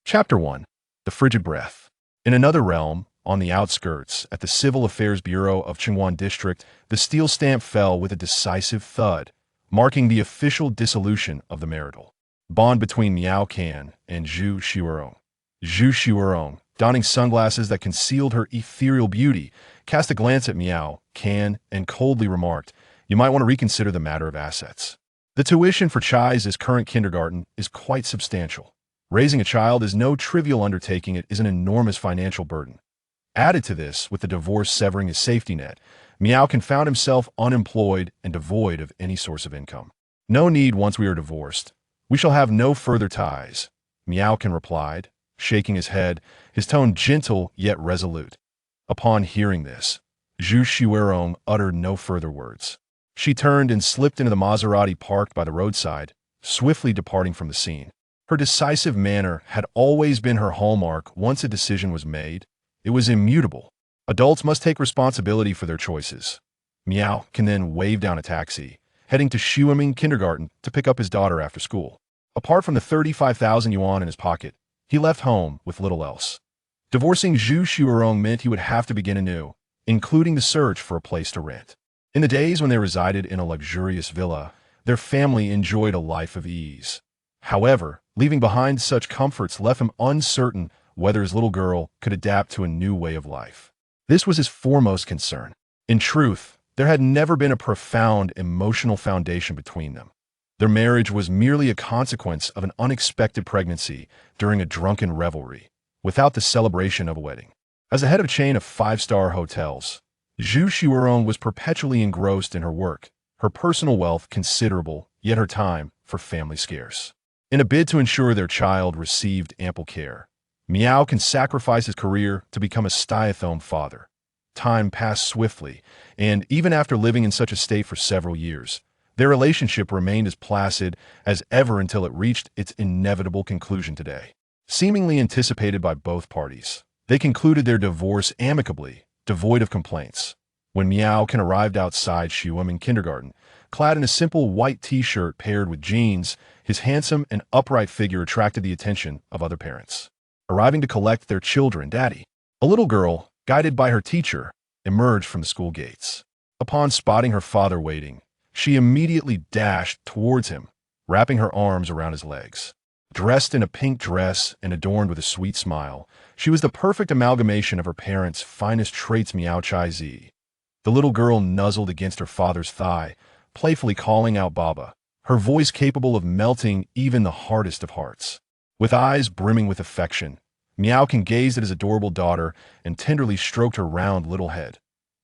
Chapter 1. The Frigid Breath. In another realm, on the outskirts, at the Civil Affairs Bureau of Chengwan District, the steel stamp fell with a decisive thud, marking the official dissolution of the marital bond between Miao Can and Zhu Xuerong. Zhu Xuerong, donning sunglasses that concealed her ethereal beauty, cast a glance at Miao Can and coldly remarked, "You might want to reconsider the matter of assets. The tuition for Chai's current kindergarten is quite substantial. Raising a child is no trivial undertaking. It is an enormous financial burden. Added to this, with the divorce severing his safety net, Miao Can found himself unemployed and devoid of any source of income. No need once we are divorced. We shall have no further ties," Miao Can replied, shaking his head, his tone gentle yet resolute. Upon hearing this, Zhu Xuerong uttered no further words. She turned and slipped into the Maserati parked by the roadside, swiftly departing from the scene. Her decisive manner had always been her hallmark. Once a decision was made, it was immutable. Adults must take responsibility for their choices. Miao Can then waved down a taxi, heading to Xueming Kindergarten to pick up his daughter after school. Apart from the 35,000 yuan in his pocket, he left home with little else. Divorcing Zhu Xuerong meant he would have to begin anew, including the search for a place to rent. In the days when they resided in a luxurious villa, their family enjoyed a life of ease. However, leaving behind such comforts left him uncertain whether his little girl could adapt to a new way of life. This was his foremost concern. In truth, there had never been a profound emotional foundation between them. Their marriage was merely a consequence of an unexpected pregnancy during a drunken revelry, without the celebration of a wedding. As the head of a chain of five-star hotels, Zhu Xuerong was perpetually engrossed in her work, her personal wealth considerable, yet her time for family scarce. In a bid to ensure their child received ample care, Miao Can sacrifice his career to become a stay-at-home father. Time passed swiftly, and even after living in such a state for several years, their relationship remained as placid as ever until it reached its inevitable conclusion today. Seemingly anticipated by both parties, they concluded their divorce amicably, devoid of complaints. When Miao Can arrived outside Xueming Kindergarten, clad in a simple white t-shirt paired with jeans, his handsome and upright figure attracted the attention of other parents. Arriving to collect their children, Daddy, a little girl, guided by her teacher, emerged from the school gates. Upon spotting her father waiting, she immediately dashed towards him, wrapping her arms around his legs. Dressed in a pink dress and adorned with a sweet smile, she was the perfect amalgamation of her parents' finest traits. Miao Chai. The little girl nuzzled against her father's thigh, playfully calling out Baba, her voice capable of melting even the hardest of hearts. With eyes brimming with affection, Miao Can gazed at his adorable daughter and tenderly stroked her round little head.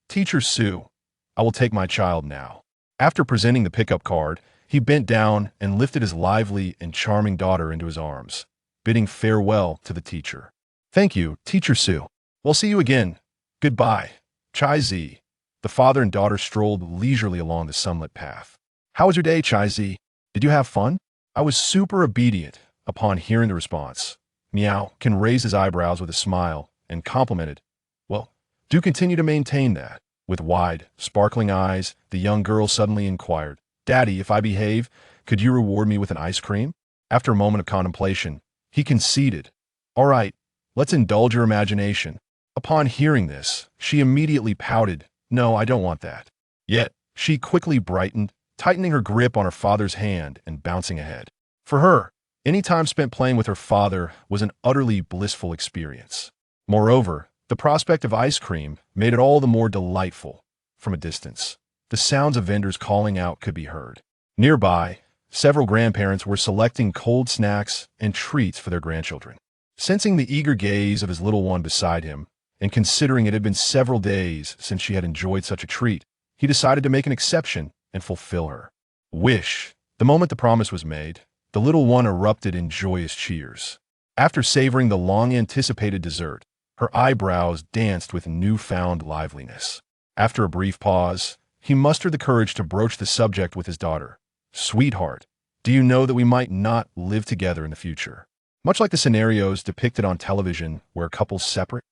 "Teacher Sue, I will take my child now." After presenting the pickup card, he bent down and lifted his lively and charming daughter into his arms, bidding farewell to the teacher. "Thank you, Teacher Sue. We'll see you again. Goodbye, Chai Z." The father and daughter strolled leisurely along the sunlit path. "How was your day, Chai Z? Did you have fun?" "I was super obedient." Upon hearing the response, Miao Can raise his eyebrows with a smile and complimented, "Well, do continue to maintain that." With wide, sparkling eyes, the young girl suddenly inquired, "Daddy, if I behave, could you reward me with an ice cream?" After a moment of contemplation, he conceded, "All right, let's indulge your imagination." Upon hearing this, she immediately pouted, "No, I don't want that." Yet, she quickly brightened, tightening her grip on her father's hand and bouncing ahead. For her, any time spent playing with her father was an utterly blissful experience. Moreover, the prospect of ice cream made it all the more delightful. From a distance, the sounds of vendors calling out could be heard. Nearby, several grandparents were selecting cold snacks and treats for their grandchildren. Sensing the eager gaze of his little one beside him, and considering it had been several days since she had enjoyed such a treat, he decided to make an exception and fulfill her wish. The moment the promise was made, the little one erupted in joyous cheers. After savoring the long-anticipated dessert, her eyebrows danced with newfound liveliness. After a brief pause, he mustered the courage to broach the subject with his daughter. "Sweetheart, do you know that we might not live together in the future? Much like the scenarios depicted on television where couples separate?"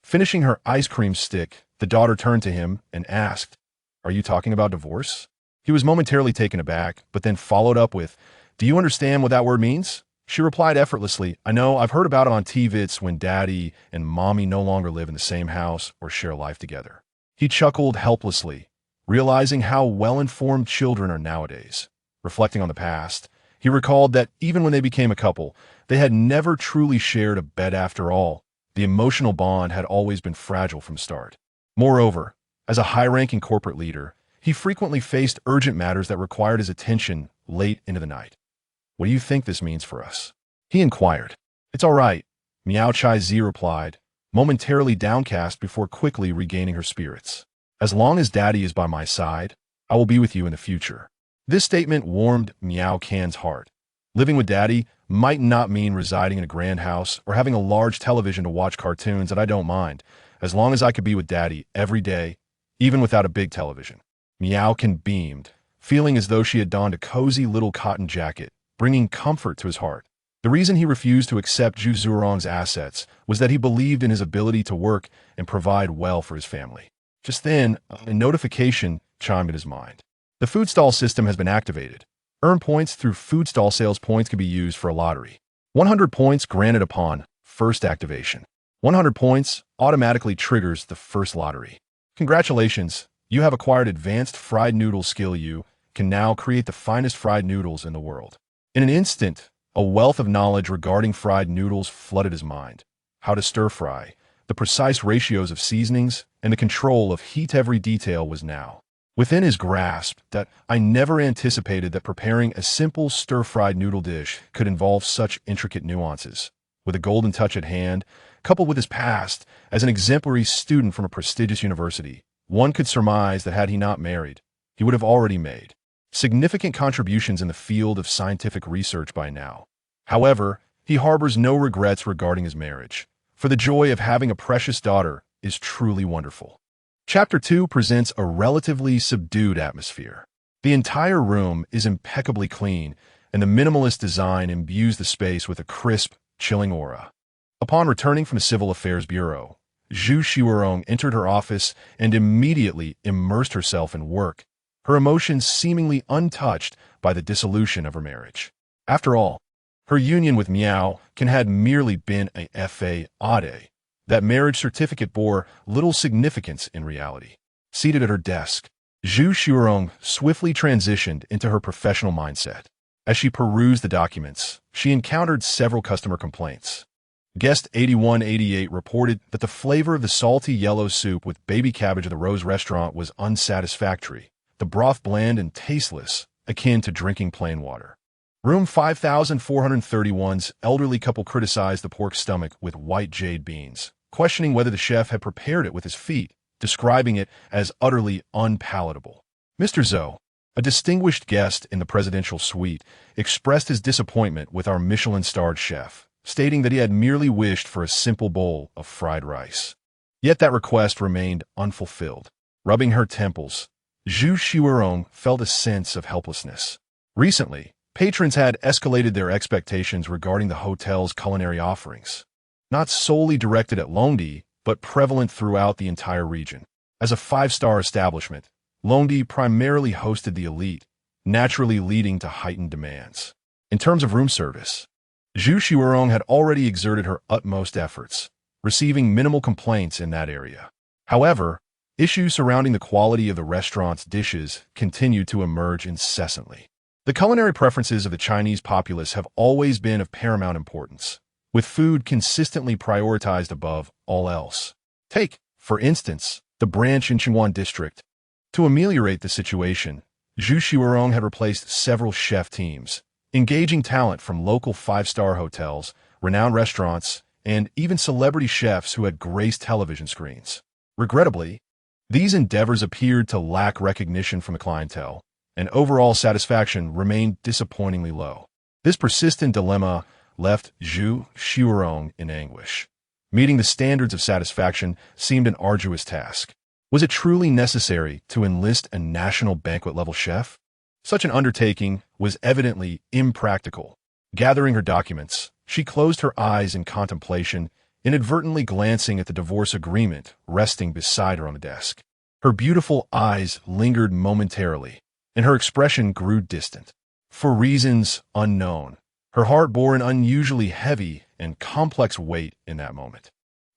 Finishing her ice cream stick, the daughter turned to him and asked, "Are you talking about divorce?" He was momentarily taken aback, but then followed up with, "Do you understand what that word means?" She replied effortlessly, I know, I've heard about it on TV. It's when daddy and mommy no longer live in the same house or share life together. He chuckled helplessly, realizing how well-informed children are nowadays. Reflecting on the past, he recalled that even when they became a couple, they had never truly shared a bed after all. The emotional bond had always been fragile from start. Moreover, as a high-ranking corporate leader, he frequently faced urgent matters that required his attention late into the night. What do you think this means for us? He inquired. It's all right, Miao Chai-zi replied, momentarily downcast before quickly regaining her spirits. As long as daddy is by my side, I will be with you in the future. This statement warmed Miao Can's heart. Living with daddy might not mean residing in a grand house or having a large television to watch cartoons, and I don't mind, as long as I could be with daddy every day, even without a big television. Miao Can beamed, feeling as though she had donned a cozy little cotton jacket, bringing comfort to his heart. The reason he refused to accept Xuerong's assets was that he believed in his ability to work and provide well for his family. Just then, a notification chimed in his mind. The food stall system has been activated. Earn points through food stall sales. Points can be used for a lottery. 100 points granted upon first activation. 100 points automatically triggers the first lottery. Congratulations, you have acquired advanced fried noodle skill. You can now create the finest fried noodles in the world. In an instant, a wealth of knowledge regarding fried noodles flooded his mind. How to stir fry, the precise ratios of seasonings, and the control of heat. Every detail was now within his grasp. That I never anticipated that preparing a simple stir-fried noodle dish could involve such intricate nuances. With a golden touch at hand, coupled with his past as an exemplary student from a prestigious university, one could surmise that had he not married, he would have already made significant contributions in the field of scientific research by now. However, he harbors no regrets regarding his marriage, for the joy of having a precious daughter is truly wonderful. Chapter 2 presents a relatively subdued atmosphere. The entire room is impeccably clean, and the minimalist design imbues the space with a crisp, chilling aura. Upon returning from the Civil Affairs Bureau, Xuerong entered her office and immediately immersed herself in work, her emotions seemingly untouched by the dissolution of her marriage. After all, her union with Miao Can had merely been a fade. That marriage certificate bore little significance in reality. Seated at her desk, Xuerong swiftly transitioned into her professional mindset. As she perused the documents, she encountered several customer complaints. Guest 8188 reported that the flavor of the salty yellow soup with baby cabbage at the Rose restaurant was unsatisfactory, the broth bland and tasteless, akin to drinking plain water. Room 5431's elderly couple criticized the pork stomach with white jade beans, questioning whether the chef had prepared it with his feet, describing it as utterly unpalatable. Mr. Zhou, a distinguished guest in the presidential suite, expressed his disappointment with our Michelin-starred chef, stating that he had merely wished for a simple bowl of fried rice. Yet that request remained unfulfilled. Rubbing her temples, Xuerong felt a sense of helplessness. Recently, patrons had escalated their expectations regarding the hotel's culinary offerings, not solely directed at Longdi, but prevalent throughout the entire region. As a five-star establishment, Longdi primarily hosted the elite, naturally leading to heightened demands. In terms of room service, Xuerong had already exerted her utmost efforts, receiving minimal complaints in that area. However, issues surrounding the quality of the restaurant's dishes continued to emerge incessantly. The culinary preferences of the Chinese populace have always been of paramount importance, with food consistently prioritized above all else. Take, for instance, the branch in Chengwan district. To ameliorate the situation, Xuerong had replaced several chef teams, engaging talent from local five-star hotels, renowned restaurants, and even celebrity chefs who had graced television screens. Regrettably, these endeavors appeared to lack recognition from the clientele, and overall satisfaction remained disappointingly low. This persistent dilemma left Xuerong in anguish. Meeting the standards of satisfaction seemed an arduous task. Was it truly necessary to enlist a national banquet-level chef? Such an undertaking was evidently impractical. Gathering her documents, she closed her eyes in contemplation, inadvertently glancing at the divorce agreement resting beside her on the desk. Her beautiful eyes lingered momentarily, and her expression grew distant. For reasons unknown, Her heart bore an unusually heavy and complex weight in that moment.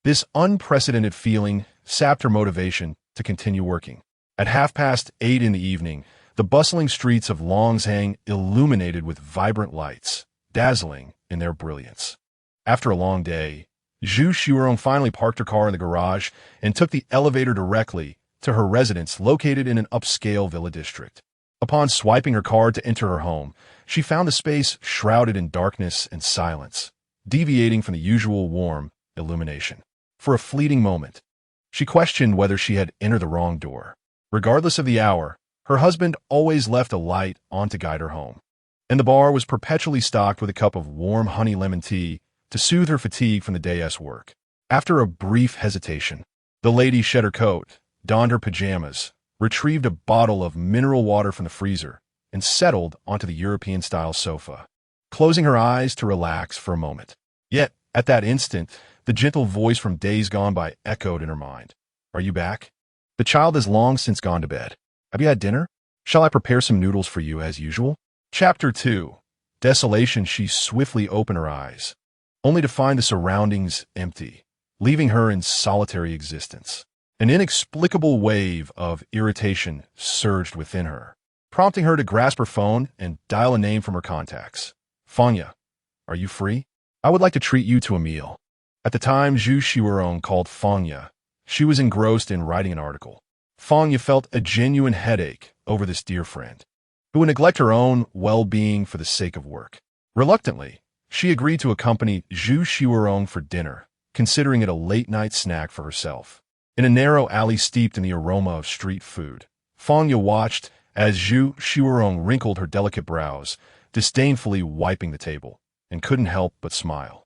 This unprecedented feeling sapped her motivation to continue working. At 8:30 in the evening, the bustling streets of Longshan illuminated with vibrant lights, dazzling in their brilliance. After a long day, Xuerong finally parked her car in the garage and took the elevator directly to her residence located in an upscale villa district. Upon swiping her card to enter her home, she found the space shrouded in darkness and silence, deviating from the usual warm illumination. For a fleeting moment, she questioned whether she had entered the wrong door. Regardless of the hour, her husband always left a light on to guide her home, and the bar was perpetually stocked with a cup of warm honey lemon tea to soothe her fatigue from the day's work. After a brief hesitation, the lady shed her coat, donned her pajamas, retrieved a bottle of mineral water from the freezer, and settled onto the European-style sofa, closing her eyes to relax for a moment. Yet, at that instant, the gentle voice from days gone by echoed in her mind. "Are you back? The child has long since gone to bed. Have you had dinner? Shall I prepare some noodles for you as usual?" Chapter 2. Desolation. She swiftly opened her eyes, only to find the surroundings empty, leaving her in solitary existence. An inexplicable wave of irritation surged within her, prompting her to grasp her phone and dial a name from her contacts. "Fanya, are you free? I would like to treat you to a meal." At the time Xuerong called Fanya, she was engrossed in writing an article. Fanya felt a genuine headache over this dear friend, who would neglect her own well-being for the sake of work. Reluctantly, she agreed to accompany Xuerong for dinner, considering it a late-night snack for herself. In a narrow alley steeped in the aroma of street food, Fanya watched as Xuerong wrinkled her delicate brows, disdainfully wiping the table, and couldn't help but smile.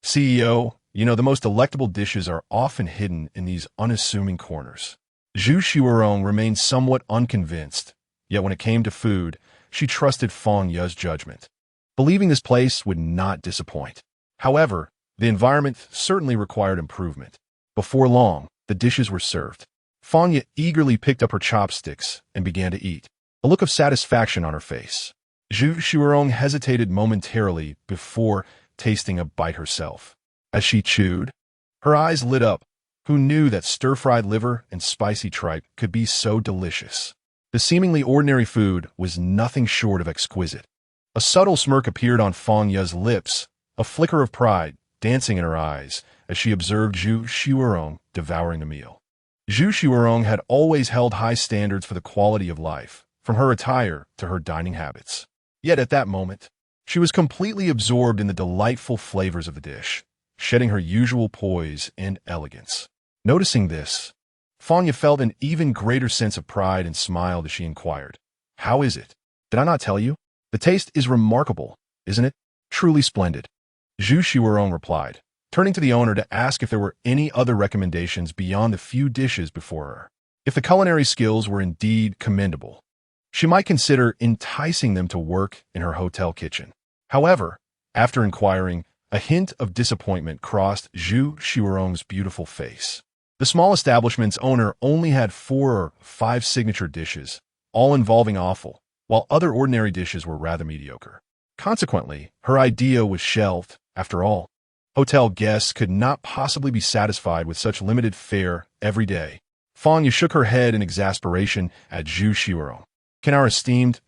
"CEO, the most delectable dishes are often hidden in these unassuming corners." Xuerong remained somewhat unconvinced, yet when it came to food, she trusted Fanya's judgment, believing this place would not disappoint. However, the environment certainly required improvement. Before long, the dishes were served. Fanya eagerly picked up her chopsticks and began to eat, a look of satisfaction on her face. Xuerong hesitated momentarily before tasting a bite herself. As she chewed, her eyes lit up. Who knew that stir-fried liver and spicy tripe could be so delicious? The seemingly ordinary food was nothing short of exquisite. A subtle smirk appeared on Fanya's lips, a flicker of pride dancing in her eyes as she observed Xuerong devouring the meal. Xuerong had always held high standards for the quality of life, from her attire to her dining habits. Yet at that moment, she was completely absorbed in the delightful flavors of the dish, shedding her usual poise and elegance. Noticing this, Fanya felt an even greater sense of pride and smiled as she inquired, "How is it? Did I not tell you? The taste is remarkable, isn't it? Truly splendid." Xuerong replied, turning to the owner to ask if there were any other recommendations beyond the few dishes before her. If the culinary skills were indeed commendable, she might consider enticing them to work in her hotel kitchen. However, after inquiring, a hint of disappointment crossed Xuerong's beautiful face. The small establishment's owner only had 4 or 5 signature dishes, all involving offal, while other ordinary dishes were rather mediocre. Consequently, her idea was shelved. After all, hotel guests could not possibly be satisfied with such limited fare every day. Fanya shook her head in exasperation at Xuerong. "Can our esteemed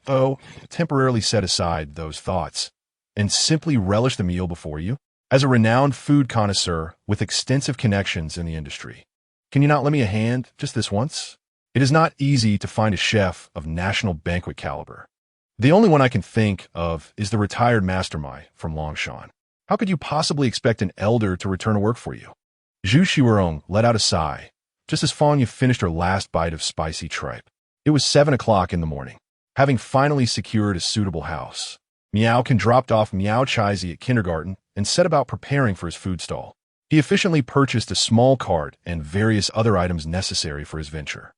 temporarily set aside those thoughts and simply relish the meal before you? As a renowned food connoisseur with extensive connections in the industry, can you not lend me a hand just this once? It is not easy to find a chef of national banquet caliber. The only one I can think of is the retired mastermind from Longshan. How could you possibly expect an elder to return to work for you?" Xuerong let out a sigh, just as Fanya finished her last bite of spicy tripe. It was 7 o'clock in the morning. Having finally secured a suitable house, Miao dropped off Miao Chaizi at kindergarten and set about preparing for his food stall. He efficiently purchased a small cart and various other items necessary for his venture.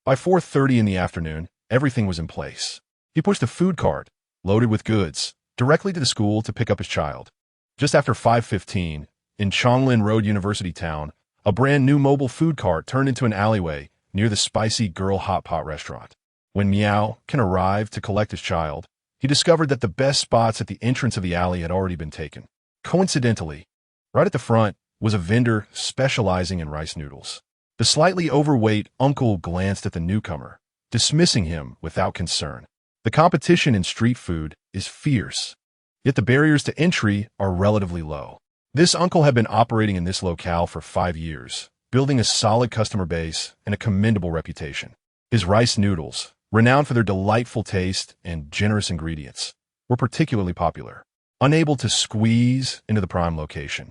By 4:30 in the afternoon, everything was in place. He pushed the food cart, loaded with goods, directly to the school to pick up his child. Just after 5:15, in Chonglin Road University Town, a brand new mobile food cart turned into an alleyway near the Spicy Girl Hot Pot restaurant. When Miao arrived to collect his child, he discovered that the best spots at the entrance of the alley had already been taken. Coincidentally, right at the front was a vendor specializing in rice noodles. The slightly overweight uncle glanced at the newcomer, dismissing him without concern. The competition in street food is fierce, yet the barriers to entry are relatively low. This uncle had been operating in this locale for 5 years, building a solid customer base and a commendable reputation. His rice noodles, renowned for their delightful taste and generous ingredients, were particularly popular. Unable to squeeze into the prime location,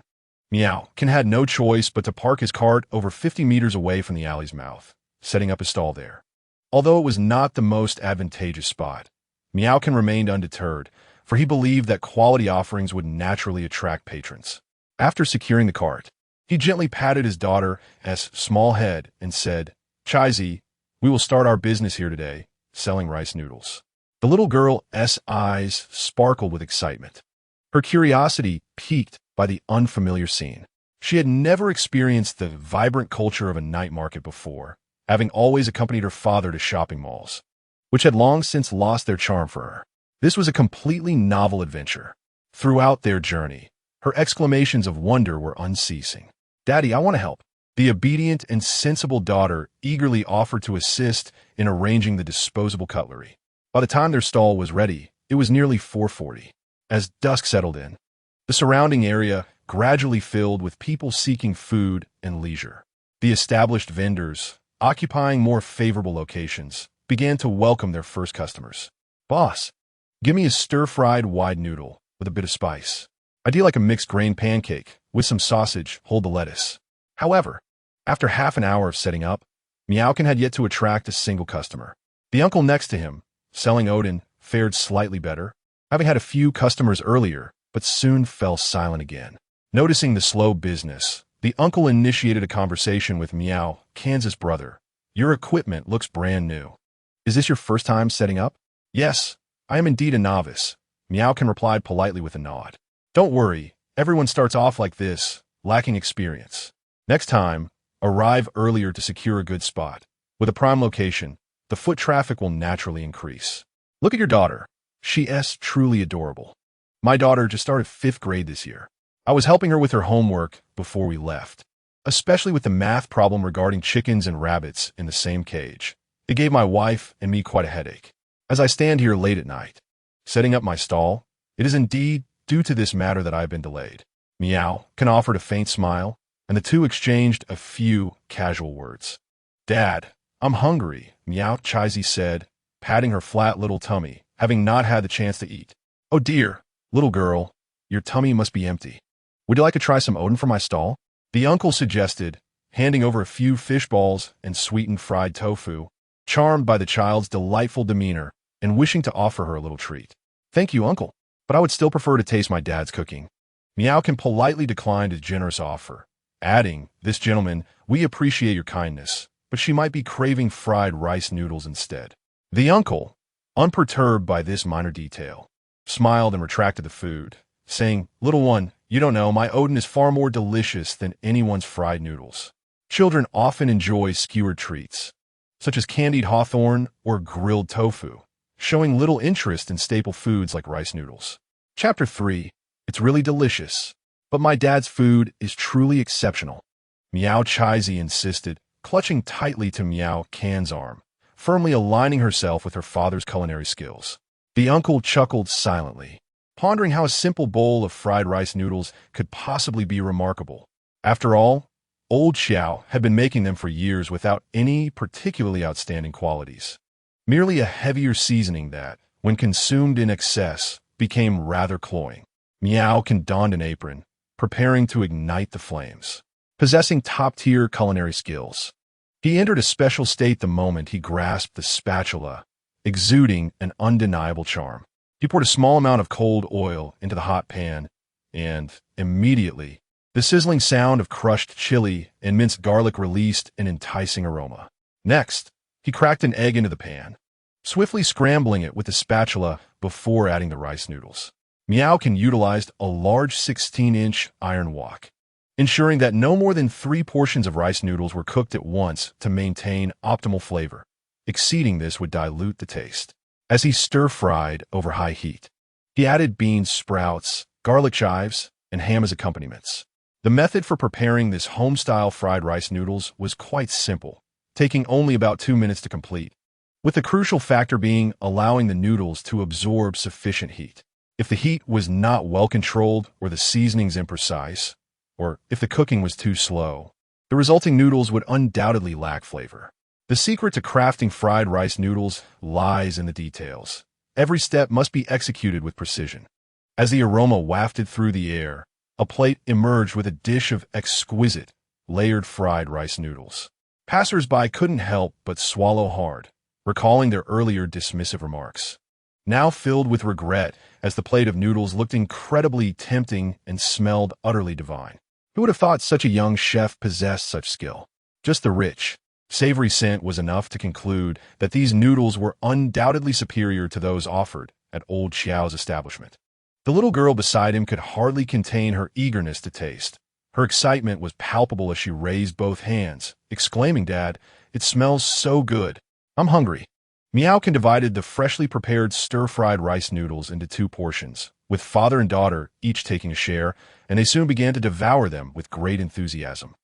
Miao had no choice but to park his cart over 50 meters away from the alley's mouth, setting up his stall there. Although it was not the most advantageous spot, Miao remained undeterred, for he believed that quality offerings would naturally attract patrons. After securing the cart, he gently patted his daughter's small head and said, "Chaizi, we will start our business here today, selling rice noodles." The little girl's eyes sparkled with excitement, her curiosity piqued by the unfamiliar scene. She had never experienced the vibrant culture of a night market before, having always accompanied her father to shopping malls, which had long since lost their charm for her. This was a completely novel adventure. Throughout their journey, her exclamations of wonder were unceasing. "Daddy, I want to help." The obedient and sensible daughter eagerly offered to assist in arranging the disposable cutlery. By the time their stall was ready, it was nearly 4:40. As dusk settled in, the surrounding area gradually filled with people seeking food and leisure. The established vendors, occupying more favorable locations, began to welcome their first customers. "Boss, give me a stir-fried wide noodle with a bit of spice. I do like a mixed grain pancake with some sausage, hold the lettuce." However, after half an hour of setting up, Miao had yet to attract a single customer. The uncle next to him, selling Odin, fared slightly better, having had a few customers earlier, but soon fell silent again. Noticing the slow business, the uncle initiated a conversation with Miao, Kansas brother. "Your equipment looks brand new. Is this your first time setting up?" "Yes, I am indeed a novice," Miao replied politely with a nod. "Don't worry, everyone starts off like this, lacking experience. Next time, arrive earlier to secure a good spot. With a prime location, the foot traffic will naturally increase. Look at your daughter. She's truly adorable. My daughter just started 5th grade this year. I was helping her with her homework before we left, especially with the math problem regarding chickens and rabbits in the same cage. It gave my wife and me quite a headache. As I stand here late at night, setting up my stall, it is indeed due to this matter that I have been delayed." Miao offered a faint smile, and the two exchanged a few casual words. "Dad, I'm hungry," Miao Chaizi said, patting her flat little tummy, having not had the chance to eat. "Oh dear, little girl, your tummy must be empty. Would you like to try some Odin from my stall?" the uncle suggested, handing over a few fish balls and sweetened fried tofu, charmed by the child's delightful demeanor and wishing to offer her a little treat. "Thank you, uncle, but I would still prefer to taste my dad's cooking." Miao politely declined his generous offer, adding, "This gentleman, we appreciate your kindness, but she might be craving fried rice noodles instead." The uncle, unperturbed by this minor detail, smiled and retracted the food, saying, "Little one, you don't know, my Odin is far more delicious than anyone's fried noodles. Children often enjoy skewered treats, such as candied hawthorn or grilled tofu, showing little interest in staple foods like rice noodles." Chapter 3. It's really delicious, but my dad's food is truly exceptional, Miao Chaizi insisted, clutching tightly to Miao Kan's arm, firmly aligning herself with her father's culinary skills. The uncle chuckled silently, pondering how a simple bowl of fried rice noodles could possibly be remarkable. After all, old Xiao had been making them for years without any particularly outstanding qualities. Merely a heavier seasoning that, when consumed in excess, became rather cloying. Miao donned an apron, preparing to ignite the flames. Possessing top-tier culinary skills, he entered a special state the moment he grasped the spatula, exuding an undeniable charm. He poured a small amount of cold oil into the hot pan, and, immediately, the sizzling sound of crushed chili and minced garlic released an enticing aroma. Next, he cracked an egg into the pan, swiftly scrambling it with the spatula before adding the rice noodles. Miao utilized a large 16-inch iron wok, ensuring that no more than 3 portions of rice noodles were cooked at once to maintain optimal flavor. Exceeding this would dilute the taste. as he stir-fried over high heat. He added beans, sprouts, garlic chives, and ham as accompaniments. The method for preparing this home-style fried rice noodles was quite simple, taking only about 2 minutes to complete, with the crucial factor being allowing the noodles to absorb sufficient heat. If the heat was not well controlled or the seasonings imprecise, or if the cooking was too slow, the resulting noodles would undoubtedly lack flavor. The secret to crafting fried rice noodles lies in the details. Every step must be executed with precision. As the aroma wafted through the air, a plate emerged with a dish of exquisite, layered fried rice noodles. Passers-by couldn't help but swallow hard, recalling their earlier dismissive remarks. Now filled with regret, as the plate of noodles looked incredibly tempting and smelled utterly divine. Who would have thought such a young chef possessed such skill? Just the rich, savory scent was enough to conclude that these noodles were undoubtedly superior to those offered at old Xiao's establishment. The little girl beside him could hardly contain her eagerness to taste. Her excitement was palpable as she raised both hands, exclaiming, "Dad, it smells so good. I'm hungry." Miao divided the freshly prepared stir-fried rice noodles into 2 portions, with father and daughter each taking a share, and they soon began to devour them with great enthusiasm.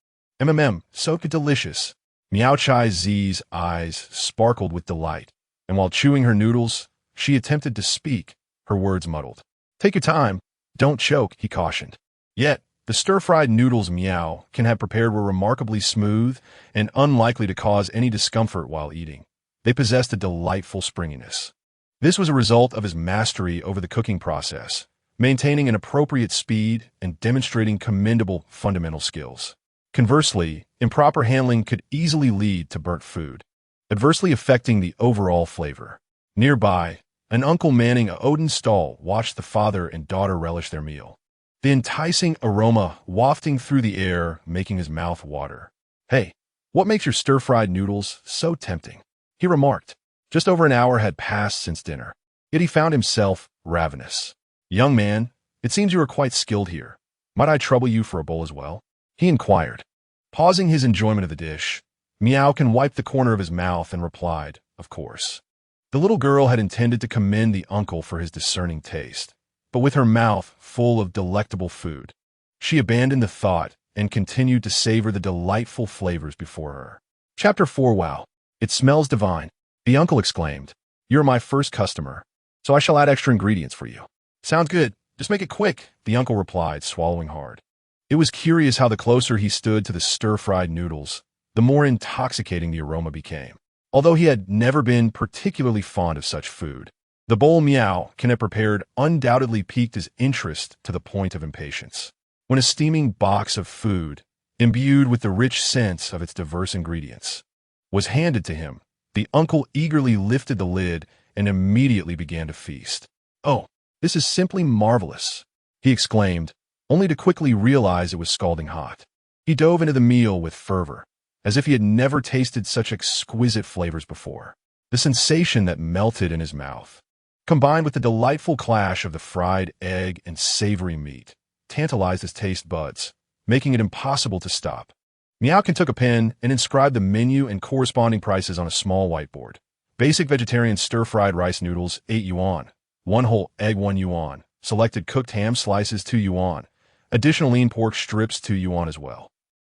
So delicious. Miao Chai Z's eyes sparkled with delight, and while chewing her noodles, she attempted to speak, her words muddled. "Take your time. Don't choke," he cautioned. Yet, the stir-fried noodles Miao had prepared were remarkably smooth and unlikely to cause any discomfort while eating. They possessed a delightful springiness. This was a result of his mastery over the cooking process, maintaining an appropriate speed and demonstrating commendable fundamental skills. Conversely, improper handling could easily lead to burnt food, adversely affecting the overall flavor. Nearby, an uncle manning a Odin stall watched the father and daughter relish their meal, the enticing aroma wafting through the air, making his mouth water. "Hey, what makes your stir-fried noodles so tempting?" he remarked. Just over an hour had passed since dinner, yet he found himself ravenous. "Young man, it seems you are quite skilled here. Might I trouble you for a bowl as well?" he inquired. Pausing his enjoyment of the dish, Miao wiped the corner of his mouth and replied, "Of course." The little girl had intended to commend the uncle for his discerning taste, but with her mouth full of delectable food, she abandoned the thought and continued to savor the delightful flavors before her. Chapter 4. "Wow, it smells divine," the uncle exclaimed. "You're my first customer, so I shall add extra ingredients for you." "Sounds good. Just make it quick," the uncle replied, swallowing hard. It was curious how the closer he stood to the stir-fried noodles, the more intoxicating the aroma became. Although he had never been particularly fond of such food, the bowl Miao had prepared undoubtedly piqued his interest to the point of impatience. When a steaming box of food, imbued with the rich scents of its diverse ingredients, was handed to him, the uncle eagerly lifted the lid and immediately began to feast. "Oh, this is simply marvelous," he exclaimed, only to quickly realize it was scalding hot. He dove into the meal with fervor, as if he had never tasted such exquisite flavors before. The sensation that melted in his mouth, combined with the delightful clash of the fried egg and savory meat, tantalized his taste buds, making it impossible to stop. Miao took a pen and inscribed the menu and corresponding prices on a small whiteboard. Basic vegetarian stir-fried rice noodles, 8 yuan. 1 whole egg, 1 yuan. Selected cooked ham slices, 2 yuan. Additional lean pork strips, 2 yuan as well.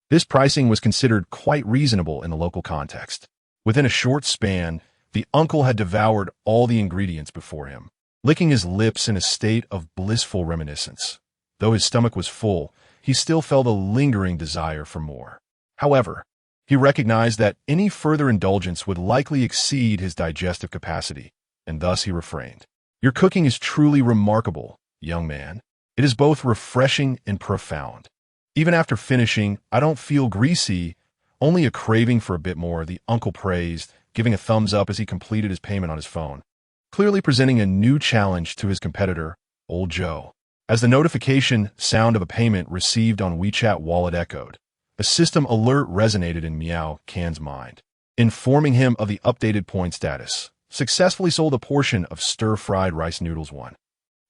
This pricing was considered quite reasonable in the local context. Within a short span, the uncle had devoured all the ingredients before him, licking his lips in a state of blissful reminiscence. Though his stomach was full, he still felt a lingering desire for more. However, he recognized that any further indulgence would likely exceed his digestive capacity, and thus he refrained. "Your cooking is truly remarkable, young man. It is both refreshing and profound. Even after finishing, I don't feel greasy, only a craving for a bit more," the uncle praised, giving a thumbs up as he completed his payment on his phone, clearly presenting a new challenge to his competitor, Old Joe. As the notification sound of a payment received on WeChat wallet echoed, a system alert resonated in Miao Can's mind, informing him of the updated point status. Successfully sold a portion of stir-fried rice noodles 1.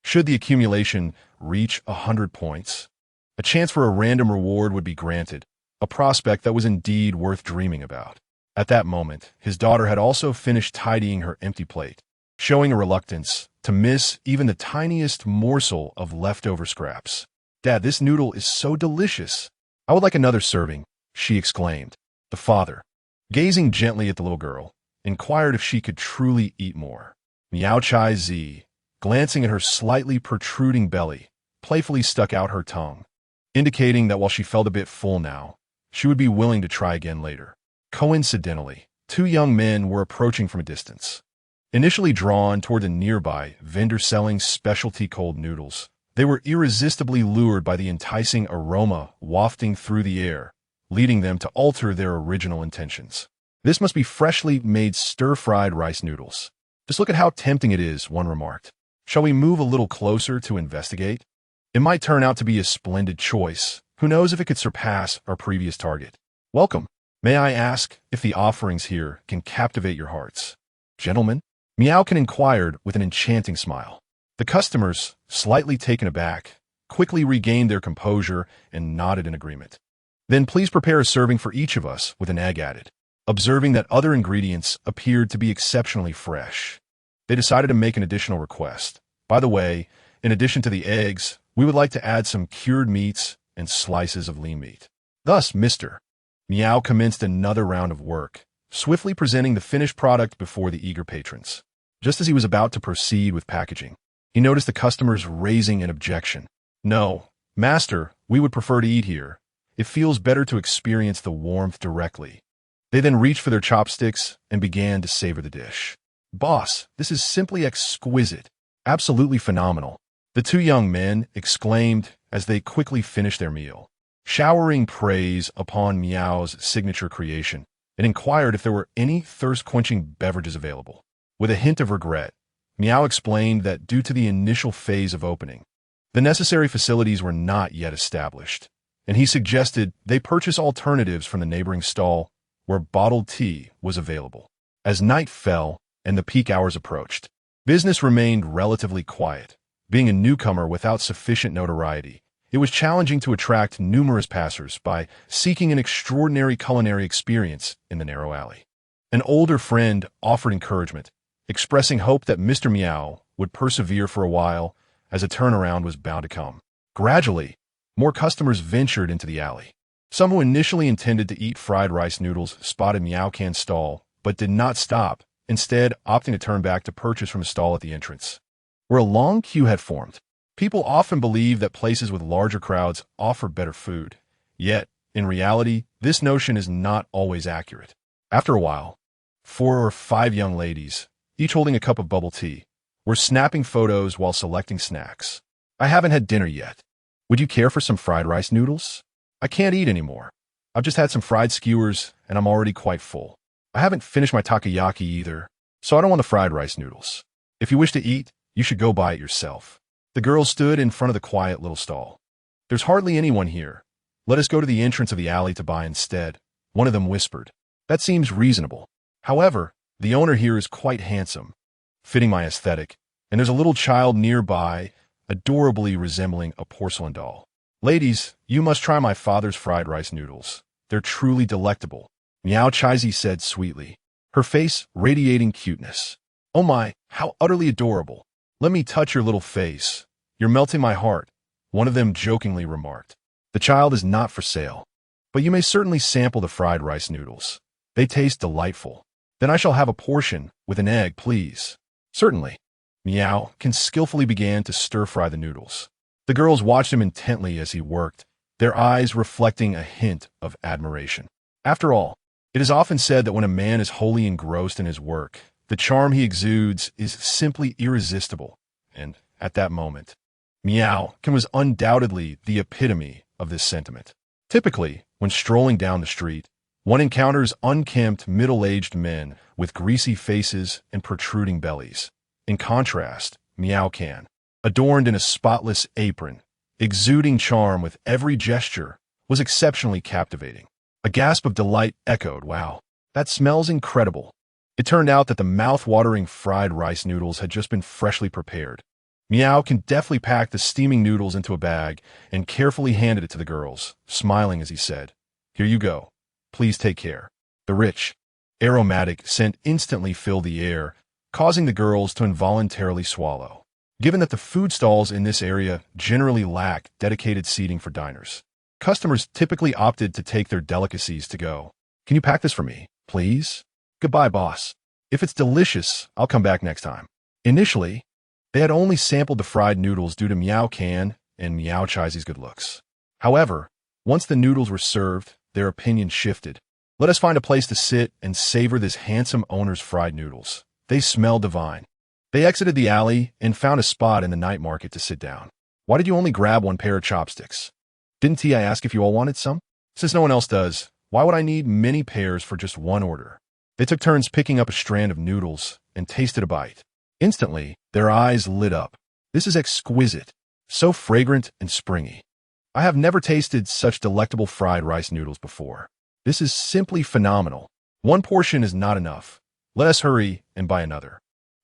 Should the accumulation reach 100 points, a chance for a random reward would be granted, a prospect that was indeed worth dreaming about. At that moment, his daughter had also finished tidying her empty plate. showing a reluctance to miss even the tiniest morsel of leftover scraps. "Dad, this noodle is so delicious. I would like another serving," she exclaimed. The father, gazing gently at the little girl, inquired if she could truly eat more. Miao Chai Zi, glancing at her slightly protruding belly, playfully stuck out her tongue, indicating that while she felt a bit full now, she would be willing to try again later. Coincidentally, two young men were approaching from a distance. Initially drawn toward the nearby vendor selling specialty cold noodles, they were irresistibly lured by the enticing aroma wafting through the air, leading them to alter their original intentions. "This must be freshly made stir-fried rice noodles. Just look at how tempting it is," one remarked. "Shall we move a little closer to investigate? It might turn out to be a splendid choice. Who knows if it could surpass our previous target? Welcome. May I ask if the offerings here can captivate your hearts?" "Gentlemen?" Miao inquired with an enchanting smile. The customers, slightly taken aback, quickly regained their composure and nodded in agreement. "Then please prepare a serving for each of us with an egg added." Observing that other ingredients appeared to be exceptionally fresh, they decided to make an additional request. "By the way, in addition to the eggs, we would like to add some cured meats and slices of lean meat." Thus, Mr. Miao commenced another round of work, swiftly presenting the finished product before the eager patrons. Just as he was about to proceed with packaging, he noticed the customers raising an objection. "No, master, we would prefer to eat here. It feels better to experience the warmth directly." They then reached for their chopsticks and began to savor the dish. "Boss, this is simply exquisite. Absolutely phenomenal," the two young men exclaimed as they quickly finished their meal. Showering praise upon Miao's signature creation, and inquired if there were any thirst-quenching beverages available. With a hint of regret, Miao explained that due to the initial phase of opening, the necessary facilities were not yet established, and he suggested they purchase alternatives from the neighboring stall where bottled tea was available. As night fell and the peak hours approached, business remained relatively quiet. Being a newcomer without sufficient notoriety, it was challenging to attract numerous passers by seeking an extraordinary culinary experience in the narrow alley. An older friend offered encouragement, expressing hope that Mr. Miao would persevere for a while, as a turnaround was bound to come. Gradually, more customers ventured into the alley. Some who initially intended to eat fried rice noodles spotted Miao Can's stall, but did not stop, instead opting to turn back to purchase from a stall at the entrance, where a long queue had formed. People often believe that places with larger crowds offer better food. Yet, in reality, this notion is not always accurate. After a while, 4 or 5 young ladies, each holding a cup of bubble tea, were snapping photos while selecting snacks. "I haven't had dinner yet. Would you care for some fried rice noodles? I can't eat anymore. I've just had some fried skewers, and I'm already quite full. I haven't finished my takoyaki either, so I don't want the fried rice noodles. If you wish to eat, you should go buy it yourself." The girl stood in front of the quiet little stall. "There's hardly anyone here. Let us go to the entrance of the alley to buy instead," one of them whispered. "That seems reasonable. However, the owner here is quite handsome, fitting my aesthetic, and there's a little child nearby, adorably resembling a porcelain doll. Ladies, you must try my father's fried rice noodles. They're truly delectable," Miao Chaizi said sweetly, her face radiating cuteness. "Oh my, how utterly adorable. Let me touch your little face. You're melting my heart," one of them jokingly remarked. "The child is not for sale, but you may certainly sample the fried rice noodles. They taste delightful. Then I shall have a portion with an egg, please." "Certainly." Miao skillfully began to stir-fry the noodles. The girls watched him intently as he worked, their eyes reflecting a hint of admiration. After all, it is often said that when a man is wholly engrossed in his work, the charm he exudes is simply irresistible, and at that moment, Miao was undoubtedly the epitome of this sentiment. Typically, when strolling down the street, one encounters unkempt, middle-aged men with greasy faces and protruding bellies. In contrast, Miao Can, adorned in a spotless apron, exuding charm with every gesture, was exceptionally captivating. A gasp of delight echoed, "Wow, that smells incredible." It turned out that the mouth-watering fried rice noodles had just been freshly prepared. Miao deftly packed the steaming noodles into a bag and carefully handed it to the girls, smiling as he said, "Here you go. Please take care." The rich, aromatic scent instantly filled the air, causing the girls to involuntarily swallow. Given that the food stalls in this area generally lack dedicated seating for diners, customers typically opted to take their delicacies to go. Can you pack this for me, please? Goodbye, boss. If it's delicious, I'll come back next time. Initially, they had only sampled the fried noodles due to Miao Can and Miao Chai's good looks. However, once the noodles were served, their opinion shifted. Let us find a place to sit and savor this handsome owner's fried noodles. They smell divine. They exited the alley and found a spot in the night market to sit down. Why did you only grab one pair of chopsticks? Didn't I ask if you all wanted some? Since no one else does, why would I need many pairs for just one order? They took turns picking up a strand of noodles and tasted a bite. Instantly, their eyes lit up. This is exquisite, so fragrant and springy. I have never tasted such delectable fried rice noodles before. This is simply phenomenal. One portion is not enough. Let us hurry and buy another.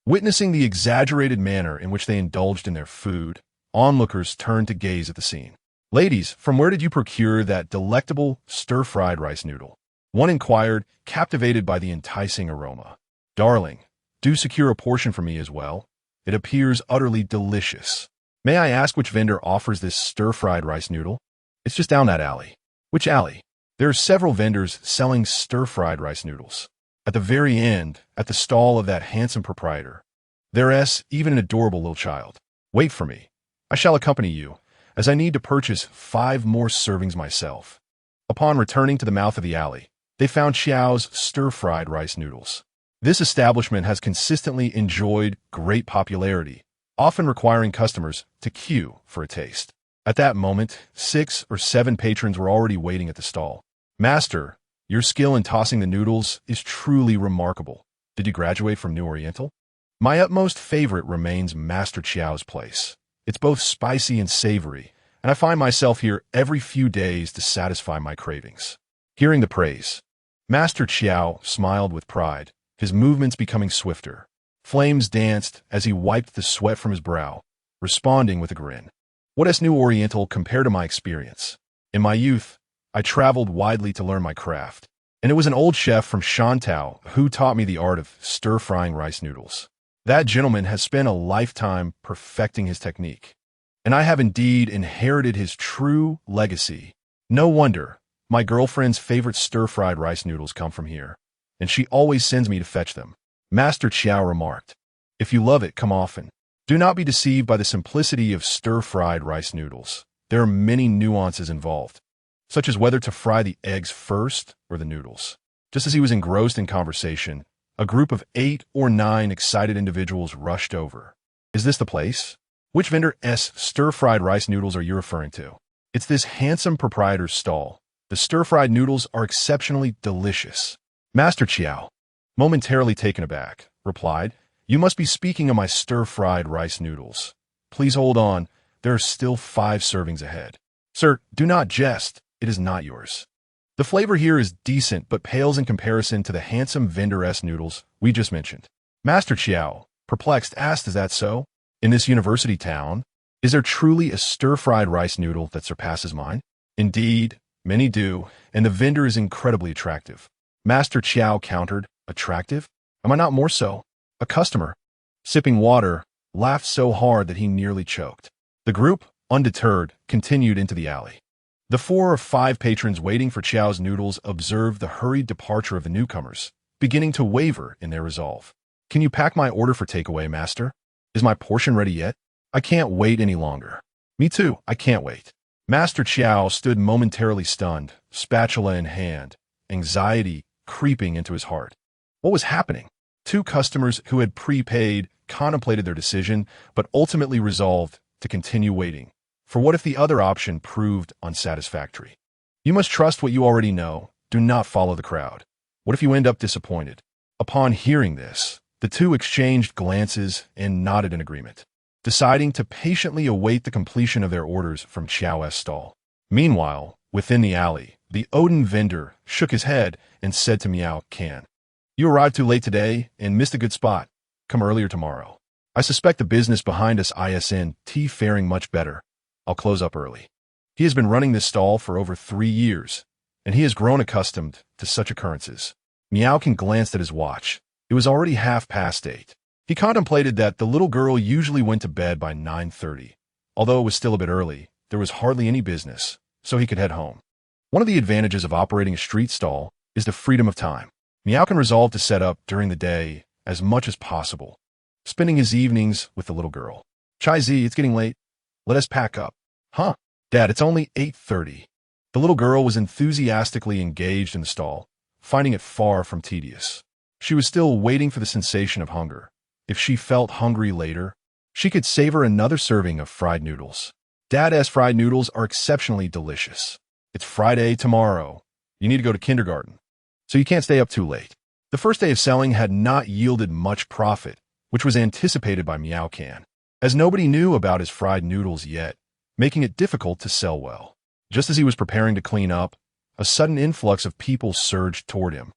Witnessing the exaggerated manner in which they indulged in their food, onlookers turned to gaze at the scene. Ladies, from where did you procure that delectable stir-fried rice noodle? One inquired, captivated by the enticing aroma. Darling, do secure a portion for me as well. It appears utterly delicious. May I ask which vendor offers this stir-fried rice noodle? It's just down that alley. Which alley? There are several vendors selling stir-fried rice noodles. At the very end, at the stall of that handsome proprietor, there's even an adorable little child. Wait for me. I shall accompany you, as I need to purchase 5 more servings myself. Upon returning to the mouth of the alley, they found Xiao's stir-fried rice noodles. This establishment has consistently enjoyed great popularity, often requiring customers to queue for a taste. At that moment, 6 or 7 patrons were already waiting at the stall. Master, your skill in tossing the noodles is truly remarkable. Did you graduate from New Oriental? My utmost favorite remains Master Qiao's place. It's both spicy and savory, and I find myself here every few days to satisfy my cravings. Hearing the praise, Master Qiao smiled with pride, his movements becoming swifter. Flames danced as he wiped the sweat from his brow, responding with a grin. What is New Oriental compared to my experience? In my youth, I traveled widely to learn my craft, and it was an old chef from Shantao who taught me the art of stir-frying rice noodles. That gentleman has spent a lifetime perfecting his technique, and I have indeed inherited his true legacy. No wonder my girlfriend's favorite stir-fried rice noodles come from here, and she always sends me to fetch them. Master Qiao remarked, if you love it, come often. Do not be deceived by the simplicity of stir-fried rice noodles. There are many nuances involved, such as whether to fry the eggs first or the noodles. Just as he was engrossed in conversation, a group of 8 or 9 excited individuals rushed over. Is this the place? Which vendor's stir-fried rice noodles are you referring to? It's this handsome proprietor's stall. The stir-fried noodles are exceptionally delicious. Master Qiao, momentarily taken aback, replied, you must be speaking of my stir-fried rice noodles. Please hold on, there are still 5 servings ahead. Sir, do not jest, it is not yours. The flavor here is decent but pales in comparison to the handsome vendor's noodles we just mentioned. Master Qiao, perplexed, asked, is that so? In this university town, is there truly a stir-fried rice noodle that surpasses mine? Indeed, many do, and the vendor is incredibly attractive. Master Qiao countered, attractive? Am I not more so? A customer, sipping water, laughed so hard that he nearly choked. The group, undeterred, continued into the alley. The 4 or 5 patrons waiting for Qiao's noodles observed the hurried departure of the newcomers, beginning to waver in their resolve. Can you pack my order for takeaway, master? Is my portion ready yet? I can't wait any longer. Me too, I can't wait. Master Qiao stood momentarily stunned, spatula in hand, anxiety creeping into his heart. What was happening? 2 customers who had prepaid contemplated their decision, but ultimately resolved to continue waiting. For what if the other option proved unsatisfactory? You must trust what you already know. Do not follow the crowd. What if you end up disappointed? Upon hearing this, the 2 exchanged glances and nodded in agreement, deciding to patiently await the completion of their orders from Qiao's stall. Meanwhile, within the alley, the Odin vendor shook his head and said to Miao Can, you arrived too late today and missed a good spot. Come earlier tomorrow. I suspect the business behind us isn't faring much better. I'll close up early. He has been running this stall for over 3 years, and he has grown accustomed to such occurrences. Miao Can glanced at his watch. It was already 8:30. He contemplated that the little girl usually went to bed by 9:30. Although it was still a bit early, there was hardly any business, so he could head home. One of the advantages of operating a street stall is the freedom of time. Miao can resolve to set up during the day as much as possible, spending his evenings with the little girl. Chai Z, it's getting late. Let us pack up. Huh? Dad, it's only 8:30. The little girl was enthusiastically engaged in the stall, finding it far from tedious. She was still waiting for the sensation of hunger. If she felt hungry later, she could savor another serving of fried noodles. Dad's fried noodles are exceptionally delicious. It's Friday tomorrow. You need to go to kindergarten, so you can't stay up too late. The first day of selling had not yielded much profit, which was anticipated by Miao Can, as nobody knew about his fried noodles yet, making it difficult to sell well. Just as he was preparing to clean up, a sudden influx of people surged toward him,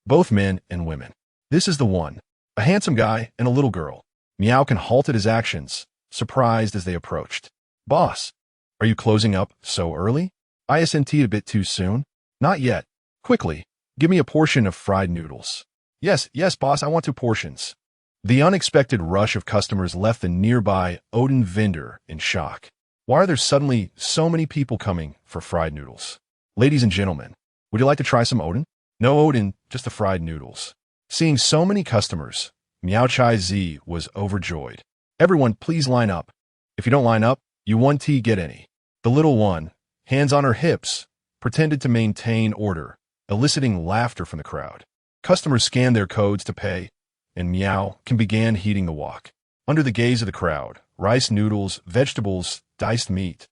both men and women. This is the one, a handsome guy and a little girl. Miao Can halted his actions, surprised as they approached. Boss, are you closing up so early? Isn't a bit too soon? Not yet. Quickly, give me a portion of fried noodles. Yes, boss, I want 2 portions. The unexpected rush of customers left the nearby Odin vendor in shock. Why are there suddenly so many people coming for fried noodles? Ladies and gentlemen, would you like to try some Odin? No Odin, just the fried noodles. Seeing so many customers, Miao Chai Z was overjoyed. Everyone, please line up. If you don't line up, you won't get any. The little one, hands on her hips, pretended to maintain order, eliciting laughter from the crowd. Customers scanned their codes to pay, and Miao Can began heating the wok. Under the gaze of the crowd, rice noodles, vegetables, diced meat,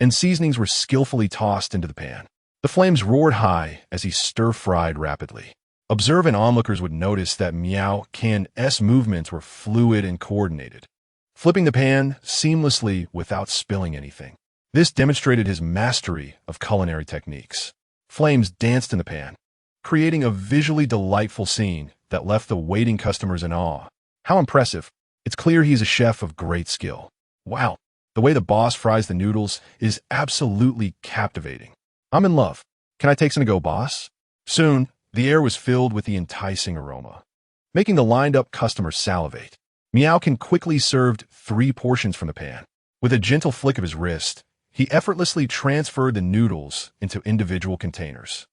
and seasonings were skillfully tossed into the pan. The flames roared high as he stir-fried rapidly. Observant onlookers would notice that Miao Can's movements were fluid and coordinated, flipping the pan seamlessly without spilling anything. This demonstrated his mastery of culinary techniques. Flames danced in the pan, creating a visually delightful scene that left the waiting customers in awe. How impressive. It's clear he's a chef of great skill. Wow, the way the boss fries the noodles is absolutely captivating. I'm in love. Can I take some to go, boss? Soon, the air was filled with the enticing aroma, making the lined-up customers salivate. Miao Can quickly served 3 portions from the pan. With a gentle flick of his wrist, he effortlessly transferred the noodles into individual containers.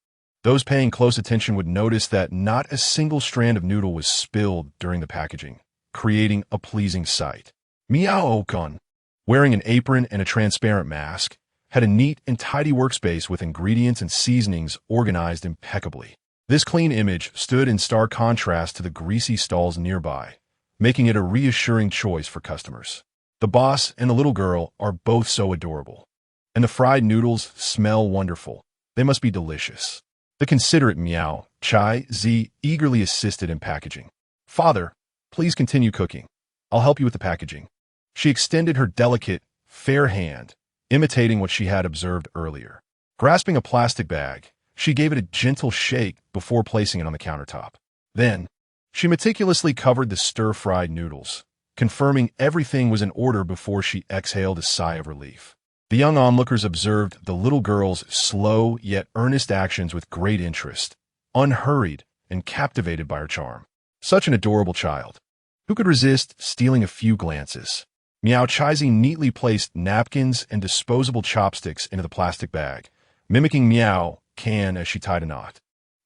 Those paying close attention would notice that not a single strand of noodle was spilled during the packaging, creating a pleasing sight. Miao Can, wearing an apron and a transparent mask, had a neat and tidy workspace with ingredients and seasonings organized impeccably. This clean image stood in stark contrast to the greasy stalls nearby, making it a reassuring choice for customers. The boss and the little girl are both so adorable, and the fried noodles smell wonderful. They must be delicious. The considerate Miao Chai Z eagerly assisted in packaging. Father, please continue cooking. I'll help you with the packaging. She extended her delicate, fair hand, imitating what she had observed earlier. Grasping a plastic bag, she gave it a gentle shake before placing it on the countertop. Then, she meticulously covered the stir-fried noodles, confirming everything was in order before she exhaled a sigh of relief. The young onlookers observed the little girl's slow yet earnest actions with great interest, unhurried and captivated by her charm. Such an adorable child. Who could resist stealing a few glances? Miao Chaizi neatly placed napkins and disposable chopsticks into the plastic bag, mimicking Miao Can as she tied a knot.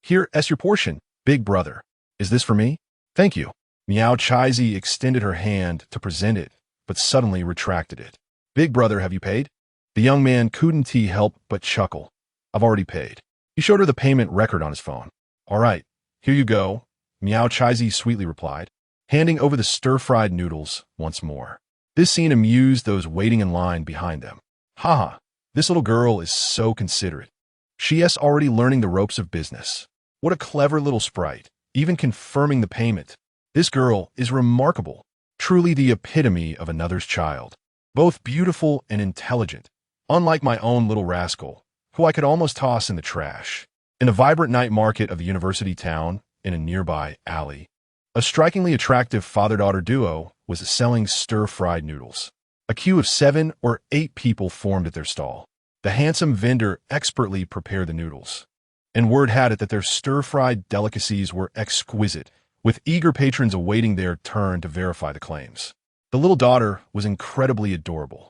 Here, as your portion, big brother. Is this for me? Thank you. Miao Chaizi extended her hand to present it, but suddenly retracted it. Big brother, have you paid? The young man couldn't help but chuckle. I've already paid. He showed her the payment record on his phone. All right, here you go, Miao Chaizi sweetly replied, handing over the stir-fried noodles once more. This scene amused those waiting in line behind them. Haha, this little girl is so considerate. She is already learning the ropes of business. What a clever little sprite, even confirming the payment. This girl is remarkable, truly the epitome of another's child. Both beautiful and intelligent, unlike my own little rascal, who I could almost toss in the trash. In a vibrant night market of the university town, in a nearby alley, a strikingly attractive father-daughter duo was selling stir-fried noodles. A queue of 7 or 8 people formed at their stall. The handsome vendor expertly prepared the noodles, and word had it that their stir-fried delicacies were exquisite, with eager patrons awaiting their turn to verify the claims. The little daughter was incredibly adorable,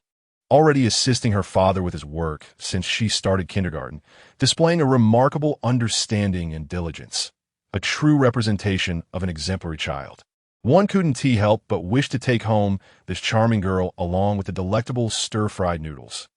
already assisting her father with his work since she started kindergarten, displaying a remarkable understanding and diligence, a true representation of an exemplary child. One couldn't help but wish to take home this charming girl along with the delectable stir-fried noodles.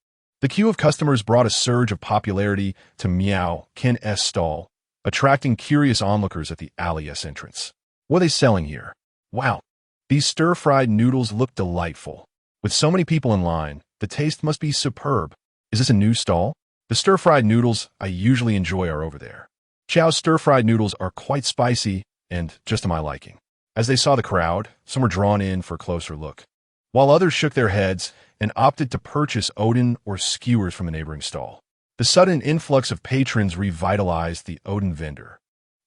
The queue of customers brought a surge of popularity to Miao Ken's stall, attracting curious onlookers at the alley's entrance. What are they selling here? Wow, these stir-fried noodles look delightful. With so many people in line, the taste must be superb. Is this a new stall? The stir-fried noodles I usually enjoy are over there. Chow's stir-fried noodles are quite spicy and just to my liking. As they saw the crowd, some were drawn in for a closer look, while others shook their heads and opted to purchase Odin or skewers from a neighboring stall. The sudden influx of patrons revitalized the Odin vendor,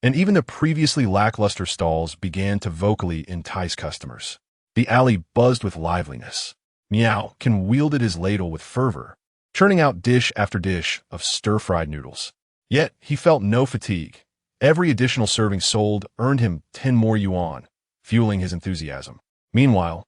and even the previously lackluster stalls began to vocally entice customers. The alley buzzed with liveliness. Miao wielded his ladle with fervor, churning out dish after dish of stir-fried noodles. Yet he felt no fatigue. Every additional serving sold earned him 10 more yuan, fueling his enthusiasm. Meanwhile,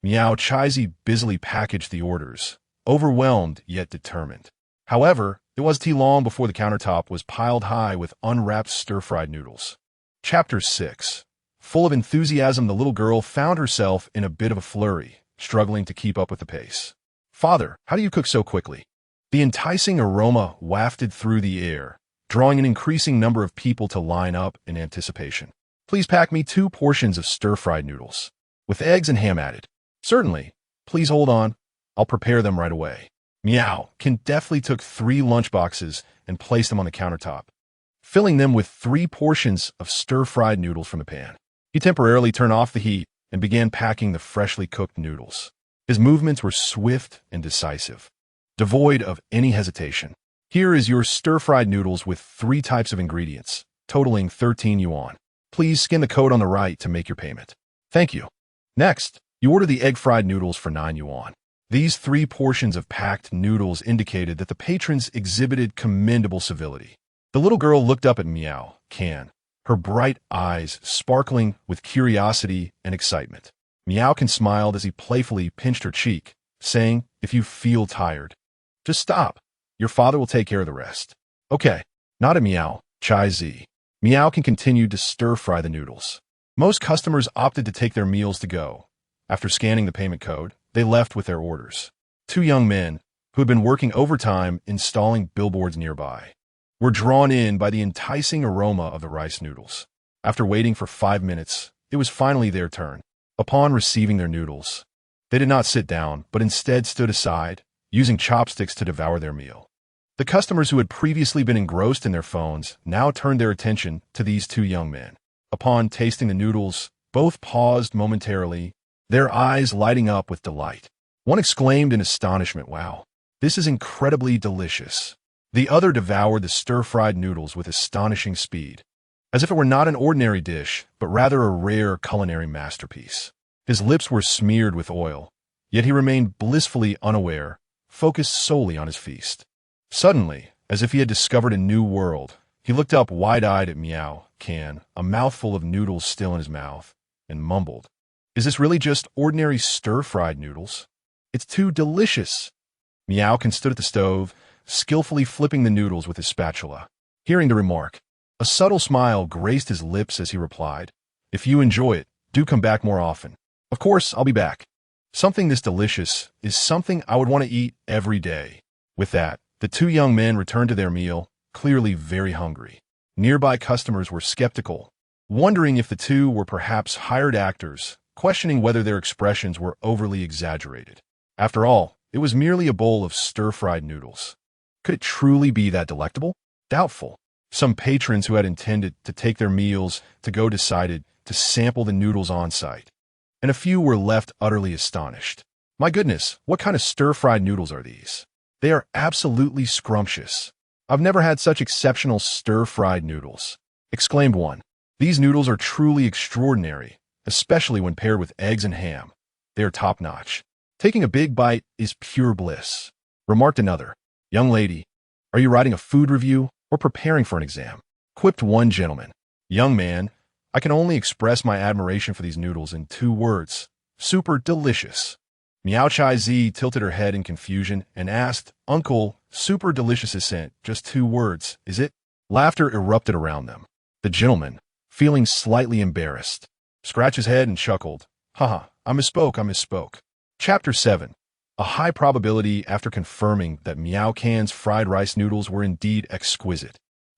Miao Chizi busily packaged the orders, overwhelmed yet determined. However, it wasn't long before the countertop was piled high with unwrapped stir-fried noodles. Chapter 6. Full of enthusiasm, the little girl found herself in a bit of a flurry, struggling to keep up with the pace. "Father, how do you cook so quickly?" The enticing aroma wafted through the air, drawing an increasing number of people to line up in anticipation. "Please pack me 2 portions of stir-fried noodles, with eggs and ham added." "Certainly. Please hold on. I'll prepare them right away." Miao deftly took 3 lunchboxes and placed them on the countertop, filling them with 3 portions of stir-fried noodles from the pan. He temporarily turned off the heat and began packing the freshly cooked noodles. His movements were swift and decisive, devoid of any hesitation. "Here is your stir-fried noodles with 3 types of ingredients, totaling 13 yuan. Please scan the code on the right to make your payment." "Thank you." Next, you order the egg-fried noodles for 9 yuan. These 3 portions of packed noodles indicated that the patrons exhibited commendable civility. The little girl looked up at Miao her bright eyes sparkling with curiosity and excitement. Miao smiled as he playfully pinched her cheek, saying, "If you feel tired, just stop. Your father will take care of the rest." "Okay," nodded Miao Chizi. Miao continued to stir-fry the noodles. Most customers opted to take their meals to go. After scanning the payment code, they left with their orders. 2 young men, who had been working overtime installing billboards nearby, were drawn in by the enticing aroma of the rice noodles. After waiting for 5 minutes, it was finally their turn. Upon receiving their noodles, they did not sit down, but instead stood aside, using chopsticks to devour their meal. The customers who had previously been engrossed in their phones now turned their attention to these 2 young men. Upon tasting the noodles, both paused momentarily, their eyes lighting up with delight. One exclaimed in astonishment, "Wow, this is incredibly delicious." The other devoured the stir-fried noodles with astonishing speed, as if it were not an ordinary dish, but rather a rare culinary masterpiece. His lips were smeared with oil, yet he remained blissfully unaware, focused solely on his feast. Suddenly, as if he had discovered a new world, he looked up wide-eyed at Miao a mouthful of noodles still in his mouth, and mumbled, "Is this really just ordinary stir-fried noodles? It's too delicious." Miao stood at the stove, skillfully flipping the noodles with his spatula. Hearing the remark, a subtle smile graced his lips as he replied, "If you enjoy it, do come back more often. Of course, I'll be back. Something this delicious is something I would want to eat every day." With that, the 2 young men returned to their meal, clearly very hungry. Nearby customers were skeptical, wondering if the 2 were perhaps hired actors, questioning whether their expressions were overly exaggerated. After all, it was merely a bowl of stir-fried noodles. Could it truly be that delectable? Doubtful. Some patrons who had intended to take their meals to go decided to sample the noodles on site, and a few were left utterly astonished. "My goodness, what kind of stir-fried noodles are these? They are absolutely scrumptious. I've never had such exceptional stir-fried noodles," exclaimed one. "These noodles are truly extraordinary, especially when paired with eggs and ham. They are top-notch. Taking a big bite is pure bliss," remarked another. "Young lady, are you writing a food review or preparing for an exam?" quipped one gentleman. "Young man, I I can only express my admiration for these noodles in 2 words. Super delicious. Miao Chai Z tilted her head in confusion and asked, Uncle, super delicious isn't just 2 words, is it? Laughter erupted around them. The gentleman, feeling slightly embarrassed, scratched his head and chuckled. Haha, I misspoke. Chapter 7. A high probability after confirming that Miao Can's fried rice noodles were indeed exquisite.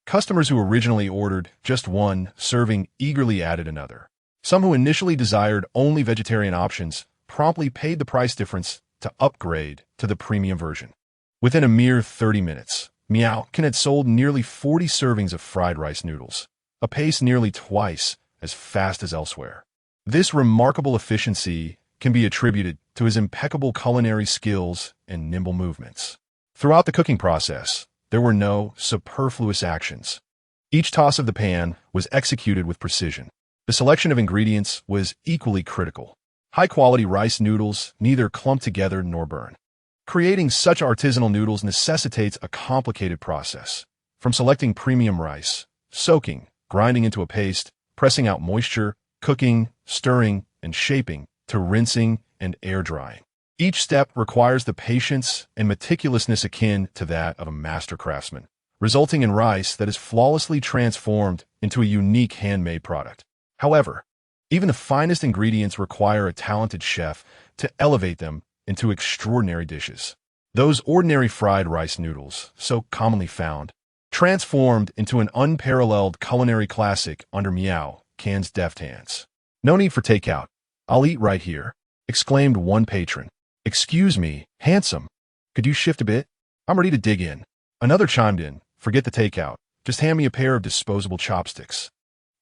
Customers who originally ordered just 1 serving eagerly added another. Some who initially desired only vegetarian options promptly paid the price difference to upgrade to the premium version. Within a mere 30 minutes, Miao Can had sold nearly 40 servings of fried rice noodles, a pace nearly twice as fast as elsewhere. This remarkable efficiency can be attributed to his impeccable culinary skills and nimble movements. Throughout the cooking process, there were no superfluous actions. Each toss of the pan was executed with precision. The selection of ingredients was equally critical. High-quality rice noodles neither clump together nor burn. Creating such artisanal noodles necessitates a complicated process. From selecting premium rice, soaking, grinding into a paste, pressing out moisture, cooking, stirring, and shaping, to rinsing and air drying. Each step requires the patience and meticulousness akin to that of a master craftsman, resulting in rice that is flawlessly transformed into a unique handmade product. However, even the finest ingredients require a talented chef to elevate them into extraordinary dishes. Those ordinary fried rice noodles, so commonly found, transformed into an unparalleled culinary classic under Miao Can's deft hands. No need for takeout. I'll eat right here, exclaimed one patron. Excuse me, handsome. Could you shift a bit? I'm ready to dig in. Another chimed in. Forget the takeout. Just hand me a pair of disposable chopsticks.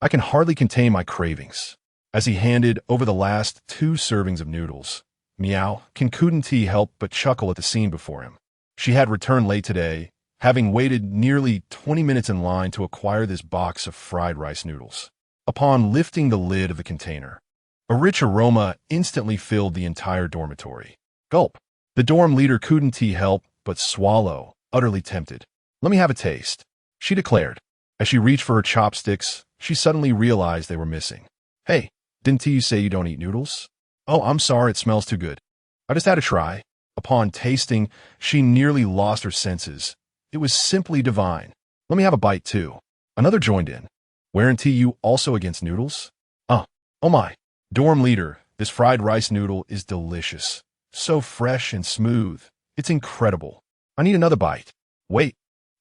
I can hardly contain my cravings. As he handed over the last 2 servings of noodles, Miao Can couldn't help but chuckle at the scene before him. She had returned late today, having waited nearly 20 minutes in line to acquire this box of fried rice noodles. Upon lifting the lid of the container, a rich aroma instantly filled the entire dormitory. Gulp. The dorm leader couldn't help but swallow, utterly tempted. Let me have a taste, she declared. As she reached for her chopsticks, she suddenly realized they were missing. Hey, didn't you say you don't eat noodles? Oh, I'm sorry, it smells too good. I just had a try. Upon tasting, she nearly lost her senses. It was simply divine. Let me have a bite too. Another joined in. Weren't you also against noodles? Oh my. Dorm leader, this fried rice noodle is delicious. So fresh and smooth. It's incredible. I need another bite. Wait.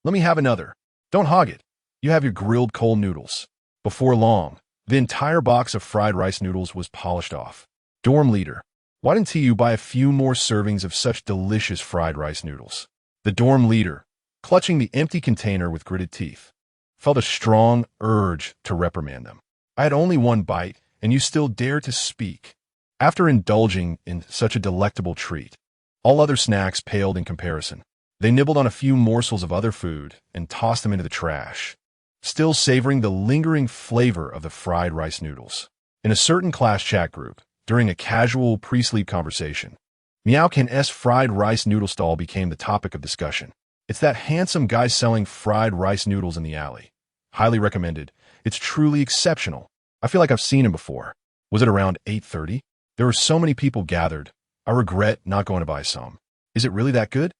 Let me have another. Don't hog it. You have your grilled cold noodles. Before long, the entire box of fried rice noodles was polished off. Dorm leader, why didn't you buy a few more servings of such delicious fried rice noodles? The dorm leader, clutching the empty container with gritted teeth, felt a strong urge to reprimand them. I had only 1 bite, and you still dare to speak. After indulging in such a delectable treat, all other snacks paled in comparison. They nibbled on a few morsels of other food and tossed them into the trash, still savoring the lingering flavor of the fried rice noodles. In a certain class chat group, during a casual pre-sleep conversation, Miao Can's fried rice noodle stall became the topic of discussion. It's that handsome guy selling fried rice noodles in the alley. Highly recommended. It's truly exceptional. I feel like I've seen him before. Was it around 8:30? There were so many people gathered. I regret not going to buy some. Is it really that good?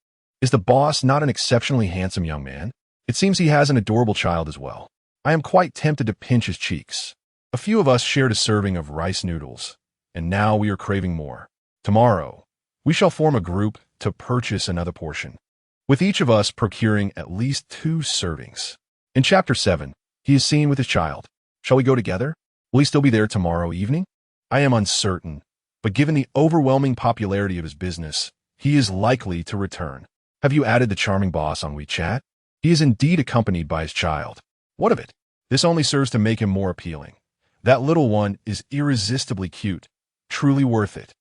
Is the boss not an exceptionally handsome young man? It seems he has an adorable child as well. I am quite tempted to pinch his cheeks. A few of us shared a serving of rice noodles, and now we are craving more. Tomorrow, we shall form a group to purchase another portion, with each of us procuring at least 2 servings. In Chapter 7, he is seen with his child. Shall we go together? Will he still be there tomorrow evening? I am uncertain, but given the overwhelming popularity of his business, he is likely to return. Have you added the charming boss on WeChat? He is indeed accompanied by his child. What of it? This only serves to make him more appealing. That little one is irresistibly cute. Truly worth it.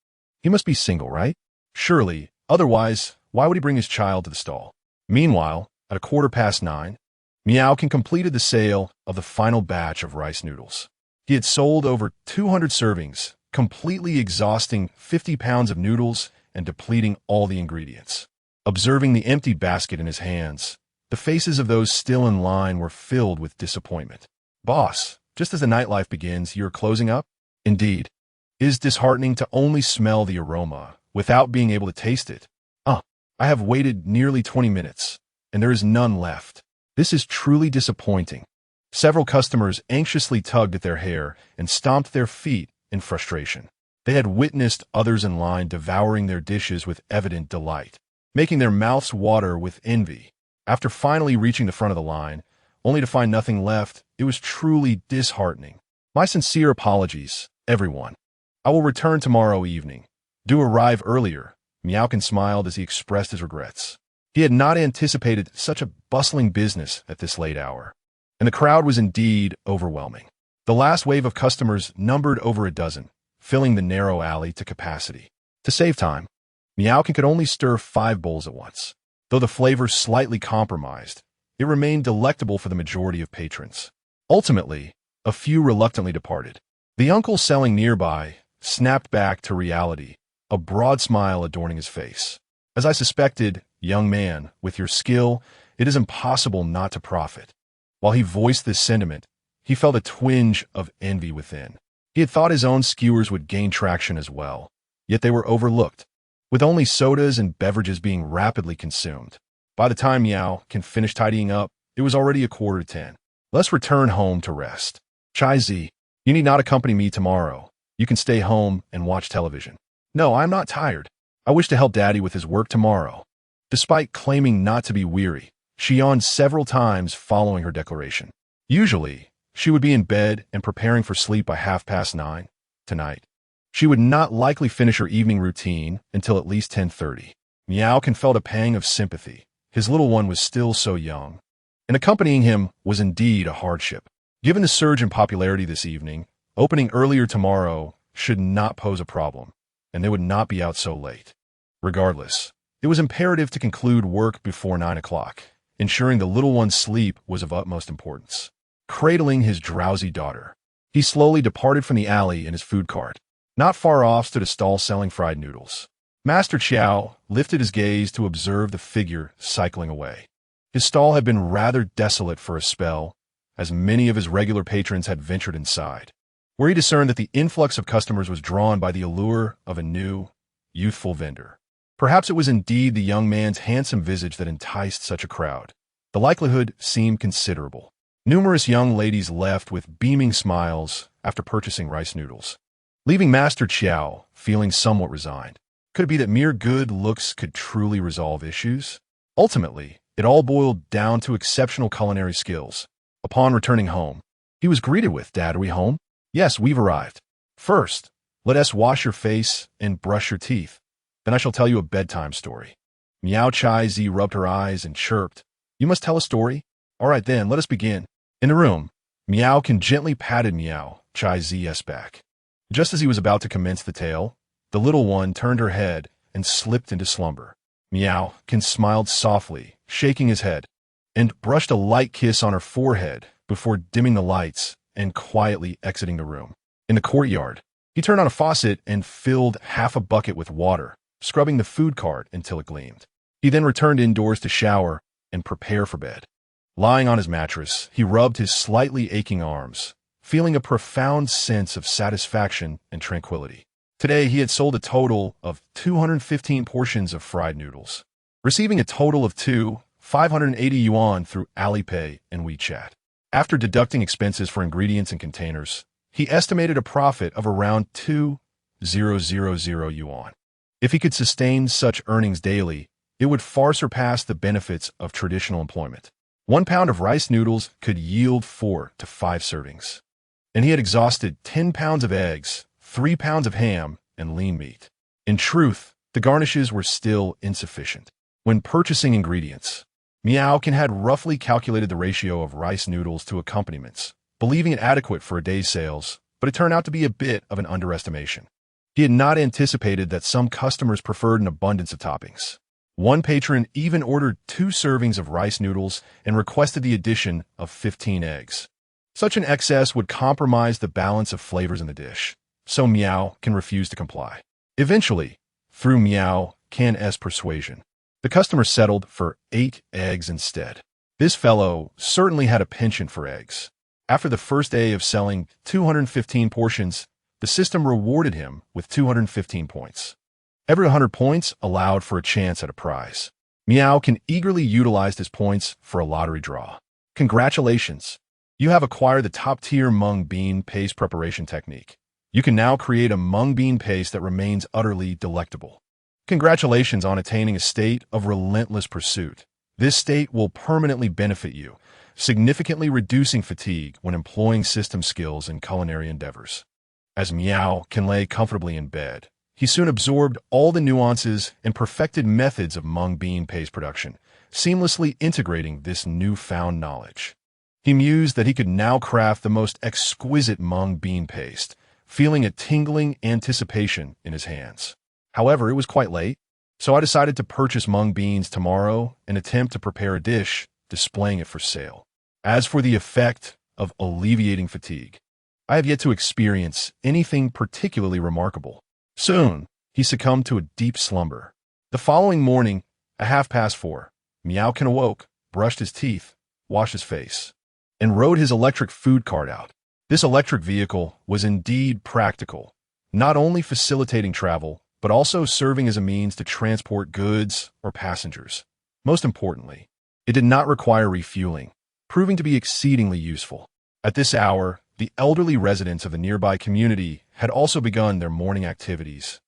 He must be single, right? Surely, otherwise, why would he bring his child to the stall? Meanwhile, at 9:15, Miao Can completed the sale of the final batch of rice noodles. He had sold over 200 servings, completely exhausting 50 pounds of noodles and depleting all the ingredients. Observing the empty basket in his hands, the faces of those still in line were filled with disappointment. Boss, Just as the nightlife begins, you're closing up? Indeed. It is disheartening to only smell the aroma without being able to taste it. I have waited nearly 20 minutes, and there is none left. This is truly disappointing. Several customers anxiously tugged at their hair and stomped their feet in frustration. They had witnessed others in line devouring their dishes with evident delight, making their mouths water with envy. After finally reaching the front of the line, only to find nothing left, it was truly disheartening. My sincere apologies, everyone. I will return tomorrow evening. Do arrive earlier. Miao smiled as he expressed his regrets. He had not anticipated such a bustling business at this late hour, and the crowd was indeed overwhelming. The last wave of customers numbered over a dozen, filling the narrow alley to capacity. To save time, Miao could only stir 5 bowls at once. Though the flavor slightly compromised, it remained delectable for the majority of patrons. Ultimately, a few reluctantly departed. The uncle selling nearby snapped back to reality, a broad smile adorning his face. As I suspected, young man, with your skill, it is impossible not to profit. While he voiced this sentiment, he felt a twinge of envy within. He had thought his own skewers would gain traction as well, yet they were overlooked, with only sodas and beverages being rapidly consumed. By the time Miao finished tidying up, it was already 9:45. Let's return home to rest. Chai Zi, you need not accompany me tomorrow. You can stay home and watch television. No, I'm not tired. I wish to help Daddy with his work tomorrow. Despite claiming not to be weary, she yawned several times following her declaration. Usually, she would be in bed and preparing for sleep by 9:30. Tonight, she would not likely finish her evening routine until at least 10:30. Miao felt a pang of sympathy. His little one was still so young, and accompanying him was indeed a hardship. Given the surge in popularity this evening, opening earlier tomorrow should not pose a problem, and they would not be out so late. Regardless, it was imperative to conclude work before 9 o'clock, ensuring the little one's sleep was of utmost importance. Cradling his drowsy daughter, he slowly departed from the alley in his food cart. Not far off stood a stall selling fried noodles. Master Qiao lifted his gaze to observe the figure cycling away. His stall had been rather desolate for a spell, as many of his regular patrons had ventured inside, where he discerned that the influx of customers was drawn by the allure of a new, youthful vendor. Perhaps it was indeed the young man's handsome visage that enticed such a crowd. The likelihood seemed considerable. Numerous young ladies left with beaming smiles after purchasing rice noodles, leaving Master Qiao feeling somewhat resigned. Could it be that mere good looks could truly resolve issues? Ultimately, it all boiled down to exceptional culinary skills. Upon returning home, he was greeted with, "Dad, are we home?" "Yes, we've arrived. First, let us wash your face and brush your teeth. Then I shall tell you a bedtime story." Miao Chai Zi rubbed her eyes and chirped, "You must tell a story? All right then, let us begin." In the room, Miao gently patted Miao Chai Zi's back. Just as he was about to commence the tale, the little one turned her head and slipped into slumber. Miao smiled softly, shaking his head, and brushed a light kiss on her forehead before dimming the lights and quietly exiting the room. In the courtyard, he turned on a faucet and filled half a bucket with water, scrubbing the food cart until it gleamed. He then returned indoors to shower and prepare for bed. Lying on his mattress, he rubbed his slightly aching arms, feeling a profound sense of satisfaction and tranquility. Today, he had sold a total of 215 portions of fried noodles, receiving a total of 580 yuan through Alipay and WeChat. After deducting expenses for ingredients and containers, he estimated a profit of around 2,000 yuan. If he could sustain such earnings daily, it would far surpass the benefits of traditional employment. 1 pound of rice noodles could yield 4 to 5 servings, and he had exhausted 10 pounds of eggs, 3 pounds of ham, and lean meat. In truth, the garnishes were still insufficient. When purchasing ingredients, Miao had roughly calculated the ratio of rice noodles to accompaniments, believing it adequate for a day's sales, but it turned out to be a bit of an underestimation. He had not anticipated that some customers preferred an abundance of toppings. One patron even ordered 2 servings of rice noodles and requested the addition of 15 eggs. Such an excess would compromise the balance of flavors in the dish, so Miao refused to comply. Eventually, through Miao's persuasion, the customer settled for 8 eggs instead. This fellow certainly had a penchant for eggs. After the first day of selling 215 portions, the system rewarded him with 215 points. Every 100 points allowed for a chance at a prize. Miao can eagerly utilize his points for a lottery draw. Congratulations! You have acquired the top-tier mung bean paste preparation technique. You can now create a mung bean paste that remains utterly delectable. Congratulations on attaining a state of relentless pursuit. This state will permanently benefit you, significantly reducing fatigue when employing system skills in culinary endeavors. As Miao can lay comfortably in bed, he soon absorbed all the nuances and perfected methods of mung bean paste production, seamlessly integrating this newfound knowledge. He mused that he could now craft the most exquisite mung bean paste, feeling a tingling anticipation in his hands. However, it was quite late, so I decided to purchase mung beans tomorrow and attempt to prepare a dish, displaying it for sale. As for the effect of alleviating fatigue, I have yet to experience anything particularly remarkable. Soon, he succumbed to a deep slumber. The following morning, at 4:30, Miao awoke, brushed his teeth, washed his face, and rode his electric food cart out. This electric vehicle was indeed practical, not only facilitating travel, but also serving as a means to transport goods or passengers. Most importantly, it did not require refueling, proving to be exceedingly useful. At this hour, the elderly residents of the nearby community had also begun their morning activities,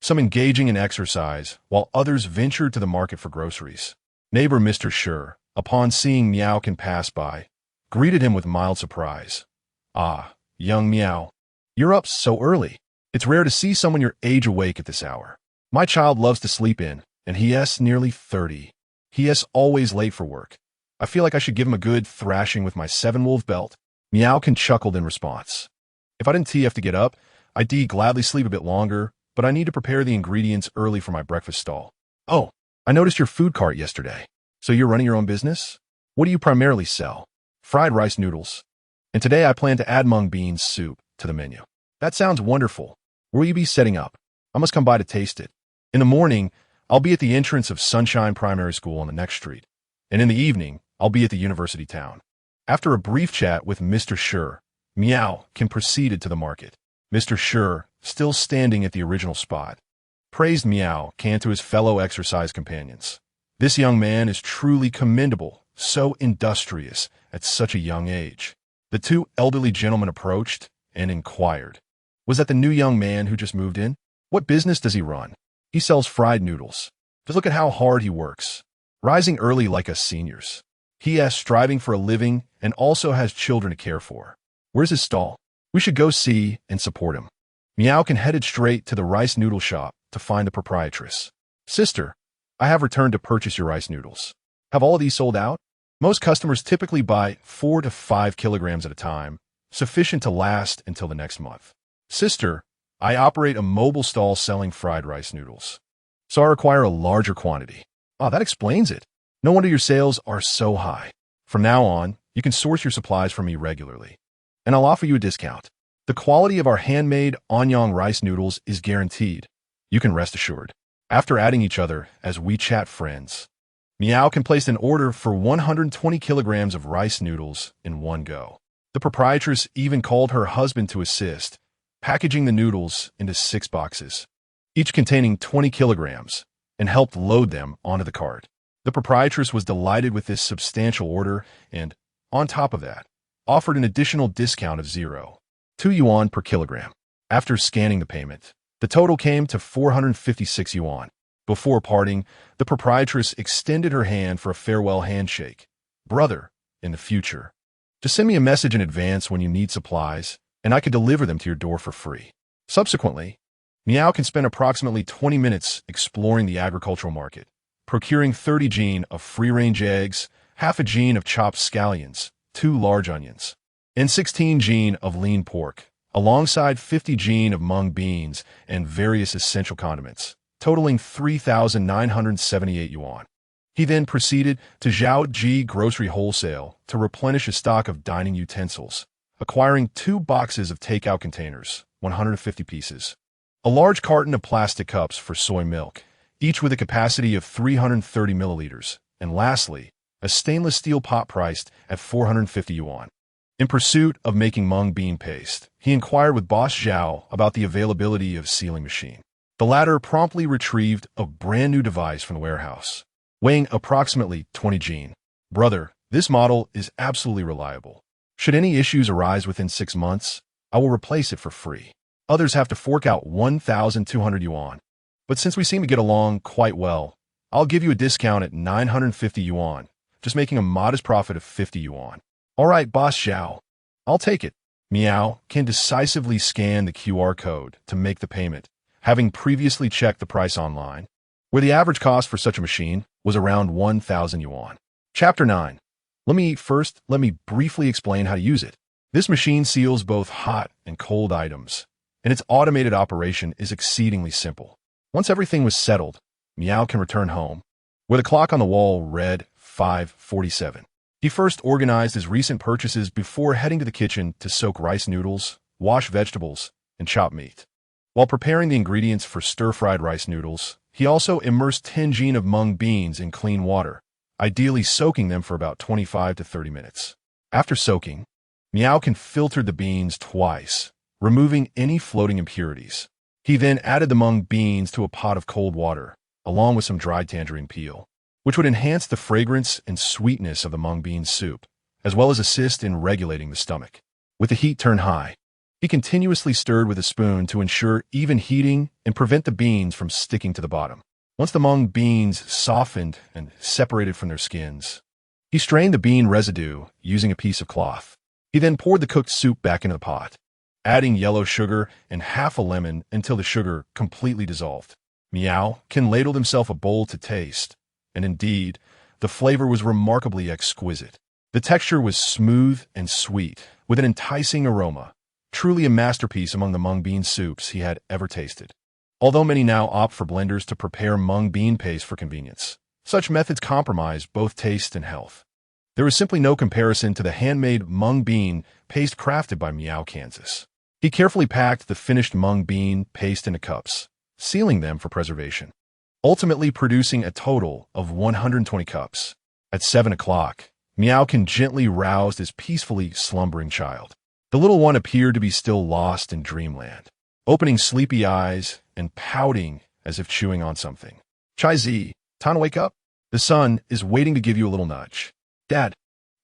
some engaging in exercise, while others ventured to the market for groceries. Neighbor Mr. Xuer, upon seeing Miao pass by, greeted him with mild surprise. "Ah, young Miao, you're up so early. It's rare to see someone your age awake at this hour. My child loves to sleep in, and he is nearly 30. He is always late for work. I feel like I should give him a good thrashing with my 7-wolf belt." Miao chuckled in response. "If I didn't have to get up, I'd gladly sleep a bit longer, but I need to prepare the ingredients early for my breakfast stall." "Oh, I noticed your food cart yesterday. So you're running your own business? What do you primarily sell?" "Fried rice noodles. And today I plan to add mung beans soup to the menu." "That sounds wonderful. Where will you be setting up? I must come by to taste it." "In the morning, I'll be at the entrance of Sunshine Primary School on the next street. And in the evening, I'll be at the university town." After a brief chat with Mr. Xuer, Miao proceeded to the market. Mr. Xuer, still standing at the original spot, praised Miao to his fellow exercise companions. "This young man is truly commendable, so industrious at such a young age." The two elderly gentlemen approached and inquired, "Was that the new young man who just moved in? What business does he run?" "He sells fried noodles. Just look at how hard he works, rising early like us seniors. He is striving for a living and also has children to care for. Where's his stall? We should go see and support him." Miao headed straight to the rice noodle shop to find the proprietress. "Sister, I have returned to purchase your rice noodles. Have all of these sold out?" "Most customers typically buy 4 to 5 kilograms at a time, sufficient to last until the next month." "Sister, I operate a mobile stall selling fried rice noodles, so I require a larger quantity." "Ah, that explains it. No wonder your sales are so high. From now on, you can source your supplies from me regularly, and I'll offer you a discount. The quality of our handmade Anyang rice noodles is guaranteed. You can rest assured." After adding each other as WeChat friends, Miao placed an order for 120 kilograms of rice noodles in one go. The proprietress even called her husband to assist, packaging the noodles into 6 boxes, each containing 20 kilograms, and helped load them onto the cart. The proprietress was delighted with this substantial order and, on top of that, offered an additional discount of 0.2 yuan per kilogram. After scanning the payment, the total came to 456 yuan. Before parting, the proprietress extended her hand for a farewell handshake. "Brother, in the future, just send me a message in advance when you need supplies, and I can deliver them to your door for free." Subsequently, Miao spend approximately 20 minutes exploring the agricultural market, procuring 30 jin of free-range eggs, half a jin of chopped scallions, 2 large onions, and 16 jin of lean pork, alongside 50 jin of mung beans and various essential condiments, totaling 3,978 yuan. He then proceeded to Zhaoji Grocery Wholesale to replenish a stock of dining utensils, acquiring 2 boxes of takeout containers, 150 pieces, a large carton of plastic cups for soy milk, each with a capacity of 330 milliliters, and lastly, a stainless steel pot priced at 450 yuan. In pursuit of making mung bean paste, he inquired with Boss Zhao about the availability of sealing machine. The latter promptly retrieved a brand new device from the warehouse, weighing approximately 20 jin. Brother, this model is absolutely reliable. Should any issues arise within 6 months, I will replace it for free. Others have to fork out 1,200 yuan. But since we seem to get along quite well, I'll give you a discount at 950 yuan, just making a modest profit of 50 yuan. All right, Boss Zhao, I'll take it. Miao can decisively scan the QR code to make the payment, having previously checked the price online, where the average cost for such a machine was around 1,000 yuan. Chapter 9. Let me briefly explain how to use it. This machine seals both hot and cold items, and its automated operation is exceedingly simple. Once everything was settled, Miao can return home, where the clock on the wall read 5:47. He first organized his recent purchases before heading to the kitchen to soak rice noodles, wash vegetables, and chop meat. While preparing the ingredients for stir-fried rice noodles, he also immersed 10 jin of mung beans in clean water, ideally soaking them for about 25 to 30 minutes. After soaking, Miao can filter the beans twice, removing any floating impurities. He then added the mung beans to a pot of cold water, along with some dried tangerine peel, which would enhance the fragrance and sweetness of the mung bean soup, as well as assist in regulating the stomach. With the heat turned high, he continuously stirred with a spoon to ensure even heating and prevent the beans from sticking to the bottom. Once the mung beans softened and separated from their skins, he strained the bean residue using a piece of cloth. He then poured the cooked soup back into the pot, adding yellow sugar and half a lemon until the sugar completely dissolved. Miao can ladled himself a bowl to taste, and indeed, the flavor was remarkably exquisite. The texture was smooth and sweet, with an enticing aroma, truly a masterpiece among the mung bean soups he had ever tasted. Although many now opt for blenders to prepare mung bean paste for convenience, such methods compromise both taste and health. There is simply no comparison to the handmade mung bean paste crafted by Miao, Kansas. He carefully packed the finished mung bean paste into cups, sealing them for preservation, ultimately producing a total of 120 cups. At 7 o'clock, Miao can gently roused his peacefully slumbering child. The little one appeared to be still lost in dreamland, opening sleepy eyes and pouting as if chewing on something. Chai Zi, time to wake up? The son is waiting to give you a little nudge. Dad,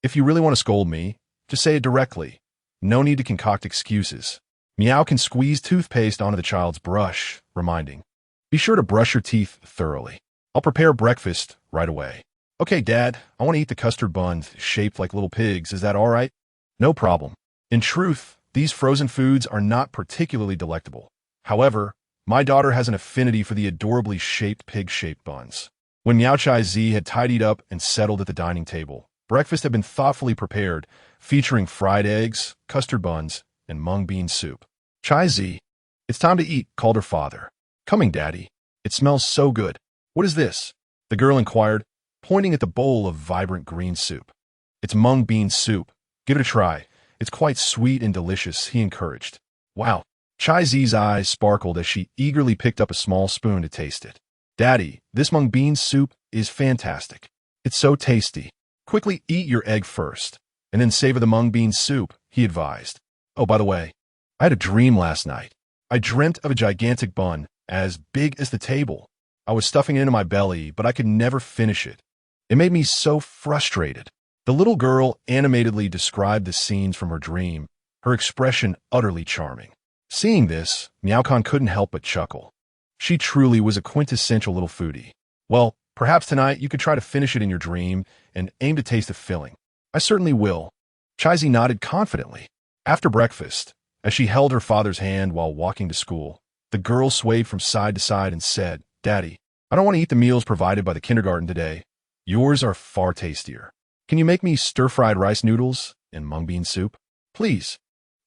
if you really want to scold me, just say it directly. No need to concoct excuses. Miao can squeeze toothpaste onto the child's brush, reminding, be sure to brush your teeth thoroughly. I'll prepare breakfast right away. Okay, Dad, I want to eat the custard buns shaped like little pigs. Is that all right? No problem. In truth, these frozen foods are not particularly delectable. However, my daughter has an affinity for the adorably shaped pig-shaped buns. When Miao Chai Zi had tidied up and settled at the dining table, breakfast had been thoughtfully prepared, featuring fried eggs, custard buns, and mung bean soup. Chai Zi, it's time to eat, called her father. Coming, Daddy. It smells so good. What is this? The girl inquired, pointing at the bowl of vibrant green soup. It's mung bean soup. Give it a try. It's quite sweet and delicious, he encouraged. Wow. Chai Zi's eyes sparkled as she eagerly picked up a small spoon to taste it. Daddy, this mung bean soup is fantastic. It's so tasty. Quickly eat your egg first, and then savor the mung bean soup, he advised. Oh, by the way, I had a dream last night. I dreamt of a gigantic bun, as big as the table. I was stuffing it into my belly, but I could never finish it. It made me so frustrated. The little girl animatedly described the scenes from her dream, her expression utterly charming. Seeing this, Miaokan couldn't help but chuckle. She truly was a quintessential little foodie. Well, perhaps tonight you could try to finish it in your dream and aim to taste the filling. I certainly will. Chai-Zi nodded confidently. After breakfast, as she held her father's hand while walking to school, the girl swayed from side to side and said, Daddy, I don't want to eat the meals provided by the kindergarten today. Yours are far tastier. Can you make me stir-fried rice noodles and mung bean soup? Please.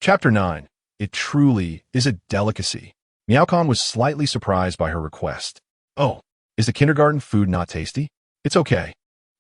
Chapter 9. It truly is a delicacy. Miaokan was slightly surprised by her request. Oh, is the kindergarten food not tasty? It's okay.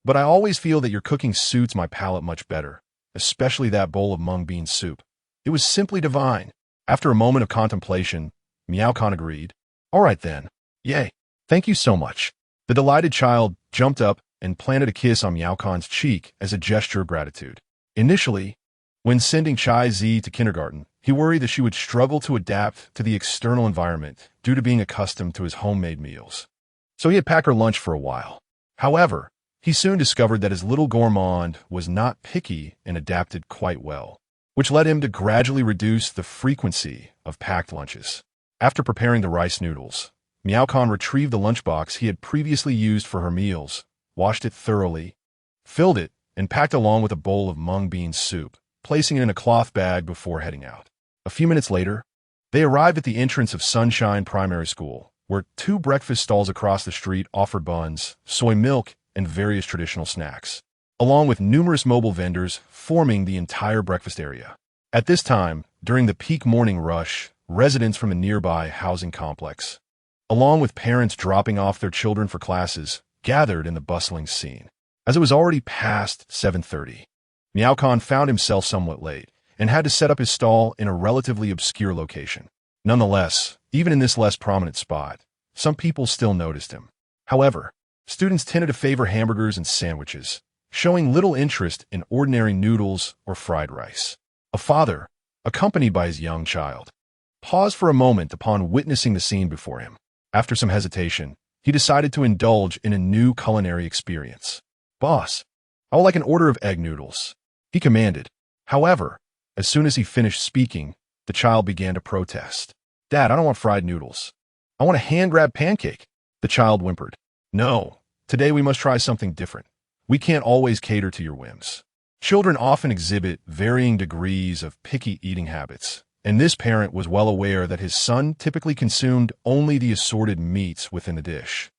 But I always feel that your cooking suits my palate much better, especially that bowl of mung bean soup. It was simply divine. After a moment of contemplation, Miaokan agreed. All right then. Yay. Thank you so much. The delighted child jumped up and planted a kiss on Miaokan's cheek as a gesture of gratitude. Initially, When sending Chai Zi to kindergarten, he worried that she would struggle to adapt to the external environment due to being accustomed to his homemade meals. So he had packed her lunch for a while. However, he soon discovered that his little gourmand was not picky and adapted quite well, which led him to gradually reduce the frequency of packed lunches. After preparing the rice noodles, Miao retrieved the lunchbox he had previously used for her meals, washed it thoroughly, filled it, and packed along with a bowl of mung bean soup, placing it in a cloth bag before heading out. A few minutes later, they arrived at the entrance of Sunshine Primary School, where 2 breakfast stalls across the street offered buns, soy milk, and various traditional snacks, along with numerous mobile vendors forming the entire breakfast area. At this time, during the peak morning rush, residents from a nearby housing complex, along with parents dropping off their children for classes, gathered in the bustling scene. As it was already past 7:30, Miao found himself somewhat late and had to set up his stall in a relatively obscure location. Nonetheless, even in this less prominent spot, some people still noticed him. However, students tended to favor hamburgers and sandwiches, showing little interest in ordinary noodles or fried rice. A father, accompanied by his young child, paused for a moment upon witnessing the scene before him. After some hesitation, he decided to indulge in a new culinary experience. "Boss, I would like an order of egg noodles," he commanded. However, as soon as he finished speaking, the child began to protest. "Dad, I don't want fried noodles. I want a hand-grab pancake," the child whimpered. "No, today we must try something different. We can't always cater to your whims." Children often exhibit varying degrees of picky eating habits, and this parent was well aware that his son typically consumed only the assorted meats within the dish,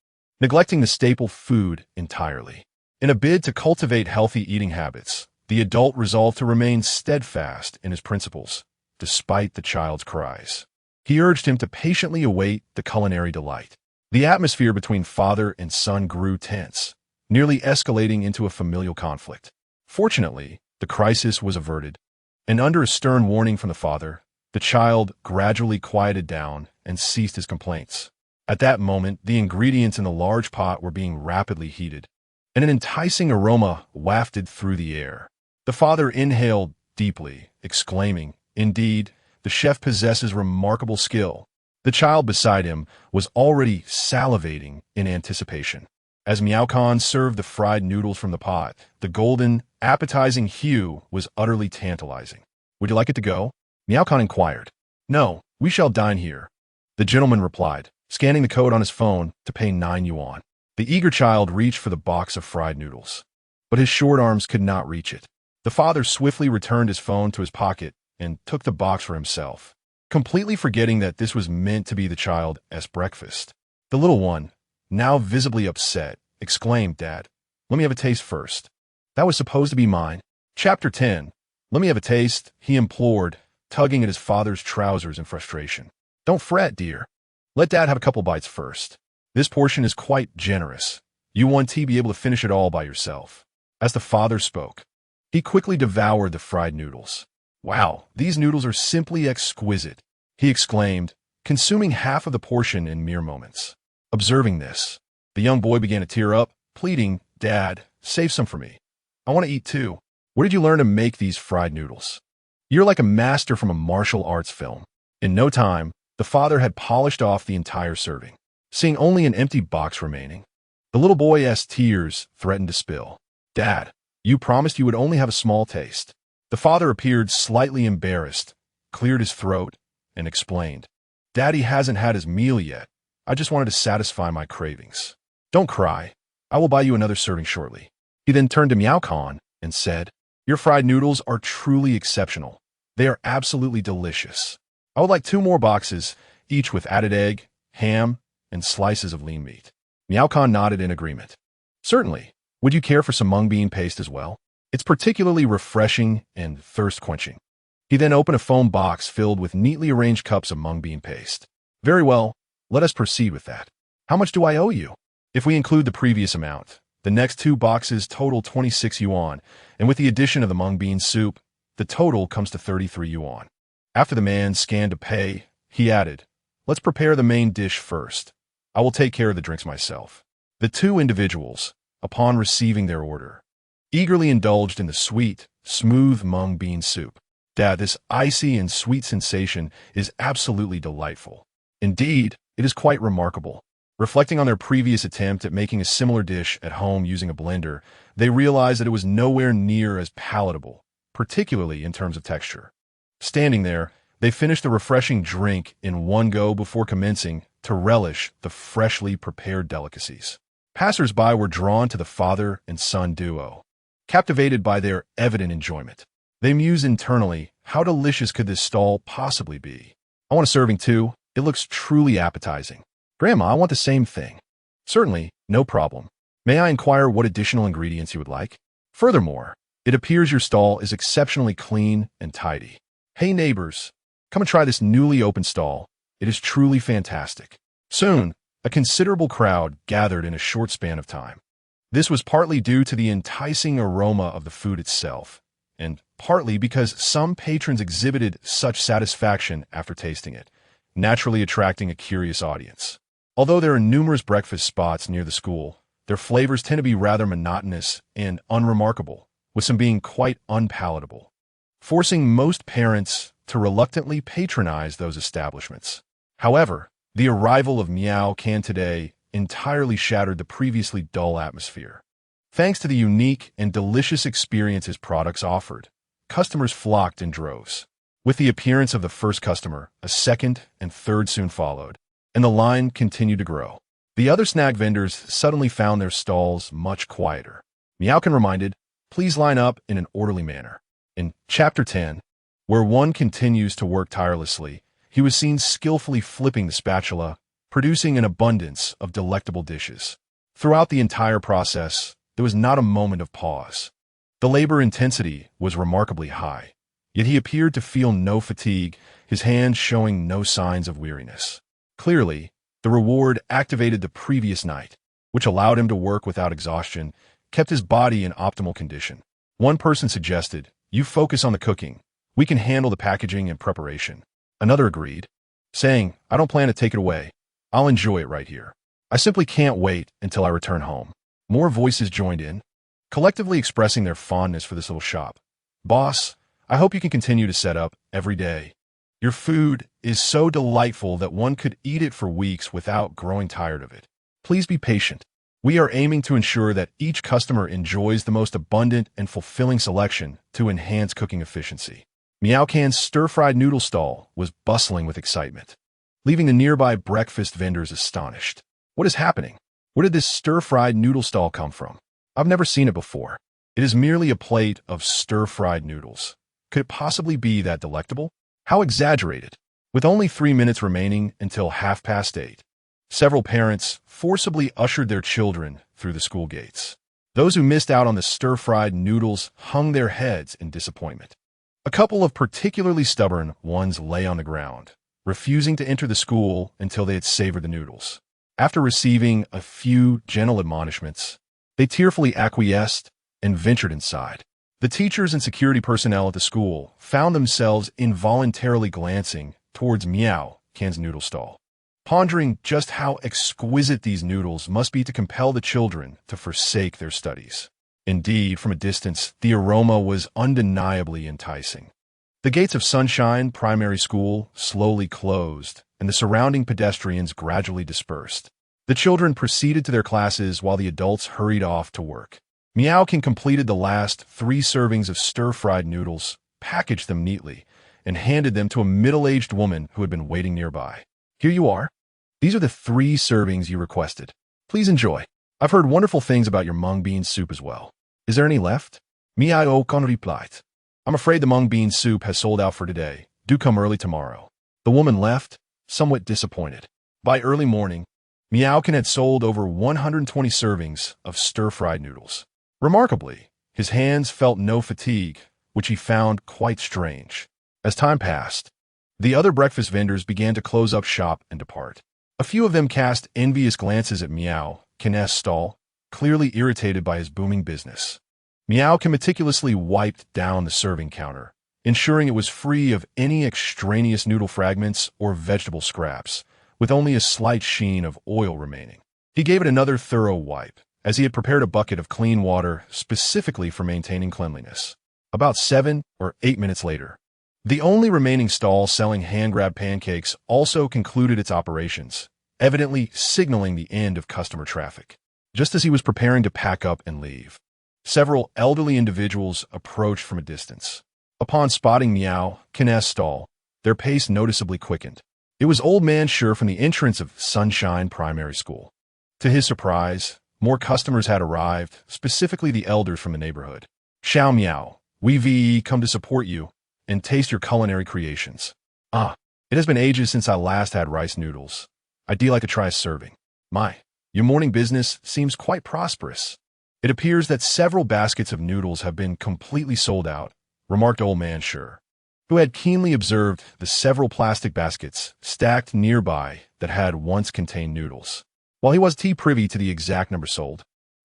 neglecting the staple food entirely. In a bid to cultivate healthy eating habits, the adult resolved to remain steadfast in his principles, despite the child's cries. He urged him to patiently await the culinary delight. The atmosphere between father and son grew tense, nearly escalating into a familial conflict. Fortunately, the crisis was averted, and under a stern warning from the father, the child gradually quieted down and ceased his complaints. At that moment, the ingredients in the large pot were being rapidly heated, and an enticing aroma wafted through the air. The father inhaled deeply, exclaiming, "Indeed, the chef possesses remarkable skill." The child beside him was already salivating in anticipation. As Miao served the fried noodles from the pot, the golden, appetizing hue was utterly tantalizing. "Would you like it to go?" Miao inquired. "No, we shall dine here," the gentleman replied, scanning the code on his phone to pay 9 yuan. The eager child reached for the box of fried noodles, but his short arms could not reach it. The father swiftly returned his phone to his pocket and took the box for himself, completely forgetting that this was meant to be the child's breakfast. The little one, now visibly upset, exclaimed, "Dad, let me have a taste first. That was supposed to be mine." Chapter 10. "Let me have a taste," he implored, tugging at his father's trousers in frustration. "Don't fret, dear. Let Dad have a couple bites first. This portion is quite generous. You won't be able to finish it all by yourself." As the father spoke, he quickly devoured the fried noodles. "Wow, these noodles are simply exquisite," he exclaimed, consuming half of the portion in mere moments. Observing this, the young boy began to tear up, pleading, "Dad, save some for me. I want to eat too." "Where did you learn to make these fried noodles? You're like a master from a martial arts film." In no time, the father had polished off the entire serving, seeing only an empty box remaining. The little boy's tears threatened to spill. "Dad, you promised you would only have a small taste." The father appeared slightly embarrassed, cleared his throat, and explained, "Daddy hasn't had his meal yet. I just wanted to satisfy my cravings." "Don't cry. I will buy you another serving shortly." He then turned to Miao and said, "Your fried noodles are truly exceptional. They are absolutely delicious. I would like 2 more boxes, each with added egg, ham, and slices of lean meat." Miao nodded in agreement. "Certainly. Would you care for some mung bean paste as well? It's particularly refreshing and thirst-quenching." He then opened a foam box filled with neatly arranged cups of mung bean paste. "Very well, let us proceed with that. How much do I owe you?" "If we include the previous amount, the next 2 boxes total 26 yuan, and with the addition of the mung bean soup, the total comes to 33 yuan. After the man scanned to pay, he added, "Let's prepare the main dish first. I will take care of the drinks myself." The 2 individuals, upon receiving their order, eagerly indulged in the sweet, smooth mung bean soup. Dad, this icy and sweet sensation is absolutely delightful. Indeed, it is quite remarkable. Reflecting on their previous attempt at making a similar dish at home using a blender, they realized that it was nowhere near as palatable, particularly in terms of texture. Standing there, they finished the refreshing drink in one go before commencing to relish the freshly prepared delicacies. Passers-by were drawn to the father and son duo, captivated by their evident enjoyment. They mused internally, how delicious could this stall possibly be? I want a serving too. It looks truly appetizing. Grandma, I want the same thing. Certainly, no problem. May I inquire what additional ingredients you would like? Furthermore, it appears your stall is exceptionally clean and tidy. Hey neighbors, come and try this newly opened stall. It is truly fantastic. Soon, a considerable crowd gathered in a short span of time. This was partly due to the enticing aroma of the food itself, and partly because some patrons exhibited such satisfaction after tasting it, naturally attracting a curious audience. Although there are numerous breakfast spots near the school, their flavors tend to be rather monotonous and unremarkable, with some being quite unpalatable, forcing most parents to reluctantly patronize those establishments. However, the arrival of Miao Can today entirely shattered the previously dull atmosphere. Thanks to the unique and delicious experience his products offered, customers flocked in droves. With the appearance of the first customer, a second and third soon followed, and the line continued to grow. The other snack vendors suddenly found their stalls much quieter. Miaokan reminded, please line up in an orderly manner. In Chapter 10, where one continues to work tirelessly, he was seen skillfully flipping the spatula, producing an abundance of delectable dishes. Throughout the entire process, there was not a moment of pause. The labor intensity was remarkably high, yet he appeared to feel no fatigue, his hands showing no signs of weariness. Clearly, the reward activated the previous night, which allowed him to work without exhaustion, kept his body in optimal condition. One person suggested, you focus on the cooking. We can handle the packaging and preparation. Another agreed, saying, I don't plan to take it away. I'll enjoy it right here. I simply can't wait until I return home. More voices joined in, collectively expressing their fondness for this little shop. Boss, I hope you can continue to set up every day. Your food is so delightful that one could eat it for weeks without growing tired of it. Please be patient. We are aiming to ensure that each customer enjoys the most abundant and fulfilling selection to enhance cooking efficiency. Miao Can's stir-fried noodle stall was bustling with excitement, leaving the nearby breakfast vendors astonished. What is happening? Where did this stir-fried noodle stall come from? I've never seen it before. It is merely a plate of stir-fried noodles. Could it possibly be that delectable? How exaggerated. With only 3 minutes remaining until 8:30, several parents forcibly ushered their children through the school gates. Those who missed out on the stir-fried noodles hung their heads in disappointment. A couple of particularly stubborn ones lay on the ground, refusing to enter the school until they had savored the noodles. After receiving a few gentle admonishments, they tearfully acquiesced and ventured inside. The teachers and security personnel at the school found themselves involuntarily glancing towards Miao Can's noodle stall, pondering just how exquisite these noodles must be to compel the children to forsake their studies. Indeed, from a distance, the aroma was undeniably enticing. The gates of Sunshine Primary School slowly closed, and the surrounding pedestrians gradually dispersed. The children proceeded to their classes while the adults hurried off to work. Miao Can completed the last 3 servings of stir-fried noodles, packaged them neatly, and handed them to a middle-aged woman who had been waiting nearby. Here you are. These are the 3 servings you requested. Please enjoy. I've heard wonderful things about your mung bean soup as well. Is there any left? Miao Can replied. I'm afraid the mung bean soup has sold out for today. Do come early tomorrow. The woman left, somewhat disappointed. By early morning, Miao Can had sold over 120 servings of stir-fried noodles. Remarkably, his hands felt no fatigue, which he found quite strange. As time passed, the other breakfast vendors began to close up shop and depart. A few of them cast envious glances at Miao Can's stall, clearly irritated by his booming business. Miao Can meticulously wiped down the serving counter, ensuring it was free of any extraneous noodle fragments or vegetable scraps, with only a slight sheen of oil remaining. He gave it another thorough wipe, as he had prepared a bucket of clean water specifically for maintaining cleanliness. About 7 or 8 minutes later, the only remaining stall selling hand-grab pancakes also concluded its operations, evidently signaling the end of customer traffic. Just as he was preparing to pack up and leave, several elderly individuals approached from a distance. Upon spotting Miao Kin's stall, their pace noticeably quickened. It was old man Sure from the entrance of Sunshine Primary School. To his surprise, more customers had arrived, specifically the elders from the neighborhood. Xiao Miao, we come to support you and taste your culinary creations. It has been ages since I last had rice noodles. I'd like to try a serving. Your morning business seems quite prosperous. It appears that several baskets of noodles have been completely sold out, remarked old man Sure, who had keenly observed the several plastic baskets stacked nearby that had once contained noodles. While he was privy to the exact number sold,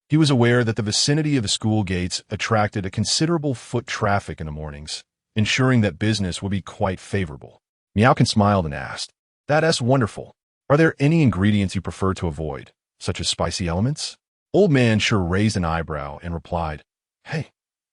he was aware that the vicinity of the school gates attracted a considerable foot traffic in the mornings, ensuring that business would be quite favorable. Miaokin smiled and asked, "That's wonderful. Are there any ingredients you prefer to avoid, such as spicy elements?" Old man Sure raised an eyebrow and replied, "Hey,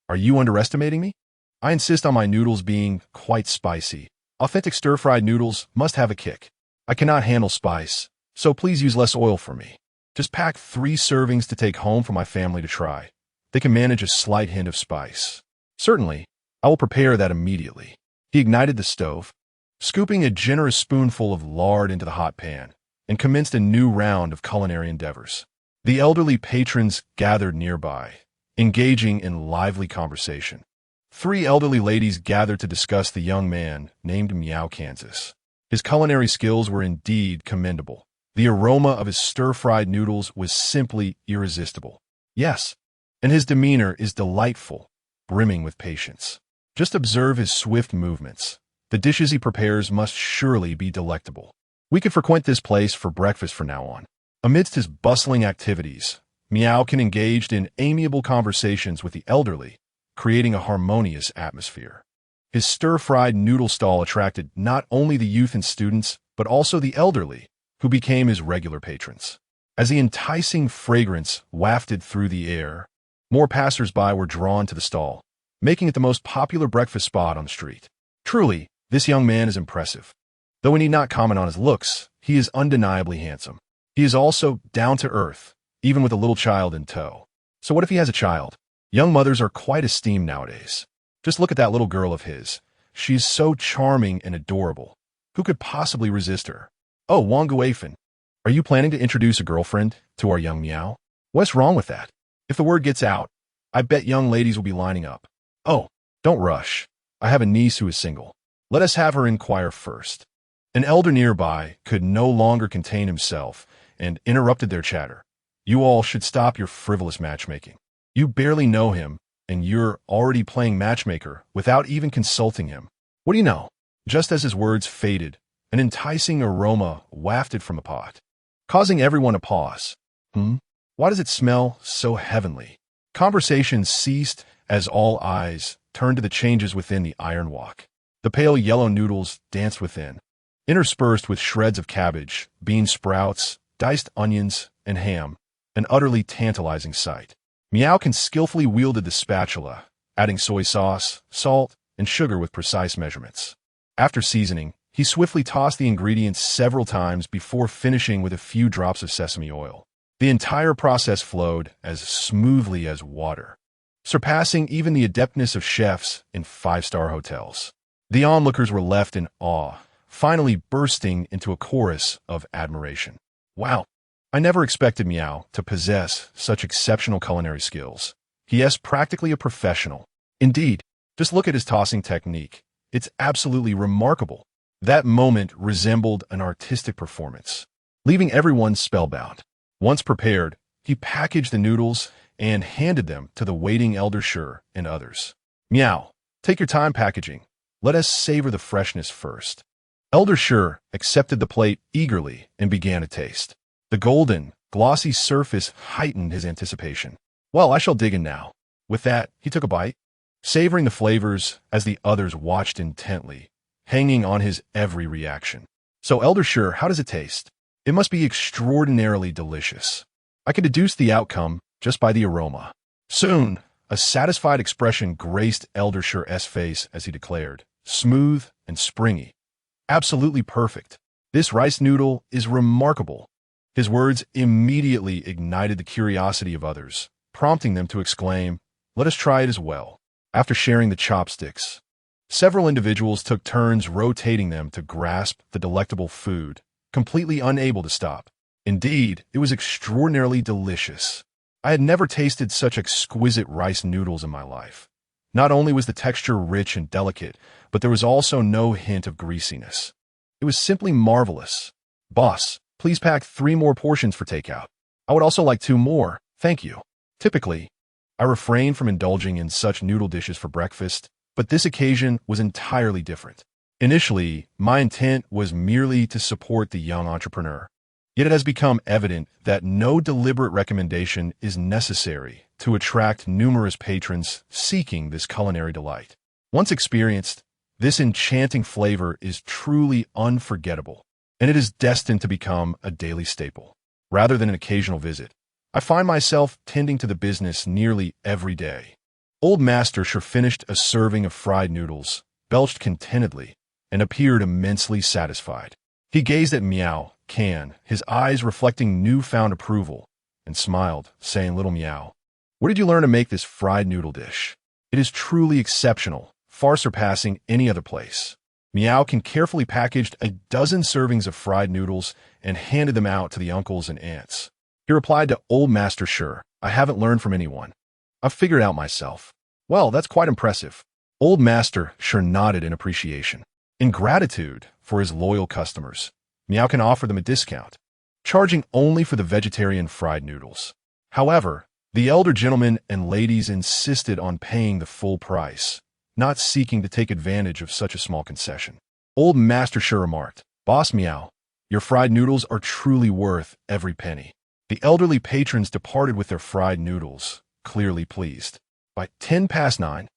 are you underestimating me? I insist on my noodles being quite spicy. Authentic stir-fried noodles must have a kick. I cannot handle spice, so please use less oil for me. Just pack 3 servings to take home for my family to try. They can manage a slight hint of spice." "Certainly, I will prepare that immediately." He ignited the stove, scooping a generous spoonful of lard into the hot pan, and commenced a new round of culinary endeavors. The elderly patrons gathered nearby, engaging in lively conversation. 3 elderly ladies gathered to discuss the young man named Miao Kansas. His culinary skills were indeed commendable. The aroma of his stir-fried noodles was simply irresistible. Yes, and his demeanor is delightful, brimming with patience. Just observe his swift movements. The dishes he prepares must surely be delectable. We could frequent this place for breakfast from now on. Amidst his bustling activities, Miaokin engaged in amiable conversations with the elderly, creating a harmonious atmosphere. His stir-fried noodle stall attracted not only the youth and students, but also the elderly, who became his regular patrons. As the enticing fragrance wafted through the air, more passers-by were drawn to the stall, making it the most popular breakfast spot on the street. Truly, this young man is impressive. Though we need not comment on his looks, he is undeniably handsome. He is also down to earth, even with a little child in tow. So what if he has a child? Young mothers are quite esteemed nowadays. Just look at that little girl of his. She's so charming and adorable. Who could possibly resist her? Oh, Wang Guifan, are you planning to introduce a girlfriend to our young Miao? What's wrong with that? If the word gets out, I bet young ladies will be lining up. Oh, don't rush. I have a niece who is single. Let us have her inquire first. An elder nearby could no longer contain himself and interrupted their chatter. You all should stop your frivolous matchmaking. You barely know him, and you're already playing matchmaker without even consulting him. What do you know? Just as his words faded, an enticing aroma wafted from the pot, causing everyone to pause. Why does it smell so heavenly? Conversation ceased as all eyes turned to the changes within the iron wok. The pale yellow noodles danced within, interspersed with shreds of cabbage, bean sprouts, diced onions, and ham, an utterly tantalizing sight. Miaokin skillfully wielded the spatula, adding soy sauce, salt, and sugar with precise measurements. After seasoning, he swiftly tossed the ingredients several times before finishing with a few drops of sesame oil. The entire process flowed as smoothly as water, surpassing even the adeptness of chefs in 5-star hotels. The onlookers were left in awe, finally bursting into a chorus of admiration. Wow, I never expected Miao to possess such exceptional culinary skills. He is practically a professional. Indeed, just look at his tossing technique. It's absolutely remarkable. That moment resembled an artistic performance, leaving everyone spellbound. Once prepared, he packaged the noodles and handed them to the waiting Elder Sure and others. Miao, take your time packaging. Let us savor the freshness first. Elder Sure accepted the plate eagerly and began to taste. The golden, glossy surface heightened his anticipation. Well, I shall dig in now. With that, he took a bite, savoring the flavors as the others watched intently, hanging on his every reaction. So, Elder Sure, how does it taste? It must be extraordinarily delicious. I can deduce the outcome just by the aroma. Soon, a satisfied expression graced Elder Xuerong's face as he declared, "Smooth and springy. Absolutely perfect. This rice noodle is remarkable." His words immediately ignited the curiosity of others, prompting them to exclaim, "Let us try it as well." After sharing the chopsticks, several individuals took turns rotating them to grasp the delectable food, completely unable to stop. Indeed, it was extraordinarily delicious. I had never tasted such exquisite rice noodles in my life. Not only was the texture rich and delicate, but there was also no hint of greasiness. It was simply marvelous. "Boss, please pack 3 more portions for takeout. I would also like 2 more, thank you." Typically, I refrain from indulging in such noodle dishes for breakfast, but this occasion was entirely different. Initially, my intent was merely to support the young entrepreneur. Yet it has become evident that no deliberate recommendation is necessary to attract numerous patrons seeking this culinary delight. Once experienced, this enchanting flavor is truly unforgettable, and it is destined to become a daily staple. Rather than an occasional visit, I find myself tending to the business nearly every day. Old Master Xuerong finished a serving of fried noodles, belched contentedly, and appeared immensely satisfied. He gazed at Miao, his eyes reflecting newfound approval, and smiled, saying, "Little Miao, where did you learn to make this fried noodle dish? It is truly exceptional, far surpassing any other place." Miao carefully packaged a dozen servings of fried noodles and handed them out to the uncles and aunts. He replied to Old Master Xuerong, "I haven't learned from anyone. I've figured it out myself." "Well, that's quite impressive." Old Master Xuerong nodded in appreciation. In gratitude for his loyal customers, Miao offered them a discount, charging only for the vegetarian fried noodles. However, the elder gentlemen and ladies insisted on paying the full price, not seeking to take advantage of such a small concession. Old Master Xuerong remarked, "Boss Miao, your fried noodles are truly worth every penny." The elderly patrons departed with their fried noodles, clearly pleased. By 9:10,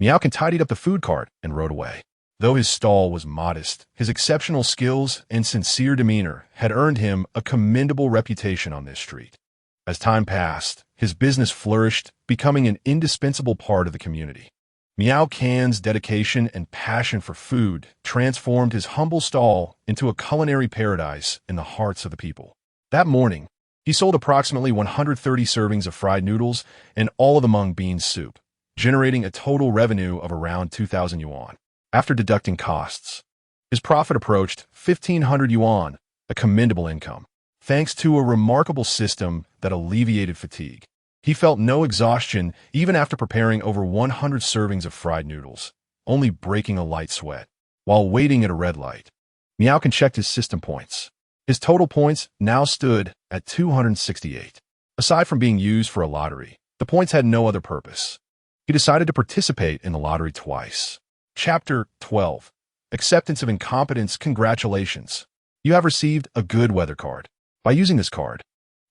Miao tidied up the food cart and rode away. Though his stall was modest, his exceptional skills and sincere demeanor had earned him a commendable reputation on this street. As time passed, his business flourished, becoming an indispensable part of the community. Miao Can's dedication and passion for food transformed his humble stall into a culinary paradise in the hearts of the people. That morning, he sold approximately 130 servings of fried noodles and all of the mung bean soup, generating a total revenue of around 2,000 yuan. After deducting costs, his profit approached 1,500 yuan, a commendable income. Thanks to a remarkable system that alleviated fatigue, he felt no exhaustion even after preparing over 100 servings of fried noodles, only breaking a light sweat. While waiting at a red light, Miao checked his system points. His total points now stood at 268. Aside from being used for a lottery, the points had no other purpose. He decided to participate in the lottery twice. Chapter 12. Acceptance of Incompetence. Congratulations. You have received a good weather card. By using this card,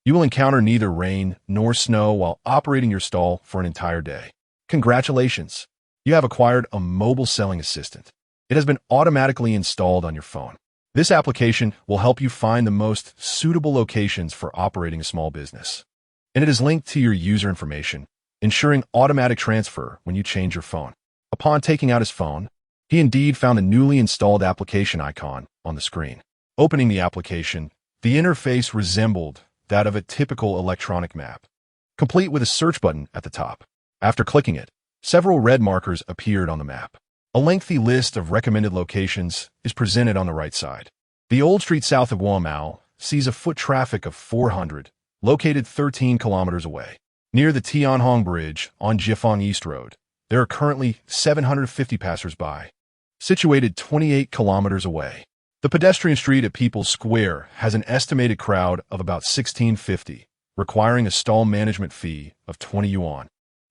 you will encounter neither rain nor snow while operating your stall for an entire day. Congratulations. You have acquired a mobile selling assistant. It has been automatically installed on your phone. This application will help you find the most suitable locations for operating a small business. And it is linked to your user information, ensuring automatic transfer when you change your phone. Upon taking out his phone, he indeed found the newly installed application icon on the screen. Opening the application, the interface resembled that of a typical electronic map, complete with a search button at the top. After clicking it, several red markers appeared on the map. A lengthy list of recommended locations is presented on the right side. The old street south of Miao sees a foot traffic of 400, located 13 kilometers away. Near the Tianhong Bridge on Jifeng East Road, there are currently 750 passers-by, situated 28 kilometers away. The pedestrian street at People's Square has an estimated crowd of about 1650, requiring a stall management fee of 20 yuan,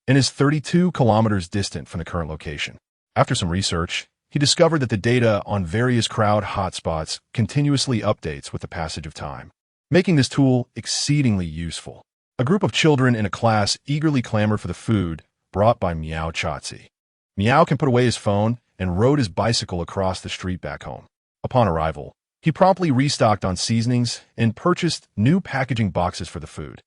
and is 32 kilometers distant from the current location. After some research, he discovered that the data on various crowd hotspots continuously updates with the passage of time, making this tool exceedingly useful. A group of children in a class eagerly clamor for the food brought by Miao Chatzi. Miao put away his phone and rode his bicycle across the street back home. Upon arrival, he promptly restocked on seasonings and purchased new packaging boxes for the food.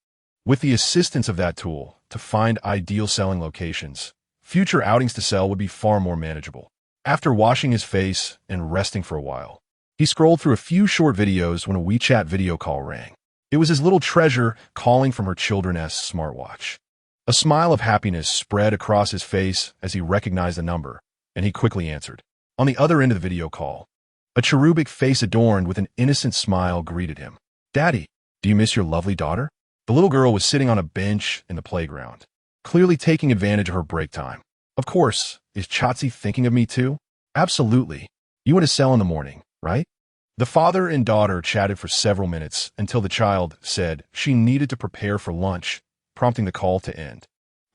With the assistance of that tool to find ideal selling locations, future outings to sell would be far more manageable. After washing his face and resting for a while, he scrolled through a few short videos when a WeChat video call rang. It was his little treasure calling from her children's smartwatch. A smile of happiness spread across his face as he recognized the number, and he quickly answered. On the other end of the video call, a cherubic face adorned with an innocent smile greeted him. "Daddy, do you miss your lovely daughter?" The little girl was sitting on a bench in the playground, clearly taking advantage of her break time. "Of course, is Chatzi thinking of me too?" "Absolutely. You went to sell in the morning, right?" The father and daughter chatted for several minutes until the child said she needed to prepare for lunch, prompting the call to end.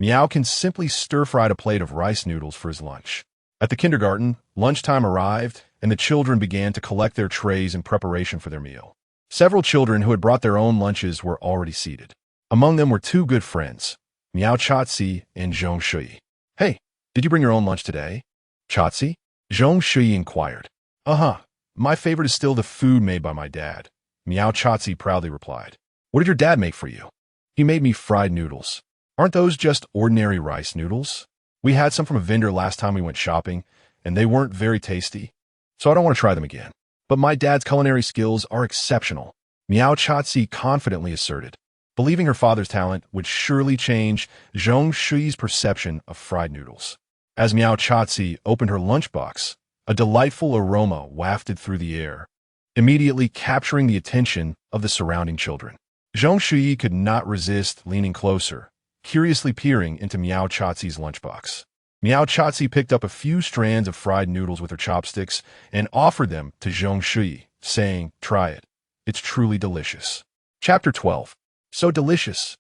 Miao can simply stir-fried a plate of rice noodles for his lunch. At the kindergarten, lunchtime arrived, and the children began to collect their trays in preparation for their meal. Several children who had brought their own lunches were already seated. Among them were two good friends, Miao Chatzi and Zhong Shui. "Hey, did you bring your own lunch today, Chatzi?" Zhong Shui inquired. "Uh-huh. My favorite is still the food made by my dad," Miao Chatzi proudly replied. "What did your dad make for you?" "He made me fried noodles." "Aren't those just ordinary rice noodles? We had some from a vendor last time we went shopping, and they weren't very tasty, so I don't want to try them again. But my dad's culinary skills are exceptional," Miao Chatzi confidently asserted, believing her father's talent would surely change Zhong Shui's perception of fried noodles. As Miao Chatzi opened her lunchbox, a delightful aroma wafted through the air, immediately capturing the attention of the surrounding children. Zhong Shui could not resist leaning closer, curiously peering into Miao Chatzi's lunchbox. Miao Chatzi picked up a few strands of fried noodles with her chopsticks and offered them to Zhong Shui, saying, "Try it. It's truly delicious." Chapter 12. So delicious.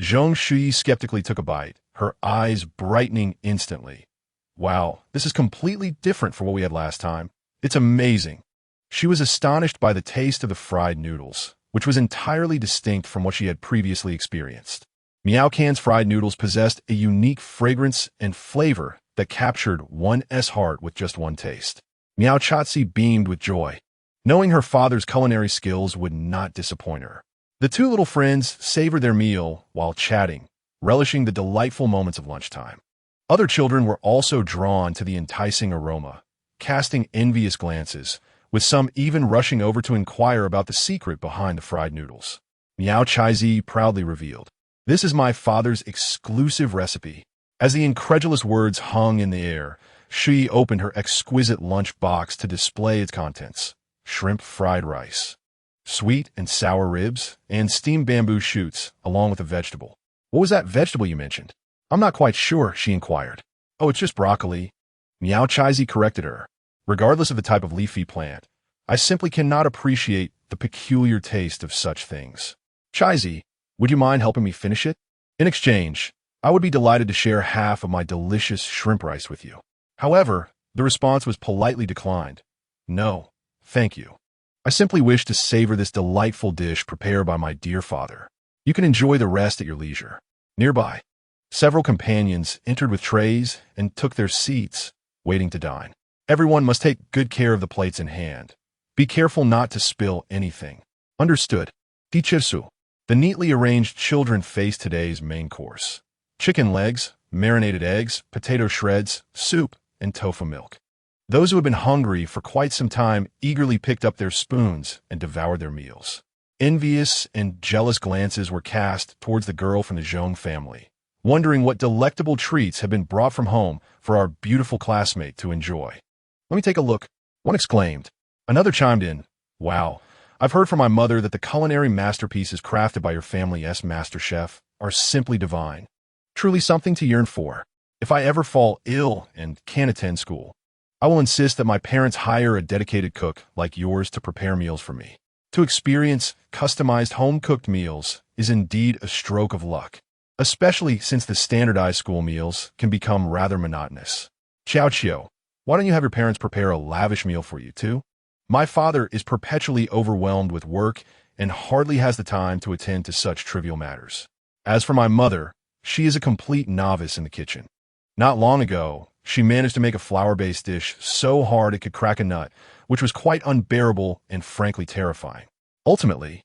Zhong Shui skeptically took a bite, her eyes brightening instantly. "Wow, this is completely different from what we had last time. It's amazing." She was astonished by the taste of the fried noodles, which was entirely distinct from what she had previously experienced. Miao Can's fried noodles possessed a unique fragrance and flavor that captured one's heart with just one taste. Miao Chatzi beamed with joy, knowing her father's culinary skills would not disappoint her. The two little friends savored their meal while chatting, relishing the delightful moments of lunchtime. Other children were also drawn to the enticing aroma, casting envious glances, with some even rushing over to inquire about the secret behind the fried noodles. Miao Chatzi proudly revealed, "This is my father's exclusive recipe." As the incredulous words hung in the air, Shui opened her exquisite lunch box to display its contents: shrimp fried rice, sweet and sour ribs, and steamed bamboo shoots, along with a vegetable. "What was that vegetable you mentioned?" "I'm not quite sure," she inquired. "Oh, it's just broccoli," Miao Chatzi corrected her. "Regardless of the type of leafy plant, I simply cannot appreciate the peculiar taste of such things. Chatzi, would you mind helping me finish it? In exchange, I would be delighted to share half of my delicious shrimp rice with you." However, the response was politely declined. "No, thank you. I simply wish to savor this delightful dish prepared by my dear father. You can enjoy the rest at your leisure." Nearby, several companions entered with trays and took their seats, waiting to dine. Everyone must take good care of the plates in hand. Be careful not to spill anything. Understood. Dichirsu. The neatly arranged children faced today's main course: chicken legs, marinated eggs, potato shreds, soup, and tofu milk. Those who had been hungry for quite some time eagerly picked up their spoons and devoured their meals. Envious and jealous glances were cast towards the girl from the Zhong family, wondering what delectable treats had been brought from home for our beautiful classmate to enjoy. "Let me take a look," one exclaimed. Another chimed in, "Wow, I've heard from my mother that the culinary masterpieces crafted by your family's master chef are simply divine. Truly something to yearn for. If I ever fall ill and can't attend school, I will insist that my parents hire a dedicated cook like yours to prepare meals for me. To experience customized home-cooked meals is indeed a stroke of luck, especially since the standardized school meals can become rather monotonous. Xiao Qiu, why don't you have your parents prepare a lavish meal for you, too? My father is perpetually overwhelmed with work and hardly has the time to attend to such trivial matters. As for my mother, she is a complete novice in the kitchen. Not long ago, she managed to make a flour-based dish so hard it could crack a nut, which was quite unbearable and frankly terrifying. Ultimately,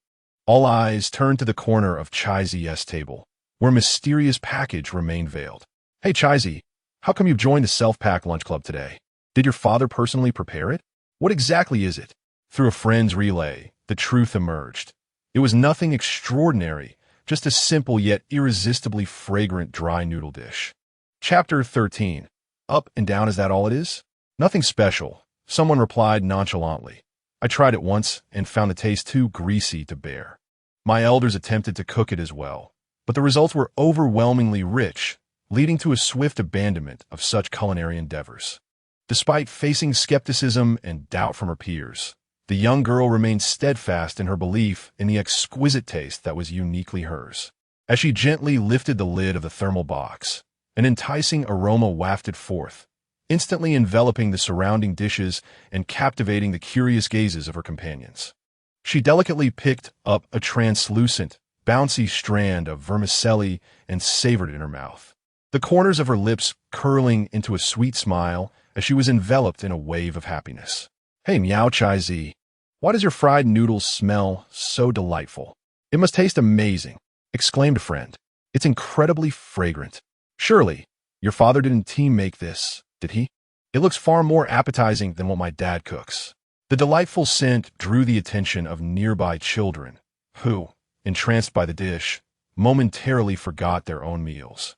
All eyes turned to the corner of Chai Zi's table, where a mysterious package remained veiled. Hey Chai Zi, how come you've joined the self-pack lunch club today? Did your father personally prepare it? What exactly is it? Through a friend's relay, the truth emerged. It was nothing extraordinary, just a simple yet irresistibly fragrant dry noodle dish. Chapter 13. Up and down, is that all it is? Nothing special, someone replied nonchalantly. I tried it once and found the taste too greasy to bear. My elders attempted to cook it as well, but the results were overwhelmingly rich, leading to a swift abandonment of such culinary endeavors. Despite facing skepticism and doubt from her peers, the young girl remained steadfast in her belief in the exquisite taste that was uniquely hers. As she gently lifted the lid of the thermal box, an enticing aroma wafted forth, instantly enveloping the surrounding dishes and captivating the curious gazes of her companions. She delicately picked up a translucent, bouncy strand of vermicelli and savored it in her mouth, the corners of her lips curling into a sweet smile as she was enveloped in a wave of happiness. Hey Miao Chai Zi, why does your fried noodles smell so delightful? It must taste amazing, exclaimed a friend. It's incredibly fragrant. Surely, your father didn't team make this, did he? It looks far more appetizing than what my dad cooks. The delightful scent drew the attention of nearby children, who, entranced by the dish, momentarily forgot their own meals,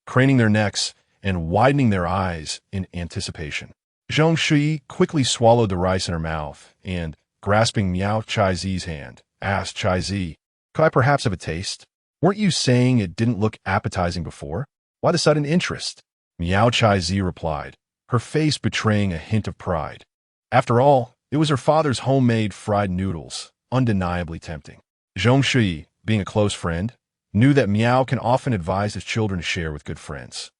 craning their necks and widening their eyes in anticipation. Zhong Shui quickly swallowed the rice in her mouth and, grasping Miao Chai Zi's hand, asked Chai Zi, could I perhaps have a taste? Weren't you saying it didn't look appetizing before? Why the sudden interest? Miao Chai Zi replied, her face betraying a hint of pride. After all, it was her father's homemade fried noodles, undeniably tempting. Zhong Shui, being a close friend, knew that Miao can often advise his children to share with good friends.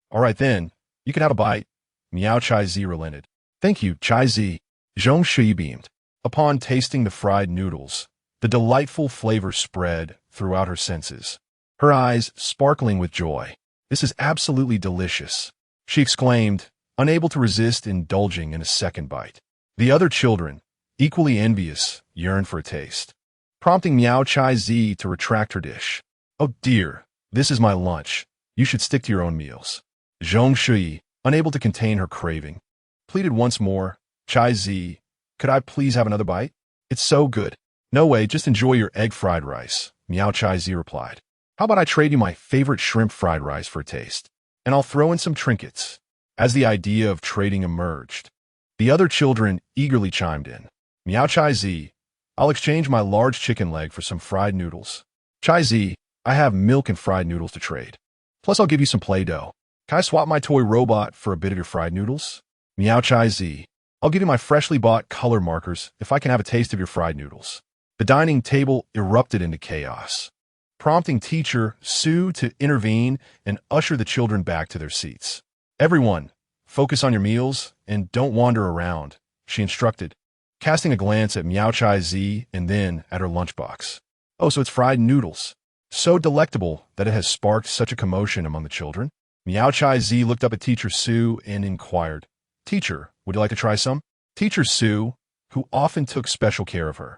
All right then, you can have a bite. Miao Chai Zi relented. Thank you, Chai Zi. Zhong Shui beamed. Upon tasting the fried noodles, the delightful flavor spread throughout her senses, her eyes sparkling with joy. This is absolutely delicious, she exclaimed, unable to resist indulging in a second bite. The other children, equally envious, yearned for a taste, prompting Miao Chai Zi to retract her dish. Oh dear, this is my lunch. You should stick to your own meals. Zhong Shui, unable to contain her craving, pleaded once more, Chai Zi, could I please have another bite? It's so good. No way, just enjoy your egg fried rice, Miao Chai Zi replied. How about I trade you my favorite shrimp fried rice for a taste, and I'll throw in some trinkets. As the idea of trading emerged, the other children eagerly chimed in. Miao Chai Zi, I'll exchange my large chicken leg for some fried noodles. Chai Zi, I have milk and fried noodles to trade. Plus I'll give you some Play-Doh. Can I swap my toy robot for a bit of your fried noodles? Miao Chai Zi, I'll give you my freshly bought color markers if I can have a taste of your fried noodles. The dining table erupted into chaos, prompting teacher Sue to intervene and usher the children back to their seats. Everyone, focus on your meals and don't wander around, she instructed, casting a glance at Miao Chai Zi and then at her lunchbox. Oh, so it's fried noodles. So delectable that it has sparked such a commotion among the children. Miao Chai Zi looked up at Teacher Sue and inquired, Teacher, would you like to try some? Teacher Sue, who often took special care of her,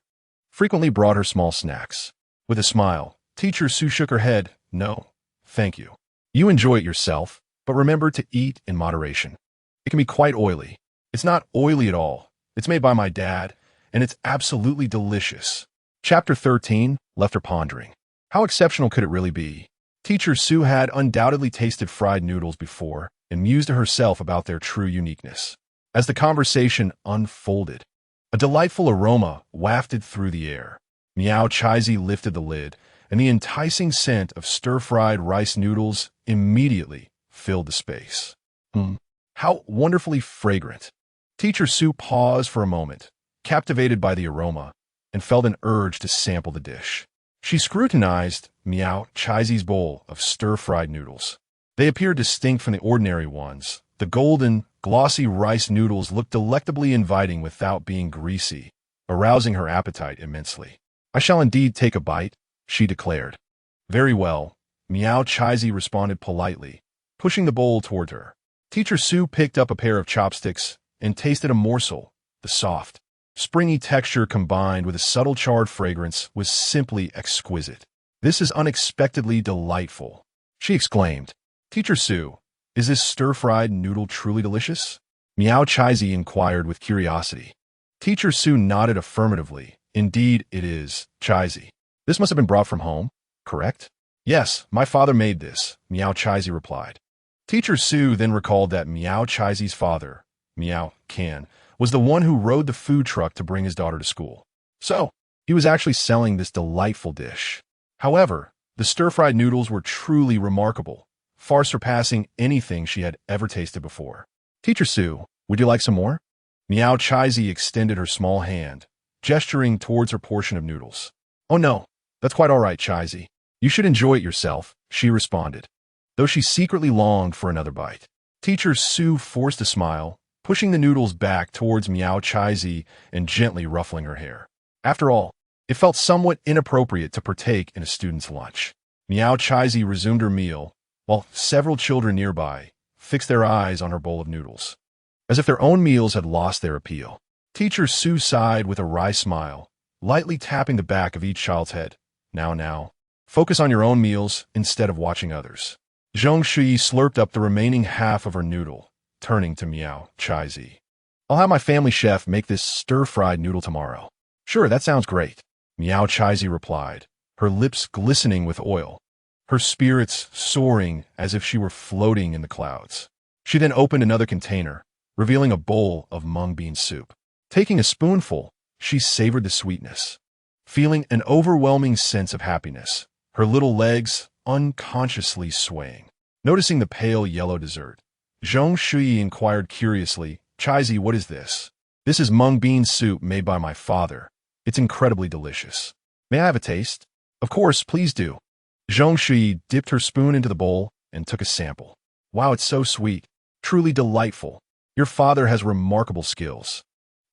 frequently brought her small snacks. With a smile, Teacher Sue shook her head. No, thank you. You enjoy it yourself, but remember to eat in moderation. It can be quite oily. It's not oily at all. It's made by my dad, and it's absolutely delicious. Chapter 13 left her pondering. How exceptional could it really be? Teacher Sue had undoubtedly tasted fried noodles before and mused to herself about their true uniqueness. As the conversation unfolded, a delightful aroma wafted through the air. Miao Chai Zi lifted the lid, and the enticing scent of stir-fried rice noodles immediately filled the space. How wonderfully fragrant. Teacher Sue paused for a moment, captivated by the aroma, and felt an urge to sample the dish. She scrutinized Miao Chai Zi's bowl of stir-fried noodles. They appeared distinct from the ordinary ones. The golden, glossy rice noodles looked delectably inviting without being greasy, arousing her appetite immensely. I shall indeed take a bite, she declared. Very well, Miao Chai Zi responded politely, pushing the bowl toward her. Teacher Sue picked up a pair of chopsticks and tasted a morsel, the soft, springy texture combined with a subtle charred fragrance was simply exquisite. "This is unexpectedly delightful," she exclaimed. "Teacher Su, is this stir-fried noodle truly delicious?" Miao Chaizi inquired with curiosity. Teacher Su nodded affirmatively. "Indeed it is, Chaizi. This must have been brought from home, correct?" "Yes, my father made this," Miao Chaizi replied. Teacher Su then recalled that Miao Chaizi's father, Miao Kan, was the one who rode the food truck to bring his daughter to school. So, he was actually selling this delightful dish. However, the stir-fried noodles were truly remarkable, far surpassing anything she had ever tasted before. "Teacher Su, would you like some more?" Miao Chaizi extended her small hand, gesturing towards her portion of noodles. "Oh no, that's quite all right, Chaizi. You should enjoy it yourself," she responded, though she secretly longed for another bite. Teacher Su forced a smile, pushing the noodles back towards Miao Chaizi and gently ruffling her hair. After all, it felt somewhat inappropriate to partake in a student's lunch. Miao Chaizi resumed her meal, while several children nearby fixed their eyes on her bowl of noodles, as if their own meals had lost their appeal. Teacher Su sighed with a wry smile, lightly tapping the back of each child's head. Now, focus on your own meals instead of watching others." Zhong Shui slurped up the remaining half of her noodle, turning to Miao Chaizi. "I'll have my family chef make this stir-fried noodle tomorrow." "Sure, that sounds great," Miao Chaizi replied, her lips glistening with oil, her spirits soaring as if she were floating in the clouds. She then opened another container, revealing a bowl of mung bean soup. Taking a spoonful, she savored the sweetness, feeling an overwhelming sense of happiness, her little legs unconsciously swaying. Noticing the pale yellow dessert, Zhong Shui inquired curiously, "Chaizi, what is this?" "This is mung bean soup made by my father. It's incredibly delicious." "May I have a taste?" "Of course, please do." Zhong Shui dipped her spoon into the bowl and took a sample. "Wow, it's so sweet. Truly delightful. Your father has remarkable skills.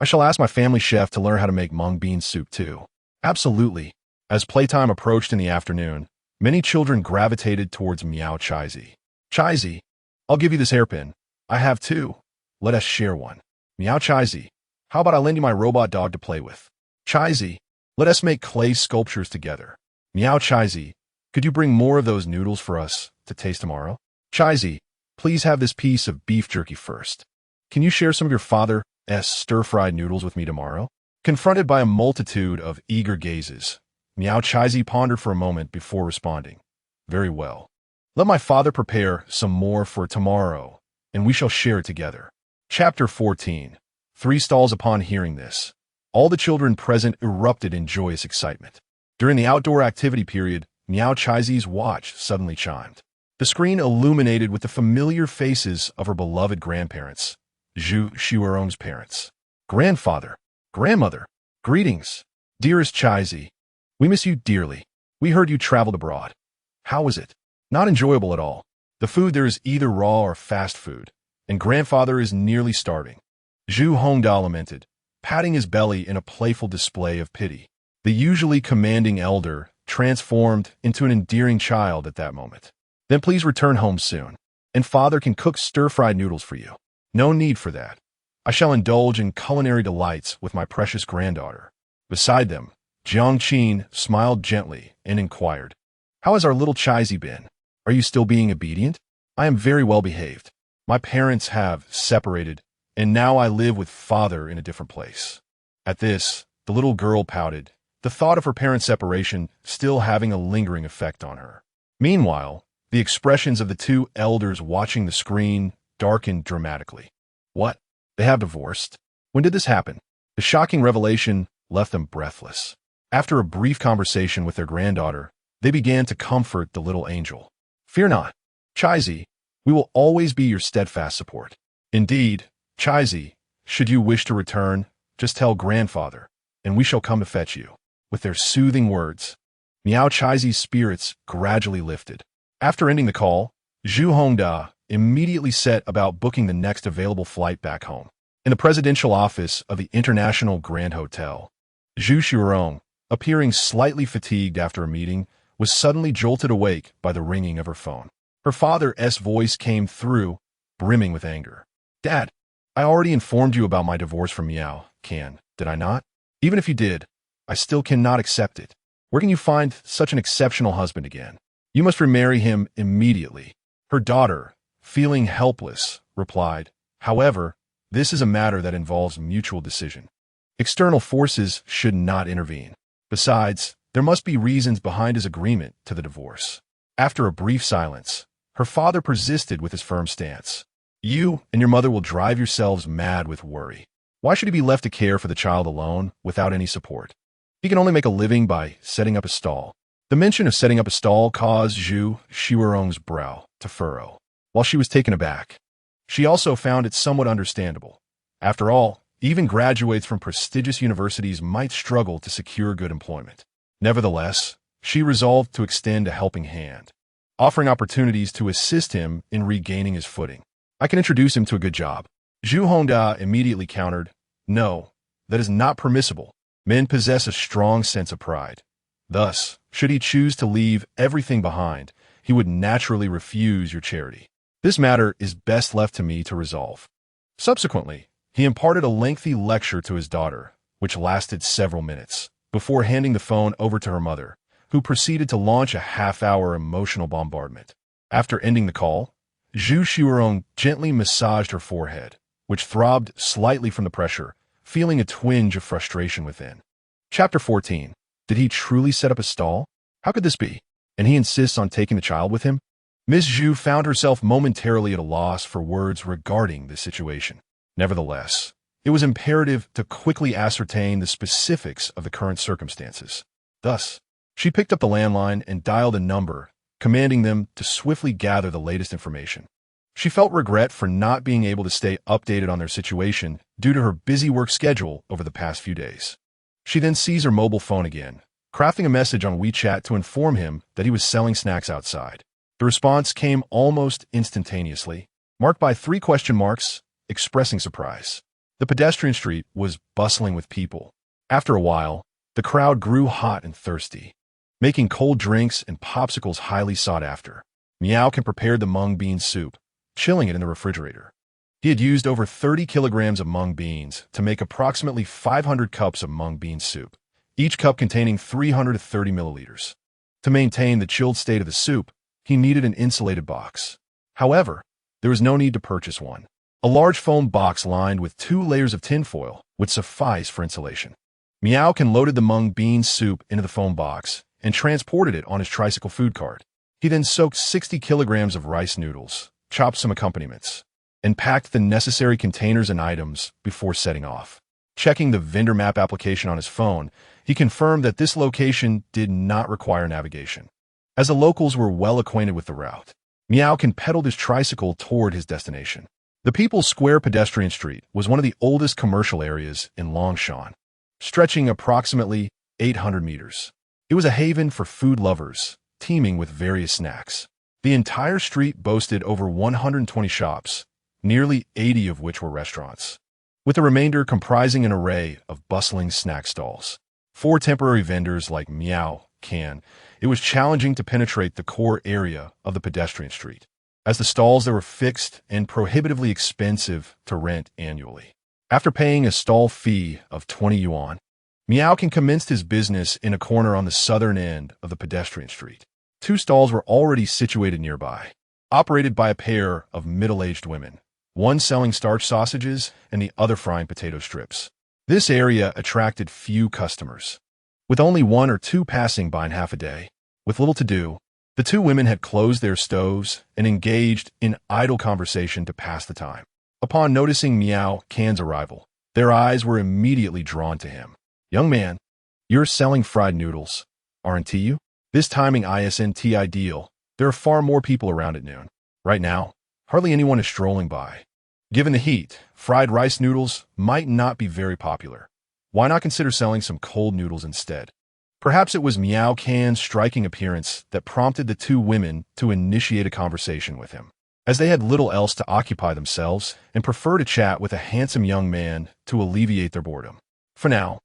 I shall ask my family chef to learn how to make mung bean soup too." "Absolutely." As playtime approached in the afternoon, many children gravitated towards Miao Chaizi. "Chaizi, I'll give you this hairpin. I have two. Let us share one." "Miao Chaizi, how about I lend you my robot dog to play with?" "Chaizi, let us make clay sculptures together." "Miao Chaizi, could you bring more of those noodles for us to taste tomorrow?" "Chaizi, please have this piece of beef jerky first. Can you share some of your father's stir-fried noodles with me tomorrow?" Confronted by a multitude of eager gazes, Miao Chaizi pondered for a moment before responding. "Very well. Let my father prepare some more for tomorrow, and we shall share it together." Chapter 14. 3 stalls. Upon hearing this, all the children present erupted in joyous excitement. During the outdoor activity period, Miao Chaizi's watch suddenly chimed. The screen illuminated with the familiar faces of her beloved grandparents, Xuerong's parents. "Grandfather, grandmother, greetings. Dearest Chaizi, we miss you dearly. We heard you traveled abroad. How was it?" "Not enjoyable at all. The food there is either raw or fast food, and grandfather is nearly starving." Zhu Hongda lamented, patting his belly in a playful display of pity. The usually commanding elder transformed into an endearing child at that moment. "Then please return home soon, and father can cook stir-fried noodles for you." "No need for that. I shall indulge in culinary delights with my precious granddaughter." Beside them, Jiang Qin smiled gently and inquired, "How has our little Chaizi been? Are you still being obedient?" "I am very well behaved. My parents have separated, and now I live with father in a different place." At this, the little girl pouted, the thought of her parents' separation still having a lingering effect on her. Meanwhile, the expressions of the two elders watching the screen darkened dramatically. "What? They have divorced? When did this happen?" The shocking revelation left them breathless. After a brief conversation with their granddaughter, they began to comfort the little angel. "Fear not, Chaizi, we will always be your steadfast support. Indeed, Chaizi, should you wish to return, just tell grandfather, and we shall come to fetch you." With their soothing words, Miao Chaizi's spirits gradually lifted. After ending the call, Zhu Hongda immediately set about booking the next available flight back home. In the presidential office of the International Grand Hotel, Zhu Xuerong, appearing slightly fatigued after a meeting, was suddenly jolted awake by the ringing of her phone. Her father's voice came through, brimming with anger. "Dad, I already informed you about my divorce from Miao, did I not? Even if you did, I still cannot accept it. Where can you find such an exceptional husband again? You must remarry him immediately. Her daughter, feeling helpless, replied, however, this is a matter that involves mutual decision. External forces should not intervene. Besides, there must be reasons behind his agreement to the divorce. After a brief silence, her father persisted with his firm stance. You and your mother will drive yourselves mad with worry. Why should he be left to care for the child alone without any support? He can only make a living by setting up a stall. The mention of setting up a stall caused Xuerong's brow to furrow, while she was taken aback. She also found it somewhat understandable. After all, even graduates from prestigious universities might struggle to secure good employment. Nevertheless, she resolved to extend a helping hand, offering opportunities to assist him in regaining his footing. I can introduce him to a good job. Zhu Hongda immediately countered, no, that is not permissible. Men possess a strong sense of pride. Thus, should he choose to leave everything behind, he would naturally refuse your charity. This matter is best left to me to resolve. Subsequently, he imparted a lengthy lecture to his daughter, which lasted several minutes, before handing the phone over to her mother, who proceeded to launch a half-hour emotional bombardment. After ending the call, Zhu Xuerong gently massaged her forehead, which throbbed slightly from the pressure, feeling a twinge of frustration within. Chapter 14. Did he truly set up a stall? How could this be? And he insists on taking the child with him? Miss Zhu found herself momentarily at a loss for words regarding this situation. Nevertheless, it was imperative to quickly ascertain the specifics of the current circumstances. Thus, she picked up the landline and dialed a number, commanding them to swiftly gather the latest information. She felt regret for not being able to stay updated on their situation due to her busy work schedule over the past few days. She then seized her mobile phone again, crafting a message on WeChat to inform him that he was selling snacks outside. The response came almost instantaneously, marked by 3 question marks, expressing surprise. The pedestrian street was bustling with people. After a while, the crowd grew hot and thirsty, making cold drinks and popsicles highly sought after. Miao prepared the mung bean soup, chilling it in the refrigerator. He had used over 30 kilograms of mung beans to make approximately 500 cups of mung bean soup, each cup containing 330 milliliters. To maintain the chilled state of the soup, he needed an insulated box. However, there was no need to purchase one. A large foam box lined with 2 layers of tinfoil would suffice for insulation. Miao loaded the mung bean soup into the foam box and transported it on his tricycle food cart. He then soaked 60 kilograms of rice noodles, chopped some accompaniments, and packed the necessary containers and items before setting off. Checking the vendor map application on his phone, he confirmed that this location did not require navigation. As the locals were well acquainted with the route, Miao pedaled his tricycle toward his destination. The People's Square pedestrian street was one of the oldest commercial areas in Longshan, stretching approximately 800 meters. It was a haven for food lovers, teeming with various snacks. The entire street boasted over 120 shops, nearly 80 of which were restaurants, with the remainder comprising an array of bustling snack stalls. For temporary vendors like Miao, it was challenging to penetrate the core area of the pedestrian street, as the stalls there were fixed and prohibitively expensive to rent annually. After paying a stall fee of 20 yuan, Miao commenced his business in a corner on the southern end of the pedestrian street. 2 stalls were already situated nearby, operated by a pair of middle-aged women, one selling starch sausages and the other frying potato strips. This area attracted few customers, with only 1 or 2 passing by in half a day. With little to do, the 2 women had closed their stoves and engaged in idle conversation to pass the time. Upon noticing Miao arrival, their eyes were immediately drawn to him. "Young man, you're selling fried noodles, aren't you? This timing isn't ideal. There are far more people around at noon. Right now, hardly anyone is strolling by. Given the heat, fried rice noodles might not be very popular. Why not consider selling some cold noodles instead?" Perhaps it was Miao striking appearance that prompted the 2 women to initiate a conversation with him, as they had little else to occupy themselves and preferred to chat with a handsome young man to alleviate their boredom. "For now,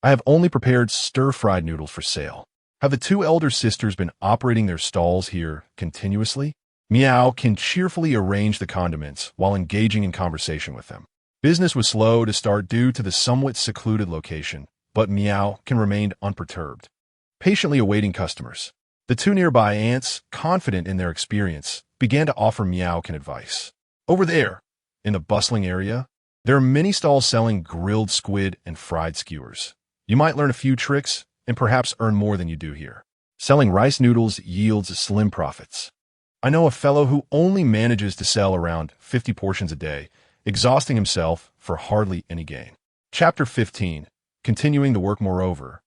I have only prepared stir-fried noodles for sale. Have the 2 elder sisters been operating their stalls here continuously?" Miao cheerfully arranged the condiments while engaging in conversation with them. Business was slow to start due to the somewhat secluded location, but Miao can remained unperturbed, patiently awaiting customers. The two nearby ants, confident in their experience, began to offer Miao advice. Over there, in the bustling area, there are many stalls selling grilled squid and fried skewers. You might learn a few tricks and perhaps earn more than you do here. Selling rice noodles yields slim profits. I know a fellow who only manages to sell around 50 portions a day, exhausting himself for hardly any gain. Chapter 15. Continuing the work. Moreover,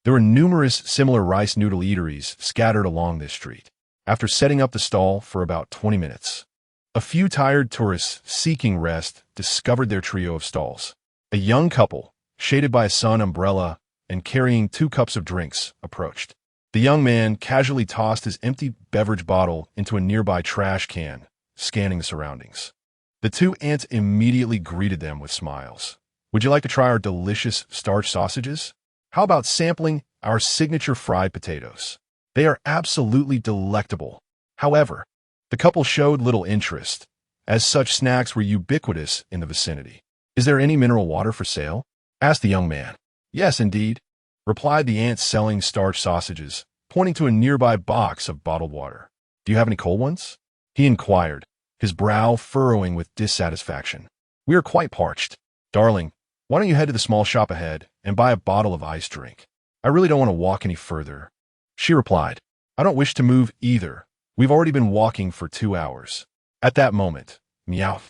there were numerous similar rice noodle eateries scattered along this street. After setting up the stall for about 20 minutes, a few tired tourists seeking rest discovered their trio of stalls. A young couple, shaded by a sun umbrella and carrying 2 cups of drinks, approached. The young man casually tossed his empty beverage bottle into a nearby trash can, scanning the surroundings. The 2 ants immediately greeted them with smiles. Would you like to try our delicious starch sausages? How about sampling our signature fried potatoes? They are absolutely delectable. However, the couple showed little interest, as such snacks were ubiquitous in the vicinity. Is there any mineral water for sale? Asked the young man. Yes, indeed, replied the ant selling starch sausages, pointing to a nearby box of bottled water. Do you have any cold ones? He inquired, his brow furrowing with dissatisfaction. We are quite parched. Darling, why don't you head to the small shop ahead and buy a bottle of iced drink? I really don't want to walk any further. She replied. I don't wish to move either. We've already been walking for 2 hours. At that moment, Miao,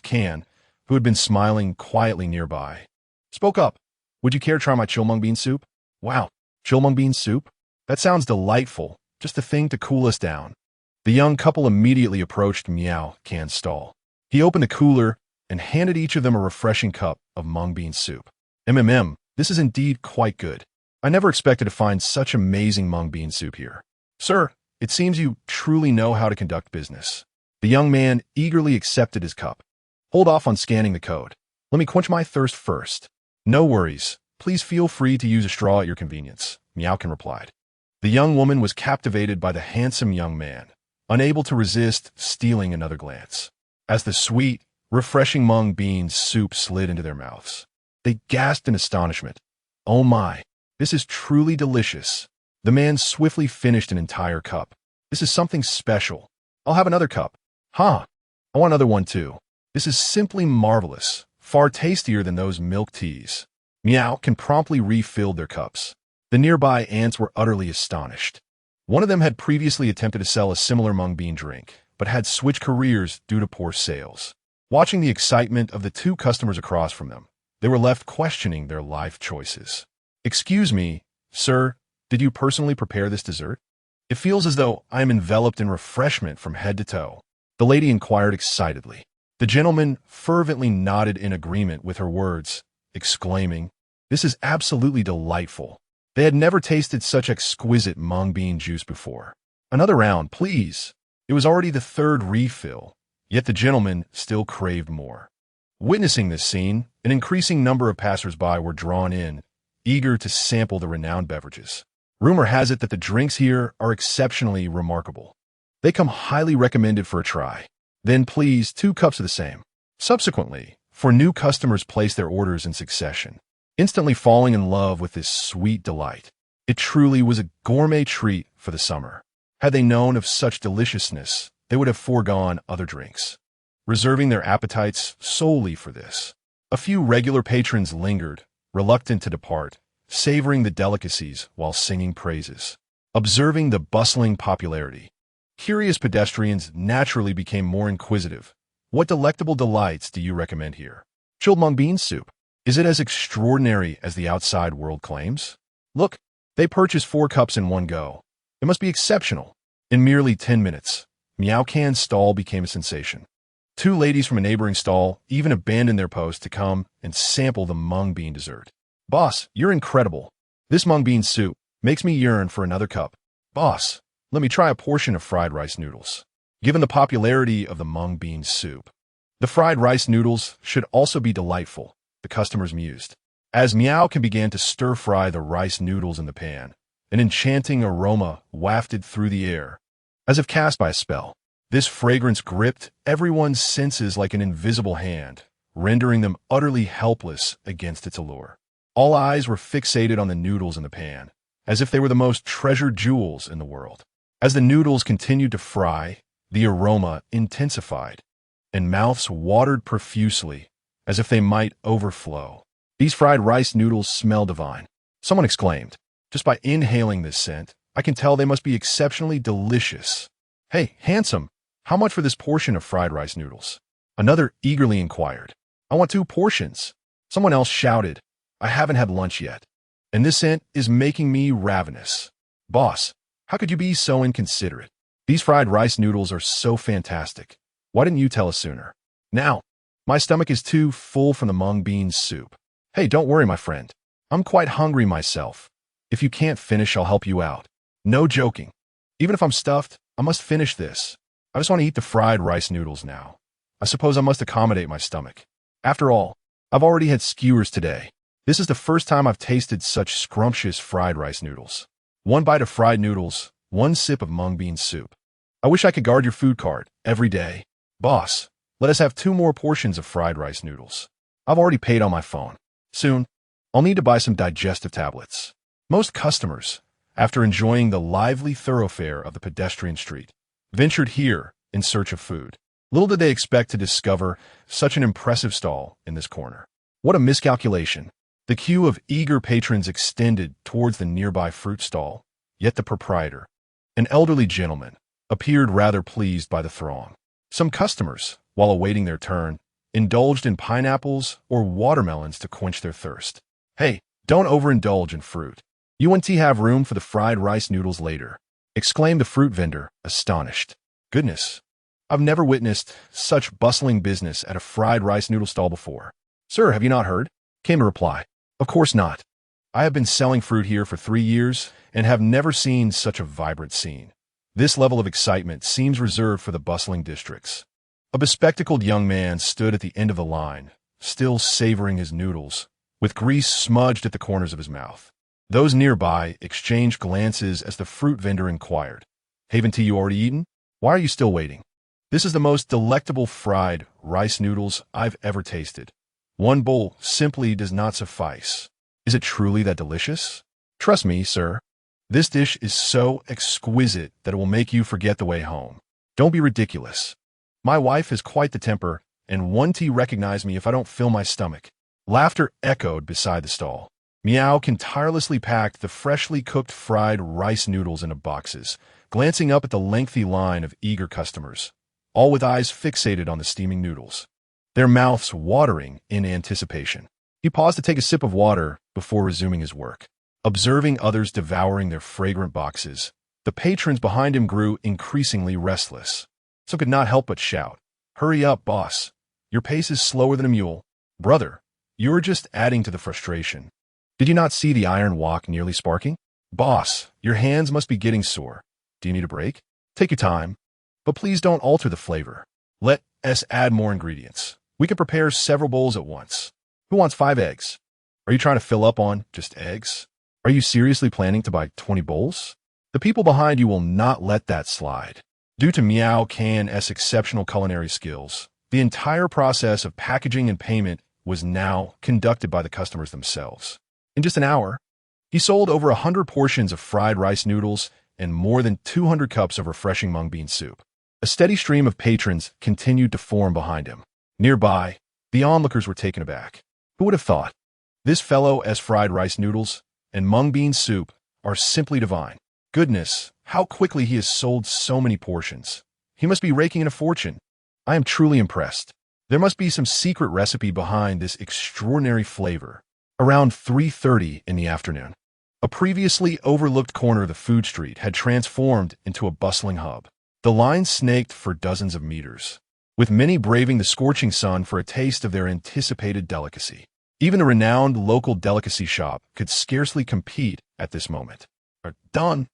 who had been smiling quietly nearby, spoke up. Would you care to try my chil mung bean soup? Wow, chil mung bean soup? That sounds delightful, just a thing to cool us down. The young couple immediately approached Miao Can's stall. He opened the cooler and handed each of them a refreshing cup of mung bean soup. This is indeed quite good. I never expected to find such amazing mung bean soup here. Sir, it seems you truly know how to conduct business. The young man eagerly accepted his cup. Hold off on scanning the code. Let me quench my thirst first. No worries. Please feel free to use a straw at your convenience, Miaokin replied. The young woman was captivated by the handsome young man, unable to resist stealing another glance. As the sweet, refreshing mung bean soup slid into their mouths, they gasped in astonishment. Oh my, this is truly delicious. The man swiftly finished an entire cup. This is something special. I'll have another cup. Huh, I want another one too. This is simply marvelous, far tastier than those milk teas. Miaokin promptly refilled their cups. The nearby ants were utterly astonished. One of them had previously attempted to sell a similar mung bean drink, but had switched careers due to poor sales. Watching the excitement of the 2 customers across from them, they were left questioning their life choices. Excuse me, sir, did you personally prepare this dessert? It feels as though I am enveloped in refreshment from head to toe, the lady inquired excitedly. The gentleman fervently nodded in agreement with her words, exclaiming, This is absolutely delightful. They had never tasted such exquisite mung bean juice before. Another round, please. It was already the 3rd refill, yet the gentleman still craved more. Witnessing this scene, an increasing number of passers-by were drawn in, eager to sample the renowned beverages. Rumor has it that the drinks here are exceptionally remarkable. They come highly recommended for a try. Then please 2 cups of the same. Subsequently, for new customers placed their orders in succession, instantly falling in love with this sweet delight. It truly was a gourmet treat for the summer. Had they known of such deliciousness, they would have foregone other drinks, reserving their appetites solely for this. A few regular patrons lingered, reluctant to depart, savoring the delicacies while singing praises. Observing the bustling popularity, curious pedestrians naturally became more inquisitive. What delectable delights do you recommend here? Chilled mung bean soup. Is it as extraordinary as the outside world claims? Look, they purchased 4 cups in one go. It must be exceptional. In merely 10 minutes, Miao Can's stall became a sensation. 2 ladies from a neighboring stall even abandoned their post to come and sample the mung bean dessert. Boss, you're incredible. This mung bean soup makes me yearn for another cup. Boss, let me try a portion of fried rice noodles. Given the popularity of the mung bean soup, the fried rice noodles should also be delightful, the customers mused. As Miaokin began to stir-fry the rice noodles in the pan, an enchanting aroma wafted through the air, as if cast by a spell. This fragrance gripped everyone's senses like an invisible hand, rendering them utterly helpless against its allure. All eyes were fixated on the noodles in the pan, as if they were the most treasured jewels in the world. As the noodles continued to fry, the aroma intensified, and mouths watered profusely, as if they might overflow. These fried rice noodles smell divine, someone exclaimed. Just by inhaling this scent, I can tell they must be exceptionally delicious. Hey, handsome, how much for this portion of fried rice noodles? Another eagerly inquired. I want 2 portions. Someone else shouted. I haven't had lunch yet, and this scent is making me ravenous. Boss, how could you be so inconsiderate? These fried rice noodles are so fantastic. Why didn't you tell us sooner? Now, my stomach is too full from the mung bean soup. Hey, don't worry, my friend. I'm quite hungry myself. If you can't finish, I'll help you out. No joking. Even if I'm stuffed, I must finish this. I just want to eat the fried rice noodles now. I suppose I must accommodate my stomach. After all, I've already had skewers today. This is the first time I've tasted such scrumptious fried rice noodles. 1 bite of fried noodles, 1 sip of mung bean soup. I wish I could guard your food cart every day. Boss, let us have 2 more portions of fried rice noodles. I've already paid on my phone. Soon, I'll need to buy some digestive tablets. Most customers, after enjoying the lively thoroughfare of the pedestrian street, ventured here in search of food. Little did they expect to discover such an impressive stall in this corner. What a miscalculation. The queue of eager patrons extended towards the nearby fruit stall, yet the proprietor, an elderly gentleman, appeared rather pleased by the throng. Some customers, while awaiting their turn, indulged in pineapples or watermelons to quench their thirst. Hey, don't overindulge in fruit. You won't have room for the fried rice noodles later, exclaimed the fruit vendor, astonished. Goodness, I've never witnessed such bustling business at a fried rice noodle stall before. Sir, have you not heard? Came the reply. Of course not. I have been selling fruit here for 3 years and have never seen such a vibrant scene. This level of excitement seems reserved for the bustling districts. A bespectacled young man stood at the end of the line, still savoring his noodles, with grease smudged at the corners of his mouth. Those nearby exchanged glances as the fruit vendor inquired, Haven't you already eaten? Why are you still waiting? This is the most delectable fried rice noodles I've ever tasted. 1 bowl simply does not suffice. Is it truly that delicious? Trust me, sir. This dish is so exquisite that it will make you forget the way home. Don't be ridiculous. My wife has quite the temper, and won't recognize me if I don't fill my stomach. Laughter echoed beside the stall. Miao tirelessly packed the freshly cooked fried rice noodles into boxes, glancing up at the lengthy line of eager customers, all with eyes fixated on the steaming noodles, their mouths watering in anticipation. He paused to take a sip of water before resuming his work. Observing others devouring their fragrant boxes, the patrons behind him grew increasingly restless. Some could not help but shout, Hurry up, boss. Your pace is slower than a mule. Brother, you are just adding to the frustration. Did you not see the iron wok nearly sparking? Boss, your hands must be getting sore. Do you need a break? Take your time, but please don't alter the flavor. Let us add more ingredients. We can prepare several bowls at once. Who wants 5 eggs? Are you trying to fill up on just eggs? Are you seriously planning to buy 20 bowls? The people behind you will not let that slide. Due to Miao Can's exceptional culinary skills, the entire process of packaging and payment was now conducted by the customers themselves. In just an hour, he sold over 100 portions of fried rice noodles and more than 200 cups of refreshing mung bean soup. A steady stream of patrons continued to form behind him. Nearby, the onlookers were taken aback. Who would have thought? This fellow's fried rice noodles and mung bean soup are simply divine. Goodness, how quickly he has sold so many portions. He must be raking in a fortune. I am truly impressed. There must be some secret recipe behind this extraordinary flavor. Around 3:30 in the afternoon, a previously overlooked corner of the food street had transformed into a bustling hub. The line snaked for dozens of meters, with many braving the scorching sun for a taste of their anticipated delicacy. Even a renowned local delicacy shop could scarcely compete at this moment. Done.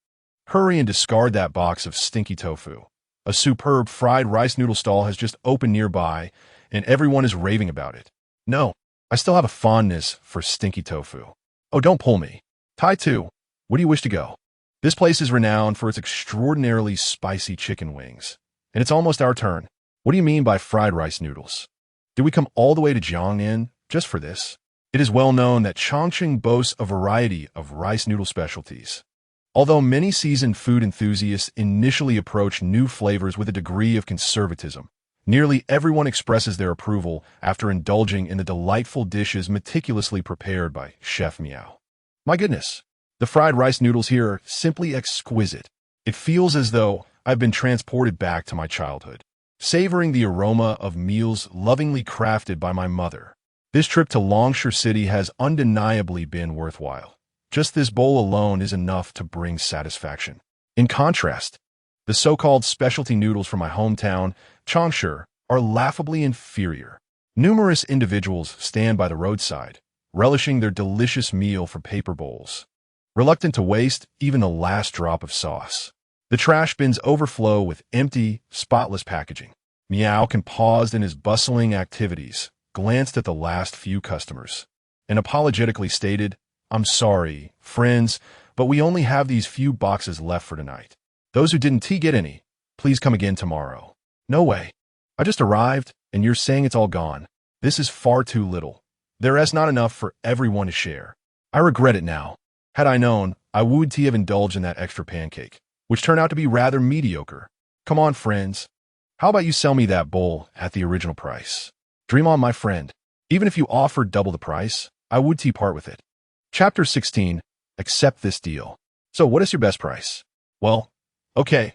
Hurry and discard that box of stinky tofu. A superb fried rice noodle stall has just opened nearby, and everyone is raving about it. No, I still have a fondness for stinky tofu. Oh, don't pull me. Tai Tu, where do you wish to go? This place is renowned for its extraordinarily spicy chicken wings, and it's almost our turn. What do you mean by fried rice noodles? Did we come all the way to Jiangnan just for this? It is well known that Chongqing boasts a variety of rice noodle specialties. Although many seasoned food enthusiasts initially approach new flavors with a degree of conservatism, nearly everyone expresses their approval after indulging in the delightful dishes meticulously prepared by Chef Miao. My goodness, the fried rice noodles here are simply exquisite. It feels as though I've been transported back to my childhood, savoring the aroma of meals lovingly crafted by my mother. This trip to Longshan City has undeniably been worthwhile. Just this bowl alone is enough to bring satisfaction. In contrast, the so-called specialty noodles from my hometown, Changsha, are laughably inferior. Numerous individuals stand by the roadside, relishing their delicious meal for paper bowls, reluctant to waste even the last drop of sauce. The trash bins overflow with empty, spotless packaging. Miao can paused in his bustling activities, glanced at the last few customers, and apologetically stated, "I'm sorry, friends, but we only have these few boxes left for tonight. Those who didn't get any, please come again tomorrow." No way. I just arrived, and you're saying it's all gone. This is far too little. There is not enough for everyone to share. I regret it now. Had I known, I would have indulged in that extra pancake, which turned out to be rather mediocre. Come on, friends. How about you sell me that bowl at the original price? Dream on, my friend. Even if you offered double the price, I would part with it. Chapter 16. Accept this deal. So what is your best price? Well, okay,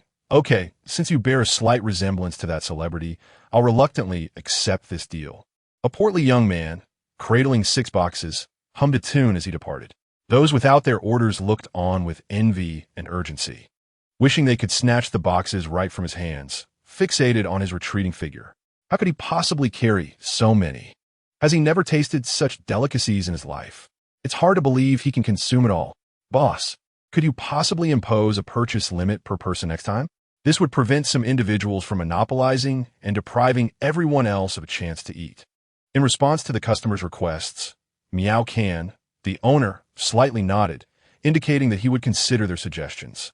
since you bear a slight resemblance to that celebrity, I'll reluctantly accept this deal. A portly young man, cradling 6 boxes, hummed a tune as he departed. Those without their orders looked on with envy and urgency, wishing they could snatch the boxes right from his hands, fixated on his retreating figure. How could he possibly carry so many? Has he never tasted such delicacies in his life? It's hard to believe he can consume it all. Boss, could you possibly impose a purchase limit per person next time? This would prevent some individuals from monopolizing and depriving everyone else of a chance to eat. In response to the customer's requests, Miao Can, the owner, slightly nodded, indicating that he would consider their suggestions.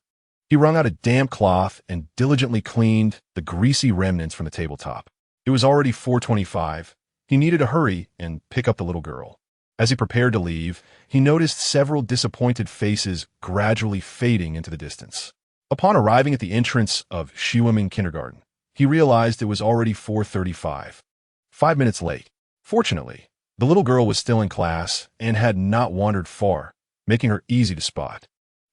He wrung out a damp cloth and diligently cleaned the greasy remnants from the tabletop. It was already 4:25. He needed to hurry and pick up the little girl. As he prepared to leave, he noticed several disappointed faces gradually fading into the distance. Upon arriving at the entrance of Xuerong kindergarten, he realized it was already 4:35. 5 minutes late. Fortunately, the little girl was still in class and had not wandered far, making her easy to spot.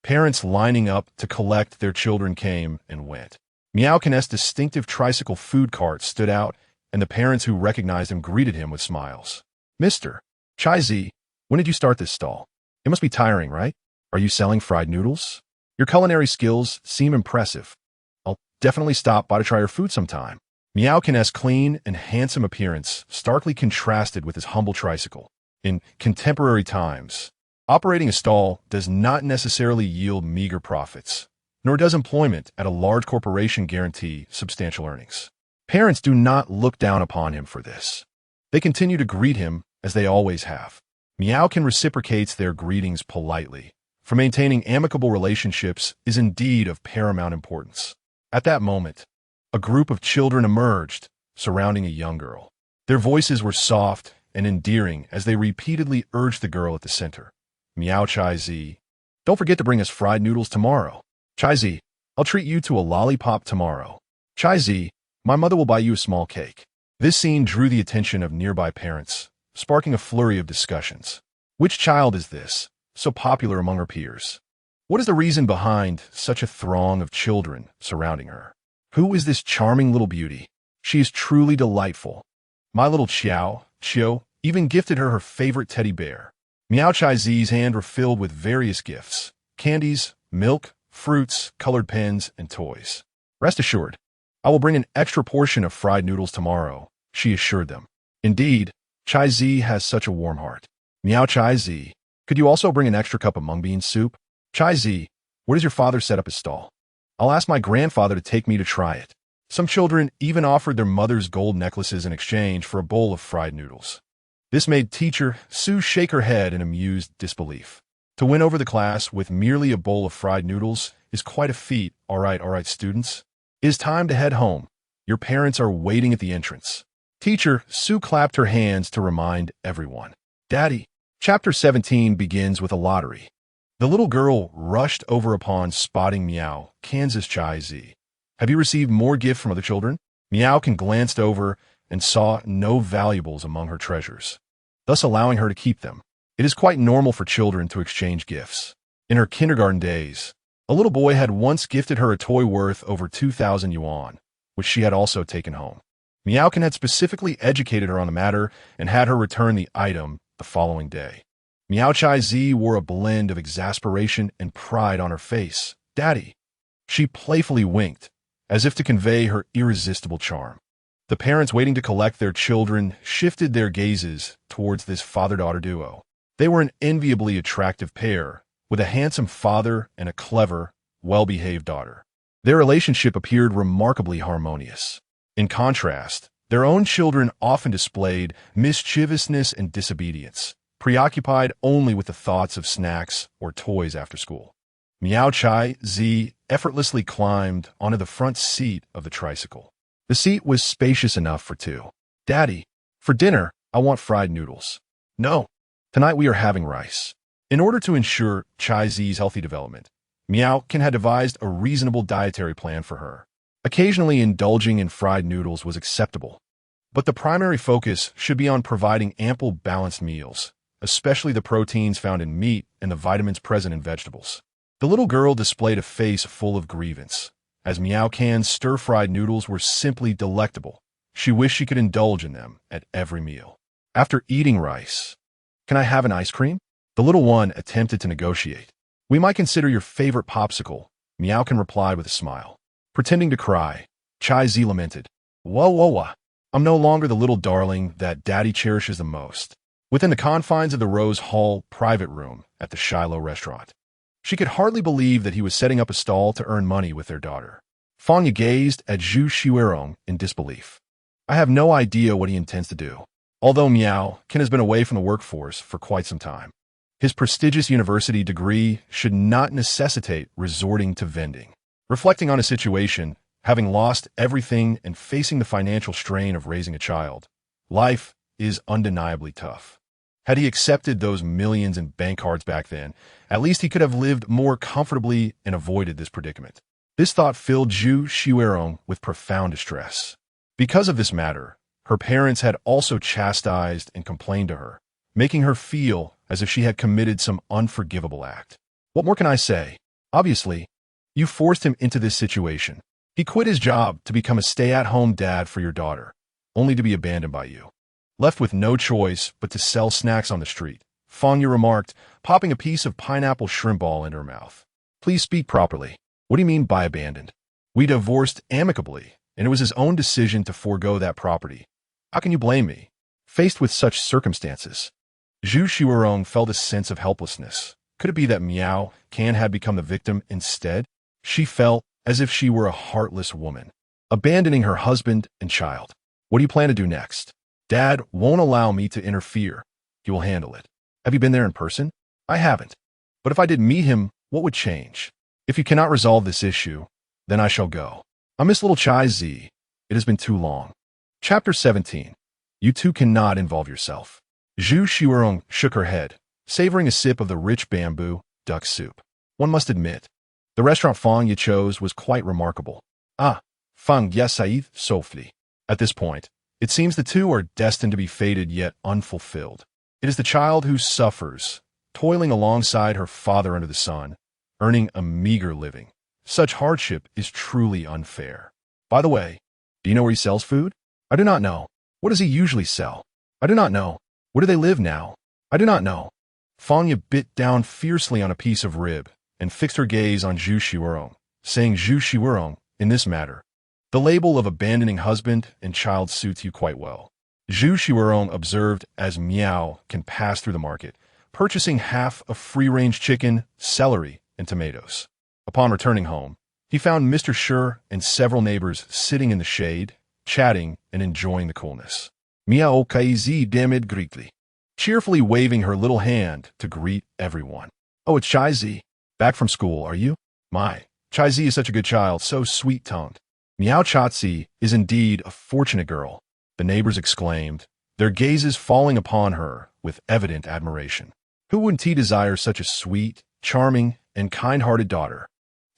Parents lining up to collect their children came and went. Miao Can's distinctive tricycle food cart stood out, and the parents who recognized him greeted him with smiles. "Mr. Chai-zi, when did you start this stall? It must be tiring, right? Are you selling fried noodles? Your culinary skills seem impressive. I'll definitely stop by to try your food sometime." Miao Can's clean and handsome appearance starkly contrasted with his humble tricycle. In contemporary times, operating a stall does not necessarily yield meager profits, nor does employment at a large corporation guarantee substantial earnings. Parents do not look down upon him for this. They continue to greet him as they always have. Miao Can reciprocates their greetings politely, for maintaining amicable relationships is indeed of paramount importance. At that moment, a group of children emerged, surrounding a young girl. Their voices were soft and endearing as they repeatedly urged the girl at the center. "Miao Chai-zi, don't forget to bring us fried noodles tomorrow. Chai-zi, I'll treat you to a lollipop tomorrow. Chai-zi, my mother will buy you a small cake." This scene drew the attention of nearby parents, sparking a flurry of discussions. Which child is this, so popular among her peers? What is the reason behind such a throng of children surrounding her? Who is this charming little beauty? She is truly delightful. My little Chio, even gifted her favorite teddy bear. Miao Chai-zi's hands were filled with various gifts: candies, milk, fruits, colored pens, and toys. "Rest assured, I will bring an extra portion of fried noodles tomorrow," she assured them. Indeed, Chai-zi has such a warm heart. "Miao Chai-zi, could you also bring an extra cup of mung bean soup? Chai-zi, where does your father set up his stall? I'll ask my grandfather to take me to try it." Some children even offered their mother's gold necklaces in exchange for a bowl of fried noodles. This made teacher Sue shake her head in amused disbelief. To win over the class with merely a bowl of fried noodles is quite a feat. All right, students. It is time to head home. Your parents are waiting at the entrance. Teacher Sue clapped her hands to remind everyone. Daddy. Chapter 17 begins with a lottery. The little girl rushed over upon spotting Miao, Kansas Chai Z. Have you received more gift from other children? Miao-can glanced over and saw no valuables among her treasures, thus allowing her to keep them. It is quite normal for children to exchange gifts. In her kindergarten days, a little boy had once gifted her a toy worth over 2,000 yuan, which she had also taken home. Miao-can had specifically educated her on the matter and had her return the item the following day. Miao Chai Z wore a blend of exasperation and pride on her face. Daddy. She playfully winked, as if to convey her irresistible charm. The parents waiting to collect their children shifted their gazes towards this father-daughter duo. They were an enviably attractive pair, with a handsome father and a clever, well-behaved daughter. Their relationship appeared remarkably harmonious. In contrast, their own children often displayed mischievousness and disobedience, preoccupied only with the thoughts of snacks or toys after school. Miao Chai Z effortlessly climbed onto the front seat of the tricycle. The seat was spacious enough for two. Daddy, for dinner, I want fried noodles. No, tonight we are having rice. In order to ensure Chai Z's healthy development, Miao-can had devised a reasonable dietary plan for her. Occasionally indulging in fried noodles was acceptable, but the primary focus should be on providing ample balanced meals, especially the proteins found in meat and the vitamins present in vegetables. The little girl displayed a face full of grievance. As Miao-can's stir-fried noodles were simply delectable, she wished she could indulge in them at every meal. After eating rice, can I have an ice cream? The little one attempted to negotiate. We might consider your favorite popsicle, Miao-can replied with a smile. Pretending to cry, Chai Z lamented. Whoa. I'm no longer the little darling that Daddy cherishes the most. Within the confines of the Rose Hall private room at the Shiloh restaurant, she could hardly believe that he was setting up a stall to earn money with their daughter. Fangya gazed at Xuerong in disbelief. I have no idea what he intends to do, although Miao-can has been away from the workforce for quite some time. His prestigious university degree should not necessitate resorting to vending. Reflecting on his situation, having lost everything and facing the financial strain of raising a child, life is undeniably tough. Had he accepted those millions in bank cards back then, at least he could have lived more comfortably and avoided this predicament. This thought filled Xuerong with profound distress. Because of this matter, her parents had also chastised and complained to her, making her feel as if she had committed some unforgivable act. What more can I say? Obviously, you forced him into this situation. He quit his job to become a stay-at-home dad for your daughter, only to be abandoned by you. Left with no choice but to sell snacks on the street, Fangya remarked, popping a piece of pineapple shrimp ball into her mouth. Please speak properly. What do you mean by abandoned? We divorced amicably, and it was his own decision to forego that property. How can you blame me? Faced with such circumstances, Xuerong felt a sense of helplessness. Could it be that Miao-can had become the victim instead? She felt as if she were a heartless woman, abandoning her husband and child. What do you plan to do next? Dad won't allow me to interfere. He will handle it. Have you been there in person? I haven't. But if I did meet him, what would change? If you cannot resolve this issue, then I shall go. I miss little Chai Z. It has been too long. Chapter 17. You two cannot involve yourself. Xuerong shook her head, savoring a sip of the rich bamboo duck soup. One must admit, the restaurant Fangya chose was quite remarkable. Fangya Said Sofli. At this point, it seems the two are destined to be fated yet unfulfilled. It is the child who suffers, toiling alongside her father under the sun, earning a meager living. Such hardship is truly unfair. By the way, do you know where he sells food? I do not know. What does he usually sell? I do not know. Where do they live now? I do not know. Fangya bit down fiercely on a piece of rib and fixed her gaze on Xuerong, saying, Xuerong, in this matter, the label of abandoning husband and child suits you quite well. Xuerong observed as Miao can pass through the market, purchasing half a free-range chicken, celery, and tomatoes. Upon returning home, he found Mr. Shi and several neighbors sitting in the shade, chatting and enjoying the coolness. Miao Kaizi demid greekly, cheerfully waving her little hand to greet everyone. Oh, it's Chai Z. Back from school, are you? My, Chai Z is such a good child, so sweet-tongued. Miao Chatzi is indeed a fortunate girl. the neighbors exclaimed, their gazes falling upon her with evident admiration. Who wouldn't desire such a sweet, charming, and kind-hearted daughter?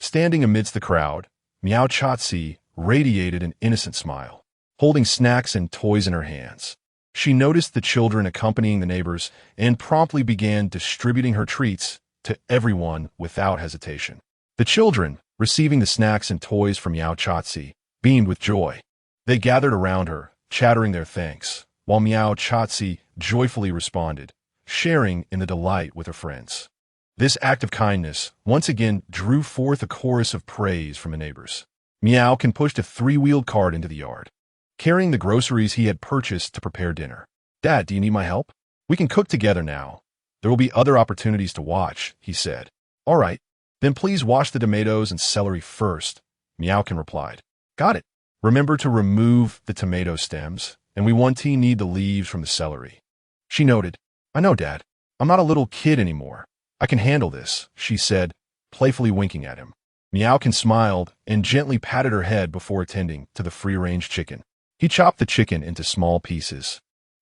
Standing amidst the crowd, Miao Chatsi radiated an innocent smile, holding snacks and toys in her hands. She noticed the children accompanying the neighbors and promptly began distributing her treats to everyone without hesitation. The children, receiving the snacks and toys from Miao Chatsi, beamed with joy. They gathered around her, chattering their thanks, while Miao Chatsi joyfully responded, sharing in the delight with her friends. This act of kindness once again drew forth a chorus of praise from the neighbors. Miao pushed a three-wheeled cart into the yard, carrying the groceries he had purchased to prepare dinner. Dad, do you need my help? We can cook together now. There will be other opportunities to watch, he said. All right, then please wash the tomatoes and celery first, Miao replied. Got it. Remember to remove the tomato stems, and we want to need the leaves from the celery. She noted. I know, Dad. I'm not a little kid anymore. I can handle this, she said, playfully winking at him. Miao smiled and gently patted her head before attending to the free-range chicken. He chopped the chicken into small pieces,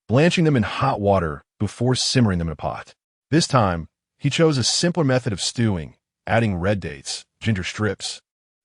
blanching them in hot water before simmering them in a pot. This time, he chose a simpler method of stewing, adding red dates, ginger strips,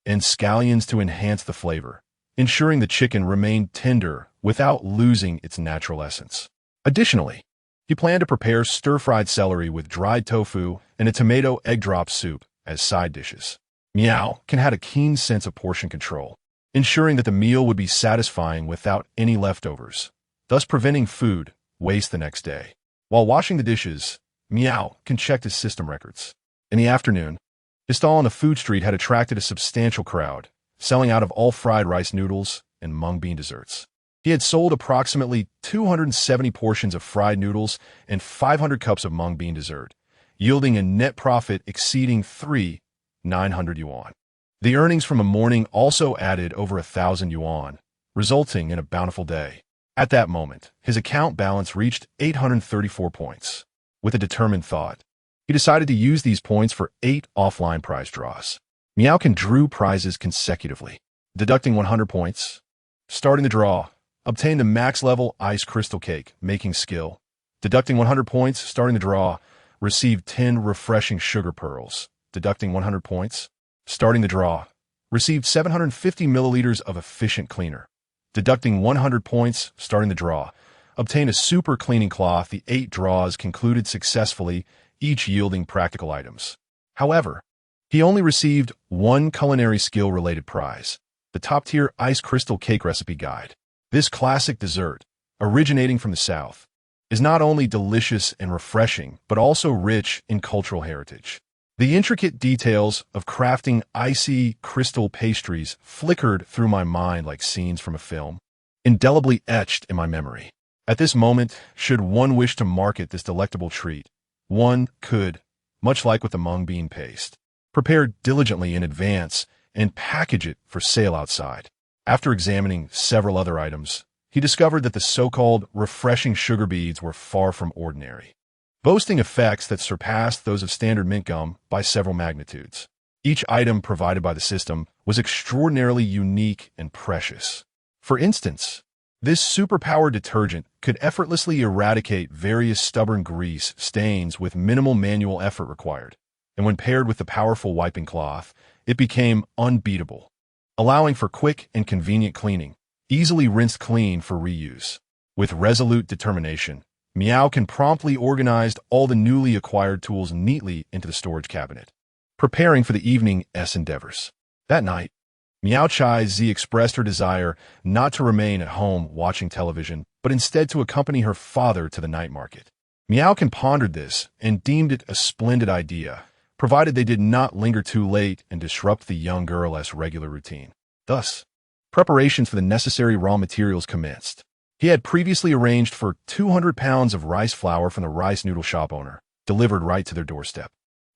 and scallions to enhance the flavor, ensuring the chicken remained tender without losing its natural essence. Additionally, he planned to prepare stir-fried celery with dried tofu and a tomato egg drop soup as side dishes. Miao had a keen sense of portion control, ensuring that the meal would be satisfying without any leftovers, thus preventing food waste the next day. While washing the dishes, Miao checked his system records. In the afternoon, his stall on the food street had attracted a substantial crowd, selling out of all fried rice noodles and mung bean desserts. He had sold approximately 270 portions of fried noodles and 500 cups of mung bean dessert, yielding a net profit exceeding 900 yuan. The earnings from a morning also added over 1,000 yuan, resulting in a bountiful day. At that moment, his account balance reached 834 points. With a determined thought, he decided to use these points for 8 offline prize draws. Miao drew prizes consecutively, deducting 100 points. Starting the draw, obtained the max level ice crystal cake making skill. Deducting 100 points, starting the draw, received 10 refreshing sugar pearls. Deducting 100 points, starting the draw, received 750 milliliters of efficient cleaner. Deducting 100 points, starting the draw, obtained a super cleaning cloth. The 8 draws concluded successfully, each yielding practical items. However, he only received 1 culinary skill-related prize, the top-tier ice crystal cake recipe guide. This classic dessert, originating from the South, is not only delicious and refreshing, but also rich in cultural heritage. The intricate details of crafting icy crystal pastries flickered through my mind like scenes from a film, indelibly etched in my memory. At this moment, should one wish to market this delectable treat, one could, much like with the mung bean paste, prepare diligently in advance and package it for sale outside. After examining several other items, he discovered that the so-called refreshing sugar beads were far from ordinary, boasting effects that surpassed those of standard mint gum by several magnitudes. Each item provided by the system was extraordinarily unique and precious. For instance, this superpowered detergent could effortlessly eradicate various stubborn grease stains with minimal manual effort required, and when paired with the powerful wiping cloth, it became unbeatable, allowing for quick and convenient cleaning, easily rinsed clean for reuse. With resolute determination, Miao promptly organized all the newly acquired tools neatly into the storage cabinet, preparing for the evening's endeavors. That night, Miao Chai-zi expressed her desire not to remain at home watching television, but instead to accompany her father to the night market. Miao pondered this and deemed it a splendid idea, provided they did not linger too late and disrupt the young girl's regular routine. Thus, preparations for the necessary raw materials commenced. He had previously arranged for 200 pounds of rice flour from the rice noodle shop owner, delivered right to their doorstep.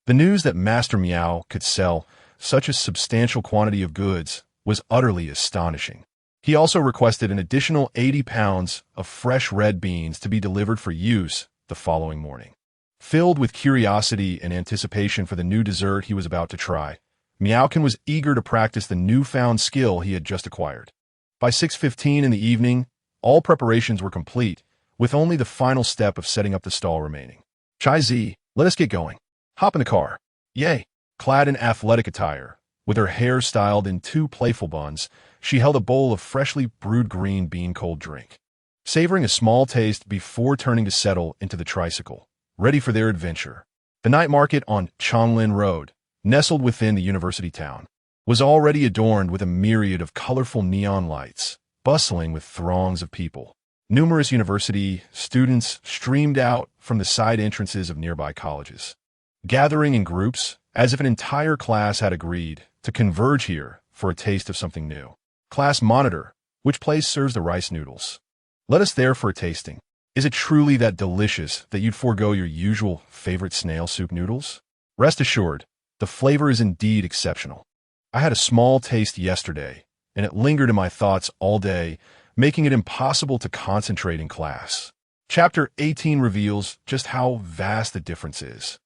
The news that Master Miao could sell such a substantial quantity of goods was utterly astonishing. He also requested an additional 80 pounds of fresh red beans to be delivered for use the following morning. Filled with curiosity and anticipation for the new dessert he was about to try, Miao was eager to practice the newfound skill he had just acquired. By 6:15 in the evening, All preparations were complete, with only the final step of setting up the stall remaining. Chai Z, let us get going. Hop in the car. Yay! Clad in athletic attire, with her hair styled in two playful buns, she held a bowl of freshly brewed green bean cold drink. Savoring a small taste before turning to settle into the tricycle, ready for their adventure. The night market on Chonglin Road, nestled within the university town, was already adorned with a myriad of colorful neon lights, bustling with throngs of people. Numerous university students streamed out from the side entrances of nearby colleges, gathering in groups as if an entire class had agreed to converge here for a taste of something new. Class monitor, which place serves the rice noodles? Let us there for a tasting. Is it truly that delicious that you'd forego your usual favorite snail soup noodles? Rest assured, the flavor is indeed exceptional. I had a small taste yesterday, and it lingered in my thoughts all day, making it impossible to concentrate in class. Chapter 18 reveals just how vast the difference is.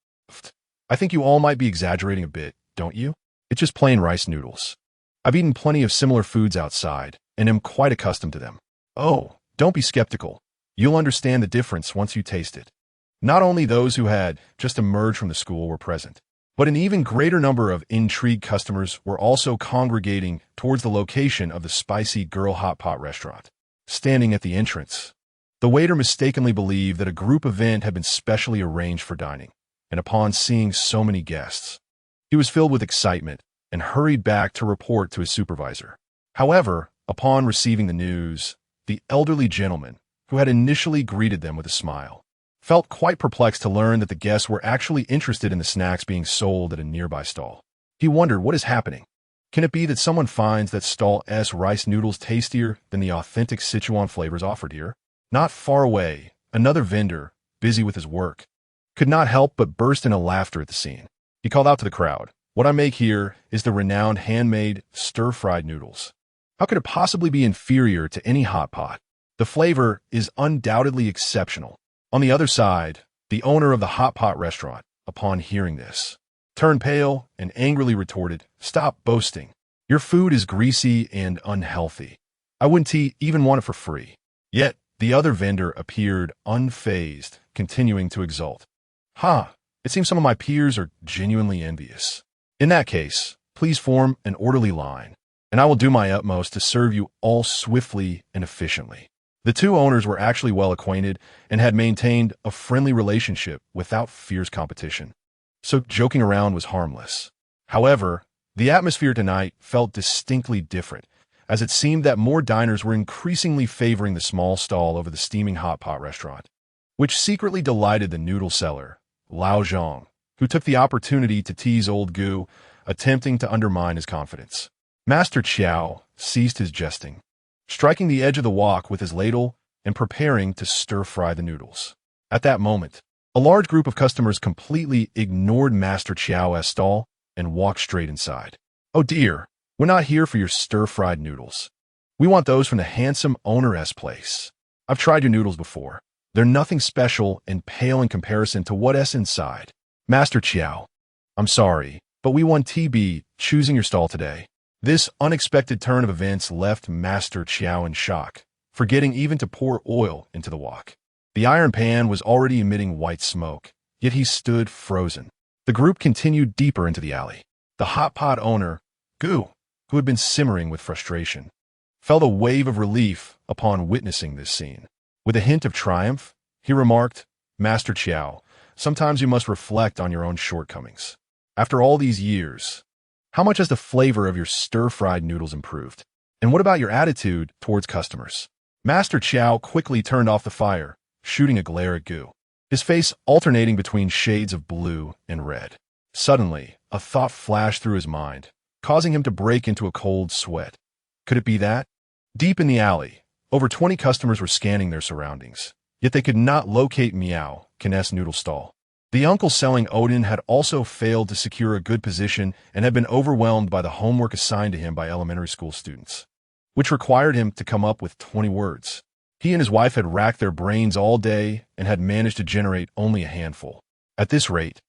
I think you all might be exaggerating a bit, don't you? It's just plain rice noodles. I've eaten plenty of similar foods outside, and am quite accustomed to them. Oh, don't be skeptical. You'll understand the difference once you taste it. Not only those who had just emerged from the school were present, but an even greater number of intrigued customers were also congregating towards the location of the Spicy Girl Hot Pot restaurant. Standing at the entrance, the waiter mistakenly believed that a group event had been specially arranged for dining, and upon seeing so many guests, he was filled with excitement and hurried back to report to his supervisor. However, upon receiving the news, the elderly gentleman, who had initially greeted them with a smile, felt quite perplexed to learn that the guests were actually interested in the snacks being sold at a nearby stall. He wondered, what is happening? Can it be that someone finds that stall's rice noodles tastier than the authentic Sichuan flavors offered here? Not far away, another vendor, busy with his work, could not help but burst into laughter at the scene. He called out to the crowd, "What I make here is the renowned handmade stir-fried noodles. How could it possibly be inferior to any hot pot? The flavor is undoubtedly exceptional." On the other side, the owner of the hot pot restaurant, upon hearing this, turned pale and angrily retorted, "Stop boasting. Your food is greasy and unhealthy. I wouldn't even want it for free." Yet, the other vendor appeared unfazed, continuing to exult. "Ha! It seems some of my peers are genuinely envious. In that case, please form an orderly line, and I will do my utmost to serve you all swiftly and efficiently." The two owners were actually well acquainted and had maintained a friendly relationship without fierce competition, so joking around was harmless. However, the atmosphere tonight felt distinctly different, as it seemed that more diners were increasingly favoring the small stall over the steaming hot pot restaurant, which secretly delighted the noodle seller, Lao Zhang, who took the opportunity to tease old Gu, attempting to undermine his confidence. Master Qiao ceased his jesting, striking the edge of the wok with his ladle and preparing to stir-fry the noodles. At that moment, a large group of customers completely ignored Master Qiao's stall and walked straight inside. "Oh dear, we're not here for your stir-fried noodles. We want those from the handsome owner's place. I've tried your noodles before. They're nothing special and pale in comparison to what's inside. Master Qiao, I'm sorry, but we won TB choosing your stall today." This unexpected turn of events left Master Qiao in shock, forgetting even to pour oil into the wok. The iron pan was already emitting white smoke, yet he stood frozen. The group continued deeper into the alley. The hot pot owner, Gu, who had been simmering with frustration, felt a wave of relief upon witnessing this scene. With a hint of triumph, he remarked, "Master Qiao, sometimes you must reflect on your own shortcomings. After all these years, how much has the flavor of your stir-fried noodles improved? And what about your attitude towards customers?" Master Qiao quickly turned off the fire, shooting a glare at Gu, his face alternating between shades of blue and red. Suddenly, a thought flashed through his mind, causing him to break into a cold sweat. Could it be that? Deep in the alley, over 20 customers were scanning their surroundings, yet they could not locate Miao, Kiness noodle stall. The uncle selling Odin had also failed to secure a good position and had been overwhelmed by the homework assigned to him by elementary school students, which required him to come up with 20 words. He and his wife had racked their brains all day and had managed to generate only a handful. At this rate,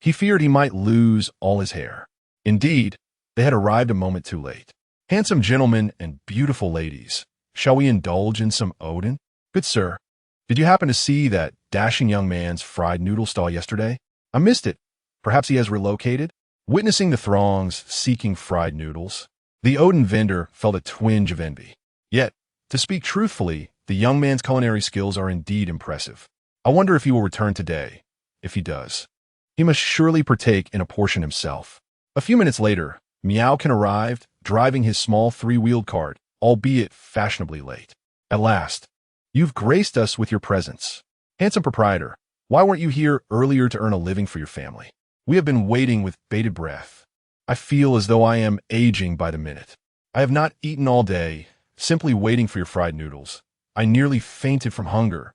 he feared he might lose all his hair. Indeed, they had arrived a moment too late. Handsome gentlemen and beautiful ladies, Shall we indulge in some Odin? Good sir, did you happen to see that dashing young man's fried noodle stall yesterday? I missed it. Perhaps he has relocated? Witnessing the throngs seeking fried noodles, the Odin vendor felt a twinge of envy. Yet, to speak truthfully, the young man's culinary skills are indeed impressive. I wonder if he will return today. If he does, he must surely partake in a portion himself. A few minutes later, Miao arrived, driving his small three-wheeled cart, albeit fashionably late. At last, you've graced us with your presence. Handsome proprietor, why weren't you here earlier to earn a living for your family? We have been waiting with bated breath. I feel as though I am aging by the minute. I have not eaten all day, simply waiting for your fried noodles. I nearly fainted from hunger.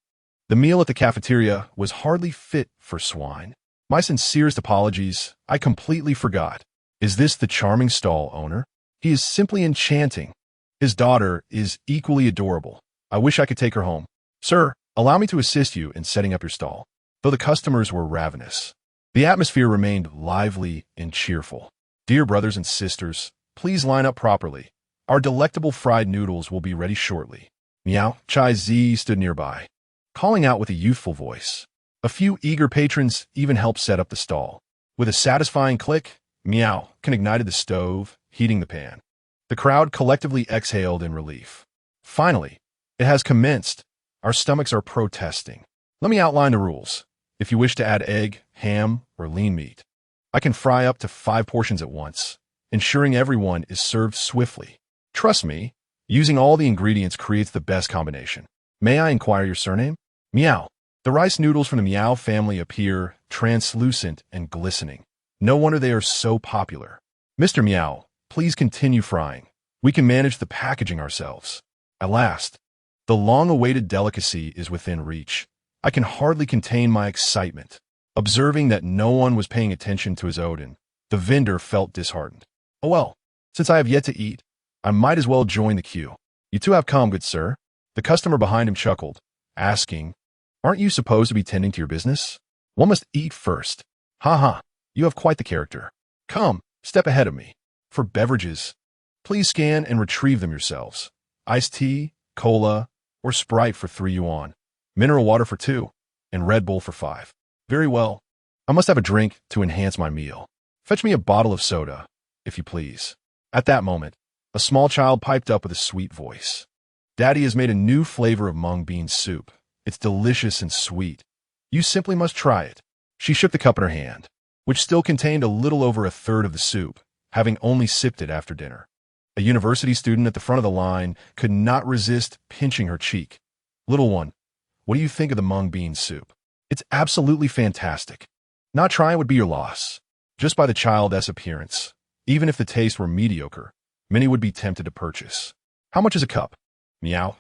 The meal at the cafeteria was hardly fit for swine. My sincerest apologies, I completely forgot. Is this the charming stall owner? He is simply enchanting. His daughter is equally adorable. I wish I could take her home. Sir, allow me to assist you in setting up your stall. Though the customers were ravenous, the atmosphere remained lively and cheerful. Dear brothers and sisters, please line up properly. Our delectable fried noodles will be ready shortly. Miao Chai Zi stood nearby, calling out with a youthful voice. A few eager patrons even helped set up the stall. With a satisfying click, Miao ignited the stove, heating the pan. The crowd collectively exhaled in relief. Finally, it has commenced. Our stomachs are protesting. Let me outline the rules. If you wish to add egg, ham, or lean meat, I can fry up to 5 portions at once, ensuring everyone is served swiftly. Trust me, using all the ingredients creates the best combination. May I inquire your surname? Miao. The rice noodles from the Miao family appear translucent and glistening. No wonder they are so popular. Mr. Miao, please continue frying. We can manage the packaging ourselves. At last, the long-awaited delicacy is within reach. I can hardly contain my excitement. Observing that no one was paying attention to his Odin, the vendor felt disheartened. Oh well, since I have yet to eat, I might as well join the queue. You two have come, good sir. The customer behind him chuckled, asking, aren't you supposed to be tending to your business? One must eat first. Ha ha, you have quite the character. Come, step ahead of me. For beverages, please scan and retrieve them yourselves. Iced tea, cola, or Sprite for 3 yuan. Mineral water for 2, and Red Bull for 5. Very well. I must have a drink to enhance my meal. Fetch me a bottle of soda, if you please. At that moment, a small child piped up with a sweet voice. Daddy has made a new flavor of mung bean soup. It's delicious and sweet. You simply must try it. She shook the cup in her hand, which still contained a little over a third of the soup, having only sipped it after dinner. A university student at the front of the line could not resist pinching her cheek. Little one, what do you think of the mung bean soup? It's absolutely fantastic. Not trying would be your loss. Just by the child's appearance, even if the taste were mediocre, many would be tempted to purchase. How much is a cup? Miao,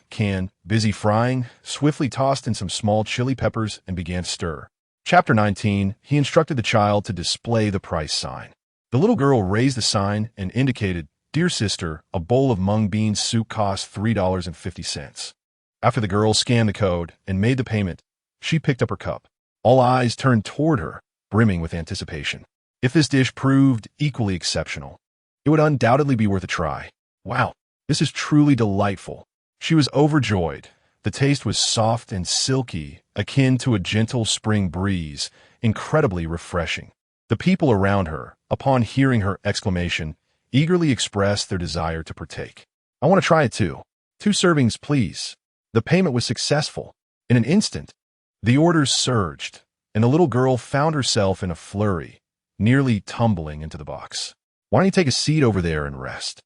busy frying, swiftly tossed in some small chili peppers and began to stir. Chapter 19, he instructed the child to display the price sign. The little girl raised the sign and indicated, Dear sister, a bowl of mung bean soup costs $3.50. After the girl scanned the code and made the payment, she picked up her cup. All eyes turned toward her, brimming with anticipation. If this dish proved equally exceptional, it would undoubtedly be worth a try. Wow, this is truly delightful. She was overjoyed. The taste was soft and silky, akin to a gentle spring breeze, incredibly refreshing. The people around her, upon hearing her exclamation, eagerly expressed their desire to partake. I want to try it too. 2 servings, please. The payment was successful. In an instant, the orders surged, and the little girl found herself in a flurry, nearly tumbling into the box. Why don't you take a seat over there and rest?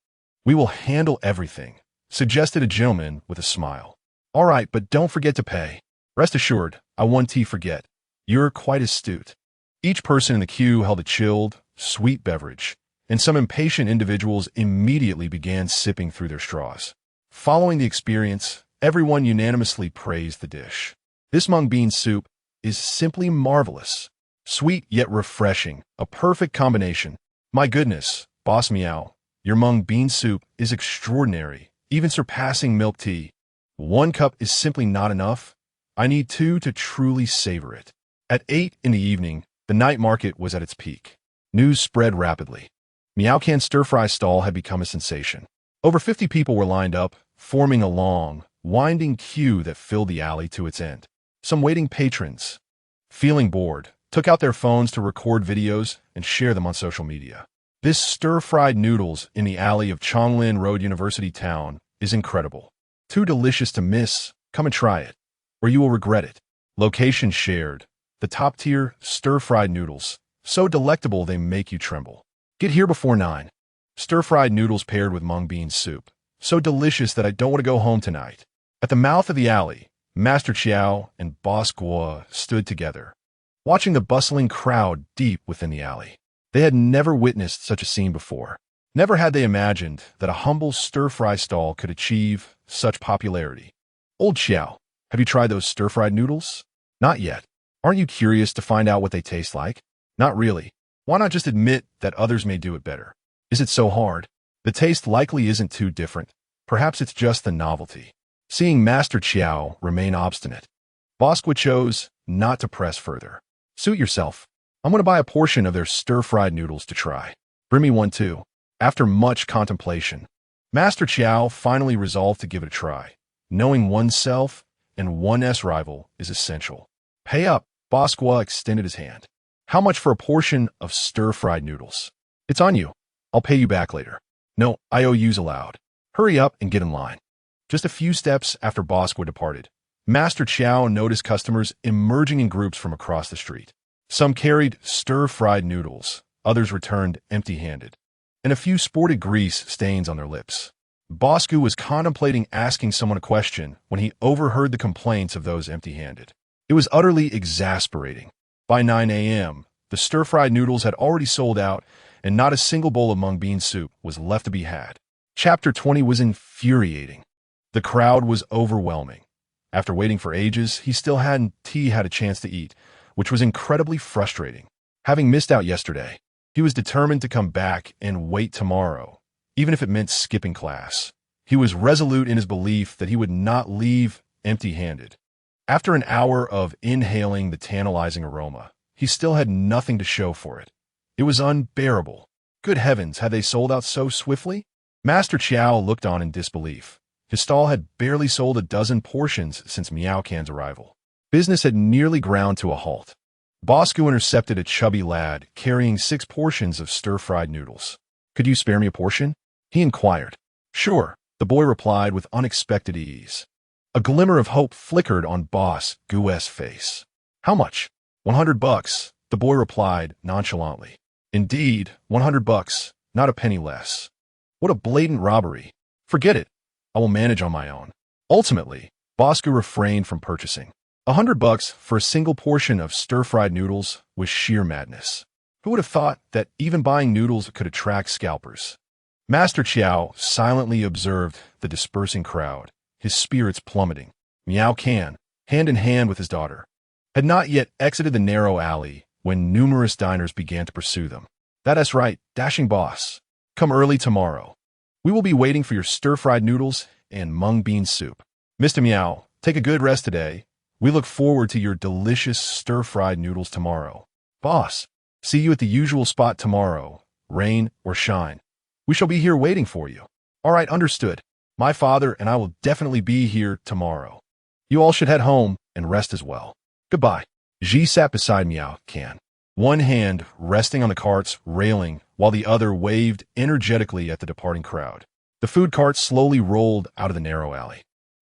We will handle everything, suggested a gentleman with a smile. All right, but don't forget to pay. Rest assured, I won't forget. You're quite astute. Each person in the queue held a chilled, sweet beverage, and some impatient individuals immediately began sipping through their straws. Following the experience, everyone unanimously praised the dish. This mung bean soup is simply marvelous. Sweet yet refreshing, a perfect combination. My goodness, Boss Miao, your mung bean soup is extraordinary, even surpassing milk tea. 1 cup is simply not enough. I need 2 to truly savor it. At 8 in the evening, the night market was at its peak. News spread rapidly. Miao Can's stir-fry stall had become a sensation. Over 50 people were lined up, forming a long, winding queue that filled the alley to its end. Some waiting patrons, feeling bored, took out their phones to record videos and share them on social media. This stir-fried noodles in the alley of Chonglin Road University Town is incredible. Too delicious to miss. Come and try it, or you will regret it. Location shared. The top-tier stir-fried noodles, so delectable they make you tremble. Get here before 9. Stir-fried noodles paired with mung bean soup, so delicious that I don't want to go home tonight. At the mouth of the alley, Master Miao and Boss Guo stood together, watching the bustling crowd deep within the alley. They had never witnessed such a scene before. Never had they imagined that a humble stir-fry stall could achieve such popularity. Old Xiao, have you tried those stir-fried noodles? Not yet. Aren't you curious to find out what they taste like? Not really. Why not just admit that others may do it better? Is it so hard? The taste likely isn't too different. Perhaps it's just the novelty. Seeing Master Miao remain obstinate, Bosqua chose not to press further. Suit yourself. I'm going to buy a portion of their stir-fried noodles to try. Bring me one too. After much contemplation, Master Miao finally resolved to give it a try. Knowing oneself and one's rival is essential. Pay up. Bosqua extended his hand. How much for a portion of stir-fried noodles? It's on you. I'll pay you back later. No, IOUs allowed. Hurry up and get in line. Just a few steps after Bosqua departed, Master Miao noticed customers emerging in groups from across the street. Some carried stir-fried noodles, others returned empty-handed, and a few sported grease stains on their lips. Bosqua was contemplating asking someone a question when he overheard the complaints of those empty-handed. It was utterly exasperating. By 9 a.m., the stir-fried noodles had already sold out, and not a single bowl of mung bean soup was left to be had. Chapter 20 was infuriating. The crowd was overwhelming. After waiting for ages, he still hadn't had a chance to eat, which was incredibly frustrating. Having missed out yesterday, he was determined to come back and wait tomorrow, even if it meant skipping class. He was resolute in his belief that he would not leave empty-handed. After an hour of inhaling the tantalizing aroma, he still had nothing to show for it. It was unbearable. Good heavens, had they sold out so swiftly? Master Miao looked on in disbelief. His stall had barely sold a dozen portions since Miao Can's arrival. Business had nearly ground to a halt. Bosqua intercepted a chubby lad carrying 6 portions of stir-fried noodles. Could you spare me a portion? He inquired. Sure, the boy replied with unexpected ease. A glimmer of hope flickered on Boss Guo's face. How much? $100, the boy replied nonchalantly. Indeed, $100, not a penny less. What a blatant robbery. Forget it. I will manage on my own. Ultimately, Bosqua refrained from purchasing. $100 for a single portion of stir-fried noodles was sheer madness. Who would have thought that even buying noodles could attract scalpers? Master Miao silently observed the dispersing crowd, his spirits plummeting. Miao Can, hand in hand with his daughter, had not yet exited the narrow alley when numerous diners began to pursue them. That's right, dashing boss. Come early tomorrow. We will be waiting for your stir-fried noodles and mung bean soup. Mr. Miao, take a good rest today. We look forward to your delicious stir-fried noodles tomorrow. Boss, see you at the usual spot tomorrow, rain or shine. We shall be here waiting for you. All right, understood. My father and I will definitely be here tomorrow. You all should head home and rest as well. Goodbye. Ji sat beside Miao Can, one hand resting on the cart's railing while the other waved energetically at the departing crowd. The food cart slowly rolled out of the narrow alley.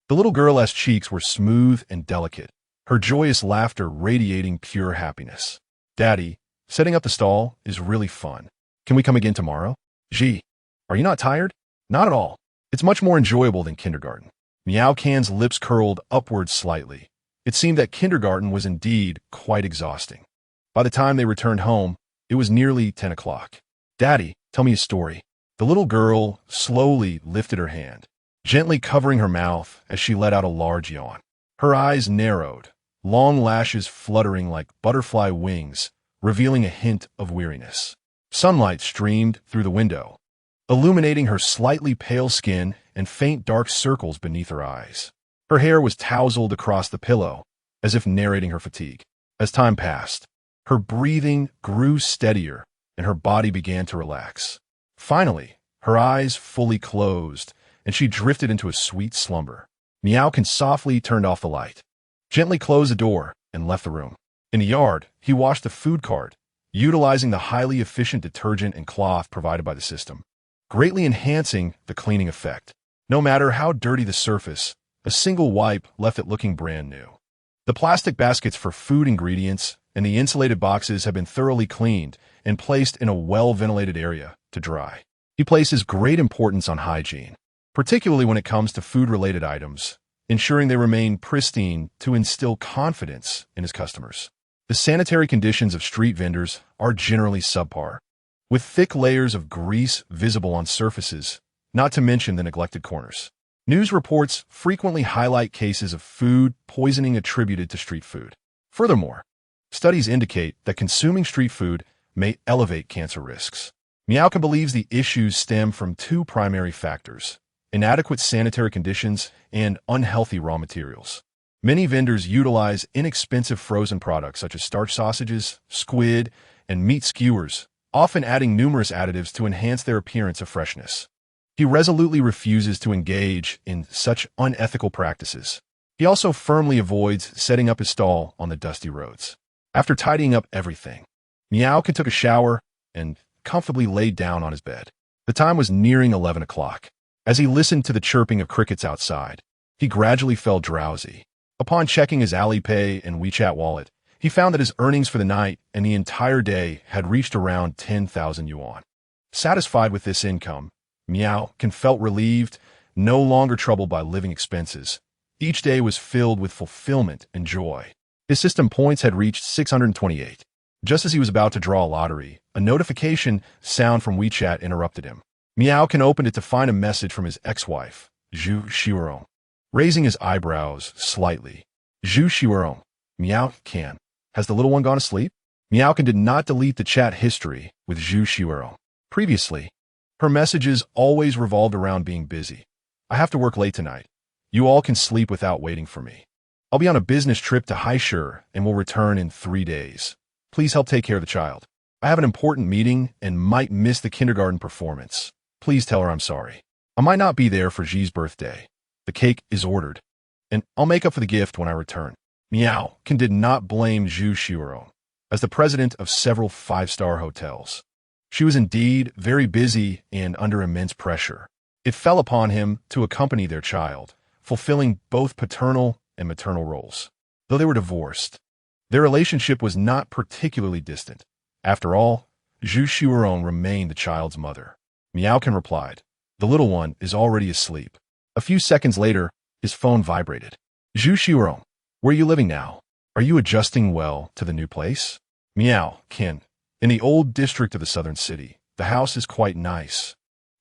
The little girl's cheeks were smooth and delicate, her joyous laughter radiating pure happiness. Daddy, setting up the stall is really fun. Can we come again tomorrow? Ji, are you not tired? Not at all. It's much more enjoyable than kindergarten. Miao Can's lips curled upward slightly. It seemed that kindergarten was indeed quite exhausting. By the time they returned home, it was nearly 10 o'clock. Daddy, tell me a story. The little girl slowly lifted her hand, gently covering her mouth as she let out a large yawn. Her eyes narrowed, long lashes fluttering like butterfly wings, revealing a hint of weariness. Sunlight streamed through the window, illuminating her slightly pale skin and faint dark circles beneath her eyes. Her hair was tousled across the pillow, as if narrating her fatigue. As time passed, her breathing grew steadier and her body began to relax. Finally, her eyes fully closed, and she drifted into a sweet slumber. Miao softly turned off the light, gently closed the door, and left the room. In the yard, he washed the food cart, utilizing the highly efficient detergent and cloth provided by the system, greatly enhancing the cleaning effect. No matter how dirty the surface, a single wipe left it looking brand new. The plastic baskets for food ingredients and the insulated boxes have been thoroughly cleaned and placed in a well-ventilated area to dry. He places great importance on hygiene, particularly when it comes to food-related items, ensuring they remain pristine to instill confidence in his customers. The sanitary conditions of street vendors are generally subpar, with thick layers of grease visible on surfaces, not to mention the neglected corners. News reports frequently highlight cases of food poisoning attributed to street food. Furthermore, studies indicate that consuming street food may elevate cancer risks. Miao believes the issues stem from two primary factors: inadequate sanitary conditions and unhealthy raw materials. Many vendors utilize inexpensive frozen products such as starch sausages, squid, and meat skewers, often adding numerous additives to enhance their appearance of freshness. He resolutely refuses to engage in such unethical practices. He also firmly avoids setting up his stall on the dusty roads. After tidying up everything, Miao took a shower and comfortably laid down on his bed. The time was nearing 11 o'clock. As he listened to the chirping of crickets outside, he gradually fell drowsy. Upon checking his Alipay and WeChat wallet, he found that his earnings for the night and the entire day had reached around 10,000 yuan. Satisfied with this income, Miao felt relieved, no longer troubled by living expenses. Each day was filled with fulfillment and joy. His system points had reached 628. Just as he was about to draw a lottery, a notification sound from WeChat interrupted him. Miao opened it to find a message from his ex-wife, Xuerong. Raising his eyebrows slightly, Xuerong, Miao, has the little one gone to sleep? Miao did not delete the chat history with Xuerong. Previously, her messages always revolved around being busy. I have to work late tonight. You all can sleep without waiting for me. I'll be on a business trip to Haishur and will return in 3 days. Please help take care of the child. I have an important meeting and might miss the kindergarten performance. Please tell her I'm sorry. I might not be there for Xi's birthday. The cake is ordered, and I'll make up for the gift when I return. Miao did not blame Xuerong. As the president of several five-star hotels, she was indeed very busy and under immense pressure. It fell upon him to accompany their child, fulfilling both paternal and maternal roles. Though they were divorced, their relationship was not particularly distant. After all, Xuerong remained the child's mother. Miao replied, "The little one is already asleep." A few seconds later, his phone vibrated. Xuerong, where are you living now? Are you adjusting well to the new place? Miao, in the old district of the southern city, the house is quite nice,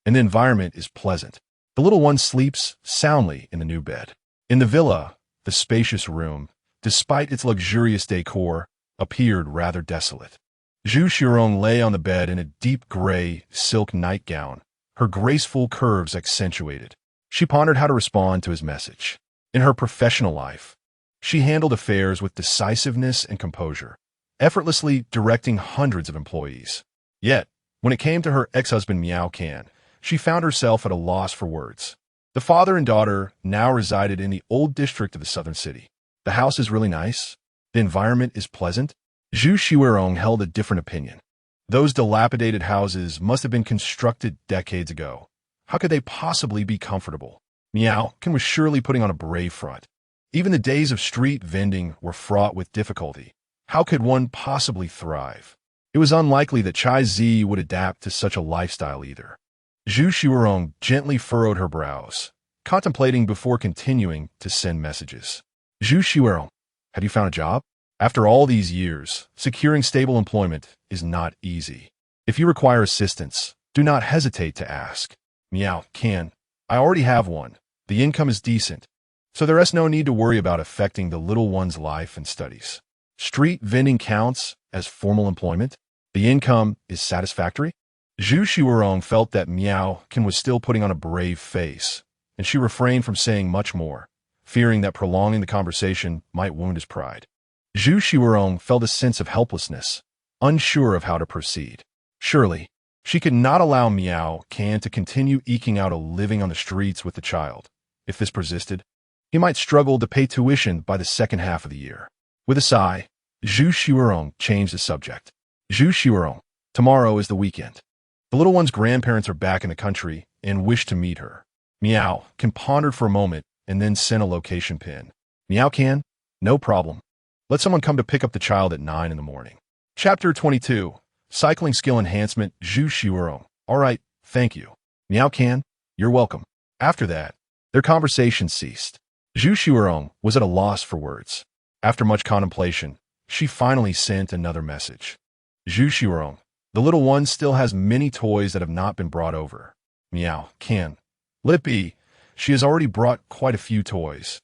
and the environment is pleasant. The little one sleeps soundly in the new bed. In the villa, the spacious room, despite its luxurious decor, appeared rather desolate. Xuerong lay on the bed in a deep gray silk nightgown, her graceful curves accentuated. She pondered how to respond to his message. In her professional life, she handled affairs with decisiveness and composure, effortlessly directing hundreds of employees. Yet, when it came to her ex-husband Miao, she found herself at a loss for words. The father and daughter now resided in the old district of the southern city. The house is really nice. The environment is pleasant. Xuerong held a different opinion. Those dilapidated houses must have been constructed decades ago. How could they possibly be comfortable? Miao was surely putting on a brave front. Even the days of street vending were fraught with difficulty. How could one possibly thrive? It was unlikely that Chai Zi would adapt to such a lifestyle either. Xuerong gently furrowed her brows, contemplating before continuing to send messages. Xuerong, have you found a job? After all these years, securing stable employment is not easy. If you require assistance, do not hesitate to ask. Miao, I already have one. The income is decent, so there is no need to worry about affecting the little one's life and studies. Street vending counts as formal employment. The income is satisfactory. Xuerong felt that Miao was still putting on a brave face, and she refrained from saying much more, fearing that prolonging the conversation might wound his pride. Xuerong felt a sense of helplessness, unsure of how to proceed. Surely, She could not allow Miao Can to continue eking out a living on the streets with the child. If this persisted, he might struggle to pay tuition by the second half of the year. With a sigh, Xuerong changed the subject. Xuerong, tomorrow is the weekend. The little one's grandparents are back in the country and wish to meet her. Miao Can pondered for a moment and then sent a location pin. Miao Can, no problem. Let someone come to pick up the child at 9 in the morning. Chapter 22. Cycling Skill Enhancement. Xuerong. All right, thank you. Miao Can, you're welcome. After that, their conversation ceased. Xuerong was at a loss for words. After much contemplation, she finally sent another message. Xuerong, the little one still has many toys that have not been brought over. Miao Can, let it be. She has already brought quite a few toys.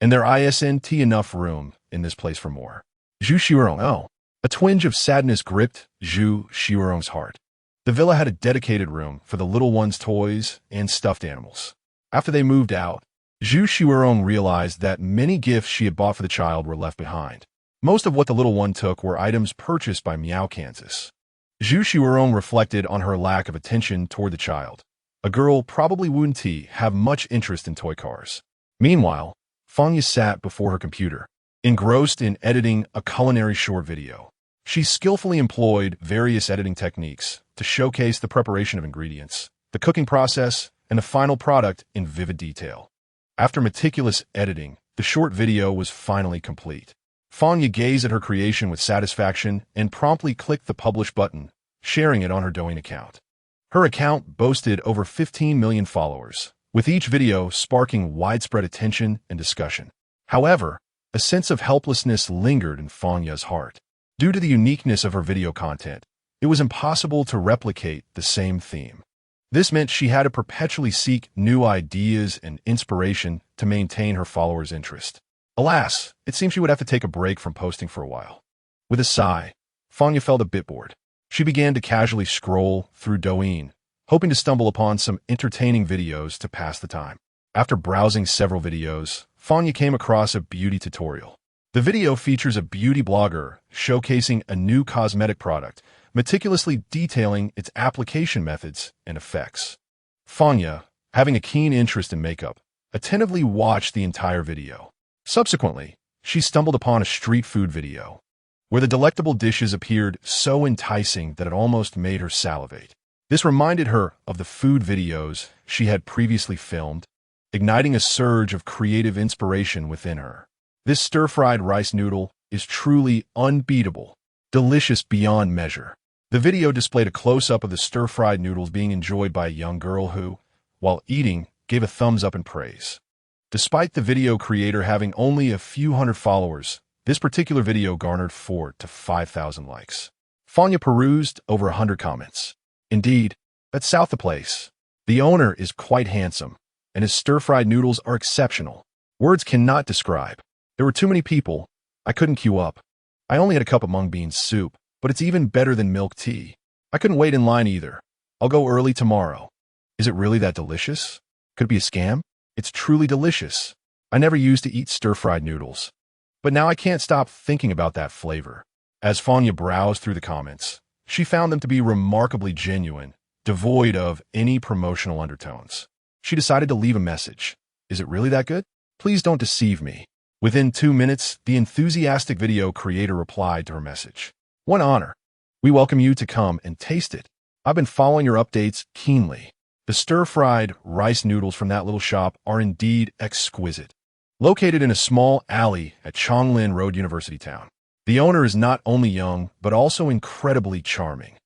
And there isn't enough room in this place for more. Xuerong, oh. A twinge of sadness gripped Xuerong's heart. The villa had a dedicated room for the little one's toys and stuffed animals. After they moved out, Xuerong realized that many gifts she had bought for the child were left behind. Most of what the little one took were items purchased by Miao, Kansas. Xuerong reflected on her lack of attention toward the child. A girl probably wouldn't have much interest in toy cars. Meanwhile, Fanya sat before her computer, engrossed in editing a culinary short video. She skillfully employed various editing techniques to showcase the preparation of ingredients, the cooking process, and the final product in vivid detail. After meticulous editing, the short video was finally complete. Fanya gazed at her creation with satisfaction and promptly clicked the publish button, sharing it on her Douyin account. Her account boasted over 15 million followers, with each video sparking widespread attention and discussion. However, a sense of helplessness lingered in Fanya's heart. Due to the uniqueness of her video content, it was impossible to replicate the same theme. This meant she had to perpetually seek new ideas and inspiration to maintain her followers' interest. Alas, it seemed she would have to take a break from posting for a while. With a sigh, Fanya felt a bit bored. She began to casually scroll through Douyin, hoping to stumble upon some entertaining videos to pass the time. After browsing several videos, Fanya came across a beauty tutorial. The video features a beauty blogger showcasing a new cosmetic product, meticulously detailing its application methods and effects. Fanya, having a keen interest in makeup, attentively watched the entire video. Subsequently, she stumbled upon a street food video, where the delectable dishes appeared so enticing that it almost made her salivate. This reminded her of the food videos she had previously filmed, igniting a surge of creative inspiration within her. This stir-fried rice noodle is truly unbeatable, delicious beyond measure. The video displayed a close-up of the stir-fried noodles being enjoyed by a young girl who, while eating, gave a thumbs up in praise. Despite the video creator having only a few hundred followers, this particular video garnered 4,000 to 5,000 likes. Fanya perused over 100 comments. Indeed, that's south the place. The owner is quite handsome, and his stir-fried noodles are exceptional. Words cannot describe. There were too many people. I couldn't queue up. I only had a cup of mung bean soup, but it's even better than milk tea. I couldn't wait in line either. I'll go early tomorrow. Is it really that delicious? Could it be a scam? It's truly delicious. I never used to eat stir-fried noodles, but now I can't stop thinking about that flavor. As Fanya browsed through the comments, she found them to be remarkably genuine, devoid of any promotional undertones. She decided to leave a message. Is it really that good? Please don't deceive me. Within 2 minutes, the enthusiastic video creator replied to her message. What honor. We welcome you to come and taste it. I've been following your updates keenly. The stir-fried rice noodles from that little shop are indeed exquisite. Located in a small alley at Chonglin Road, University Town. The owner is not only young, but also incredibly charming.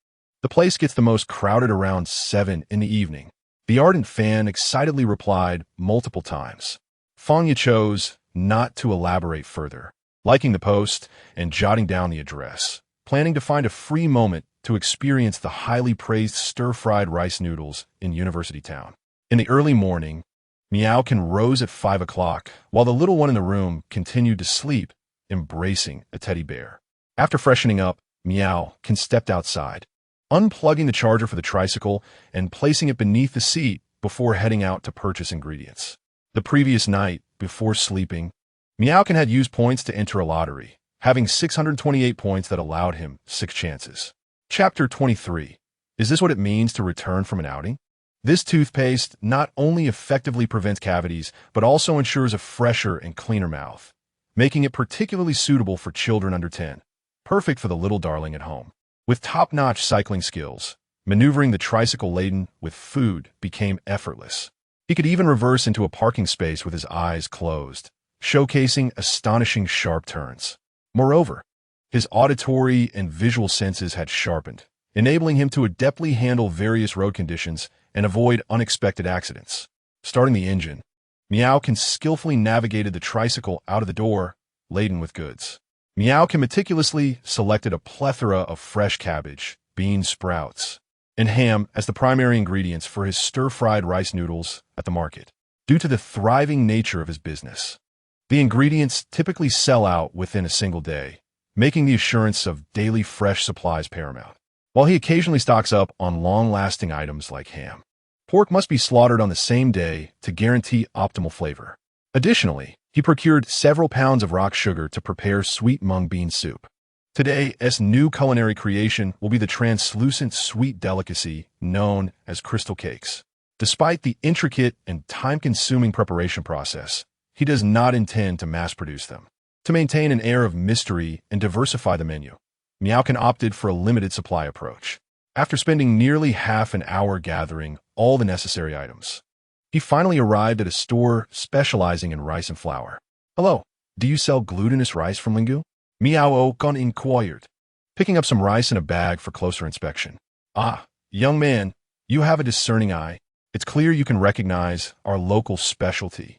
The place gets the most crowded around 7 in the evening. The ardent fan excitedly replied multiple times. Fanya chose not to elaborate further, liking the post and jotting down the address, planning to find a free moment to experience the highly praised stir-fried rice noodles in University Town. In the early morning, Miao Can rose at 5 o'clock, while the little one in the room continued to sleep, embracing a teddy bear. After freshening up, Miao Can stepped outside, unplugging the charger for the tricycle and placing it beneath the seat before heading out to purchase ingredients. The previous night, before sleeping, Miao Can had used points to enter a lottery, having 628 points that allowed him 6 chances. Chapter 23. Is this what it means to return from an outing? This toothpaste not only effectively prevents cavities, but also ensures a fresher and cleaner mouth, making it particularly suitable for children under 10. Perfect for the little darling at home. With top-notch cycling skills, maneuvering the tricycle laden with food became effortless. He could even reverse into a parking space with his eyes closed, showcasing astonishing sharp turns. Moreover, his auditory and visual senses had sharpened, enabling him to adeptly handle various road conditions and avoid unexpected accidents. Starting the engine, Miao can skillfully navigate the tricycle out of the door, laden with goods. Miao can meticulously selected a plethora of fresh cabbage, bean sprouts, and ham as the primary ingredients for his stir-fried rice noodles at the market. Due to the thriving nature of his business, the ingredients typically sell out within a single day, making the assurance of daily fresh supplies paramount. While he occasionally stocks up on long-lasting items like ham, pork must be slaughtered on the same day to guarantee optimal flavor. Additionally, he procured several pounds of rock sugar to prepare sweet mung bean soup. Today's new culinary creation will be the translucent sweet delicacy known as crystal cakes. Despite the intricate and time-consuming preparation process, he does not intend to mass-produce them. To maintain an air of mystery and diversify the menu, Miao opted for a limited supply approach. After spending nearly half an hour gathering all the necessary items, he finally arrived at a store specializing in rice and flour. "Hello, do you sell glutinous rice from Lingu?" Miao inquired, picking up some rice in a bag for closer inspection. "Ah, young man, you have a discerning eye. It's clear you can recognize our local specialty."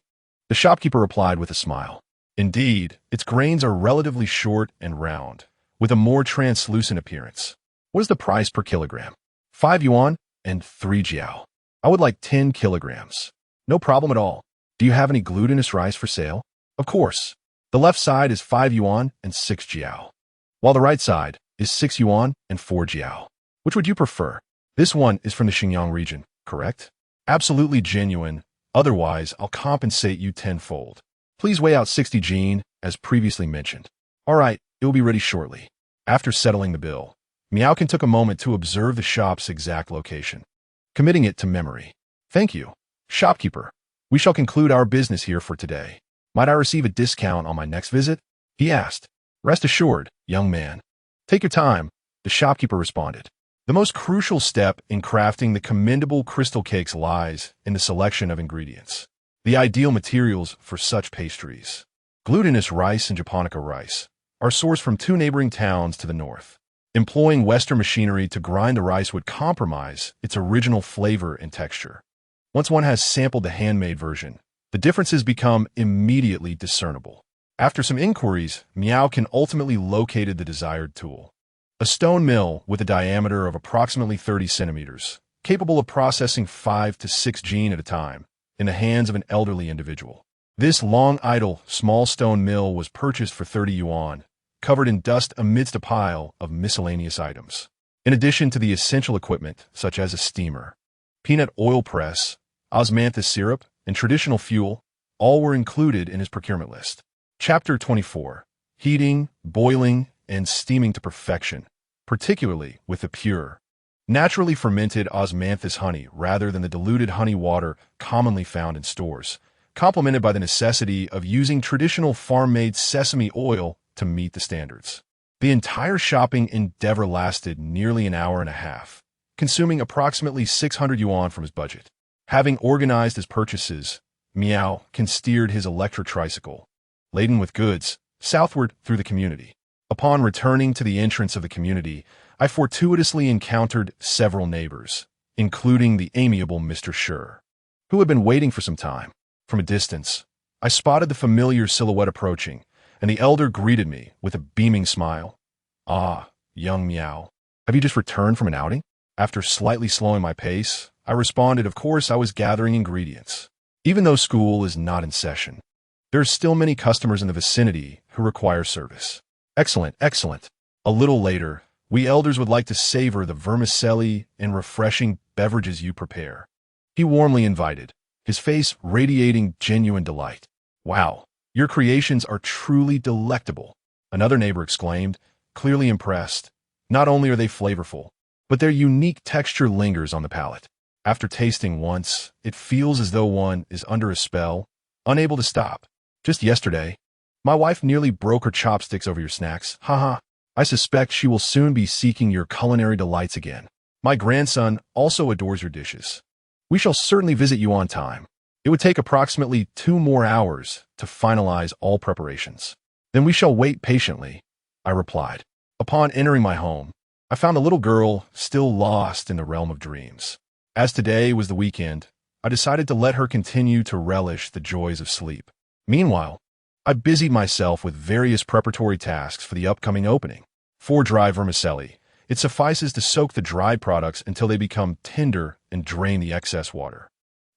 The shopkeeper replied with a smile. "Indeed, its grains are relatively short and round, with a more translucent appearance. What is the price per kilogram?" 5 yuan and 3 jiao. "I would like 10 kilograms. No problem at all. Do you have any glutinous rice for sale?" "Of course. The left side is 5 yuan and 6 jiao, while the right side is 6 yuan and 4 jiao. Which would you prefer?" "This one is from the Xuerong region, correct?" "Absolutely genuine. Otherwise, I'll compensate you tenfold. Please weigh out 60 jin, as previously mentioned." "All right, it will be ready shortly." After settling the bill, Miao took a moment to observe the shop's exact location, committing it to memory. "Thank you, shopkeeper. We shall conclude our business here for today. Might I receive a discount on my next visit?" he asked. "Rest assured, young man. Take your time," the shopkeeper responded. The most crucial step in crafting the commendable crystal cakes lies in the selection of ingredients. The ideal materials for such pastries, glutinous rice and japonica rice, are sourced from 2 neighboring towns to the north. Employing Western machinery to grind the rice would compromise its original flavor and texture. Once one has sampled the handmade version, the differences become immediately discernible. After some inquiries, Miao ultimately located the desired tool. A stone mill with a diameter of approximately 30 centimeters, capable of processing 5 to 6 jin at a time, in the hands of an elderly individual. This long-idle, small stone mill was purchased for 30 yuan, covered in dust amidst a pile of miscellaneous items. In addition to the essential equipment, such as a steamer, peanut oil press, osmanthus syrup, and traditional fuel, all were included in his procurement list. Chapter 24. Heating, boiling, and steaming to perfection, particularly with the pure, naturally fermented osmanthus honey rather than the diluted honey water commonly found in stores, complemented by the necessity of using traditional farm-made sesame oil to meet the standards. The entire shopping endeavor lasted nearly an hour and a half, consuming approximately 600 yuan from his budget. Having organized his purchases, Miao steered his electric tricycle, laden with goods, southward through the community. Upon returning to the entrance of the community, I fortuitously encountered several neighbors, including the amiable Mr. Shi, who had been waiting for some time. From a distance, I spotted the familiar silhouette approaching, and the elder greeted me with a beaming smile. "Ah, young Miao, have you just returned from an outing?" After slightly slowing my pace, I responded, "Of course, I was gathering ingredients. Even though school is not in session, there are still many customers in the vicinity who require service." "Excellent, excellent. A little later, we elders would like to savor the vermicelli and refreshing beverages you prepare." He warmly invited, his face radiating genuine delight. "Wow, your creations are truly delectable," another neighbor exclaimed, clearly impressed. "Not only are they flavorful, but their unique texture lingers on the palate. After tasting once, it feels as though one is under a spell, unable to stop. Just yesterday, my wife nearly broke her chopsticks over your snacks. Haha. I suspect she will soon be seeking your culinary delights again. My grandson also adores your dishes. We shall certainly visit you on time. It would take approximately 2 more hours to finalize all preparations. Then we shall wait patiently, I replied. Upon entering my home, I found a little girl still lost in the realm of dreams. As today was the weekend, I decided to let her continue to relish the joys of sleep. Meanwhile, I busied myself with various preparatory tasks for the upcoming opening. For dry vermicelli, it suffices to soak the dried products until they become tender and drain the excess water.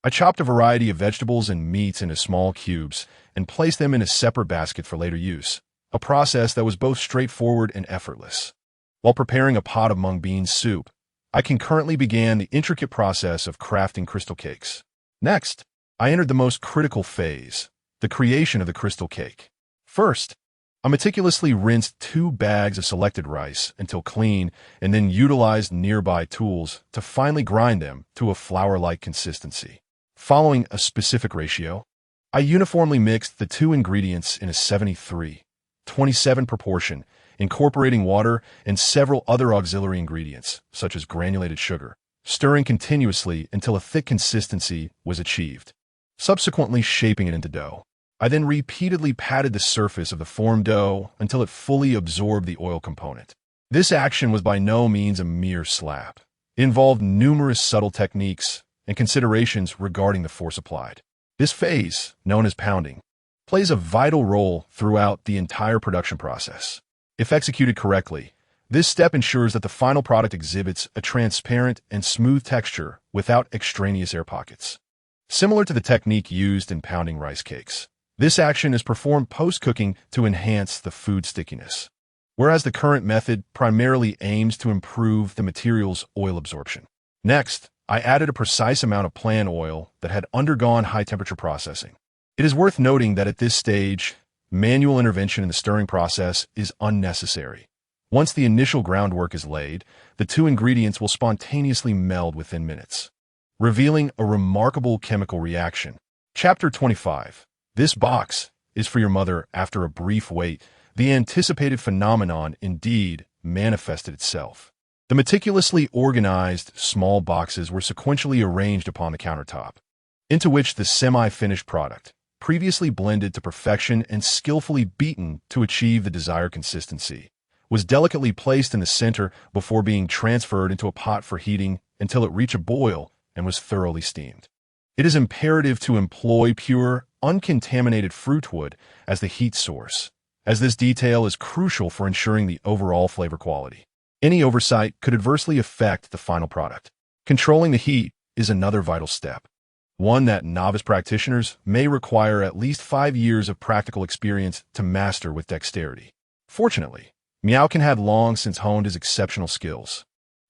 I chopped a variety of vegetables and meats into small cubes and placed them in a separate basket for later use, a process that was both straightforward and effortless. While preparing a pot of mung bean soup, I concurrently began the intricate process of crafting crystal cakes. Next, I entered the most critical phase, the creation of the crystal cake. First, I meticulously rinsed 2 bags of selected rice until clean and then utilized nearby tools to finally grind them to a flour-like consistency. Following a specific ratio, I uniformly mixed the 2 ingredients in a 73-27 proportion, incorporating water and several other auxiliary ingredients, such as granulated sugar, stirring continuously until a thick consistency was achieved. Subsequently shaping it into dough. I then repeatedly patted the surface of the formed dough until it fully absorbed the oil component. This action was by no means a mere slap. It involved numerous subtle techniques and considerations regarding the force applied. This phase, known as pounding, plays a vital role throughout the entire production process. If executed correctly, this step ensures that the final product exhibits a transparent and smooth texture without extraneous air pockets. Similar to the technique used in pounding rice cakes, this action is performed post-cooking to enhance the food stickiness, whereas the current method primarily aims to improve the material's oil absorption. Next, I added a precise amount of plant oil that had undergone high-temperature processing. It is worth noting that at this stage, manual intervention in the stirring process is unnecessary. Once the initial groundwork is laid, the 2 ingredients will spontaneously meld within minutes, revealing a remarkable chemical reaction. Chapter 25. This box is for your mother. After a brief wait, the anticipated phenomenon indeed manifested itself. The meticulously organized small boxes were sequentially arranged upon the countertop, into which the semi-finished product, previously blended to perfection and skillfully beaten to achieve the desired consistency, was delicately placed in the center before being transferred into a pot for heating until it reached a boil and was thoroughly steamed. It is imperative to employ pure, uncontaminated fruit wood as the heat source, as this detail is crucial for ensuring the overall flavor quality. Any oversight could adversely affect the final product. Controlling the heat is another vital step, one that novice practitioners may require at least 5 years of practical experience to master with dexterity. Fortunately, Miao had long since honed his exceptional skills,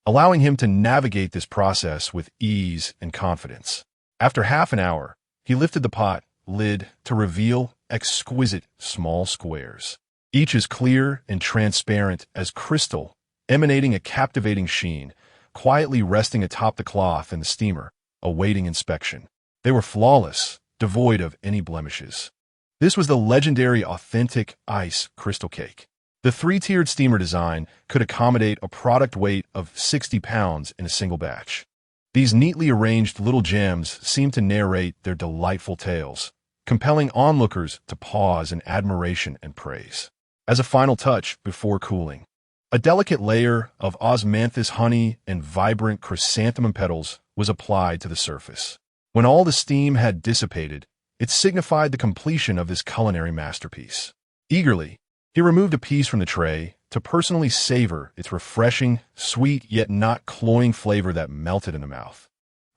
allowing him to navigate this process with ease and confidence. After half an hour, he lifted the pot lid to reveal exquisite small squares, each as clear and transparent as crystal, emanating a captivating sheen, quietly resting atop the cloth in the steamer, awaiting inspection. They were flawless, devoid of any blemishes. This was the legendary authentic ice crystal cake. The 3-tiered steamer design could accommodate a product weight of 60 pounds in a single batch. These neatly arranged little gems seemed to narrate their delightful tales, compelling onlookers to pause in admiration and praise. As a final touch before cooling, a delicate layer of osmanthus honey and vibrant chrysanthemum petals was applied to the surface. When all the steam had dissipated, it signified the completion of this culinary masterpiece. Eagerly, he removed a piece from the tray to personally savor its refreshing, sweet yet not cloying flavor that melted in the mouth,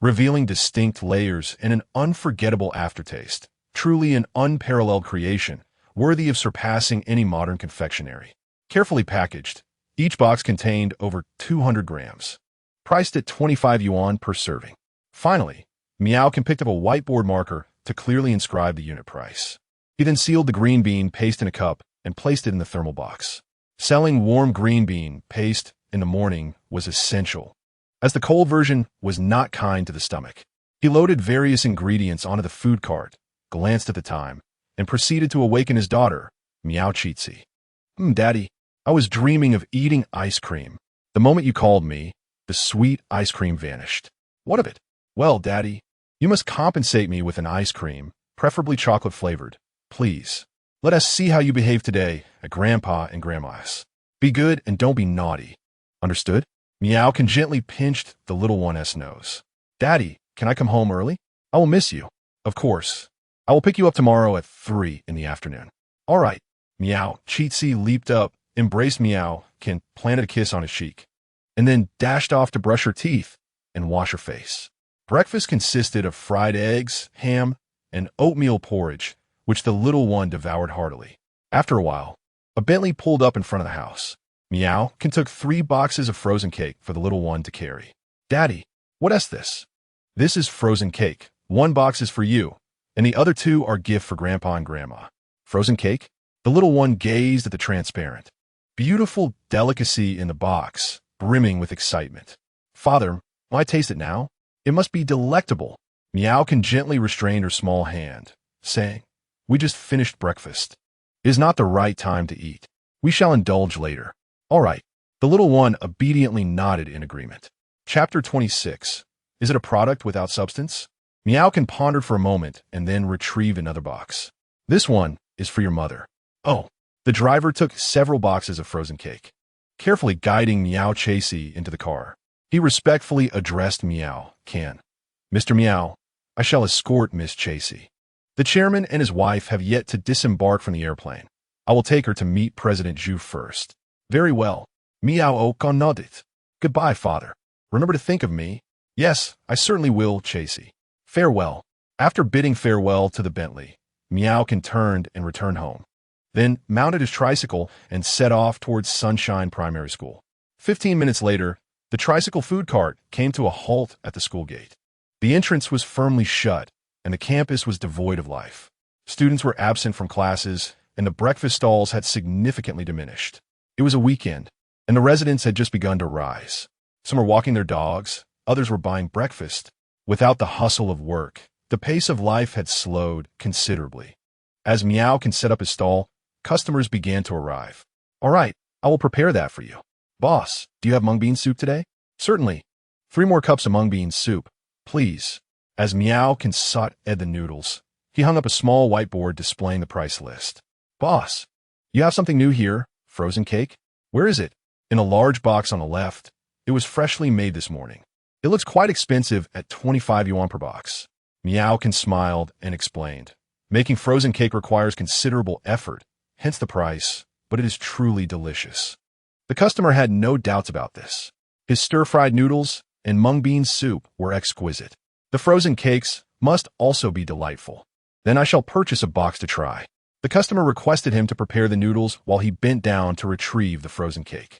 revealing distinct layers and an unforgettable aftertaste. Truly an unparalleled creation, worthy of surpassing any modern confectionery. Carefully packaged, each box contained over 200 grams, priced at 25 yuan per serving. Finally, Miao picked up a whiteboard marker to clearly inscribe the unit price. He then sealed the green bean paste in a cup and placed it in the thermal box. Selling warm green bean paste in the morning was essential, as the cold version was not kind to the stomach. He loaded various ingredients onto the food cart, glanced at the time, and proceeded to awaken his daughter, Miao Chitsi. Daddy, I was dreaming of eating ice cream. The moment you called me, the sweet ice cream vanished. What of it? Well, Daddy, you must compensate me with an ice cream, preferably chocolate-flavored. Please, let us see how you behave today at Grandpa and Grandma's. Be good and don't be naughty. Understood? Miao gently pinched the little one's nose. Daddy, can I come home early? I will miss you. Of course. I will pick you up tomorrow at 3 in the afternoon. All right. Miao Chitsi leaped up, embraced Miao, planted a kiss on his cheek, and then dashed off to brush her teeth and wash her face. Breakfast consisted of fried eggs, ham, and oatmeal porridge, which the little one devoured heartily. After a while, a Bentley pulled up in front of the house. Miao took 3 boxes of frozen cake for the little one to carry. Daddy, what is this? This is frozen cake. 1 box is for you, and the other 2 are gift for Grandpa and Grandma. Frozen cake? The little one gazed at the transparent, beautiful delicacy in the box, brimming with excitement. Father, will I taste it now? It must be delectable. Miao gently restrained her small hand, saying, We just finished breakfast. It is not the right time to eat. We shall indulge later. All right. The little one obediently nodded in agreement. Chapter 26. Is it a product without substance? Miao pondered for a moment and then retrieved another box. This one is for your mother. Oh. The driver took several boxes of frozen cake, carefully guiding Miao Chitsi into the car. He respectfully addressed Miao, Mr. Miao, I shall escort Miss Chitsi. The chairman and his wife have yet to disembark from the airplane. I will take her to meet President Zhu first. Very well. Miao nodded. Goodbye, father. Remember to think of me. Yes, I certainly will, Chitsi. Farewell. After bidding farewell to the Bentley, Miao turned and returned home, then mounted his tricycle and set off towards Sunshine Primary School. 15 minutes later, the tricycle food cart came to a halt at the school gate. The entrance was firmly shut, and the campus was devoid of life. Students were absent from classes, and the breakfast stalls had significantly diminished. It was a weekend, and the residents had just begun to rise. Some were walking their dogs, others were buying breakfast. Without the hustle of work, the pace of life had slowed considerably. As Miao set up his stall, customers began to arrive. All right, I will prepare that for you. Boss, do you have mung bean soup today? Certainly. 3 more cups of mung bean soup, please. As Miao sought the noodles, he hung up a small whiteboard displaying the price list. Boss, you have something new here, frozen cake? Where is it? In a large box on the left. It was freshly made this morning. It looks quite expensive at 25 yuan per box. Miao smiled and explained. Making frozen cake requires considerable effort, hence the price, but it is truly delicious. The customer had no doubts about this. His stir-fried noodles and mung bean soup were exquisite. The frozen cakes must also be delightful. Then I shall purchase a box to try. The customer requested him to prepare the noodles while he bent down to retrieve the frozen cake.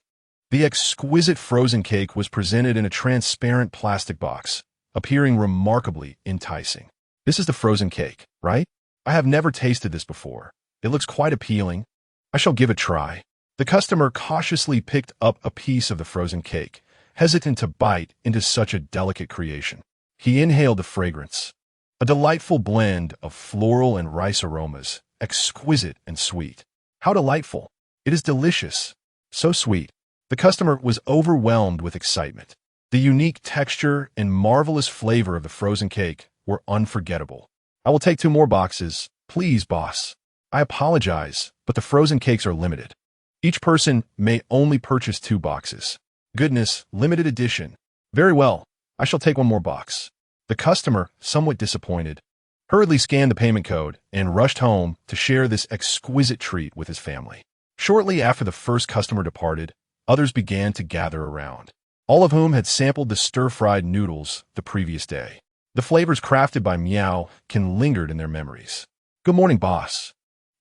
The exquisite frozen cake was presented in a transparent plastic box, appearing remarkably enticing. This is the frozen cake, right? I have never tasted this before. It looks quite appealing. I shall give it a try. The customer cautiously picked up a piece of the frozen cake, hesitant to bite into such a delicate creation. He inhaled the fragrance, a delightful blend of floral and rice aromas, exquisite and sweet. How delightful! It is delicious. So sweet. The customer was overwhelmed with excitement. The unique texture and marvelous flavor of the frozen cake were unforgettable. I will take 2 more boxes, please, boss. I apologize, but the frozen cakes are limited. Each person may only purchase 2 boxes. Goodness, limited edition. Very well, I shall take 1 more box. The customer, somewhat disappointed, hurriedly scanned the payment code and rushed home to share this exquisite treat with his family. Shortly after the first customer departed, others began to gather around, all of whom had sampled the stir-fried noodles the previous day. The flavors crafted by Miao lingered in their memories. Good morning, boss.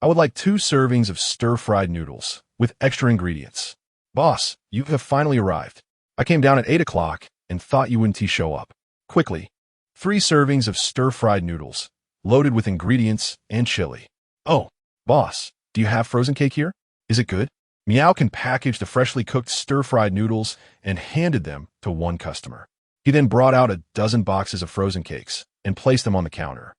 I would like 2 servings of stir-fried noodles with extra ingredients. Boss, you have finally arrived. I came down at 8 o'clock and thought you wouldn't show up. Quickly, 3 servings of stir-fried noodles, loaded with ingredients and chili. Oh, boss, do you have frozen cake here? Is it good? Miao can package the freshly cooked stir-fried noodles and handed them to one customer. He then brought out a dozen boxes of frozen cakes and placed them on the counter.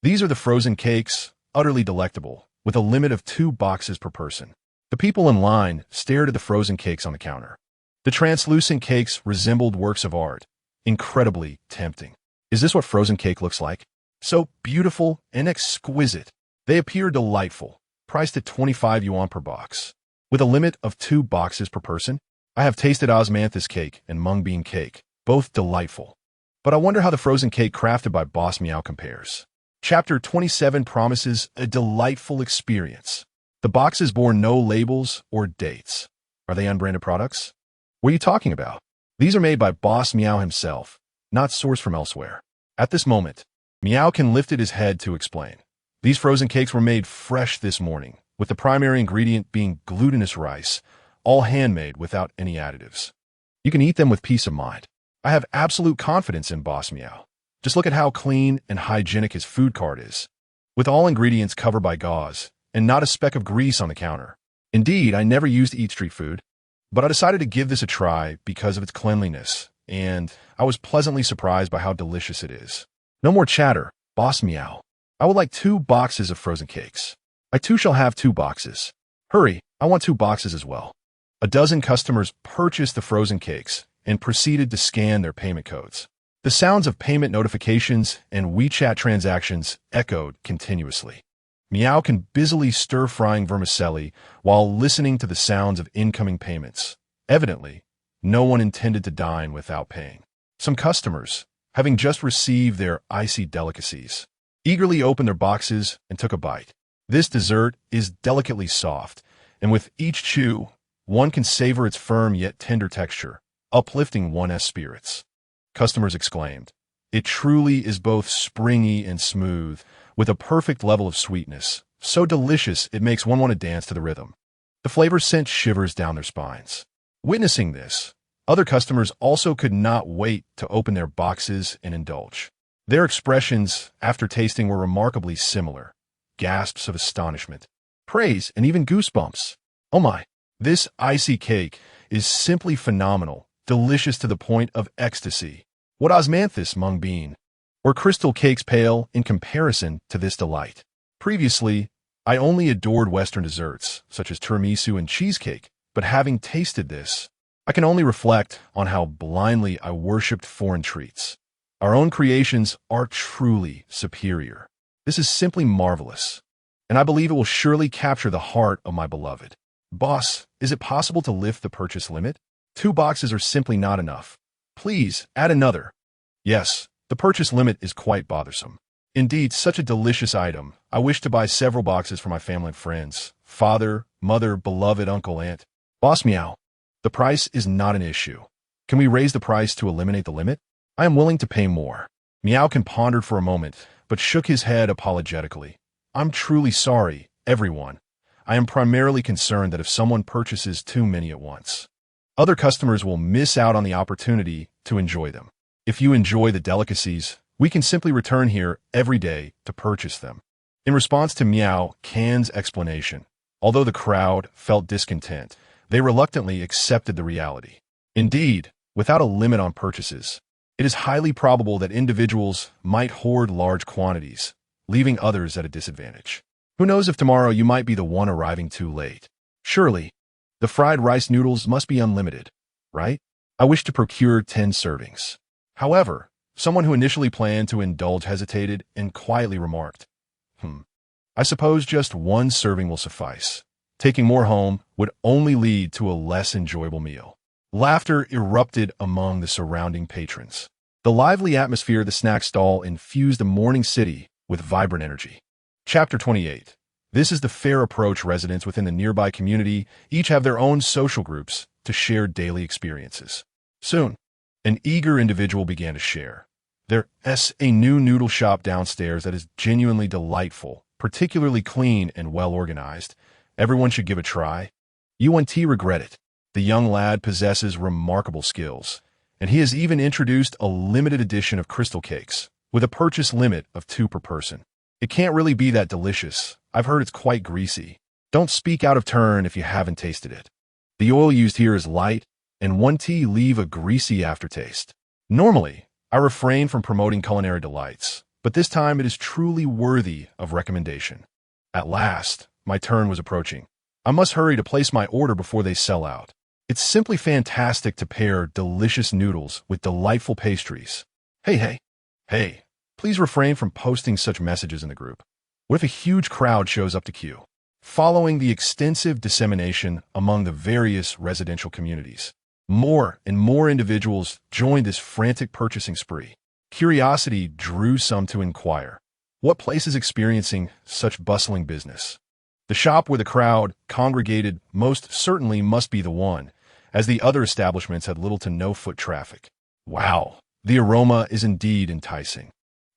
These are the frozen cakes, utterly delectable, with a limit of 2 boxes per person. The people in line stared at the frozen cakes on the counter. The translucent cakes resembled works of art, incredibly tempting. Is this what frozen cake looks like? So beautiful and exquisite. They appear delightful, priced at 25 yuan per box. With a limit of 2 boxes per person, I have tasted osmanthus cake and mung bean cake, both delightful. But I wonder how the frozen cake crafted by Boss Miao compares. Chapter 27 promises a delightful experience. The boxes bore no labels or dates. Are they unbranded products? What are you talking about? These are made by Boss Miao himself, not sourced from elsewhere. At this moment, Miao lifted his head to explain. These frozen cakes were made fresh this morning, with the primary ingredient being glutinous rice, all handmade without any additives. You can eat them with peace of mind. I have absolute confidence in Boss Miao. Just look at how clean and hygienic his food cart is, with all ingredients covered by gauze and not a speck of grease on the counter. Indeed, I never used to eat street food, but I decided to give this a try because of its cleanliness, and I was pleasantly surprised by how delicious it is. No more chatter, Boss Miao. I would like 2 boxes of frozen cakes. I too shall have 2 boxes. Hurry, I want 2 boxes as well. A dozen customers purchased the frozen cakes and proceeded to scan their payment codes. The sounds of payment notifications and WeChat transactions echoed continuously. Miao can busily stir-frying vermicelli while listening to the sounds of incoming payments. Evidently, no one intended to dine without paying. Some customers, having just received their icy delicacies, eagerly opened their boxes and took a bite. This dessert is delicately soft, and with each chew, one can savor its firm yet tender texture, uplifting one's spirits. Customers exclaimed. It truly is both springy and smooth, with a perfect level of sweetness, so delicious it makes one want to dance to the rhythm. The flavor sent shivers down their spines. Witnessing this, other customers also could not wait to open their boxes and indulge. Their expressions after tasting were remarkably similar. Gasps of astonishment, praise, and even goosebumps. Oh my, this icy cake is simply phenomenal, delicious to the point of ecstasy. What osmanthus mung bean or crystal cakes pale in comparison to this delight? Previously, I only adored Western desserts, such as tiramisu and cheesecake, but having tasted this, I can only reflect on how blindly I worshipped foreign treats. Our own creations are truly superior. This is simply marvelous, and I believe it will surely capture the heart of my beloved. Boss, is it possible to lift the purchase limit? 2 boxes are simply not enough. Please, add another. Yes, the purchase limit is quite bothersome. Indeed, such a delicious item. I wish to buy several boxes for my family and friends. Father, mother, beloved uncle, aunt. Boss Miao, the price is not an issue. Can we raise the price to eliminate the limit? I am willing to pay more. Miao pondered for a moment, but shook his head apologetically. I'm truly sorry, everyone. I am primarily concerned that if someone purchases too many at once, other customers will miss out on the opportunity to enjoy them. If you enjoy the delicacies, we can simply return here every day to purchase them. In response to Miao Can's explanation, although the crowd felt discontent, they reluctantly accepted the reality. Indeed, without a limit on purchases, it is highly probable that individuals might hoard large quantities, leaving others at a disadvantage. Who knows if tomorrow you might be the one arriving too late? Surely, the fried rice noodles must be unlimited, right? I wish to procure 10 servings. However, someone who initially planned to indulge hesitated and quietly remarked, I suppose just 1 serving will suffice. Taking more home would only lead to a less enjoyable meal. Laughter erupted among the surrounding patrons. The lively atmosphere of the snack stall infused the morning city with vibrant energy. Chapter 28. This is the fair approach. Residents within the nearby community each have their own social groups to share daily experiences. Soon, an eager individual began to share. There's a new noodle shop downstairs that is genuinely delightful, particularly clean and well-organized. Everyone should give a try. UNT regret it. The young lad possesses remarkable skills, and he has even introduced a limited edition of crystal cakes, with a purchase limit of 2 per person. It can't really be that delicious. I've heard it's quite greasy. Don't speak out of turn if you haven't tasted it. The oil used here is light, and one tea leave a greasy aftertaste. Normally, I refrain from promoting culinary delights, but this time it is truly worthy of recommendation. At last, my turn was approaching. I must hurry to place my order before they sell out. It's simply fantastic to pair delicious noodles with delightful pastries. Hey, please refrain from posting such messages in the group. What if a huge crowd shows up to queue? Following the extensive dissemination among the various residential communities, more and more individuals joined this frantic purchasing spree. Curiosity drew some to inquire, what place is experiencing such bustling business? The shop where the crowd congregated most certainly must be the one, as the other establishments had little to no foot traffic. Wow, the aroma is indeed enticing.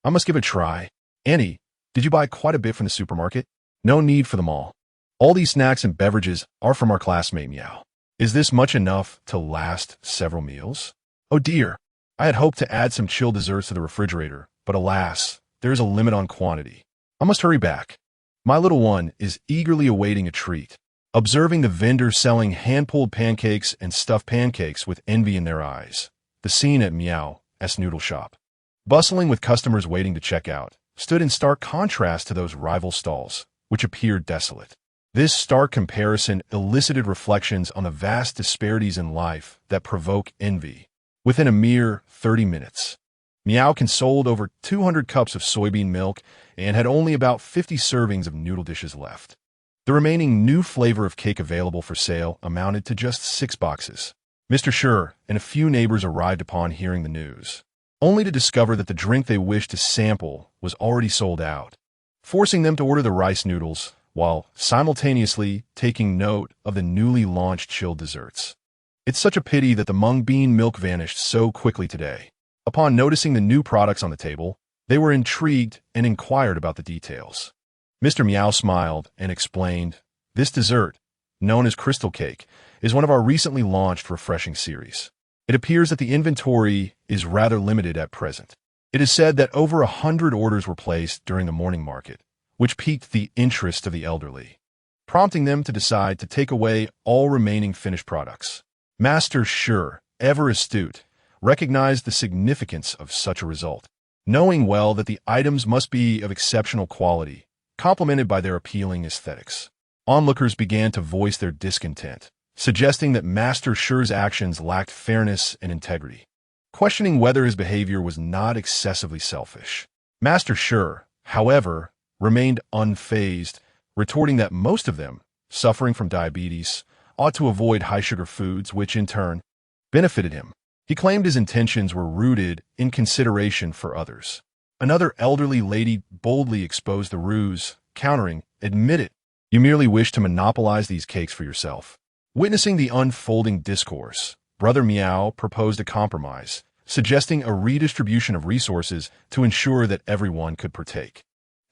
I must give it a try. Annie, did you buy quite a bit from the supermarket? No need for them all. All these snacks and beverages are from our classmate Miao. Is this much enough to last several meals? Oh dear, I had hoped to add some chilled desserts to the refrigerator, but alas, there is a limit on quantity. I must hurry back. My little one is eagerly awaiting a treat, observing the vendor selling hand-pulled pancakes and stuffed pancakes with envy in their eyes. The scene at Miao's noodle shop, bustling with customers waiting to check out, stood in stark contrast to those rival stalls, which appeared desolate. This stark comparison elicited reflections on the vast disparities in life that provoke envy. Within a mere 30 minutes, Miao consoled over 200 cups of soybean milk and had only about 50 servings of noodle dishes left. The remaining new flavor of cake available for sale amounted to just 6 boxes. Mr. Xuerong and a few neighbors arrived upon hearing the news, only to discover that the drink they wished to sample was already sold out, forcing them to order the rice noodles while simultaneously taking note of the newly launched chilled desserts. It's such a pity that the mung bean milk vanished so quickly today. Upon noticing the new products on the table, they were intrigued and inquired about the details. Mr. Miao smiled and explained, "This dessert, known as crystal cake, is one of our recently launched refreshing series. It appears that the inventory is rather limited at present. It is said that over 100 orders were placed during the morning market, which piqued the interest of the elderly, prompting them to decide to take away all remaining finished products. Master Xuerong, ever astute, recognized the significance of such a result, knowing well that the items must be of exceptional quality, complemented by their appealing aesthetics. Onlookers began to voice their discontent, suggesting that Master Xuerong's actions lacked fairness and integrity, questioning whether his behavior was not excessively selfish. Master Xuerong, however, remained unfazed, retorting that most of them, suffering from diabetes, ought to avoid high-sugar foods, which in turn benefited him. He claimed his intentions were rooted in consideration for others. Another elderly lady boldly exposed the ruse, countering, "Admit it, you merely wish to monopolize these cakes for yourself." Witnessing the unfolding discourse, Brother Miao proposed a compromise, suggesting a redistribution of resources to ensure that everyone could partake.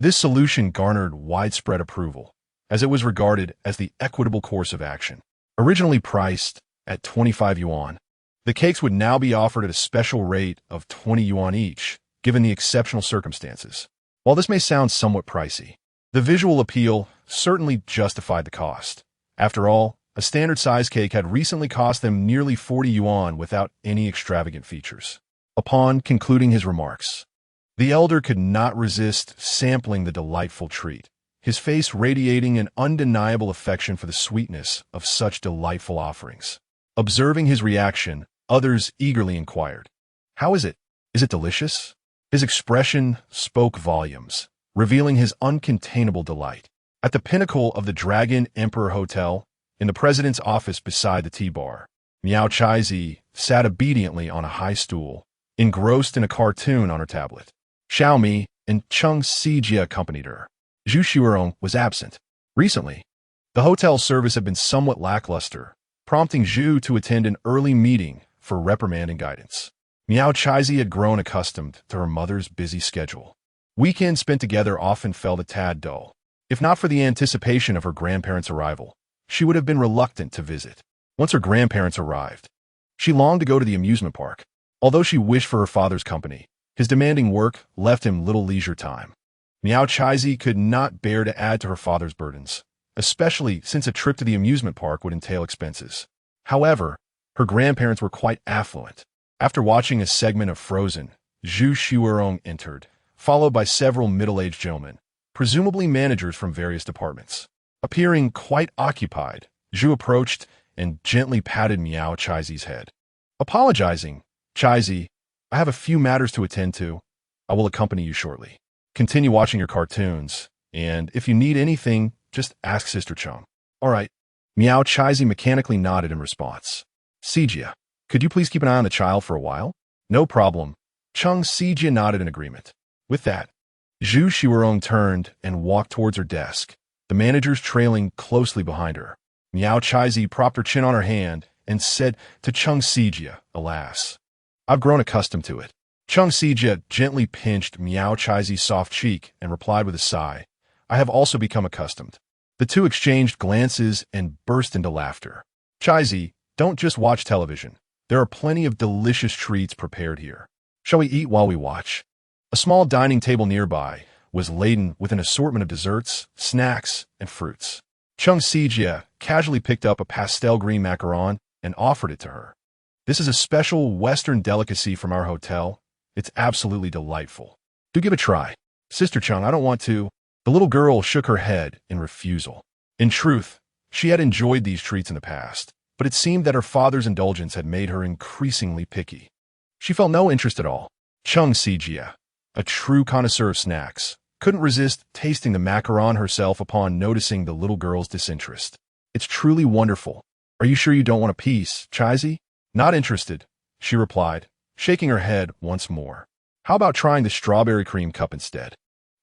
This solution garnered widespread approval, as it was regarded as the equitable course of action. Originally priced at 25 yuan, the cakes would now be offered at a special rate of 20 yuan each, given the exceptional circumstances. While this may sound somewhat pricey, the visual appeal certainly justified the cost. After all, a standard size cake had recently cost them nearly 40 yuan without any extravagant features. Upon concluding his remarks, the elder could not resist sampling the delightful treat, his face radiating an undeniable affection for the sweetness of such delightful offerings. Observing his reaction, others eagerly inquired, "How is it? Is it delicious?" His expression spoke volumes, revealing his uncontainable delight. At the pinnacle of the Dragon Emperor Hotel, in the president's office beside the tea bar, Miao Chaizi sat obediently on a high stool, engrossed in a cartoon on her tablet. Xiaomi and Cheng Sijia accompanied her. Zhu Xuerong was absent. Recently, the hotel service had been somewhat lackluster, prompting Zhu to attend an early meeting for reprimand and guidance. Miao Chaizi had grown accustomed to her mother's busy schedule. Weekends spent together often felt a tad dull. If not for the anticipation of her grandparents' arrival, she would have been reluctant to visit. Once her grandparents arrived, she longed to go to the amusement park. Although she wished for her father's company, his demanding work left him little leisure time. Miao Chaizi could not bear to add to her father's burdens, especially since a trip to the amusement park would entail expenses. However, her grandparents were quite affluent. After watching a segment of Frozen, Xuerong entered, followed by several middle-aged gentlemen, presumably managers from various departments. Appearing quite occupied, Zhu approached and gently patted Miao Chaizi's head. Apologizing, Chaizi, I have a few matters to attend to. I will accompany you shortly. Continue watching your cartoons, and if you need anything, just ask Sister Chung. All right. Miao Chaizi mechanically nodded in response. Sijia, could you please keep an eye on the child for a while? No problem. Chung Sijia nodded in agreement. With that, Zhu Xuerong turned and walked towards her desk, the managers trailing closely behind her. Miao Chaizi propped her chin on her hand and said to Chung Sijia, alas, I've grown accustomed to it. Chung Sijia gently pinched Miao Chaizi's soft cheek and replied with a sigh, I have also become accustomed. The two exchanged glances and burst into laughter. Chaizi, don't just watch television. There are plenty of delicious treats prepared here. Shall we eat while we watch? A small dining table nearby was laden with an assortment of desserts, snacks, and fruits. Chung Sijia casually picked up a pastel green macaron and offered it to her. This is a special Western delicacy from our hotel. It's absolutely delightful. Do give it a try. Sister Chung, I don't want to. The little girl shook her head in refusal. In truth, she had enjoyed these treats in the past, but it seemed that her father's indulgence had made her increasingly picky. She felt no interest at all. Chung Sijia, a true connoisseur of snacks, couldn't resist tasting the macaron herself upon noticing the little girl's disinterest. It's truly wonderful. Are you sure you don't want a piece, Chaizi? Not interested, she replied, shaking her head once more. How about trying the strawberry cream cup instead?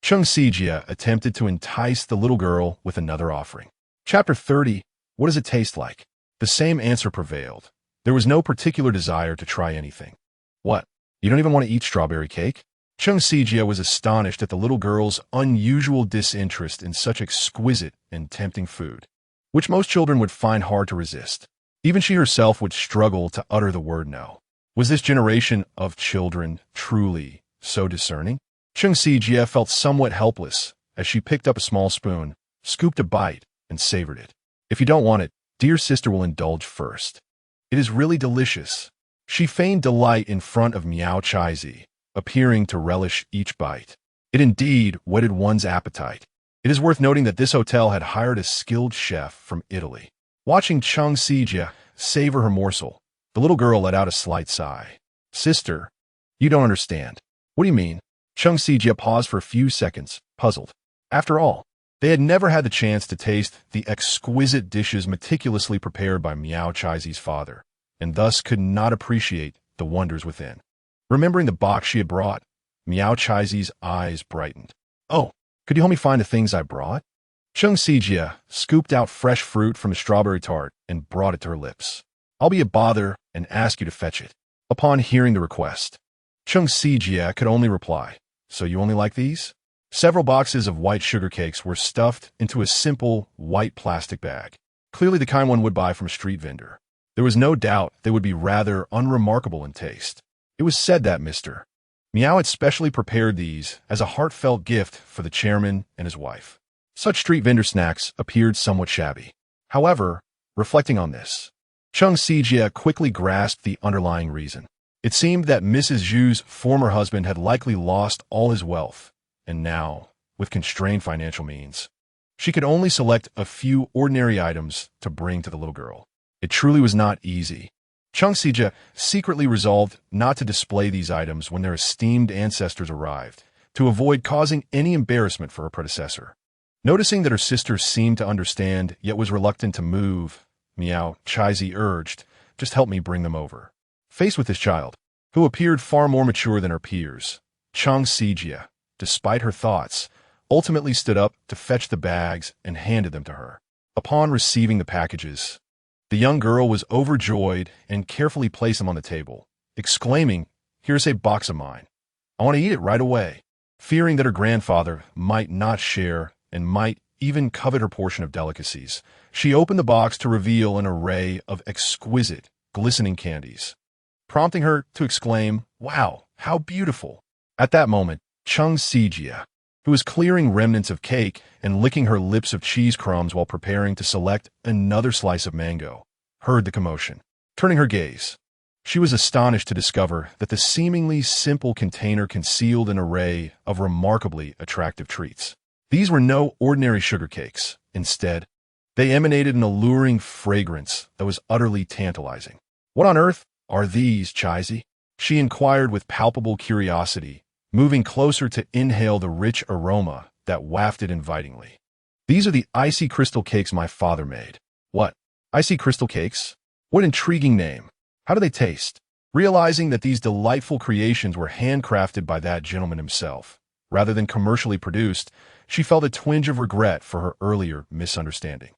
Chung Sijia attempted to entice the little girl with another offering. Chapter 30, What does it taste like? The same answer prevailed. There was no particular desire to try anything. What? You don't even want to eat strawberry cake? Chung Sijia was astonished at the little girl's unusual disinterest in such exquisite and tempting food, which most children would find hard to resist. Even she herself would struggle to utter the word no. Was this generation of children truly so discerning? Chung Sijia felt somewhat helpless as she picked up a small spoon, scooped a bite, and savored it. If you don't want it, dear sister will indulge first. It is really delicious. She feigned delight in front of Miao Chaizi, appearing to relish each bite. It indeed whetted one's appetite. It is worth noting that this hotel had hired a skilled chef from Italy. Watching Chung Sijia savor her morsel, the little girl let out a slight sigh. Sister, you don't understand. What do you mean? Chung Sijia paused for a few seconds, puzzled. After all, they had never had the chance to taste the exquisite dishes meticulously prepared by Miao Chaizi's father, and thus could not appreciate the wonders within. Remembering the box she had brought, Miao Chaizi's eyes brightened. Oh, could you help me find the things I brought? Chung Sijia scooped out fresh fruit from a strawberry tart and brought it to her lips. I'll be a bother and ask you to fetch it. Upon hearing the request, Chung Sijia could only reply, so you only like these? Several boxes of white sugar cakes were stuffed into a simple white plastic bag, clearly the kind one would buy from a street vendor. There was no doubt they would be rather unremarkable in taste. It was said that Mr. Miao had specially prepared these as a heartfelt gift for the chairman and his wife. Such street vendor snacks appeared somewhat shabby. However, reflecting on this, Chung Sijia quickly grasped the underlying reason. It seemed that Mrs. Zhu's former husband had likely lost all his wealth, and now, with constrained financial means, she could only select a few ordinary items to bring to the little girl. It truly was not easy. Chung Sijia secretly resolved not to display these items when their esteemed ancestors arrived, to avoid causing any embarrassment for her predecessor. Noticing that her sister seemed to understand yet was reluctant to move, Miao Chaizi urged, just help me bring them over. Faced with this child, who appeared far more mature than her peers, Chung Sijia, despite her thoughts, ultimately stood up to fetch the bags and handed them to her. Upon receiving the packages, the young girl was overjoyed and carefully placed them on the table, exclaiming, "Here's a box of mine. I want to eat it right away." Fearing that her grandfather might not share and might even covet her portion of delicacies, she opened the box to reveal an array of exquisite, glistening candies, prompting her to exclaim, "Wow, how beautiful!" At that moment, Chung Sijia, who was clearing remnants of cake and licking her lips of cheese crumbs while preparing to select another slice of mango, heard the commotion. Turning her gaze, she was astonished to discover that the seemingly simple container concealed an array of remarkably attractive treats. These were no ordinary sugar cakes. Instead, they emanated an alluring fragrance that was utterly tantalizing. "What on earth are these, Chizzy?" she inquired with palpable curiosity, moving closer to inhale the rich aroma that wafted invitingly. "These are the icy crystal cakes my father made." "What? Icy crystal cakes? What intriguing name. How do they taste?" Realizing that these delightful creations were handcrafted by that gentleman himself, rather than commercially produced, she felt a twinge of regret for her earlier misunderstanding.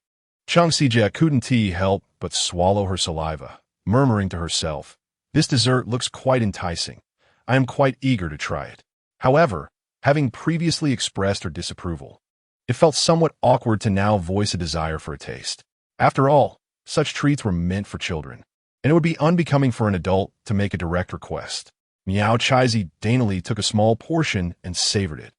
Chung Sijia couldn't help but swallow her saliva, murmuring to herself, "This dessert looks quite enticing. I am quite eager to try it." However, having previously expressed her disapproval, it felt somewhat awkward to now voice a desire for a taste. After all, such treats were meant for children, and it would be unbecoming for an adult to make a direct request. Miao Chizzy daintily took a small portion and savored it,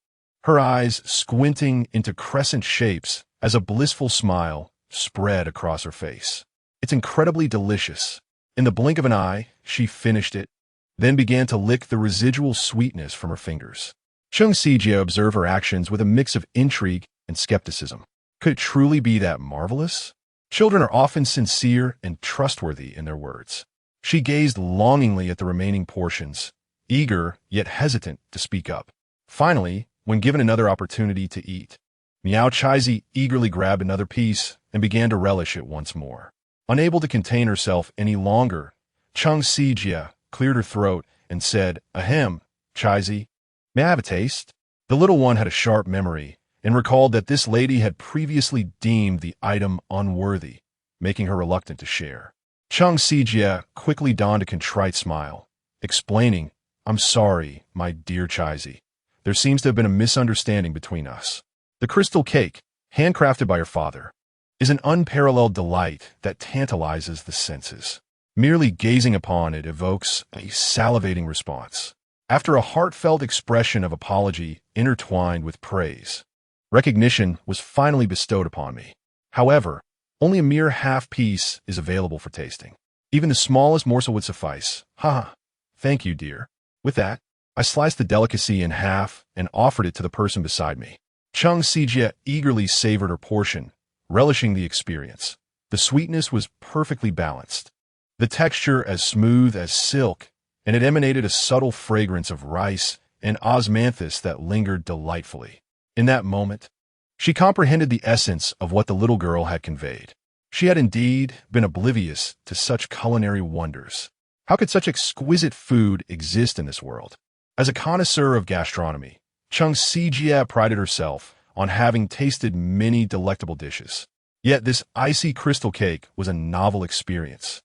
her eyes squinting into crescent shapes as a blissful smile spread across her face. "It's incredibly delicious." In the blink of an eye, she finished it, then began to lick the residual sweetness from her fingers. Chung Sijia observed her actions with a mix of intrigue and skepticism. Could it truly be that marvelous? Children are often sincere and trustworthy in their words. She gazed longingly at the remaining portions, eager yet hesitant to speak up. Finally, when given another opportunity to eat, Miao Chizzy eagerly grabbed another piece and began to relish it once more. Unable to contain herself any longer, Chung Sijia cleared her throat and said, "Ahem, Chizzy, may I have a taste?" The little one had a sharp memory and recalled that this lady had previously deemed the item unworthy, making her reluctant to share. Chung Sijia quickly donned a contrite smile, explaining, "I'm sorry, my dear Chizzy. There seems to have been a misunderstanding between us. The crystal cake, handcrafted by your father, is an unparalleled delight that tantalizes the senses. Merely gazing upon it evokes a salivating response." After a heartfelt expression of apology intertwined with praise, recognition was finally bestowed upon me. However, only a mere half piece is available for tasting. Even the smallest morsel would suffice. "Ha! Thank you, dear." With that, I sliced the delicacy in half and offered it to the person beside me. Chung Sijia eagerly savored her portion, relishing the experience. The sweetness was perfectly balanced, the texture as smooth as silk, and it emanated a subtle fragrance of rice and osmanthus that lingered delightfully. In that moment, she comprehended the essence of what the little girl had conveyed. She had indeed been oblivious to such culinary wonders. How could such exquisite food exist in this world? As a connoisseur of gastronomy, Chung Sijia prided herself on having tasted many delectable dishes. Yet this icy crystal cake was a novel experience,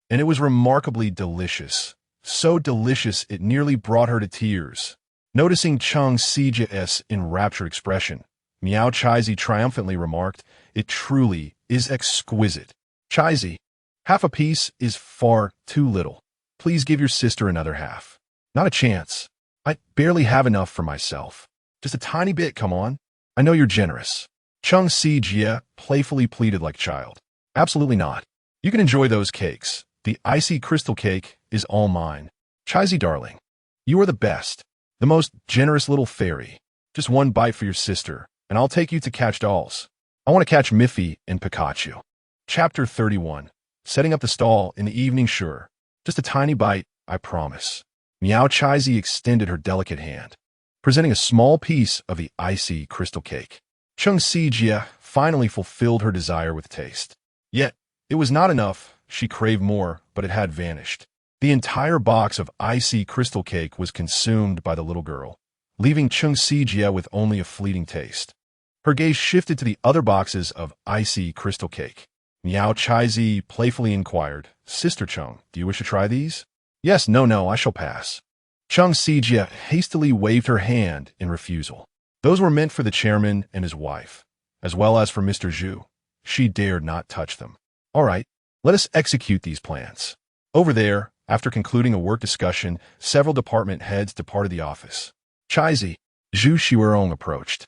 and it was remarkably delicious. So delicious it nearly brought her to tears. Noticing Chung Sijia's enraptured expression, Miao Chizzy triumphantly remarked, "It truly is exquisite. Chizzy, half a piece is far too little. Please give your sister another half." "Not a chance. I barely have enough for myself. Just a tiny bit, come on. I know you're generous." Chung Sijia playfully pleaded like a child. "Absolutely not. You can enjoy those cakes. The icy crystal cake is all mine. Chizzy darling, you are the best, the most generous little fairy. Just one bite for your sister, and I'll take you to catch dolls. I want to catch Miffy and Pikachu." Chapter 31. Setting up the stall in the evening. "Sure. Just a tiny bite, I promise." Miao Chizzy extended her delicate hand, presenting a small piece of the icy crystal cake. Chung Sijia finally fulfilled her desire with taste. Yet, it was not enough. She craved more, but it had vanished. The entire box of icy crystal cake was consumed by the little girl, leaving Chung Sijia with only a fleeting taste. Her gaze shifted to the other boxes of icy crystal cake. Miao Chizzy playfully inquired, "Sister Chung, do you wish to try these?" "Yes, no, I shall pass." Chung Sijia hastily waved her hand in refusal. Those were meant for the chairman and his wife, as well as for Mr. Zhu. She dared not touch them. "All right, let us execute these plans." Over there, after concluding a work discussion, several department heads departed the office. Chizzy, Zhu Xuerong approached.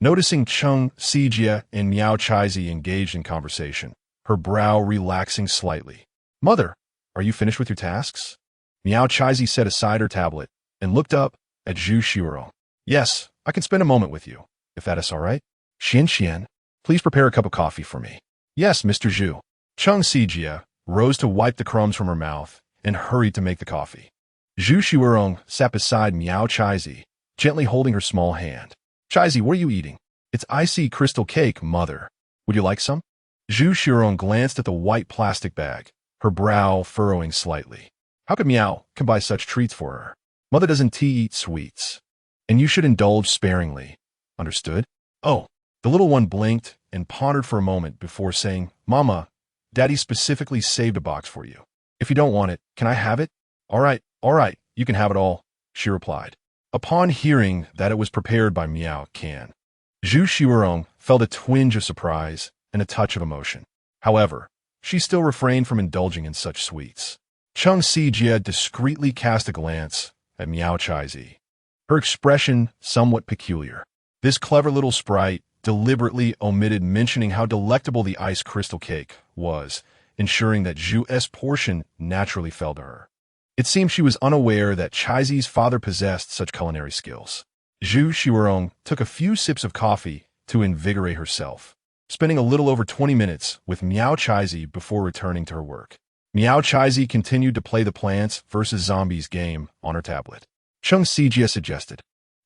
Noticing Chung Sijia and Miao Chizzy engaged in conversation, her brow relaxing slightly. Mother, are you finished with your tasks? Miao Chaizi set aside her tablet and looked up at Zhu Xuerong. Yes, I can spend a moment with you, if that is all right. Xian, please prepare a cup of coffee for me. Yes, Mr. Zhu. Cheng Sijia rose to wipe the crumbs from her mouth and hurried to make the coffee. Zhu Xuerong sat beside Miao Chaizi, gently holding her small hand. Chaizi, what are you eating? It's icy crystal cake, mother. Would you like some? Zhu Xuerong glanced at the white plastic bag, her brow furrowing slightly. How could Miao can buy such treats for her? Mother doesn't eat sweets, and you should indulge sparingly. Understood? Oh, the little one blinked and pondered for a moment before saying, Mama, Daddy specifically saved a box for you. If you don't want it, can I have it? All right, you can have it all, she replied. Upon hearing that it was prepared by Miao Can, Zhu Xuerong felt a twinge of surprise and a touch of emotion. However, she still refrained from indulging in such sweets. Cheng Sijia discreetly cast a glance at Miao Chaizi, her expression somewhat peculiar. This clever little sprite deliberately omitted mentioning how delectable the ice crystal cake was, ensuring that Zhu's portion naturally fell to her. It seemed she was unaware that Chaizi's father possessed such culinary skills. Zhu Xuerong took a few sips of coffee to invigorate herself, spending a little over 20 minutes with Miao Chaizi before returning to her work. Miao Chaizi continued to play the Plants vs. Zombies game on her tablet. Cheng Sijia suggested,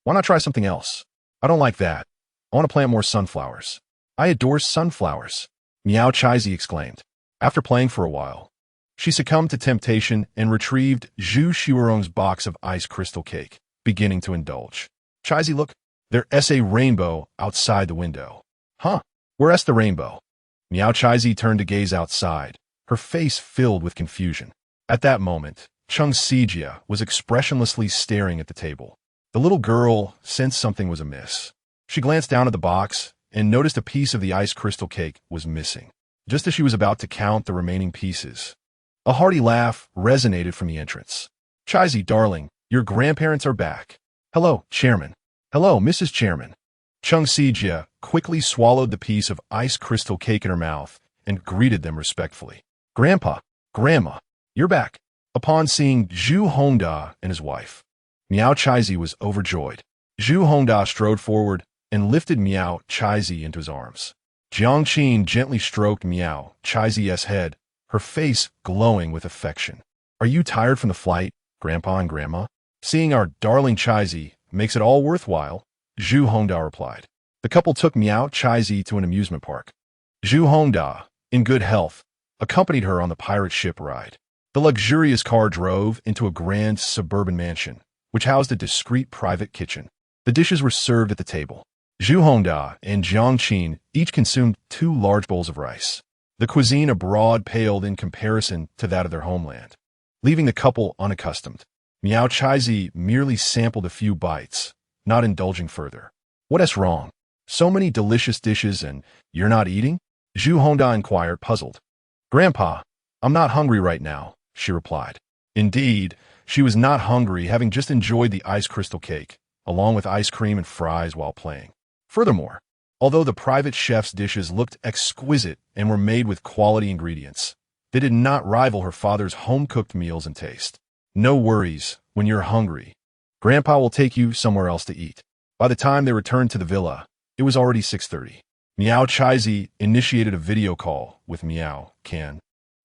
why not try something else? I don't like that. I want to plant more sunflowers. I adore sunflowers, Miao Chaizi exclaimed. After playing for a while, she succumbed to temptation and retrieved Zhu Xuerong's box of ice crystal cake, beginning to indulge. Chaizi, look, there's a rainbow outside the window. Huh? Where's the rainbow? Miao Chaizi turned to gaze outside, her face filled with confusion. At that moment, Cheng Sijia was expressionlessly staring at the table. The little girl sensed something was amiss. She glanced down at the box and noticed a piece of the ice crystal cake was missing. Just as she was about to count the remaining pieces, a hearty laugh resonated from the entrance. Chaizi, darling, your grandparents are back. Hello, Chairman. Hello, Mrs. Chairman. Cheng Sijia quickly swallowed the piece of ice crystal cake in her mouth and greeted them respectfully. Grandpa, Grandma, you're back. Upon seeing Zhu Hongda and his wife, Miao Chaizi was overjoyed. Zhu Hongda strode forward and lifted Miao Chaizi into his arms. Jiang Qin gently stroked Miao Chaizi's head, her face glowing with affection. Are you tired from the flight, Grandpa and Grandma? Seeing our darling Chaizi makes it all worthwhile, Zhu Hongda replied. The couple took Miao Chaizi to an amusement park. Zhu Hongda, in good health, accompanied her on the pirate ship ride. The luxurious car drove into a grand suburban mansion, which housed a discreet private kitchen. The dishes were served at the table. Zhu Hongda and Jiang Qin each consumed 2 large bowls of rice. The cuisine abroad paled in comparison to that of their homeland, leaving the couple unaccustomed. Miao Chaizi merely sampled a few bites, not indulging further. What's wrong? So many delicious dishes and you're not eating? Zhu Hongda inquired, puzzled. Grandpa, I'm not hungry right now, she replied. Indeed, she was not hungry, having just enjoyed the ice crystal cake, along with ice cream and fries while playing. Furthermore, although the private chef's dishes looked exquisite and were made with quality ingredients, they did not rival her father's home-cooked meals in taste. No worries, when you're hungry. Grandpa will take you somewhere else to eat. By the time they returned to the villa, it was already 6:30. Miao Chaizi initiated a video call with Miao Can,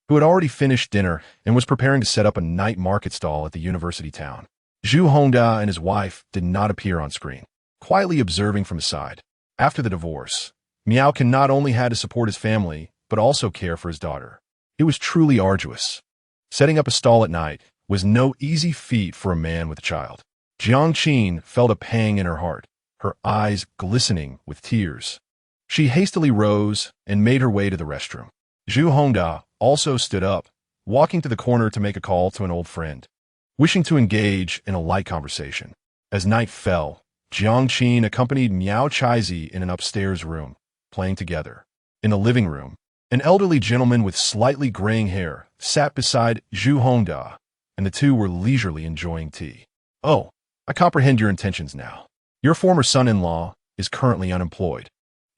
who had already finished dinner and was preparing to set up a night market stall at the university town. Zhu Hongda and his wife did not appear on screen, quietly observing from the side. After the divorce, Miao Can not only had to support his family, but also care for his daughter. It was truly arduous. Setting up a stall at night was no easy feat for a man with a child. Jiang Qin felt a pang in her heart, her eyes glistening with tears. She hastily rose and made her way to the restroom. Zhu Hongda also stood up, walking to the corner to make a call to an old friend, wishing to engage in a light conversation. As night fell, Jiang Qin accompanied Miao Chaizi in an upstairs room, playing together. In the living room, an elderly gentleman with slightly graying hair sat beside Zhu Hongda, and the two were leisurely enjoying tea. Oh, I comprehend your intentions now. Your former son-in-law is currently unemployed,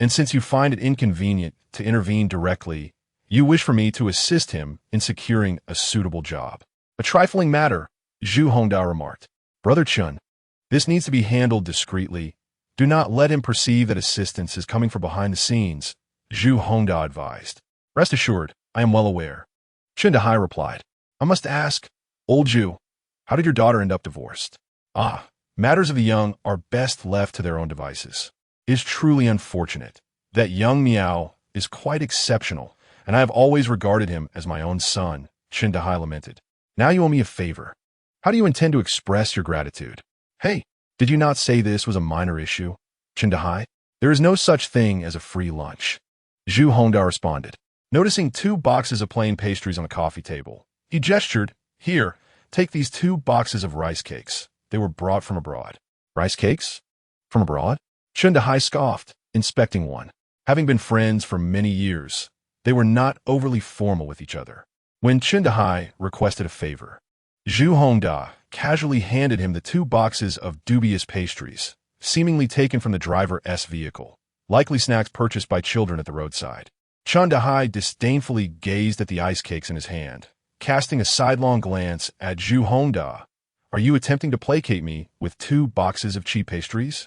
and since you find it inconvenient to intervene directly You wish for me to assist him in securing a suitable job. A trifling matter, Zhu Hongda remarked. Brother Chun, this needs to be handled discreetly. Do not let him perceive that assistance is coming from behind the scenes, Zhu Hongda advised. Rest assured, I am well aware. Chun Dahai replied. I must ask, old Zhu, how did your daughter end up divorced? Matters of the young are best left to their own devices. It is truly unfortunate that young Miao is quite exceptional, and I have always regarded him as my own son, Chun Dahai lamented. Now you owe me a favor. How do you intend to express your gratitude? Hey, did you not say this was a minor issue? Chun Dahai, there is no such thing as a free lunch. Zhu Hongda responded. Noticing 2 boxes of plain pastries on a coffee table, he gestured, Here, take these 2 boxes of rice cakes. They were brought from abroad. Rice cakes? From abroad? Chun Dahai scoffed, inspecting one. Having been friends for many years, they were not overly formal with each other. When Chun Dahai requested a favor, Zhu Hongda casually handed him the 2 boxes of dubious pastries, seemingly taken from the driver's vehicle, likely snacks purchased by children at the roadside. Chun Dahai disdainfully gazed at the ice cakes in his hand, casting a sidelong glance at Zhu Hongda. Are you attempting to placate me with 2 boxes of cheap pastries?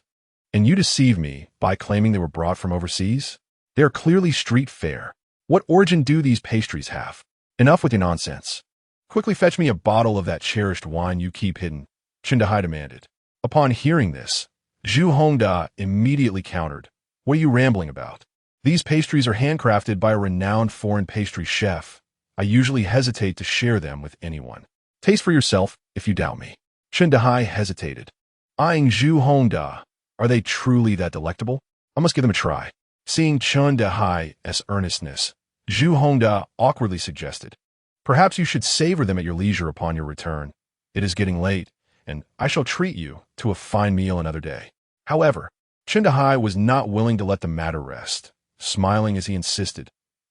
And you deceive me by claiming they were brought from overseas? They are clearly street fare. What origin do these pastries have? Enough with your nonsense. Quickly fetch me a bottle of that cherished wine you keep hidden, Chun Dahai demanded. Upon hearing this, Zhu Hongda immediately countered. What are you rambling about? These pastries are handcrafted by a renowned foreign pastry chef. I usually hesitate to share them with anyone. Taste for yourself if you doubt me. Chun Dahai hesitated. Eyeing Zhu Hongda, are they truly that delectable? I must give them a try. Seeing Chun Dahai's earnestness, Zhu Hongda awkwardly suggested, Perhaps you should savor them at your leisure upon your return. It is getting late, and I shall treat you to a fine meal another day. However, Chun Dahai was not willing to let the matter rest, smiling as he insisted,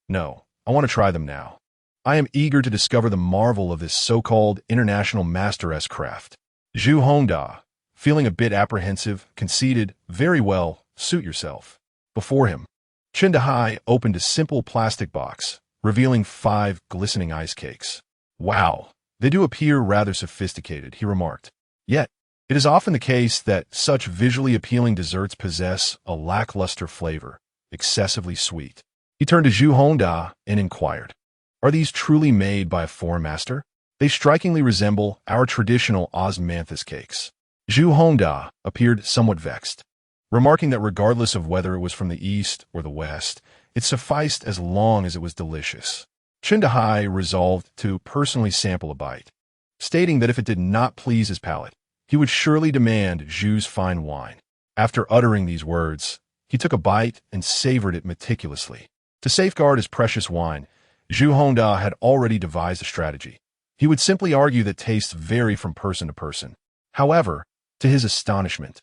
No, I want to try them now. I am eager to discover the marvel of this so-called international master's craft. Zhu Hongda, feeling a bit apprehensive, conceded, Very well, suit yourself. Before him, Chun Dahai opened a simple plastic box, revealing 5 glistening ice cakes. Wow, they do appear rather sophisticated, he remarked. Yet, it is often the case that such visually appealing desserts possess a lackluster flavor, excessively sweet. He turned to Zhu Hongda and inquired, Are these truly made by a foreign master? They strikingly resemble our traditional osmanthus cakes. Zhu Hongda appeared somewhat vexed, remarking that regardless of whether it was from the east or the west, it sufficed as long as it was delicious. Chun Dahai resolved to personally sample a bite, stating that if it did not please his palate, he would surely demand Zhu's fine wine. After uttering these words, he took a bite and savored it meticulously. To safeguard his precious wine, Zhu Hongda had already devised a strategy. He would simply argue that tastes vary from person to person. However, to his astonishment,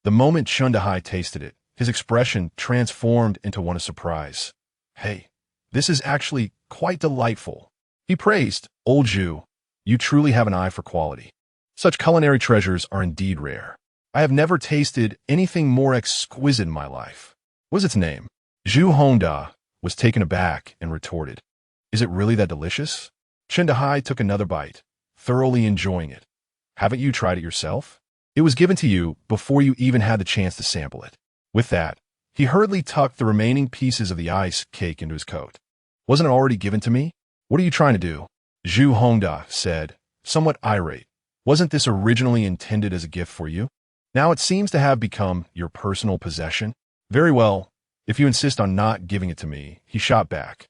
the moment Chun Dahai tasted it, his expression transformed into one of surprise. Hey, this is actually quite delightful. He praised, Old Zhu, you truly have an eye for quality. Such culinary treasures are indeed rare. I have never tasted anything more exquisite in my life. What is its name? Zhu Hongda was taken aback and retorted, Is it really that delicious? Chun Dahai took another bite, thoroughly enjoying it. Haven't you tried it yourself? It was given to you before you even had the chance to sample it. With that, he hurriedly tucked the remaining pieces of the ice cake into his coat. Wasn't it already given to me? What are you trying to do? Zhu Hongda said, somewhat irate. Wasn't this originally intended as a gift for you? Now it seems to have become your personal possession. Very well, if you insist on not giving it to me, he shot back.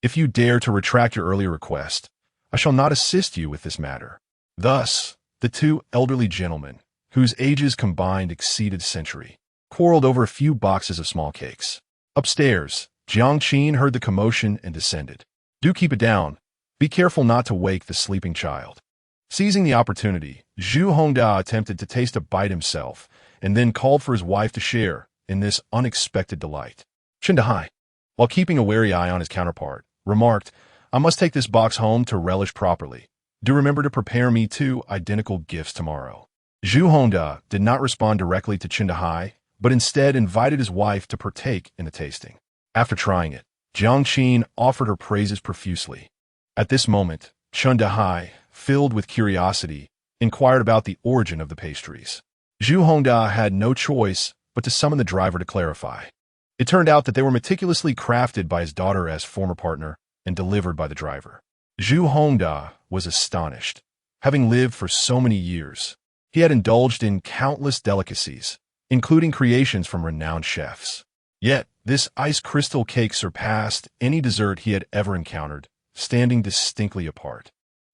If you dare to retract your earlier request, I shall not assist you with this matter. Thus, the 2 elderly gentlemen, whose ages combined exceeded a century, quarreled over a few boxes of small cakes. Upstairs, Jiang Qin heard the commotion and descended. Do keep it down. Be careful not to wake the sleeping child. Seizing the opportunity, Zhu Hongda attempted to taste a bite himself, and then called for his wife to share in this unexpected delight. Chun Dahai, while keeping a wary eye on his counterpart, remarked, I must take this box home to relish properly. Do remember to prepare me 2 identical gifts tomorrow. Zhu Hongda did not respond directly to Chun Dahai, but instead invited his wife to partake in the tasting. After trying it, Jiang Qin offered her praises profusely. At this moment, Chun Dahai, filled with curiosity, inquired about the origin of the pastries. Zhu Hongda had no choice but to summon the driver to clarify. It turned out that they were meticulously crafted by his daughter's former partner and delivered by the driver. Zhu Hongda was astonished. Having lived for so many years, he had indulged in countless delicacies, including creations from renowned chefs. Yet, this ice crystal cake surpassed any dessert he had ever encountered, standing distinctly apart.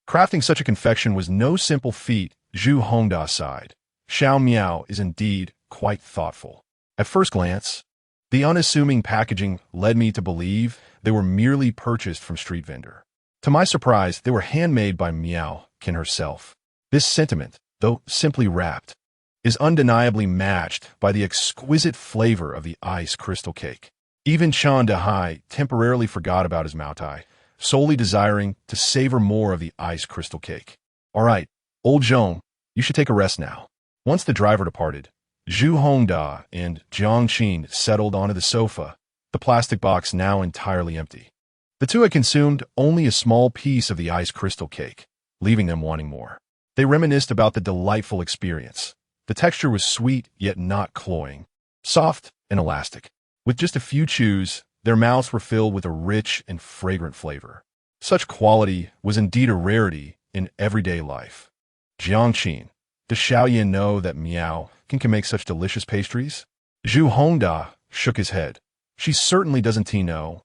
Crafting such a confection was no simple feat, Zhu Hongda sighed. Xiao Miao is indeed quite thoughtful. At first glance, the unassuming packaging led me to believe they were merely purchased from street vendor. To my surprise, they were handmade by Miao herself. This sentiment, though simply wrapped, is undeniably matched by the exquisite flavor of the ice crystal cake. Even Chun Dahai temporarily forgot about his Maotai, solely desiring to savor more of the ice crystal cake. All right, old Zhong, you should take a rest now. Once the driver departed, Zhu Hongda and Jiang Qin settled onto the sofa, the plastic box now entirely empty. The two had consumed only a small piece of the ice crystal cake, leaving them wanting more. They reminisced about the delightful experience. The texture was sweet yet not cloying, soft and elastic. With just a few chews, their mouths were filled with a rich and fragrant flavor. Such quality was indeed a rarity in everyday life. Jiang Qin, does Xiaoyan know that Miao can make such delicious pastries? Zhu Hongda shook his head. She certainly doesn't know.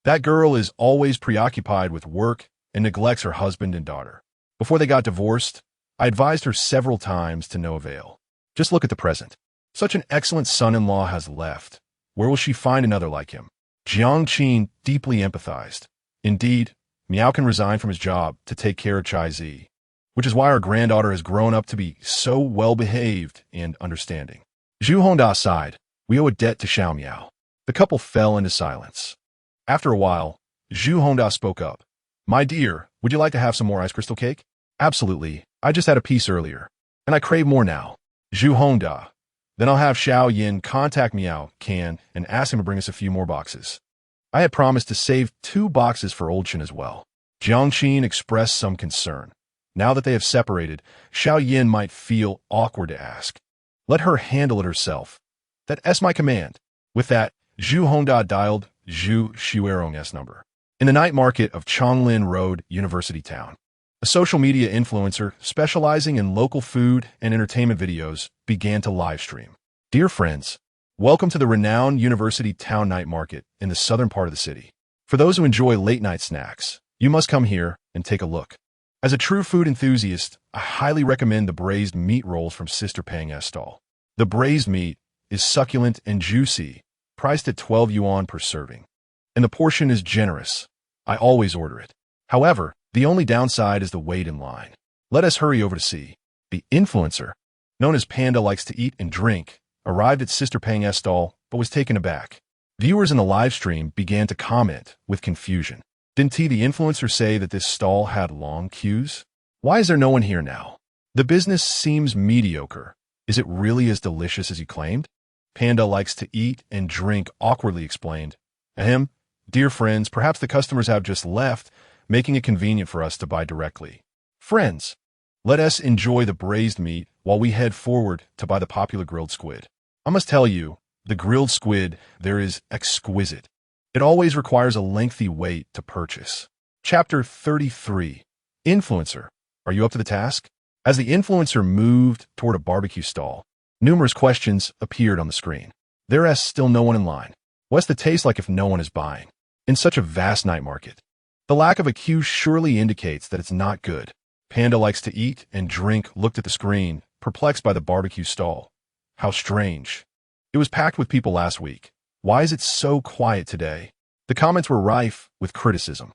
That girl is always preoccupied with work and neglects her husband and daughter. Before they got divorced, I advised her several times to no avail. Just look at the present. Such an excellent son-in-law has left. Where will she find another like him? Jiang Qin deeply empathized. Indeed, Miao can resign from his job to take care of Chai Zi, which is why our granddaughter has grown up to be so well-behaved and understanding. Zhu Hongda sighed. We owe a debt to Xiao Miao. The couple fell into silence. After a while, Zhu Hongda spoke up. My dear, would you like to have some more ice crystal cake? Absolutely. I just had a piece earlier, and I crave more now. Zhu Hongda. Then I'll have Xiao Yin contact Miao and ask him to bring us a few more boxes. I had promised to save 2 boxes for Old Chen as well. Jiang Qin expressed some concern. Now that they have separated, Xiao Yin might feel awkward to ask. Let her handle it herself. That's my command. With that, Zhu Hongda dialed Zhu Xuerong's number. In the night market of Chonglin Road, University Town, a social media influencer specializing in local food and entertainment videos began to live stream. Dear friends, welcome to the renowned University Town night market in the southern part of the city. For those who enjoy late-night snacks, you must come here and take a look. As a true food enthusiast, I highly recommend the braised meat rolls from Sister Pang's stall. The braised meat is succulent and juicy, priced at 12 yuan per serving. And the portion is generous. I always order it. However, the only downside is the wait in line. Let us hurry over to see. The influencer, known as Panda Likes to Eat and Drink, arrived at Sister Pang's stall but was taken aback. Viewers in the live stream began to comment with confusion. Didn't the influencer say that this stall had long queues? Why is there no one here now? The business seems mediocre. Is it really as delicious as you claimed? Panda Likes to Eat and Drink awkwardly explained. Ahem, dear friends, perhaps the customers have just left, making it convenient for us to buy directly. Friends, let us enjoy the braised meat while we head forward to buy the popular grilled squid. I must tell you, the grilled squid there is exquisite. It always requires a lengthy wait to purchase. Chapter 33. Influencer. Are you up to the task? As the influencer moved toward a barbecue stall, numerous questions appeared on the screen. There is still no one in line. What's the taste like if no one is buying? In such a vast night market, the lack of a queue surely indicates that it's not good. Panda Likes to Eat and Drink looked at the screen, perplexed by the barbecue stall. How strange. It was packed with people last week. Why is it so quiet today? The comments were rife with criticism.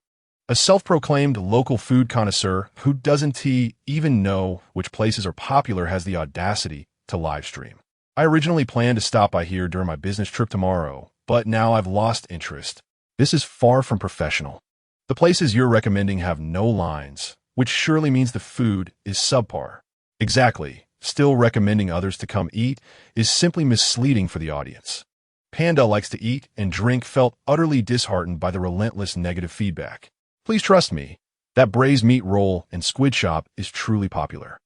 A self-proclaimed local food connoisseur who doesn't even know which places are popular has the audacity to live stream. I originally planned to stop by here during my business trip tomorrow, but now I've lost interest. This is far from professional. The places you're recommending have no lines, which surely means the food is subpar. Exactly. Still recommending others to come eat is simply misleading for the audience. Panda likes to eat and drink felt utterly disheartened by the relentless negative feedback. Please trust me, that braised meat roll and squid shop is truly popular.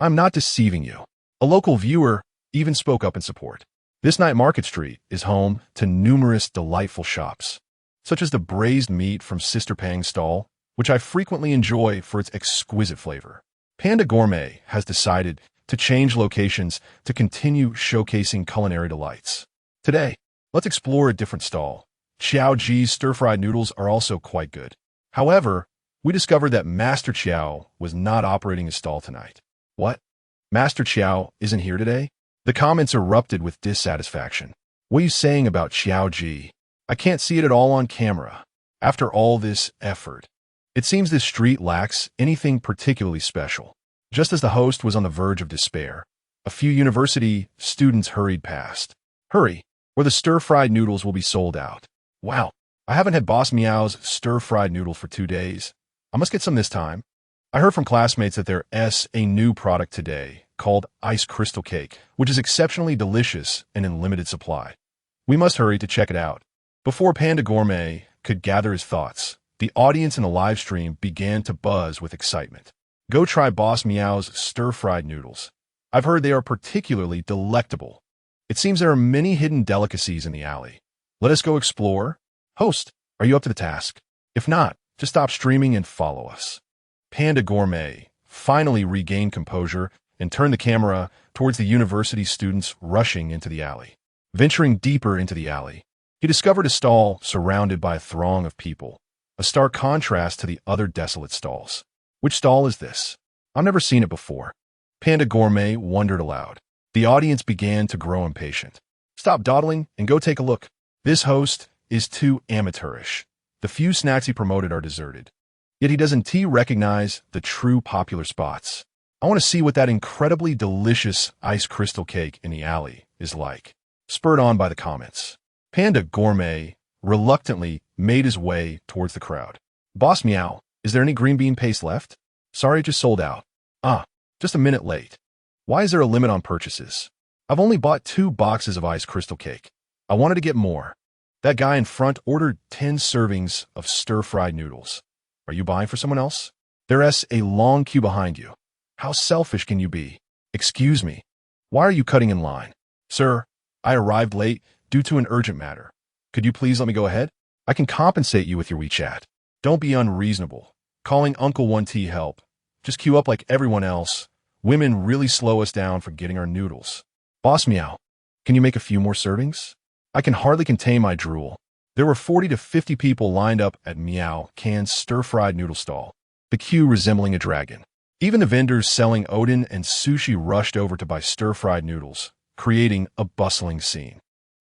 I'm not deceiving you. A local viewer even spoke up in support. This night market street is home to numerous delightful shops, such as the braised meat from Sister Pang's stall, which I frequently enjoy for its exquisite flavor. Panda Gourmet has decided to change locations to continue showcasing culinary delights. Today, let's explore a different stall. Xiao Ji's stir-fried noodles are also quite good. However, we discovered that Master Qiao was not operating his stall tonight. What? Master Qiao isn't here today? The comments erupted with dissatisfaction. What are you saying about Xiao Ji? I can't see it at all on camera. After all this effort, it seems this street lacks anything particularly special. Just as the host was on the verge of despair, a few university students hurried past. Hurry, or the stir-fried noodles will be sold out. Wow, I haven't had Boss Miao's stir-fried noodle for 2 days. I must get some this time. I heard from classmates that there's a new product today called Ice Crystal Cake, which is exceptionally delicious and in limited supply. We must hurry to check it out. Before Panda Gourmet could gather his thoughts, the audience in the live stream began to buzz with excitement. Go try Boss Miao's stir-fried noodles. I've heard they are particularly delectable. It seems there are many hidden delicacies in the alley. Let us go explore. Host, are you up to the task? If not, just stop streaming and follow us. Panda Gourmet finally regained composure and turned the camera towards the university students rushing into the alley. Venturing deeper into the alley, he discovered a stall surrounded by a throng of people, a stark contrast to the other desolate stalls. Which stall is this? I've never seen it before. Panda Gourmet wondered aloud. The audience began to grow impatient. Stop dawdling and go take a look. This host is too amateurish. The few snacks he promoted are deserted. Yet he doesn't recognize the true popular spots. I want to see what that incredibly delicious ice crystal cake in the alley is like. Spurred on by the comments, Panda Gourmet reluctantly made his way towards the crowd. Boss Miao, is there any green bean paste left? Sorry, it just sold out. Just a minute late. Why is there a limit on purchases? I've only bought 2 boxes of ice crystal cake. I wanted to get more. That guy in front ordered 10 servings of stir-fried noodles. Are you buying for someone else? There's a long queue behind you. How selfish can you be? Excuse me. Why are you cutting in line? Sir, I arrived late due to an urgent matter. Could you please let me go ahead? I can compensate you with your WeChat. Don't be unreasonable. Calling Uncle 1T help. Just queue up like everyone else. Women really slow us down for getting our noodles. Boss Miao, can you make a few more servings? I can hardly contain my drool. There were 40 to 50 people lined up at Miao Can's stir-fried noodle stall, the queue resembling a dragon. Even the vendors selling oden and sushi rushed over to buy stir-fried noodles, creating a bustling scene.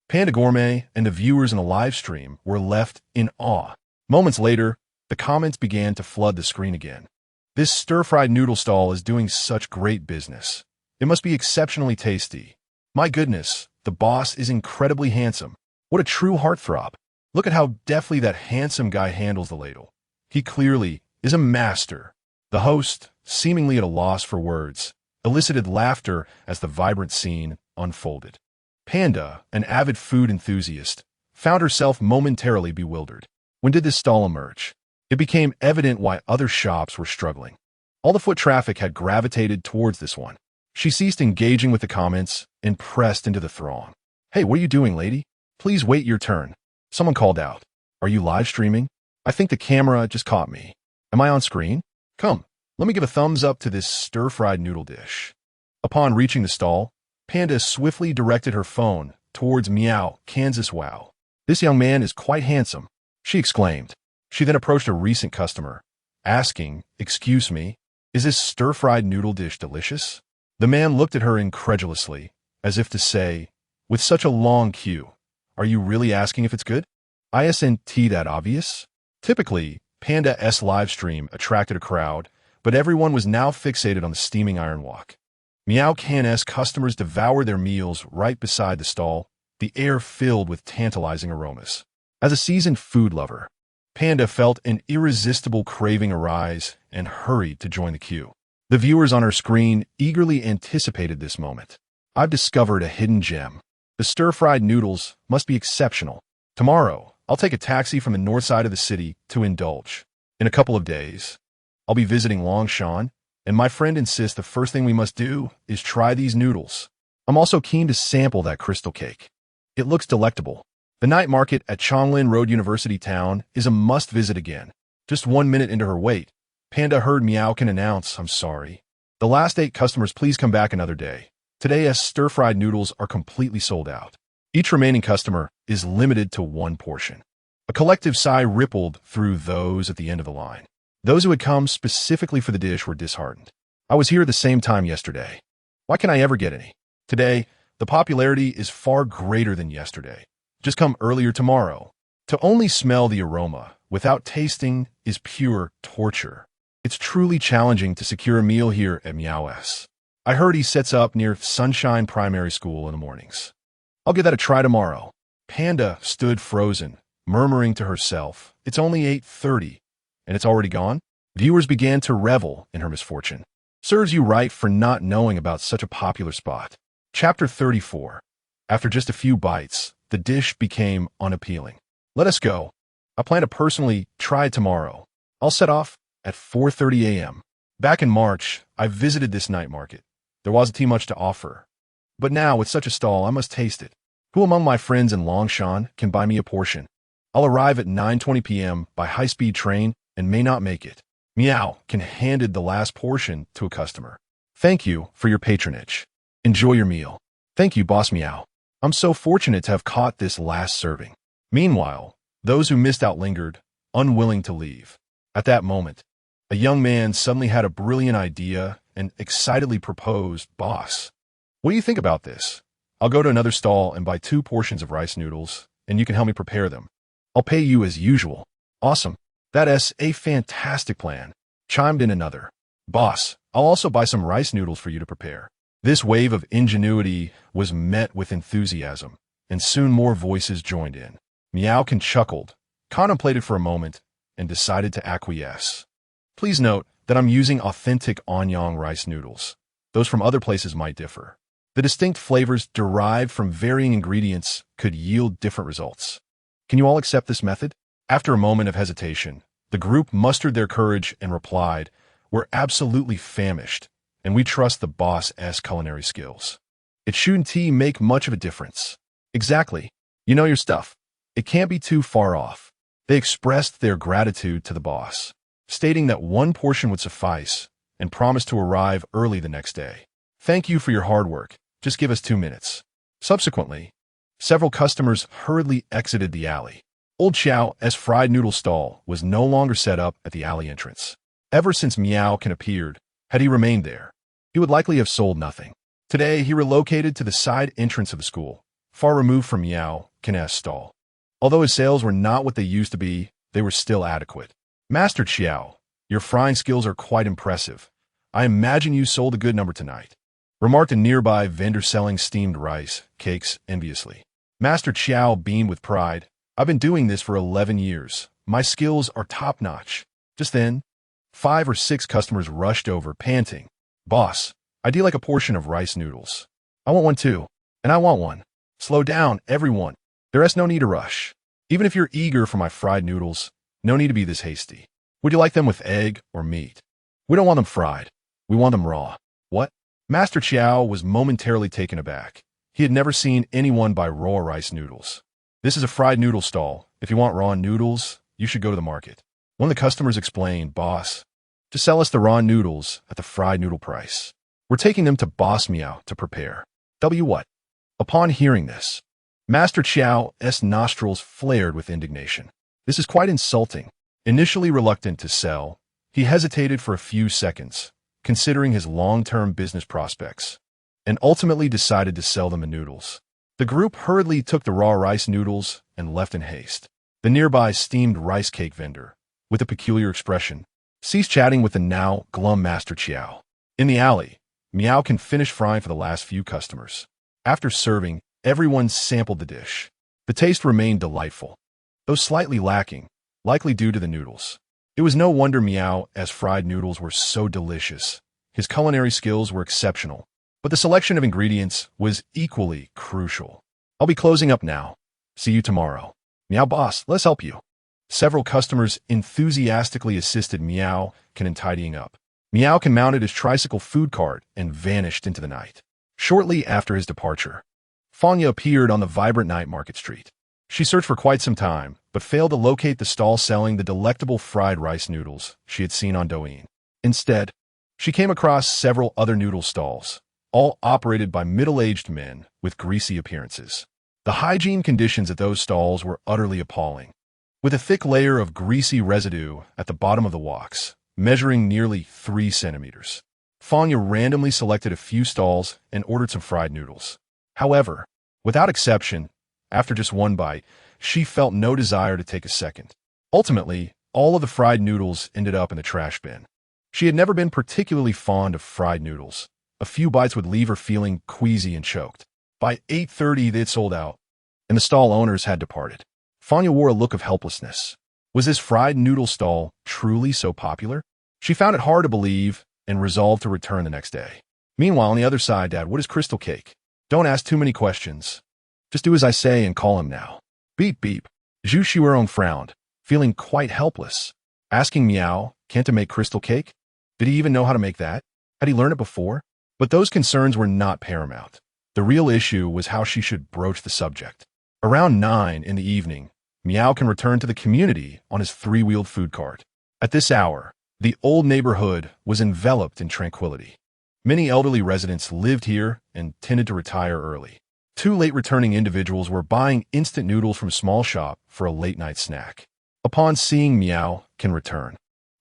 Panda Gourmet and the viewers in the live stream were left in awe. Moments later, the comments began to flood the screen again. This stir-fried noodle stall is doing such great business. It must be exceptionally tasty. My goodness, the boss is incredibly handsome. What a true heartthrob. Look at how deftly that handsome guy handles the ladle. He clearly is a master. The host, seemingly at a loss for words, elicited laughter as the vibrant scene unfolded. Panda, an avid food enthusiast, found herself momentarily bewildered. When did this stall emerge? It became evident why other shops were struggling. All the foot traffic had gravitated towards this one. She ceased engaging with the comments and pressed into the throng. Hey, what are you doing, lady? Please wait your turn. Someone called out. Are you live streaming? I think the camera just caught me. Am I on screen? Come, let me give a thumbs up to this stir-fried noodle dish. Upon reaching the stall, Panda swiftly directed her phone towards Miao Kansas. Wow, this young man is quite handsome, she exclaimed. She then approached a recent customer, asking, excuse me, is this stir-fried noodle dish delicious? The man looked at her incredulously, as if to say, with such a long queue, are you really asking if it's good? Isn't that obvious? Typically, Panda's livestream attracted a crowd, but everyone was now fixated on the steaming iron wok. Miao Can's customers devoured their meals right beside the stall, the air filled with tantalizing aromas. As a seasoned food lover, Panda felt an irresistible craving arise and hurried to join the queue. The viewers on her screen eagerly anticipated this moment. I've discovered a hidden gem. The stir-fried noodles must be exceptional. Tomorrow, I'll take a taxi from the north side of the city to indulge. In a couple of days, I'll be visiting Longshan, and my friend insists the first thing we must do is try these noodles. I'm also keen to sample that crystal cake. It looks delectable. The night market at Chonglin Road University Town is a must-visit again. Just 1 minute into her wait, Panda heard Miao can announce, "I'm sorry. The last 8 customers, please come back another day. Today's stir-fried noodles are completely sold out. Each remaining customer is limited to 1 portion." A collective sigh rippled through those at the end of the line. Those who had come specifically for the dish were disheartened. I was here at the same time yesterday. Why can't I ever get any? Today, the popularity is far greater than yesterday. Just come earlier tomorrow. To only smell the aroma without tasting is pure torture. It's truly challenging to secure a meal here at Miao's. I heard he sets up near Sunshine Primary School in the mornings. I'll give that a try tomorrow. Panda stood frozen, murmuring to herself, "It's only 8:30, and it's already gone?" Viewers began to revel in her misfortune. Serves you right for not knowing about such a popular spot. Chapter 34. After just a few bites, the dish became unappealing. Let us go. I plan to personally try it tomorrow. I'll set off at 4:30 a.m. Back in March, I visited this night market. There wasn't too much to offer. But now, with such a stall, I must taste it. Who among my friends in Longshan can buy me a portion? I'll arrive at 9:20 p.m. by high-speed train and may not make it. Miao can handed the last portion to a customer. Thank you for your patronage. Enjoy your meal. Thank you, Boss Miao. I'm so fortunate to have caught this last serving. Meanwhile, those who missed out lingered, unwilling to leave. At that moment, a young man suddenly had a brilliant idea and excitedly proposed, "Boss, what do you think about this? I'll go to another stall and buy 2 portions of rice noodles, and you can help me prepare them. I'll pay you as usual." "Awesome. That's a fantastic plan," chimed in another. "Boss, I'll also buy some rice noodles for you to prepare." This wave of ingenuity was met with enthusiasm, and soon more voices joined in. Miao chuckled, contemplated for a moment, and decided to acquiesce. Please note that I'm using authentic Anyang rice noodles. Those from other places might differ. The distinct flavors derived from varying ingredients could yield different results. Can you all accept this method? After a moment of hesitation, the group mustered their courage and replied, "We're absolutely famished, and we trust the boss's culinary skills. It shouldn't make much of a difference." "Exactly. You know your stuff. It can't be too far off." They expressed their gratitude to the boss, stating that 1 portion would suffice and promised to arrive early the next day. "Thank you for your hard work. Just give us 2 minutes." Subsequently, several customers hurriedly exited the alley. Old Xiao's fried noodle stall was no longer set up at the alley entrance. Ever since Miao appeared, had he remained there, he would likely have sold nothing. Today, he relocated to the side entrance of the school, far removed from Miao's stall. Although his sales were not what they used to be, they were still adequate. "Master Xiao, your frying skills are quite impressive. I imagine you sold a good number tonight," remarked a nearby vendor selling steamed rice cakes enviously. Master Xiao beamed with pride. "I've been doing this for 11 years. My skills are top-notch." Just then, 5 or 6 customers rushed over, panting, "Boss, I'd like a portion of rice noodles." "I want one too." "And I want one." "Slow down, everyone. There's no need to rush. Even if you're eager for my fried noodles, no need to be this hasty. Would you like them with egg or meat?" "We don't want them fried. We want them raw." "What?" Master Qiao was momentarily taken aback. He had never seen anyone buy raw rice noodles. "This is a fried noodle stall. If you want raw noodles, you should go to the market." One of the customers explained, "Boss, just sell us the raw noodles at the fried noodle price. We're taking them to Boss Miao to prepare." What? Upon hearing this, Master Qiao's nostrils flared with indignation. This is quite insulting. Initially reluctant to sell, he hesitated for a few seconds, considering his long-term business prospects, and ultimately decided to sell them the noodles. The group hurriedly took the raw rice noodles and left in haste. The nearby steamed rice cake vendor, with a peculiar expression, ceased chatting with the now glum Master Qiao. In the alley, Miao finished frying for the last few customers. After serving, everyone sampled the dish. The taste remained delightful, though slightly lacking, likely due to the noodles. It was no wonder Miao's fried noodles were so delicious. His culinary skills were exceptional, but the selection of ingredients was equally crucial. I'll be closing up now. See you tomorrow. Miao boss, let's help you. Several customers enthusiastically assisted Miao in tidying up. Miao mounted his tricycle food cart and vanished into the night. Shortly after his departure, Fanya appeared on the vibrant night market street. She searched for quite some time, but failed to locate the stall selling the delectable fried rice noodles she had seen on Douyin. Instead, she came across several other noodle stalls, all operated by middle-aged men with greasy appearances. The hygiene conditions at those stalls were utterly appalling, with a thick layer of greasy residue at the bottom of the woks, measuring nearly 3 centimeters. Fanya randomly selected a few stalls and ordered some fried noodles. However, without exception, after just one bite, she felt no desire to take a second. Ultimately, all of the fried noodles ended up in the trash bin. She had never been particularly fond of fried noodles. A few bites would leave her feeling queasy and choked. By 8:30, they'd sold out, and the stall owners had departed. Fanya wore a look of helplessness. Was this fried noodle stall truly so popular? She found it hard to believe and resolved to return the next day. Meanwhile, on the other side, Dad, what is Crystal Cake? Don't ask too many questions. Just do as I say and call him now. Beep, beep. Xuerong frowned, feeling quite helpless. Asking Miao, can't to make crystal cake? Did he even know how to make that? Had he learned it before? But those concerns were not paramount. The real issue was how she should broach the subject. Around 9 in the evening, Miao returned to the community on his 3-wheeled food cart. At this hour, the old neighborhood was enveloped in tranquility. Many elderly residents lived here and tended to retire early. 2 late-returning individuals were buying instant noodles from a small shop for a late-night snack. Upon seeing Miao return,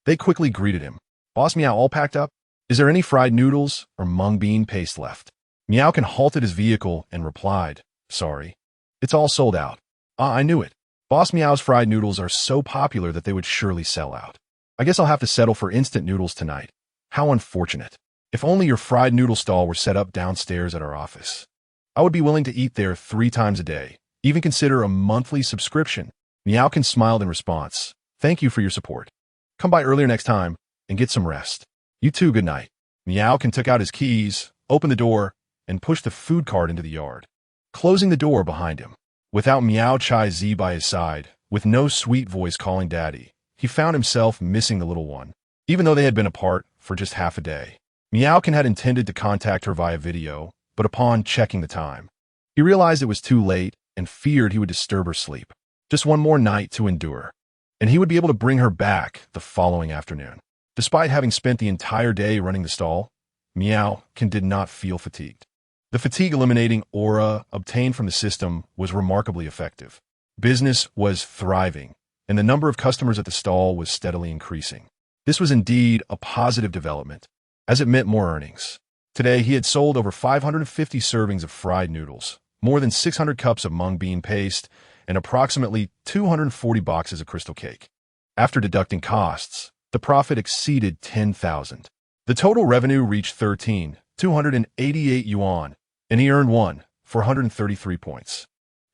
they quickly greeted him. Boss Miao, all packed up? Is there any fried noodles or mung bean paste left? Miao halted his vehicle and replied, sorry. It's all sold out. Ah, I knew it. Boss Miao's fried noodles are so popular that they would surely sell out. I guess I'll have to settle for instant noodles tonight. How unfortunate. If only your fried noodle stall were set up downstairs at our office. I would be willing to eat there 3 times a day, even consider a monthly subscription. Miao smiled in response. Thank you for your support. Come by earlier next time and get some rest. You too, good night. Miao took out his keys, opened the door, and pushed the food cart into the yard, closing the door behind him. Without Miao Chai Zi by his side, with no sweet voice calling daddy, he found himself missing the little one, even though they had been apart for just half a day. Miao had intended to contact her via video, but upon checking the time, he realized it was too late and feared he would disturb her sleep. Just one more night to endure, and he would be able to bring her back the following afternoon. Despite having spent the entire day running the stall, Miao did not feel fatigued. The fatigue-eliminating aura obtained from the system was remarkably effective. Business was thriving, and the number of customers at the stall was steadily increasing. This was indeed a positive development, as it meant more earnings. Today, he had sold over 550 servings of fried noodles, more than 600 cups of mung bean paste, and approximately 240 boxes of crystal cake. After deducting costs, the profit exceeded 10,000. The total revenue reached 13,288 yuan, and he earned 433 points.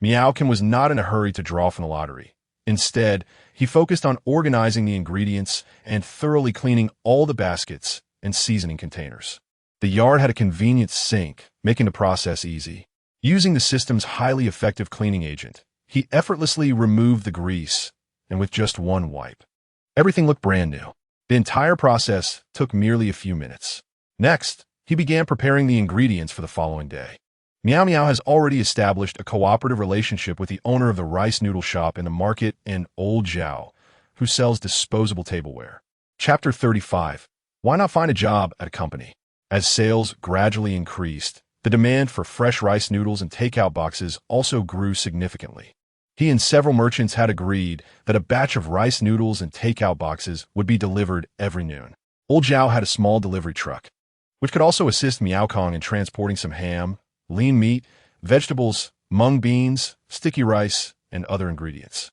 Miao was not in a hurry to draw from the lottery. Instead, he focused on organizing the ingredients and thoroughly cleaning all the baskets and seasoning containers. The yard had a convenient sink, making the process easy. Using the system's highly effective cleaning agent, he effortlessly removed the grease, and with just one wipe, everything looked brand new. The entire process took merely a few minutes. Next, he began preparing the ingredients for the following day. Miao has already established a cooperative relationship with the owner of the rice noodle shop in the market in Old Zhao, who sells disposable tableware. Chapter 35. Why not find a job at a company? As sales gradually increased, the demand for fresh rice noodles and takeout boxes also grew significantly. He and several merchants had agreed that a batch of rice noodles and takeout boxes would be delivered every noon. Old Zhao had a small delivery truck, which could also assist Miao in transporting some ham, lean meat, vegetables, mung beans, sticky rice, and other ingredients.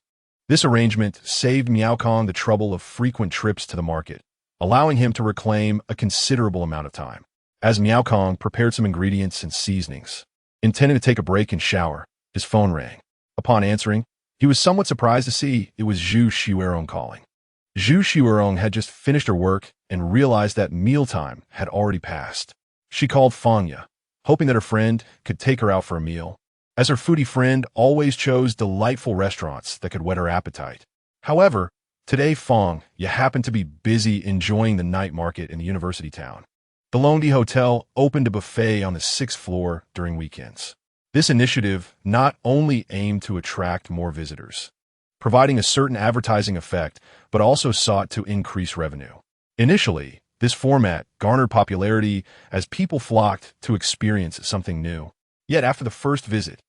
This arrangement saved Miao the trouble of frequent trips to the market, allowing him to reclaim a considerable amount of time. As Miao prepared some ingredients and seasonings, intending to take a break and shower, his phone rang. Upon answering, he was somewhat surprised to see it was Xuerong calling. Xuerong had just finished her work and realized that mealtime had already passed. She called Fanya, hoping that her friend could take her out for a meal. as her foodie friend always chose delightful restaurants that could whet her appetite. However, today, Fong, you happen to be busy enjoying the night market in the university town. The Londi Hotel opened a buffet on the 6th floor during weekends. This initiative not only aimed to attract more visitors, providing a certain advertising effect, but also sought to increase revenue. Initially, this format garnered popularity as people flocked to experience something new. Yet after the first visit,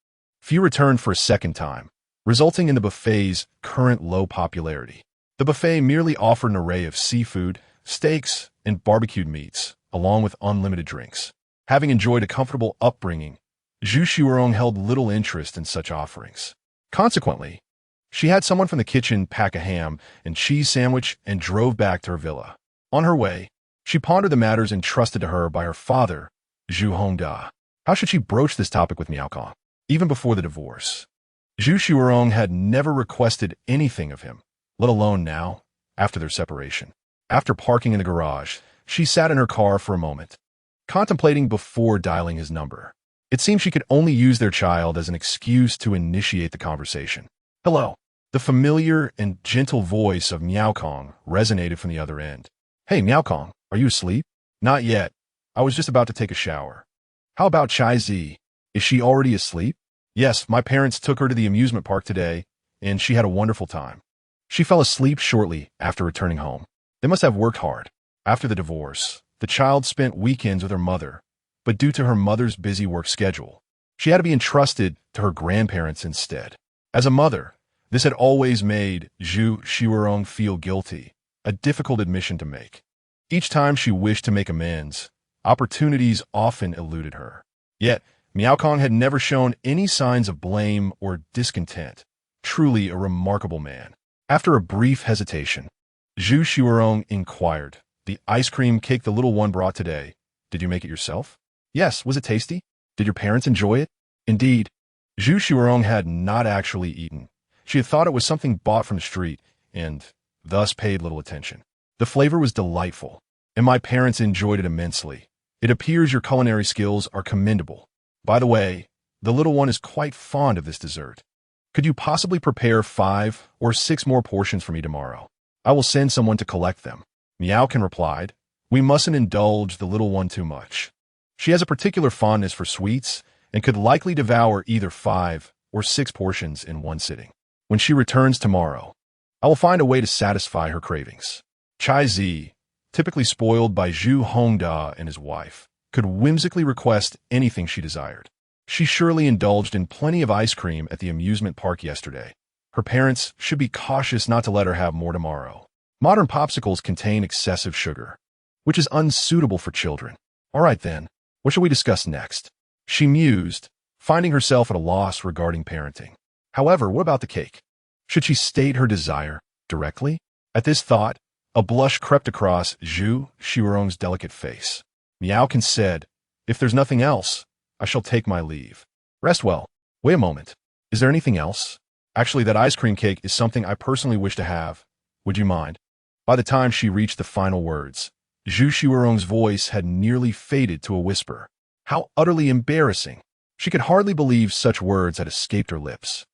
few returned for a second time, resulting in the buffet's current low popularity. The buffet merely offered an array of seafood, steaks, and barbecued meats, along with unlimited drinks. Having enjoyed a comfortable upbringing, Xuerong held little interest in such offerings. Consequently, she had someone from the kitchen pack a ham and cheese sandwich and drove back to her villa. On her way, she pondered the matters entrusted to her by her father, Zhu Hongda. How should she broach this topic with Miao? Even before the divorce, Xuerong had never requested anything of him, let alone now, after their separation. After parking in the garage, she sat in her car for a moment, contemplating before dialing his number. It seemed she could only use their child as an excuse to initiate the conversation. Hello. The familiar and gentle voice of Miao resonated from the other end. Hey, Miao, are you asleep? Not yet. I was just about to take a shower. How about Chai Zi? Is she already asleep? Yes, my parents took her to the amusement park today, and she had a wonderful time. She fell asleep shortly after returning home. They must have worked hard. After the divorce, the child spent weekends with her mother, but due to her mother's busy work schedule, she had to be entrusted to her grandparents instead. As a mother, this had always made Xuerong feel guilty, a difficult admission to make. Each time she wished to make amends, opportunities often eluded her. Yet, Miao had never shown any signs of blame or discontent. Truly a remarkable man. After a brief hesitation, Xuerong inquired, "The ice cream cake the little one brought today, did you make it yourself?" "Yes, was it tasty? Did your parents enjoy it?" Indeed, Xuerong had not actually eaten. She had thought it was something bought from the street, and thus paid little attention. The flavor was delightful, and my parents enjoyed it immensely. It appears your culinary skills are commendable. By the way, the little one is quite fond of this dessert. Could you possibly prepare 5 or 6 more portions for me tomorrow? I will send someone to collect them. Miao replied, "We mustn't indulge the little one too much. She has a particular fondness for sweets and could likely devour either 5 or 6 portions in one sitting. When she returns tomorrow, I will find a way to satisfy her cravings." Chai Zi, typically spoiled by Zhu Hongda and his wife, could whimsically request anything she desired. She surely indulged in plenty of ice cream at the amusement park yesterday. Her parents should be cautious not to let her have more tomorrow. Modern popsicles contain excessive sugar, which is unsuitable for children. All right then, what shall we discuss next? She mused, finding herself at a loss regarding parenting. However, what about the cake? Should she state her desire directly? At this thought, a blush crept across Xuerong's delicate face. Miao said, "If there's nothing else, I shall take my leave. Rest well. Wait a moment. Is there anything else? Actually, that ice cream cake is something I personally wish to have. Would you mind?" By the time she reached the final words, Xuerong's voice had nearly faded to a whisper. How utterly embarrassing. She could hardly believe such words had escaped her lips.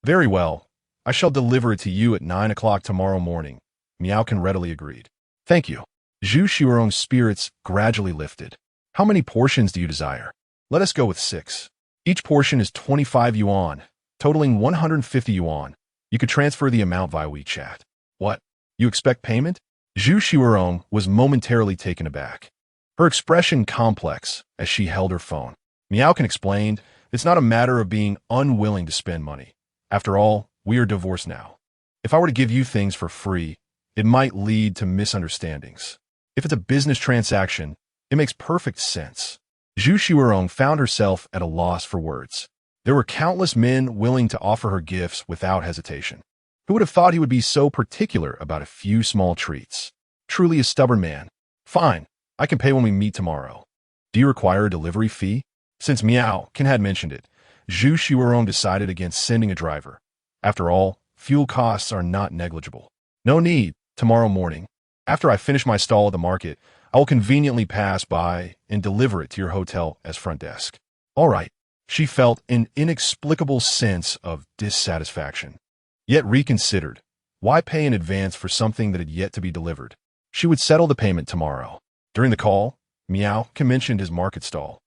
"Very well. I shall deliver it to you at 9 o'clock tomorrow morning," Miao readily agreed. "Thank you." Xuerong's spirits gradually lifted. "How many portions do you desire?" "Let us go with 6. Each portion is 25 yuan, totaling 150 yuan. You could transfer the amount via WeChat." "What? You expect payment?" Xuerong was momentarily taken aback, her expression complex as she held her phone. Miao explained, "It's not a matter of being unwilling to spend money. After all, we are divorced now. If I were to give you things for free, it might lead to misunderstandings. If it's a business transaction, it makes perfect sense." Xuerong found herself at a loss for words. There were countless men willing to offer her gifts without hesitation. Who would have thought he would be so particular about a few small treats? Truly a stubborn man. "Fine, I can pay when we meet tomorrow. Do you require a delivery fee?" Since Miao had mentioned it, Xuerong decided against sending a driver. After all, fuel costs are not negligible. "No need. Tomorrow morning, after I finish my stall at the market, I will conveniently pass by and deliver it to your hotel as front desk." "All right." She felt an inexplicable sense of dissatisfaction, yet reconsidered. Why pay in advance for something that had yet to be delivered? She would settle the payment tomorrow. During the call, Miao mentioned his market stall.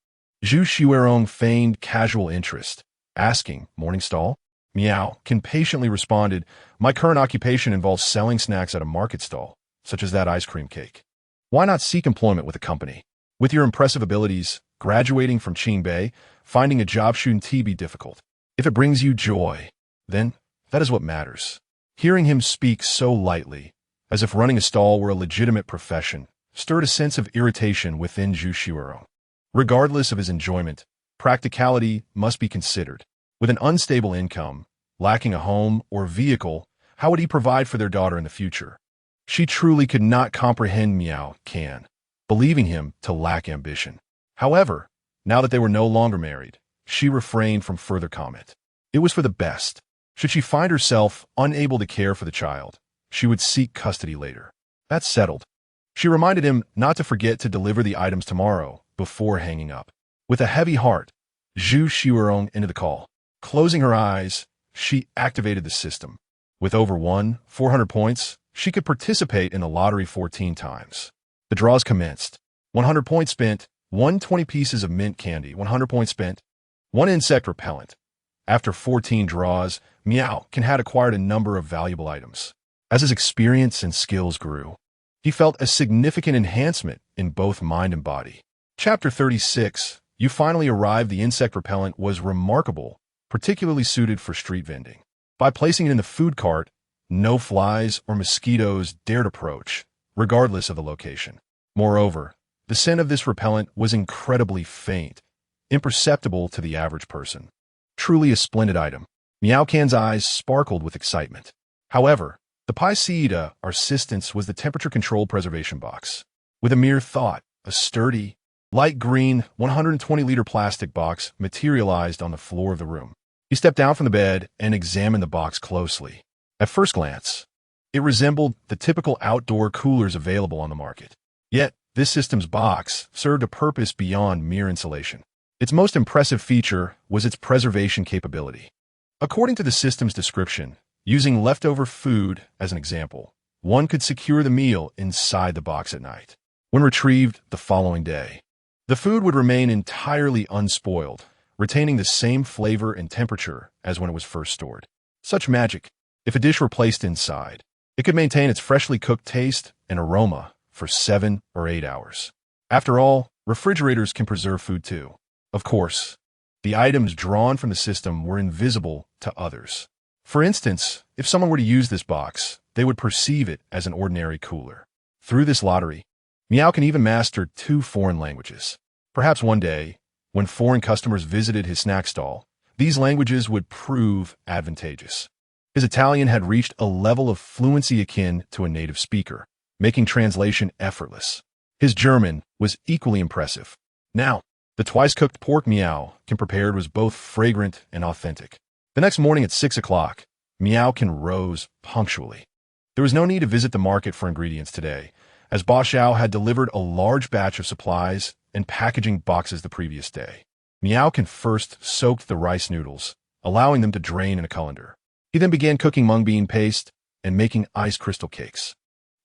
Xuerong feigned casual interest, asking, "Morning stall?" Miao patiently responded, "My current occupation involves selling snacks at a market stall, such as that ice cream cake. Why not seek employment with a company? With your impressive abilities, graduating from Qingbei, finding a job shouldn't be difficult. If it brings you joy, then that is what matters." Hearing him speak so lightly, as if running a stall were a legitimate profession, stirred a sense of irritation within Xuerong. Regardless of his enjoyment, practicality must be considered. With an unstable income, lacking a home or vehicle, how would he provide for their daughter in the future? She truly could not comprehend Miao, believing him to lack ambition. However, now that they were no longer married, she refrained from further comment. It was for the best. Should she find herself unable to care for the child, she would seek custody later. That's settled. She reminded him not to forget to deliver the items tomorrow before hanging up. With a heavy heart, Xuerong ended the call. Closing her eyes, she activated the system. With over 400 points, she could participate in the lottery 14 times. The draws commenced. 100 points spent, 120 pieces of mint candy, 100 points spent, 1 insect repellent. After 14 draws, Miao had acquired a number of valuable items. As his experience and skills grew, he felt a significant enhancement in both mind and body. Chapter 36, You finally arrived. The insect repellent was remarkable, particularly suited for street vending. By placing it in the food cart, no flies or mosquitoes dared approach, regardless of the location. Moreover, the scent of this repellent was incredibly faint, imperceptible to the average person. Truly a splendid item. Miao-can's eyes sparkled with excitement. However, the Paisida assistance was the temperature-controlled preservation box. With a mere thought, a sturdy, light green 120-liter plastic box materialized on the floor of the room. He stepped down from the bed and examined the box closely. At first glance, it resembled the typical outdoor coolers available on the market. Yet, this system's box served a purpose beyond mere insulation. Its most impressive feature was its preservation capability. According to the system's description, using leftover food as an example, one could secure the meal inside the box at night. When retrieved the following day, the food would remain entirely unspoiled, retaining the same flavor and temperature as when it was first stored. Such magic! If a dish were placed inside, it could maintain its freshly cooked taste and aroma for 7 or 8 hours. After all, refrigerators can preserve food too. Of course, the items drawn from the system were invisible to others. For instance, if someone were to use this box, they would perceive it as an ordinary cooler. Through this lottery, Miao can even master 2 foreign languages. Perhaps one day, when foreign customers visited his snack stall, these languages would prove advantageous. His Italian had reached a level of fluency akin to a native speaker, making translation effortless. His German was equally impressive. Now, the twice-cooked pork Miao prepared was both fragrant and authentic. The next morning at 6 o'clock, Miao rose punctually. There was no need to visit the market for ingredients today, as Ba Xiao had delivered a large batch of supplies and packaging boxes the previous day. Miao first soaked the rice noodles, allowing them to drain in a colander. He then began cooking mung bean paste and making ice crystal cakes.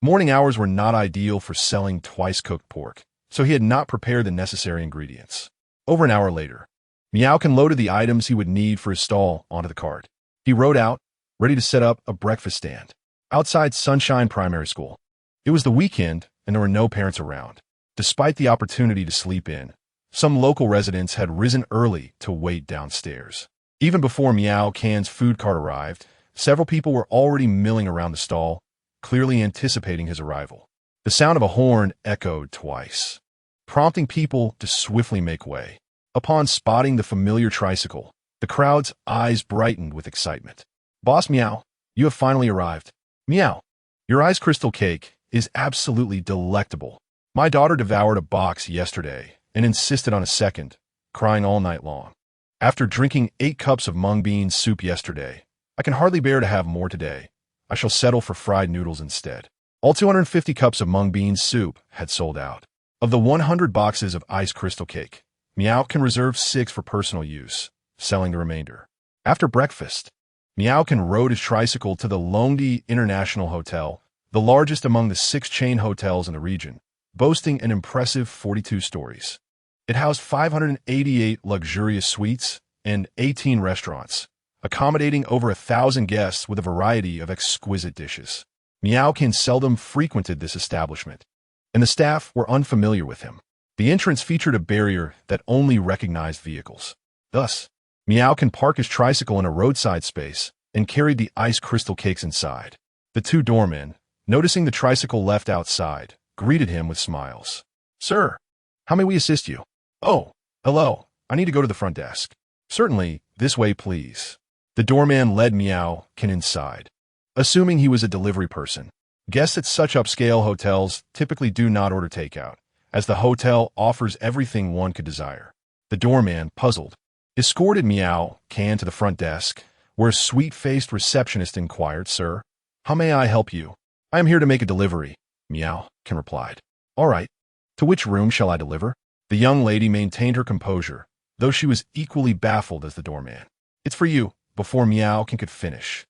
Morning hours were not ideal for selling twice-cooked pork, so he had not prepared the necessary ingredients. Over an hour later, Miao loaded the items he would need for his stall onto the cart. He rode out, ready to set up a breakfast stand, outside Sunshine Primary School. It was the weekend, and there were no parents around. Despite the opportunity to sleep in, some local residents had risen early to wait downstairs. Even before Miao-can's food cart arrived, several people were already milling around the stall, clearly anticipating his arrival. The sound of a horn echoed twice, prompting people to swiftly make way. Upon spotting the familiar tricycle, the crowd's eyes brightened with excitement. "Boss Miao, you have finally arrived. Miao, your ice crystal cake is absolutely delectable. My daughter devoured a box yesterday and insisted on a second, crying all night long. After drinking 8 cups of mung bean soup yesterday, I can hardly bear to have more today. I shall settle for fried noodles instead." All 250 cups of mung bean soup had sold out. Of the 100 boxes of ice crystal cake, Miao can reserve 6 for personal use, selling the remainder. After breakfast, Miao can rode his tricycle to the Longdi International Hotel, the largest among the 6 chain hotels in the region, boasting an impressive 42 stories. It housed 588 luxurious suites and 18 restaurants, accommodating over 1,000 guests with a variety of exquisite dishes. Miao Kin seldom frequented this establishment, and the staff were unfamiliar with him. The entrance featured a barrier that only recognized vehicles. Thus, Miao Kin parked his tricycle in a roadside space and carried the ice crystal cakes inside. The 2 doormen, noticing the tricycle left outside, greeted him with smiles. "Sir, how may we assist you?" "Oh, hello. I need to go to the front desk." "Certainly, this way, please." The doorman led Miao Kin inside. Assuming he was a delivery person, guests at such upscale hotels typically do not order takeout, as the hotel offers everything one could desire. The doorman, puzzled, escorted Miao Kin to the front desk, where a sweet-faced receptionist inquired, "Sir, how may I help you?" "I am here to make a delivery," Miao Kin replied. "All right. To which room shall I deliver?" The young lady maintained her composure, though she was equally baffled as the doorman. "It's for you," before Miao Kin could finish.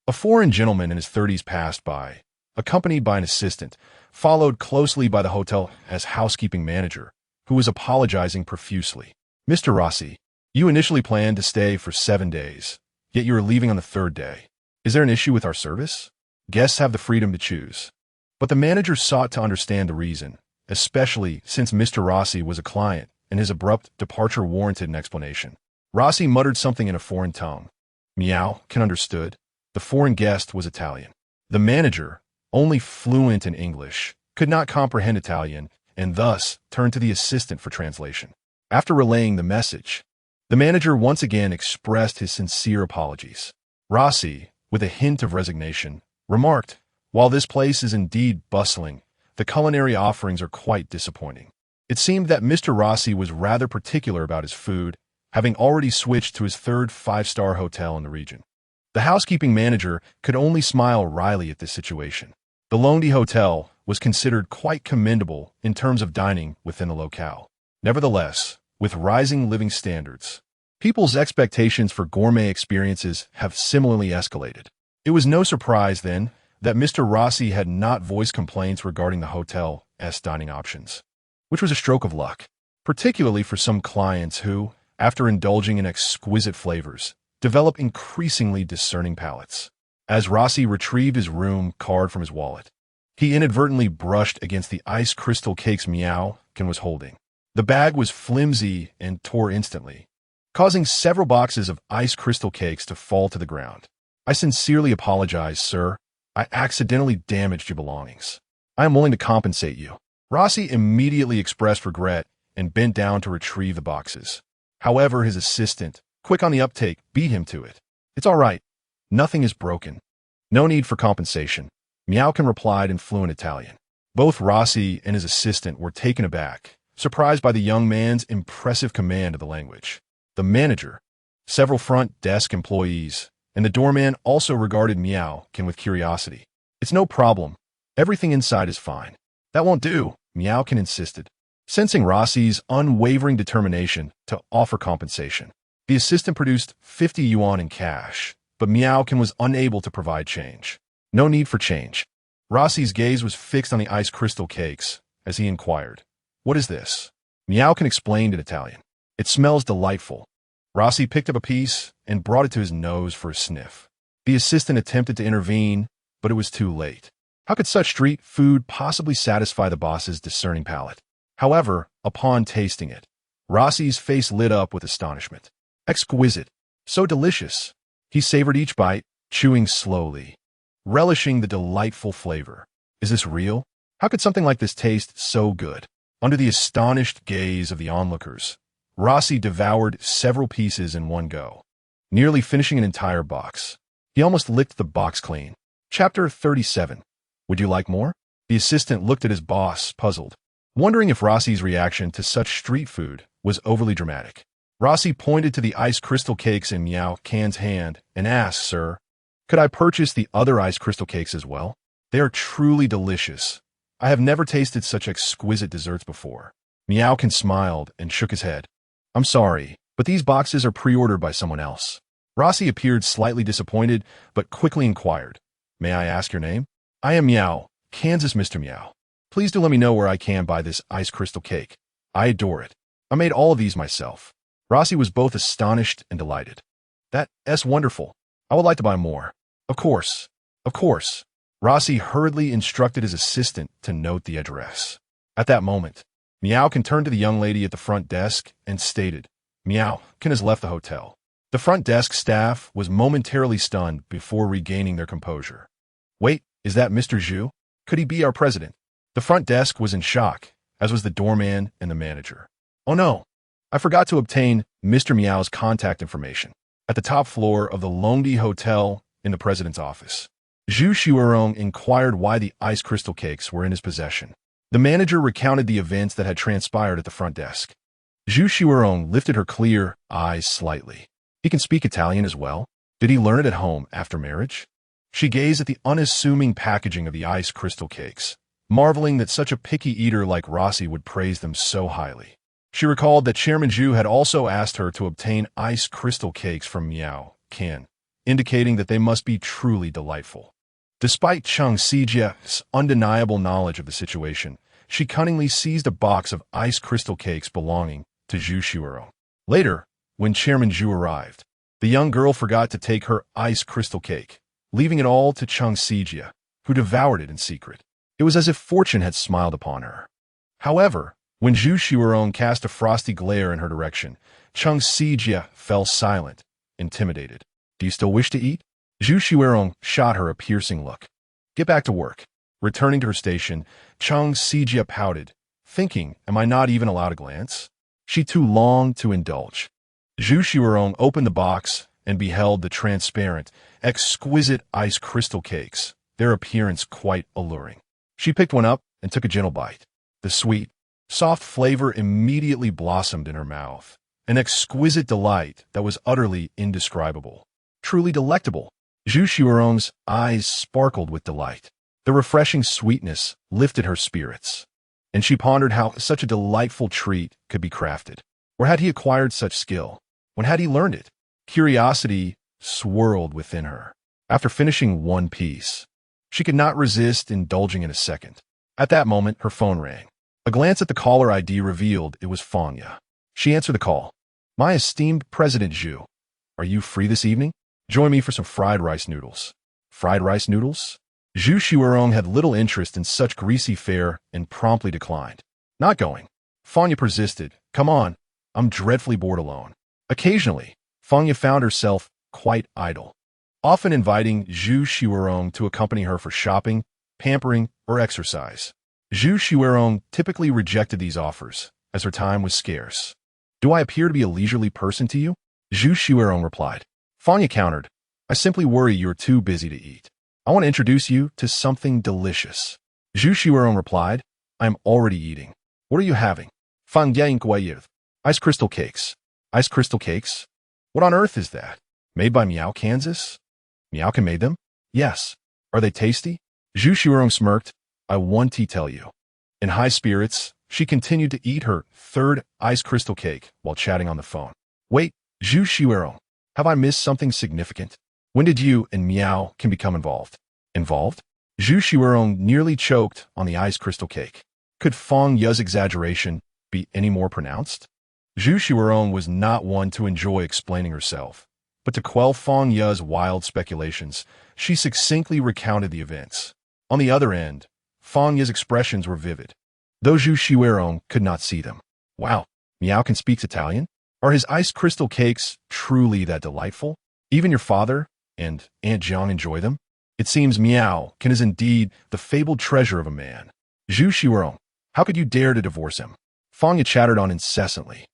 A foreign gentleman in his 30s passed by, accompanied by an assistant, followed closely by the hotel as housekeeping manager, who was apologizing profusely. "Mr. Rossi, you initially planned to stay for 7 days, yet you are leaving on the 3rd day. Is there an issue with our service?" Guests have the freedom to choose. But the manager sought to understand the reason, especially since Mr. Rossi was a client and his abrupt departure warranted an explanation. Rossi muttered something in a foreign tongue. Miao Kin understood. The foreign guest was Italian. The manager, only fluent in English, could not comprehend Italian and thus turned to the assistant for translation. After relaying the message, the manager once again expressed his sincere apologies. Rossi, with a hint of resignation, remarked, "While this place is indeed bustling, the culinary offerings are quite disappointing." It seemed that Mr. Rossi was rather particular about his food, having already switched to his 3rd 5-star hotel in the region. The housekeeping manager could only smile wryly at this situation. The Longdi Hotel was considered quite commendable in terms of dining within the locale. Nevertheless, with rising living standards, people's expectations for gourmet experiences have similarly escalated. It was no surprise, then, that Mr. Rossi had not voiced complaints regarding the hotel's dining options, which was a stroke of luck, particularly for some clients who, after indulging in exquisite flavors, develop increasingly discerning palates. As Rossi retrieved his room card from his wallet, he inadvertently brushed against the ice crystal cakes Miao Kin was holding. The bag was flimsy and tore instantly, causing several boxes of ice crystal cakes to fall to the ground. "I sincerely apologize, sir. I accidentally damaged your belongings. I am willing to compensate you." Rossi immediately expressed regret and bent down to retrieve the boxes. However, his assistant, quick on the uptake, beat him to it. "It's all right. Nothing is broken. No need for compensation," Miao Kin replied in fluent Italian. Both Rossi and his assistant were taken aback, surprised by the young man's impressive command of the language. The manager, several front desk employees, and the doorman also regarded Miao Kin with curiosity. "It's no problem. Everything inside is fine." "That won't do," Miao Kin insisted, sensing Rossi's unwavering determination to offer compensation. The assistant produced 50 yuan in cash, but Miao Kin was unable to provide change. "No need for change." Rossi's gaze was fixed on the ice crystal cakes as he inquired, "What is this?" Miao Kin explained in Italian. "It smells delightful." Rossi picked up a piece and brought it to his nose for a sniff. The assistant attempted to intervene, but it was too late. How could such street food possibly satisfy the boss's discerning palate? However, upon tasting it, Rossi's face lit up with astonishment. Exquisite. So delicious. He savored each bite, chewing slowly, relishing the delightful flavor. Is this real? How could something like this taste so good? Under the astonished gaze of the onlookers, Rossi devoured several pieces in one go, nearly finishing an entire box. He almost licked the box clean. Chapter 37. Would you like more? The assistant looked at his boss, puzzled, wondering if Rossi's reaction to such street food was overly dramatic. Rossi pointed to the ice crystal cakes in Miao Kin's hand and asked, "Sir, could I purchase the other ice crystal cakes as well? They are truly delicious. I have never tasted such exquisite desserts before." Miao Kin smiled and shook his head. I'm sorry, but these boxes are pre-ordered by someone else. Rossi appeared slightly disappointed, but quickly inquired, May I ask your name? I am Miao, Kansas Mr. Miao. Please do let me know where I can buy this ice crystal cake. I adore it. I made all of these myself. Rossi was both astonished and delighted. That's wonderful. I would like to buy more. Of course. Of course. Rossi hurriedly instructed his assistant to note the address. At that moment, Miao turned to the young lady at the front desk and stated, Miao has left the hotel. The front desk staff was momentarily stunned before regaining their composure. Wait, is that Mr. Zhu? Could he be our president? The front desk was in shock, as was the doorman and the manager. Oh no, I forgot to obtain Mr. Miao's contact information at the top floor of the Longdi Hotel in the president's office. Xuerong inquired why the ice crystal cakes were in his possession. The manager recounted the events that had transpired at the front desk. Xuerong lifted her clear eyes slightly. He can speak Italian as well? Did he learn it at home after marriage? She gazed at the unassuming packaging of the ice crystal cakes, marveling that such a picky eater like Rossi would praise them so highly. She recalled that Chairman Zhu had also asked her to obtain ice crystal cakes from Miao, indicating that they must be truly delightful. Despite Cheng Sijia's undeniable knowledge of the situation, she cunningly seized a box of ice crystal cakes belonging to Xuerong. Later, when Chairman Zhu arrived, the young girl forgot to take her ice crystal cake, leaving it all to Cheng Sijia, who devoured it in secret. It was as if fortune had smiled upon her. However, when Xuerong cast a frosty glare in her direction, Cheng Sijia fell silent, intimidated. Do you still wish to eat? Xuerong shot her a piercing look. Get back to work. Returning to her station, Cheng Sijia pouted, thinking, am I not even allowed a glance? She too longed to indulge. Xuerong opened the box and beheld the transparent, exquisite ice crystal cakes, their appearance quite alluring. She picked one up and took a gentle bite. The sweet, soft flavor immediately blossomed in her mouth, an exquisite delight that was utterly indescribable. Truly delectable. Xuerong's eyes sparkled with delight. The refreshing sweetness lifted her spirits, and she pondered how such a delightful treat could be crafted. Where had he acquired such skill? When had he learned it? Curiosity swirled within her. After finishing one piece, she could not resist indulging in a second. At that moment, her phone rang. A glance at the caller ID revealed it was Fangya. She answered the call. My esteemed President Zhu, are you free this evening? Join me for some fried rice noodles. Fried rice noodles? Xuerong had little interest in such greasy fare and promptly declined. Not going. Fangya persisted. Come on, I'm dreadfully bored alone. Occasionally, Fangya found herself quite idle, often inviting Xuerong to accompany her for shopping, pampering, or exercise. Xuerong typically rejected these offers, as her time was scarce. Do I appear to be a leisurely person to you? Xuerong replied. Fangya countered, I simply worry you're too busy to eat. I want to introduce you to something delicious. Xuerong replied, I am already eating. What are you having? Fangya inquired. Ice crystal cakes. Ice crystal cakes? What on earth is that? Made by Miao, Kansas? Miao made them? Yes. Are they tasty? Xuerong smirked. I want to tell you. In high spirits, she continued to eat her third ice crystal cake while chatting on the phone. Wait, Xuerong, have I missed something significant? When did you and Miao become involved? Involved? Xuerong nearly choked on the ice crystal cake. Could Fangya's exaggeration be any more pronounced? Xuerong was not one to enjoy explaining herself, but to quell Fangya's wild speculations, she succinctly recounted the events. On the other end, Fangya's expressions were vivid, though Xuerong could not see them. Wow, Miao speaks Italian? Are his ice crystal cakes truly that delightful? Even your father and Aunt Jiang enjoy them? It seems Miao is indeed the fabled treasure of a man. Xuerong, how could you dare to divorce him? Fangya chattered on incessantly.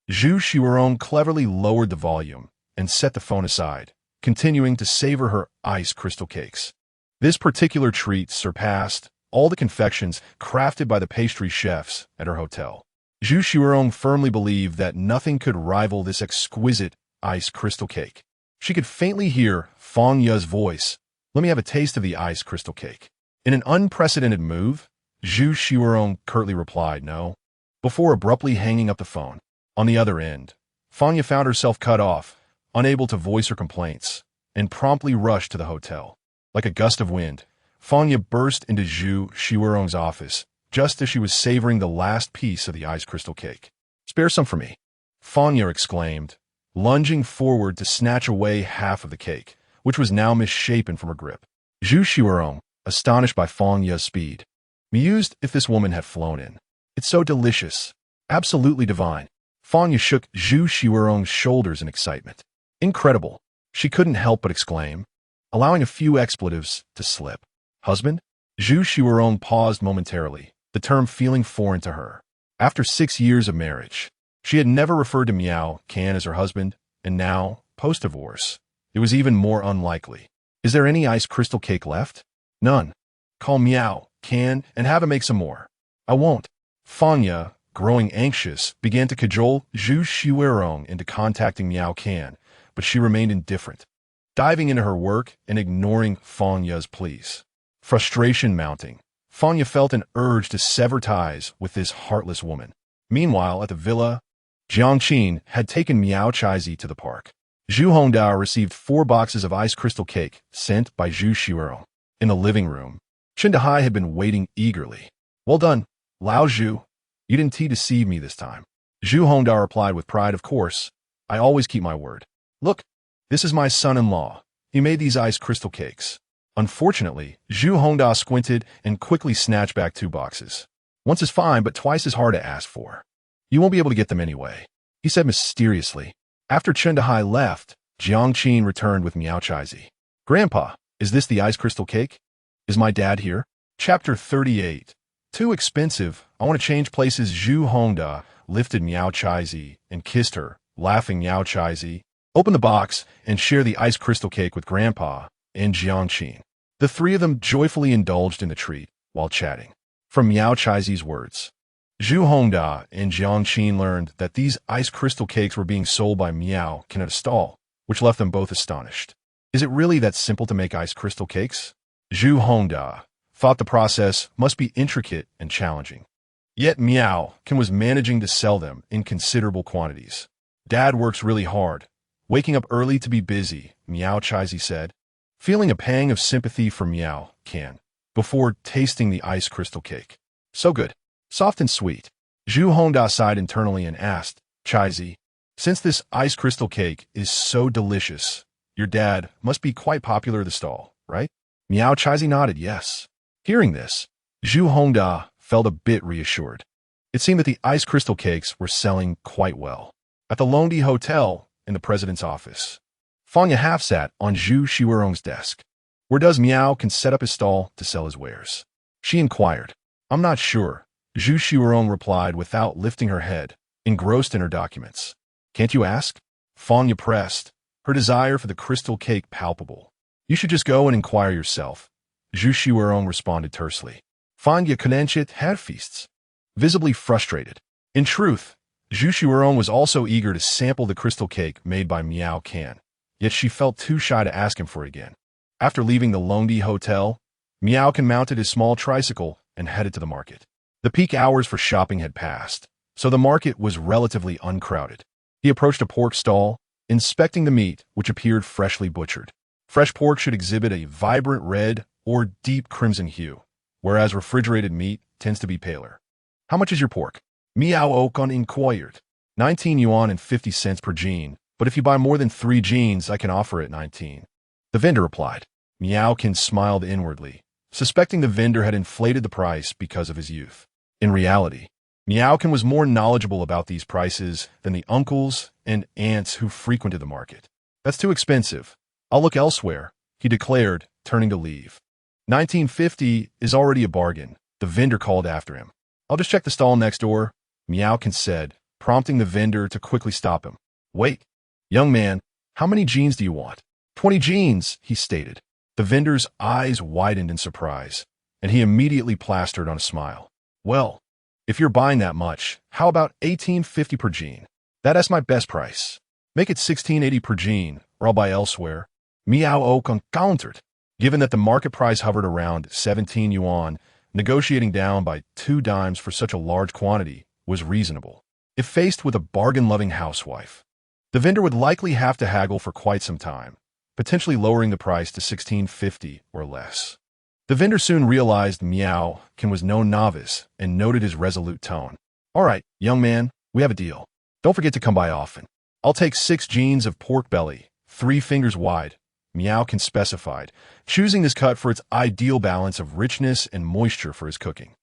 Xuerong cleverly lowered the volume and set the phone aside, continuing to savor her ice crystal cakes. This particular treat surpassed all the confections crafted by the pastry chefs at her hotel. Xuerong firmly believed that nothing could rival this exquisite ice crystal cake. She could faintly hear Fangya's voice. Let me have a taste of the ice crystal cake. In an unprecedented move, Xuerong curtly replied no, before abruptly hanging up the phone. On the other end, Fanya found herself cut off, unable to voice her complaints, and promptly rushed to the hotel. Like a gust of wind, Fanya burst into Zhu Xuerong's office just as she was savoring the last piece of the ice crystal cake. "Spare some for me," Fanya exclaimed, lunging forward to snatch away half of the cake, which was now misshapen from her grip. Zhu Xuerong, astonished by Fanya's speed, mused if this woman had flown in. "It's so delicious. Absolutely divine." Fanya shook Zhu Xuerong's shoulders in excitement. "Incredible," she couldn't help but exclaim, allowing a few expletives to slip. "Husband?" Zhu Xuerong paused momentarily, the term feeling foreign to her. After 6 years of marriage, she had never referred to Miao Can as her husband, and now, post-divorce, it was even more unlikely. "Is there any ice crystal cake left?" "None." "Call Miao Can and have him make some more." "I won't." Fanya, growing anxious, began to cajole Zhu Xuerong into contacting Miao Can, but she remained indifferent, diving into her work and ignoring Fanya's pleas. Frustration mounting, Fanya felt an urge to sever ties with this heartless woman. Meanwhile, at the villa, Jiangqin had taken Miao Chaizi to the park. Zhu Hongdao received 4 boxes of ice crystal cake sent by Zhu Xuerong. In the living room, Chen Dehai had been waiting eagerly. "Well done, Lao Zhu. You didn't deceive me this time." Zhu Hongdao replied with pride, "Of course. I always keep my word. Look, this is my son-in-law. He made these ice crystal cakes." Unfortunately, Zhu Hongdao squinted and quickly snatched back 2 boxes. "Once is fine, but twice is hard to ask for. You won't be able to get them anyway," he said mysteriously. After Chen Dehai left, Jiangqin returned with Miao Chaizi. "Grandpa, is this the ice crystal cake? Is my dad here?" Chapter 38. "Too expensive. I want to change places." Zhu Hongda lifted Miao Chaizi and kissed her, laughing. Miao Chaizi, "Open the box and share the ice crystal cake with Grandpa and Jiangqin." The 3 of them joyfully indulged in the treat while chatting. From Miao Chaizi's words, Zhu Hongda and Jiangqin learned that these ice crystal cakes were being sold by Miao Can at a stall, which left them both astonished. Is it really that simple to make ice crystal cakes? Zhu Hongda thought the process must be intricate and challenging. Yet Miao Can was managing to sell them in considerable quantities. "Dad works really hard, waking up early to be busy," Miao Chaizi said, feeling a pang of sympathy for Miao Can before tasting the ice crystal cake. "So good. Soft and sweet." Zhu Hongda sighed internally and asked, "Chaizi, since this ice crystal cake is so delicious, your dad must be quite popular at the stall, right?" Miao Chaizi nodded yes. Hearing this, Zhu Hongda felt a bit reassured. It seemed that the ice crystal cakes were selling quite well. At the Longdi Hotel, in the president's office, Fanya half sat on Zhu Xuerong's desk. "Where does Miao Can set up his stall to sell his wares?" she inquired. "I'm not sure," Zhu Xuerong replied without lifting her head, engrossed in her documents. "Can't you ask?" Fanya pressed, her desire for the crystal cake palpable. "You should just go and inquire yourself," Zhu Xuerong responded tersely. Fanya Kanenchet had feasts, visibly frustrated. In truth, Zhu Xuerong was also eager to sample the crystal cake made by Miao Can, yet she felt too shy to ask him for it again. After leaving the Longdi Hotel, Miao Can mounted his small tricycle and headed to the market. The peak hours for shopping had passed, so the market was relatively uncrowded. He approached a pork stall, inspecting the meat, which appeared freshly butchered. Fresh pork should exhibit a vibrant red or deep crimson hue, whereas refrigerated meat tends to be paler. "How much is your pork?" Miao Okon inquired. 19 yuan and 50 cents per jean, but if you buy more than 3 jeans, I can offer it 19. The vendor replied. Miao Can smiled inwardly, suspecting the vendor had inflated the price because of his youth. In reality, Miao Can was more knowledgeable about these prices than the uncles and aunts who frequented the market. "That's too expensive. I'll look elsewhere," he declared, turning to leave. 1950 is already a bargain, the vendor called after him. "I'll just check the stall next door," Miao Can said, prompting the vendor to quickly stop him. "Wait, young man, how many jeans do you want?" 20 jeans, he stated. The vendor's eyes widened in surprise, and he immediately plastered on a smile. "Well, if you're buying that much, how about 18.50 per jean? That's my best price. Make it 16.80 per jean, or I'll buy elsewhere," Miao Okon countered. Given that the market price hovered around 17 yuan, negotiating down by 2 dimes for such a large quantity was reasonable. If faced with a bargain-loving housewife, the vendor would likely have to haggle for quite some time, potentially lowering the price to $16.50 or less. The vendor soon realized Miao was no novice and noted his resolute tone. "All right, young man, we have a deal. Don't forget to come by often. I'll take 6 jeans of pork belly, 3 fingers wide," Miao specified, choosing this cut for its ideal balance of richness and moisture for his cooking.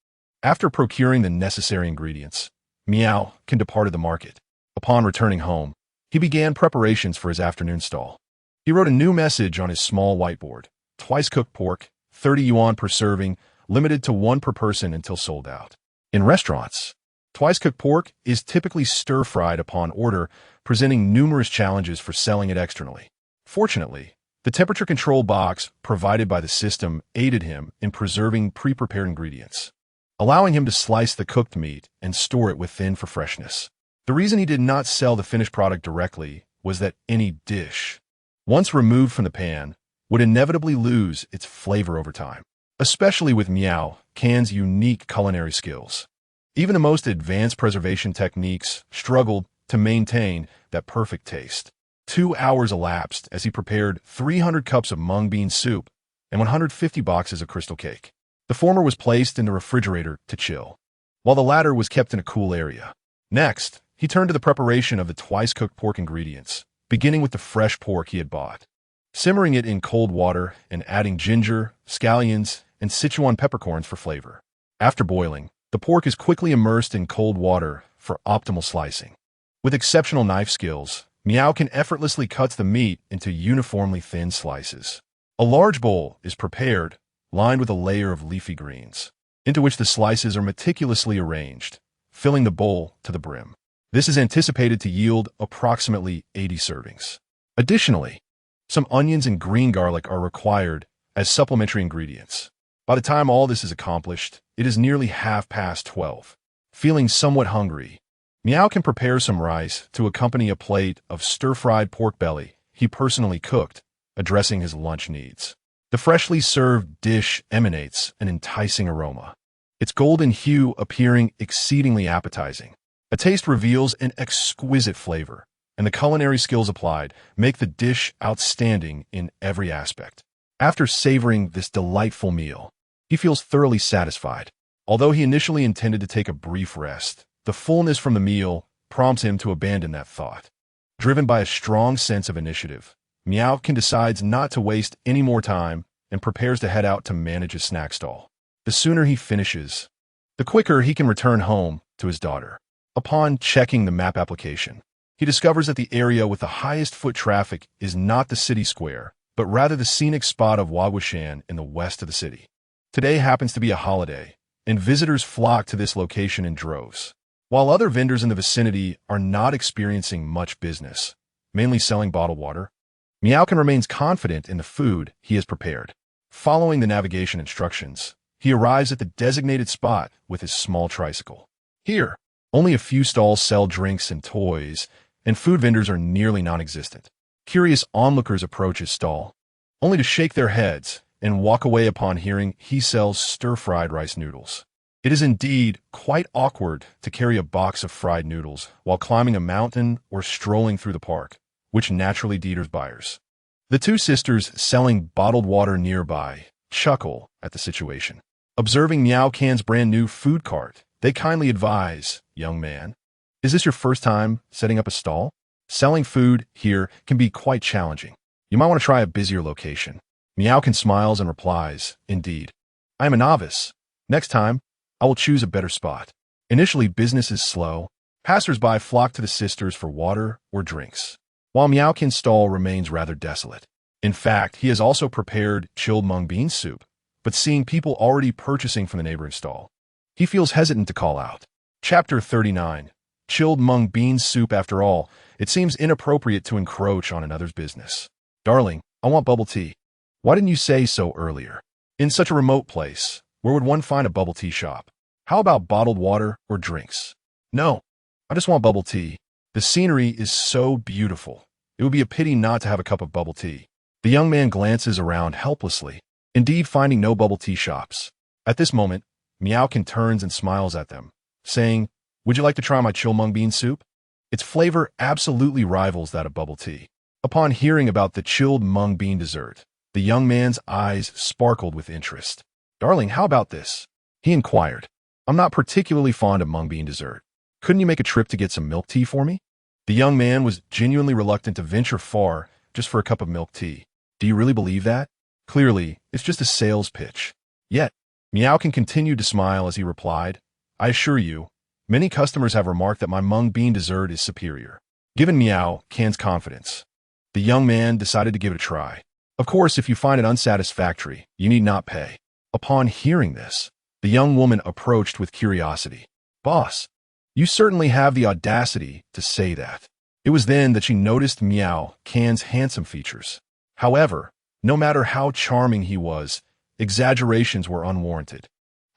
After procuring the necessary ingredients, Miao departed the market. Upon returning home, he began preparations for his afternoon stall. He wrote a new message on his small whiteboard: twice-cooked pork, 30 yuan per serving, limited to 1 per person until sold out. In restaurants, twice-cooked pork is typically stir-fried upon order, presenting numerous challenges for selling it externally. Fortunately, the temperature control box provided by the system aided him in preserving pre-prepared ingredients, allowing him to slice the cooked meat and store it within for freshness. The reason he did not sell the finished product directly was that any dish, once removed from the pan, would inevitably lose its flavor over time, especially with Miao Can's unique culinary skills. Even the most advanced preservation techniques struggled to maintain that perfect taste. 2 hours elapsed as he prepared 300 cups of mung bean soup and 150 boxes of crystal cake. The former was placed in the refrigerator to chill, while the latter was kept in a cool area. Next, he turned to the preparation of the twice-cooked pork ingredients, beginning with the fresh pork he had bought, simmering it in cold water and adding ginger, scallions, and Sichuan peppercorns for flavor. After boiling, the pork is quickly immersed in cold water for optimal slicing. With exceptional knife skills, Miao effortlessly cuts the meat into uniformly thin slices. A large bowl is prepared, lined with a layer of leafy greens, into which the slices are meticulously arranged, filling the bowl to the brim. This is anticipated to yield approximately 80 servings. Additionally, some onions and green garlic are required as supplementary ingredients. By the time all this is accomplished, it is nearly 12:30. Feeling somewhat hungry, Miao prepare some rice to accompany a plate of stir-fried pork belly he personally cooked, addressing his lunch needs. The freshly served dish emanates an enticing aroma, its golden hue appearing exceedingly appetizing. A taste reveals an exquisite flavor, and the culinary skills applied make the dish outstanding in every aspect. After savoring this delightful meal, he feels thoroughly satisfied. Although he initially intended to take a brief rest, the fullness from the meal prompts him to abandon that thought. Driven by a strong sense of initiative, Miao decides not to waste any more time and prepares to head out to manage his snack stall. The sooner he finishes, the quicker he can return home to his daughter. Upon checking the map application, he discovers that the area with the highest foot traffic is not the city square, but rather the scenic spot of Waguashan in the west of the city. Today happens to be a holiday, and visitors flock to this location in droves. While other vendors in the vicinity are not experiencing much business, mainly selling bottled water, Miao remains confident in the food he has prepared. Following the navigation instructions, he arrives at the designated spot with his small tricycle. Here, only a few stalls sell drinks and toys, and food vendors are nearly non-existent. Curious onlookers approach his stall, only to shake their heads and walk away upon hearing he sells stir-fried rice noodles. It is indeed quite awkward to carry a box of fried noodles while climbing a mountain or strolling through the park, which naturally deters buyers. The two sisters selling bottled water nearby chuckle at the situation. Observing Miao Can's brand new food cart, they kindly advise, "Young man, is this your first time setting up a stall? Selling food here can be quite challenging. You might want to try a busier location." Miao smiles and replies, "Indeed, I am a novice. Next time, I will choose a better spot." Initially, business is slow. Passers-by flock to the sisters for water or drinks, while Miao Can's stall remains rather desolate. In fact, he has also prepared chilled mung bean soup, but seeing people already purchasing from the neighboring stall, he feels hesitant to call out. Chapter 39. Chilled mung bean soup. After all, it seems inappropriate to encroach on another's business. "Darling, I want bubble tea. Why didn't you say so earlier? In such a remote place, where would one find a bubble tea shop? How about bottled water or drinks?" "No, I just want bubble tea. The scenery is so beautiful. It would be a pity not to have a cup of bubble tea." The young man glances around helplessly, indeed finding no bubble tea shops. At this moment, Miao turns and smiles at them, saying, Would you like to try my chill mung bean soup? Its flavor absolutely rivals that of bubble tea. Upon hearing about the chilled mung bean dessert, the young man's eyes sparkled with interest. Darling, how about this? He inquired. I'm not particularly fond of mung bean dessert. Couldn't you make a trip to get some milk tea for me? The young man was genuinely reluctant to venture far just for a cup of milk tea. Do you really believe that? Clearly, it's just a sales pitch. Yet, Miao can continue to smile as he replied, I assure you, many customers have remarked that my mung bean dessert is superior. Given Miao Can's confidence, the young man decided to give it a try. Of course, if you find it unsatisfactory, you need not pay. Upon hearing this, the young woman approached with curiosity. Boss, you certainly have the audacity to say that. It was then that she noticed Miao Can's handsome features. However, no matter how charming he was, exaggerations were unwarranted.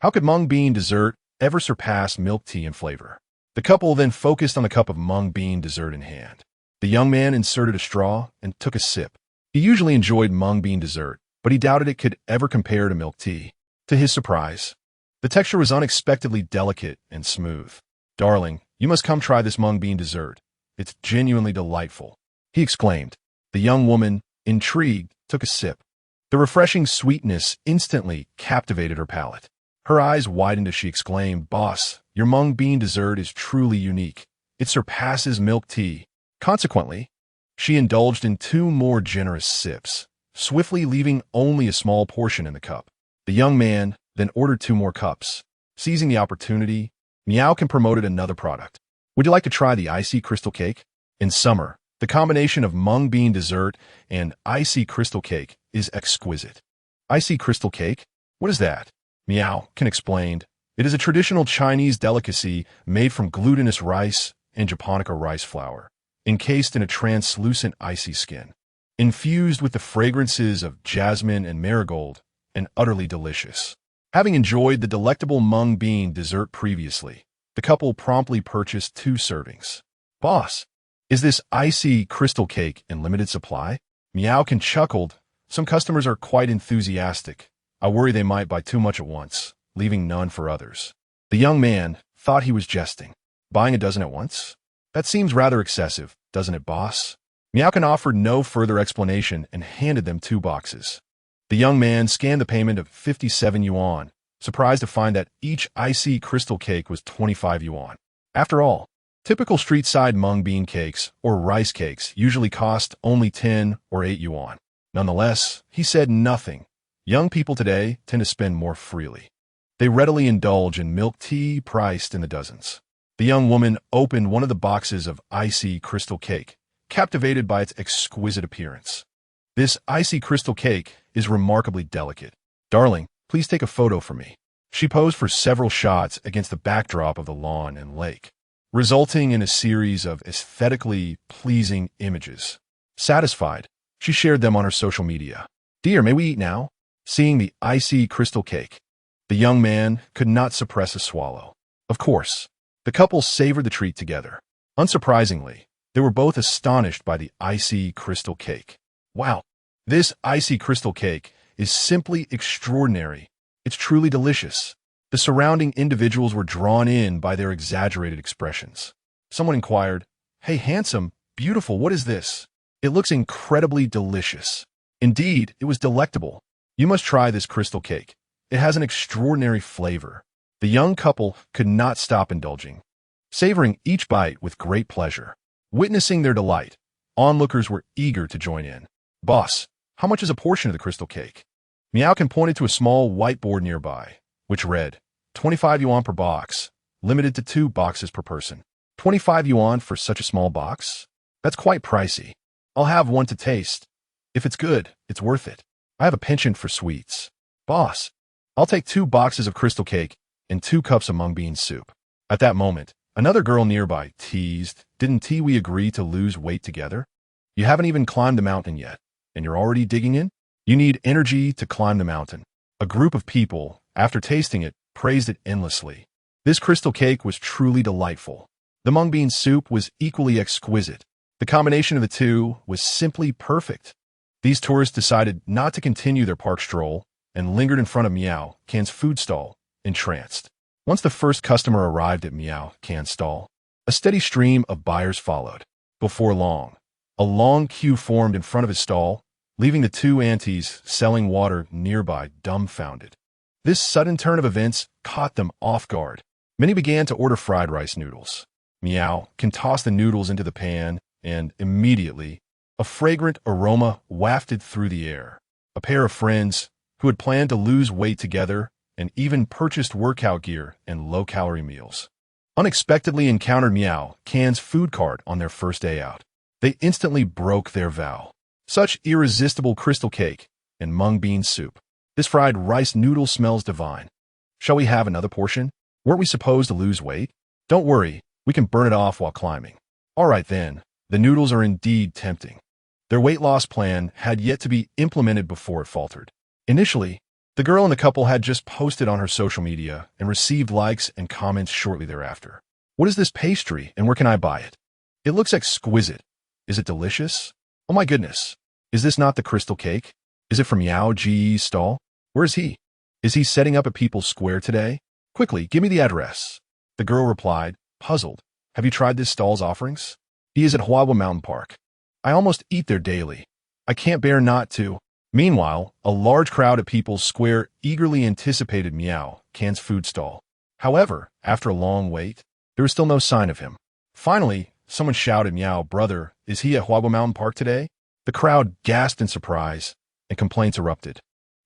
How could mung bean dessert ever surpass milk tea in flavor? The couple then focused on the cup of mung bean dessert in hand. The young man inserted a straw and took a sip. He usually enjoyed mung bean dessert, but he doubted it could ever compare to milk tea. To his surprise, the texture was unexpectedly delicate and smooth. Darling, you must come try this mung bean dessert. It's genuinely delightful, he exclaimed. The young woman, intrigued, took a sip. The refreshing sweetness instantly captivated her palate. Her eyes widened as she exclaimed, Boss, your mung bean dessert is truly unique. It surpasses milk tea. Consequently, she indulged in 2 more generous sips, swiftly leaving only a small portion in the cup. The young man then ordered 2 more cups. Seizing the opportunity, Miao Can promoted another product. Would you like to try the icy crystal cake? In summer, the combination of mung bean dessert and icy crystal cake is exquisite. Icy crystal cake? What is that? Miao Can explained. It is a traditional Chinese delicacy made from glutinous rice and japonica rice flour, encased in a translucent icy skin, infused with the fragrances of jasmine and marigold, and utterly delicious. Having enjoyed the delectable mung bean dessert previously, the couple promptly purchased 2 servings. Boss, is this icy crystal cake in limited supply? Miao Can chuckled. Some customers are quite enthusiastic. I worry they might buy too much at once, leaving none for others. The young man thought he was jesting. Buying a dozen at once? That seems rather excessive, doesn't it, boss? Miao Can offered no further explanation and handed them 2 boxes. The young man scanned the payment of 57 yuan, surprised to find that each icy crystal cake was 25 yuan. After all, typical street-side mung bean cakes or rice cakes usually cost only 10 or 8 yuan. Nonetheless, he said nothing. Young people today tend to spend more freely. They readily indulge in milk tea priced in the dozens. The young woman opened one of the boxes of icy crystal cake, captivated by its exquisite appearance. This icy crystal cake is remarkably delicate. Darling, please take a photo for me. She posed for several shots against the backdrop of the lawn and lake, resulting in a series of aesthetically pleasing images. Satisfied, she shared them on her social media. Dear, may we eat now? Seeing the icy crystal cake, the young man could not suppress a swallow. Of course, the couple savored the treat together. Unsurprisingly, they were both astonished by the icy crystal cake. Wow, this icy crystal cake is simply extraordinary. It's truly delicious. The surrounding individuals were drawn in by their exaggerated expressions. Someone inquired, Hey, handsome, beautiful, what is this? It looks incredibly delicious. Indeed, it was delectable. You must try this crystal cake. It has an extraordinary flavor. The young couple could not stop indulging, savoring each bite with great pleasure. Witnessing their delight, onlookers were eager to join in. Boss, how much is a portion of the crystal cake? Miao Can pointed to a small whiteboard nearby, which read, 25 yuan per box, limited to 2 boxes per person. 25 yuan for such a small box? That's quite pricey. I'll have one to taste. If it's good, it's worth it. I have a penchant for sweets. Boss, I'll take 2 boxes of crystal cake and 2 cups of mung bean soup. At that moment, another girl nearby teased, Didn't we agree to lose weight together? You haven't even climbed the mountain yet, and you're already digging in? You need energy to climb the mountain. A group of people, after tasting it, praised it endlessly. This crystal cake was truly delightful. The mung bean soup was equally exquisite. The combination of the 2 was simply perfect. These tourists decided not to continue their park stroll and lingered in front of Miao Can's food stall, entranced. Once the first customer arrived at Miao Can's stall, a steady stream of buyers followed. Before long, a long queue formed in front of his stall, leaving the two aunties selling water nearby dumbfounded. This sudden turn of events caught them off guard. Many began to order fried rice noodles. Miao Can tossed the noodles into the pan, and immediately, a fragrant aroma wafted through the air. A pair of friends, who had planned to lose weight together and even purchased workout gear and low-calorie meals, unexpectedly encountered Miao Can's food cart on their first day out. They instantly broke their vow. Such irresistible crystal cake and mung bean soup. This fried rice noodle smells divine. Shall we have another portion? Weren't we supposed to lose weight? Don't worry, we can burn it off while climbing. All right then, the noodles are indeed tempting. Their weight loss plan had yet to be implemented before it faltered. Initially, the girl in the couple had just posted on her social media and received likes and comments shortly thereafter. What is this pastry and where can I buy it? It looks exquisite. Is it delicious? Oh my goodness. Is this not the crystal cake? Is it from Yao Ji's stall? Where is he? Is he setting up at People's Square today? Quickly, give me the address. The girl replied, puzzled. Have you tried this stall's offerings? He is at Huawa Mountain Park. I almost eat there daily. I can't bear not to. Meanwhile, a large crowd at People's Square eagerly anticipated Miao Can's food stall. However, after a long wait, there was still no sign of him. Finally, someone shouted, Miao, brother, is he at Huawa Mountain Park today? The crowd gasped in surprise, and complaints erupted.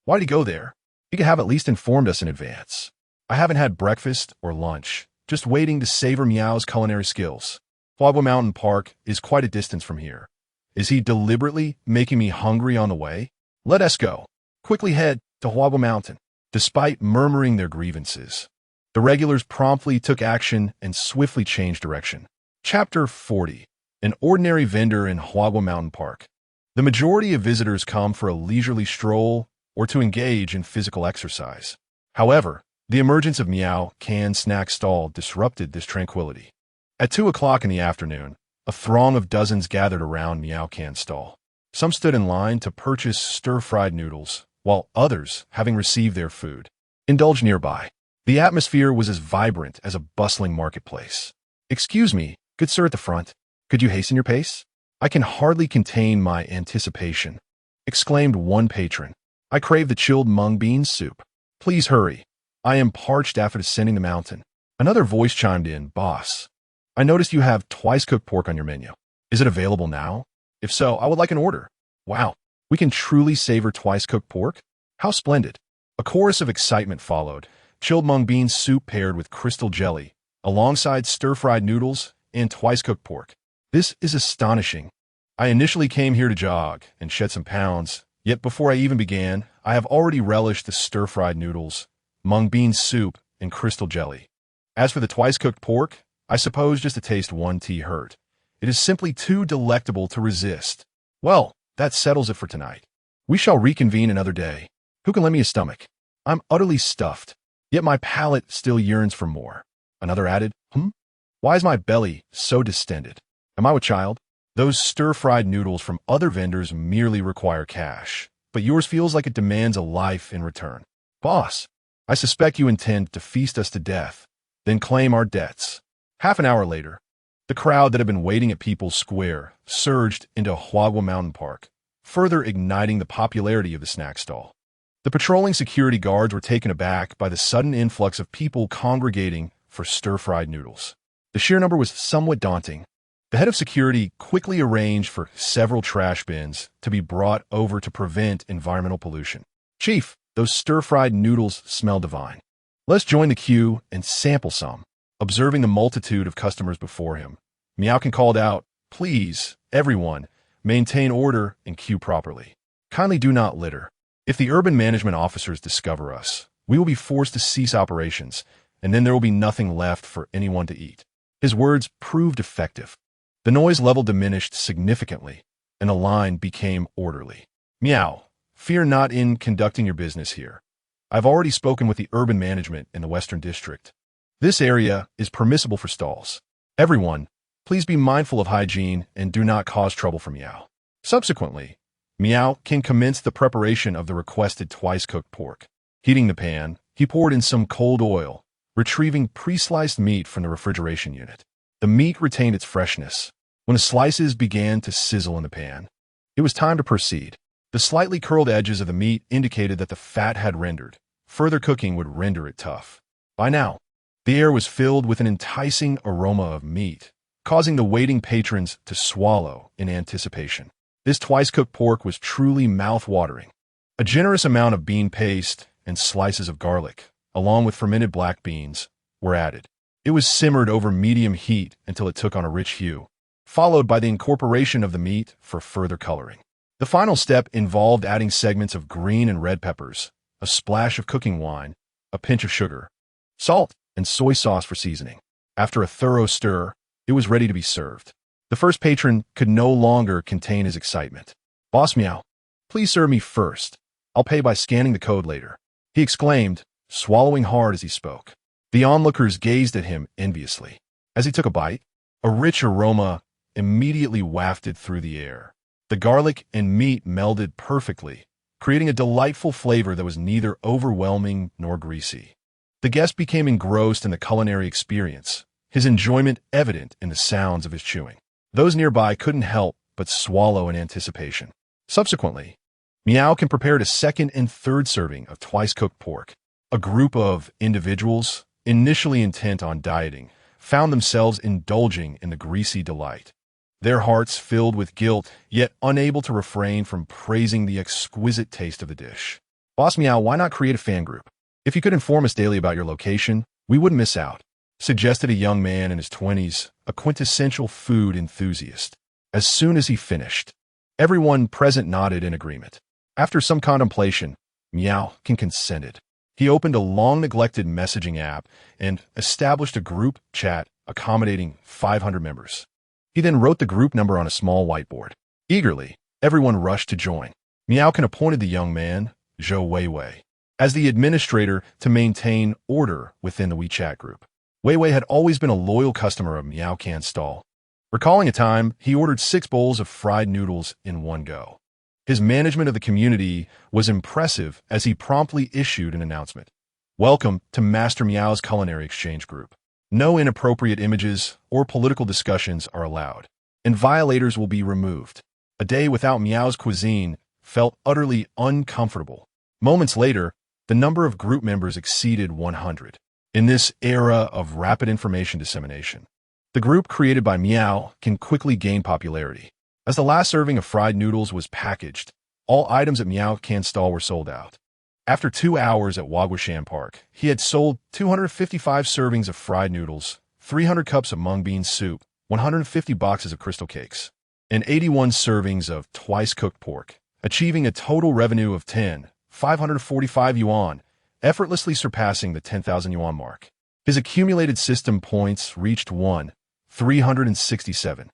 Why did he go there? He could have at least informed us in advance. I haven't had breakfast or lunch, just waiting to savor Miao's culinary skills. Huawa Mountain Park is quite a distance from here. Is he deliberately making me hungry on the way? Let us go. Quickly head to Huawa Mountain. Despite murmuring their grievances, the regulars promptly took action and swiftly changed direction. Chapter 40. An ordinary vendor in Huawa Mountain Park. The majority of visitors come for a leisurely stroll or to engage in physical exercise. However, the emergence of Miao Can's snack stall disrupted this tranquility. At 2 o'clock in the afternoon, a throng of dozens gathered around Miao Can's stall. Some stood in line to purchase stir-fried noodles, while others, having received their food, indulged nearby. The atmosphere was as vibrant as a bustling marketplace. Excuse me, good sir at the front, could you hasten your pace? I can hardly contain my anticipation, exclaimed one patron. I crave the chilled mung bean soup. Please hurry. I am parched after descending the mountain. Another voice chimed in, boss. I noticed you have twice-cooked pork on your menu. Is it available now? If so, I would like an order. Wow, we can truly savor twice-cooked pork? How splendid. A chorus of excitement followed. Chilled mung bean soup paired with crystal jelly, alongside stir-fried noodles and twice-cooked pork. This is astonishing. I initially came here to jog and shed some pounds, yet before I even began, I have already relished the stir-fried noodles, mung bean soup, and crystal jelly. As for the twice-cooked pork, I suppose just a taste one tea hurt. It is simply too delectable to resist. Well, that settles it for tonight. We shall reconvene another day. Who can lend me a stomach? I'm utterly stuffed, yet my palate still yearns for more. Another added, Why is my belly so distended? Am I a child? Those stir-fried noodles from other vendors merely require cash, but yours feels like it demands a life in return. Boss, I suspect you intend to feast us to death, then claim our debts. Half an hour later, the crowd that had been waiting at People's Square surged into Huawa Mountain Park, further igniting the popularity of the snack stall. The patrolling security guards were taken aback by the sudden influx of people congregating for stir-fried noodles. The sheer number was somewhat daunting. The head of security quickly arranged for several trash bins to be brought over to prevent environmental pollution. Chief, those stir-fried noodles smell divine. Let's join the queue and sample some. Observing the multitude of customers before him, Miao Can called out, Please, everyone, maintain order and queue properly. Kindly do not litter. If the urban management officers discover us, we will be forced to cease operations, and then there will be nothing left for anyone to eat. His words proved effective. The noise level diminished significantly, and the line became orderly. Miao, fear not in conducting your business here. I've already spoken with the urban management in the Western District. This area is permissible for stalls. Everyone, please be mindful of hygiene and do not cause trouble for Miao. Subsequently, Miao Can commence the preparation of the requested twice-cooked pork. Heating the pan, he poured in some cold oil, retrieving pre-sliced meat from the refrigeration unit. The meat retained its freshness. When the slices began to sizzle in the pan, it was time to proceed. The slightly curled edges of the meat indicated that the fat had rendered. Further cooking would render it tough. By now, the air was filled with an enticing aroma of meat, causing the waiting patrons to swallow in anticipation. This twice-cooked pork was truly mouth-watering. A generous amount of bean paste and slices of garlic, along with fermented black beans, were added. It was simmered over medium heat until it took on a rich hue, followed by the incorporation of the meat for further coloring. The final step involved adding segments of green and red peppers, a splash of cooking wine, a pinch of sugar, salt, and soy sauce for seasoning. After a thorough stir, it was ready to be served. The first patron could no longer contain his excitement. "Boss Miao, please serve me first. I'll pay by scanning the code later," he exclaimed, swallowing hard as he spoke. The onlookers gazed at him enviously. As he took a bite, a rich aroma immediately wafted through the air. The garlic and meat melded perfectly, creating a delightful flavor that was neither overwhelming nor greasy. The guest became engrossed in the culinary experience, his enjoyment evident in the sounds of his chewing. Those nearby couldn't help but swallow in anticipation. Subsequently, Miao can prepared a second and third serving of twice-cooked pork. A group of individuals, initially intent on dieting, found themselves indulging in the greasy delight. Their hearts filled with guilt, yet unable to refrain from praising the exquisite taste of the dish. "Boss Miao, why not create a fan group? If you could inform us daily about your location, we wouldn't miss out," suggested a young man in his 20s, a quintessential food enthusiast. As soon as he finished, everyone present nodded in agreement. After some contemplation, Miao consented. He opened a long-neglected messaging app and established a group chat accommodating 500 members. He then wrote the group number on a small whiteboard. Eagerly, everyone rushed to join. Miao appointed the young man, Zhou Weiwei, as the administrator to maintain order within the WeChat group. Weiwei had always been a loyal customer of Miao Can's stall. Recalling a time, he ordered 6 bowls of fried noodles in one go. His management of the community was impressive as he promptly issued an announcement. "Welcome to Master Miao's Culinary Exchange Group. No inappropriate images or political discussions are allowed, and violators will be removed." A day without Miao's cuisine felt utterly uncomfortable. Moments later, the number of group members exceeded 100. In this era of rapid information dissemination, the group created by Miao can quickly gain popularity. As the last serving of fried noodles was packaged, all items at Miao Can's stall were sold out. After 2 hours at Waguashan Park, he had sold 255 servings of fried noodles, 300 cups of mung bean soup, 150 boxes of crystal cakes, and 81 servings of twice-cooked pork, achieving a total revenue of 545 yuan, effortlessly surpassing the 10,000 yuan mark. His accumulated system points reached 367,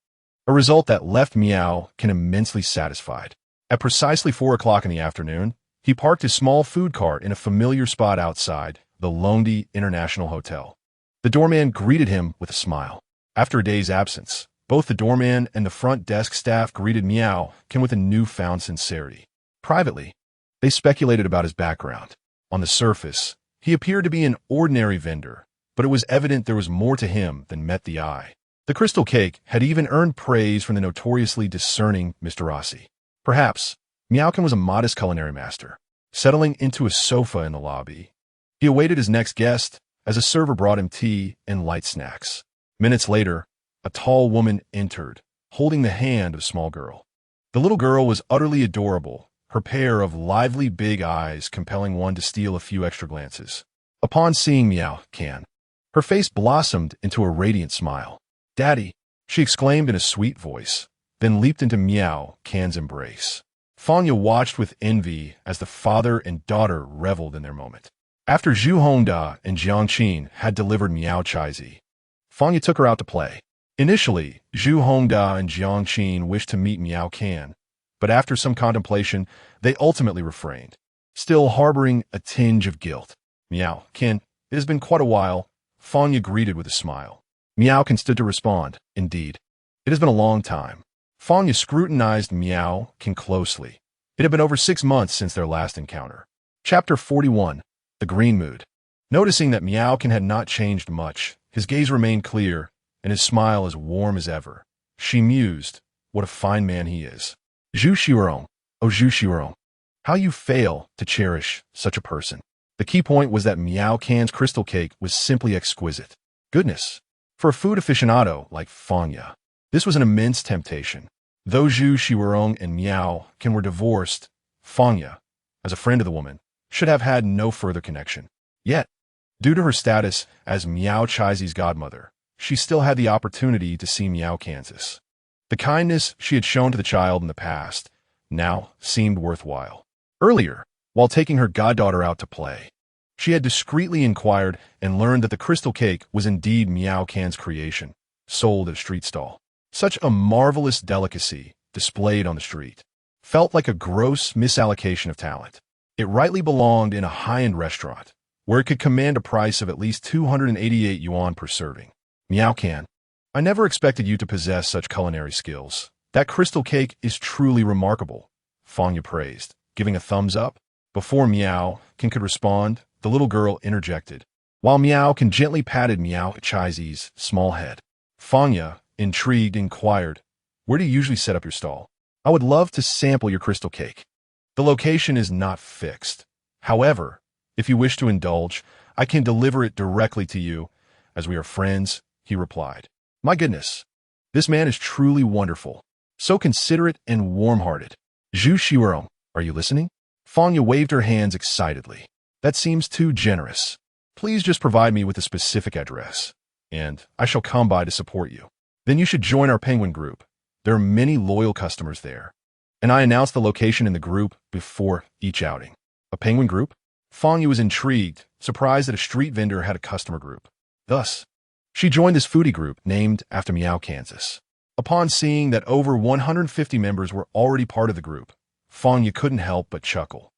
a result that left Miao immensely satisfied. At precisely 4 o'clock in the afternoon, he parked his small food cart in a familiar spot outside the Longdi International Hotel. The doorman greeted him with a smile. After a day's absence, both the doorman and the front desk staff greeted Miao with a newfound sincerity. Privately, they speculated about his background. On the surface, he appeared to be an ordinary vendor, but it was evident there was more to him than met the eye. The crystal cake had even earned praise from the notoriously discerning Mr. Rossi. Perhaps Miao was a modest culinary master. Settling into a sofa in the lobby, he awaited his next guest as a server brought him tea and light snacks. Minutes later, a tall woman entered, holding the hand of a small girl. The little girl was utterly adorable, her pair of lively big eyes compelling one to steal a few extra glances. Upon seeing Miao Can, her face blossomed into a radiant smile. "Daddy," she exclaimed in a sweet voice, then leaped into Miao Can's embrace. Fanya watched with envy as the father and daughter reveled in their moment. After Zhu Hongda and Jiang Qin had delivered Miao Chaizi, Fanya took her out to play. Initially, Zhu Hongda and Jiang Qin wished to meet Miao Can, but after some contemplation, they ultimately refrained, still harboring a tinge of guilt. "Miao Can, it has been quite a while," Fanya greeted with a smile. Miao Can stood to respond. "Indeed, it has been a long time." Fanya scrutinized Miao Can closely. It had been over 6 months since their last encounter. Chapter 41. The Green Mood. Noticing that Miao had not changed much, his gaze remained clear, and his smile as warm as ever. She mused, what a fine man he is. Xuerong, oh Xuerong, how you fail to cherish such a person. The key point was that Miao Can's crystal cake was simply exquisite. Goodness, for a food aficionado like Fanya, this was an immense temptation. Though Xuerong and Miao Can were divorced, Fanya, as a friend of the woman, should have had no further connection. Yet, due to her status as Miao Chaizi's godmother, she still had the opportunity to see Miao Kansas. The kindness she had shown to the child in the past now seemed worthwhile. Earlier, while taking her goddaughter out to play, she had discreetly inquired and learned that the crystal cake was indeed Miao Can's creation, sold at a street stall. Such a marvelous delicacy, displayed on the street, felt like a gross misallocation of talent. It rightly belonged in a high-end restaurant, where it could command a price of at least 288 yuan per serving. Miao Can, I never expected you to possess such culinary skills. That crystal cake is truly remarkable, Fanya praised, giving a thumbs up. Before Miao Can could respond, the little girl interjected, while Miao Can gently patted Miao Chaizi's small head. Fanya, intrigued, inquired, where do you usually set up your stall? I would love to sample your crystal cake. The location is not fixed. However, if you wish to indulge, I can deliver it directly to you, as we are friends, he replied. My goodness, this man is truly wonderful, so considerate and warm-hearted. Xuerong, are you listening? Fanya waved her hands excitedly. That seems too generous. Please just provide me with a specific address, and I shall come by to support you. Then you should join our penguin group. There are many loyal customers there. And I announced the location in the group before each outing. A penguin group? Fanya was intrigued, surprised that a street vendor had a customer group. Thus, she joined this foodie group named after Miao Kansas. Upon seeing that over 150 members were already part of the group, Fanya couldn't help but chuckle.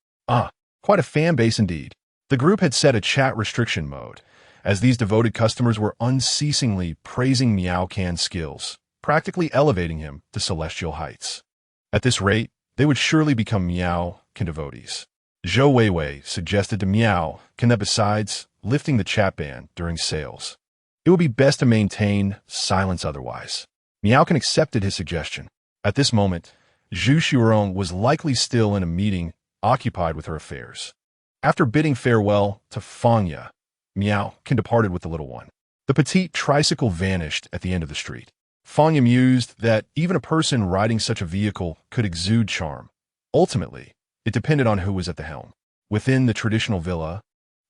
Quite a fan base indeed. The group had set a chat restriction mode, as these devoted customers were unceasingly praising Miao Can's skills, practically elevating him to celestial heights. At this rate, they would surely become Miao Can devotees. Zhou Weiwei suggested to Miao Can that besides lifting the chat ban during sales, it would be best to maintain silence otherwise. Miao Can accepted his suggestion. At this moment, Xuerong was likely still in a meeting occupied with her affairs. After bidding farewell to Fanya, Miao Can departed with the little one. The petite tricycle vanished at the end of the street. Fanya mused that even a person riding such a vehicle could exude charm. Ultimately, it depended on who was at the helm. Within the traditional villa,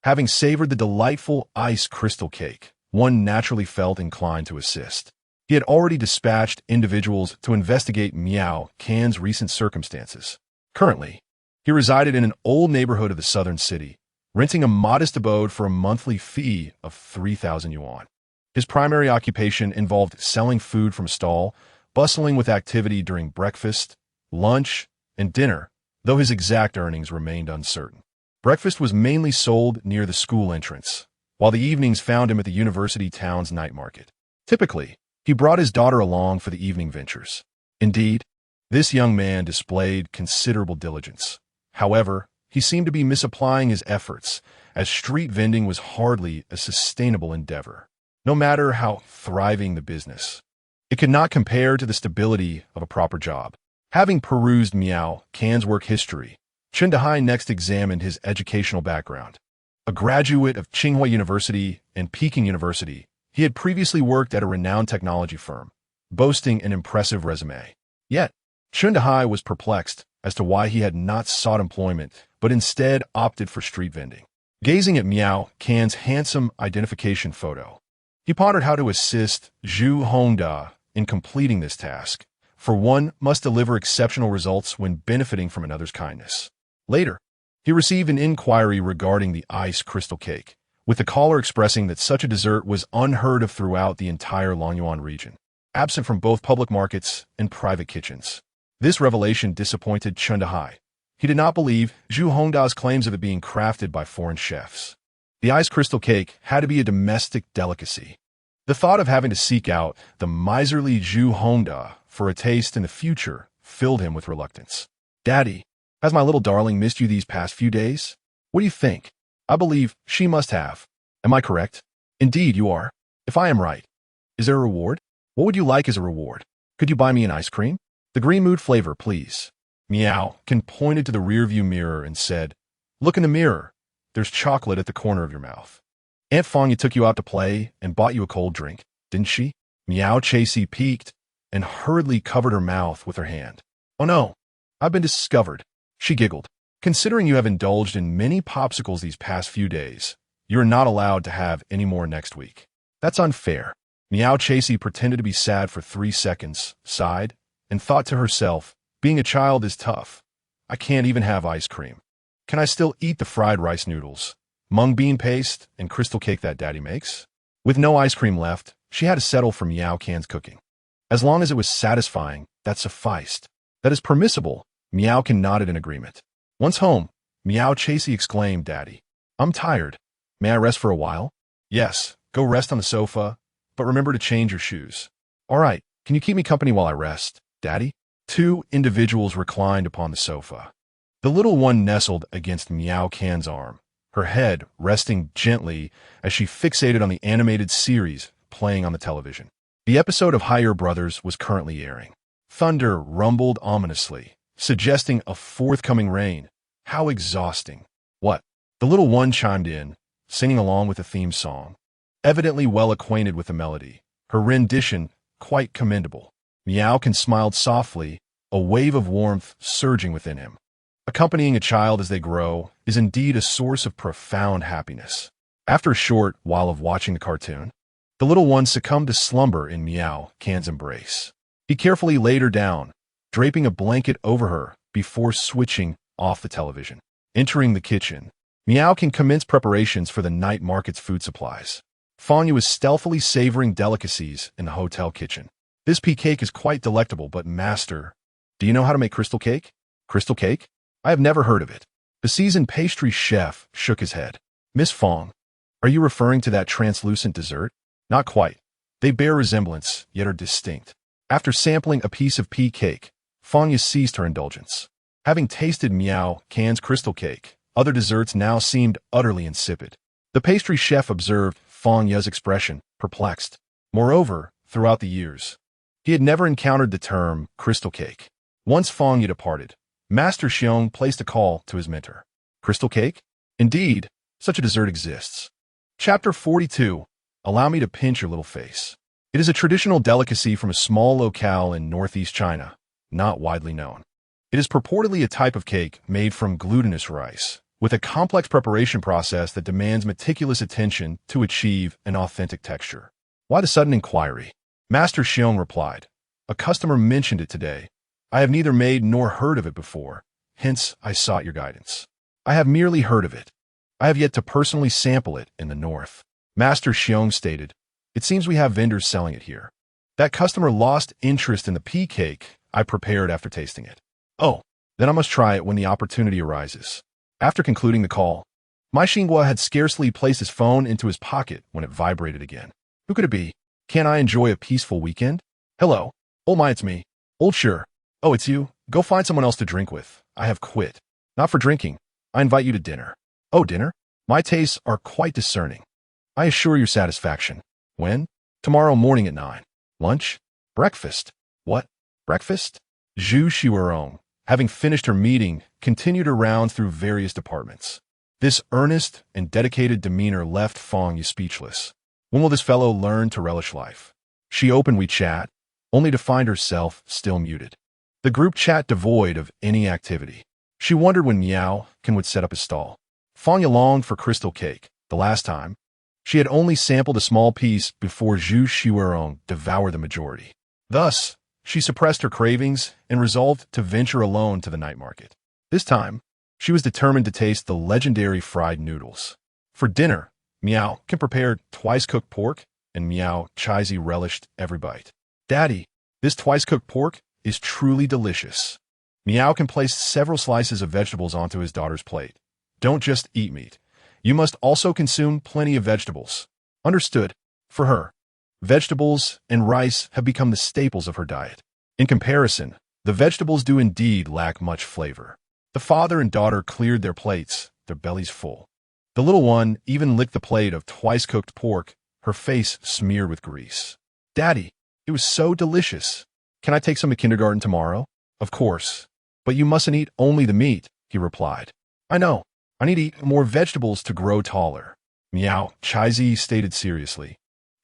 having savored the delightful ice crystal cake, one naturally felt inclined to assist. He had already dispatched individuals to investigate Miao Can's recent circumstances. Currently, he resided in an old neighborhood of the southern city, renting a modest abode for a monthly fee of 3,000 yuan. His primary occupation involved selling food from a stall, bustling with activity during breakfast, lunch, and dinner, though his exact earnings remained uncertain. Breakfast was mainly sold near the school entrance, while the evenings found him at the university town's night market. Typically, he brought his daughter along for the evening ventures. Indeed, this young man displayed considerable diligence. However, he seemed to be misapplying his efforts, as street vending was hardly a sustainable endeavor. No matter how thriving the business, it could not compare to the stability of a proper job. Having perused Miao Can's work history, Chen Dehai next examined his educational background. A graduate of Tsinghua University and Peking University, he had previously worked at a renowned technology firm, boasting an impressive resume. Yet, Chen Dehai was perplexed as to why he had not sought employment, but instead opted for street vending. Gazing at Miao Can's handsome identification photo, he pondered how to assist Zhu Hongda in completing this task, for one must deliver exceptional results when benefiting from another's kindness. Later, he received an inquiry regarding the ice crystal cake, with the caller expressing that such a dessert was unheard of throughout the entire Longyuan region, absent from both public markets and private kitchens. This revelation disappointed Chen Dehai. He did not believe Zhu Hongda's claims of it being crafted by foreign chefs. The ice crystal cake had to be a domestic delicacy. The thought of having to seek out the miserly Zhu Hongda for a taste in the future filled him with reluctance. Daddy, has my little darling missed you these past few days? What do you think? I believe she must have. Am I correct? Indeed, you are. If I am right. Is there a reward? What would you like as a reward? Could you buy me an ice cream? The green mood flavor, please. Miao pointed to the rearview mirror and said, Look in the mirror. There's chocolate at the corner of your mouth. Aunt Fanya took you out to play and bought you a cold drink, didn't she? Miao Chasey peeked and hurriedly covered her mouth with her hand. Oh no, I've been discovered. She giggled. Considering you have indulged in many popsicles these past few days, you're not allowed to have any more next week. That's unfair. Miao Chasey pretended to be sad for 3 seconds, sighed, and thought to herself, being a child is tough. I can't even have ice cream. Can I still eat the fried rice noodles, mung bean paste, and crystal cake that Daddy makes? With no ice cream left, she had to settle for Miao Can's cooking. As long as it was satisfying, that sufficed. That is permissible. Miao Can nodded in agreement. Once home, Miao Chasey exclaimed, Daddy, I'm tired. May I rest for a while? Yes, go rest on the sofa, but remember to change your shoes. All right, can you keep me company while I rest, Daddy? 2 individuals reclined upon the sofa. The little one nestled against Miao Can's arm, her head resting gently as she fixated on the animated series playing on the television. The episode of Higher Brothers was currently airing. Thunder rumbled ominously, suggesting a forthcoming rain. How exhausting. What? The little one chimed in, singing along with the theme song. Evidently well acquainted with the melody, her rendition quite commendable. Miao Can smiled softly, a wave of warmth surging within him. Accompanying a child as they grow is indeed a source of profound happiness. After a short while of watching the cartoon, the little one succumbed to slumber in Miao Can's embrace. He carefully laid her down, draping a blanket over her before switching off the television. Entering the kitchen, Miao Can commenced preparations for the night market's food supplies. Fanya was stealthily savoring delicacies in the hotel kitchen. This pea cake is quite delectable, but master, do you know how to make crystal cake? Crystal cake? I have never heard of it. The seasoned pastry chef shook his head. Miss Fong, are you referring to that translucent dessert? Not quite. They bear resemblance, yet are distinct. After sampling a piece of pea cake, Fanya ceased her indulgence. Having tasted Miao Can's crystal cake, other desserts now seemed utterly insipid. The pastry chef observed Fanya's expression, perplexed. Moreover, throughout the years, he had never encountered the term crystal cake. Once Fanya departed, Master Xuerong placed a call to his mentor. Crystal cake? Indeed, such a dessert exists. Chapter 42. Allow me to pinch your little face. It is a traditional delicacy from a small locale in northeast China, not widely known. It is purportedly a type of cake made from glutinous rice, with a complex preparation process that demands meticulous attention to achieve an authentic texture. Why the sudden inquiry? Master Xuerong replied, A customer mentioned it today. I have neither made nor heard of it before, hence I sought your guidance. I have merely heard of it. I have yet to personally sample it in the north. Master Xuerong stated, It seems we have vendors selling it here. That customer lost interest in the pea cake I prepared after tasting it. Oh, then I must try it when the opportunity arises. After concluding the call, my Xinghua had scarcely placed his phone into his pocket when it vibrated again. Who could it be? Can I enjoy a peaceful weekend? Hello. Oh my, it's me. Old sure. Oh, it's you? Go find someone else to drink with. I have quit. Not for drinking. I invite you to dinner. Oh, dinner? My tastes are quite discerning. I assure your satisfaction. When? Tomorrow morning at 9. Lunch? Breakfast. What? Breakfast? Xuerong, having finished her meeting, continued her rounds through various departments. This earnest and dedicated demeanor left Fong speechless. When will this fellow learn to relish life? She opened WeChat, only to find herself still muted. The group chat devoid of any activity. She wondered when Miao Can would set up his stall. Fanya longed for crystal cake. The last time, she had only sampled a small piece before Xuerong devoured the majority. Thus, she suppressed her cravings and resolved to venture alone to the night market. This time, she was determined to taste the legendary fried noodles. For dinner, Miao Can prepared twice-cooked pork, and Miao Chasey relished every bite. Daddy, this twice-cooked pork is truly delicious. Miao Can placed several slices of vegetables onto his daughter's plate. Don't just eat meat. You must also consume plenty of vegetables. Understood. For her, vegetables and rice have become the staples of her diet. In comparison, the vegetables do indeed lack much flavor. The father and daughter cleared their plates, their bellies full. The little one even licked the plate of twice-cooked pork, her face smeared with grease. Daddy, it was so delicious. Can I take some to kindergarten tomorrow? Of course. But you mustn't eat only the meat, he replied. I know. I need to eat more vegetables to grow taller. Miao, Chaizi stated seriously,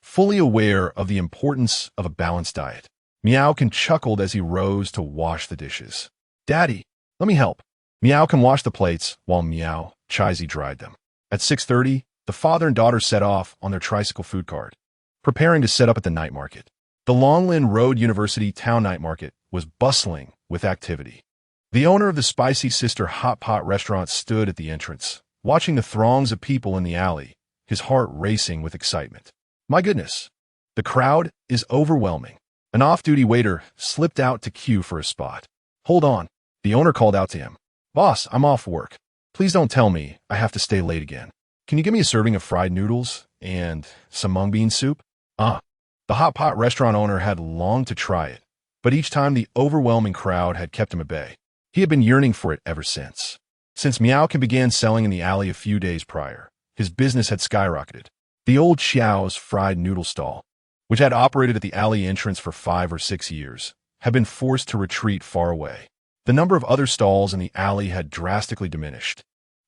fully aware of the importance of a balanced diet. Miao-can chuckled as he rose to wash the dishes. Daddy, let me help. Miao-can washed the plates while Miao, Chaizi dried them. At 6:30, the father and daughter set off on their tricycle food cart, preparing to set up at the night market. The Longlin Road University Town Night Market was bustling with activity. The owner of the Spicy Sister Hot Pot restaurant stood at the entrance, watching the throngs of people in the alley, his heart racing with excitement. My goodness, the crowd is overwhelming. An off-duty waiter slipped out to queue for a spot. Hold on, the owner called out to him. Boss, I'm off work. Please don't tell me I have to stay late again. Can you give me a serving of fried noodles and some mung bean soup? The hot pot restaurant owner had longed to try it, but each time the overwhelming crowd had kept him at bay. He had been yearning for it ever since. Since Miao-can began selling in the alley a few days prior, his business had skyrocketed. The old Xiao's fried noodle stall, which had operated at the alley entrance for 5 or 6 years, had been forced to retreat far away. The number of other stalls in the alley had drastically diminished,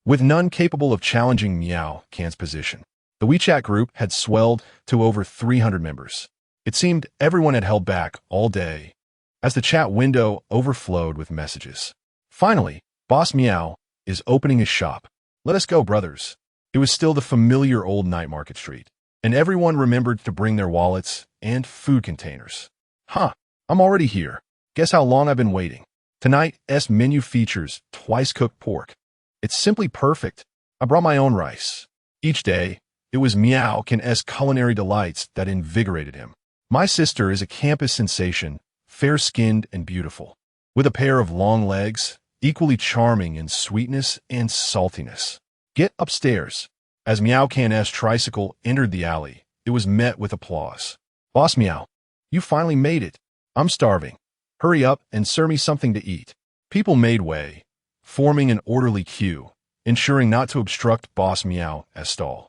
with none capable of challenging Miao-can's position. The WeChat group had swelled to over 300 members. It seemed everyone had held back all day, as the chat window overflowed with messages. Finally, Boss Miao is opening his shop. Let us go, brothers. It was still the familiar old night market street, and everyone remembered to bring their wallets and food containers. I'm already here. Guess how long I've been waiting. Tonight's menu features twice-cooked pork. It's simply perfect. I brought my own rice. Each day, it was Miao-can's culinary delights that invigorated him. My sister is a campus sensation, fair-skinned and beautiful, with a pair of long legs, equally charming in sweetness and saltiness. Get upstairs. As Miao-can's tricycle entered the alley, it was met with applause. Boss Miao, you finally made it. I'm starving. Hurry up and serve me something to eat. People made way, forming an orderly queue, ensuring not to obstruct Boss Miao's stall.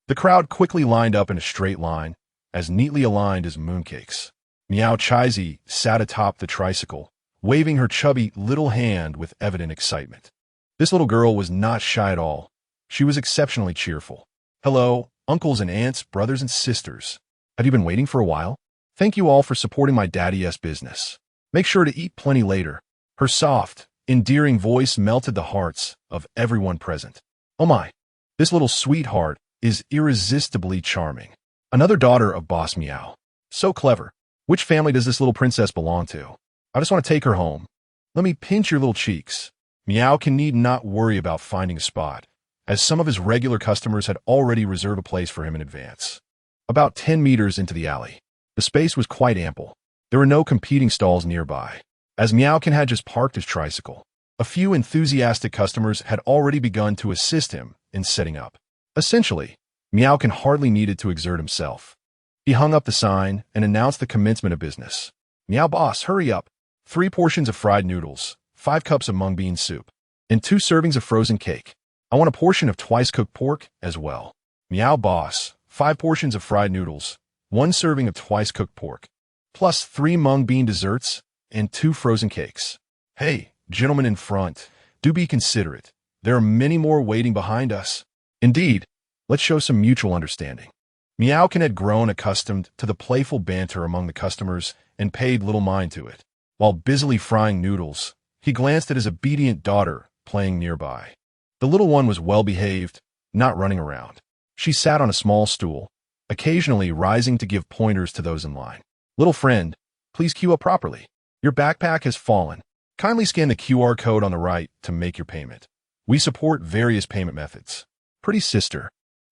The crowd quickly lined up in a straight line, as neatly aligned as mooncakes. Miao Chaizi sat atop the tricycle, waving her chubby little hand with evident excitement. This little girl was not shy at all. She was exceptionally cheerful. Hello, uncles and aunts, brothers and sisters. Have you been waiting for a while? Thank you all for supporting my daddy's business. Make sure to eat plenty later. Her soft, endearing voice melted the hearts of everyone present. Oh my, this little sweetheart is irresistibly charming. Another daughter of Boss Miao. So clever. Which family does this little princess belong to? I just want to take her home. Let me pinch your little cheeks. Miao-can need not worry about finding a spot, as some of his regular customers had already reserved a place for him in advance. About 10 meters into the alley, the space was quite ample. There were no competing stalls nearby. As Miao-can had just parked his tricycle, a few enthusiastic customers had already begun to assist him in setting up. Essentially, Miao-can hardly needed to exert himself. He hung up the sign and announced the commencement of business. Miao boss, hurry up. 3 portions of fried noodles, 5 cups of mung bean soup, and 2 servings of frozen cake. I want a portion of twice-cooked pork as well. Miao boss, 5 portions of fried noodles, 1 serving of twice-cooked pork, plus 3 mung bean desserts and 2 frozen cakes. Hey, gentlemen in front, do be considerate. There are many more waiting behind us. Indeed, let's show some mutual understanding. Miao-can had grown accustomed to the playful banter among the customers and paid little mind to it. While busily frying noodles, he glanced at his obedient daughter playing nearby. The little one was well-behaved, not running around. She sat on a small stool, occasionally rising to give pointers to those in line. Little friend, please queue up properly. Your backpack has fallen. Kindly scan the QR code on the right to make your payment. We support various payment methods. Pretty sister,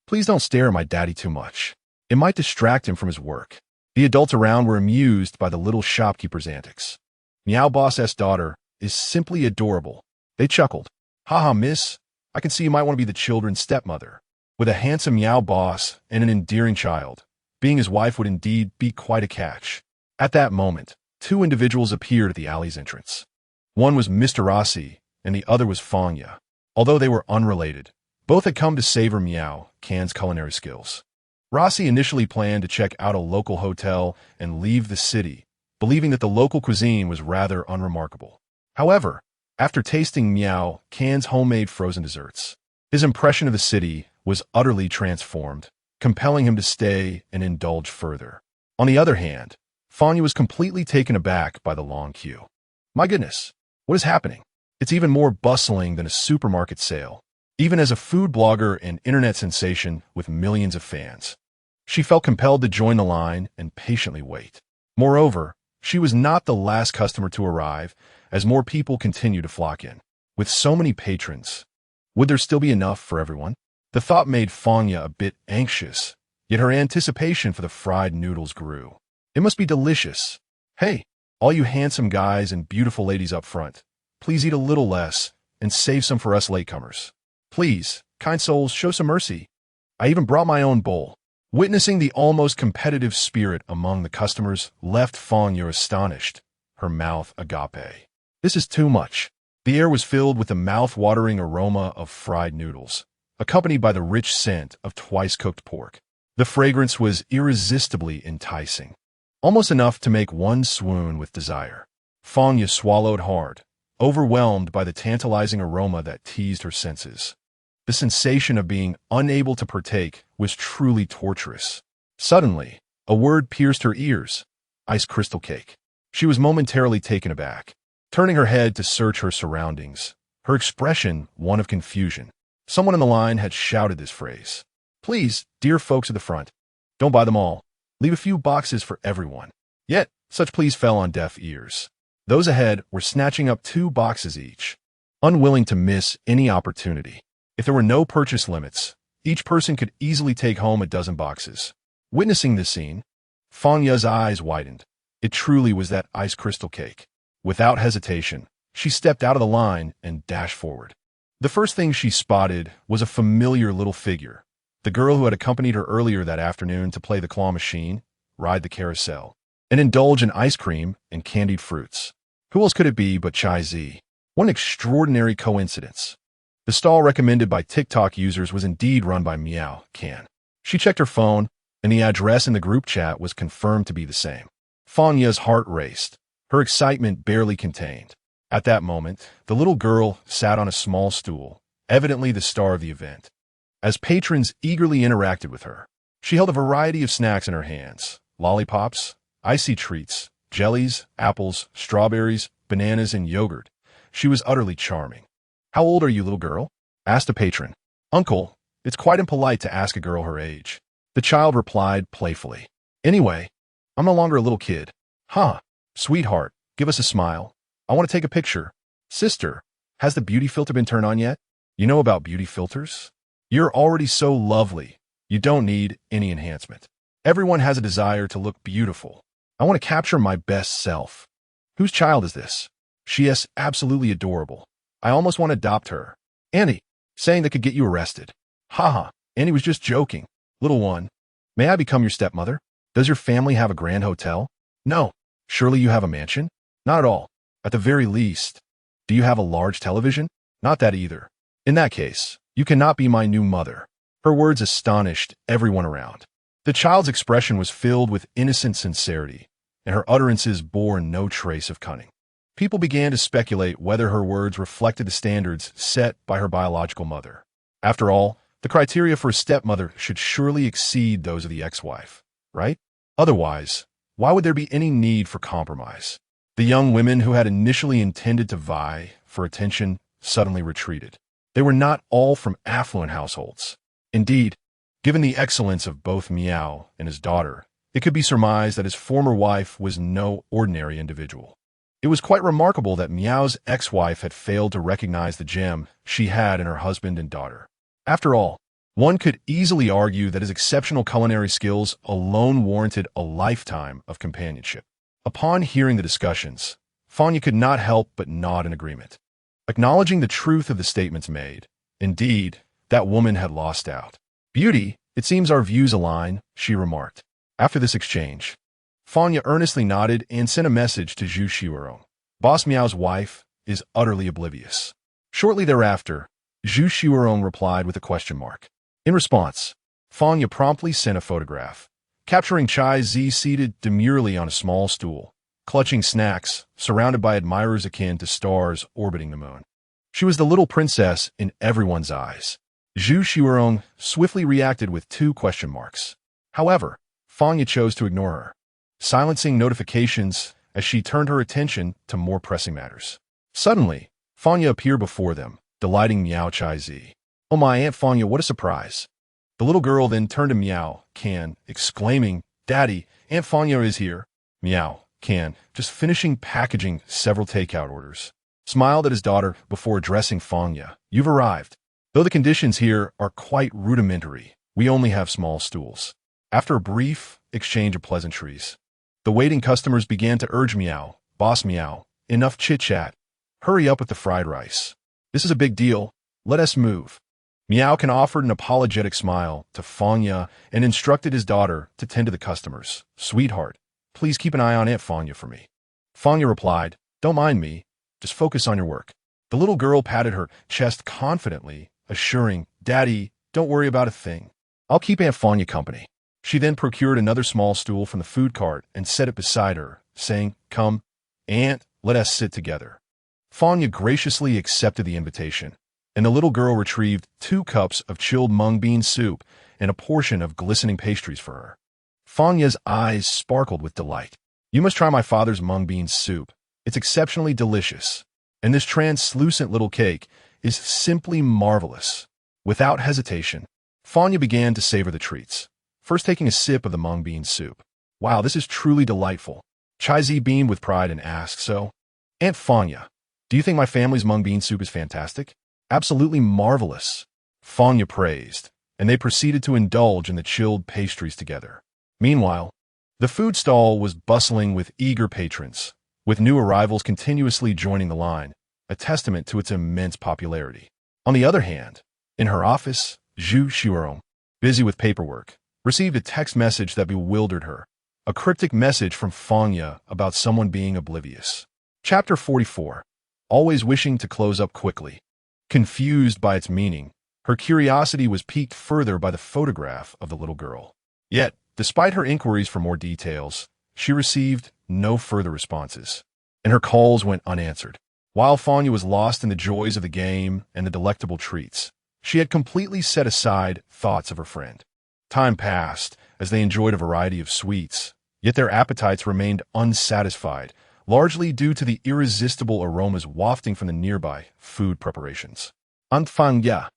please don't stare at my daddy too much. It might distract him from his work. The adults around were amused by the little shopkeeper's antics. Miao Boss's daughter is simply adorable. They chuckled. Haha, miss, I can see you might want to be the children's stepmother. With a handsome Miao boss and an endearing child, being his wife would indeed be quite a catch. At that moment, 2 individuals appeared at the alley's entrance. One was Mr. Rossi, and the other was Fangya. Although they were unrelated, Both had come to savor Miao Can's culinary skills. Rossi initially planned to check out a local hotel and leave the city, believing that the local cuisine was rather unremarkable. However, after tasting Miao Can's homemade frozen desserts, his impression of the city was utterly transformed, compelling him to stay and indulge further. On the other hand, Fanya was completely taken aback by the long queue. My goodness, what is happening? It's even more bustling than a supermarket sale, even as a food blogger and internet sensation with millions of fans. She felt compelled to join the line and patiently wait. Moreover, she was not the last customer to arrive, as more people continued to flock in. With so many patrons, would there still be enough for everyone? The thought made Fanya a bit anxious, yet her anticipation for the fried noodles grew. It must be delicious. Hey, all you handsome guys and beautiful ladies up front, please eat a little less and save some for us latecomers. Please, kind souls, show some mercy. I even brought my own bowl. Witnessing the almost competitive spirit among the customers left Fanya astonished, her mouth agape. This is too much. The air was filled with the mouth-watering aroma of fried noodles, accompanied by the rich scent of twice-cooked pork. The fragrance was irresistibly enticing, almost enough to make one swoon with desire. Fanya swallowed hard, overwhelmed by the tantalizing aroma that teased her senses. The sensation of being unable to partake was truly torturous. Suddenly, a word pierced her ears: ice crystal cake. She was momentarily taken aback, turning her head to search her surroundings, her expression one of confusion. Someone in the line had shouted this phrase. Please, dear folks at the front, don't buy them all. Leave a few boxes for everyone. Yet, such pleas fell on deaf ears. Those ahead were snatching up 2 boxes each, unwilling to miss any opportunity. If there were no purchase limits, each person could easily take home a dozen boxes. Witnessing this scene, Fanya's eyes widened. It truly was that ice crystal cake. Without hesitation, she stepped out of the line and dashed forward. The first thing she spotted was a familiar little figure, the girl who had accompanied her earlier that afternoon to play the claw machine, ride the carousel, and indulge in ice cream and candied fruits. Who else could it be but Chai Z? What an extraordinary coincidence. The stall recommended by TikTok users was indeed run by Miao Can. She checked her phone, and the address in the group chat was confirmed to be the same. Fanya's heart raced, her excitement barely contained. At that moment, the little girl sat on a small stool, evidently the star of the event. As patrons eagerly interacted with her, she held a variety of snacks in her hands: lollipops, icy treats, jellies, apples, strawberries, bananas, and yogurt. She was utterly charming. How old are you, little girl? Asked a patron. Uncle, it's quite impolite to ask a girl her age. The child replied playfully. Anyway, I'm no longer a little kid. Huh, sweetheart, give us a smile. I want to take a picture. Sister, has the beauty filter been turned on yet? You know about beauty filters? You're already so lovely. You don't need any enhancement. Everyone has a desire to look beautiful. I want to capture my best self. Whose child is this? She is absolutely adorable. I almost want to adopt her. Annie, saying that could get you arrested. Haha, Annie was just joking. Little one, may I become your stepmother? Does your family have a grand hotel? No. Surely you have a mansion? Not at all. At the very least. Do you have a large television? Not that either. In that case, you cannot be my new mother. Her words astonished everyone around. The child's expression was filled with innocent sincerity, and her utterances bore no trace of cunning. People began to speculate whether her words reflected the standards set by her biological mother. After all, the criteria for a stepmother should surely exceed those of the ex-wife, right? Otherwise, why would there be any need for compromise? The young women who had initially intended to vie for attention suddenly retreated. They were not all from affluent households. Indeed, given the excellence of both Miao and his daughter, it could be surmised that his former wife was no ordinary individual. It was quite remarkable that Miao's ex-wife had failed to recognize the gem she had in her husband and daughter. After all, one could easily argue that his exceptional culinary skills alone warranted a lifetime of companionship. Upon hearing the discussions, Fanya could not help but nod in agreement. Acknowledging the truth of the statements made, indeed, that woman had lost out. Beauty, it seems our views align, she remarked. After this exchange, Fanya earnestly nodded and sent a message to Xuerong. Boss Miao's wife is utterly oblivious. Shortly thereafter, Xuerong replied with a question mark. In response, Fanya promptly sent a photograph, capturing Chai Zi seated demurely on a small stool, clutching snacks, surrounded by admirers akin to stars orbiting the moon. She was the little princess in everyone's eyes. Xuerong swiftly reacted with 2 question marks. However, Fanya chose to ignore her, silencing notifications as she turned her attention to more pressing matters. Suddenly, Fanya appeared before them, delighting Miao Chai Zi. "Oh my Aunt Fanya, what a surprise!" The little girl then turned to Miao Can, exclaiming, "Daddy, Aunt Fanya is here." Miao Can, just finishing packaging several takeout orders, smiled at his daughter before addressing Fanya. "You've arrived. Though the conditions here are quite rudimentary, we only have small stools." After a brief exchange of pleasantries, the waiting customers began to urge Miao, "Boss Miao, enough chit-chat. Hurry up with the fried rice. This is a big deal. Let us move." Miao Can offered an apologetic smile to Fanya and instructed his daughter to tend to the customers. "Sweetheart, please keep an eye on Aunt Fanya for me." Fanya replied, "Don't mind me. Just focus on your work." The little girl patted her chest confidently, assuring, "Daddy, don't worry about a thing. I'll keep Aunt Fanya company." She then procured another small stool from the food cart and set it beside her, saying, "Come, Aunt, let us sit together." Fanya graciously accepted the invitation, and the little girl retrieved 2 cups of chilled mung bean soup and a portion of glistening pastries for her. Fanya's eyes sparkled with delight. "You must try my father's mung bean soup. It's exceptionally delicious, and this translucent little cake is simply marvelous." Without hesitation, Fanya began to savor the treats, first taking a sip of the mung bean soup. "Wow, this is truly delightful." Chai Zi beamed with pride and asked, "So, Aunt Fanya, do you think my family's mung bean soup is fantastic?" "Absolutely marvelous," Fanya praised, and they proceeded to indulge in the chilled pastries together. Meanwhile, the food stall was bustling with eager patrons, with new arrivals continuously joining the line, a testament to its immense popularity. On the other hand, in her office, Xuerong, busy with paperwork, received a text message that bewildered her, a cryptic message from Fanya about someone being oblivious. Chapter 44. Always wishing to close up quickly. Confused by its meaning, her curiosity was piqued further by the photograph of the little girl. Yet, despite her inquiries for more details, she received no further responses, and her calls went unanswered. While Fanya was lost in the joys of the game and the delectable treats, she had completely set aside thoughts of her friend. Time passed as they enjoyed a variety of sweets, yet their appetites remained unsatisfied, largely due to the irresistible aromas wafting from the nearby food preparations. "Aunt Fanya,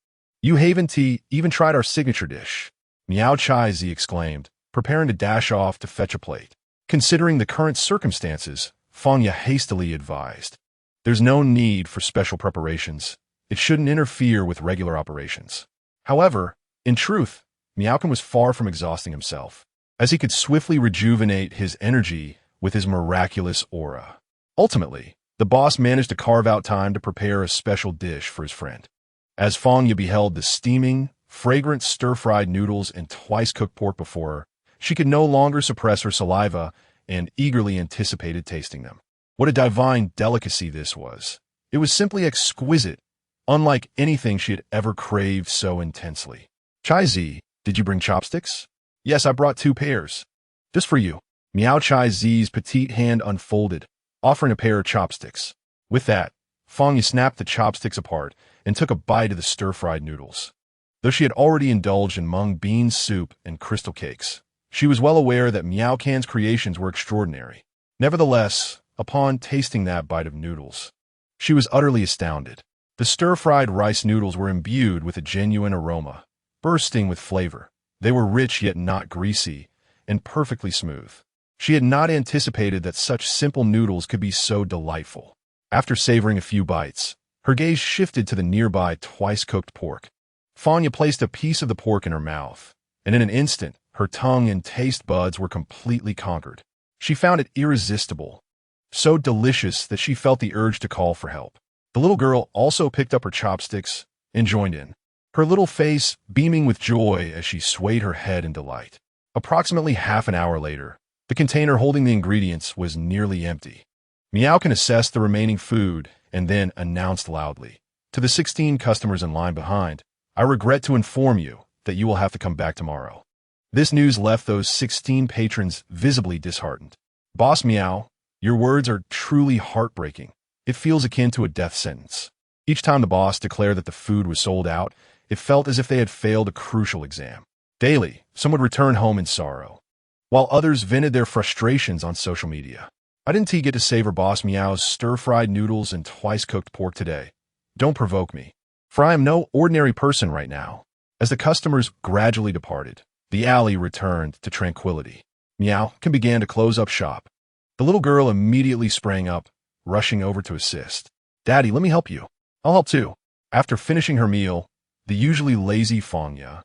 you haven't even tried our signature dish," Miao Chai Zi exclaimed, preparing to dash off to fetch a plate. Considering the current circumstances, Fanya hastily advised, "There's no need for special preparations. It shouldn't interfere with regular operations." However, in truth, Miao Can was far from exhausting himself, as he could swiftly rejuvenate his energy with his miraculous aura. Ultimately, the boss managed to carve out time to prepare a special dish for his friend. As Fanya beheld the steaming, fragrant stir-fried noodles and twice-cooked pork before her, she could no longer suppress her saliva and eagerly anticipated tasting them. What a divine delicacy this was! It was simply exquisite, unlike anything she had ever craved so intensely. "Chai Zi, did you bring chopsticks?" "Yes, I brought 2 pairs. Just for you." Miao Chai Zi's petite hand unfolded, offering a pair of chopsticks. With that, Fanya snapped the chopsticks apart and took a bite of the stir-fried noodles. Though she had already indulged in mung bean soup and crystal cakes, she was well aware that Miao Can's creations were extraordinary. Nevertheless, upon tasting that bite of noodles, she was utterly astounded. The stir-fried rice noodles were imbued with a genuine aroma, bursting with flavor. They were rich yet not greasy, and perfectly smooth. She had not anticipated that such simple noodles could be so delightful. After savoring a few bites, her gaze shifted to the nearby twice-cooked pork. Fanya placed a piece of the pork in her mouth, and in an instant, her tongue and taste buds were completely conquered. She found it irresistible, so delicious that she felt the urge to call for help. The little girl also picked up her chopsticks and joined in, her little face beaming with joy as she swayed her head in delight. Approximately half an hour later, the container holding the ingredients was nearly empty. Miao Can assessed the remaining food and then announced loudly, To the 16 customers in line behind, I regret to inform you that you will have to come back tomorrow. This news left those 16 patrons visibly disheartened. Boss Miao, your words are truly heartbreaking. It feels akin to a death sentence. Each time the boss declared that the food was sold out, it felt as if they had failed a crucial exam. Daily, some would return home in sorrow, while others vented their frustrations on social media. I didn't get to savor Boss Miao's stir-fried noodles and twice-cooked pork today. Don't provoke me, for I am no ordinary person right now. As the customers gradually departed, the alley returned to tranquility. Miao began to close up shop. The little girl immediately sprang up, rushing over to assist. Daddy, let me help you. I'll help too. After finishing her meal, the usually lazy Fanya,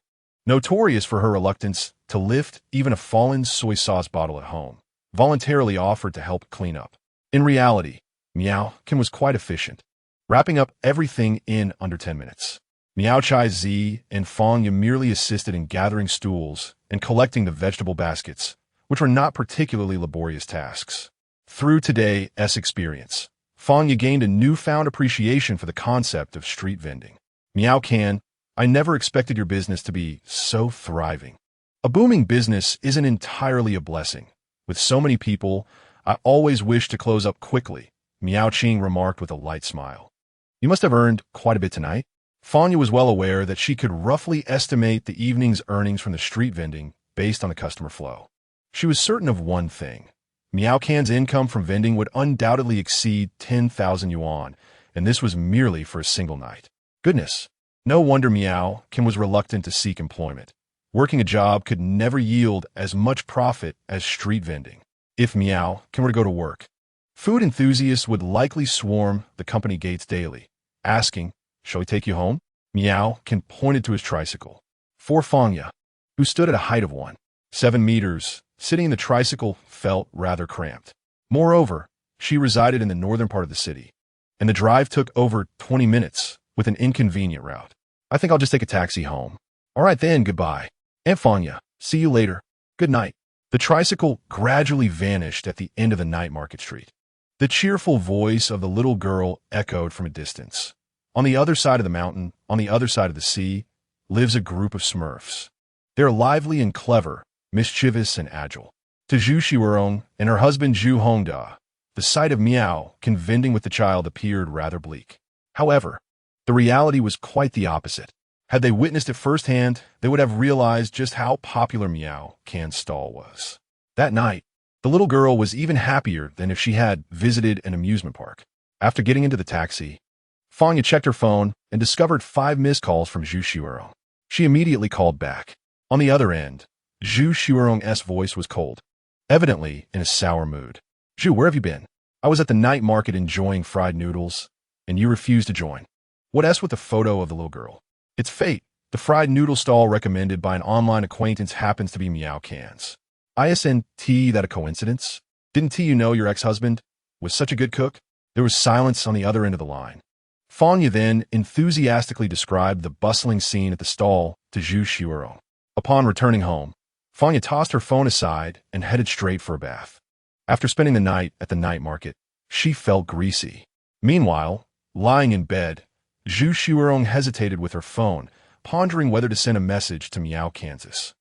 notorious for her reluctance to lift even a fallen soy sauce bottle at home, voluntarily offered to help clean up. In reality, Miao was quite efficient, wrapping up everything in under 10 minutes. Miao Chai Z and Fanya merely assisted in gathering stools and collecting the vegetable baskets, which were not particularly laborious tasks. Through today's experience, Fanya gained a newfound appreciation for the concept of street vending. Miao Can, I never expected your business to be so thriving. A booming business isn't entirely a blessing. With so many people, I always wish to close up quickly, Miao Qing remarked with a light smile. You must have earned quite a bit tonight. Fanya was well aware that she could roughly estimate the evening's earnings from the street vending based on the customer flow. She was certain of one thing. Miao Can's income from vending would undoubtedly exceed 10,000 yuan, and this was merely for a single night. Goodness, no wonder Miao Can was reluctant to seek employment. Working a job could never yield as much profit as street vending. If Miao Can were to go to work, food enthusiasts would likely swarm the company gates daily, asking, "Shall we take you home?" Miao Can pointed to his tricycle. For Fanya, who stood at a height of 1.7 meters, sitting in the tricycle felt rather cramped. Moreover, she resided in the northern part of the city, and the drive took over 20 minutes with an inconvenient route. I think I'll just take a taxi home. All right then, goodbye. Aunt Fanya, see you later. Good night. The tricycle gradually vanished at the end of the night market street. The cheerful voice of the little girl echoed from a distance. On the other side of the mountain, on the other side of the sea, lives a group of Smurfs. They're lively and clever, mischievous and agile. To Zhu Xuerong and her husband Zhu Hongda, the sight of Miao Can vending with the child appeared rather bleak. However, the reality was quite the opposite. Had they witnessed it firsthand, they would have realized just how popular Miao Can's stall was. That night, the little girl was even happier than if she had visited an amusement park. After getting into the taxi, Fanya checked her phone and discovered 5 missed calls from Zhu Xuerong. She immediately called back. On the other end, Zhu Xuerong's voice was cold, evidently in a sour mood. Zhu, where have you been? I was at the night market enjoying fried noodles, and you refused to join. What else with the photo of the little girl? It's fate. The fried noodle stall recommended by an online acquaintance happens to be Miao Can's. ISNT, that a coincidence? Didn't T know your ex-husband was such a good cook? There was silence on the other end of the line. Fanya then enthusiastically described the bustling scene at the stall to Zhu Xuerong. Upon returning home, Fanya tossed her phone aside and headed straight for a bath. After spending the night at the night market, she felt greasy. Meanwhile, lying in bed, Zhu Xuerong hesitated with her phone, pondering whether to send a message to Miao Kansas.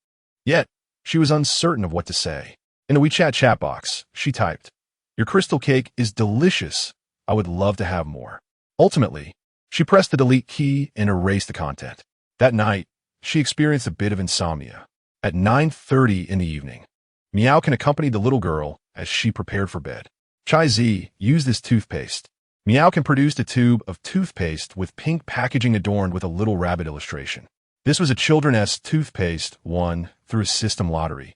Yet, she was uncertain of what to say. In a WeChat chat box, she typed, "Your crystal cake is delicious. I would love to have more." Ultimately, she pressed the delete key and erased the content. That night, she experienced a bit of insomnia. At 9:30 in the evening, Miao Can accompanied the little girl as she prepared for bed. Chai Z used this toothpaste. Miao Can produced a tube of toothpaste with pink packaging adorned with a little rabbit illustration. This was a children's toothpaste won through a system lottery,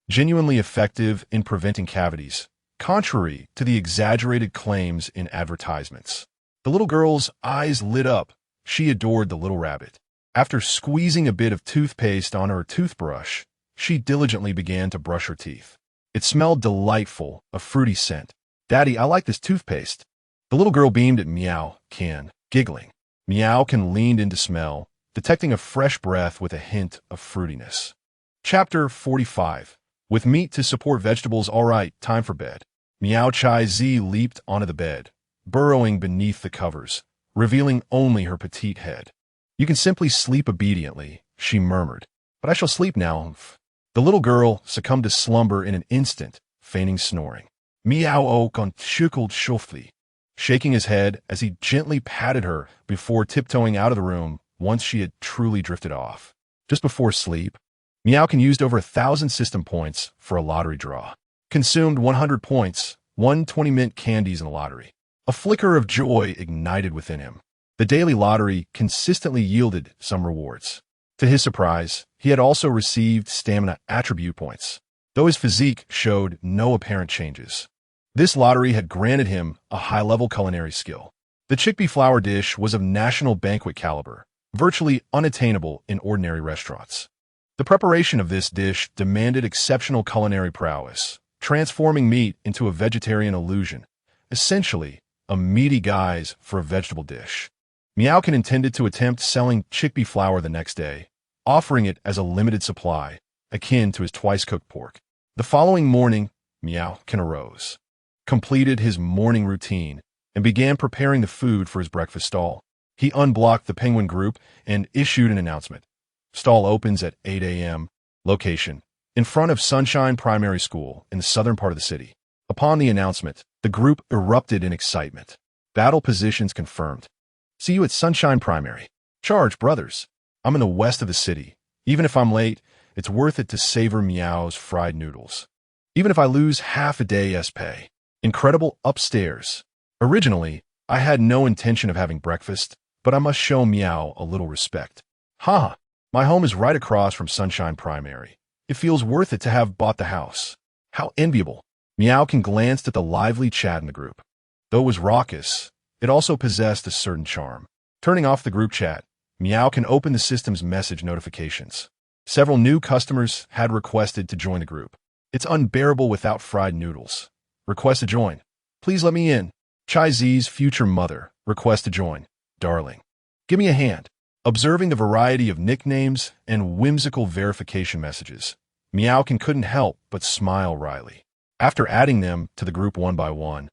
genuinely effective in preventing cavities, contrary to the exaggerated claims in advertisements. The little girl's eyes lit up. She adored the little rabbit. After squeezing a bit of toothpaste on her toothbrush, she diligently began to brush her teeth. It smelled delightful, a fruity scent. "Daddy, I like this toothpaste." The little girl beamed at Miao Can, giggling. Miao Can leaned in to smell, detecting a fresh breath with a hint of fruitiness. Chapter 45. With meat to support vegetables, all right, time for bed. Miao Chai Z leaped onto the bed, burrowing beneath the covers, revealing only her petite head. "You can simply sleep obediently," she murmured. "But I shall sleep now." The little girl succumbed to slumber in an instant, feigning snoring. Miao chuckled softly, shaking his head as he gently patted her before tiptoeing out of the room once she had truly drifted off. Just before sleep, Miao used over 1,000 system points for a lottery draw. Consumed 100 points, won 20 mint candies in the lottery. A flicker of joy ignited within him. The daily lottery consistently yielded some rewards. To his surprise, he had also received stamina attribute points, though his physique showed no apparent changes. This lottery had granted him a high-level culinary skill. The chickpea flour dish was of national banquet caliber, virtually unattainable in ordinary restaurants. The preparation of this dish demanded exceptional culinary prowess, transforming meat into a vegetarian illusion, essentially a meaty guise for a vegetable dish. Miao intended to attempt selling chickpea flour the next day, offering it as a limited supply, akin to his twice-cooked pork. The following morning, Miao arose, completed his morning routine, and began preparing the food for his breakfast stall. He unblocked the penguin group and issued an announcement. Stall opens at 8 a.m. Location: in front of Sunshine Primary School in the southern part of the city. Upon the announcement, the group erupted in excitement. Battle positions confirmed. "See you at Sunshine Primary." "Charge, brothers. I'm in the west of the city. Even if I'm late, it's worth it to savor Miao's fried noodles. Even if I lose half a day's pay." Incredible upstairs. Originally, I had no intention of having breakfast, but I must show Miao a little respect. "Ha! My home is right across from Sunshine Primary. It feels worth it to have bought the house." How enviable. Miao glanced at the lively chat in the group. Though it was raucous, it also possessed a certain charm. Turning off the group chat, Miao opened the system's message notifications. Several new customers had requested to join the group. "It's unbearable without fried noodles. Request to join. Please let me in." Chai Zi's future mother, request to join. Darling. Give me a hand. Observing the variety of nicknames and whimsical verification messages, Miao couldn't help but smile wryly. After adding them to the group one by one,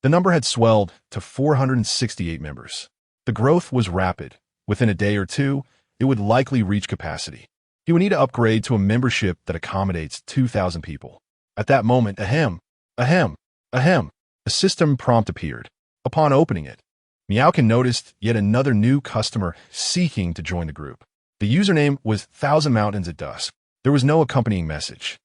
the number had swelled to 468 members. The growth was rapid. Within a day or two, it would likely reach capacity. He would need to upgrade to a membership that accommodates 2,000 people. At that moment, a system prompt appeared. Upon opening it, Miao noticed yet another new customer seeking to join the group. The username was 1,000 Mountains at Dusk. There was no accompanying message.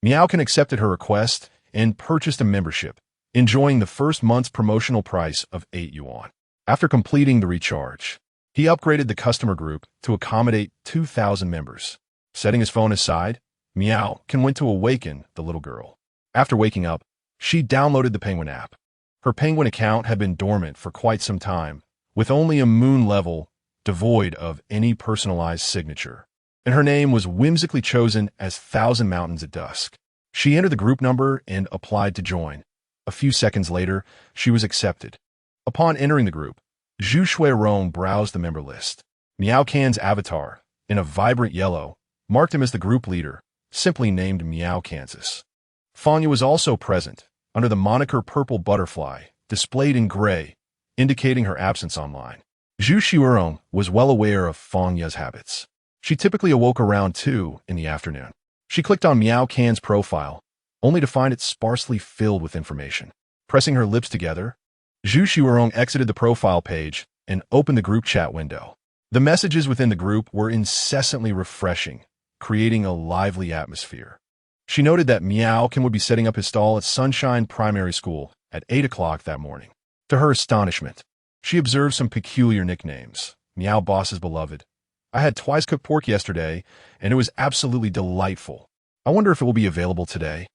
Miao accepted her request and purchased a membership, enjoying the first month's promotional price of 8 yuan. After completing the recharge, he upgraded the customer group to accommodate 2,000 members. Setting his phone aside, Miao went to awaken the little girl. After waking up, she downloaded the Penguin app. Her Penguin account had been dormant for quite some time, with only a moon level, devoid of any personalized signature, and her name was whimsically chosen as 1,000 Mountains at Dusk. She entered the group number and applied to join. A few seconds later, she was accepted. Upon entering the group, Xuerong browsed the member list. Miao avatar, in a vibrant yellow, marked him as the group leader, simply named Miao Kansas. Fanya was also present, under the moniker Purple Butterfly, displayed in gray, indicating her absence online. Xuerong was well aware of Fanya's habits. She typically awoke around 2 in the afternoon. She clicked on Miao Can's profile, only to find it sparsely filled with information. Pressing her lips together, Xuerong exited the profile page and opened the group chat window. The messages within the group were incessantly refreshing, creating a lively atmosphere. She noted that Miao would be setting up his stall at Sunshine Primary School at 8 o'clock that morning. To her astonishment, she observed some peculiar nicknames. Miao Boss's beloved. "I had twice-cooked pork yesterday, and it was absolutely delightful. I wonder if it will be available today."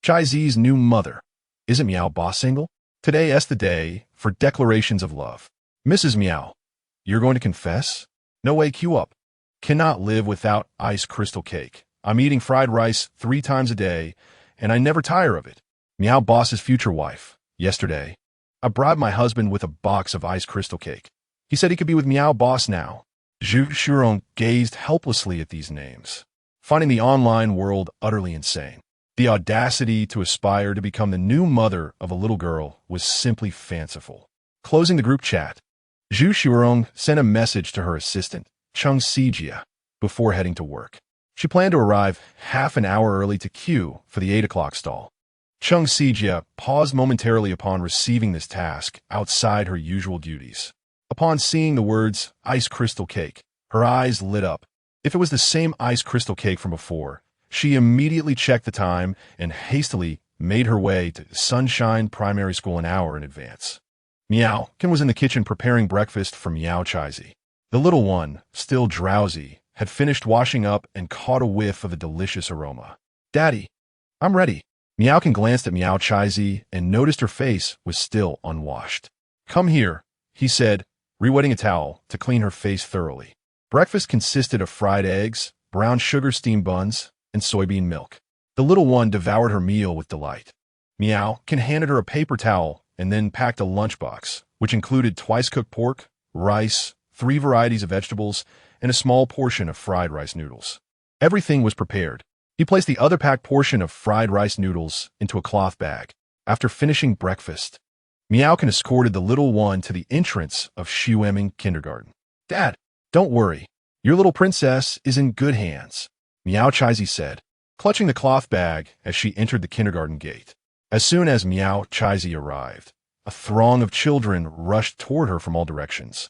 Chai Zi's new mother. "Isn't Miao Boss single? Today is the day for declarations of love." "Mrs. Miao, you're going to confess?" "No way, queue up. Cannot live without ice crystal cake. I'm eating fried rice 3 times a day, and I never tire of it." Miao Boss's future wife. "Yesterday, I bribed my husband with a box of ice crystal cake. He said he could be with Miao Boss now." Xuerong gazed helplessly at these names, finding the online world utterly insane. The audacity to aspire to become the new mother of a little girl was simply fanciful. Closing the group chat, Xuerong sent a message to her assistant, Chung Sijia, before heading to work. She planned to arrive half an hour early to queue for the 8 o'clock stall. Chung Sijia paused momentarily upon receiving this task outside her usual duties. Upon seeing the words, ice crystal cake, her eyes lit up. If it was the same ice crystal cake from before, she immediately checked the time and hastily made her way to Sunshine Primary School an hour in advance. Miao was in the kitchen preparing breakfast for Miao Chaizi. The little one, still drowsy, had finished washing up and caught a whiff of the delicious aroma. "Daddy, I'm ready." Miao glanced at Miao Chaizi and noticed her face was still unwashed. "Come here," he said, re-wetting a towel to clean her face thoroughly. Breakfast consisted of fried eggs, brown sugar steamed buns, and soybean milk. The little one devoured her meal with delight. Miao handed her a paper towel and then packed a lunchbox, which included twice-cooked pork, rice, 3 varieties of vegetables, and a small portion of fried rice noodles. Everything was prepared. He placed the other packed portion of fried rice noodles into a cloth bag. After finishing breakfast, Miao escorted the little one to the entrance of Xuerong kindergarten. "Dad, don't worry. Your little princess is in good hands," Miao Chaizi said, clutching the cloth bag as she entered the kindergarten gate. As soon as Miao Chaizi arrived, a throng of children rushed toward her from all directions,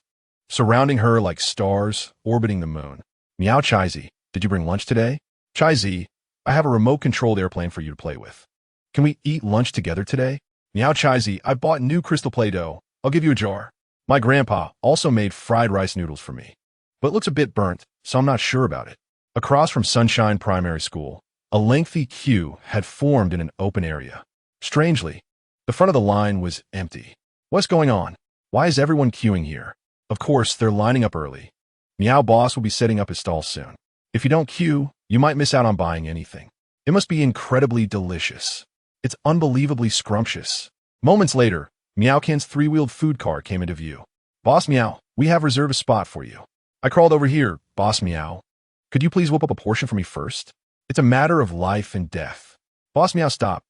surrounding her like stars orbiting the moon. "Miao Chaizi, did you bring lunch today?" "Chaizi, I have a remote-controlled airplane for you to play with. Can we eat lunch together today?" "Miao Chaizi, I bought new crystal Play-Doh. I'll give you a jar. My grandpa also made fried rice noodles for me, but it looks a bit burnt, so I'm not sure about it." Across from Sunshine Primary School, a lengthy queue had formed in an open area. Strangely, the front of the line was empty. "What's going on? Why is everyone queuing here?" "Of course, they're lining up early. Miao Boss will be setting up his stall soon. If you don't queue, you might miss out on buying anything. It must be incredibly delicious. It's unbelievably scrumptious." Moments later, Miao's 3-wheeled food car came into view. "Boss Miao, we have reserved a spot for you." "I crawled over here, Boss Miao. Could you please whip up a portion for me first? It's a matter of life and death." "Boss Miao, stop.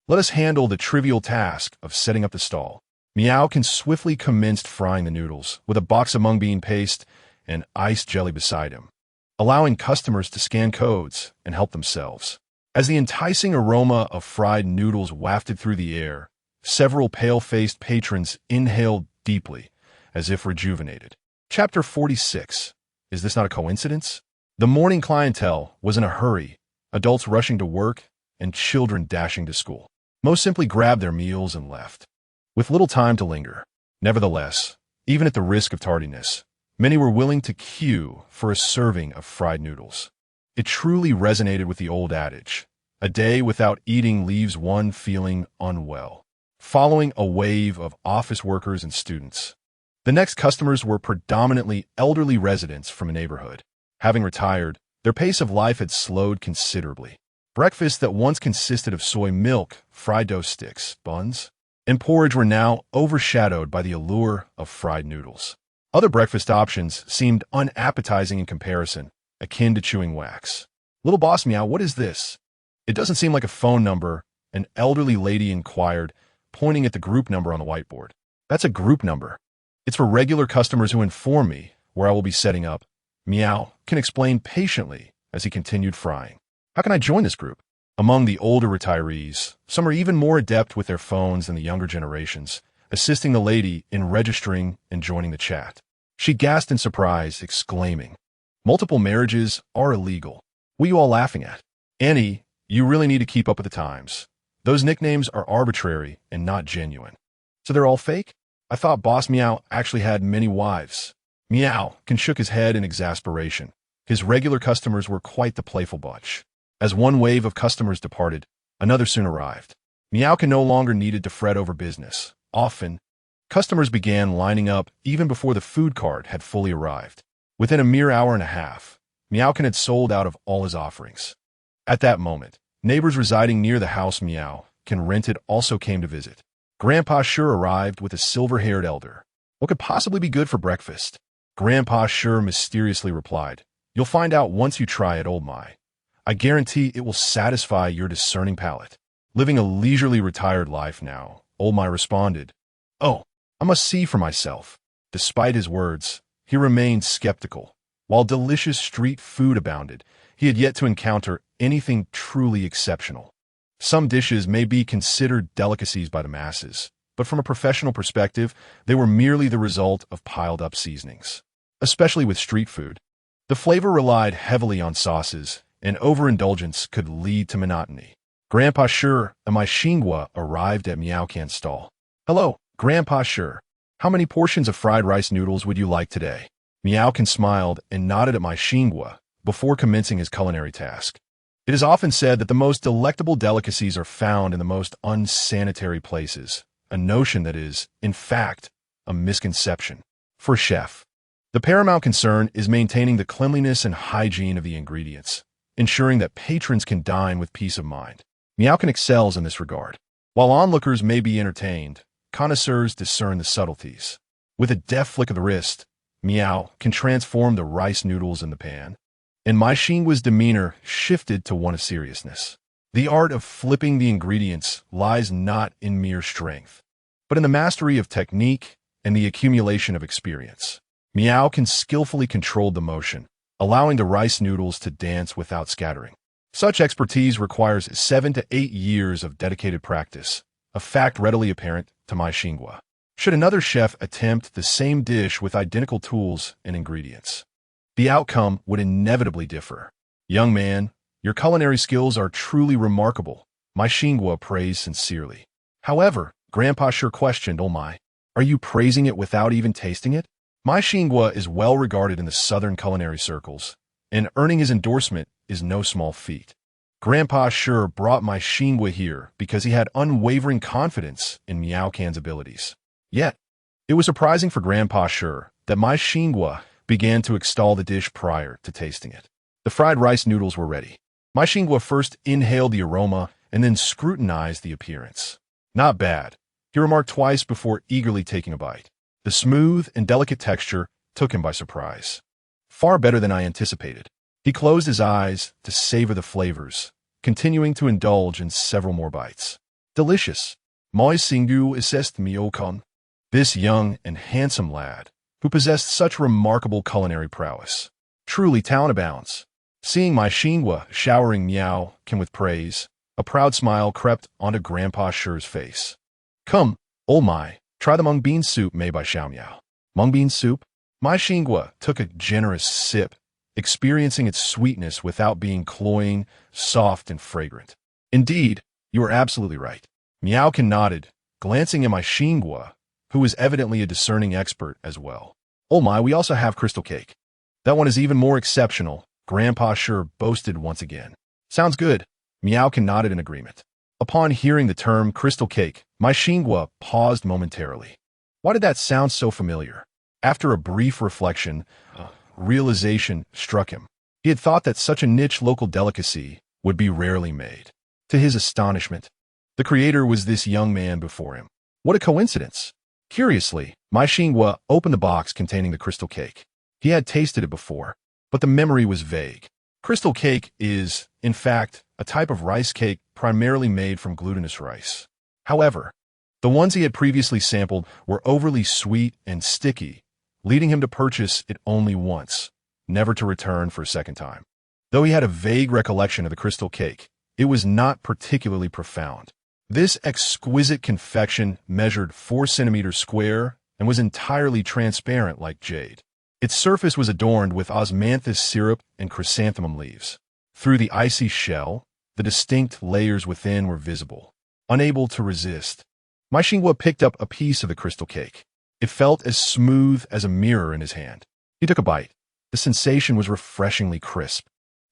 Let us handle the trivial task of setting up the stall." Miao swiftly commenced frying the noodles with a box of mung bean paste and iced jelly beside him, allowing customers to scan codes and help themselves. As the enticing aroma of fried noodles wafted through the air, several pale-faced patrons inhaled deeply, as if rejuvenated. Chapter 46. Is this not a coincidence? The morning clientele was in a hurry, adults rushing to work and children dashing to school. Most simply grabbed their meals and left, with little time to linger. Nevertheless, even at the risk of tardiness, many were willing to queue for a serving of fried noodles. It truly resonated with the old adage, a day without eating leaves one feeling unwell. Following a wave of office workers and students, the next customers were predominantly elderly residents from a neighborhood. Having retired, their pace of life had slowed considerably. Breakfast that once consisted of soy milk, fried dough sticks, buns, and porridge were now overshadowed by the allure of fried noodles. Other breakfast options seemed unappetizing in comparison, akin to chewing wax. "Little Boss Miao, what is this? It doesn't seem like a phone number," an elderly lady inquired, pointing at the group number on the whiteboard. "That's a group number. It's for regular customers who inform me where I will be setting up." Miao explained patiently as he continued frying. "How can I join this group?" Among the older retirees, some are even more adept with their phones than the younger generations, assisting the lady in registering and joining the chat. She gasped in surprise, exclaiming, "Multiple marriages are illegal. What are you all laughing at? Annie, you really need to keep up with the times. Those nicknames are arbitrary and not genuine." "So they're all fake? I thought Boss Miao actually had many wives." Miao shook his head in exasperation. His regular customers were quite the playful bunch. As one wave of customers departed, another soon arrived. Miao no longer needed to fret over business. Often, customers began lining up even before the food cart had fully arrived. Within a mere hour and a half, Miao had sold out of all his offerings. At that moment, neighbors residing near the house Miao rented also came to visit. Grandpa Sure arrived with a silver-haired elder. "What could possibly be good for breakfast?" Grandpa Sure mysteriously replied, "You'll find out once you try it, old my. I guarantee it will satisfy your discerning palate." Living a leisurely retired life now, old my responded, "Oh, I must see for myself." Despite his words, he remained skeptical. While delicious street food abounded, he had yet to encounter anything truly exceptional. Some dishes may be considered delicacies by the masses, but from a professional perspective, they were merely the result of piled-up seasonings. Especially with street food, the flavor relied heavily on sauces, and overindulgence could lead to monotony. Grandpa Sure and my Xinghua arrived at Miao Can's stall. "Hello, Grandpa Sure. How many portions of fried rice noodles would you like today?" Miao Can smiled and nodded at my Xinghua before commencing his culinary task. It is often said that the most delectable delicacies are found in the most unsanitary places, a notion that is, in fact, a misconception. For a chef, the paramount concern is maintaining the cleanliness and hygiene of the ingredients, ensuring that patrons can dine with peace of mind. Miao Can excels in this regard. While onlookers may be entertained, connoisseurs discern the subtleties. With a deft flick of the wrist, Miao can transform the rice noodles in the pan, and my Xinghua's demeanor shifted to one of seriousness. The art of flipping the ingredients lies not in mere strength, but in the mastery of technique and the accumulation of experience. Miao Can skillfully control the motion, allowing the rice noodles to dance without scattering. Such expertise requires 7 to 8 years of dedicated practice, a fact readily apparent to my Xinghua. Should another chef attempt the same dish with identical tools and ingredients, the outcome would inevitably differ. "Young man, your culinary skills are truly remarkable," my Xinghua praised sincerely. However, Grandpa Sure questioned, "Oh my, are you praising it without even tasting it?" My Xinghua is well regarded in the southern culinary circles, and earning his endorsement is no small feat. Grandpa Sure brought my Xinghua here because he had unwavering confidence in Miao Can's abilities. Yet, it was surprising for Grandpa Sure that my Xinghua began to extol the dish prior to tasting it. The fried rice noodles were ready. My Xinghua first inhaled the aroma and then scrutinized the appearance. "Not bad," he remarked twice before eagerly taking a bite. The smooth and delicate texture took him by surprise. Far better than I anticipated. He closed his eyes to savor the flavors, continuing to indulge in several more bites. "Delicious. Moi Xinghu ist Miao Can." This young and handsome lad, who possessed such remarkable culinary prowess, truly talent abounds. Seeing my Xinghua showering Miao Can with praise, a proud smile crept onto Grandpa Sure's face. "Come, oh my, try the mung bean soup made by Xiao Miao." Mung bean soup? My Xinghua took a generous sip, experiencing its sweetness without being cloying, soft, and fragrant. "Indeed, you are absolutely right." Miao Can nodded, glancing at my Xinghua, who was evidently a discerning expert as well. "Oh my, we also have crystal cake. That one is even more exceptional," Grandpa Sure boasted once again. "Sounds good." Miao Can nodded in agreement. Upon hearing the term crystal cake, my Xinghua paused momentarily. Why did that sound so familiar? After a brief reflection, realization struck him. He had thought that such a niche local delicacy would be rarely made. To his astonishment, the creator was this young man before him. What a coincidence! Curiously, my Xinghua opened the box containing the crystal cake. He had tasted it before, but the memory was vague. Crystal cake is, in fact, a type of rice cake primarily made from glutinous rice. However, the ones he had previously sampled were overly sweet and sticky, leading him to purchase it only once, never to return for a second time. Though he had a vague recollection of the crystal cake, it was not particularly profound. This exquisite confection measured 4 centimeters square and was entirely transparent like jade. Its surface was adorned with osmanthus syrup and chrysanthemum leaves. Through the icy shell, the distinct layers within were visible. Unable to resist, my Xinghua picked up a piece of the crystal cake. It felt as smooth as a mirror in his hand. He took a bite. The sensation was refreshingly crisp.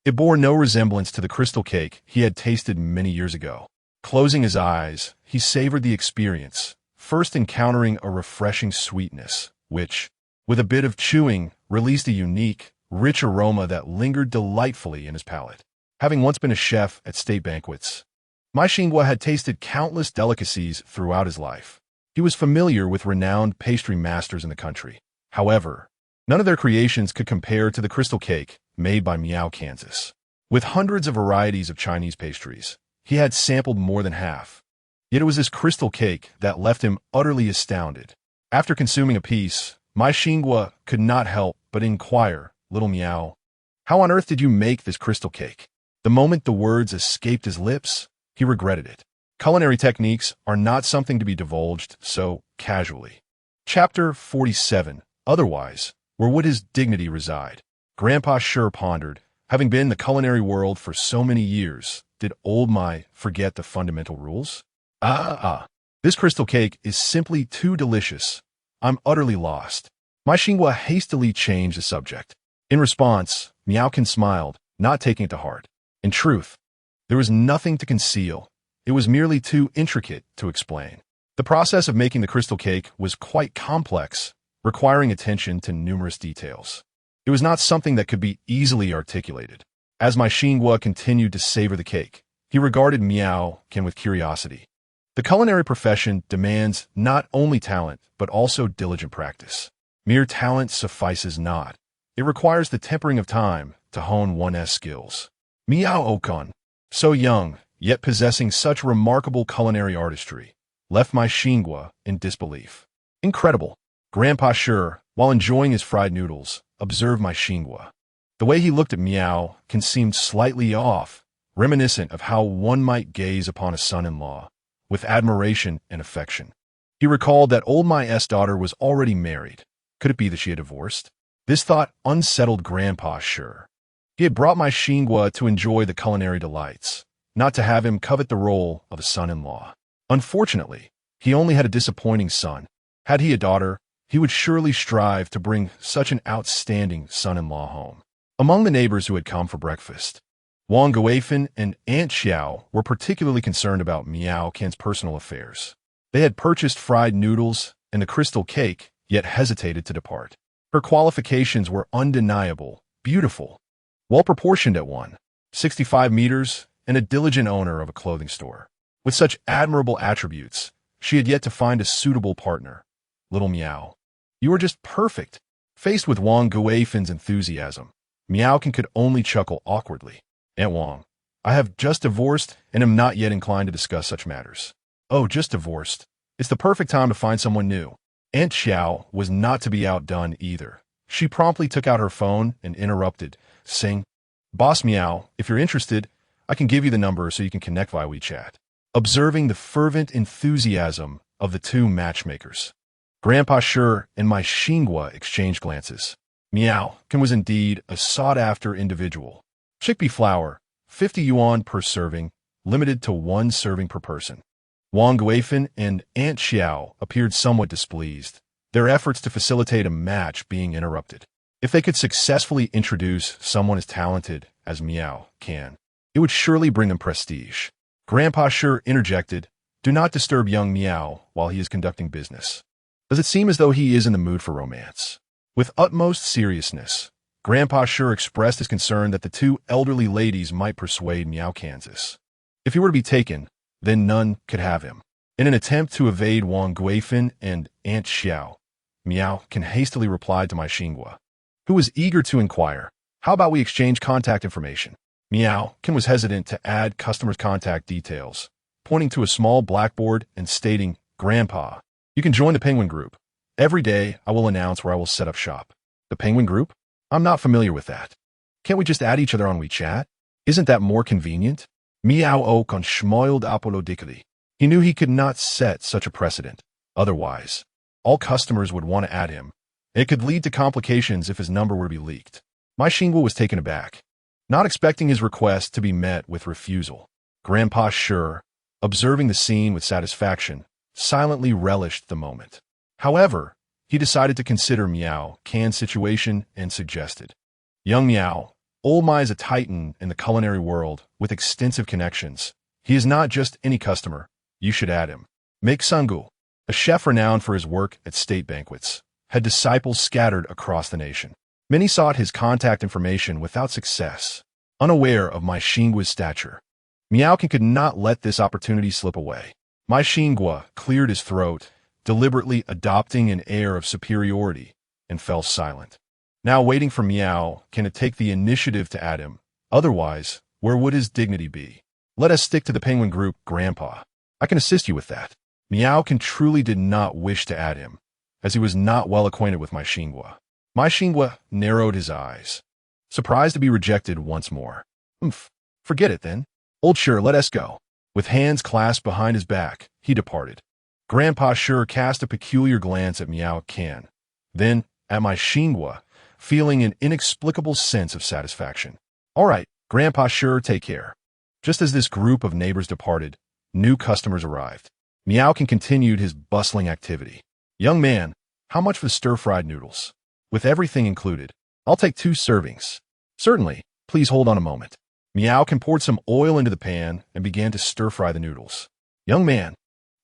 It bore no resemblance to the crystal cake he had tasted many years ago. Closing his eyes, he savored the experience, first encountering a refreshing sweetness, which, with a bit of chewing, released a unique, rich aroma that lingered delightfully in his palate. Having once been a chef at state banquets, my Xinghua had tasted countless delicacies throughout his life. He was familiar with renowned pastry masters in the country. However, none of their creations could compare to the crystal cake made by Miao, Kansas. With hundreds of varieties of Chinese pastries, he had sampled more than half. Yet it was this crystal cake that left him utterly astounded. After consuming a piece, My Xinghua could not help but inquire, little Miao, how on earth did you make this crystal cake? The moment the words escaped his lips, he regretted it. Culinary techniques are not something to be divulged so casually. Chapter 47. Otherwise, where would his dignity reside? Grandpa sure pondered. Having been in the culinary world for so many years, did old Mai forget the fundamental rules? This crystal cake is simply too delicious. I'm utterly lost. My Xinghua hastily changed the subject. In response, Miaokin smiled, not taking it to heart. In truth, there was nothing to conceal. It was merely too intricate to explain. The process of making the crystal cake was quite complex, requiring attention to numerous details. It was not something that could be easily articulated. As my Xinghua continued to savor the cake, he regarded Miaokin with curiosity. The culinary profession demands not only talent, but also diligent practice. Mere talent suffices not. It requires the tempering of time to hone one's skills. Miao-kun, so young, yet possessing such remarkable culinary artistry, left my Xinghua in disbelief. Incredible. Grandpa Sure, while enjoying his fried noodles, observed my Xinghua. The way he looked at Miao-kun seemed slightly off, reminiscent of how one might gaze upon a son-in-law, with admiration and affection. He recalled that old Mai's daughter was already married. Could it be that she had divorced? This thought unsettled Grandpa Sure. He had brought my Xinghua to enjoy the culinary delights, not to have him covet the role of a son-in-law. Unfortunately, he only had a disappointing son. Had he a daughter, he would surely strive to bring such an outstanding son-in-law home. Among the neighbors who had come for breakfast, Wang Guifan and Aunt Xiao were particularly concerned about Miao-kin's personal affairs. They had purchased fried noodles and the crystal cake, yet hesitated to depart. Her qualifications were undeniable, beautiful, well-proportioned at 165 meters, and a diligent owner of a clothing store. With such admirable attributes, she had yet to find a suitable partner. Little Miao, you are just perfect. Faced with Wang Guifan's enthusiasm, Miaokin could only chuckle awkwardly. Aunt Wang, I have just divorced and am not yet inclined to discuss such matters. Oh, just divorced. It's the perfect time to find someone new. Aunt Xiao was not to be outdone either. She promptly took out her phone and interrupted, saying, Boss Miao, if you're interested, I can give you the number so you can connect via WeChat. Observing the fervent enthusiasm of the two matchmakers, Grandpa Sure and my Xinghua exchanged glances. Miao-kin was indeed a sought-after individual. Chickpea flour, 50 yuan per serving, limited to 1 serving per person. Wang Guifan and Aunt Xiao appeared somewhat displeased, their efforts to facilitate a match being interrupted. If they could successfully introduce someone as talented as Miao-kin, it would surely bring them prestige. Grandpa Sure interjected, Do not disturb young Miao while he is conducting business. Does it seem as though he is in the mood for romance? With utmost seriousness, Grandpa Sure expressed his concern that the two elderly ladies might persuade Miao-Kansas. If he were to be taken, then none could have him. In an attempt to evade Wang Guifan and Aunt Xiao, Miao-kin hastily replied to my Xinghua, who was eager to inquire, How about we exchange contact information? Miao-kin was hesitant to add customers' contact details, pointing to a small blackboard and stating, Grandpa, you can join the Penguin Group. Every day, I will announce where I will set up shop. The Penguin Group? I'm not familiar with that. Can't we just add each other on WeChat? Isn't that more convenient? Miao-kin schmoiled apologically. He knew he could not set such a precedent. Otherwise, all customers would want to add him. It could lead to complications if his number were to be leaked. My Xinghua was taken aback, not expecting his request to be met with refusal. Grandpa Sure, observing the scene with satisfaction, silently relished the moment. However, he decided to consider Miao-kin's situation and suggested, Young Miao, old Mai is a titan in the culinary world with extensive connections. He is not just any customer. You should add him. Make Sungu, a chef renowned for his work at state banquets, had disciples scattered across the nation. Many sought his contact information without success, unaware of my Xinghua's stature. Miao-kin could not let this opportunity slip away. My Xinghua cleared his throat, deliberately adopting an air of superiority, and fell silent. Now waiting for Miao-kin to take the initiative to add him. Otherwise, where would his dignity be? Let us stick to the Penguin Group, Grandpa. I can assist you with that. Miao-kin truly did not wish to add him. as he was not well acquainted with my Xinhua. My Xinhua narrowed his eyes, surprised to be rejected once more. Forget it then. Old Sure, let us go. With hands clasped behind his back, he departed. Grandpa Sure cast a peculiar glance at Miao Can, then at my Xinhua, feeling an inexplicable sense of satisfaction. All right, Grandpa Sure, take care. Just as this group of neighbors departed, new customers arrived. Miao Can continued his bustling activity. Young man, how much for the stir-fried noodles? With everything included. I'll take 2 servings. Certainly, please hold on a moment. Miao Can poured some oil into the pan and began to stir-fry the noodles. Young man,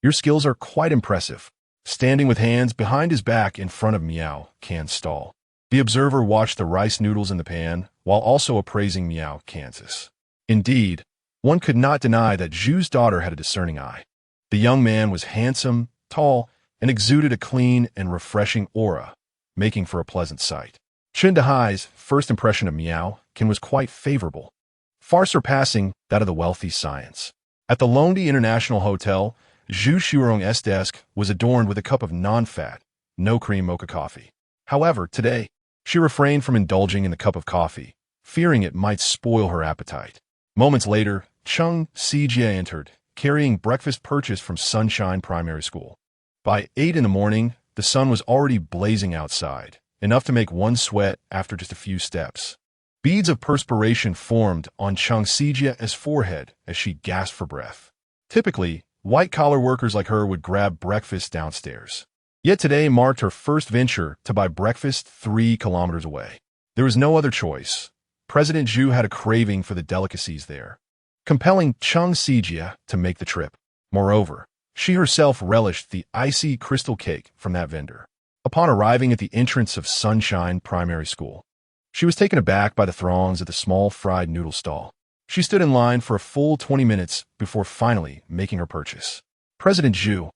your skills are quite impressive. Standing with hands behind his back in front of Miao Can's stall, the observer watched the rice noodles in the pan while also appraising Miao Can's. Indeed, one could not deny that Zhu's daughter had a discerning eye. The young man was handsome, tall, and exuded a clean and refreshing aura, making for a pleasant sight. Chen Dehai's first impression of Miao Can was quite favorable, far surpassing that of the wealthy science. At the Londi International Hotel, Zhu Xuerong's desk was adorned with a cup of non-fat, no-cream mocha coffee. However, today, she refrained from indulging in the cup of coffee, fearing it might spoil her appetite. Moments later, Cheng Xijie entered, carrying breakfast purchased from Sunshine Primary School. By 8 in the morning, the sun was already blazing outside, enough to make one sweat after just a few steps. Beads of perspiration formed on Cheng Xijie's forehead as she gasped for breath. Typically, white-collar workers like her would grab breakfast downstairs. Yet today marked her first venture to buy breakfast 3 kilometers away. There was no other choice. President Zhu had a craving for the delicacies there, compelling Cheng Xijie to make the trip. Moreover, she herself relished the icy crystal cake from that vendor. Upon arriving at the entrance of Sunshine Primary School, she was taken aback by the throngs at the small fried noodle stall. She stood in line for a full 20 minutes before finally making her purchase. President Zhu,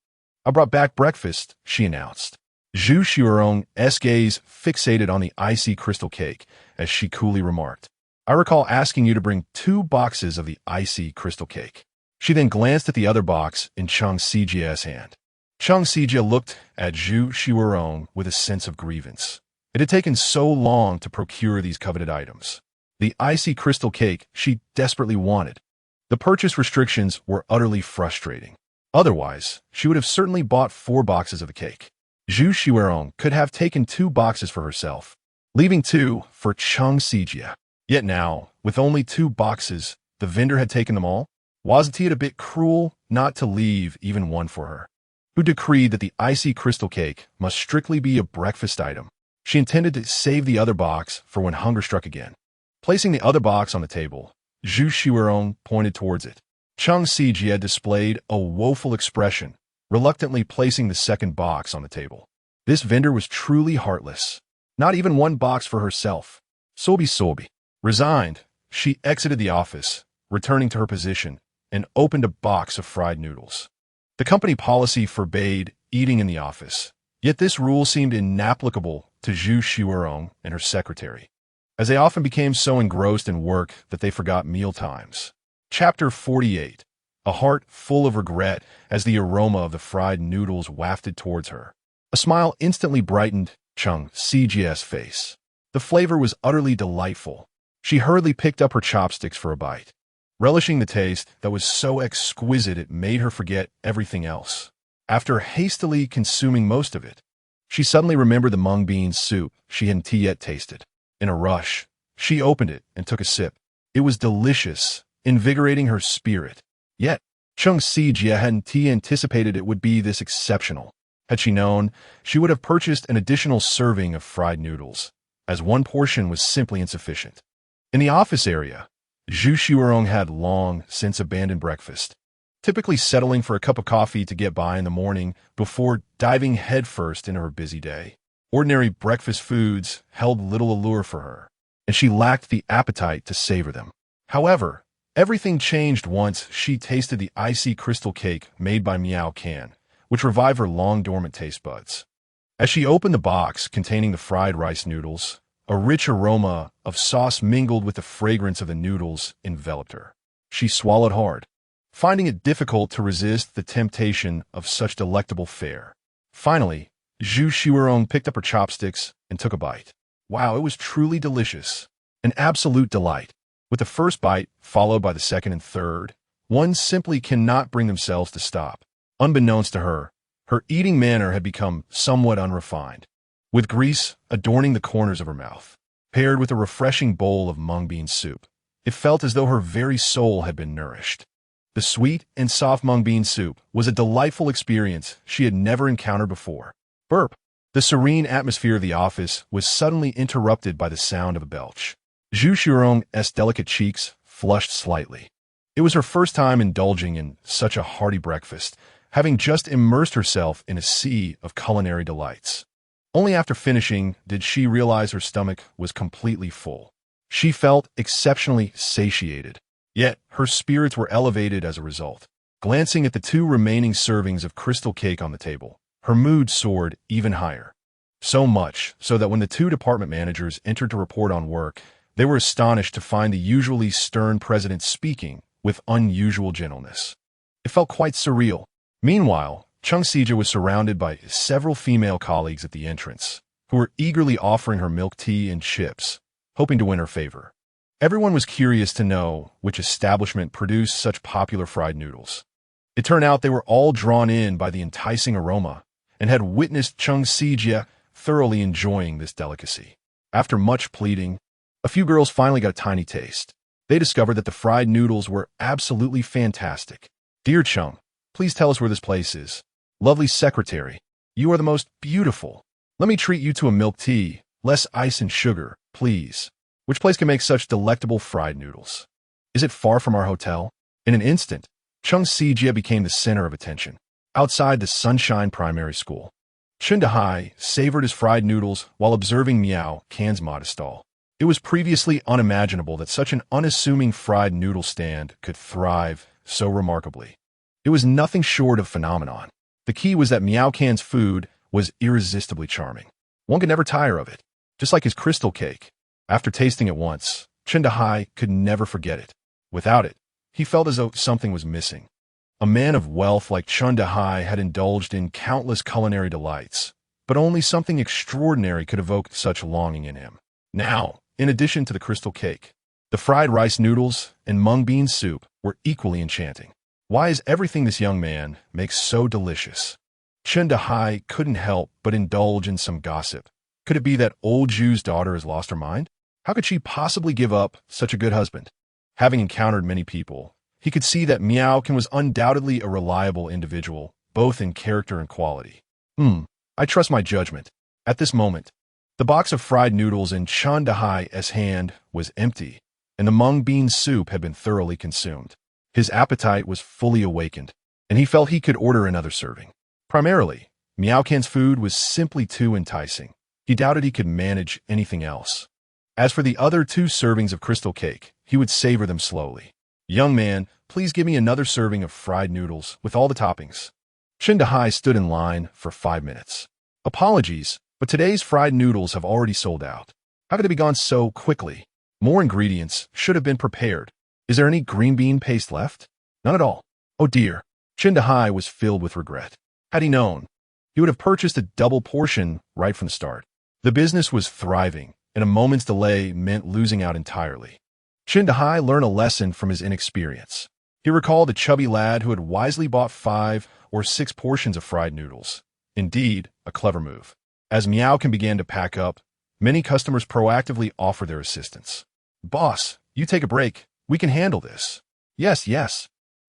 I brought back breakfast, she announced. Zhu Xuerong's gaze fixated on the icy crystal cake as she coolly remarked, I recall asking you to bring 2 boxes of the icy crystal cake. She then glanced at the other box in Cheng Xijie's hand. Cheng Xijie looked at Zhu Xuerong with a sense of grievance. It had taken so long to procure these coveted items. The icy crystal cake she desperately wanted. The purchase restrictions were utterly frustrating. Otherwise, she would have certainly bought 4 boxes of the cake. Zhu Xuerong could have taken 2 boxes for herself, leaving 2 for Cheng Xijie. Yet now, with only 2 boxes, the vendor had taken them all? Wasn't it a bit cruel not to leave even one for her? Who decreed that the icy crystal cake must strictly be a breakfast item? She intended to save the other box for when hunger struck again. Placing the other box on the table, Zhu Xuerong pointed towards it. Cheng Xijie had displayed a woeful expression, reluctantly placing the second box on the table. This vendor was truly heartless. Not even 1 box for herself. Sobi. Resigned, she exited the office, returning to her position, and opened a box of fried noodles. The company policy forbade eating in the office, yet this rule seemed inapplicable to Zhu Xuerong and her secretary, as they often became so engrossed in work that they forgot meal times. Chapter 48. A heart full of regret as the aroma of the fried noodles wafted towards her. A smile instantly brightened Cheng Xijie's face. The flavor was utterly delightful. She hurriedly picked up her chopsticks for a bite, relishing the taste that was so exquisite it made her forget everything else. After hastily consuming most of it, she suddenly remembered the mung bean soup she hadn't yet tasted. In a rush, she opened it and took a sip. It was delicious, invigorating her spirit. Yet, Cheng Xijie hadn't anticipated it would be this exceptional. Had she known, she would have purchased an additional serving of fried noodles, as 1 portion was simply insufficient. In the office area, Zhu Xuerong had long since abandoned breakfast, typically settling for a cup of coffee to get by in the morning before diving headfirst into her busy day. Ordinary breakfast foods held little allure for her, and she lacked the appetite to savor them. However, everything changed once she tasted the icy crystal cake made by Miao Can, which revived her long-dormant taste buds. As she opened the box containing the fried rice noodles, a rich aroma of sauce mingled with the fragrance of the noodles enveloped her. She swallowed hard, finding it difficult to resist the temptation of such delectable fare. Finally, Xuerong picked up her chopsticks and took a bite. Wow, it was truly delicious. An absolute delight. With the first bite, followed by the second and third, one simply cannot bring themselves to stop. Unbeknownst to her, her eating manner had become somewhat unrefined, with grease adorning the corners of her mouth. Paired with a refreshing bowl of mung bean soup, it felt as though her very soul had been nourished. The sweet and soft mung bean soup was a delightful experience she had never encountered before. Burp. The serene atmosphere of the office was suddenly interrupted by the sound of a belch. Xuerong's delicate cheeks flushed slightly. It was her first time indulging in such a hearty breakfast, having just immersed herself in a sea of culinary delights. Only after finishing did she realize her stomach was completely full. She felt exceptionally satiated, yet her spirits were elevated as a result. Glancing at the two remaining servings of crystal cake on the table, her mood soared even higher. So much so that when the two department managers entered to report on work, they were astonished to find the usually stern president speaking with unusual gentleness. It felt quite surreal. Meanwhile, Chung Sija was surrounded by several female colleagues at the entrance, who were eagerly offering her milk tea and chips, hoping to win her favor. Everyone was curious to know which establishment produced such popular fried noodles. It turned out they were all drawn in by the enticing aroma and had witnessed Chung Sija thoroughly enjoying this delicacy. After much pleading, a few girls finally got a tiny taste. They discovered that the fried noodles were absolutely fantastic. Dear Chung, please tell us where this place is. Lovely secretary, you are the most beautiful. Let me treat you to a milk tea, less ice and sugar, please. Which place can make such delectable fried noodles? Is it far from our hotel? In an instant, Chung Sijia became the center of attention. Outside the Sunshine Primary School, Chun Dahai savored his fried noodles while observing Miao Can's modest stall. It was previously unimaginable that such an unassuming fried noodle stand could thrive so remarkably. It was nothing short of phenomenon. The key was that Miao Can's food was irresistibly charming. One could never tire of it, just like his crystal cake. After tasting it once, Chun Dahai could never forget it. Without it, he felt as though something was missing. A man of wealth like Chun Dahai had indulged in countless culinary delights, but only something extraordinary could evoke such longing in him. Now, in addition to the crystal cake, the fried rice noodles and mung bean soup were equally enchanting. Why is everything this young man makes so delicious? Chun Dahai couldn't help but indulge in some gossip. Could it be that old Ju's daughter has lost her mind? How could she possibly give up such a good husband? Having encountered many people, he could see that Miao Can was undoubtedly a reliable individual, both in character and quality. I trust my judgment. At this moment, the box of fried noodles in Chun Dahai's hand was empty, and the mung bean soup had been thoroughly consumed. His appetite was fully awakened, and he felt he could order another serving. Primarily, Miao Can's food was simply too enticing. He doubted he could manage anything else. As for the other two servings of crystal cake, he would savor them slowly. Young man, please give me another serving of fried noodles with all the toppings. Chun Dahai stood in line for 5 minutes. Apologies, but today's fried noodles have already sold out. How could they be gone so quickly? More ingredients should have been prepared. Is there any green bean paste left? None at all. Oh dear. Chun Dahai was filled with regret. Had he known, he would have purchased a double portion right from the start. The business was thriving, and a moment's delay meant losing out entirely. Chun Dahai learned a lesson from his inexperience. He recalled a chubby lad who had wisely bought 5 or 6 portions of fried noodles. Indeed, a clever move. As Miao Can began to pack up, many customers proactively offered their assistance. Boss, you take a break. We can handle this. Yes.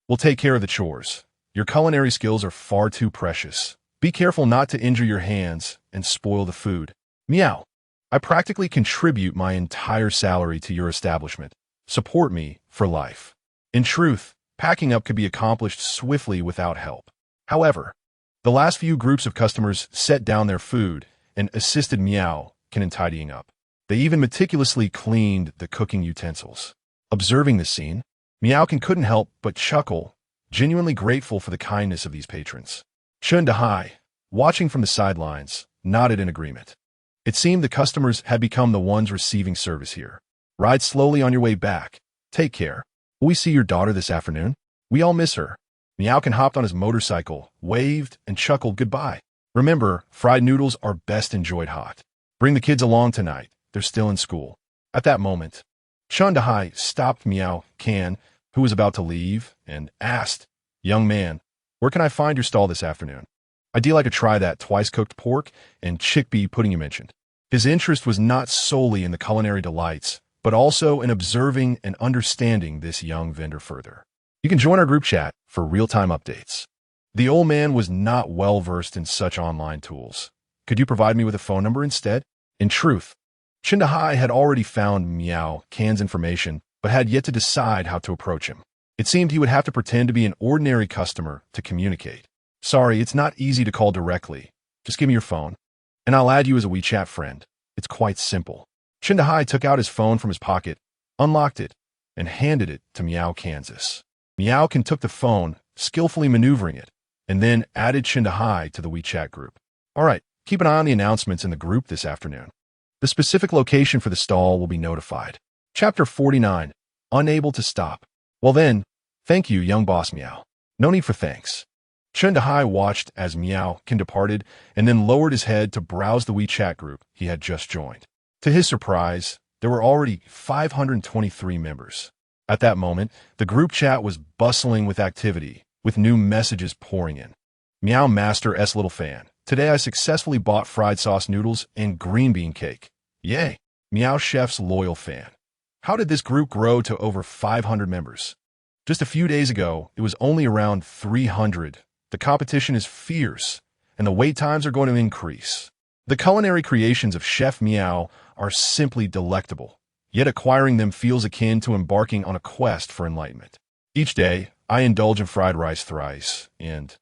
We'll take care of the chores. Your culinary skills are far too precious. Be careful not to injure your hands and spoil the food. Miao, I practically contribute my entire salary to your establishment. Support me for life. In truth, packing up could be accomplished swiftly without help. However, the last few groups of customers set down their food and assisted Miao Can in tidying up. They even meticulously cleaned the cooking utensils. Observing this scene, Miao Can couldn't help but chuckle, genuinely grateful for the kindness of these patrons. Chun Dahai, watching from the sidelines, nodded in agreement. It seemed the customers had become the ones receiving service here. Ride slowly on your way back. Take care. Will we see your daughter this afternoon? We all miss her. Miao Can hopped on his motorcycle, waved, and chuckled goodbye. Remember, fried noodles are best enjoyed hot. Bring the kids along tonight. They're still in school. At that moment, Chun Dahai stopped Miao Can, who was about to leave, and asked, "Young man, where can I find your stall this afternoon? I'd like to try that twice-cooked pork and chickpea pudding you mentioned." His interest was not solely in the culinary delights, but also in observing and understanding this young vendor further. You can join our group chat for real-time updates. The old man was not well-versed in such online tools. "Could you provide me with a phone number instead?" In truth, Chindahai had already found Miao Can's information, but had yet to decide how to approach him. It seemed he would have to pretend to be an ordinary customer to communicate. "Sorry, it's not easy to call directly. Just give me your phone, and I'll add you as a WeChat friend. It's quite simple." Chindahai took out his phone from his pocket, unlocked it, and handed it to Miao Kansas. Miao Kan took the phone, skillfully maneuvering it, and then added Chindahai to the WeChat group. "All right, keep an eye on the announcements in the group this afternoon. The specific location for the stall will be notified." Chapter 49. Unable to stop. "Well then, thank you, young boss Miao." "No need for thanks." Chindahai watched as Miao Kan departed and then lowered his head to browse the WeChat group he had just joined. To his surprise, there were already 523 members. At that moment, the group chat was bustling with activity, with new messages pouring in. "Miao Master S. Little Fan. Today I successfully bought fried sauce noodles and green bean cake. Yay! Miao Chef's loyal fan." How did this group grow to over 500 members? Just a few days ago, it was only around 300. The competition is fierce, and the wait times are going to increase. The culinary creations of Chef Miao are simply delectable, yet acquiring them feels akin to embarking on a quest for enlightenment. Each day, I indulge in fried rice thrice, and,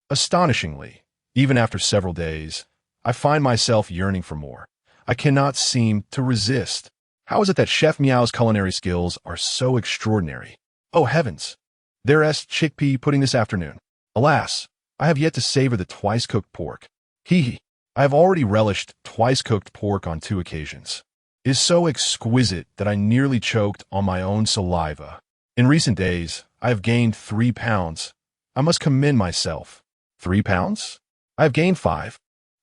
astonishingly, even after several days, I find myself yearning for more. I cannot seem to resist. How is it that Chef Miao's culinary skills are so extraordinary? Oh heavens! There's chickpea pudding this afternoon. Alas, I have yet to savor the twice-cooked pork. Hee. I have already relished twice-cooked pork on 2 occasions. It is so exquisite that I nearly choked on my own saliva. In recent days, I have gained 3 pounds. I must commend myself. 3 pounds? I have gained 5.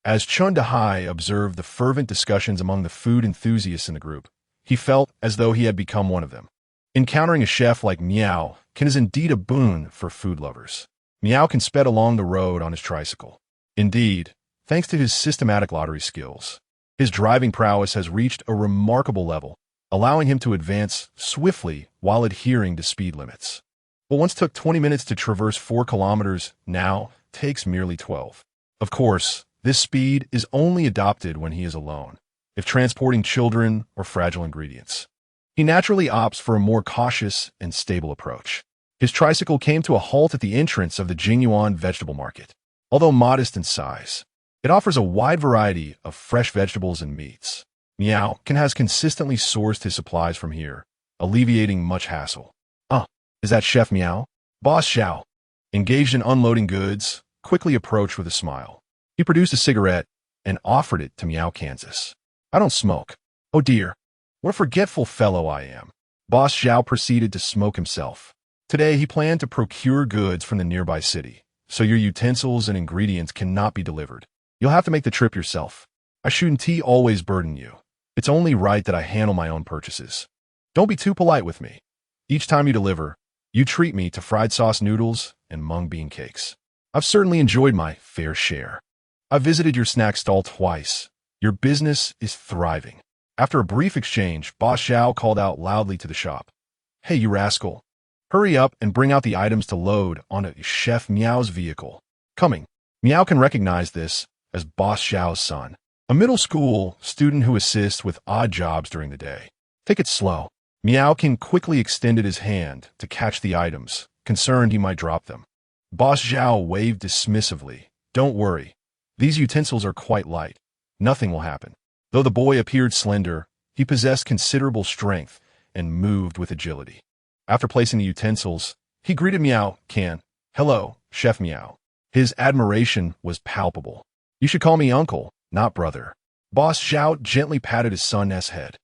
As Chun Dahai observed the fervent discussions among the food enthusiasts in the group, he felt as though he had become one of them. Encountering a chef like Miao Kan is indeed a boon for food lovers. Miao Kan sped along the road on his tricycle. Indeed, thanks to his systematic lottery skills, his driving prowess has reached a remarkable level, allowing him to advance swiftly while adhering to speed limits. What once took 20 minutes to traverse 4 kilometers now takes merely 12. Of course, this speed is only adopted when he is alone, if transporting children or fragile ingredients. He naturally opts for a more cautious and stable approach. His tricycle came to a halt at the entrance of the Jingyuan vegetable market. Although modest in size, it offers a wide variety of fresh vegetables and meats. Miao Kan has consistently sourced his supplies from here, alleviating much hassle. Is that Chef Miao? Boss Xiao, engaged in unloading goods, quickly approached with a smile. He produced a cigarette and offered it to Miao Kansas. "I don't smoke." "Oh dear, what a forgetful fellow I am." Boss Xiao proceeded to smoke himself. Today he planned to procure goods from the nearby city, so your utensils and ingredients cannot be delivered. You'll have to make the trip yourself. I shouldn't always burden you. It's only right that I handle my own purchases. Don't be too polite with me. Each time you deliver, you treat me to fried sauce noodles and mung bean cakes. I've certainly enjoyed my fair share. I've visited your snack stall twice. Your business is thriving. After a brief exchange, Boss Xiao called out loudly to the shop. "Hey, you rascal. Hurry up and bring out the items to load onto Chef Miao's vehicle." Coming. Miao Kan recognize this as Boss Xiao's son, a middle school student who assists with odd jobs during the day. "Take it slow." Miao Kan quickly extended his hand to catch the items, concerned he might drop them. Boss Xiao waved dismissively. "Don't worry. These utensils are quite light. Nothing will happen." Though the boy appeared slender, he possessed considerable strength and moved with agility. After placing the utensils, he greeted Miao Kan. "Hello, Chef Miao." His admiration was palpable. "You should call me uncle, not brother." Boss Xiao gently patted his son's head.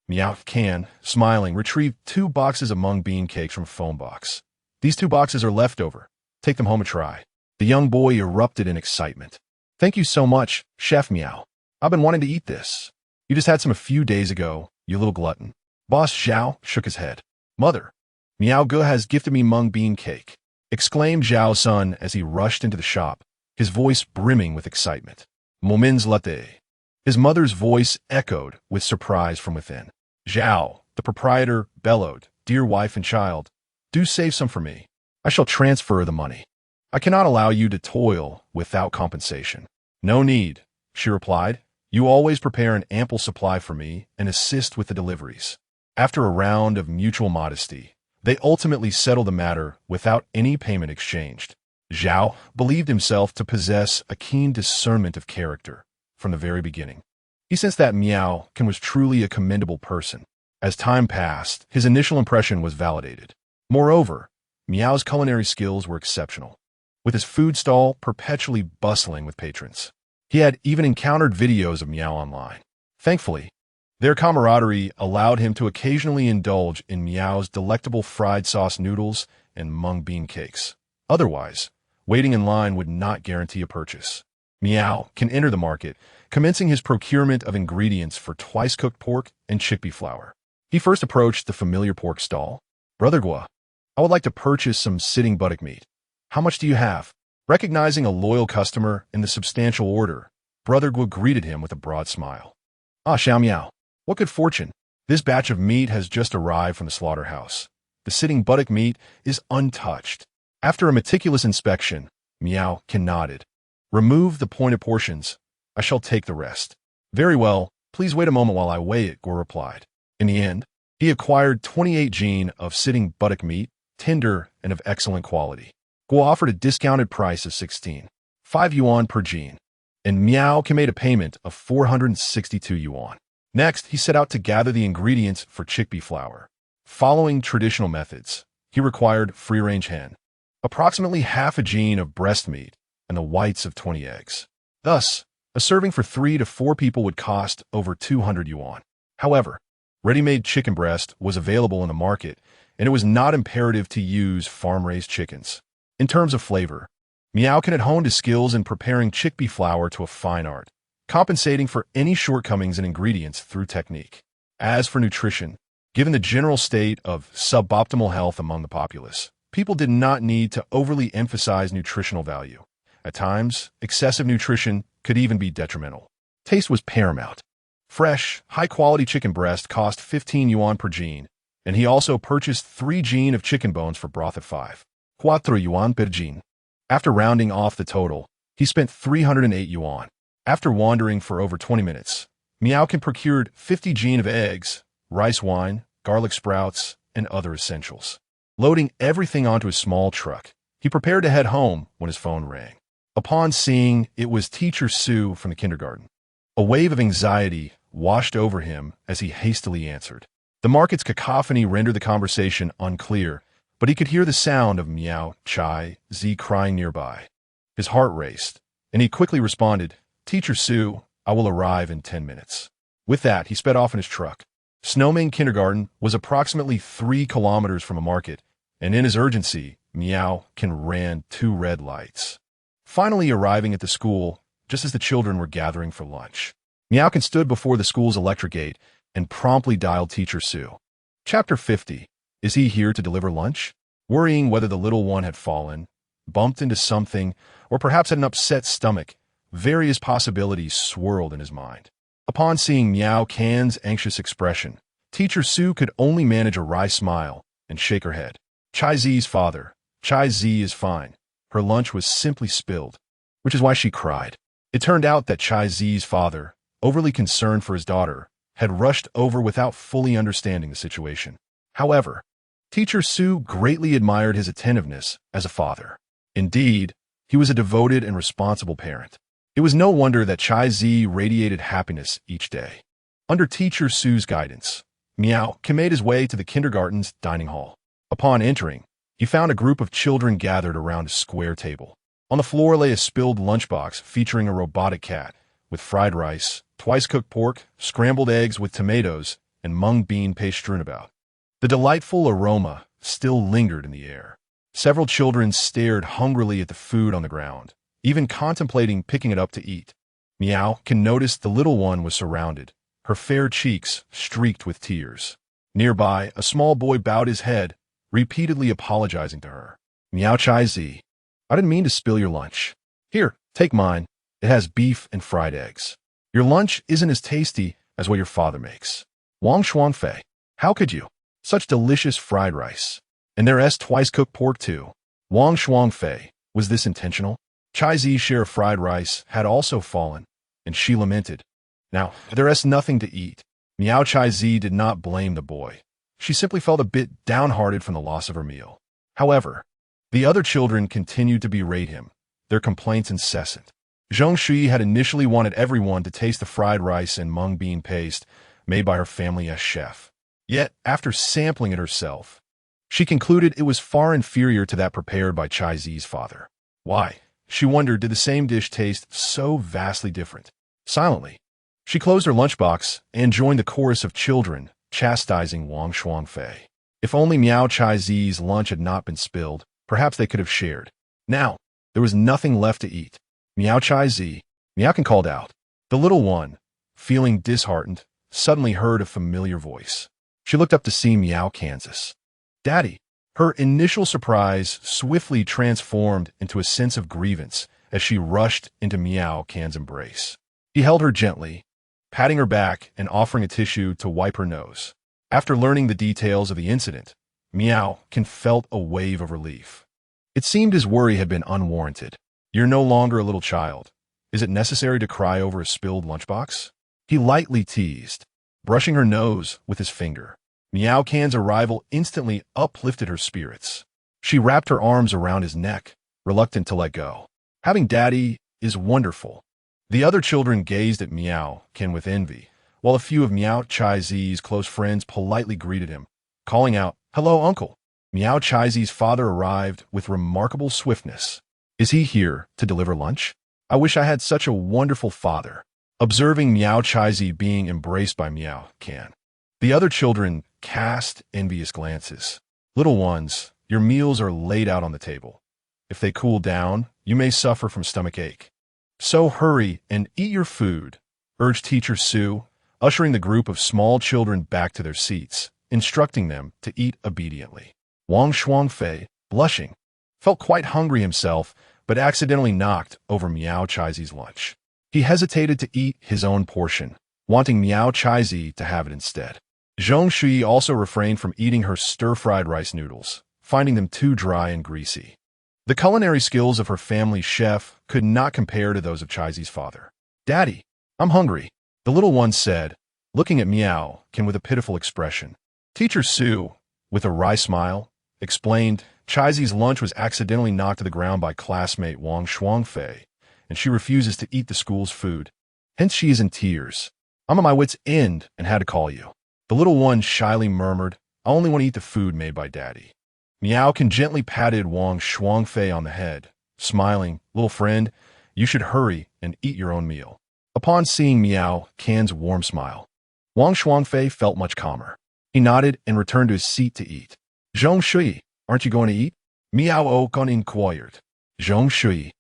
Miao Kan, smiling, retrieved 2 boxes of mung bean cakes from a foam box. "These 2 boxes are leftover. Take them home and try." The young boy erupted in excitement. Thank you so much, Chef Miao. I've been wanting to eat this. You just had some a few days ago, you little glutton. Boss Zhao shook his head. Mother, Miao Ge has gifted me mung bean cake, exclaimed Zhao's son as he rushed into the shop, his voice brimming with excitement. Momins latte. His mother's voice echoed with surprise from within. Zhao, the proprietor, bellowed, Dear wife and child, do save some for me. I shall transfer the money. I cannot allow you to toil without compensation. No need, she replied. You always prepare an ample supply for me and assist with the deliveries. After a round of mutual modesty, they ultimately settled the matter without any payment exchanged. Zhao believed himself to possess a keen discernment of character from the very beginning. He sensed that Miao Ge was truly a commendable person. As time passed, his initial impression was validated. Moreover, Miao's culinary skills were exceptional, with his food stall perpetually bustling with patrons. He had even encountered videos of Miao online. Thankfully, their camaraderie allowed him to occasionally indulge in Miao's delectable fried sauce noodles and mung bean cakes. Otherwise, waiting in line would not guarantee a purchase. Miao can enter the market, commencing his procurement of ingredients for twice-cooked pork and chickpea flour. He first approached the familiar pork stall. Brother Gua, I would like to purchase some sitting buttock meat. How much do you have? Recognizing a loyal customer in the substantial order, Brother Gua greeted him with a broad smile. Ah, Xiao Miao, what good fortune. This batch of meat has just arrived from the slaughterhouse. The sitting buttock meat is untouched. After a meticulous inspection, Miao Ge nodded. Remove the pointed portions. I shall take the rest. Very well, please wait a moment while I weigh it, Gua replied. In the end, he acquired 28 jin of sitting buttock meat, tender and of excellent quality. Gua offered a discounted price of 16.5 yuan per jin, and Miao Ge made a payment of 462 yuan. Next, he set out to gather the ingredients for chickpea flour. Following traditional methods, he required free-range hen, approximately half a jin of breast meat, and the whites of 20 eggs. Thus, a serving for 3 to 4 people would cost over 200 yuan. However, ready-made chicken breast was available in the market, and it was not imperative to use farm-raised chickens. In terms of flavor, Miao Ge had honed his skills in preparing chickpea flour to a fine art, compensating for any shortcomings in ingredients through technique. As for nutrition, given the general state of suboptimal health among the populace, people did not need to overly emphasize nutritional value. At times, excessive nutrition could even be detrimental. Taste was paramount. Fresh, high-quality chicken breast cost 15 yuan per jin, and he also purchased 3 jin of chicken bones for broth at 4 yuan per jin. After rounding off the total, he spent 308 yuan. After wandering for over 20 minutes, Miao Ge procured 50 jin of eggs, rice wine, garlic sprouts, and other essentials. Loading everything onto a small truck, he prepared to head home when his phone rang. Upon seeing it was Teacher Sue from the kindergarten, a wave of anxiety washed over him as he hastily answered. The market's cacophony rendered the conversation unclear, but he could hear the sound of Miao Chai Z crying nearby. His heart raced, and he quickly responded, Teacher Sue, I will arrive in 10 minutes. With that, he sped off in his truck. Snowmain Kindergarten was approximately 3 kilometers from a market, and in his urgency, Miao Ge ran 2 red lights. Finally arriving at the school, just as the children were gathering for lunch, Miao Ge stood before the school's electric gate and promptly dialed Teacher Sue. Chapter 50. Is he here to deliver lunch? Worrying whether the little one had fallen, bumped into something, or perhaps had an upset stomach, various possibilities swirled in his mind. Upon seeing Miao Ge's anxious expression, Teacher Sue could only manage a wry smile and shake her head. Chai Zi's father. Chai Z is fine. Her lunch was simply spilled, which is why she cried. It turned out that Chai Zi's father, overly concerned for his daughter, had rushed over without fully understanding the situation. However, Teacher Sue greatly admired his attentiveness as a father. Indeed, he was a devoted and responsible parent. It was no wonder that Chai Z radiated happiness each day. Under Teacher Sue's guidance, Miao Ge made his way to the kindergarten's dining hall. Upon entering, he found a group of children gathered around a square table. On the floor lay a spilled lunchbox featuring a robotic cat, with fried rice, twice-cooked pork, scrambled eggs with tomatoes, and mung bean paste strewn about. The delightful aroma still lingered in the air. Several children stared hungrily at the food on the ground, even contemplating picking it up to eat. Miao can notice the little one was surrounded, her fair cheeks streaked with tears. Nearby, a small boy bowed his head, repeatedly apologizing to her. Miao Chai Zi, I didn't mean to spill your lunch. Here, take mine. It has beef and fried eggs. Your lunch isn't as tasty as what your father makes. Wang Shuangfei, how could you? Such delicious fried rice. And there's twice-cooked pork too. Wang Shuangfei, was this intentional? Chai Zi's share of fried rice had also fallen, and she lamented. Now, there's nothing to eat. Miao Chai Zi did not blame the boy. She simply felt a bit downhearted from the loss of her meal. However, the other children continued to berate him, their complaints incessant. Zheng Shui had initially wanted everyone to taste the fried rice and mung bean paste made by her family as chef. Yet, after sampling it herself, she concluded it was far inferior to that prepared by Chai Zi's father. Why? She wondered, did the same dish taste so vastly different? Silently, she closed her lunchbox and joined the chorus of children chastising Wang Shuangfei. If only Miao Chai Zi's lunch had not been spilled, perhaps they could have shared. Now, there was nothing left to eat. Miao Chai Zi, Miaocan called out. The little one, feeling disheartened, suddenly heard a familiar voice. She looked up to see Miao Kansas. Daddy. Her initial surprise swiftly transformed into a sense of grievance as she rushed into Miao Can's embrace. He held her gently, patting her back and offering a tissue to wipe her nose. After learning the details of the incident, Miao Can felt a wave of relief. It seemed his worry had been unwarranted. You're no longer a little child. Is it necessary to cry over a spilled lunchbox? He lightly teased, brushing her nose with his finger. Miao Can's arrival instantly uplifted her spirits. She wrapped her arms around his neck, reluctant to let go. Having daddy is wonderful. The other children gazed at Miao Can with envy, while a few of Miao Chai Zi's close friends politely greeted him, calling out, "Hello, uncle." Miao Chai Zi's father arrived with remarkable swiftness. Is he here to deliver lunch? I wish I had such a wonderful father. Observing Miao Chai Zi being embraced by Miao Can, the other children cast envious glances. Little ones, your meals are laid out on the table. If they cool down, you may suffer from stomach ache. So hurry and eat your food, urged Teacher Su, ushering the group of small children back to their seats, instructing them to eat obediently. Wang Shuangfei, blushing, felt quite hungry himself, but accidentally knocked over Miao Chai Zi's lunch. He hesitated to eat his own portion, wanting Miao Chai Zi to have it instead. Zheng Shui also refrained from eating her stir-fried rice noodles, finding them too dry and greasy. The culinary skills of her family's chef could not compare to those of Chai Zi's father. Daddy, I'm hungry, the little one said, looking at Miao Can with a pitiful expression. Teacher Su, with a wry smile, explained Chai Zi's lunch was accidentally knocked to the ground by classmate Wang Shuangfei, and she refuses to eat the school's food. Hence she is in tears. I'm at my wit's end and had to call you. The little one shyly murmured, I only want to eat the food made by Daddy. Miao Can gently patted Wang Shuangfei on the head, smiling, little friend, you should hurry and eat your own meal. Upon seeing Miao Can's warm smile, Wang Shuangfei felt much calmer. He nodded and returned to his seat to eat. Zheng Shui, aren't you going to eat? Miao Can inquired. Zheng Shui,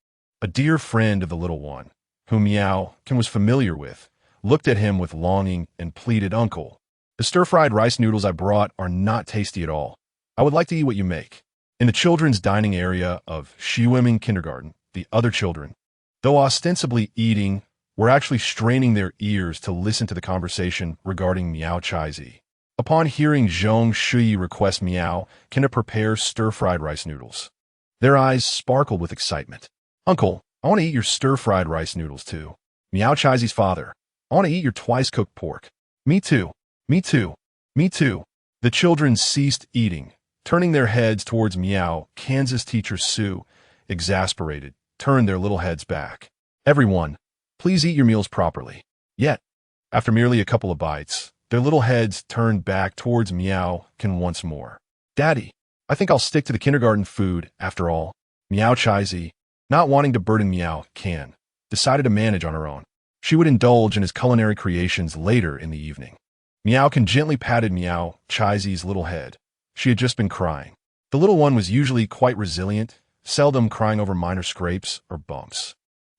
a dear friend of the little one, whom Miao Can was familiar with, looked at him with longing and pleaded, Uncle, the stir-fried rice noodles I brought are not tasty at all. I would like to eat what you make. In the children's dining area of Xuerong kindergarten, the other children, though ostensibly eating, were actually straining their ears to listen to the conversation regarding Miao Chai Zi. Upon hearing Zheng Shui request Miao Can to prepare stir-fried rice noodles, their eyes sparkled with excitement. Uncle, I want to eat your stir-fried rice noodles too. Miao Chai Zi's father, I want to eat your twice-cooked pork. Me too. Me too. Me too. The children ceased eating, turning their heads towards Miao Can's teacher Su, exasperated, turned their little heads back. Everyone, please eat your meals properly. Yet, after merely a couple of bites, their little heads turned back towards Miao Can once more. Daddy, I think I'll stick to the kindergarten food after all. Miao Chai Zi, not wanting to burden Miao Can, decided to manage on her own. She would indulge in his culinary creations later in the evening. Miao Can gently patted Miao Chai Zi's little head. She had just been crying. The little one was usually quite resilient, seldom crying over minor scrapes or bumps.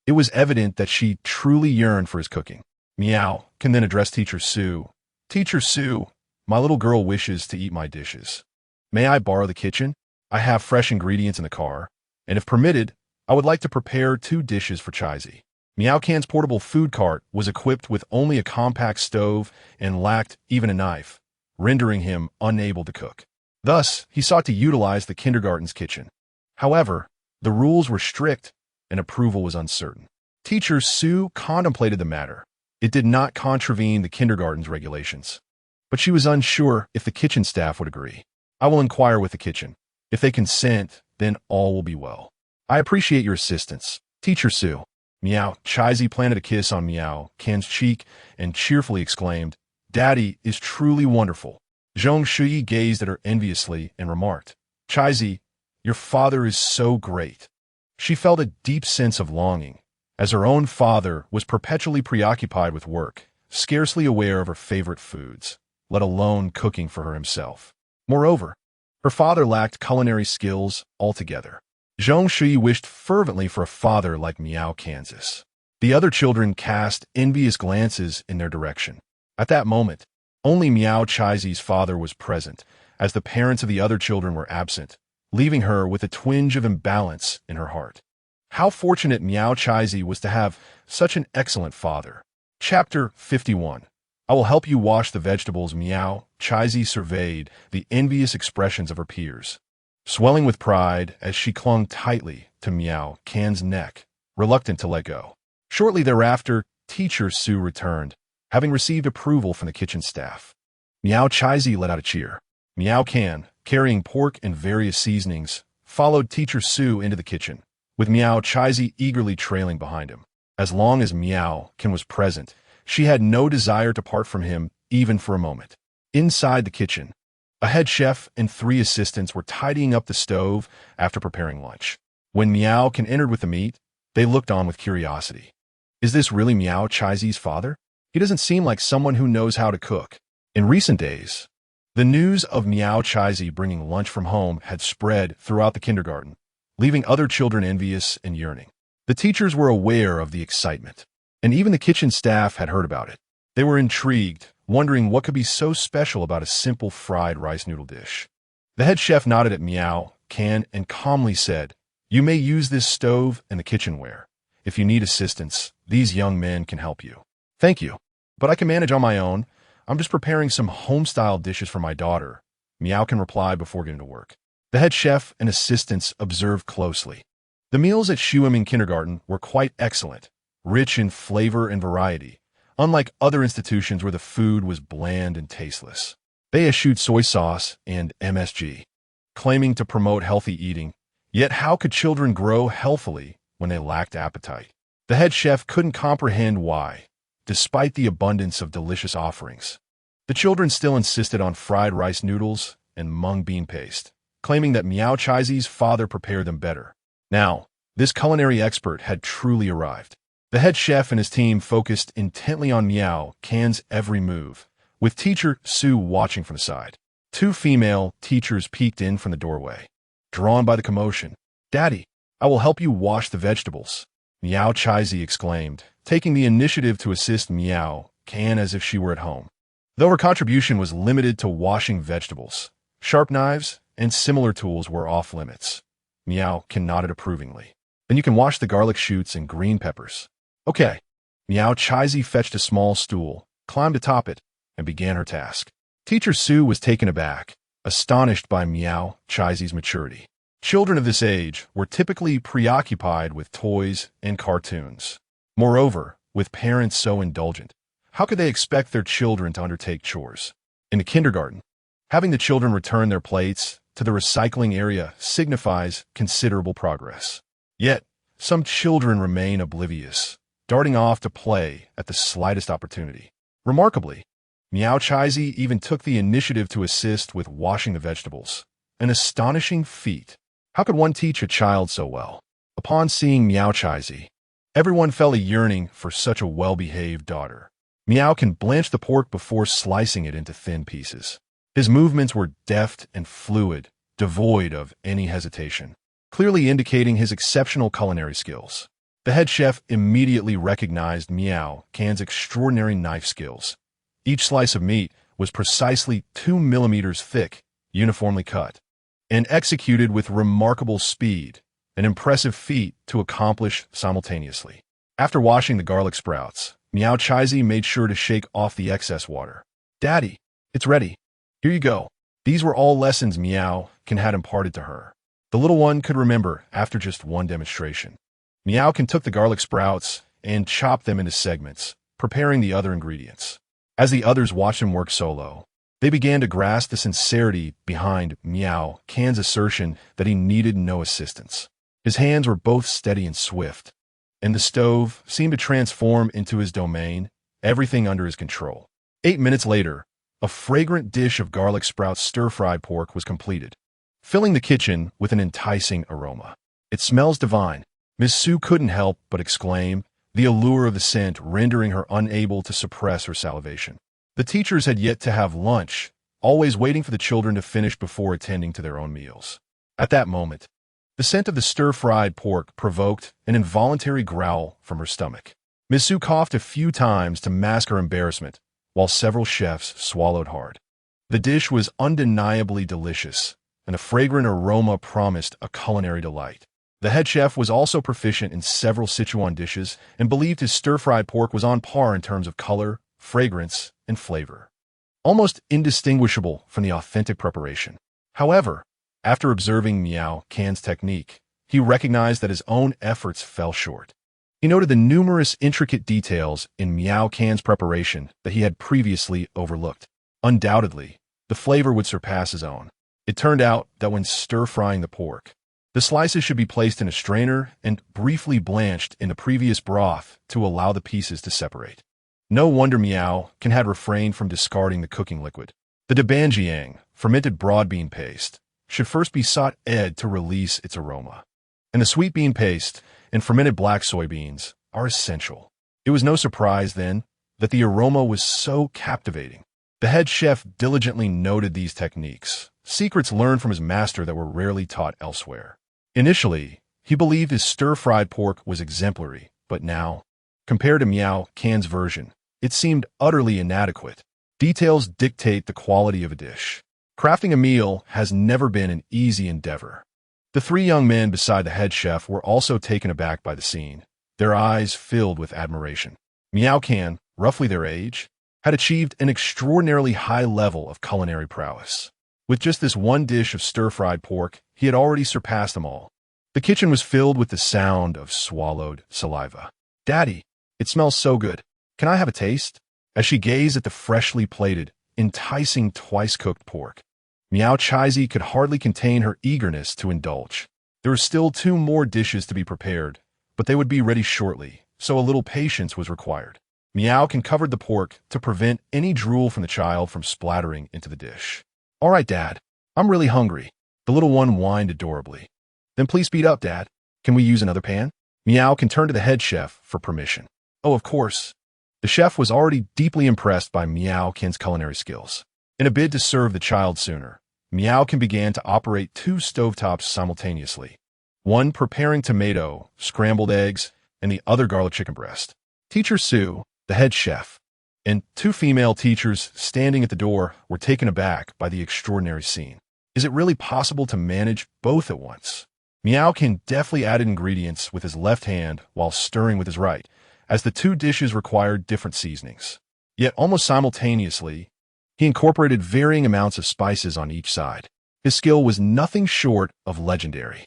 It was evident that she truly yearned for his cooking. Miao can then address Teacher Su. Teacher Su, my little girl wishes to eat my dishes. May I borrow the kitchen? I have fresh ingredients in the car, and if permitted, I would like to prepare 2 dishes for Chaizi. Miao Can's portable food cart was equipped with only a compact stove and lacked even a knife, rendering him unable to cook. Thus, he sought to utilize the kindergarten's kitchen. However, the rules were strict and approval was uncertain. Teacher Su contemplated the matter. It did not contravene the kindergarten's regulations, but she was unsure if the kitchen staff would agree. I will inquire with the kitchen. If they consent, then all will be well. I appreciate your assistance, Teacher Su. Miao Chaizi planted a kiss on Miao Can's cheek and cheerfully exclaimed, Daddy is truly wonderful. Zhong Shuyi gazed at her enviously and remarked, Chaizi, your father is so great. She felt a deep sense of longing, as her own father was perpetually preoccupied with work, scarcely aware of her favorite foods, let alone cooking for her himself. Moreover, her father lacked culinary skills altogether. Zhong Shui wished fervently for a father like Miao Kansas. The other children cast envious glances in their direction. At that moment, only Miao Chaizi's father was present, as the parents of the other children were absent, leaving her with a twinge of imbalance in her heart. How fortunate Miao Chaizi was to have such an excellent father. Chapter 51. I will help you wash the vegetables. Miao Chaizi surveyed the envious expressions of her peers, swelling with pride as she clung tightly to Miao Can's neck, reluctant to let go. Shortly thereafter, Teacher Su returned, having received approval from the kitchen staff. Miao Chaizi let out a cheer. Miao Can, carrying pork and various seasonings, followed Teacher Su into the kitchen, with Miao Chaizi eagerly trailing behind him. As long as Miao Can was present, she had no desire to part from him even for a moment. Inside the kitchen, a head chef and 3 assistants were tidying up the stove after preparing lunch. When Miao Can entered with the meat, they looked on with curiosity. Is this really Miao Chaizi's father? He doesn't seem like someone who knows how to cook. In recent days, the news of Miao Chaizi bringing lunch from home had spread throughout the kindergarten, leaving other children envious and yearning. The teachers were aware of the excitement, and even the kitchen staff had heard about it. They were intrigued, wondering what could be so special about a simple fried rice noodle dish. The head chef nodded at Miao Can and calmly said, You may use this stove and the kitchenware. If you need assistance, these young men can help you. Thank you, but I can manage on my own. I'm just preparing some home-style dishes for my daughter, Miao Can replied before getting to work. The head chef and assistants observed closely. The meals at Xuerong Kindergarten were quite excellent, rich in flavor and variety, unlike other institutions where the food was bland and tasteless. They eschewed soy sauce and MSG, claiming to promote healthy eating, yet how could children grow healthily when they lacked appetite? The head chef couldn't comprehend why, despite the abundance of delicious offerings. The children still insisted on fried rice noodles and mung bean paste, claiming that Miao Chaizi's father prepared them better. Now, this culinary expert had truly arrived. The head chef and his team focused intently on Miao Can's every move, with Teacher Su watching from the side. 2 female teachers peeked in from the doorway. Drawn by the commotion, Daddy, I will help you wash the vegetables, Miao Chaizi exclaimed, taking the initiative to assist Miao Can as if she were at home. Though her contribution was limited to washing vegetables, sharp knives and similar tools were off limits. Miao Can nodded approvingly. Then you can wash the garlic shoots and green peppers. Okay. Miao Chaizi fetched a small stool, climbed atop it, and began her task. Teacher Su was taken aback, astonished by Miao Chaizi's maturity. Children of this age were typically preoccupied with toys and cartoons. Moreover, with parents so indulgent, how could they expect their children to undertake chores? In the kindergarten, having the children return their plates to the recycling area signifies considerable progress. Yet, some children remain oblivious, darting off to play at the slightest opportunity. Remarkably, Miao Chaizi even took the initiative to assist with washing the vegetables. An astonishing feat. How could one teach a child so well? Upon seeing Miao Chaizi, everyone felt a yearning for such a well-behaved daughter. Miao Can blanch the pork before slicing it into thin pieces. His movements were deft and fluid, devoid of any hesitation. clearly indicating his exceptional culinary skills. The head chef immediately recognized Miao Can's extraordinary knife skills. Each slice of meat was precisely 2 millimeters thick, uniformly cut, and executed with remarkable speed, an impressive feat to accomplish simultaneously. After washing the garlic sprouts, Miao Chaizi made sure to shake off the excess water. "Daddy, it's ready. Here you go." These were all lessons Miao Can had imparted to her. The little one could remember after just one demonstration. Miao Can took the garlic sprouts and chopped them into segments, preparing the other ingredients. As the others watched him work solo, they began to grasp the sincerity behind Miao Can's assertion that he needed no assistance. His hands were both steady and swift, and the stove seemed to transform into his domain, everything under his control. 8 minutes later, a fragrant dish of garlic sprout stir-fried pork was completed, filling the kitchen with an enticing aroma. "It smells divine," Miss Su couldn't help but exclaim, the allure of the scent rendering her unable to suppress her salivation. The teachers had yet to have lunch, always waiting for the children to finish before attending to their own meals. At that moment, the scent of the stir-fried pork provoked an involuntary growl from her stomach. Miss Su coughed a few times to mask her embarrassment, while several chefs swallowed hard. The dish was undeniably delicious, and the fragrant aroma promised a culinary delight. The head chef was also proficient in several Sichuan dishes and believed his stir-fried pork was on par in terms of color, fragrance, and flavor, almost indistinguishable from the authentic preparation. However, after observing Miao Can's technique, he recognized that his own efforts fell short. He noted the numerous intricate details in Miao Can's preparation that he had previously overlooked. Undoubtedly, the flavor would surpass his own. It turned out that when stir-frying the pork, the slices should be placed in a strainer and briefly blanched in the previous broth to allow the pieces to separate. No wonder Miao Can had refrained from discarding the cooking liquid. The debanjiang, fermented broad bean paste, should first be sautéed to release its aroma, and the sweet bean paste and fermented black soybeans are essential. It was no surprise, then, that the aroma was so captivating. The head chef diligently noted these techniques, secrets learned from his master that were rarely taught elsewhere. Initially, he believed his stir-fried pork was exemplary, but now, compared to Miao Can's version, it seemed utterly inadequate. Details dictate the quality of a dish. Crafting a meal has never been an easy endeavor. The three young men beside the head chef were also taken aback by the scene, their eyes filled with admiration. Miao Can, roughly their age, had achieved an extraordinarily high level of culinary prowess. With just this one dish of stir-fried pork, he had already surpassed them all. The kitchen was filled with the sound of swallowed saliva. "Daddy, it smells so good. Can I have a taste?" As she gazed at the freshly plated, enticing twice-cooked pork, Miao Chaizi could hardly contain her eagerness to indulge. There were still 2 more dishes to be prepared, but they would be ready shortly, so a little patience was required. Miao Can covered the pork to prevent any drool from the child from splattering into the dish. "All right, Dad. I'm really hungry." The little one whined adorably. "Then please speed up, Dad. Can we use another pan?" Miao Can turned to the head chef for permission. "Oh, of course." The chef was already deeply impressed by Miao Can's culinary skills. In a bid to serve the child sooner, Miao Can began to operate 2 stovetops simultaneously, one preparing tomato, scrambled eggs, and the other garlic chicken breast. Teacher Su, the head chef, and 2 female teachers standing at the door were taken aback by the extraordinary scene. Is it really possible to manage both at once? Miao Can deftly added ingredients with his left hand while stirring with his right, as the 2 dishes required different seasonings. Yet almost simultaneously, he incorporated varying amounts of spices on each side. His skill was nothing short of legendary.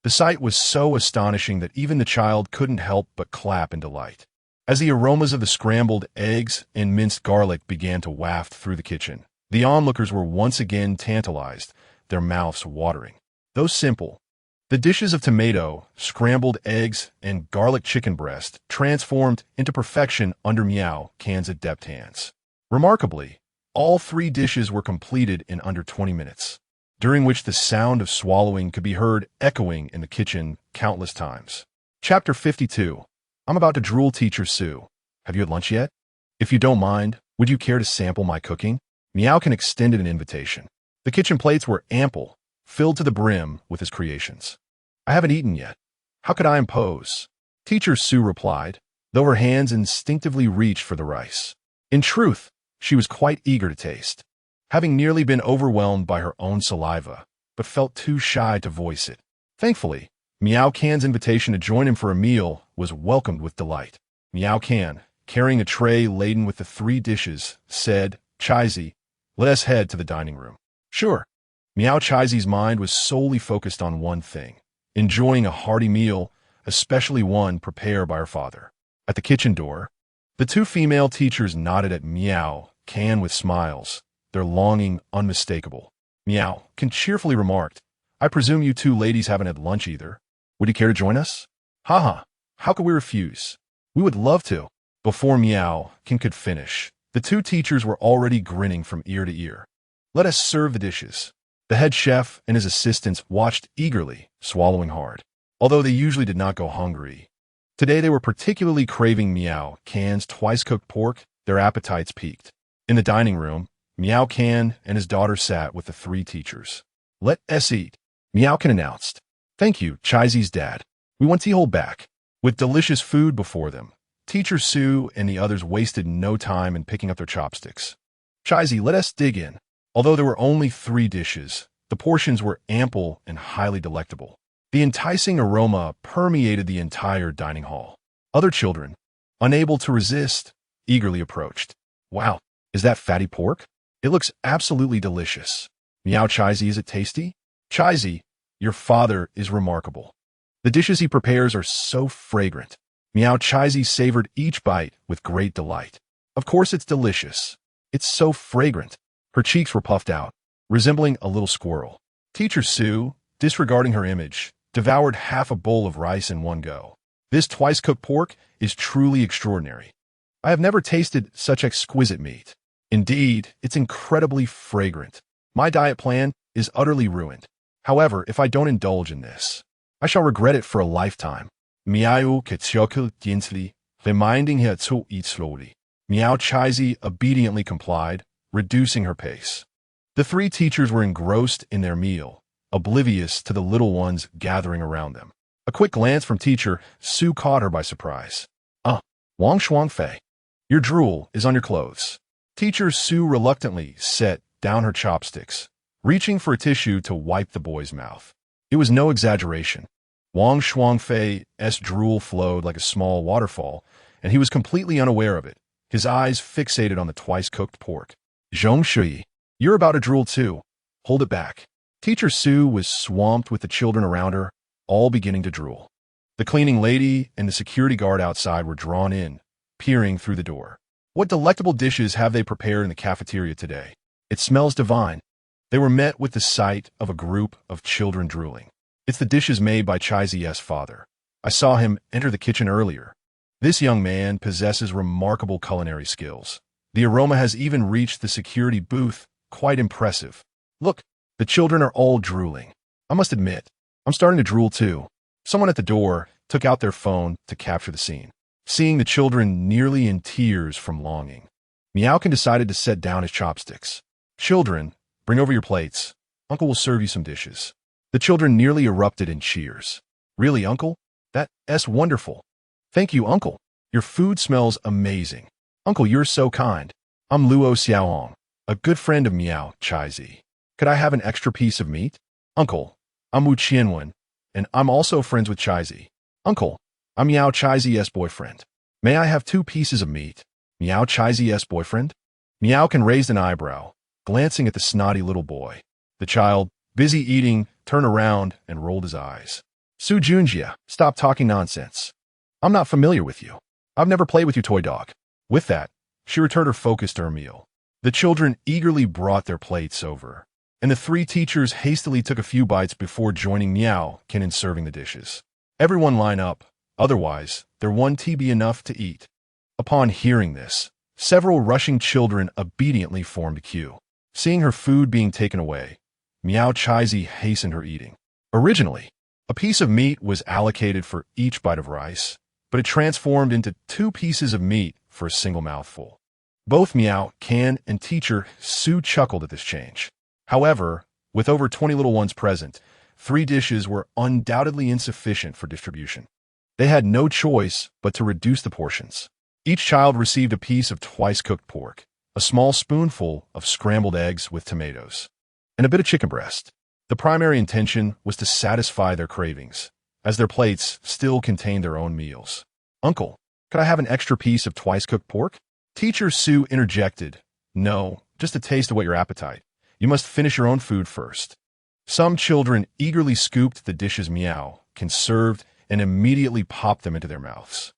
The sight was so astonishing that even the child couldn't help but clap in delight. As the aromas of the scrambled eggs and minced garlic began to waft through the kitchen, the onlookers were once again tantalized, their mouths watering. Though simple, the dishes of tomato, scrambled eggs, and garlic chicken breast transformed into perfection under Miao Can's adept hands. Remarkably, all 3 dishes were completed in under 20 minutes, during which the sound of swallowing could be heard echoing in the kitchen countless times. Chapter 52. I'm about to drool, Teacher Su. Have you had lunch yet? If you don't mind, would you care to sample my cooking? Miao Can extended an invitation. The kitchen plates were ample, filled to the brim with his creations. I haven't eaten yet. How could I impose? Teacher Sue replied, though her hands instinctively reached for the rice. In truth, she was quite eager to taste, having nearly been overwhelmed by her own saliva, but felt too shy to voice it. Thankfully, Miao Can's invitation to join him for a meal was welcomed with delight. Miao Can, carrying a tray laden with the 3 dishes, said, "Chaizi, let us head to the dining room." Sure. Miao Chaizi's mind was solely focused on one thing, enjoying a hearty meal, especially one prepared by her father. At the kitchen door, the 2 female teachers nodded at Miao Can with smiles, their longing unmistakable. Miao Can cheerfully remarked, "I presume you 2 ladies haven't had lunch either. Would you care to join us?" Haha, how could we refuse? We would love to. Before Miao Can could finish, the 2 teachers were already grinning from ear to ear. Let us serve the dishes. The head chef and his assistants watched eagerly, swallowing hard. Although they usually did not go hungry, today they were particularly craving Miao Can's twice-cooked pork. Their appetites peaked. In the dining room, Miao Can and his daughter sat with the 3 teachers. "Let us eat," Miao Can announced. "Thank you, Chaizi's dad. We want to hold back." With delicious food before them, Teacher Sue and the others wasted no time in picking up their chopsticks. "Chaizi, let us dig in." Although there were only 3 dishes, the portions were ample and highly delectable. The enticing aroma permeated the entire dining hall. Other children, unable to resist, eagerly approached. "Wow, is that fatty pork? It looks absolutely delicious." "Miao Chaizi, is it tasty?" "Chaizi, your father is remarkable. The dishes he prepares are so fragrant." Miao Chaizi savored each bite with great delight. "Of course it's delicious. It's so fragrant." Her cheeks were puffed out, resembling a little squirrel. Teacher Sue, disregarding her image, devoured half a bowl of rice in one go. "This twice-cooked pork is truly extraordinary. I have never tasted such exquisite meat. Indeed, it's incredibly fragrant. My diet plan is utterly ruined. However, if I don't indulge in this, I shall regret it for a lifetime." Miao Ketchoku Dinsli, reminding her to eat slowly. Miao Chaizi obediently complied, reducing her pace. The 3 teachers were engrossed in their meal, oblivious to the little ones gathering around them. A quick glance from Teacher Sue caught her by surprise. Wang Shuangfei, your drool is on your clothes." Teacher Sue reluctantly set down her chopsticks, reaching for a tissue to wipe the boy's mouth. It was no exaggeration. Wang Shuangfei's drool flowed like a small waterfall, and he was completely unaware of it, his eyes fixated on the twice-cooked pork. "Zhong Shui, you're about to drool too. Hold it back." Teacher Sue was swamped with the children around her, all beginning to drool. The cleaning lady and the security guard outside were drawn in, peering through the door. "What delectable dishes have they prepared in the cafeteria today? It smells divine." They were met with the sight of a group of children drooling. "It's the dishes made by Chaizi's father. I saw him enter the kitchen earlier. This young man possesses remarkable culinary skills. The aroma has even reached the security booth, quite impressive. Look, the children are all drooling. I must admit, I'm starting to drool too." Someone at the door took out their phone to capture the scene. Seeing the children nearly in tears from longing, Miaokin decided to set down his chopsticks. "Children, bring over your plates. Uncle will serve you some dishes." The children nearly erupted in cheers. "Really, Uncle? That's wonderful. Thank you, Uncle. Your food smells amazing. Uncle, you're so kind. I'm Luo Xiaohong, a good friend of Miao Chaizi. Could I have an extra piece of meat?" "Uncle, I'm Wu Qianwen, and I'm also friends with Chaizi." "Uncle, I'm Miao Chaizi's boyfriend. May I have 2 pieces of meat?" "Miao Chaizi's boyfriend?" Miaokin raised an eyebrow, glancing at the snotty little boy. The child, busy eating, turned around and rolled his eyes. "Su Junjia, stop talking nonsense. I'm not familiar with you. I've never played with your toy dog." With that, she returned her focus to her meal. The children eagerly brought their plates over, and the 3 teachers hastily took a few bites before joining Miaokin in serving the dishes. "Everyone line up, otherwise there won't be enough to eat." Upon hearing this, several rushing children obediently formed a queue. Seeing her food being taken away, Miao Chaizi hastened her eating. Originally, a piece of meat was allocated for each bite of rice, but it transformed into 2 pieces of meat for a single mouthful. Both Miao Can and Teacher Sue chuckled at this change. However, with over 20 little ones present, 3 dishes were undoubtedly insufficient for distribution. They had no choice but to reduce the portions. Each child received a piece of twice-cooked pork, a small spoonful of scrambled eggs with tomatoes, and a bit of chicken breast. The primary intention was to satisfy their cravings, as their plates still contained their own meals. "Uncle, could I have an extra piece of twice-cooked pork?" Teacher Sue interjected. "No, just a taste of what your appetite. You must finish your own food first." Some children eagerly scooped the dishes Miao conserved and immediately popped them into their mouths.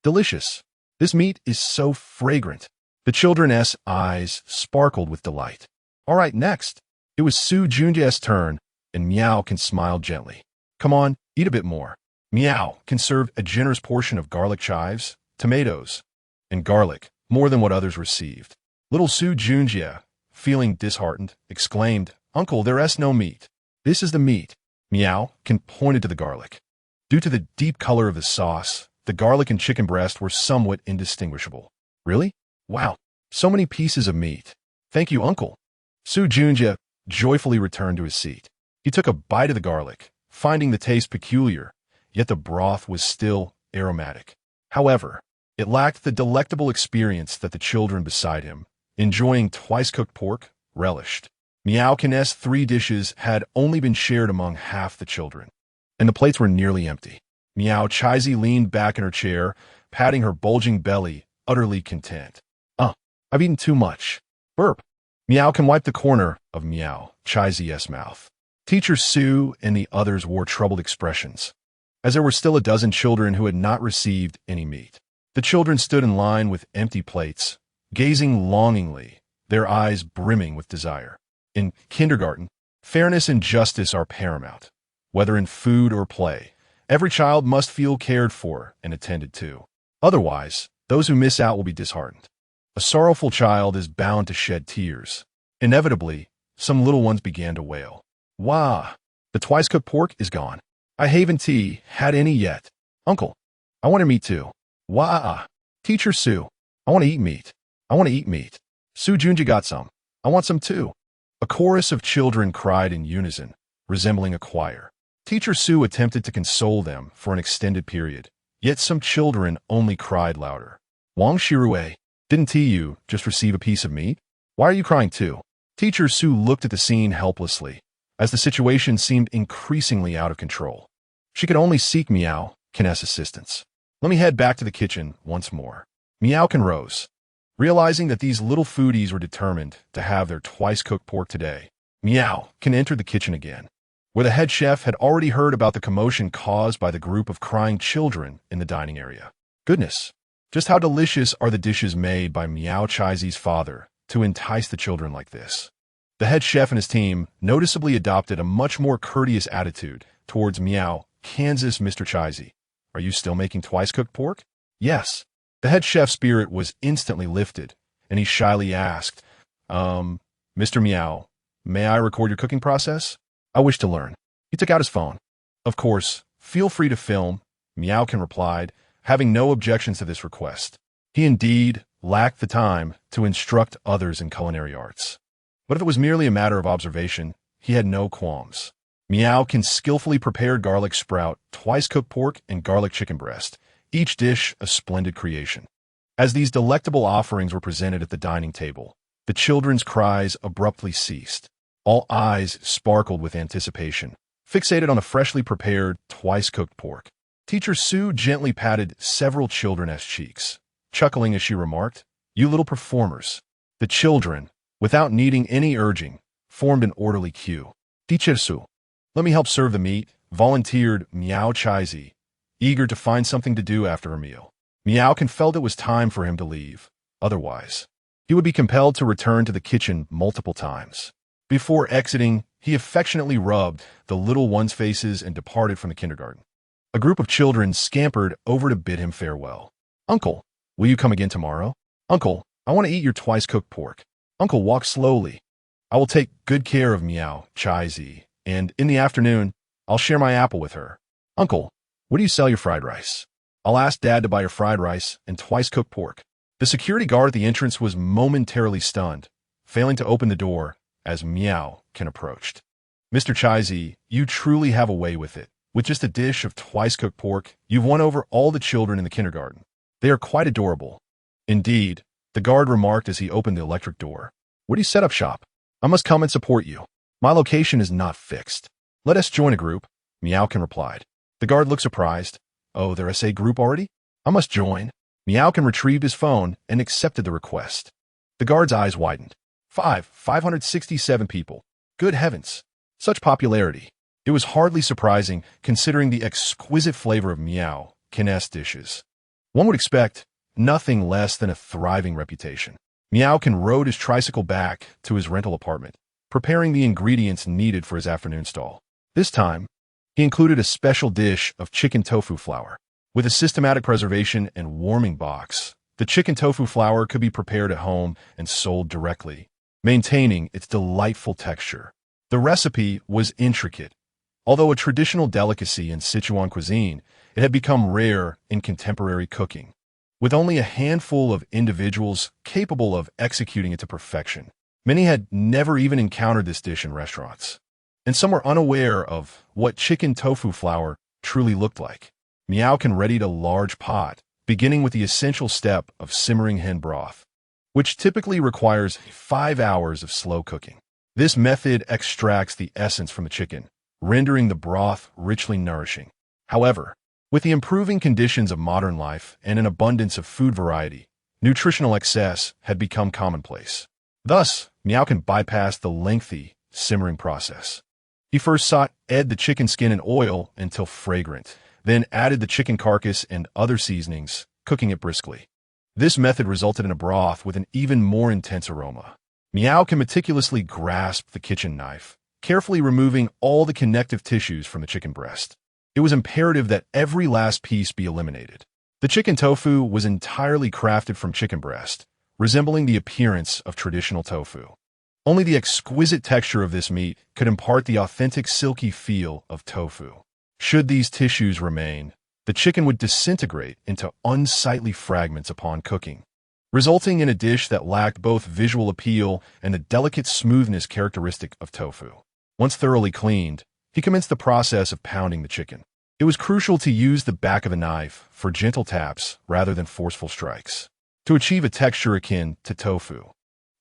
Delicious. This meat is so fragrant. The children's eyes sparkled with delight. All right, next. It was Su Junja's turn, and Miao can smiled gently. "Come on, eat a bit more." Miao can serve a generous portion of garlic chives, tomatoes, and garlic, more than what others received. Little Su Junjia, feeling disheartened, exclaimed, "Uncle, there's no meat." "This is the meat." Miao can pointed to the garlic. Due to the deep color of the sauce, the garlic and chicken breast were somewhat indistinguishable. "Really? Wow, so many pieces of meat. Thank you, Uncle." Su Junjia joyfully returned to his seat. He took a bite of the garlic, finding the taste peculiar, yet the broth was still aromatic. However, it lacked the delectable experience that the children beside him, enjoying twice-cooked pork, relished. Miao-kin's 3 dishes had only been shared among half the children, and the plates were nearly empty. Miao Chizi leaned back in her chair, patting her bulging belly, utterly content. I've eaten too much." Burp. Miao can wiped the corner of Miao Chizi's mouth. Teacher Sue and the others wore troubled expressions, as there were still a dozen children who had not received any meat. The children stood in line with empty plates, gazing longingly, their eyes brimming with desire. In kindergarten, fairness and justice are paramount. Whether in food or play, every child must feel cared for and attended to. Otherwise, those who miss out will be disheartened. A sorrowful child is bound to shed tears. Inevitably, some little ones began to wail. "Wah! The twice-cooked pork is gone. I haven't had any yet. Uncle, I want to meat too." "Wah! Teacher Sue, I want to eat meat. I want to eat meat." "Su Junji got some. I want some too." A chorus of children cried in unison, resembling a choir. Teacher Sue attempted to console them for an extended period, yet some children only cried louder. "Wang Shirue, didn't you just receive a piece of meat? Why are you crying too?" Teacher Sue looked at the scene helplessly, as the situation seemed increasingly out of control. She could only seek Miao-kin's assistance. "Let me head back to the kitchen once more." Miao-kin rose. Realizing that these little foodies were determined to have their twice-cooked pork today, Miao-kin entered the kitchen again, where the head chef had already heard about the commotion caused by the group of crying children in the dining area. Goodness, just how delicious are the dishes made by Miao Chizi's father to entice the children like this. The head chef and his team noticeably adopted a much more courteous attitude towards Miao, Kansas Mr. Chizi. "Are you still making twice-cooked pork?" "Yes." The head chef's spirit was instantly lifted, and he shyly asked, "Mr. Miao, may I record your cooking process? I wish to learn." He took out his phone. "Of course, feel free to film," Miao-kin replied, having no objections to this request. He indeed lacked the time to instruct others in culinary arts. But if it was merely a matter of observation, he had no qualms. Miao-kin skillfully prepared garlic sprout, twice-cooked pork, and garlic chicken breast, each dish a splendid creation. As these delectable offerings were presented at the dining table, the children's cries abruptly ceased. All eyes sparkled with anticipation, fixated on the freshly prepared, twice-cooked pork. Teacher Sue gently patted several children's cheeks, chuckling as she remarked, "You little performers." The children, without needing any urging, formed an orderly queue. "Teacher Sue, let me help serve the meat," volunteered Miao Chizi, eager to find something to do after a meal. Miao-kin felt it was time for him to leave. Otherwise, he would be compelled to return to the kitchen multiple times. Before exiting, he affectionately rubbed the little ones' faces and departed from the kindergarten. A group of children scampered over to bid him farewell. "Uncle, will you come again tomorrow?" "Uncle, I want to eat your twice-cooked pork." "Uncle, walk slowly. I will take good care of Miao Chizi, and in the afternoon, I'll share my apple with her." "Uncle, where do you sell your fried rice?" "I'll ask Dad to buy your fried rice and twice-cooked pork." The security guard at the entrance was momentarily stunned, failing to open the door as Miao-kin approached. Mr. Chaizi, you truly have a way with it. With just a dish of twice-cooked pork, you've won over all the children in the kindergarten. They are quite adorable. Indeed, the guard remarked as he opened the electric door. Where do you set up shop? I must come and support you. My location is not fixed. Let us join a group, Miao replied. The guard looked surprised. Oh, their SA group already? I must join. Miao retrieved his phone and accepted the request. The guard's eyes widened. 567 people. Good heavens. Such popularity. It was hardly surprising considering the exquisite flavor of Miao Kin's dishes. One would expect nothing less than a thriving reputation. Miao rode his tricycle back to his rental apartment, preparing the ingredients needed for his afternoon stall. This time, he included a special dish of chicken tofu flour. With a systematic preservation and warming box, the chicken tofu flour could be prepared at home and sold directly, maintaining its delightful texture. The recipe was intricate. Although a traditional delicacy in Sichuan cuisine, it had become rare in contemporary cooking, with only a handful of individuals capable of executing it to perfection. Many had never even encountered this dish in restaurants, and some were unaware of what chicken tofu flour truly looked like. Miao readied a large pot, beginning with the essential step of simmering hen broth, which typically requires 5 hours of slow cooking. This method extracts the essence from the chicken, rendering the broth richly nourishing. However, with the improving conditions of modern life and an abundance of food variety, nutritional excess had become commonplace. Thus, Miao bypassed the lengthy simmering process. He first sauteed the chicken skin in oil until fragrant, then added the chicken carcass and other seasonings, cooking it briskly. This method resulted in a broth with an even more intense aroma. Miao meticulously grasped the kitchen knife, carefully removing all the connective tissues from the chicken breast. It was imperative that every last piece be eliminated. The chicken tofu was entirely crafted from chicken breast, resembling the appearance of traditional tofu. Only the exquisite texture of this meat could impart the authentic silky feel of tofu. Should these tissues remain, the chicken would disintegrate into unsightly fragments upon cooking, resulting in a dish that lacked both visual appeal and the delicate smoothness characteristic of tofu. Once thoroughly cleaned, he commenced the process of pounding the chicken. It was crucial to use the back of a knife for gentle taps rather than forceful strikes, to achieve a texture akin to tofu.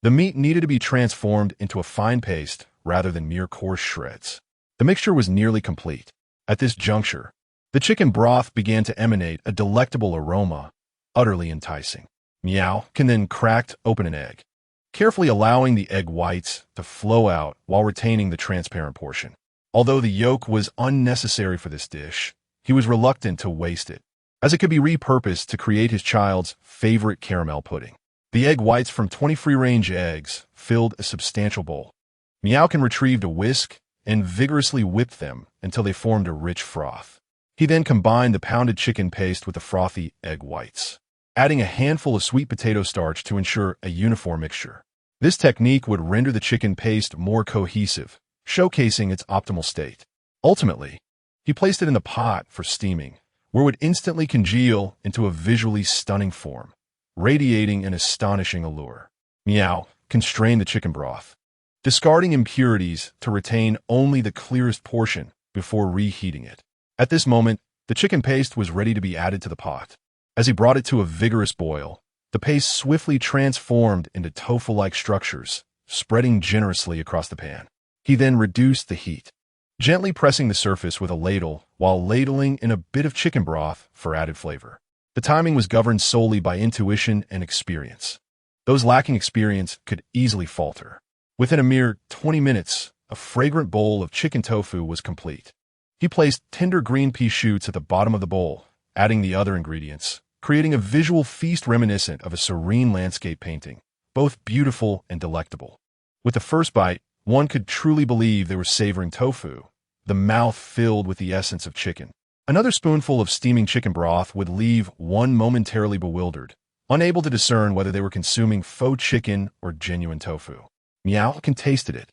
The meat needed to be transformed into a fine paste rather than mere coarse shreds. The mixture was nearly complete. At this juncture, the chicken broth began to emanate a delectable aroma, utterly enticing. Miao then cracked open an egg, carefully allowing the egg whites to flow out while retaining the transparent portion. Although the yolk was unnecessary for this dish, he was reluctant to waste it, as it could be repurposed to create his child's favorite caramel pudding. The egg whites from 20 free-range eggs filled a substantial bowl. Miao retrieved a whisk and vigorously whipped them until they formed a rich froth. He then combined the pounded chicken paste with the frothy egg whites, adding a handful of sweet potato starch to ensure a uniform mixture. This technique would render the chicken paste more cohesive, showcasing its optimal state. Ultimately, he placed it in the pot for steaming, where it would instantly congeal into a visually stunning form, radiating an astonishing allure. Miao constrained the chicken broth, discarding impurities to retain only the clearest portion before reheating it. At this moment, the chicken paste was ready to be added to the pot. As he brought it to a vigorous boil, the paste swiftly transformed into tofu-like structures, spreading generously across the pan. He then reduced the heat, gently pressing the surface with a ladle while ladling in a bit of chicken broth for added flavor. The timing was governed solely by intuition and experience. Those lacking experience could easily falter. Within a mere 20 minutes, a fragrant bowl of chicken tofu was complete. He placed tender green pea shoots at the bottom of the bowl, adding the other ingredients, creating a visual feast reminiscent of a serene landscape painting, both beautiful and delectable. With the first bite, one could truly believe they were savoring tofu, the mouth filled with the essence of chicken. Another spoonful of steaming chicken broth would leave one momentarily bewildered, unable to discern whether they were consuming faux chicken or genuine tofu. Miao tasted it,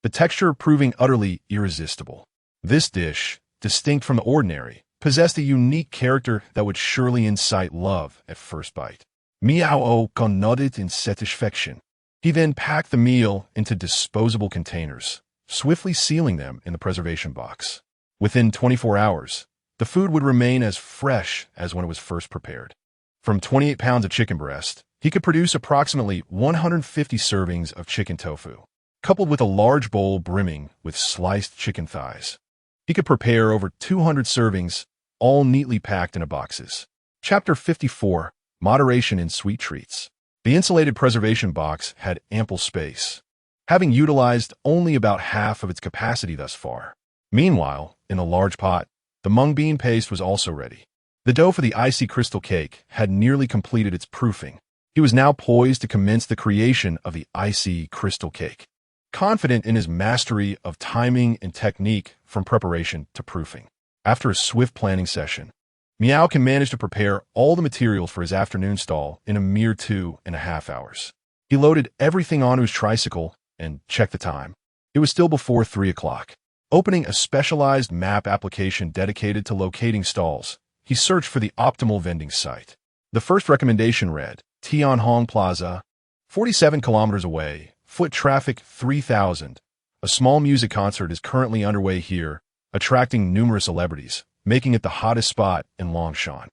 the texture proving utterly irresistible. This dish, distinct from the ordinary, possessed a unique character that would surely incite love at first bite. Miao nodded in satisfaction. He then packed the meal into disposable containers, swiftly sealing them in the preservation box. Within 24 hours, the food would remain as fresh as when it was first prepared. From 28 pounds of chicken breast, he could produce approximately 150 servings of chicken tofu, coupled with a large bowl brimming with sliced chicken thighs. He could prepare over 200 servings, all neatly packed into boxes. Chapter 54: Moderation in Sweet Treats. The insulated preservation box had ample space, having utilized only about half of its capacity thus far. Meanwhile, in a large pot, the mung bean paste was also ready. The dough for the icy crystal cake had nearly completed its proofing. He was now poised to commence the creation of the icy crystal cake, confident in his mastery of timing and technique from preparation to proofing. After a swift planning session, Miao can manage to prepare all the materials for his afternoon stall in a mere 2.5 hours. He loaded everything onto his tricycle and checked the time. It was still before 3 o'clock. Opening a specialized map application dedicated to locating stalls, he searched for the optimal vending site. The first recommendation read, Tianhong Plaza, 47 kilometers away, foot traffic 3,000. A small music concert is currently underway here, attracting numerous celebrities, making it the hottest spot in Longshan.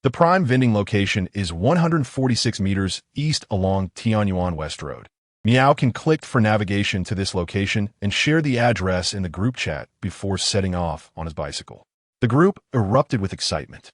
The prime vending location is 146 meters east along Tianyuan West Road. Miao can click for navigation to this location and share the address in the group chat before setting off on his bicycle. The group erupted with excitement.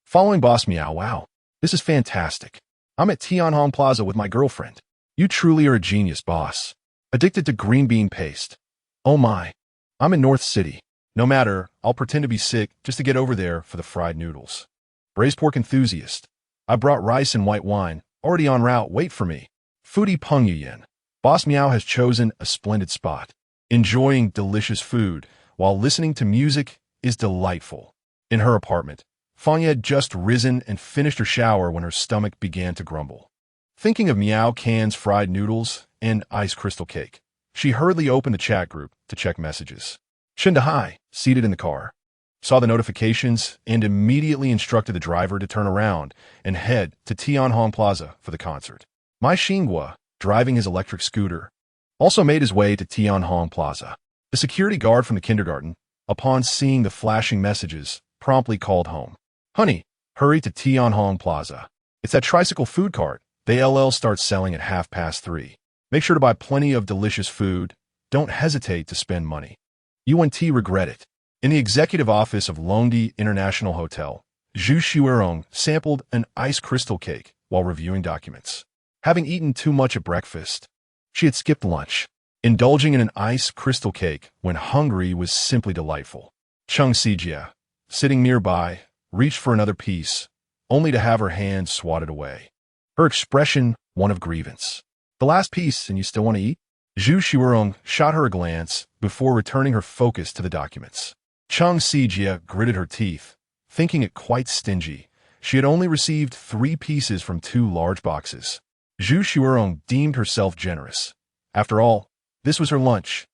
Following Boss Miao, wow, this is fantastic. I'm at Tianhong Plaza with my girlfriend. You truly are a genius, boss. Addicted to green bean paste. Oh my. I'm in North City. No matter, I'll pretend to be sick just to get over there for the fried noodles. Braised pork enthusiast. I brought rice and white wine. Already en route, wait for me. Foodie Peng Yuyen. Boss Miao has chosen a splendid spot. Enjoying delicious food while listening to music is delightful. In her apartment, Fanya had just risen and finished her shower when her stomach began to grumble. Thinking of Miao Can's fried noodles and ice crystal cake, she hurriedly opened the chat group to check messages. Shindahai, seated in the car, saw the notifications and immediately instructed the driver to turn around and head to Tianhong Plaza for the concert. Mai Xinghua, driving his electric scooter, also made his way to Tianhong Plaza. The security guard from the kindergarten, upon seeing the flashing messages, promptly called home. Honey, hurry to Tianhong Plaza. It's that tricycle food cart. They start selling at 3:30. Make sure to buy plenty of delicious food. Don't hesitate to spend money. You won't regret it. In the executive office of Londi International Hotel, Xuerong sampled an ice crystal cake while reviewing documents. Having eaten too much at breakfast, she had skipped lunch. Indulging in an ice crystal cake when hungry was simply delightful. Cheng Sijia, sitting nearby, reached for another piece, only to have her hand swatted away. Her expression one of grievance. The last piece, and you still want to eat? Zhu Xuerong shot her a glance before returning her focus to the documents. Cheng Sijia gritted her teeth, thinking it quite stingy. She had only received 3 pieces from 2 large boxes. Zhu Xuerong deemed herself generous. After all, this was her lunch.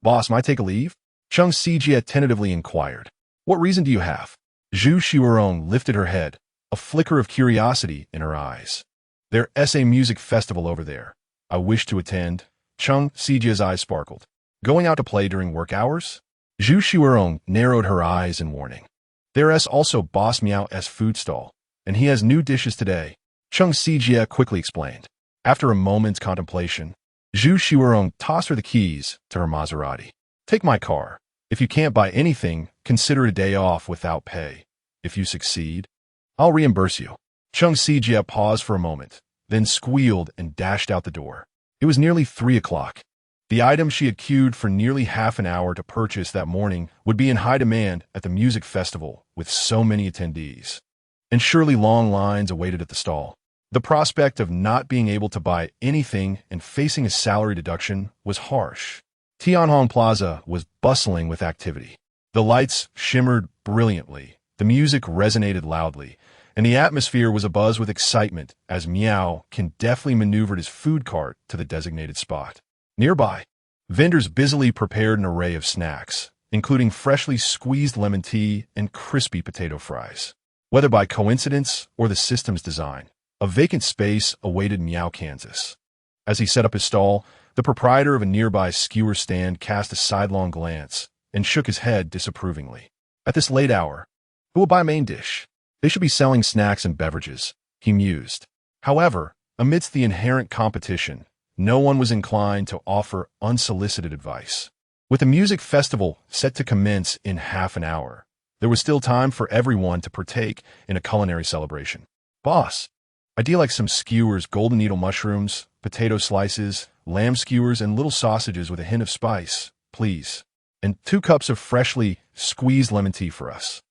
Boss, might I take a leave? Cheng Sijia tentatively inquired. What reason do you have? Zhu Xuerong lifted her head, a flicker of curiosity in her eyes. There's a music festival over there. I wish to attend. Cheng Sijia's eyes sparkled. Going out to play during work hours? Zhu Xuerong narrowed her eyes in warning. There's also Boss Miao's food stall, and he has new dishes today. Cheng Sijia quickly explained. After a moment's contemplation, Zhu Xuerong tossed her the keys to her Maserati. Take my car. If you can't buy anything, consider it a day off without pay. If you succeed, I'll reimburse you. Cheng Sijia paused for a moment, then squealed and dashed out the door. It was nearly 3 o'clock. The item she had queued for nearly half an hour to purchase that morning would be in high demand at the music festival with so many attendees. And surely long lines awaited at the stall. The prospect of not being able to buy anything and facing a salary deduction was harsh. Tianhong Plaza was bustling with activity. The lights shimmered brilliantly, the music resonated loudly, and the atmosphere was abuzz with excitement as Miao deftly maneuvered his food cart to the designated spot. Nearby, vendors busily prepared an array of snacks, including freshly squeezed lemon tea and crispy potato fries. Whether by coincidence or the system's design, a vacant space awaited Miao, Kansas. As he set up his stall, The proprietor of a nearby skewer stand cast a sidelong glance and shook his head disapprovingly. At this late hour, who will buy a main dish? They should be selling snacks and beverages, he mused. However, amidst the inherent competition, no one was inclined to offer unsolicited advice. With the music festival set to commence in half an hour, there was still time for everyone to partake in a culinary celebration. Boss, I do like some skewers, golden needle mushrooms, potato slices, lamb skewers, and little sausages with a hint of spice, please. And 2 cups of freshly squeezed lemon tea for us.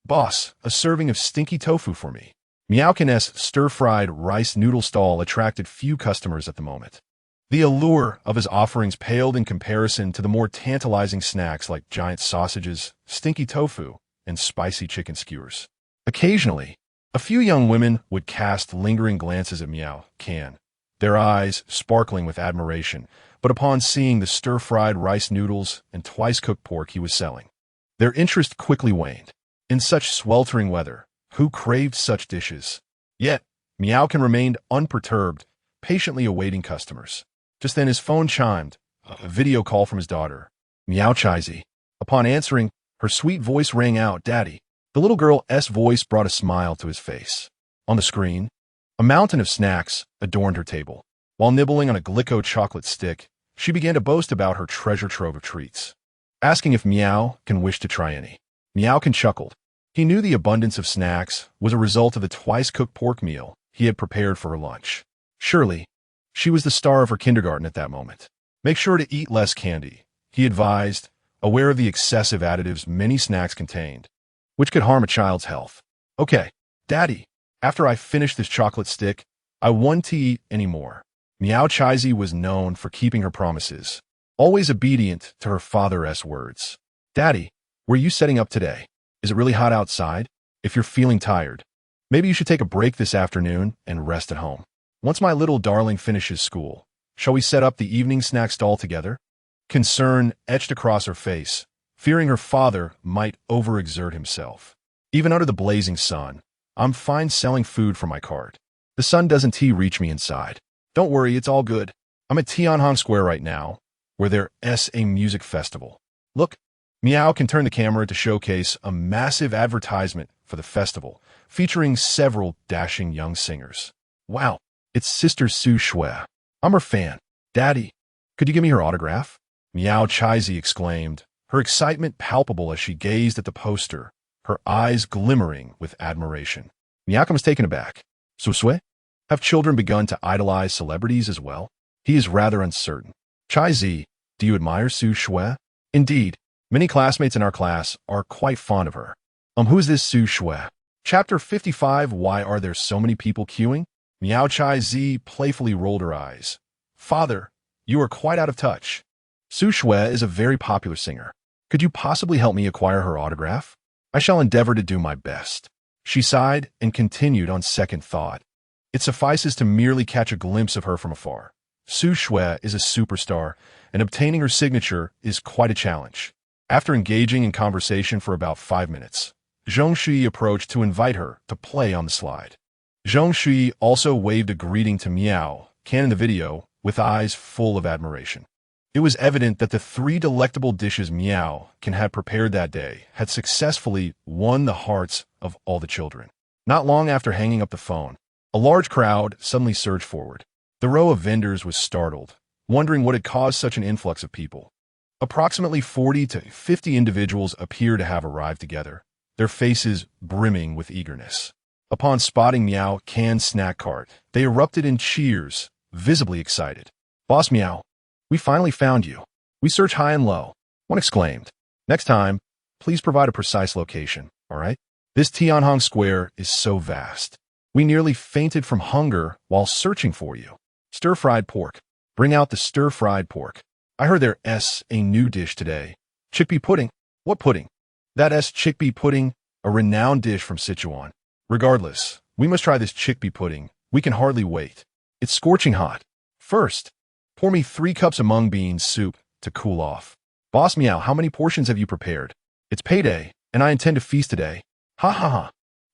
Boss, a serving of stinky tofu for me. Miao-kin's stir-fried rice noodle stall attracted few customers at the moment. The allure of his offerings paled in comparison to the more tantalizing snacks like giant sausages, stinky tofu, and spicy chicken skewers. Occasionally, a few young women would cast lingering glances at Miao-kin, their eyes sparkling with admiration, but upon seeing the stir-fried rice noodles and twice-cooked pork he was selling, their interest quickly waned. In such sweltering weather, who craved such dishes? Yet, Miao-kin remained unperturbed, patiently awaiting customers. Just then his phone chimed, a video call from his daughter, Miao Chaizi. Upon answering, her sweet voice rang out, "Daddy." The little girl's voice brought a smile to his face. On the screen, a mountain of snacks adorned her table. While nibbling on a Glico chocolate stick, she began to boast about her treasure trove of treats, asking if Miao-kin wished to try any. Miao-kin chuckled. He knew the abundance of snacks was a result of the twice-cooked pork meal he had prepared for her lunch. Surely, she was the star of her kindergarten at that moment. Make sure to eat less candy, he advised, aware of the excessive additives many snacks contained, which could harm a child's health. Okay, Daddy, after I finish this chocolate stick, I want to eat any more. Miao Chaizi was known for keeping her promises, always obedient to her father's words. Daddy, were you setting up today? Is it really hot outside? If you're feeling tired, maybe you should take a break this afternoon and rest at home. Once my little darling finishes school, shall we set up the evening snack stall together? Concern etched across her face, fearing her father might overexert himself. Even under the blazing sun, I'm fine selling food from my cart. The sun doesn't reach me inside. Don't worry, it's all good. I'm at Tianhong Square right now, where there's a music festival. Look, Miao can turn the camera to showcase a massive advertisement for the festival, featuring several dashing young singers. Wow, it's Sister Su Shui. I'm her fan. Daddy, could you give me her autograph? Miao Chaizi exclaimed, her excitement palpable as she gazed at the poster, her eyes glimmering with admiration. Miao was taken aback. Su Shui? Have children begun to idolize celebrities as well? He is rather uncertain. Chaizi, do you admire Su Shui? Indeed, many classmates in our class are quite fond of her. Who is this Su Shui? Chapter 55. Why are there so many people queuing? Miao Chaizi playfully rolled her eyes. Father, you are quite out of touch. Su Shui is a very popular singer. Could you possibly help me acquire her autograph? I shall endeavor to do my best. She sighed and continued on second thought. It suffices to merely catch a glimpse of her from afar. Su Shui is a superstar, and obtaining her signature is quite a challenge. After engaging in conversation for about 5 minutes, Zhong Shui approached to invite her to play on the slide. Zhong Shui also waved a greeting to Miao, Can in the video, with eyes full of admiration. It was evident that the 3 delectable dishes Miao Can had prepared that day had successfully won the hearts of all the children. Not long after hanging up the phone, a large crowd suddenly surged forward. The row of vendors was startled, wondering what had caused such an influx of people. Approximately 40 to 50 individuals appear to have arrived together, their faces brimming with eagerness. Upon spotting Miao Can's snack cart, they erupted in cheers, visibly excited. Boss Miao, we finally found you. We searched high and low, one exclaimed. Next time, please provide a precise location, all right? This Tianhong Square is so vast. We nearly fainted from hunger while searching for you. Stir-fried pork. Bring out the stir-fried pork. I heard there's a new dish today. Chickpea pudding. What pudding? That's chickpea pudding, a renowned dish from Sichuan. Regardless, we must try this chickpea pudding. We can hardly wait. It's scorching hot. First, pour me 3 cups of mung bean soup to cool off. Boss Miao, how many portions have you prepared? It's payday, and I intend to feast today. Ha ha ha.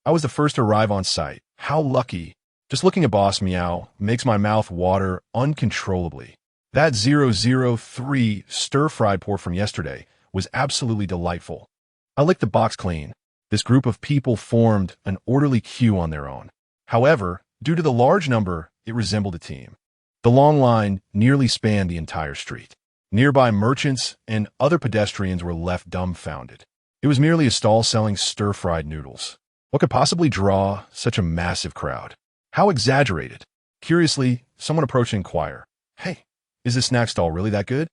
I was the first to arrive on site. How lucky. Just looking at Boss Miao makes my mouth water uncontrollably. That 003 stir-fried pork from yesterday was absolutely delightful. I licked the box clean. This group of people formed an orderly queue on their own. However, due to the large number, it resembled a team. The long line nearly spanned the entire street. Nearby merchants and other pedestrians were left dumbfounded. It was merely a stall selling stir-fried noodles. What could possibly draw such a massive crowd? How exaggerated? Curiously, someone approached to inquire, "Hey, is this snack stall really that good?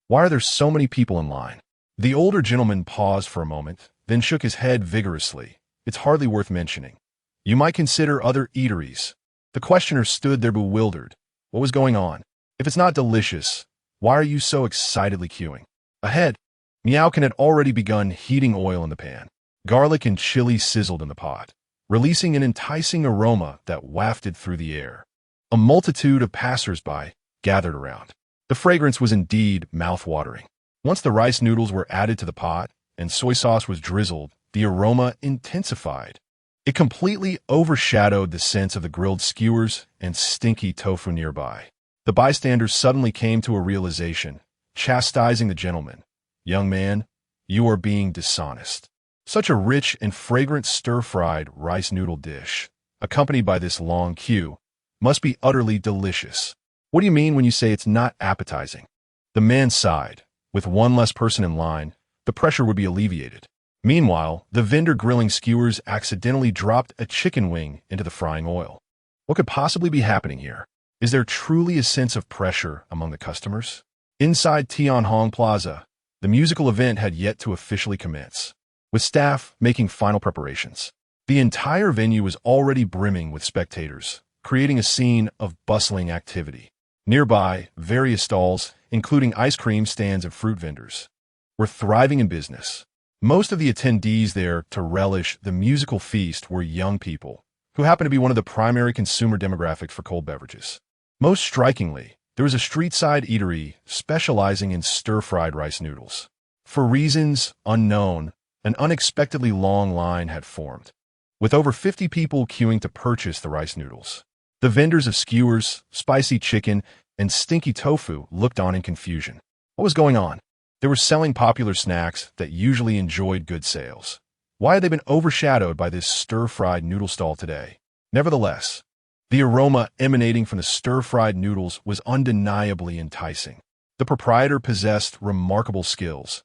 Why are there so many people in line?" The older gentleman paused for a moment, then shook his head vigorously. "It's hardly worth mentioning. You might consider other eateries." The questioner stood there bewildered. What was going on? If it's not delicious, why are you so excitedly queuing? Ahead, Miao had already begun heating oil in the pan. Garlic and chili sizzled in the pot, releasing an enticing aroma that wafted through the air. A multitude of passers-by gathered around. The fragrance was indeed mouth-watering. Once the rice noodles were added to the pot and soy sauce was drizzled, the aroma intensified. It completely overshadowed the sense of the grilled skewers and stinky tofu nearby. The bystanders suddenly came to a realization, chastising the gentleman. "Young man, you are being dishonest." Such a rich and fragrant stir-fried rice noodle dish, accompanied by this long queue, must be utterly delicious. What do you mean when you say it's not appetizing? The man sighed. With one less person in line, the pressure would be alleviated. Meanwhile, the vendor grilling skewers accidentally dropped a chicken wing into the frying oil. What could possibly be happening here? Is there truly a sense of pressure among the customers? Inside Tianhong Plaza, the musical event had yet to officially commence, with staff making final preparations. The entire venue was already brimming with spectators, creating a scene of bustling activity. Nearby, various stalls, including ice cream stands and fruit vendors, were thriving in business. Most of the attendees there to relish the musical feast were young people, who happened to be one of the primary consumer demographics for cold beverages. Most strikingly, there was a street-side eatery specializing in stir-fried rice noodles. For reasons unknown, an unexpectedly long line had formed, with over 50 people queuing to purchase the rice noodles. The vendors of skewers, spicy chicken, and stinky tofu looked on in confusion. What was going on? They were selling popular snacks that usually enjoyed good sales. Why had they been overshadowed by this stir-fried noodle stall today? Nevertheless, the aroma emanating from the stir-fried noodles was undeniably enticing. The proprietor possessed remarkable skills.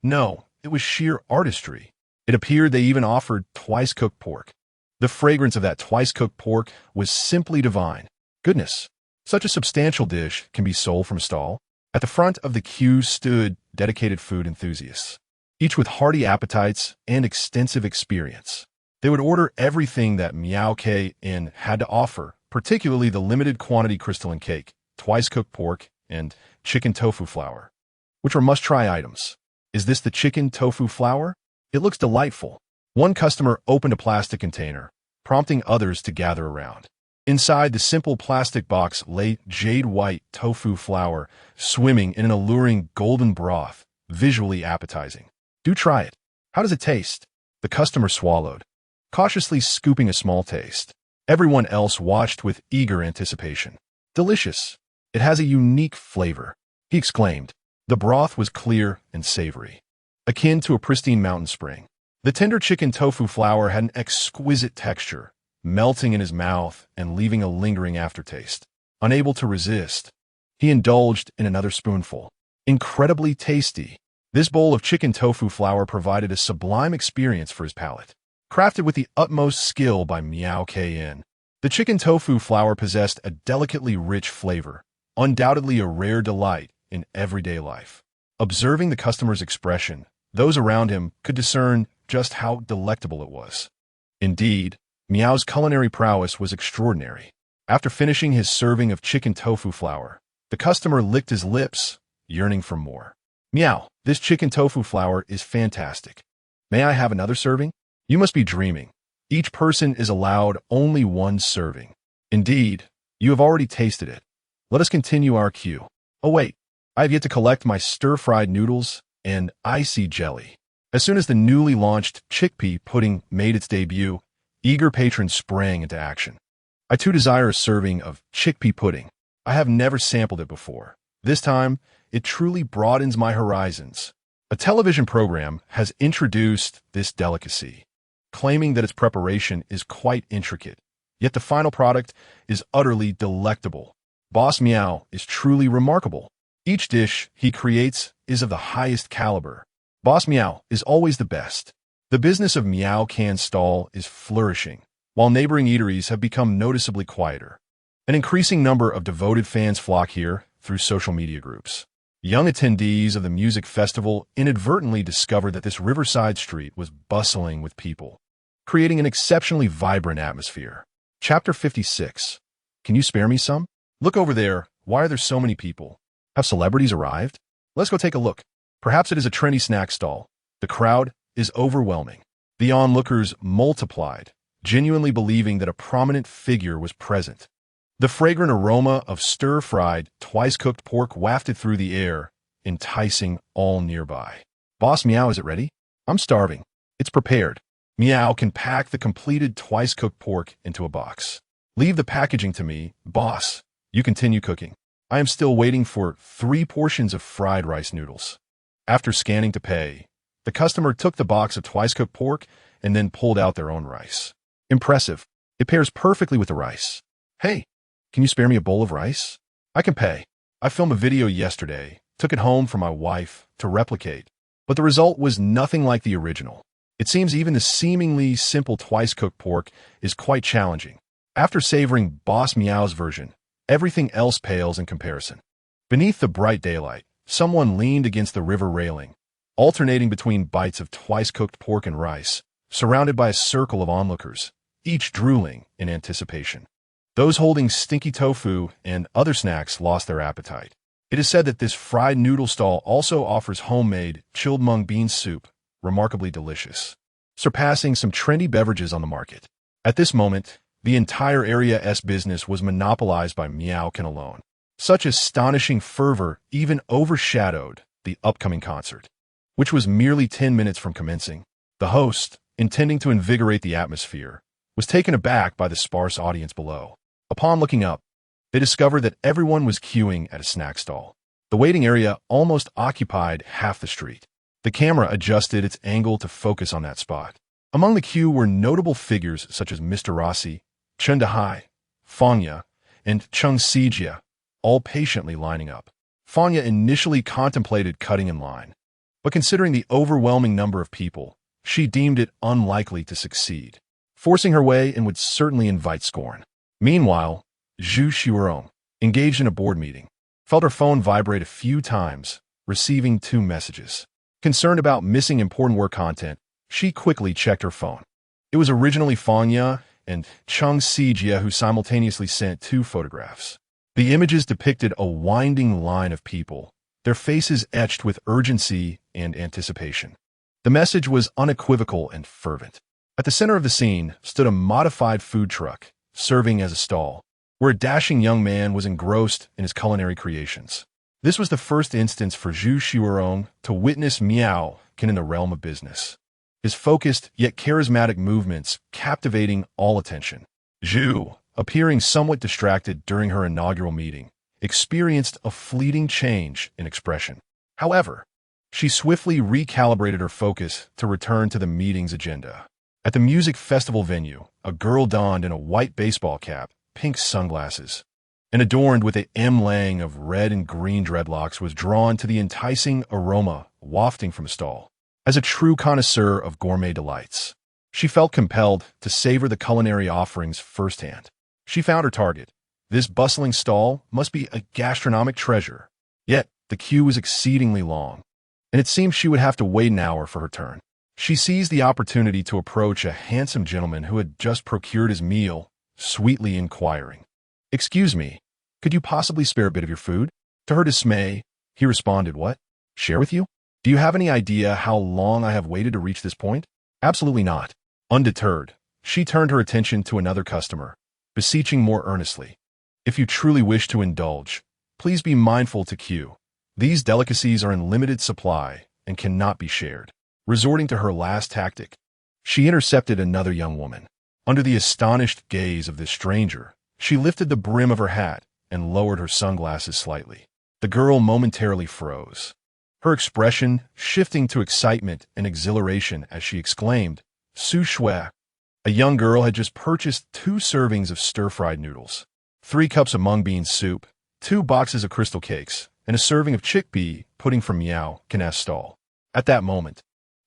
No, it was sheer artistry. It appeared they even offered twice-cooked pork. The fragrance of that twice-cooked pork was simply divine. Goodness, such a substantial dish can be sold from a stall. At the front of the queue stood dedicated food enthusiasts, each with hearty appetites and extensive experience. They would order everything that Miao Inn had to offer, particularly the limited quantity crystalline cake, twice-cooked pork, and chicken tofu flour, which were must-try items. Is this the chicken tofu flour? It looks delightful. One customer opened a plastic container, prompting others to gather around. Inside the simple plastic box lay jade-white tofu flour, swimming in an alluring golden broth, visually appetizing. Do try it. How does it taste? The customer swallowed, cautiously scooping a small taste. Everyone else watched with eager anticipation. Delicious. It has a unique flavor, he exclaimed. The broth was clear and savory, akin to a pristine mountain spring. The tender chicken tofu flour had an exquisite texture, melting in his mouth and leaving a lingering aftertaste. Unable to resist, he indulged in another spoonful. Incredibly tasty, this bowl of chicken tofu flour provided a sublime experience for his palate. Crafted with the utmost skill by Miao Inn, the chicken tofu flour possessed a delicately rich flavor, undoubtedly a rare delight in everyday life. Observing the customer's expression, those around him could discern just how delectable it was. Indeed, Miao's culinary prowess was extraordinary. After finishing his serving of chicken tofu flour, the customer licked his lips, yearning for more. "Miao, this chicken tofu flour is fantastic. May I have another serving?" "You must be dreaming. Each person is allowed only one serving." "Indeed, you have already tasted it. Let us continue our queue." "Oh wait, I have yet to collect my stir-fried noodles and icy jelly." As soon as the newly launched chickpea pudding made its debut, eager patrons sprang into action. "I too desire a serving of chickpea pudding. I have never sampled it before. This time, it truly broadens my horizons. A television program has introduced this delicacy, claiming that its preparation is quite intricate, yet the final product is utterly delectable. Boss Miao is truly remarkable. Each dish he creates is of the highest caliber. Boss Miao is always the best. The business of Miao Can stall is flourishing, while neighboring eateries have become noticeably quieter. An increasing number of devoted fans flock here through social media groups. Young attendees of the music festival inadvertently discovered that this riverside street was bustling with people, creating an exceptionally vibrant atmosphere. Chapter 56. Can you spare me some? Look over there. Why are there so many people? Have celebrities arrived? Let's go take a look. Perhaps it is a trendy snack stall. The crowd is overwhelming. The onlookers multiplied, genuinely believing that a prominent figure was present. The fragrant aroma of stir-fried, twice-cooked pork wafted through the air, enticing all nearby. Boss Miao, is it ready? I'm starving. It's prepared. Miao can pack the completed twice-cooked pork into a box. Leave the packaging to me, boss. You continue cooking. I am still waiting for 3 portions of fried rice noodles. After scanning to pay, the customer took the box of twice-cooked pork and then pulled out their own rice. Impressive. It pairs perfectly with the rice. Hey, can you spare me a bowl of rice? I can pay. I filmed a video yesterday, took it home for my wife to replicate, but the result was nothing like the original. It seems even the seemingly simple twice-cooked pork is quite challenging. After savoring Boss Miao's version, everything else pales in comparison. Beneath the bright daylight, someone leaned against the river railing, alternating between bites of twice-cooked pork and rice, surrounded by a circle of onlookers, each drooling in anticipation. Those holding stinky tofu and other snacks lost their appetite. It is said that this fried noodle stall also offers homemade chilled mung bean soup, remarkably delicious, surpassing some trendy beverages on the market. At this moment, the entire area's business was monopolized by Miao Can alone. Such astonishing fervor even overshadowed the upcoming concert, which was merely 10 minutes from commencing. The host, intending to invigorate the atmosphere, was taken aback by the sparse audience below. Upon looking up, they discovered that everyone was queuing at a snack stall. The waiting area almost occupied half the street. The camera adjusted its angle to focus on that spot. Among the queue were notable figures such as Mr. Rossi, Chen Dehai, Fanya, and Chung Sijia, all patiently lining up. Fanya initially contemplated cutting in line, but considering the overwhelming number of people, she deemed it unlikely to succeed. Forcing her way in would certainly invite scorn. Meanwhile, Xuerong, engaged in a board meeting, felt her phone vibrate a few times, receiving 2 messages. Concerned about missing important work content, she quickly checked her phone. It was originally Fanya and Chung Sijia who simultaneously sent 2 photographs. The images depicted a winding line of people, their faces etched with urgency and anticipation. The message was unequivocal and fervent. At the center of the scene stood a modified food truck, serving as a stall, where a dashing young man was engrossed in his culinary creations. This was the first instance for Xuerong to witness Miao Can in the realm of business. His focused yet charismatic movements captivating all attention. Zhu, appearing somewhat distracted during her inaugural meeting, experienced a fleeting change in expression. However, she swiftly recalibrated her focus to return to the meeting's agenda. At the music festival venue, a girl donned in a white baseball cap, pink sunglasses, and adorned with a M-lang of red and green dreadlocks was drawn to the enticing aroma wafting from a stall. As a true connoisseur of gourmet delights, she felt compelled to savor the culinary offerings firsthand. She found her target. This bustling stall must be a gastronomic treasure. Yet, the queue was exceedingly long, and it seemed she would have to wait an hour for her turn. She seized the opportunity to approach a handsome gentleman who had just procured his meal, sweetly inquiring, "Excuse me, could you possibly spare a bit of your food?" To her dismay, he responded, "What? Share with you? Do you have any idea how long I have waited to reach this point?" "Absolutely not." Undeterred, she turned her attention to another customer, beseeching more earnestly, "If you truly wish to indulge, please be mindful to queue. These delicacies are in limited supply and cannot be shared." Resorting to her last tactic, she intercepted another young woman. Under the astonished gaze of this stranger, she lifted the brim of her hat and lowered her sunglasses slightly. The girl momentarily froze, her expression shifting to excitement and exhilaration as she exclaimed, Su Shui. A young girl had just purchased 2 servings of stir-fried noodles, 3 cups of mung bean soup, 2 boxes of crystal cakes, and a serving of chickpea pudding from Miao stall. At that moment,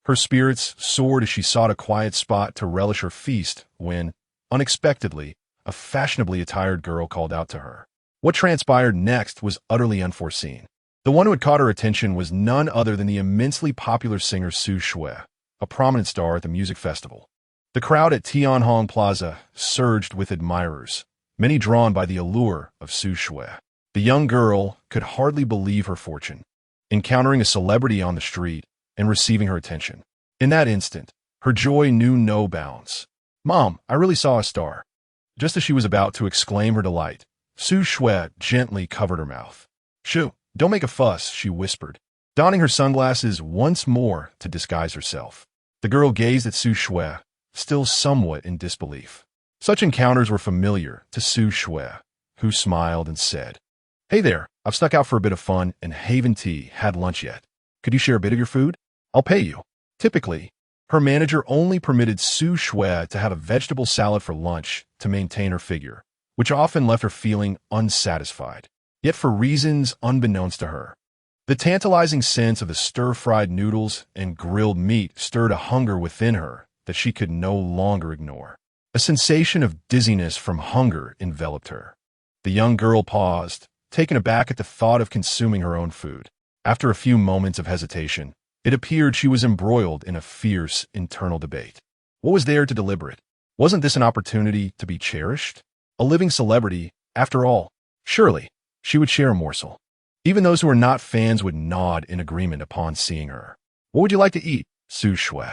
her spirits soared as she sought a quiet spot to relish her feast when, unexpectedly, a fashionably attired girl called out to her. What transpired next was utterly unforeseen. The one who had caught her attention was none other than the immensely popular singer Su Shui, a prominent star at the music festival. The crowd at Tianhong Plaza surged with admirers, many drawn by the allure of Su Shui. The young girl could hardly believe her fortune, encountering a celebrity on the street and receiving her attention. In that instant, her joy knew no bounds. "Mom, I really saw a star." Just as she was about to exclaim her delight, Su Shui gently covered her mouth. "Shoo, don't make a fuss," she whispered, donning her sunglasses once more to disguise herself. The girl gazed at Su Shui, still somewhat in disbelief. Such encounters were familiar to Su Shui, who smiled and said, "Hey there, I've snuck out for a bit of fun and haven't had lunch yet. Could you share a bit of your food? I'll pay you." Typically, her manager only permitted Su Shui to have a vegetable salad for lunch to maintain her figure, which often left her feeling unsatisfied. Yet for reasons unbeknownst to her, the tantalizing sense of the stir-fried noodles and grilled meat stirred a hunger within her that she could no longer ignore. A sensation of dizziness from hunger enveloped her. The young girl paused, taken aback at the thought of consuming her own food. After a few moments of hesitation, it appeared she was embroiled in a fierce internal debate. What was there to deliberate? Wasn't this an opportunity to be cherished? A living celebrity, after all. Surely, she would share a morsel. Even those who were not fans would nod in agreement upon seeing her. "What would you like to eat, Su Shui?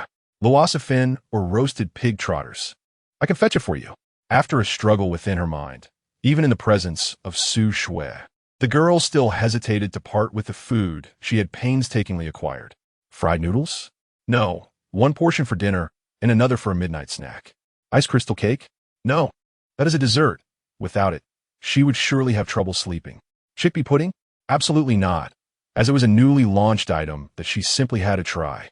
Luosa fin or roasted pig trotters? I can fetch it for you." After a struggle within her mind, even in the presence of Su Shui, the girl still hesitated to part with the food she had painstakingly acquired. Fried noodles? No. 1 portion for dinner and another for a midnight snack. Ice crystal cake? No. That is a dessert. Without it, she would surely have trouble sleeping. Chickpea pudding? Absolutely not, as it was a newly launched item that she simply had to try.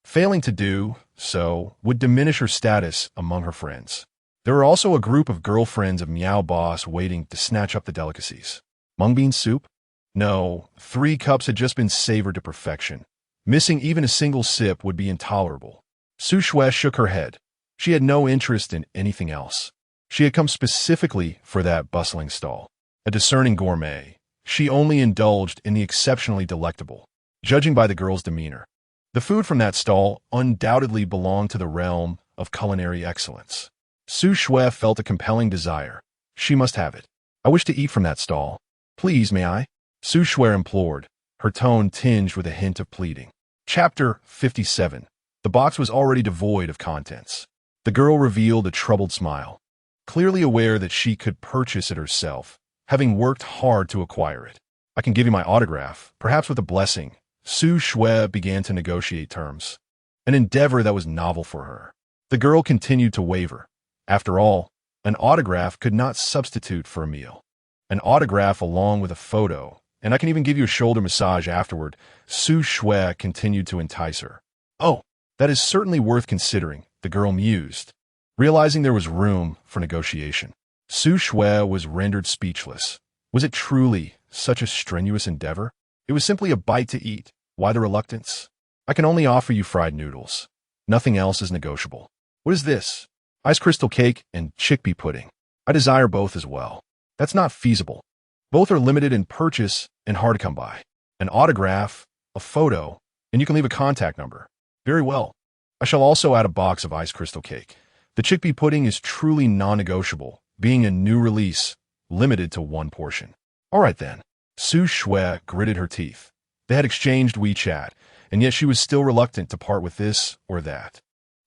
Failing to do so would diminish her status among her friends. There were also a group of girlfriends of Miao boss waiting to snatch up the delicacies. Mung bean soup? No, 3 cups had just been savored to perfection. Missing even a single sip would be intolerable. Su Shui shook her head. She had no interest in anything else. She had come specifically for that bustling stall. A discerning gourmet, she only indulged in the exceptionally delectable, judging by the girl's demeanor. The food from that stall undoubtedly belonged to the realm of culinary excellence. Su Shui felt a compelling desire. She must have it. "I wish to eat from that stall. Please, may I?" Su Shui implored, her tone tinged with a hint of pleading. Chapter 57. The box was already devoid of contents. The girl revealed a troubled smile, clearly aware that she could purchase it herself, having worked hard to acquire it. "I can give you my autograph, perhaps with a blessing." Su Shui began to negotiate terms, an endeavor that was novel for her. The girl continued to waver. After all, an autograph could not substitute for a meal. An autograph along with a photo, and I can even give you a shoulder massage afterward. Su Shui continued to entice her. "Oh, that is certainly worth considering," the girl mused, realizing there was room for negotiation. Su Shui was rendered speechless. Was it truly such a strenuous endeavor? It was simply a bite to eat. Why the reluctance? "I can only offer you fried noodles. Nothing else is negotiable." "What is this?" "Ice crystal cake and chickpea pudding. I desire both as well." "That's not feasible. Both are limited in purchase and hard to come by. An autograph, a photo, and you can leave a contact number." "Very well. I shall also add a box of ice crystal cake. The chickpea pudding is truly non-negotiable, being a new release, limited to 1 portion." "All right then." Su Shui gritted her teeth. They had exchanged WeChat, and yet she was still reluctant to part with this or that.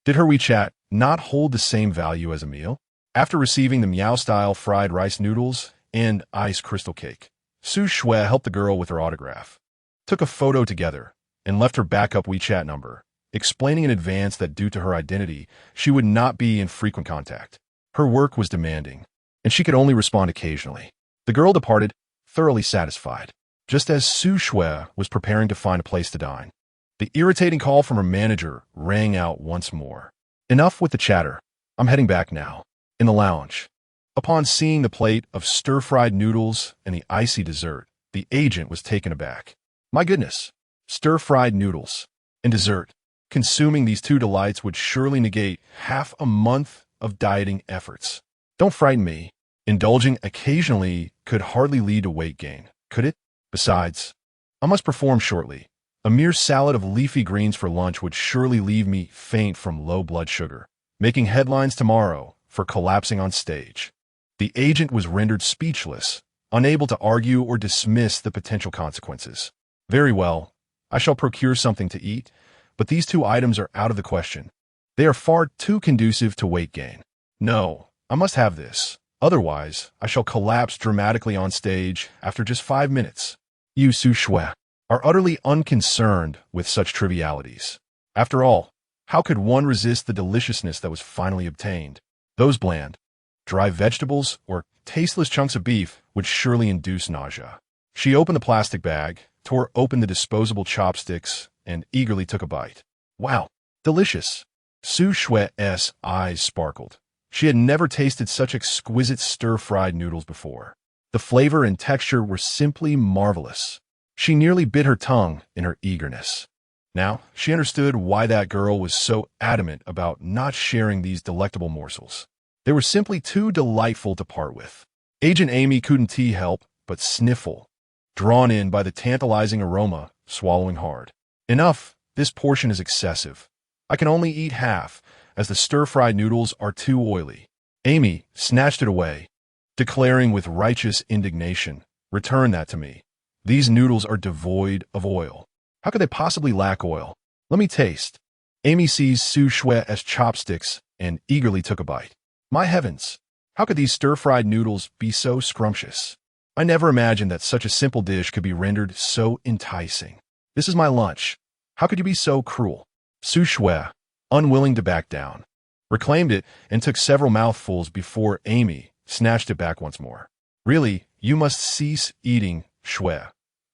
Did her WeChat not hold the same value as a meal? After receiving the Miao-style fried rice noodles and ice crystal cake, Su Shui helped the girl with her autograph, took a photo together, and left her backup WeChat number, explaining in advance that due to her identity, she would not be in frequent contact. Her work was demanding, and she could only respond occasionally. The girl departed, thoroughly satisfied. just as Su Shui was preparing to find a place to dine. The irritating call from her manager rang out once more. Enough with the chatter. I'm heading back now. In the lounge. Upon seeing the plate of stir-fried noodles and the icy dessert, the agent was taken aback. My goodness, stir-fried noodles and dessert. Consuming these two delights would surely negate half a month of dieting efforts. Don't frighten me. Indulging occasionally could hardly lead to weight gain, could it? Besides, I must perform shortly. A mere salad of leafy greens for lunch would surely leave me faint from low blood sugar, making headlines tomorrow for collapsing on stage. The agent was rendered speechless, unable to argue or dismiss the potential consequences. Very well, I shall procure something to eat, but these two items are out of the question. They are far too conducive to weight gain. No, I must have this. Otherwise, I shall collapse dramatically on stage after just 5 minutes. You, Su Shui, are utterly unconcerned with such trivialities. After all, how could one resist the deliciousness that was finally obtained? Those bland, dry vegetables or tasteless chunks of beef would surely induce nausea. She opened the plastic bag, tore open the disposable chopsticks, and eagerly took a bite. Wow, delicious. Su Shui's eyes sparkled. She had never tasted such exquisite stir-fried noodles before. The flavor and texture were simply marvelous. She nearly bit her tongue in her eagerness. Now, she understood why that girl was so adamant about not sharing these delectable morsels. They were simply too delightful to part with. Agent Amy couldn't help but sniffle, drawn in by the tantalizing aroma, swallowing hard. Enough, this portion is excessive. I can only eat half, as the stir-fried noodles are too oily. Amy snatched it away, declaring with righteous indignation, "Return that to me. These noodles are devoid of oil. How could they possibly lack oil? Let me taste." Amy seized Su Shui's chopsticks and eagerly took a bite. My heavens, how could these stir-fried noodles be so scrumptious? I never imagined that such a simple dish could be rendered so enticing. This is my lunch. How could you be so cruel? Su Shui, unwilling to back down, reclaimed it and took several mouthfuls before Amy snatched it back once more. Really, you must cease eating, Shui.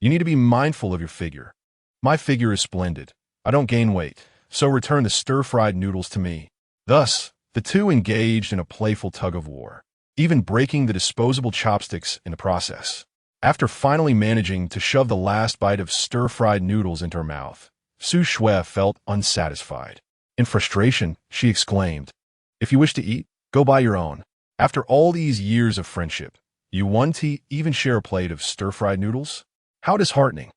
You need to be mindful of your figure. My figure is splendid. I don't gain weight, so return the stir-fried noodles to me. Thus, the two engaged in a playful tug-of-war, even breaking the disposable chopsticks in the process. After finally managing to shove the last bite of stir-fried noodles into her mouth, Su Shui felt unsatisfied. In frustration, she exclaimed, "If you wish to eat, go buy your own. After all these years of friendship, you want to even share a plate of stir-fried noodles? How disheartening."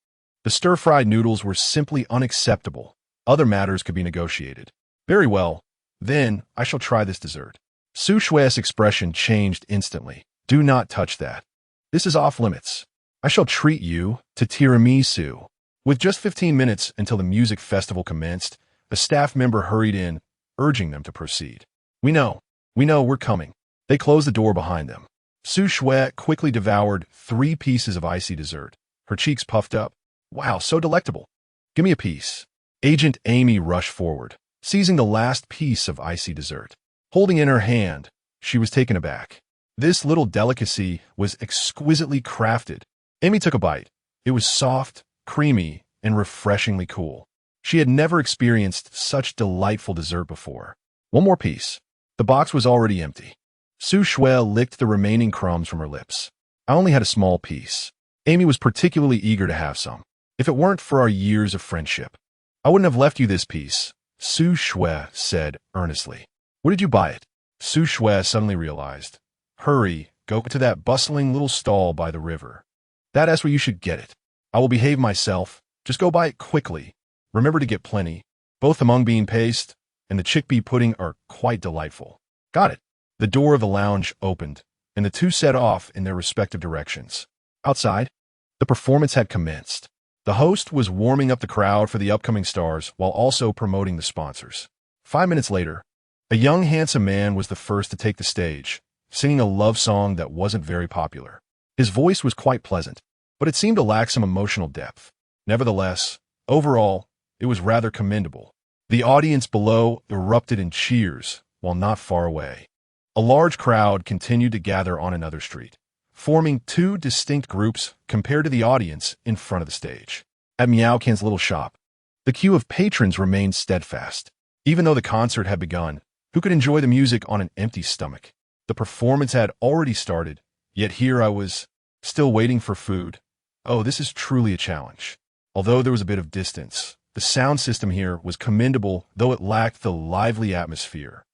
The stir-fried noodles were simply unacceptable. Other matters could be negotiated. Very well, then I shall try this dessert. Su Shui's expression changed instantly. Do not touch that. This is off limits. I shall treat you to tiramisu. With just 15 minutes until the music festival commenced, a staff member hurried in, urging them to proceed. We know, we're coming." They closed the door behind them. Su Shui quickly devoured 3 pieces of icy dessert, her cheeks puffed up. Wow, so delectable. Give me a piece. Agent Amy rushed forward, seizing the last piece of icy dessert. Holding in her hand, she was taken aback. This little delicacy was exquisitely crafted. Amy took a bite. It was soft, creamy, and refreshingly cool. She had never experienced such delightful dessert before. One more piece. The box was already empty. Su Shui licked the remaining crumbs from her lips. I only had a small piece. Amy was particularly eager to have some. If it weren't for our years of friendship, I wouldn't have left you this piece, Su Shui said earnestly. Where did you buy it? Su Shui suddenly realized. Hurry, go to that bustling little stall by the river. That's where you should get it. I will behave myself. Just go buy it quickly. Remember to get plenty. Both the mung bean paste and the chickpea pudding are quite delightful. Got it. The door of the lounge opened, and the two set off in their respective directions. Outside, the performance had commenced. The host was warming up the crowd for the upcoming stars while also promoting the sponsors. 5 minutes later, a young handsome man was the first to take the stage, singing a love song that wasn't very popular. His voice was quite pleasant, but it seemed to lack some emotional depth. Nevertheless, overall, it was rather commendable. The audience below erupted in cheers, while not far away. A large crowd continued to gather on another street, forming two distinct groups compared to the audience in front of the stage. At Miao Can's little shop, the queue of patrons remained steadfast. Even though the concert had begun, who could enjoy the music on an empty stomach? The performance had already started, yet here I was, still waiting for food. Oh, this is truly a challenge. Although there was a bit of distance, the sound system here was commendable, though it lacked the lively atmosphere.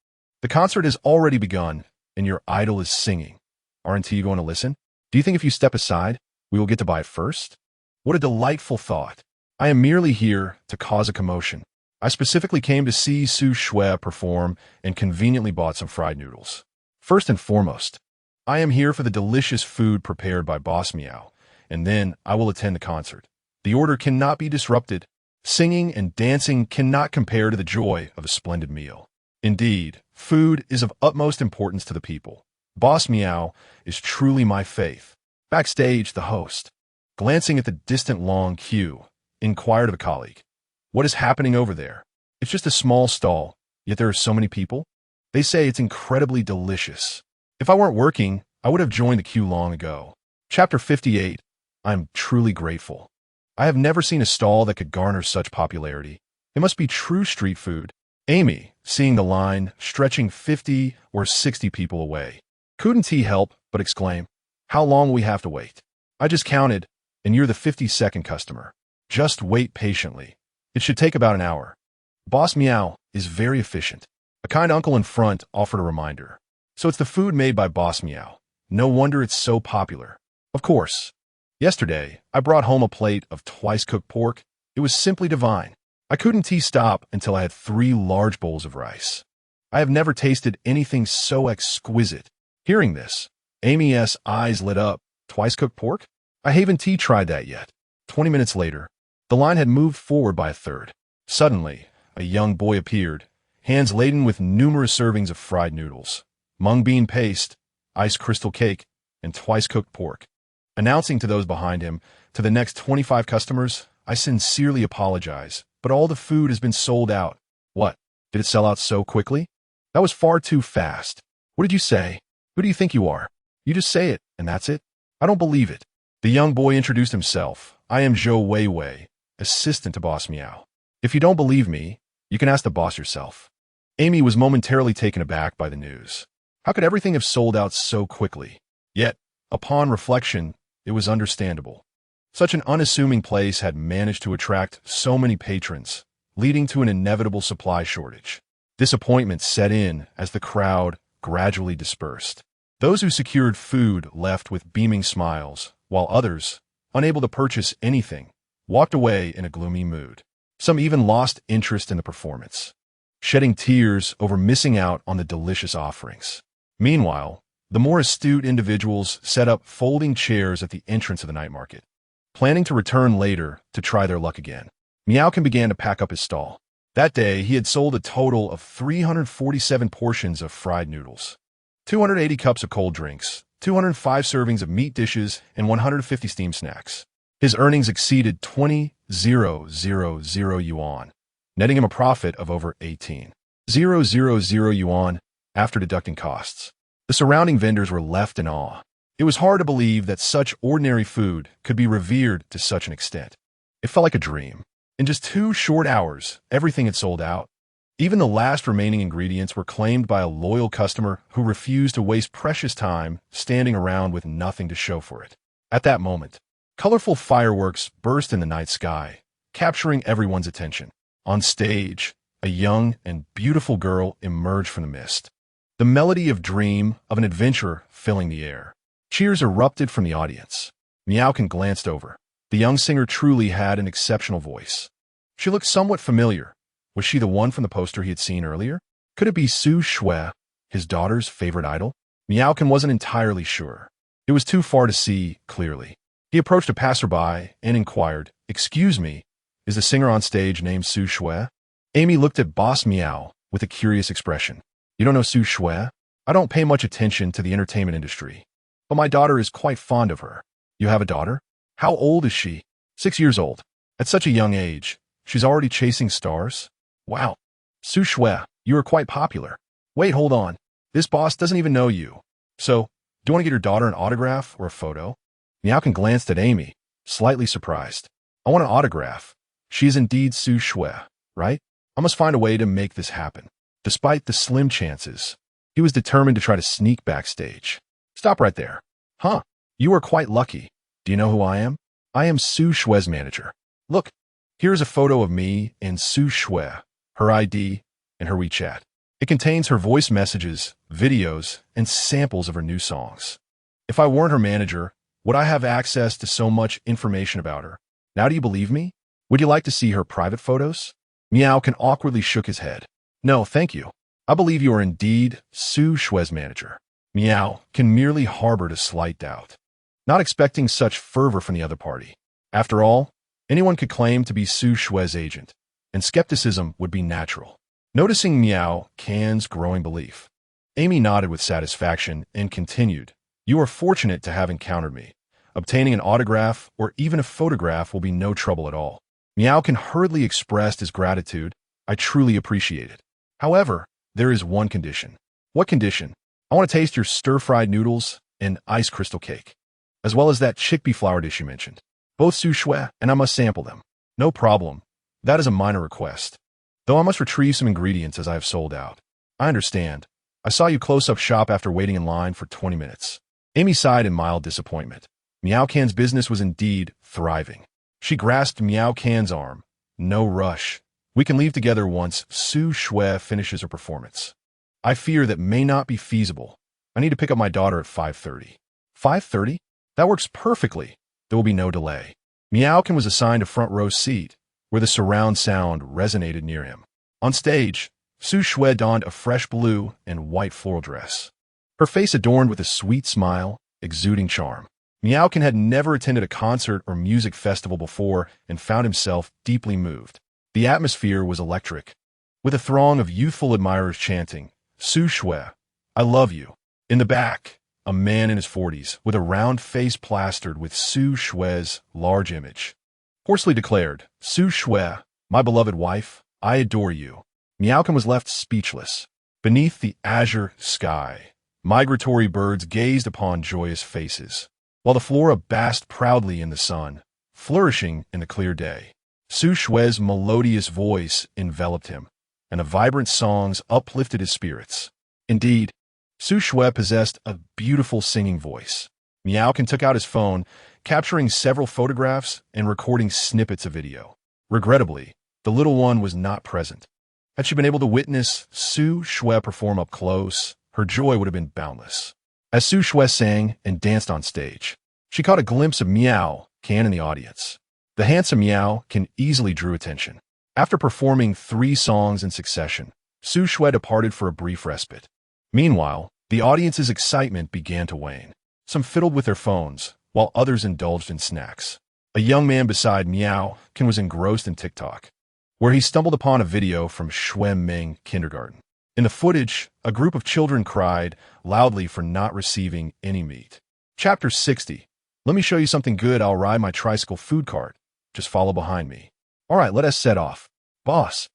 The concert has already begun, and your idol is singing. Aren't you going to listen? Do you think if you step aside, we will get to buy it first? What a delightful thought. I am merely here to cause a commotion. I specifically came to see Su Shui perform and conveniently bought some fried noodles. First and foremost, I am here for the delicious food prepared by Boss Miao, and then I will attend the concert. The order cannot be disrupted. Singing and dancing cannot compare to the joy of a splendid meal. Indeed, food is of utmost importance to the people. Boss Miao is truly my faith. Backstage, the host, glancing at the distant long queue, inquired of a colleague, "What is happening over there? It's just a small stall, yet there are so many people. They say it's incredibly delicious. If I weren't working, I would have joined the queue long ago." Chapter 58. I'm truly grateful. I have never seen a stall that could garner such popularity. It must be true street food. Amy, seeing the line, stretching 50 or 60 people away, couldn't he help but exclaim, "How long will we have to wait? I just counted, and you're the 52nd customer. Just wait patiently. It should take about an hour." Boss Miao is very efficient. A kind uncle in front offered a reminder. So it's the food made by Boss Miao. No wonder it's so popular. Of course. Yesterday, I brought home a plate of twice-cooked pork. It was simply divine. I couldn't stop until I had 3 large bowls of rice. I have never tasted anything so exquisite. Hearing this, Amy's eyes lit up. Twice-cooked pork? I haven't tried that yet. 20 minutes later, the line had moved forward by a third. Suddenly, a young boy appeared, hands laden with numerous servings of fried noodles, mung bean paste, ice crystal cake, and twice-cooked pork. Announcing to those behind him, "To the next 25 customers, I sincerely apologize, but all the food has been sold out." What? Did it sell out so quickly? That was far too fast. What did you say? Who do you think you are? You just say it, and that's it? I don't believe it. The young boy introduced himself. "I am Zhou Weiwei, assistant to Boss Miao. If you don't believe me, you can ask the boss yourself." Amy was momentarily taken aback by the news. How could everything have sold out so quickly? Yet, upon reflection, it was understandable. Such an unassuming place had managed to attract so many patrons, leading to an inevitable supply shortage. Disappointment set in as the crowd gradually dispersed. Those who secured food left with beaming smiles, while others, unable to purchase anything, walked away in a gloomy mood. Some even lost interest in the performance, shedding tears over missing out on the delicious offerings. Meanwhile, the more astute individuals set up folding chairs at the entrance of the night market, planning to return later to try their luck again. Miao began to pack up his stall. That day, he had sold a total of 347 portions of fried noodles, 280 cups of cold drinks, 205 servings of meat dishes, and 150 steamed snacks. His earnings exceeded 20,000 yuan, netting him a profit of over 18,000 yuan after deducting costs. The surrounding vendors were left in awe. It was hard to believe that such ordinary food could be revered to such an extent. It felt like a dream. In just 2 short hours, everything had sold out. Even the last remaining ingredients were claimed by a loyal customer who refused to waste precious time standing around with nothing to show for it. At that moment, colorful fireworks burst in the night sky, capturing everyone's attention. On stage, a young and beautiful girl emerged from the mist. The melody of dream of an adventurer filling the air. Cheers erupted from the audience. Miao glanced over. The young singer truly had an exceptional voice. She looked somewhat familiar. Was she the one from the poster he had seen earlier? Could it be Su Shui, his daughter's favorite idol? Miao wasn't entirely sure. It was too far to see clearly. He approached a passerby and inquired, "Excuse me, is the singer on stage named Su Shui?" Amy looked at Boss Miao with a curious expression. "You don't know Su Shui? I don't pay much attention to the entertainment industry, but my daughter is quite fond of her." "You have a daughter? How old is she?" 6 years old. At such a young age, she's already chasing stars? Wow. Su Shui, you are quite popular. Wait, hold on. This boss doesn't even know you. So, Do you want to get your daughter an autograph or a photo? Miao glanced at Amy, slightly surprised. I want an autograph. She is indeed Su Shui, right? I must find a way to make this happen. Despite the slim chances, he was determined to try to sneak backstage. Stop right there. Huh? You are quite lucky. Do you know who I am? I am Su Shui's manager. Look, here's a photo of me and Su Shui, her ID, and her WeChat. It contains her voice messages, videos, and samples of her new songs. If I weren't her manager, would I have access to so much information about her? Now do you believe me? Would you like to see her private photos? Miao awkwardly shook his head. No, thank you. I believe you are indeed Su Shui's manager. Miao merely harbored a slight doubt, not expecting such fervor from the other party. After all, anyone could claim to be Su Shui's agent, and skepticism would be natural. Noticing Miao Can's growing belief, Amy nodded with satisfaction and continued, You are fortunate to have encountered me. Obtaining an autograph or even a photograph will be no trouble at all. Miao hurriedly expressed his gratitude. I truly appreciate it. However, there is one condition. What condition? I want to taste your stir-fried noodles and ice crystal cake, as well as that chickpea flour dish you mentioned. Both Su Shui, and I must sample them. No problem. That is a minor request. Though I must retrieve some ingredients as I have sold out. I understand. I saw you close-up shop after waiting in line for 20 minutes. Amy sighed in mild disappointment. Miao Can's business was indeed thriving. She grasped Miao Can's arm. No rush. We can leave together once Su Shui finishes her performance. I fear that may not be feasible. I need to pick up my daughter at 5:30. 5:30? That works perfectly. There will be no delay. Miao was assigned a front row seat, where the surround sound resonated near him. On stage, Su Shui donned a fresh blue and white floral dress, her face adorned with a sweet smile, exuding charm. Miao had never attended a concert or music festival before and found himself deeply moved. The atmosphere was electric, with a throng of youthful admirers chanting, Su Shui, I love you. In the back, a man in his 40s, with a round face plastered with Su Shui's large image, hoarsely declared, Su Shui, my beloved wife, I adore you. Miao was left speechless. Beneath the azure sky, migratory birds gazed upon joyous faces, while the flora basked proudly in the sun, flourishing in the clear day. Su Shui's melodious voice enveloped him, and the vibrant songs uplifted his spirits. Indeed, Su Shui possessed a beautiful singing voice. Miao took out his phone, capturing several photographs and recording snippets of video. Regrettably, the little one was not present. Had she been able to witness Su Shui perform up close, her joy would have been boundless. As Su Shui sang and danced on stage, she caught a glimpse of Miao Can in the audience. The handsome Miao easily drew attention. After performing 3 songs in succession, Su Shui departed for a brief respite. Meanwhile, the audience's excitement began to wane. Some fiddled with their phones, while others indulged in snacks. A young man beside Miao was engrossed in TikTok, where he stumbled upon a video from Xuerong Kindergarten. In the footage, a group of children cried loudly for not receiving any meat. Chapter 60. Let me show you something good. I'll ride my tricycle food cart. Just follow behind me. All right, let us set off. Boss,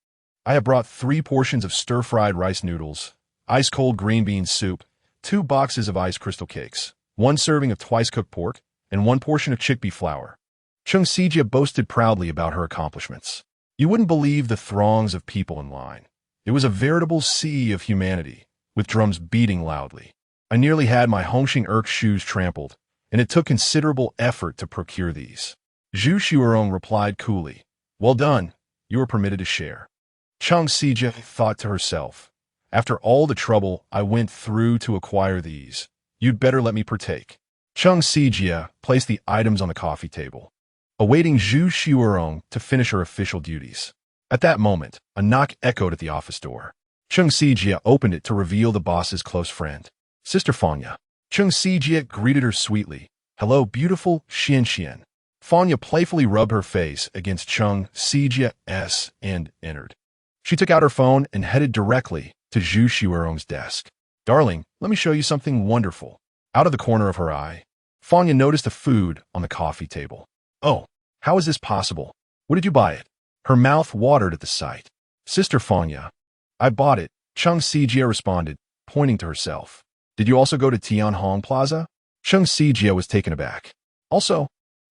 I have brought 3 portions of stir-fried rice noodles, ice-cold green bean soup, 2 boxes of ice crystal cakes, 1 serving of twice-cooked pork, and 1 portion of chickpea flour. Chung Sijia boasted proudly about her accomplishments. You wouldn't believe the throngs of people in line. It was a veritable sea of humanity, with drums beating loudly. I nearly had my Hongxing Erk shoes trampled, and it took considerable effort to procure these. Zhu Xuerong replied coolly, Well done, you are permitted to share. Chung Sijia thought to herself, After all the trouble I went through to acquire these, you'd better let me partake. Chung Sijia placed the items on the coffee table, awaiting Zhu Xuerong to finish her official duties. At that moment, a knock echoed at the office door. Chung Sijia opened it to reveal the boss's close friend, Sister Fanya. Chung Sijia greeted her sweetly. Hello, beautiful Xian. Fanya playfully rubbed her face against Chung Sijia's and entered. She took out her phone and headed directly to Zhu Xuerong's desk. Darling, let me show you something wonderful. Out of the corner of her eye, Fanya noticed a food on the coffee table. Oh, how is this possible? Where did you buy it? Her mouth watered at the sight. Sister Fanya, I bought it, Chung Sijia responded, pointing to herself. Did you also go to Tianhong Plaza? Chung Sijia was taken aback. Also,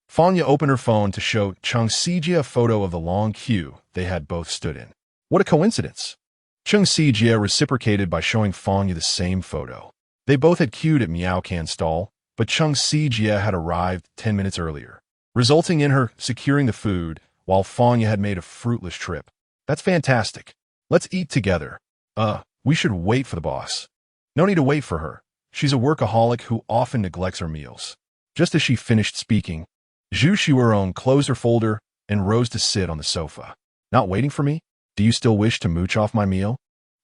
Fanya opened her phone to show Chung Sijia a photo of the long queue they had both stood in. What a coincidence! Chung Sijia reciprocated by showing Fanya the same photo. They both had queued at Miao Can's stall, but Chung Sijia had arrived 10 minutes earlier, resulting in her securing the food while Fanya had made a fruitless trip. That's fantastic. Let's eat together. We should wait for the boss. No need to wait for her. She's a workaholic who often neglects her meals. Just as she finished speaking, Zhu Xuerong closed her folder and rose to sit on the sofa. Not waiting for me? Do you still wish to mooch off my meal?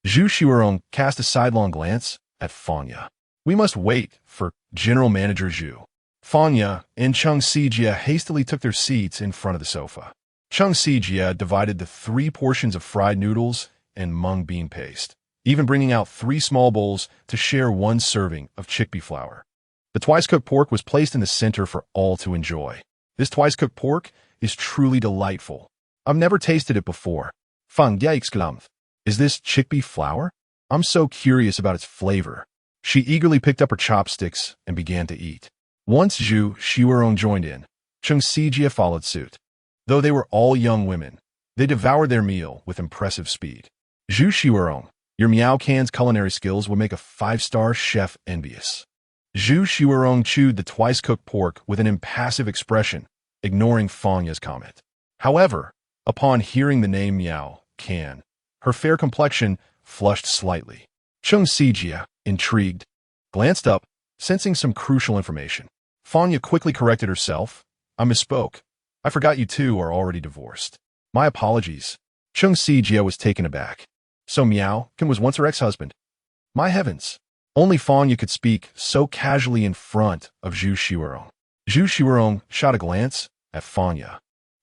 Zhu Xuerong cast a sidelong glance at Fanya. We must wait for General Manager Zhu. Fanya and Chung Sijia hastily took their seats in front of the sofa. Chung Sijia divided the 3 portions of fried noodles and mung bean paste, even bringing out 3 small bowls to share 1 serving of chickpea flour. The twice-cooked pork was placed in the center for all to enjoy. This twice-cooked pork is truly delightful. I've never tasted it before. Fang Dia exclaimed. Is this chickpea flour? I'm so curious about its flavor. She eagerly picked up her chopsticks and began to eat. Once Zhu Xuerong joined in, Chung Sijia followed suit. Though they were all young women, they devoured their meal with impressive speed. Zhu Xuerong, your Miao Can's culinary skills would make a 5-star chef envious. Zhu Xuerong chewed the twice-cooked pork with an impassive expression, ignoring Fanya's comment. However, upon hearing the name Miao Can, her fair complexion flushed slightly. Chung Sijia, intrigued, glanced up, sensing some crucial information. Fanya quickly corrected herself. I misspoke. I forgot you two are already divorced. My apologies. Chung Sijia was taken aback. So Miao Can was once her ex-husband. My heavens. Only Fanya could speak so casually in front of Zhu Xuerong. Zhu Xuerong shot a glance at Fanya.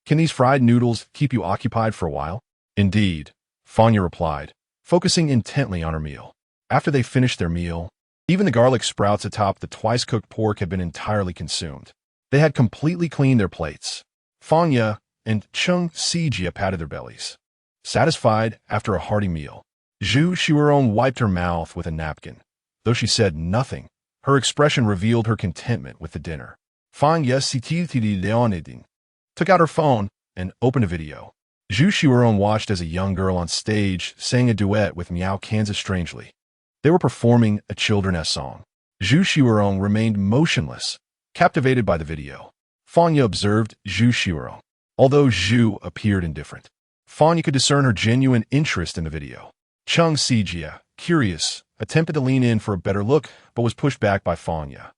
Can these fried noodles keep you occupied for a while? Indeed, Fanya replied, focusing intently on her meal. After they finished their meal, even the garlic sprouts atop the twice-cooked pork had been entirely consumed. They had completely cleaned their plates. Fanya and Chung Sijia patted their bellies, satisfied after a hearty meal. Zhu Xuerong wiped her mouth with a napkin. Though she said nothing, her expression revealed her contentment with the dinner. Fanya took out her phone and opened a video. Zhu Xuerong watched as a young girl on stage sang a duet with Miao Kansas strangely. They were performing a children's song. Zhu Xuerong remained motionless, captivated by the video. Fanya observed Zhu Xuerong. Although Zhu appeared indifferent, Fanya could discern her genuine interest in the video. Chung Sijia, curious, attempted to lean in for a better look, but was pushed back by Fanya.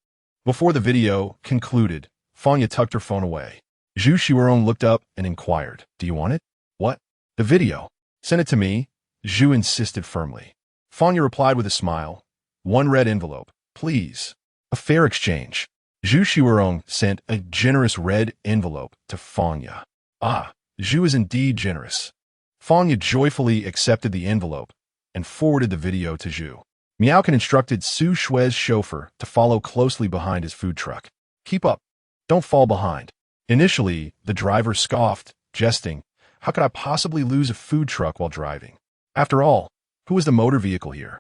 Before the video concluded, Fanya tucked her phone away. Zhu Xuerong looked up and inquired, Do you want it? What? The video. Send it to me, Zhu insisted firmly. Fanya replied with a smile. 1 red envelope, please. A fair exchange. Zhu Xuerong sent a generous red envelope to Fanya. Ah, Zhu is indeed generous. Fanya joyfully accepted the envelope and forwarded the video to Zhu. Miao Can instructed Su Shue's chauffeur to follow closely behind his food truck. Keep up. Don't fall behind. Initially, the driver scoffed, jesting, how could I possibly lose a food truck while driving? After all, who is the motor vehicle here?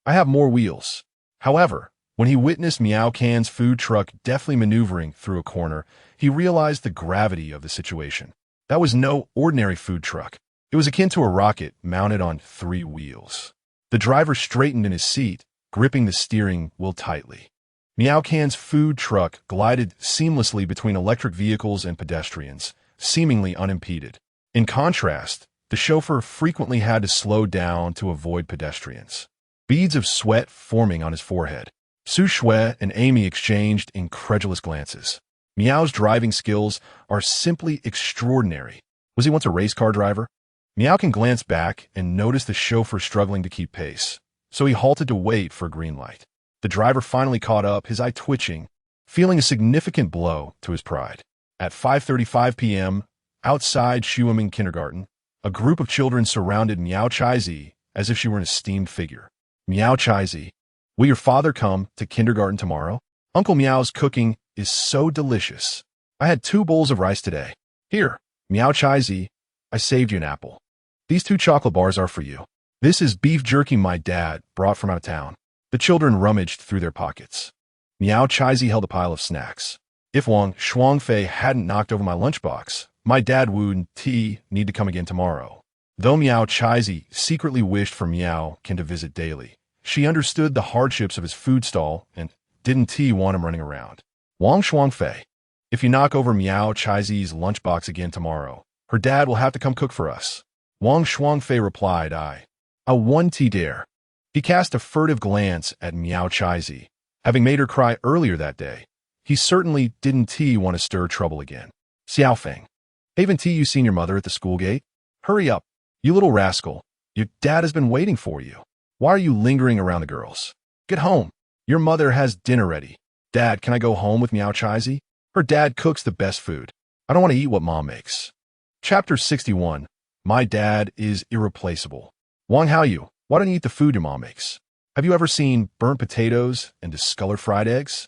I have more wheels. However, when he witnessed Miao Can's food truck deftly maneuvering through a corner, he realized the gravity of the situation. That was no ordinary food truck. It was akin to a rocket mounted on 3 wheels. The driver straightened in his seat, gripping the steering wheel tightly. Miao Can's food truck glided seamlessly between electric vehicles and pedestrians, seemingly unimpeded. In contrast, the chauffeur frequently had to slow down to avoid pedestrians. Beads of sweat forming on his forehead. Su Shui and Amy exchanged incredulous glances. Miao's driving skills are simply extraordinary. Was he once a race car driver? Miao Can glanced back and noticed the chauffeur struggling to keep pace, so he halted to wait for a green light. The driver finally caught up, his eye twitching, feeling a significant blow to his pride. At 5:35 p.m., outside Xueming Kindergarten, a group of children surrounded Miao Chaizi as if she were an esteemed figure. Miao Chaizi, will your father come to kindergarten tomorrow? Uncle Miao's cooking is so delicious. I had 2 bowls of rice today. Here, Miao Chaizi, I saved you an apple. These 2 chocolate bars are for you. This is beef jerky my dad brought from out of town. The children rummaged through their pockets. Miao Chaizi held a pile of snacks. If Wang Shuangfei hadn't knocked over my lunchbox, my dad would need to come again tomorrow. Though Miao Chaizi secretly wished for Miao Kin to visit daily, she understood the hardships of his food stall and didn't want him running around. Wang Shuangfei, if you knock over Miao Chaizi's lunchbox again tomorrow, her dad will have to come cook for us. Wang Shuangfei replied, I won't dare. He cast a furtive glance at Miao Chaizi. Having made her cry earlier that day, he certainly didn't want to stir trouble again. Xiaofeng, haven't you seen your mother at the school gate? Hurry up, you little rascal. Your dad has been waiting for you. Why are you lingering around the girls? Get home. Your mother has dinner ready. Dad, can I go home with Miao Chaizi? Her dad cooks the best food. I don't want to eat what mom makes. Chapter 61. My dad is irreplaceable. Wang Haoyu, why don't you eat the food your mom makes? Have you ever seen burnt potatoes and discolored fried eggs?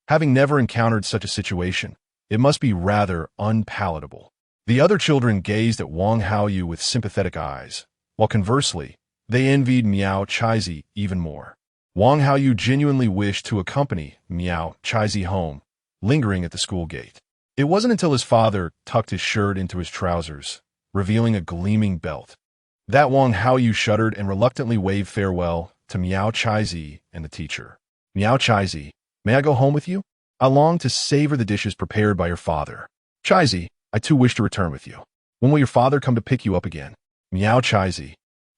Having never encountered such a situation, it must be rather unpalatable. The other children gazed at Wang Haoyu with sympathetic eyes, while conversely, they envied Miao Chaizi even more. Wang Haoyu genuinely wished to accompany Miao Chaizi home, lingering at the school gate. It wasn't until his father tucked his shirt into his trousers, revealing a gleaming belt, that Wang Haoyu shuddered and reluctantly waved farewell to Miao Chaizi and the teacher. Miao Chaizi, may I go home with you? I long to savor the dishes prepared by your father. Chaizi, I too wish to return with you. When will your father come to pick you up again? Miao Chaizi,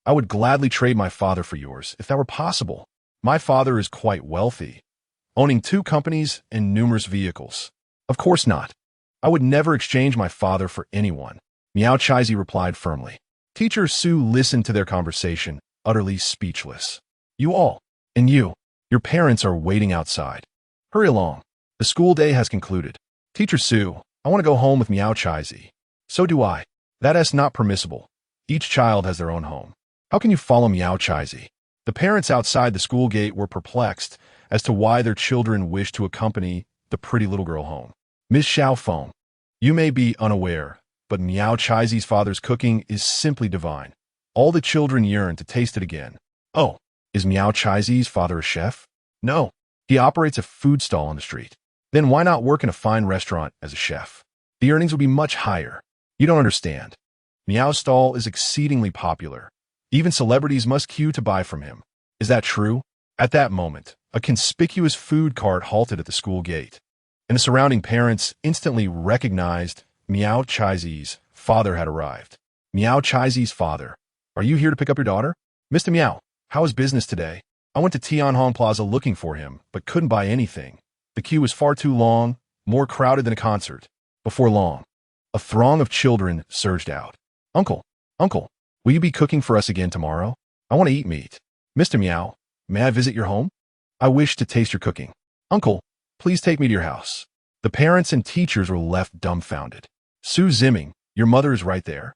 I would gladly trade my father for yours, if that were possible. My father is quite wealthy, owning 2 companies and numerous vehicles. Of course not. I would never exchange my father for anyone. Miao Chaizi replied firmly. Teacher Su listened to their conversation, utterly speechless. You all, and you, your parents are waiting outside. Hurry along. The school day has concluded. Teacher Su, I want to go home with Miao Chaizi. So do I. That is not permissible. Each child has their own home. How can you follow Miao Chaizi? The parents outside the school gate were perplexed as to why their children wished to accompany the pretty little girl home. Miss Xiaofeng, you may be unaware, but Miao Chaizi's father's cooking is simply divine. All the children yearn to taste it again. Oh, is Miao Chaizi's father a chef? No, he operates a food stall on the street. Then why not work in a fine restaurant as a chef? The earnings would be much higher. You don't understand. Miao's stall is exceedingly popular. Even celebrities must queue to buy from him. Is that true? At that moment, a conspicuous food cart halted at the school gate, and the surrounding parents instantly recognized Miao Chaizi's father had arrived. Miao Chaizi's father, are you here to pick up your daughter? Mr. Miao, how is business today? I went to Tianhong Plaza looking for him, but couldn't buy anything. The queue was far too long, more crowded than a concert. Before long, a throng of children surged out. Uncle, will you be cooking for us again tomorrow? I want to eat meat. Mr. Miao, may I visit your home? I wish to taste your cooking. Uncle, please take me to your house. The parents and teachers were left dumbfounded. Su Ziming, your mother is right there.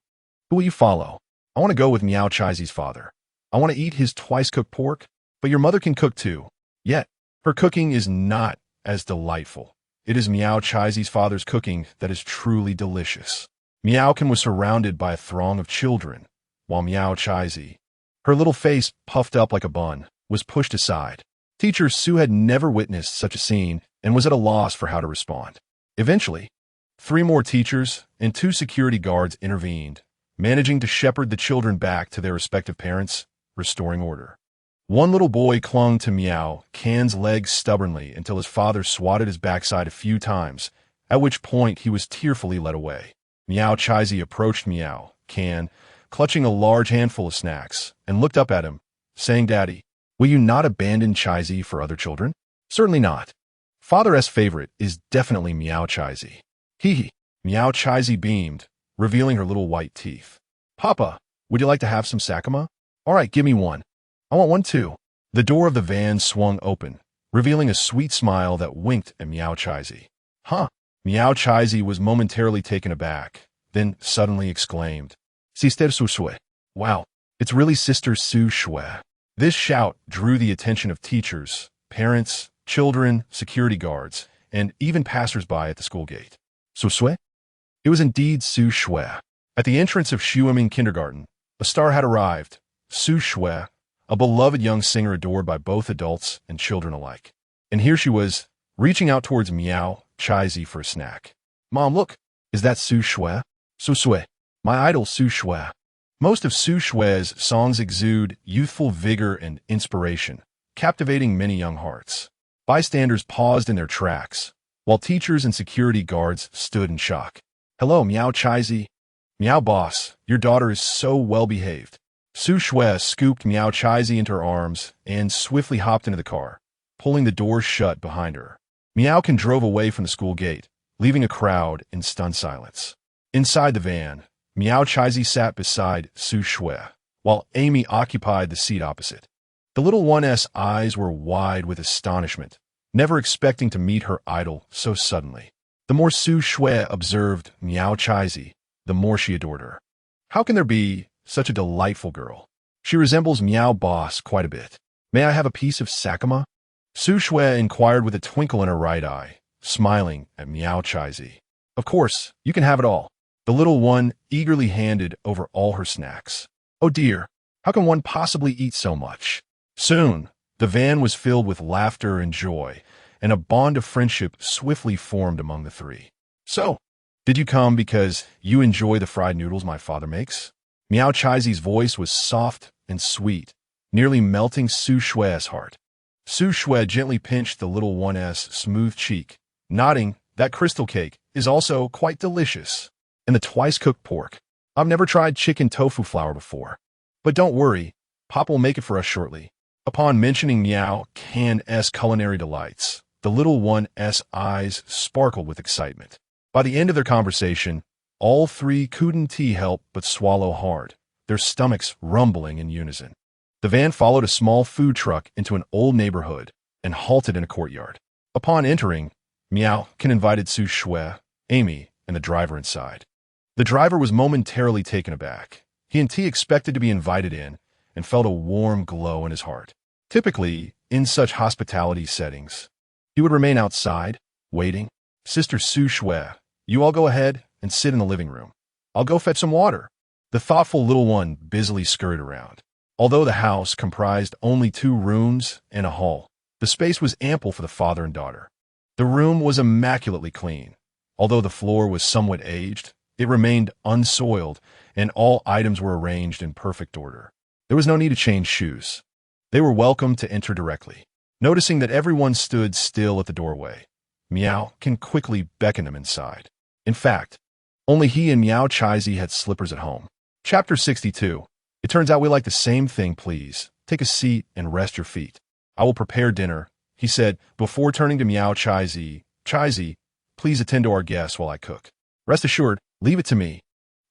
Who will you follow? I want to go with Miao Chaizi's father. I want to eat his twice-cooked pork, but your mother can cook too. Yet, her cooking is not as delightful. It is Miao Chaizi's father's cooking that is truly delicious. Miaokin was surrounded by a throng of children, while Miao Chaizi, her little face puffed up like a bun, was pushed aside. Teacher Su had never witnessed such a scene and was at a loss for how to respond. Eventually, 3 more teachers and 2 security guards intervened, managing to shepherd the children back to their respective parents, restoring order. One little boy clung to Miao Can's legs stubbornly until his father swatted his backside a few times, at which point he was tearfully led away. Miao Chaizi approached Miao Can, clutching a large handful of snacks, and looked up at him, saying, Daddy, will you not abandon Chaizi for other children? Certainly not. Father's favorite is definitely Miao Chaizi. Hee. Miao Chaizi beamed, revealing her little white teeth. Papa, would you like to have some sakama? All right, give me one. I want one too. The door of the van swung open, revealing a sweet smile that winked at Miao Chaizi. Huh? Miao Chaizi was momentarily taken aback, then suddenly exclaimed, Sister Su Shui. Wow, it's really Sister Su Shui. This shout drew the attention of teachers, parents, children, security guards, and even passers-by at the school gate. Su Shui? It was indeed Su Shui. At the entrance of Xueming Kindergarten, a star had arrived. Su Shui, a beloved young singer adored by both adults and children alike. And here she was, reaching out towards Miao Chaizi for a snack. Mom, look, is that Su Shui? Su Shui, my idol Su Shui. Most of Su Shui's songs exude youthful vigor and inspiration, captivating many young hearts. Bystanders paused in their tracks, while teachers and security guards stood in shock. Hello, Miao Chaizi. Miao boss, your daughter is so well-behaved. Su Shui scooped Miao Chaizi into her arms and swiftly hopped into the car, pulling the doors shut behind her. Miao drove away from the school gate, leaving a crowd in stunned silence. Inside the van, Miao Chaizi sat beside Su Shui, while Amy occupied the seat opposite. The little one's eyes were wide with astonishment, never expecting to meet her idol so suddenly. The more Su Shui observed Miao Chaizi, the more she adored her. How can there be such a delightful girl? She resembles Miao boss quite a bit. May I have a piece of sakama? Su Shui inquired with a twinkle in her right eye, smiling at Miao Chaizi. Of course, you can have it all. The little one eagerly handed over all her snacks. Oh dear, how can one possibly eat so much? Soon, the van was filled with laughter and joy, and a bond of friendship swiftly formed among the three. So, did you come because you enjoy the fried noodles my father makes? Miao Chaizi's voice was soft and sweet, nearly melting Su Shui's heart. Su Shui gently pinched the little one's smooth cheek, nodding that crystal cake is also quite delicious. And the twice-cooked pork. I've never tried chicken tofu flour before. But don't worry, Pop will make it for us shortly. Upon mentioning Miao Can's culinary delights, the little one's eyes sparkled with excitement. By the end of their conversation, all three couldn't help but swallow hard, their stomachs rumbling in unison. The van followed a small food truck into an old neighborhood and halted in a courtyard. Upon entering, Miao Can invited Su Shui, Amy, and the driver inside. The driver was momentarily taken aback. He and T expected to be invited in and felt a warm glow in his heart. Typically, in such hospitality settings, he would remain outside, waiting. Sister Su Shui, you all go ahead and sit in the living room. I'll go fetch some water. The thoughtful little one busily scurried around. Although the house comprised only 2 rooms and a hall, the space was ample for the father and daughter. The room was immaculately clean. Although the floor was somewhat aged, it remained unsoiled, and all items were arranged in perfect order. There was no need to change shoes. They were welcome to enter directly. Noticing that everyone stood still at the doorway, Miao Can quickly beckon them inside. In fact, only he and Miao Chaizi had slippers at home. Chapter 62. It turns out we like the same thing, please. Take a seat and rest your feet. I will prepare dinner, he said, before turning to Miao Chaizi. Chaizi, please attend to our guests while I cook. Rest assured, leave it to me.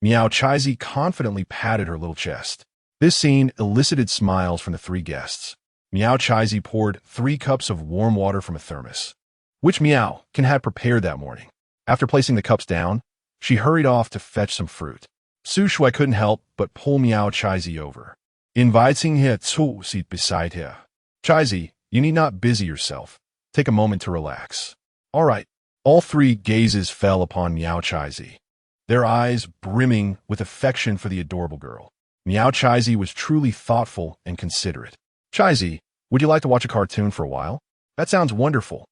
Miao Chaizi confidently patted her little chest. This scene elicited smiles from the 3 guests. Miao Chaizi poured 3 cups of warm water from a thermos, which Miao Can had prepared that morning. After placing the cups down, she hurried off to fetch some fruit. Su Shui couldn't help but pull Miao Chaizi over, inviting her to sit beside her. Chaizi, you need not busy yourself. Take a moment to relax. All right. All 3 gazes fell upon Miao Chaizi, their eyes brimming with affection for the adorable girl. Miao Chaizi was truly thoughtful and considerate. Chaizi, would you like to watch a cartoon for a while? That sounds wonderful.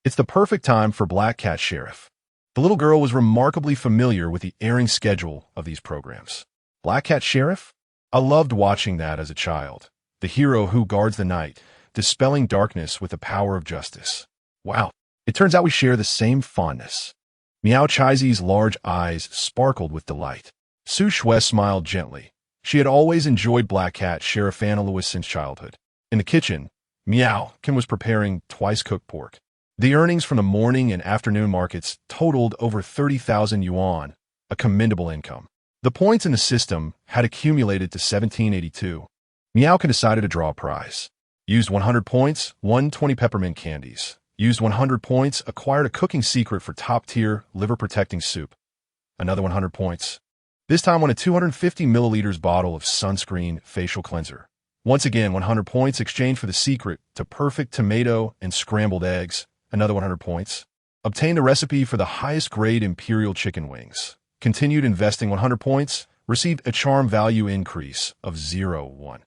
It's the perfect time for Black Cat Sheriff. The little girl was remarkably familiar with the airing schedule of these programs. Black Cat Sheriff? I loved watching that as a child. The hero who guards the night, dispelling darkness with the power of justice. Wow. It turns out we share the same fondness. Miao Chaizi's large eyes sparkled with delight. Su Shui smiled gently. She had always enjoyed Black Cat Sheriff Anna Lewis since childhood. In the kitchen, Miao Can was preparing twice-cooked pork. The earnings from the morning and afternoon markets totaled over 30,000 yuan, a commendable income. The points in the system had accumulated to 1782. Miao Can decided to draw a prize. Used 100 points, won 20 peppermint candies. Used 100 points, acquired a cooking secret for top-tier liver-protecting soup. Another 100 points. This time won a 250 milliliters bottle of sunscreen facial cleanser. Once again, 100 points exchanged for the secret to perfect tomato and scrambled eggs. Another 100 points. Obtained a recipe for the highest grade imperial chicken wings. Continued investing 100 points. Received a charm value increase of 0.1.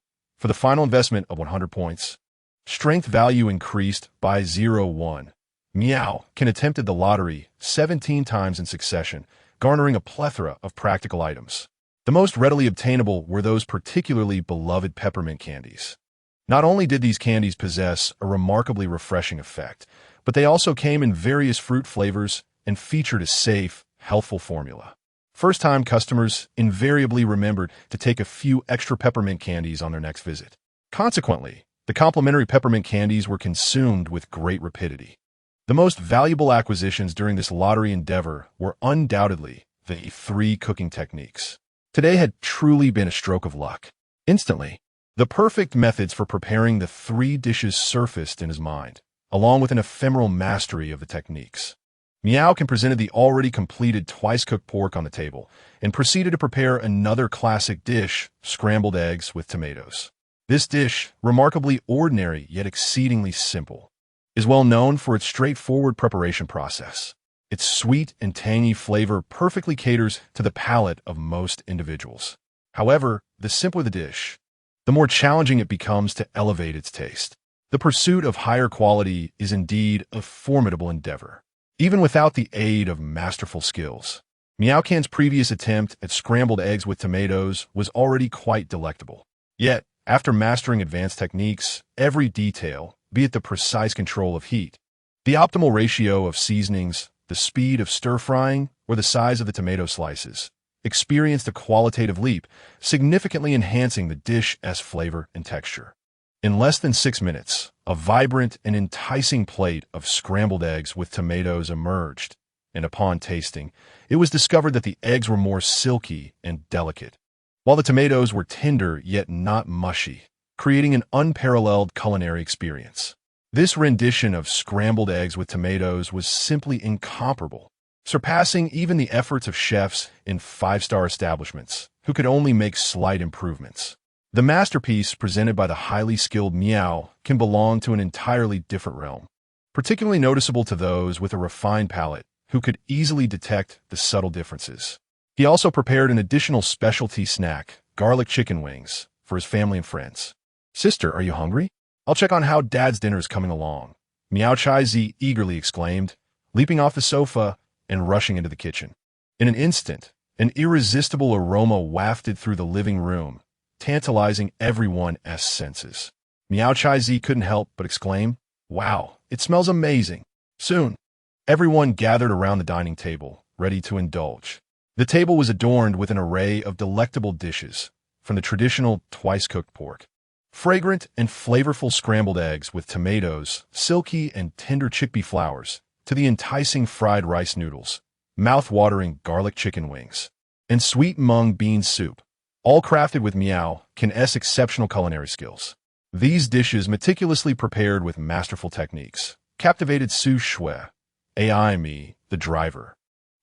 For the final investment of 100 points, strength value increased by 0.1. Miao can attempted the lottery 17 times in succession, garnering a plethora of practical items. The most readily obtainable were those particularly beloved peppermint candies. Not only did these candies possess a remarkably refreshing effect, but they also came in various fruit flavors and featured a safe, healthful formula. First-time customers invariably remembered to take a few extra peppermint candies on their next visit. Consequently, the complimentary peppermint candies were consumed with great rapidity. The most valuable acquisitions during this lottery endeavor were undoubtedly the 3 cooking techniques. Today had truly been a stroke of luck. Instantly, the perfect methods for preparing the 3 dishes surfaced in his mind, along with an ephemeral mastery of the techniques. Miao presented the already completed twice-cooked pork on the table and proceeded to prepare another classic dish, scrambled eggs with tomatoes. This dish, remarkably ordinary yet exceedingly simple, is well known for its straightforward preparation process. Its sweet and tangy flavor perfectly caters to the palate of most individuals. However, the simpler the dish, the more challenging it becomes to elevate its taste. The pursuit of higher quality is indeed a formidable endeavor, even without the aid of masterful skills. Miao Can's previous attempt at scrambled eggs with tomatoes was already quite delectable. Yet, after mastering advanced techniques, every detail, be it the precise control of heat, the optimal ratio of seasonings, the speed of stir-frying, or the size of the tomato slices, experienced a qualitative leap, significantly enhancing the dish's flavor and texture. In less than 6 minutes, a vibrant and enticing plate of scrambled eggs with tomatoes emerged, and upon tasting, it was discovered that the eggs were more silky and delicate, while the tomatoes were tender yet not mushy, creating an unparalleled culinary experience. This rendition of scrambled eggs with tomatoes was simply incomparable, surpassing even the efforts of chefs in 5-star establishments, who could only make slight improvements. The masterpiece presented by the highly skilled Miao can belong to an entirely different realm, particularly noticeable to those with a refined palate who could easily detect the subtle differences. He also prepared an additional specialty snack, garlic chicken wings, for his family and friends. "Sister, are you hungry? I'll check on how Dad's dinner is coming along," Miao Chai-zi eagerly exclaimed, leaping off the sofa and rushing into the kitchen. In an instant, an irresistible aroma wafted through the living room, tantalizing everyone's senses. Miao Chai-zi couldn't help but exclaim, "Wow, it smells amazing." Soon, everyone gathered around the dining table, ready to indulge. The table was adorned with an array of delectable dishes, from the traditional twice-cooked pork, fragrant and flavorful scrambled eggs with tomatoes, silky and tender chickpea flours, to the enticing fried rice noodles, mouth-watering garlic chicken wings, and sweet mung bean soup, all crafted with Miao Can's exceptional culinary skills. These dishes, meticulously prepared with masterful techniques, captivated Su Shui, Ai, the driver,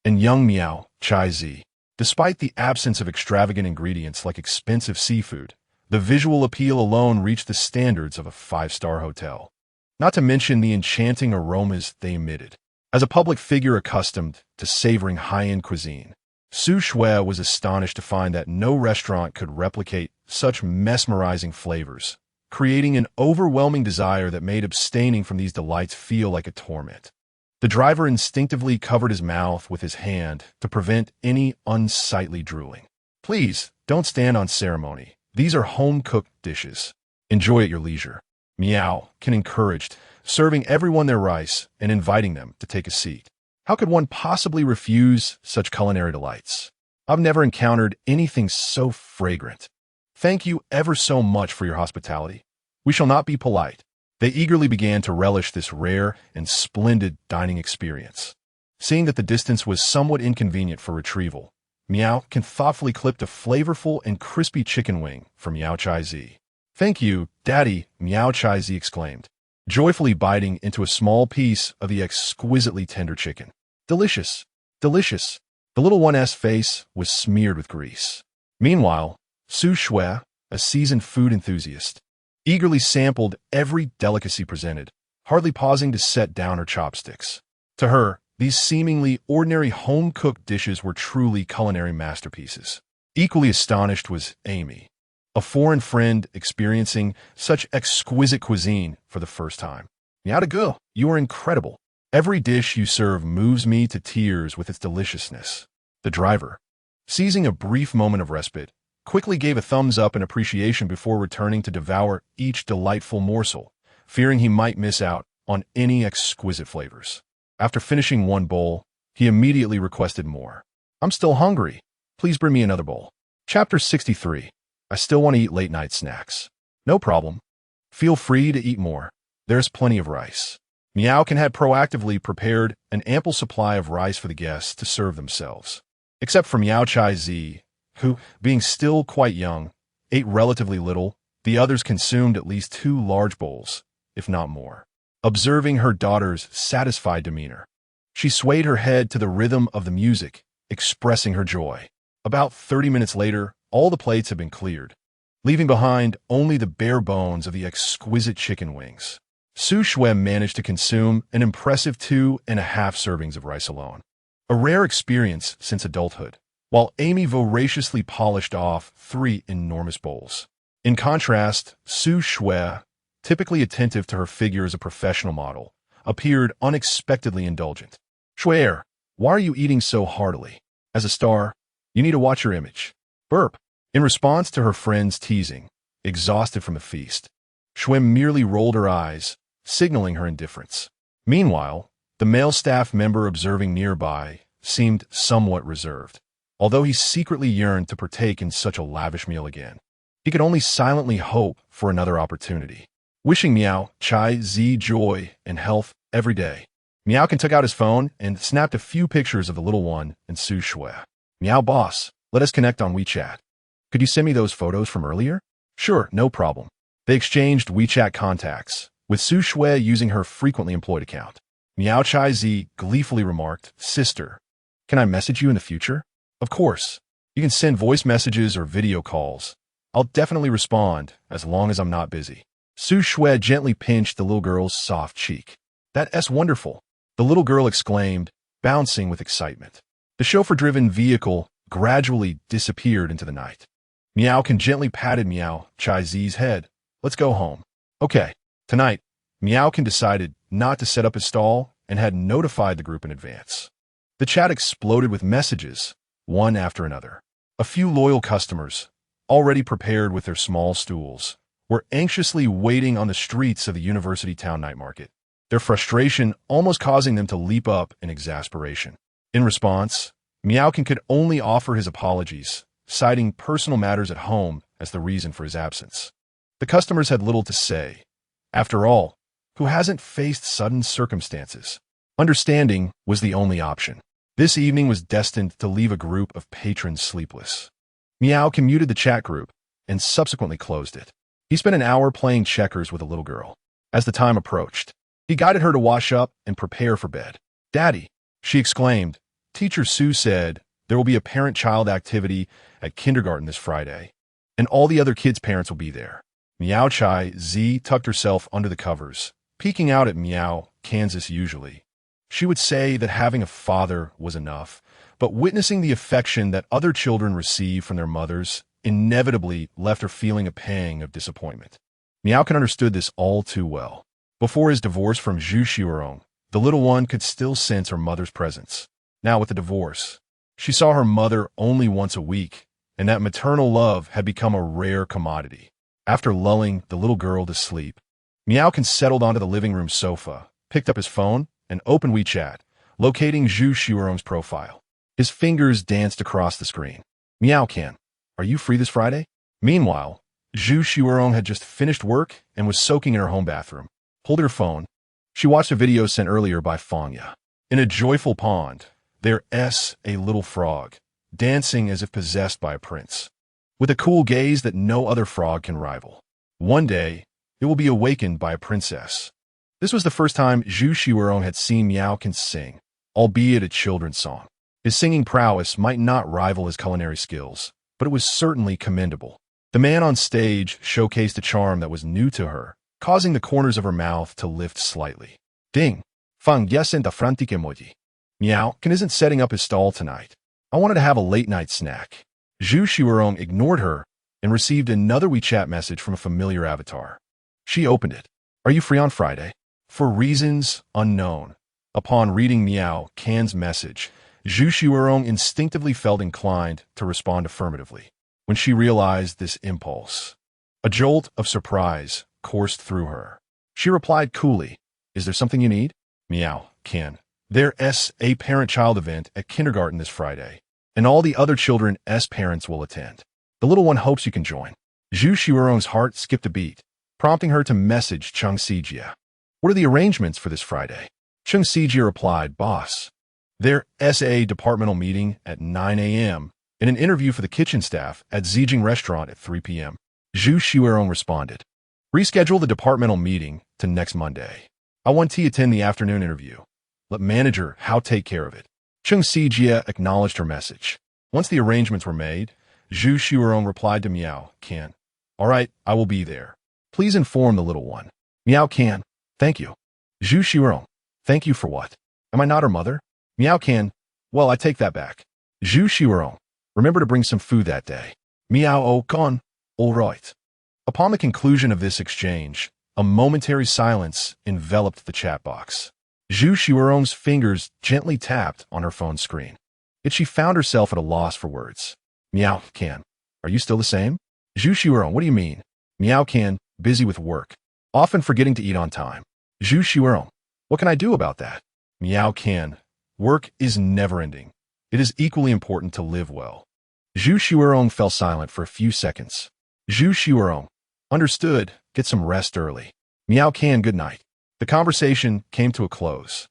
and young Miao Chai-zi. Despite the absence of extravagant ingredients like expensive seafood, the visual appeal alone reached the standards of a 5-star hotel. Not to mention the enchanting aromas they emitted. As a public figure accustomed to savoring high-end cuisine, Su Shui was astonished to find that no restaurant could replicate such mesmerizing flavors, creating an overwhelming desire that made abstaining from these delights feel like a torment. The driver instinctively covered his mouth with his hand to prevent any unsightly drooling. "Please, don't stand on ceremony. These are home-cooked dishes. Enjoy at your leisure," Miao encouraged, serving everyone their rice and inviting them to take a seat. How could one possibly refuse such culinary delights? "I've never encountered anything so fragrant. Thank you ever so much for your hospitality. We shall not be polite." They eagerly began to relish this rare and splendid dining experience. Seeing that the distance was somewhat inconvenient for retrieval, Miao thoughtfully clipped a flavorful and crispy chicken wing for Miao Chai-zi. "Thank you, Daddy," Miao Chai-zi exclaimed, joyfully biting into a small piece of the exquisitely tender chicken. "Delicious, delicious." The little one's face was smeared with grease. Meanwhile, Su Shui, a seasoned food enthusiast, eagerly sampled every delicacy presented, hardly pausing to set down her chopsticks. To her, these seemingly ordinary home-cooked dishes were truly culinary masterpieces. Equally astonished was Amy, a foreign friend experiencing such exquisite cuisine for the first time. Miao de Gu, you are incredible. Every dish you serve moves me to tears with its deliciousness. The driver, seizing a brief moment of respite, quickly gave a thumbs up in appreciation before returning to devour each delightful morsel, fearing he might miss out on any exquisite flavors. After finishing one bowl, he immediately requested more. I'm still hungry. Please bring me another bowl. Chapter 63. I still want to eat late-night snacks. No problem. Feel free to eat more. There's plenty of rice. Miao had proactively prepared an ample supply of rice for the guests to serve themselves. Except for Miao Chai Zi, who, being still quite young, ate relatively little, the others consumed at least 2 large bowls, if not more. Observing her daughter's satisfied demeanor, she swayed her head to the rhythm of the music, expressing her joy. About 30 minutes later, all the plates had been cleared, leaving behind only the bare bones of the exquisite chicken wings. Su Shui managed to consume an impressive 2.5 servings of rice alone, a rare experience since adulthood, while Amy voraciously polished off 3 enormous bowls. In contrast, Su Shui, typically attentive to her figure as a professional model, appeared unexpectedly indulgent. Shui'er, why are you eating so heartily? As a star, you need to watch your image. Burp. In response to her friend's teasing, exhausted from the feast, Shui merely rolled her eyes, signaling her indifference. Meanwhile, the male staff member observing nearby seemed somewhat reserved, although he secretly yearned to partake in such a lavish meal again. He could only silently hope for another opportunity. Wishing Miao Chai Zi joy and health every day, Miao took out his phone and snapped a few pictures of the little one and Su Shui. Miao boss, let us connect on WeChat. Could you send me those photos from earlier? Sure, no problem. They exchanged WeChat contacts, with Su Shui using her frequently employed account. Miao Chai Zi gleefully remarked, Sister, can I message you in the future? Of course. You can send voice messages or video calls. I'll definitely respond, as long as I'm not busy. Su Shui gently pinched the little girl's soft cheek. That's wonderful, the little girl exclaimed, bouncing with excitement. The chauffeur-driven vehicle gradually disappeared into the night. Miao gently patted Miao Chai Zi's head. Let's go home. Okay. Tonight, Miao decided not to set up his stall and had notified the group in advance. The chat exploded with messages, one after another. A few loyal customers, already prepared with their small stools, were anxiously waiting on the streets of the University Town night market, their frustration almost causing them to leap up in exasperation. In response, Miao could only offer his apologies, citing personal matters at home as the reason for his absence. The customers had little to say. After all, who hasn't faced sudden circumstances? Understanding was the only option. This evening was destined to leave a group of patrons sleepless. Miao muted the chat group and subsequently closed it. He spent an hour playing checkers with a little girl. As the time approached, he guided her to wash up and prepare for bed. Daddy, she exclaimed. Teacher Su said there will be a parent-child activity at kindergarten this Friday, and all the other kids' parents will be there. Miao Chai Zi tucked herself under the covers, peeking out at Miao, Kansas usually. She would say that having a father was enough, but witnessing the affection that other children receive from their mothers inevitably left her feeling a pang of disappointment. Miao understood this all too well. Before his divorce from Xuerong, the little one could still sense her mother's presence. Now with the divorce, she saw her mother only once a week, and that maternal love had become a rare commodity. After lulling the little girl to sleep, Miao settled onto the living room sofa, picked up his phone, and opened WeChat, locating Zhu Xuerong's profile. His fingers danced across the screen. Miao are you free this Friday? Meanwhile, Zhu Xuerong had just finished work and was soaking in her home bathroom. Holding her phone, she watched a video sent earlier by Fangya. In a joyful pond, there's a little frog, dancing as if possessed by a prince, with a cool gaze that no other frog can rival. One day, it will be awakened by a princess. This was the first time Zhu Xuerong had seen Miao sing, albeit a children's song. His singing prowess might not rival his culinary skills, but it was certainly commendable. The man on stage showcased a charm that was new to her, causing the corners of her mouth to lift slightly. Ding! Fang yesen da frantic emoji. Miao isn't setting up his stall tonight. I wanted to have a late-night snack. Zhu Xuerong ignored her and received another WeChat message from a familiar avatar. She opened it. "Are you free on Friday?" For reasons unknown. Upon reading Miao Can's message, Xuerong instinctively felt inclined to respond affirmatively. When she realized this impulse, a jolt of surprise coursed through her. She replied coolly, "Is there something you need?" Miao Can. There's a parent-child event at kindergarten this Friday, and all the other children's parents will attend. The little one hopes you can join. Xuerong's heart skipped a beat, prompting her to message Chung Sijia. "What are the arrangements for this Friday?" Chung Sijia replied, "Boss, there's a departmental meeting at 9 a.m. and an interview for the kitchen staff at Zijing Restaurant at 3 p.m. Xuerong responded, "Reschedule the departmental meeting to next Monday. I want to attend the afternoon interview. Let manager Hao take care of it." Chung Sijia acknowledged her message. Once the arrangements were made, Xuerong replied to Miao Can, "All right, I will be there. Please inform the little one." Miao Can, "Thank you." Xuerong, "Thank you for what? Am I not her mother?" Miao Can, "Well, I take that back." Xuerong, "Remember to bring some food that day." Miao Can, "All right." Upon the conclusion of this exchange, a momentary silence enveloped the chat box. Xuerong's fingers gently tapped on her phone screen. Yet she found herself at a loss for words. Miao Can, "Are you still the same?" Xuerong, "What do you mean?" Miao Can, "Busy with work, often forgetting to eat on time." Xuerong, "What can I do about that?" Miao Can, "Work is never-ending. It is equally important to live well." Xuerong fell silent for a few seconds. Xuerong, "Understood. Get some rest early." Miao Can, "Good night." The conversation came to a close.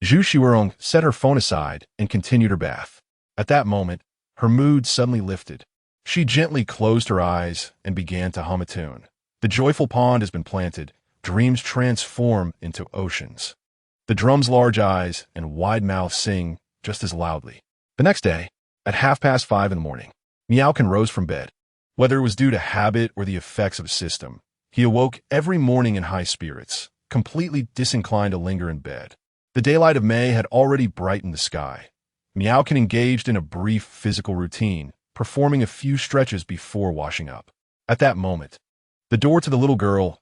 Xuerong set her phone aside and continued her bath. At that moment, her mood suddenly lifted. She gently closed her eyes and began to hum a tune. The joyful pond has been planted. Dreams transform into oceans. The drum's large eyes and wide mouth sing just as loudly. The next day, at 5:30 in the morning, Miao Can rose from bed. Whether it was due to habit or the effects of a system, he awoke every morning in high spirits, completely disinclined to linger in bed. The daylight of May had already brightened the sky. Miao Can engaged in a brief physical routine, performing a few stretches before washing up. At that moment, the door to the little girl's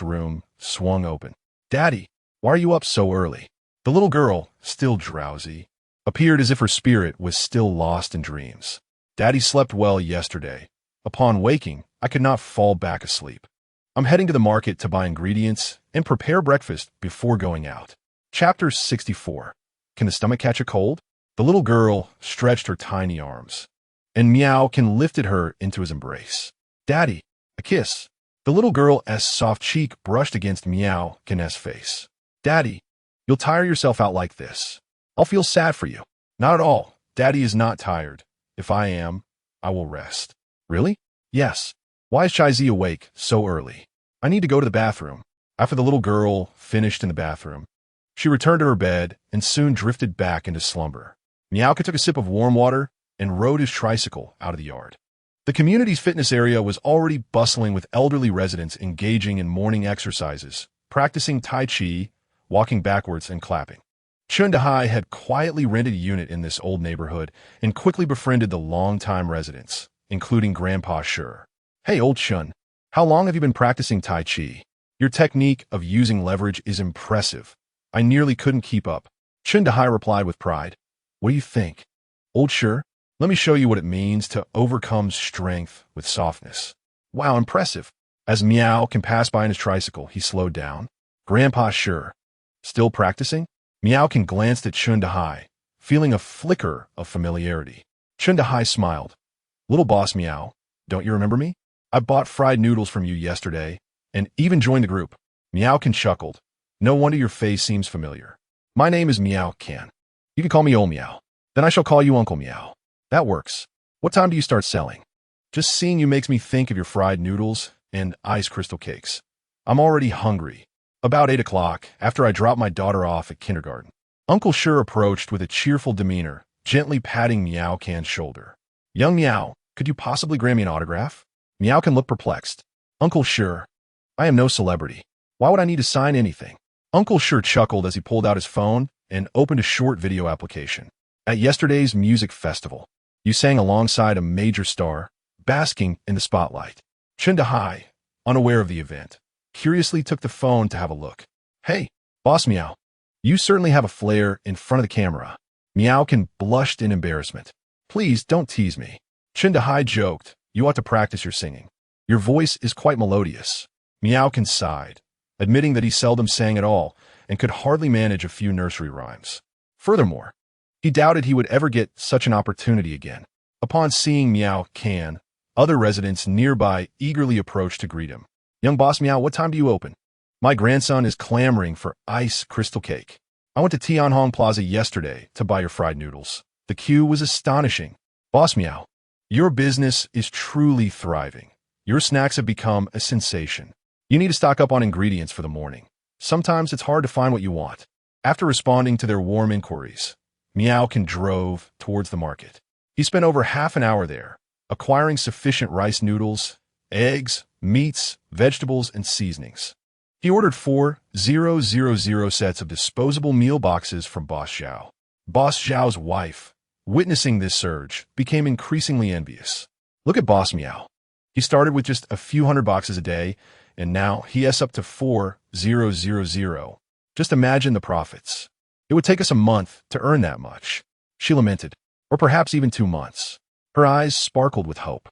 room swung open. "Daddy, why are you up so early?" The little girl, still drowsy, appeared as if her spirit was still lost in dreams. "Daddy slept well yesterday. Upon waking, I could not fall back asleep. I'm heading to the market to buy ingredients and prepare breakfast before going out." Chapter 64. Can the stomach catch a cold? The little girl stretched her tiny arms, and Miao Can lifted her into his embrace. "Daddy, a kiss." The little girl's soft cheek brushed against Miao Can's face. "Daddy, you'll tire yourself out like this. I'll feel sad for you." "Not at all. Daddy is not tired. If I am, I will rest." "Really?" "Yes. Why is Chai-Zi awake so early?" "I need to go to the bathroom." After the little girl finished in the bathroom, she returned to her bed and soon drifted back into slumber. Miao Can took a sip of warm water and rode his tricycle out of the yard. The community's fitness area was already bustling with elderly residents engaging in morning exercises, practicing Tai Chi, walking backwards, and clapping. Chun Dahai had quietly rented a unit in this old neighborhood and quickly befriended the longtime residents, including Grandpa Sure. "Hey, old Chun, how long have you been practicing Tai Chi? Your technique of using leverage is impressive. I nearly couldn't keep up." Chun Dahai replied with pride. "What do you think? Old Sure, let me show you what it means to overcome strength with softness." "Wow, impressive." As Miao Can pass by on his tricycle, he slowed down. Grandpa Sure, "Still practicing?" Miao Can glanced at Chun Dahai, feeling a flicker of familiarity. Chun Dahai smiled. "Little boss Miao, don't you remember me? I bought fried noodles from you yesterday and even joined the group." Miao Can chuckled. "No wonder your face seems familiar. My name is Miao Can. You can call me Old Miao. Then I shall call you Uncle Miao." "That works. What time do you start selling?" "Just seeing you makes me think of your fried noodles and ice crystal cakes. I'm already hungry." About 8 o'clock, after I dropped my daughter off at kindergarten, Uncle Sure approached with a cheerful demeanor, gently patting Miao Can's shoulder. "Young Miao, could you possibly grant me an autograph?" Miao Can looked perplexed. "Uncle Sure, I am no celebrity. Why would I need to sign anything?" Uncle Sure chuckled as he pulled out his phone and opened a short video application. "At yesterday's music festival, you sang alongside a major star, basking in the spotlight. Dahai, unaware of the event, curiously took the phone to have a look. Hey, boss Miao. You certainly have a flair in front of the camera. Miao blushed in embarrassment. Please don't tease me. Dahai joked. You ought to practice your singing. Your voice is quite melodious. Miao sighed, admitting that he seldom sang at all and could hardly manage a few nursery rhymes. Furthermore, he doubted he would ever get such an opportunity again. Upon seeing Miao, other residents nearby eagerly approached to greet him. Young boss Miao, what time do you open? My grandson is clamoring for ice crystal cake. I went to Tianhong Plaza yesterday to buy your fried noodles. The queue was astonishing. Boss Miao, your business is truly thriving. Your snacks have become a sensation. You need to stock up on ingredients for the morning. Sometimes it's hard to find what you want. After responding to their warm inquiries, Miao drove towards the market. He spent over half an hour there, acquiring sufficient rice noodles, eggs, meats, vegetables, and seasonings. He ordered 4,000 sets of disposable meal boxes from Boss Zhao. Boss Zhao's wife, witnessing this surge, became increasingly envious. Look at Boss Miao. He started with just a few hundred boxes a day, and now he has up to 4,000. Just imagine the profits. It would take us a month to earn that much, she lamented, or perhaps even 2 months. Her eyes sparkled with hope.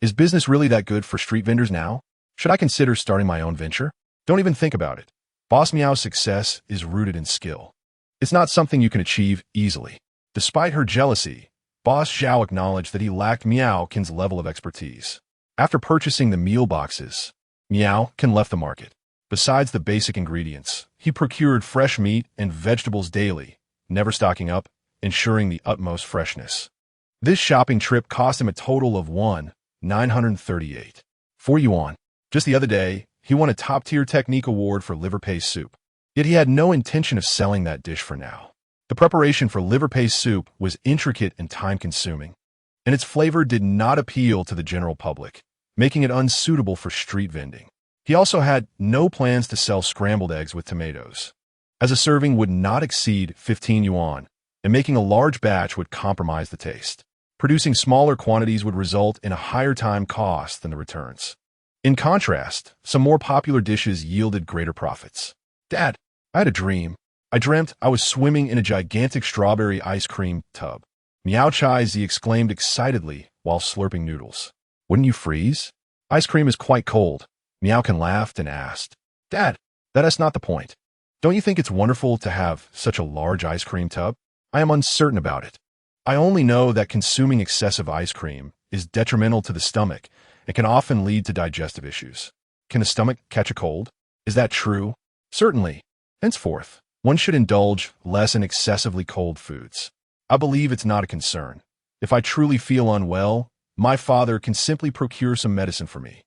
Is business really that good for street vendors now? Should I consider starting my own venture? Don't even think about it. Boss Miao's success is rooted in skill. It's not something you can achieve easily. Despite her jealousy, Boss Zhao acknowledged that he lacked Miao's level of expertise. After purchasing the meal boxes, Miao left the market. Besides the basic ingredients, he procured fresh meat and vegetables daily, never stocking up, ensuring the utmost freshness. This shopping trip cost him a total of 1,938 yuan. Just the other day, he won a top-tier technique award for liver paste soup. Yet he had no intention of selling that dish for now. The preparation for liver paste soup was intricate and time-consuming, and its flavor did not appeal to the general public, making it unsuitable for street vending. He also had no plans to sell scrambled eggs with tomatoes, as a serving would not exceed 15 yuan, and making a large batch would compromise the taste. Producing smaller quantities would result in a higher time cost than the returns. In contrast, some more popular dishes yielded greater profits. Dad, I had a dream. I dreamt I was swimming in a gigantic strawberry ice cream tub. Miao Chai-zi exclaimed excitedly while slurping noodles. Wouldn't you freeze? Ice cream is quite cold. Miao laughed and asked. Dad, that's not the point. Don't you think it's wonderful to have such a large ice cream tub? I am uncertain about it. I only know that consuming excessive ice cream is detrimental to the stomach and can often lead to digestive issues. Can the stomach catch a cold? Is that true? Certainly. Henceforth, one should indulge less in excessively cold foods. I believe it's not a concern. If I truly feel unwell, my father can simply procure some medicine for me.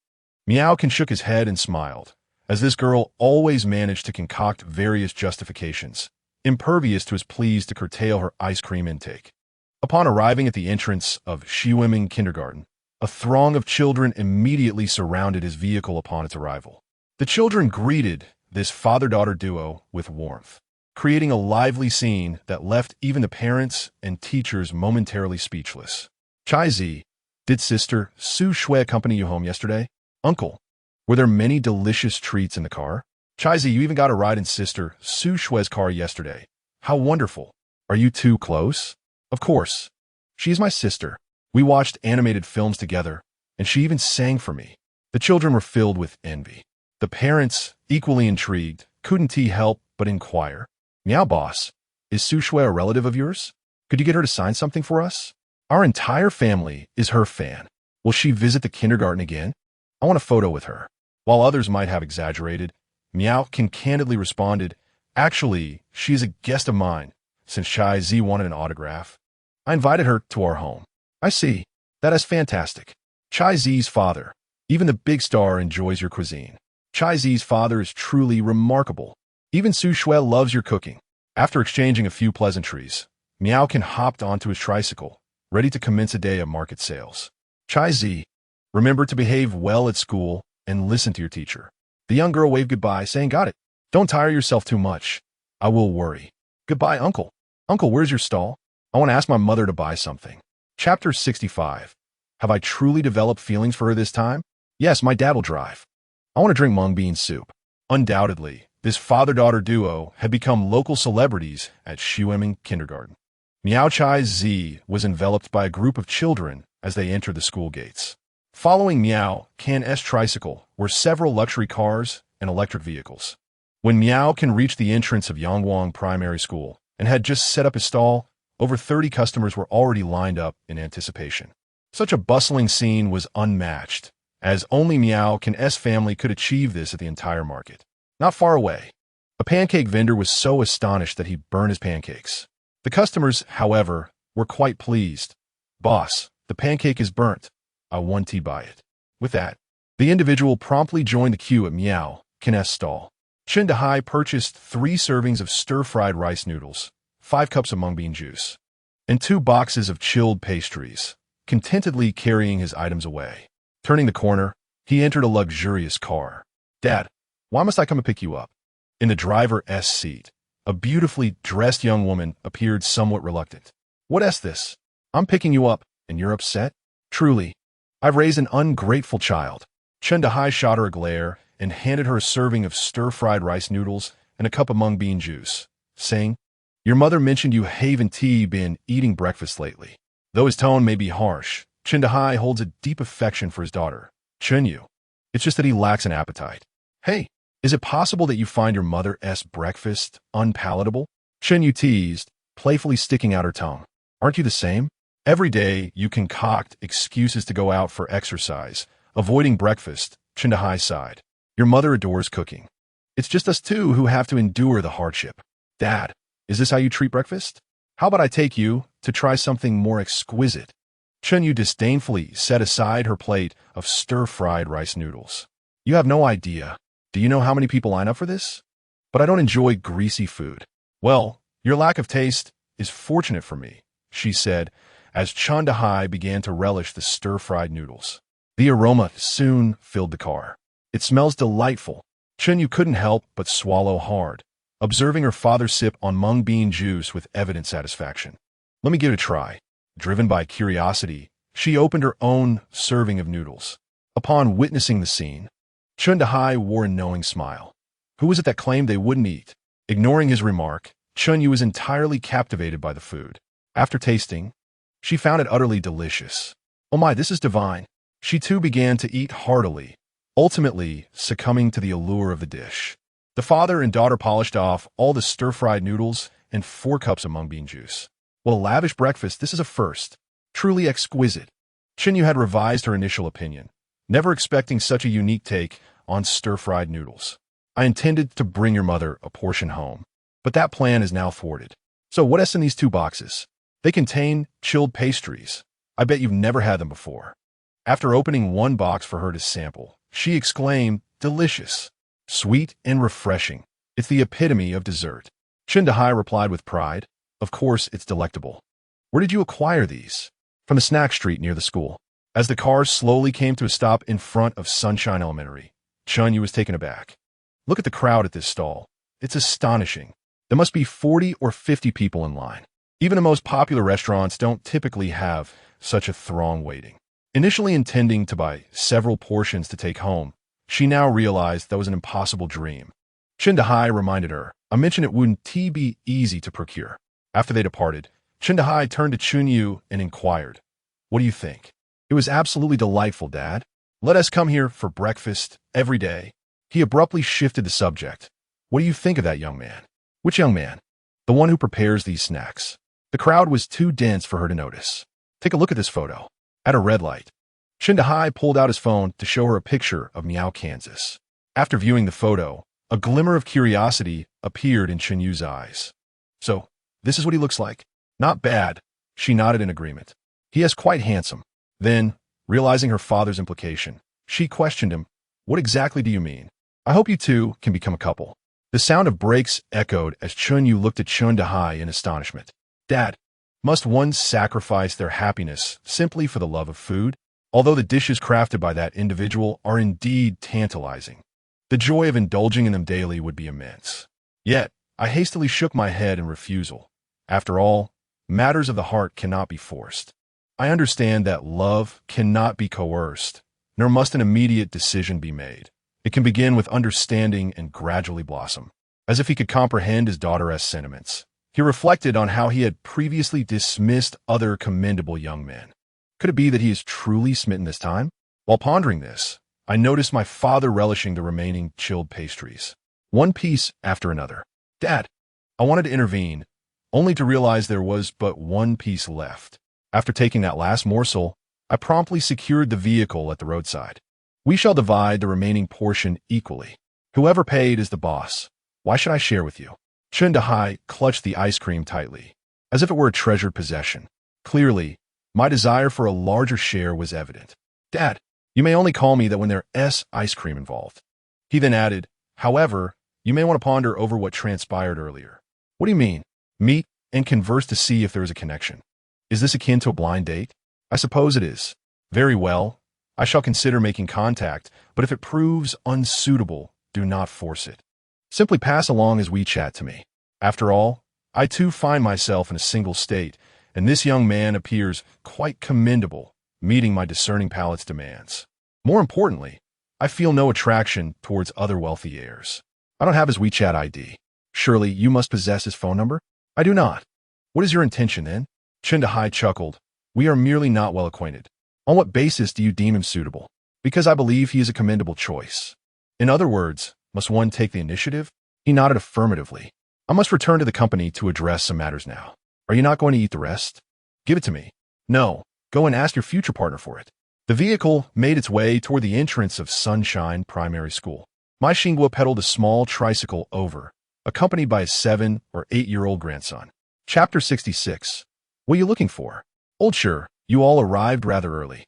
Miao shook his head and smiled, as this girl always managed to concoct various justifications, impervious to his pleas to curtail her ice cream intake. Upon arriving at the entrance of Xuerong kindergarten, a throng of children immediately surrounded his vehicle upon its arrival. The children greeted this father-daughter duo with warmth, creating a lively scene that left even the parents and teachers momentarily speechless. Chai-zi, did Sister Su Shui accompany you home yesterday? Uncle, were there many delicious treats in the car? Chai-zi, you even got a ride in Sister Su Shui's car yesterday. How wonderful. Are you two close? Of course. She is my sister. We watched animated films together, and she even sang for me. The children were filled with envy. The parents, equally intrigued, couldn't help but inquire. Miao boss, is Su Shui a relative of yours? Could you get her to sign something for us? Our entire family is her fan. Will she visit the kindergarten again? I want a photo with her. While others might have exaggerated, Miao candidly responded, actually, she is a guest of mine, since Chai-zi wanted an autograph. I invited her to our home. I see. That is fantastic. Chai-zi's father, even the big star enjoys your cuisine. Chai-zi's father is truly remarkable. Even Su Shui loves your cooking. After exchanging a few pleasantries, Miao hopped onto his tricycle, ready to commence a day of market sales. Chai-zi, remember to behave well at school and listen to your teacher. The young girl waved goodbye, saying, got it. Don't tire yourself too much. I will worry. Goodbye, Uncle. Uncle, where's your stall? I want to ask my mother to buy something. Chapter 65. Have I truly developed feelings for her this time? Yes, my dad will drive. I want to drink mung bean soup. Undoubtedly, this father-daughter duo had become local celebrities at Xuerong kindergarten. Miao Chai's Z was enveloped by a group of children as they entered the school gates. Following Miao Can's tricycle were several luxury cars and electric vehicles. When Miao Can reached the entrance of Yangwang Primary School and had just set up his stall, over 30 customers were already lined up in anticipation. Such a bustling scene was unmatched, as only Miao Can's family could achieve this at the entire market. Not far away, a pancake vendor was so astonished that he burned his pancakes. The customers, however, were quite pleased. "Boss, the pancake is burnt. I want to buy it." With that, the individual promptly joined the queue at Miao Can's stall. Chen Dehai purchased 3 servings of stir-fried rice noodles, 5 cups of mung bean juice, and 2 boxes of chilled pastries, contentedly carrying his items away. Turning the corner, he entered a luxurious car. "Dad, why must I come and pick you up?" In the driver's seat, a beautifully dressed young woman appeared somewhat reluctant. "What's this? I'm picking you up, and you're upset? Truly, I've raised an ungrateful child." Chen Dehai shot her a glare and handed her a serving of stir-fried rice noodles and a cup of mung bean juice, saying, "Your mother mentioned you haven't been eating breakfast lately." Though his tone may be harsh, Chen Dehai holds a deep affection for his daughter, Chen Yu. It's just that he lacks an appetite. "Hey, is it possible that you find your mother's breakfast unpalatable?" Chen Yu teased, playfully sticking out her tongue. "Aren't you the same? Every day you concoct excuses to go out for exercise, avoiding breakfast." Chen Dehai sighed. "Your mother adores cooking. It's just us two who have to endure the hardship." "Dad, is this how you treat breakfast? How about I take you to try something more exquisite?" Chen Yu disdainfully set aside her plate of stir-fried rice noodles. "You have no idea. Do you know how many people line up for this? But I don't enjoy greasy food." "Well, your lack of taste is fortunate for me," she said, as Chen Dehai began to relish the stir-fried noodles. The aroma soon filled the car. "It smells delightful." Chen Yu couldn't help but swallow hard, observing her father sip on mung bean juice with evident satisfaction. "Let me give it a try." Driven by curiosity, she opened her own serving of noodles. Upon witnessing the scene, Chen Dehai wore a knowing smile. Who was it that claimed they wouldn't eat? Ignoring his remark, Chen Yu was entirely captivated by the food. After tasting, she found it utterly delicious. "Oh my, this is divine." She too began to eat heartily, ultimately succumbing to the allure of the dish. The father and daughter polished off all the stir-fried noodles and 4 cups of mung bean juice. "Well, a lavish breakfast, this is a first. Truly exquisite." Chen Yu had revised her initial opinion, never expecting such a unique take on stir-fried noodles. "I intended to bring your mother a portion home, but that plan is now thwarted. So what's in these 2 boxes? They contain chilled pastries. I bet you've never had them before." After opening one box for her to sample, she exclaimed, "Delicious. Sweet and refreshing. It's the epitome of dessert." Chen Dehai replied with pride, "Of course it's delectable. Where did you acquire these?" "From the snack street near the school." As the car slowly came to a stop in front of Sunshine Elementary, Chen Yu was taken aback. "Look at the crowd at this stall. It's astonishing. There must be 40 or 50 people in line. Even the most popular restaurants don't typically have such a throng waiting." Initially intending to buy several portions to take home, she now realized that was an impossible dream. Chen Dehai reminded her, "I mentioned it wouldn't be easy to procure." After they departed, Chen Dehai turned to Chen Yu and inquired, "What do you think?" "It was absolutely delightful, Dad. Let us come here for breakfast every day." He abruptly shifted the subject. "What do you think of that young man?" "Which young man?" "The one who prepares these snacks." The crowd was too dense for her to notice. "Take a look at this photo." At a red light, Chen Dehai pulled out his phone to show her a picture of Miao, Kansas. After viewing the photo, a glimmer of curiosity appeared in Chen Yu's eyes. "So, this is what he looks like." "Not bad." She nodded in agreement. "He is quite handsome." Then, realizing her father's implication, she questioned him, "What exactly do you mean?" "I hope you two can become a couple." The sound of brakes echoed as Chen Yu looked at Chen Dehai in astonishment. "Dad, must one sacrifice their happiness simply for the love of food?" Although the dishes crafted by that individual are indeed tantalizing, the joy of indulging in them daily would be immense. Yet, I hastily shook my head in refusal. After all, matters of the heart cannot be forced. I understand that love cannot be coerced, nor must an immediate decision be made. It can begin with understanding and gradually blossom. As if he could comprehend his daughter's sentiments, he reflected on how he had previously dismissed other commendable young men. Could it be that he is truly smitten this time? While pondering this, I noticed my father relishing the remaining chilled pastries, one piece after another. Dad, I wanted to intervene, only to realize there was but one piece left. After taking that last morsel, I promptly secured the vehicle at the roadside. We shall divide the remaining portion equally. Whoever paid is the boss. Why should I share with you? Chen Dahai clutched the ice cream tightly, as if it were a treasured possession. Clearly, my desire for a larger share was evident. Dad, you may only call me that when there's ice cream involved. He then added, however, you may want to ponder over what transpired earlier. What do you mean? Meet and converse to see if there is a connection. Is this akin to a blind date? I suppose it is. Very well. I shall consider making contact, but if it proves unsuitable, do not force it. Simply pass along his WeChat to me. After all, I too find myself in a single state, and this young man appears quite commendable, meeting my discerning palate's demands. More importantly, I feel no attraction towards other wealthy heirs. I don't have his WeChat ID. Surely you must possess his phone number? I do not. What is your intention, then? Chen Dahai chuckled. We are merely not well acquainted. On what basis do you deem him suitable? Because I believe he is a commendable choice. In other words, must one take the initiative? He nodded affirmatively. I must return to the company to address some matters now. Are you not going to eat the rest? Give it to me. No, go and ask your future partner for it. The vehicle made its way toward the entrance of Sunshine Primary School. My Xinghua pedaled a small tricycle over, accompanied by his 7- or 8-year-old grandson. Chapter 66. What are you looking for? Old Sure, you all arrived rather early.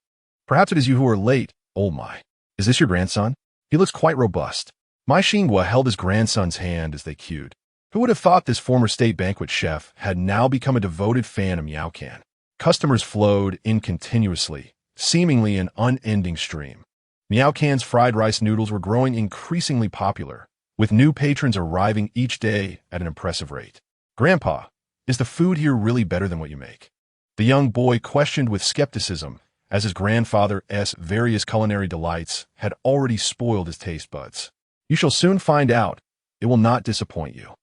Perhaps it is you who are late, old my. Is this your grandson? He looks quite robust. My Xinghua held his grandson's hand as they queued. Who would have thought this former state banquet chef had now become a devoted fan of Miao Can? Customers flowed in continuously, seemingly an unending stream. Miao Can's fried rice noodles were growing increasingly popular, with new patrons arriving each day at an impressive rate. Grandpa, is the food here really better than what you make? The young boy questioned with skepticism, as his grandfather's various culinary delights had already spoiled his taste buds. You shall soon find out. It will not disappoint you.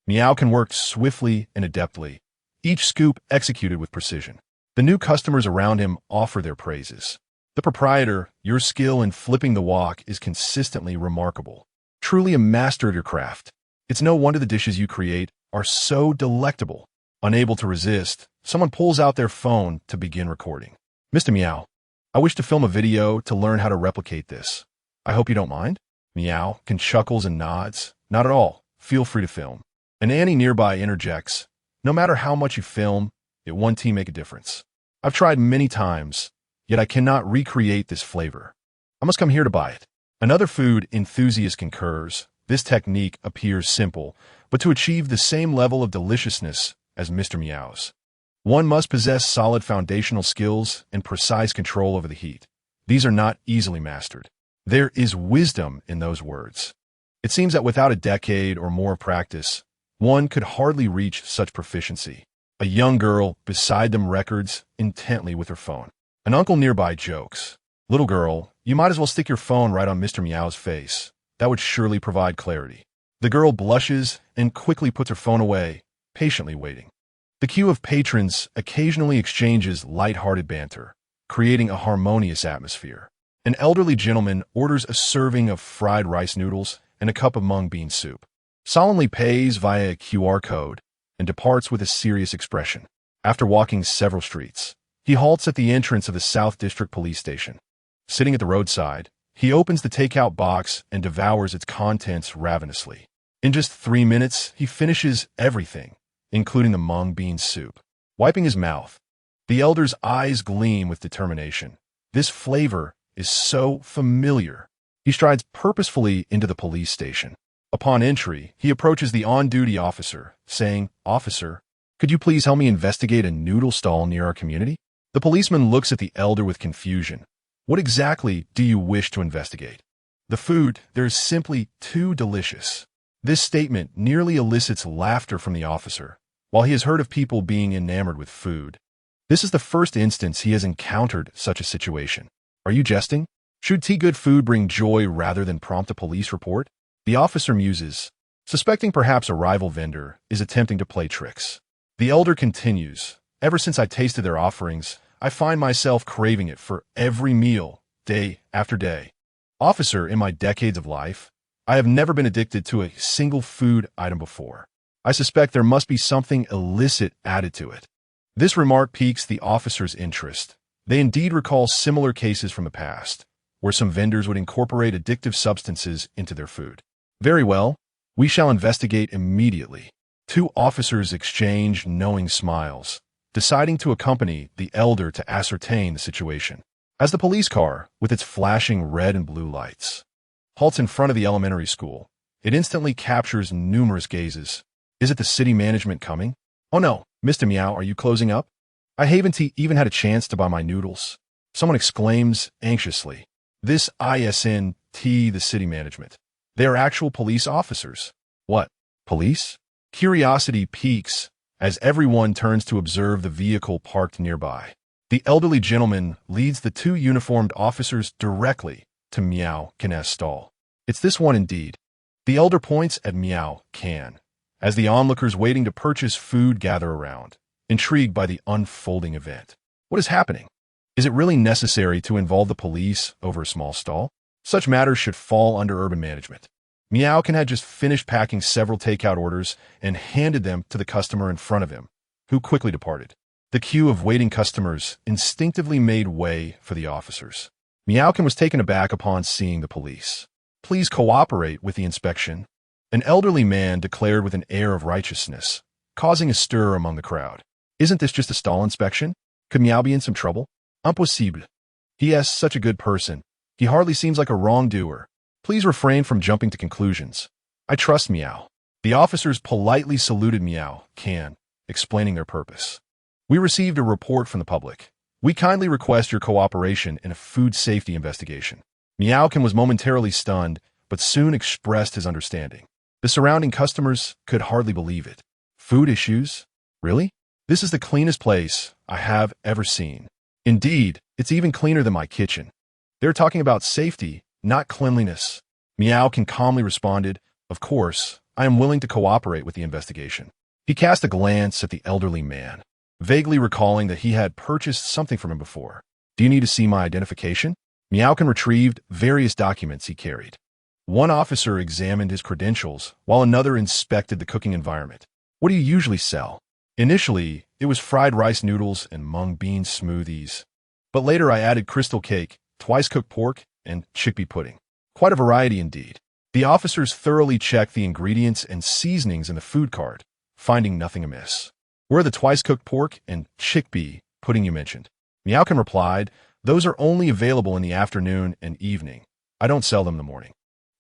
Miao Can worked swiftly and adeptly, each scoop executed with precision. The new customers around him offer their praises. The proprietor, your skill in flipping the wok is consistently remarkable. Truly a master of your craft. It's no wonder the dishes you create are so delectable. Unable to resist, someone pulls out their phone to begin recording. Mr. Miao, I wish to film a video to learn how to replicate this. I hope you don't mind? Miao Can chuckles and nods. Not at all. Feel free to film. An Annie nearby interjects. No matter how much you film, it won't make a difference. I've tried many times, yet I cannot recreate this flavor. I must come here to buy it. Another food enthusiast concurs. This technique appears simple, but to achieve the same level of deliciousness as Mr. Miao's, one must possess solid foundational skills and precise control over the heat. These are not easily mastered. There is wisdom in those words. It seems that without a decade or more of practice, one could hardly reach such proficiency. A young girl beside them records intently with her phone. An uncle nearby jokes. Little girl, you might as well stick your phone right on Mr. Miao's face. That would surely provide clarity. The girl blushes and quickly puts her phone away, patiently waiting. The queue of patrons occasionally exchanges light-hearted banter, creating a harmonious atmosphere. An elderly gentleman orders a serving of fried rice noodles and a cup of mung bean soup, solemnly pays via a QR code, and departs with a serious expression. After walking several streets, he halts at the entrance of the South District Police Station. Sitting at the roadside, he opens the takeout box and devours its contents ravenously. In just 3 minutes, he finishes everything, including the mung bean soup. Wiping his mouth, the elder's eyes gleam with determination. This flavor is so familiar. He strides purposefully into the police station. Upon entry, he approaches the on-duty officer, saying, "Officer, could you please help me investigate a noodle stall near our community?" The policeman looks at the elder with confusion. What exactly do you wish to investigate? The food, there is simply too delicious. This statement nearly elicits laughter from the officer. While he has heard of people being enamored with food, This is the first instance he has encountered such a situation. Are you jesting? Should good food bring joy rather than prompt a police report? The officer muses, suspecting perhaps a rival vendor is attempting to play tricks. The elder continues, ever since I tasted their offerings, I find myself craving it for every meal, day after day. Officer, in my decades of life, I have never been addicted to a single food item before. I suspect there must be something illicit added to it. This remark piques the officer's interest. They indeed recall similar cases from the past, where some vendors would incorporate addictive substances into their food. Very well, we shall investigate immediately. Two officers exchange knowing smiles, deciding to accompany the elder to ascertain the situation. As the police car, with its flashing red and blue lights, halts in front of the elementary school, it instantly captures numerous gazes. Is it the city management coming? Oh no, Mr. Miao, are you closing up? I haven't even had a chance to buy my noodles. Someone exclaims anxiously. This isn't the city management. They are actual police officers. What? Police? Curiosity piques as everyone turns to observe the vehicle parked nearby. The elderly gentleman leads the two uniformed officers directly to Miao Can's stall. It's this one indeed. The elder points at Miao Can, as the onlookers waiting to purchase food gather around, intrigued by the unfolding event. What is happening? Is it really necessary to involve the police over a small stall? Such matters should fall under urban management. Miao Can had just finished packing several takeout orders and handed them to the customer in front of him, who quickly departed. The queue of waiting customers instinctively made way for the officers. Miao Can was taken aback upon seeing the police. Please cooperate with the inspection, an elderly man declared with an air of righteousness, causing a stir among the crowd. Isn't this just a stall inspection? Could Miao be in some trouble? Impossible. He is such a good person. He hardly seems like a wrongdoer. Please refrain from jumping to conclusions. I trust Miao. The officers politely saluted Miao Can, explaining their purpose. We received a report from the public. We kindly request your cooperation in a food safety investigation. Miao Can was momentarily stunned, but soon expressed his understanding. The surrounding customers could hardly believe it. Food issues? Really? This is the cleanest place I have ever seen. Indeed, it's even cleaner than my kitchen. They're talking about safety, not cleanliness. Miao Can calmly responded, Of course, I am willing to cooperate with the investigation. He cast a glance at the elderly man, vaguely recalling that he had purchased something from him before. Do you need to see my identification? Miao Can retrieved various documents he carried. One officer examined his credentials, while another inspected the cooking environment. What do you usually sell? Initially, it was fried rice noodles and mung bean smoothies. But later I added crystal cake, twice-cooked pork, and chickpea pudding. Quite a variety indeed. The officers thoroughly checked the ingredients and seasonings in the food cart, finding nothing amiss. Where are the twice-cooked pork and chickpea pudding you mentioned? Miao Can replied, Those are only available in the afternoon and evening. I don't sell them in the morning.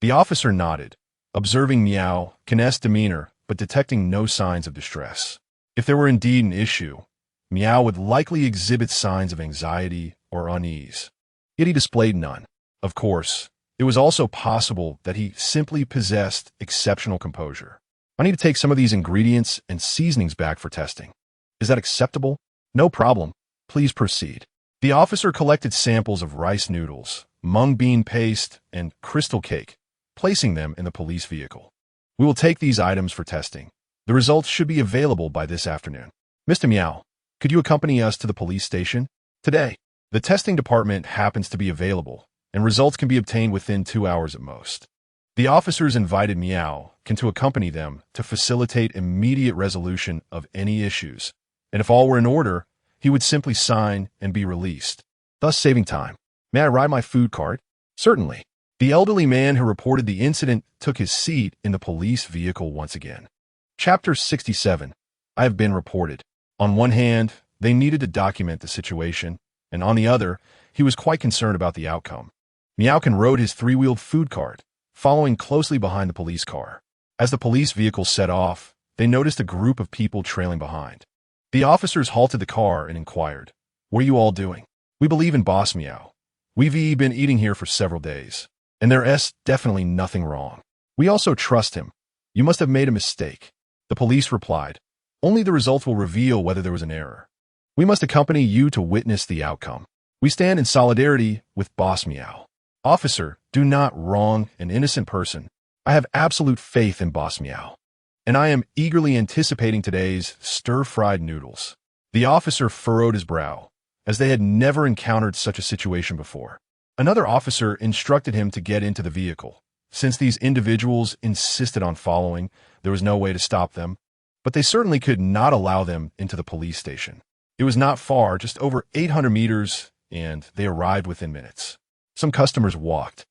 The officer nodded, observing Miao Can's demeanor, but detecting no signs of distress. If there were indeed an issue, Miao would likely exhibit signs of anxiety or unease. Yet he displayed none. Of course, it was also possible that he simply possessed exceptional composure. I need to take some of these ingredients and seasonings back for testing. Is that acceptable? No problem. Please proceed. The officer collected samples of rice noodles, mung bean paste, and crystal cake, placing them in the police vehicle. We will take these items for testing. The results should be available by this afternoon. Mr. Miao, could you accompany us to the police station? Today, the testing department happens to be available, and results can be obtained within 2 hours at most. The officers invited Miao Can to accompany them to facilitate immediate resolution of any issues, and if all were in order, he would simply sign and be released, thus saving time. May I ride my food cart? Certainly. The elderly man who reported the incident took his seat in the police vehicle once again. Chapter 67. I have been reported. On one hand, they needed to document the situation, and on the other, he was quite concerned about the outcome. Miao Can rode his three-wheeled food cart, following closely behind the police car. As the police vehicle set off, they noticed a group of people trailing behind. The officers halted the car and inquired, What are you all doing? We believe in Boss Miao. We've been eating here for several days, and there's definitely nothing wrong. We also trust him. You must have made a mistake. The police replied, Only the results will reveal whether there was an error. We must accompany you to witness the outcome. We stand in solidarity with Boss Miao. Officer, do not wrong an innocent person. I have absolute faith in Boss Miao, and I am eagerly anticipating today's stir-fried noodles. The officer furrowed his brow, as they had never encountered such a situation before. Another officer instructed him to get into the vehicle. Since these individuals insisted on following, there was no way to stop them, but they certainly could not allow them into the police station. It was not far, just over 800 meters, and they arrived within minutes. Some customers walked.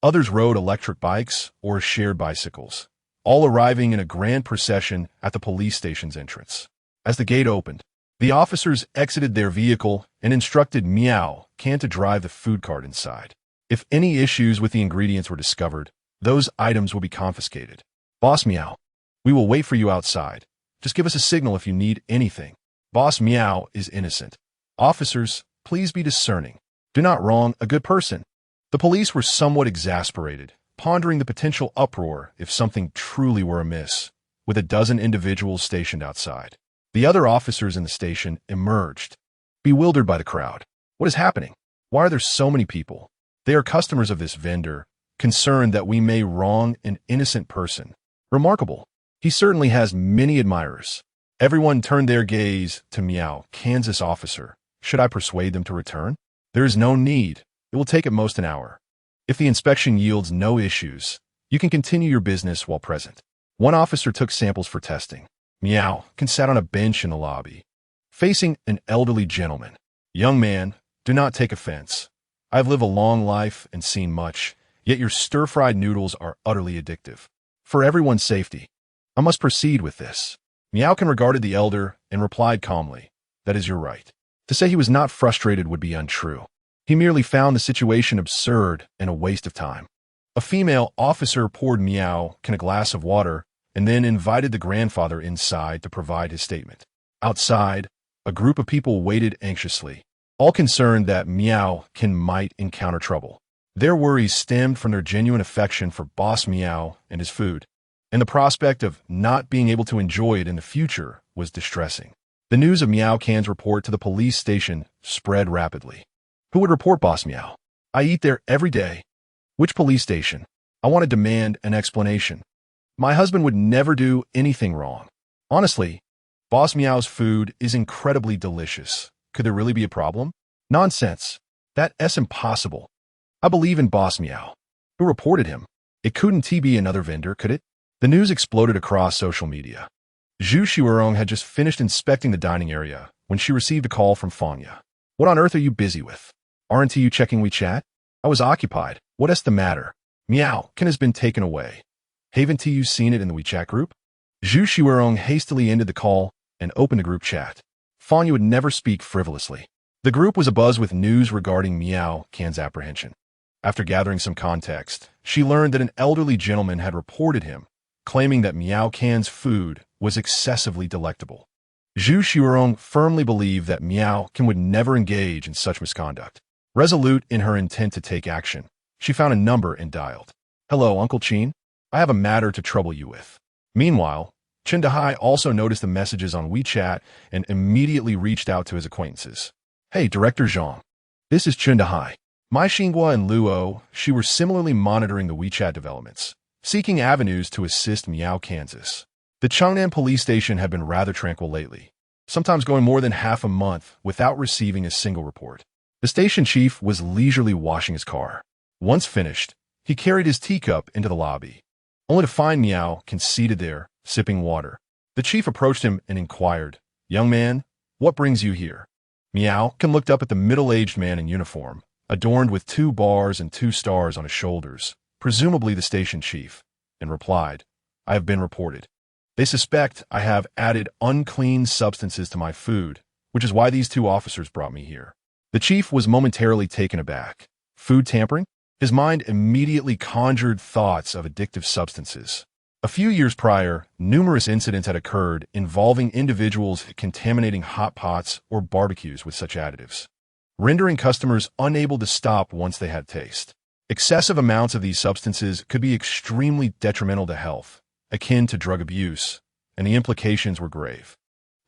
Others rode electric bikes or shared bicycles, all arriving in a grand procession at the police station's entrance. As the gate opened, the officers exited their vehicle and instructed Miao to drive the food cart inside. If any issues with the ingredients were discovered, those items will be confiscated. Boss Miao, we will wait for you outside. Just give us a signal if you need anything. Boss Miao is innocent. Officers, please be discerning. Do not wrong a good person. The police were somewhat exasperated, pondering the potential uproar if something truly were amiss, with a dozen individuals stationed outside. The other officers in the station emerged, bewildered by the crowd. What is happening? Why are there so many people? They are customers of this vendor, concerned that we may wrong an innocent person. Remarkable. He certainly has many admirers. Everyone turned their gaze to Miao, Kansas officer. Should I persuade them to return? There is no need. It will take at most an hour. If the inspection yields no issues, you can continue your business while present. One officer took samples for testing. Miao sat on a bench in the lobby, facing an elderly gentleman. Young man, do not take offense. I have lived a long life and seen much, yet your stir-fried noodles are utterly addictive. For everyone's safety, I must proceed with this. Miao regarded the elder and replied calmly, that is your right. To say he was not frustrated would be untrue. He merely found the situation absurd and a waste of time. A female officer poured Miao a glass of water and then invited the grandfather inside to provide his statement. Outside, a group of people waited anxiously, all concerned that Miao might encounter trouble. Their worries stemmed from their genuine affection for Boss Miao and his food, and the prospect of not being able to enjoy it in the future was distressing. The news of Miao Can's report to the police station spread rapidly. Who would report Boss Miao? I eat there every day. Which police station? I want to demand an explanation. My husband would never do anything wrong. Honestly, Boss Miao's food is incredibly delicious. Could there really be a problem? Nonsense. That's impossible. I believe in Boss Miao. Who reported him? It couldn't be another vendor, could it? The news exploded across social media. Xuerong had just finished inspecting the dining area when she received a call from Fanya. What on earth are you busy with? Aren't you checking WeChat? I was occupied. What's the matter? Miao has been taken away. Haven't you seen it in the WeChat group? Xuerong hastily ended the call and opened the group chat. Fanya would never speak frivolously. The group was abuzz with news regarding Miao Can's apprehension. After gathering some context, she learned that an elderly gentleman had reported him, claiming that Miao Can's food was excessively delectable. Xuerong firmly believed that Miao would never engage in such misconduct. Resolute in her intent to take action, she found a number and dialed. Hello, Uncle Chin. I have a matter to trouble you with. Meanwhile, Chen Dahai also noticed the messages on WeChat and immediately reached out to his acquaintances. Hey, Director Zhang. This is Chen Dahai. Mai Xinghua and Luo, she were similarly monitoring the WeChat developments, seeking avenues to assist Miao, Kansas. The Changnan police station had been rather tranquil lately, sometimes going more than half a month without receiving a single report. The station chief was leisurely washing his car. Once finished, he carried his teacup into the lobby, only to find Miao seated there, sipping water. The chief approached him and inquired, Young man, what brings you here? Miao looked up at the middle-aged man in uniform, adorned with 2 bars and 2 stars on his shoulders, presumably the station chief, and replied, I have been reported. They suspect I have added unclean substances to my food, which is why these 2 officers brought me here. The chief was momentarily taken aback. Food tampering? His mind immediately conjured thoughts of addictive substances. A few years prior, numerous incidents had occurred involving individuals contaminating hot pots or barbecues with such additives, rendering customers unable to stop once they had taste. Excessive amounts of these substances could be extremely detrimental to health, akin to drug abuse, and the implications were grave.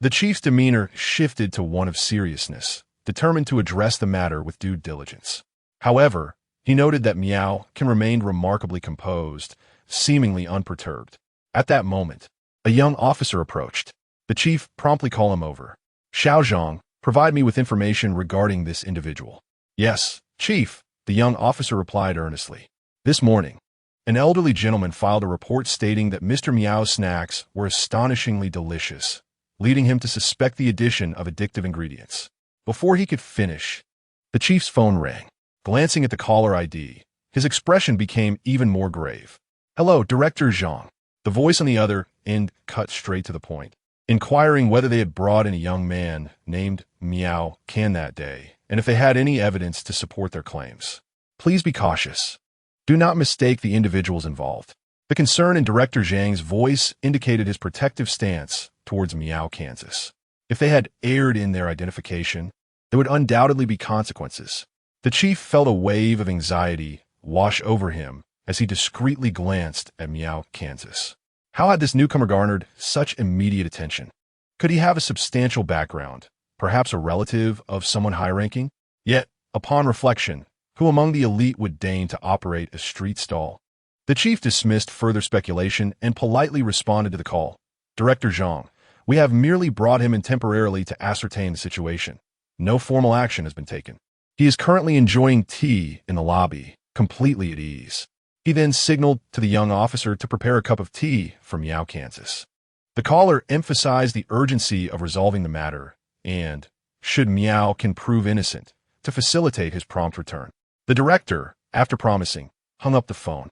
The chief's demeanor shifted to one of seriousness, determined to address the matter with due diligence. However, he noted that Miao can remain remarkably composed, seemingly unperturbed. At that moment, a young officer approached. The chief promptly called him over. Xuerong, provide me with information regarding this individual. Yes, chief, the young officer replied earnestly. This morning, an elderly gentleman filed a report stating that Mr. Miao's snacks were astonishingly delicious, leading him to suspect the addition of addictive ingredients. Before he could finish, the chief's phone rang. Glancing at the caller ID, his expression became even more grave. Hello, Director Zhang. The voice on the other end cut straight to the point, inquiring whether they had brought in a young man named Miao Can that day, and if they had any evidence to support their claims. Please be cautious. Do not mistake the individuals involved. The concern in Director Zhang's voice indicated his protective stance towards Miao, Kansas. If they had erred in their identification, there would undoubtedly be consequences. The chief felt a wave of anxiety wash over him as he discreetly glanced at Miao, Kansas. How had this newcomer garnered such immediate attention? Could he have a substantial background, perhaps a relative of someone high-ranking? Yet, upon reflection, who among the elite would deign to operate a street stall? The chief dismissed further speculation and politely responded to the call. Director Zhang, we have merely brought him in temporarily to ascertain the situation. No formal action has been taken. He is currently enjoying tea in the lobby, completely at ease. He then signaled to the young officer to prepare a cup of tea for Miao, Kansas. The caller emphasized the urgency of resolving the matter and, should Miao can prove innocent, to facilitate his prompt return. The director, after promising, hung up the phone.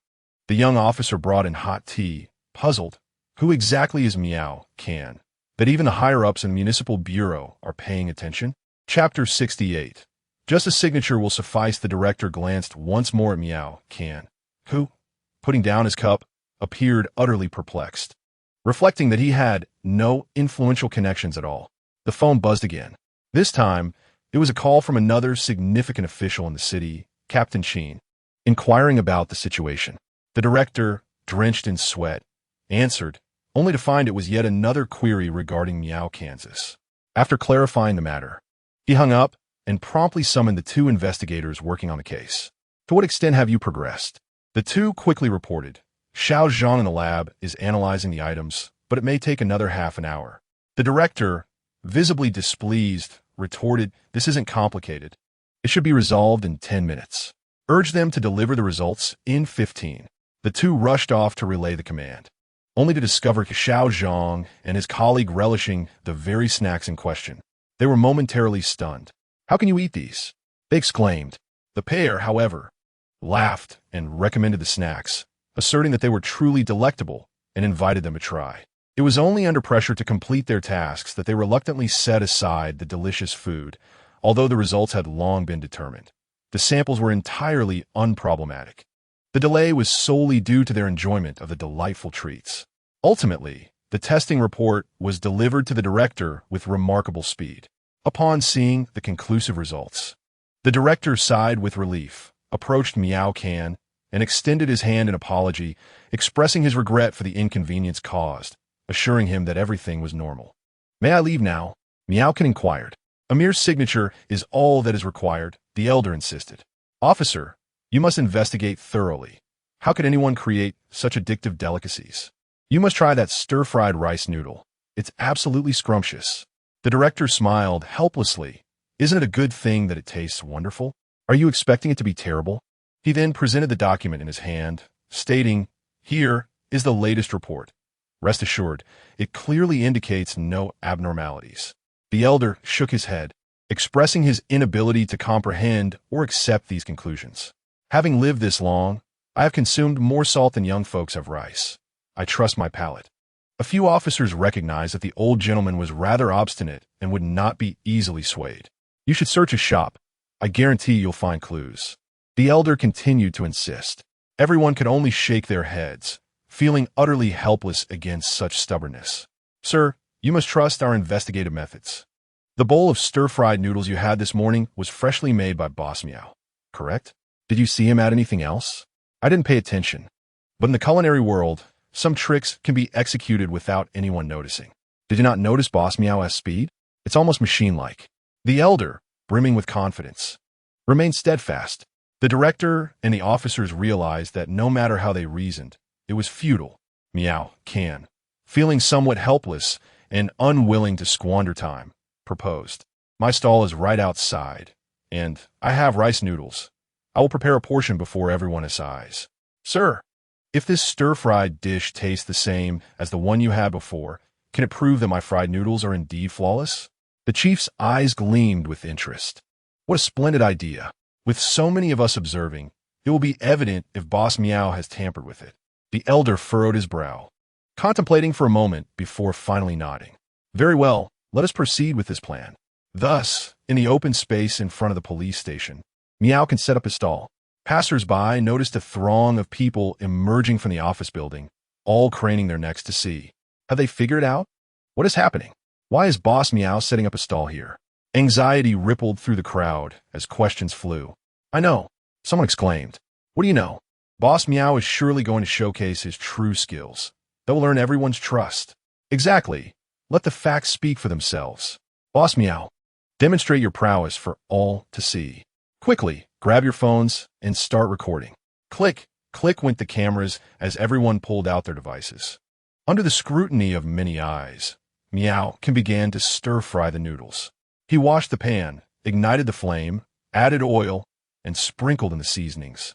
The young officer brought in hot tea, puzzled. Who exactly is Miao Can? That even the higher-ups in the municipal bureau are paying attention? Chapter 68. Just a signature will suffice. The director glanced once more at Miao Can, who, putting down his cup, appeared utterly perplexed. Reflecting that he had no influential connections at all, the phone buzzed again. This time, it was a call from another significant official in the city, Captain Sheen, inquiring about the situation. The director, drenched in sweat, answered, only to find it was yet another query regarding Miao, Kansas. After clarifying the matter, he hung up and promptly summoned the two investigators working on the case. To what extent have you progressed? The two quickly reported. Xiao Zhang in the lab is analyzing the items, but it may take another half an hour. The director, visibly displeased, retorted, this isn't complicated. It should be resolved in 10 minutes. Urge them to deliver the results in 15. The two rushed off to relay the command, only to discover Xiao Zhang and his colleague relishing the very snacks in question. They were momentarily stunned. How can you eat these? They exclaimed. The pair, however, laughed and recommended the snacks, asserting that they were truly delectable and invited them to try. It was only under pressure to complete their tasks that they reluctantly set aside the delicious food, although the results had long been determined. The samples were entirely unproblematic. The delay was solely due to their enjoyment of the delightful treats. Ultimately, the testing report was delivered to the director with remarkable speed. Upon seeing the conclusive results, the director sighed with relief, approached Miao Can, and extended his hand in apology, expressing his regret for the inconvenience caused, assuring him that everything was normal. May I leave now? Miao Can inquired. A mere signature is all that is required, the elder insisted. Officer, you must investigate thoroughly. How could anyone create such addictive delicacies? You must try that stir-fried rice noodle. It's absolutely scrumptious. The director smiled helplessly. Isn't it a good thing that it tastes wonderful? Are you expecting it to be terrible? He then presented the document in his hand, stating, here is the latest report. Rest assured, it clearly indicates no abnormalities. The elder shook his head, expressing his inability to comprehend or accept these conclusions. Having lived this long, I have consumed more salt than young folks have rice. I trust my palate. A few officers recognized that the old gentleman was rather obstinate and would not be easily swayed. You should search his shop. I guarantee you'll find clues. The elder continued to insist. Everyone could only shake their heads, feeling utterly helpless against such stubbornness. Sir, you must trust our investigative methods. The bowl of stir-fried noodles you had this morning was freshly made by Boss Miao, correct? Did you see him add anything else? I didn't pay attention. But in the culinary world, some tricks can be executed without anyone noticing. Did you not notice Boss Miao's speed? It's almost machine-like. The elder, brimming with confidence, remained steadfast. The director and the officers realized that no matter how they reasoned, it was futile. Miao can, feeling somewhat helpless and unwilling to squander time, proposed. My stall is right outside, and I have rice noodles. I will prepare a portion before everyone has eyes. Sir, if this stir-fried dish tastes the same as the one you had before, can it prove that my fried noodles are indeed flawless? The chief's eyes gleamed with interest. What a splendid idea. With so many of us observing, it will be evident if Boss Miao has tampered with it. The elder furrowed his brow, contemplating for a moment before finally nodding. Very well, let us proceed with this plan. Thus, in the open space in front of the police station, Miao can set up his stall. Passers-by noticed a throng of people emerging from the office building, all craning their necks to see. Have they figured it out? What is happening? Why is Boss Miao setting up a stall here? Anxiety rippled through the crowd as questions flew. I know, someone exclaimed. What do you know? Boss Miao is surely going to showcase his true skills. That will earn everyone's trust. Exactly. Let the facts speak for themselves. Boss Miao, demonstrate your prowess for all to see. Quickly, grab your phones and start recording. Click, click went the cameras as everyone pulled out their devices. Under the scrutiny of many eyes, Miao began to stir-fry the noodles. He washed the pan, ignited the flame, added oil, and sprinkled in the seasonings,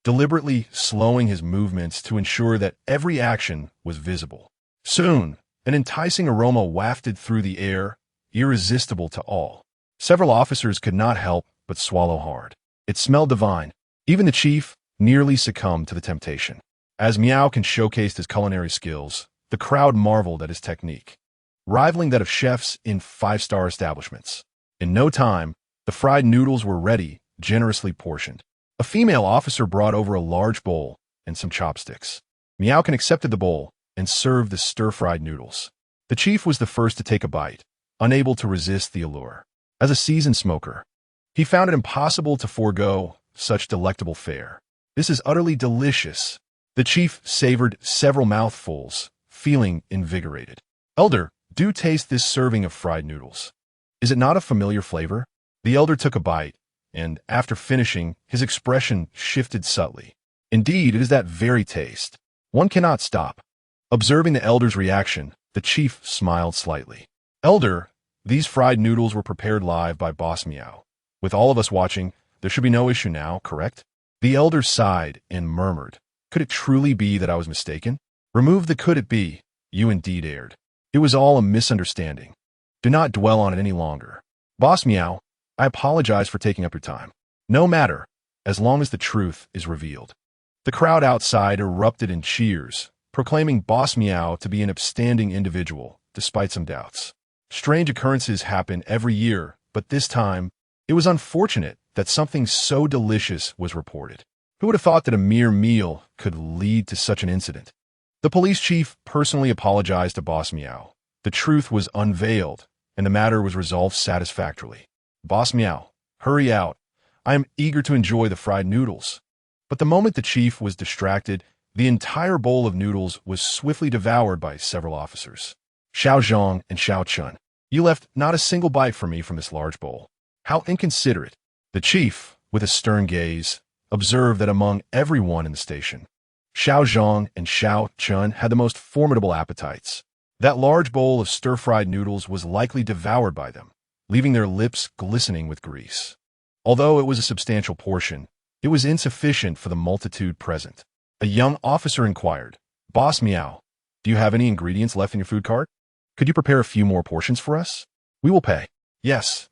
deliberately slowing his movements to ensure that every action was visible. Soon, an enticing aroma wafted through the air, irresistible to all. Several officers could not help but swallow hard. It smelled divine. Even the chief nearly succumbed to the temptation. As Miao showcased his culinary skills, the crowd marveled at his technique, rivaling that of chefs in five-star establishments. In no time, the fried noodles were ready, generously portioned. A female officer brought over a large bowl and some chopsticks. Miao accepted the bowl and served the stir-fried noodles. The chief was the first to take a bite, unable to resist the allure. As a seasoned smoker, he found it impossible to forego such delectable fare. This is utterly delicious. The chief savored several mouthfuls, feeling invigorated. Elder, do taste this serving of fried noodles. Is it not a familiar flavor? The elder took a bite, and after finishing, his expression shifted subtly. Indeed, it is that very taste. One cannot stop. Observing the elder's reaction, the chief smiled slightly. Elder, these fried noodles were prepared live by Boss Miao. With all of us watching, there should be no issue now, correct? The elder sighed and murmured, could it truly be that I was mistaken? Remove the could it be, you indeed erred. It was all a misunderstanding. Do not dwell on it any longer. Boss Miao, I apologize for taking up your time. No matter, as long as the truth is revealed. The crowd outside erupted in cheers, proclaiming Boss Miao to be an upstanding individual, despite some doubts. Strange occurrences happen every year, but this time, it was unfortunate that something so delicious was reported. Who would have thought that a mere meal could lead to such an incident? The police chief personally apologized to Boss Miao. The truth was unveiled, and the matter was resolved satisfactorily. Boss Miao, hurry out. I am eager to enjoy the fried noodles. But the moment the chief was distracted, the entire bowl of noodles was swiftly devoured by several officers. Xuerong and Chun, you left not a single bite for me from this large bowl. How inconsiderate. The chief, with a stern gaze, observed that among everyone in the station, Xuerong and Chun had the most formidable appetites. That large bowl of stir-fried noodles was likely devoured by them, leaving their lips glistening with grease. Although it was a substantial portion, it was insufficient for the multitude present. A young officer inquired, Boss Miao, do you have any ingredients left in your food cart? Could you prepare a few more portions for us? We will pay. Yes,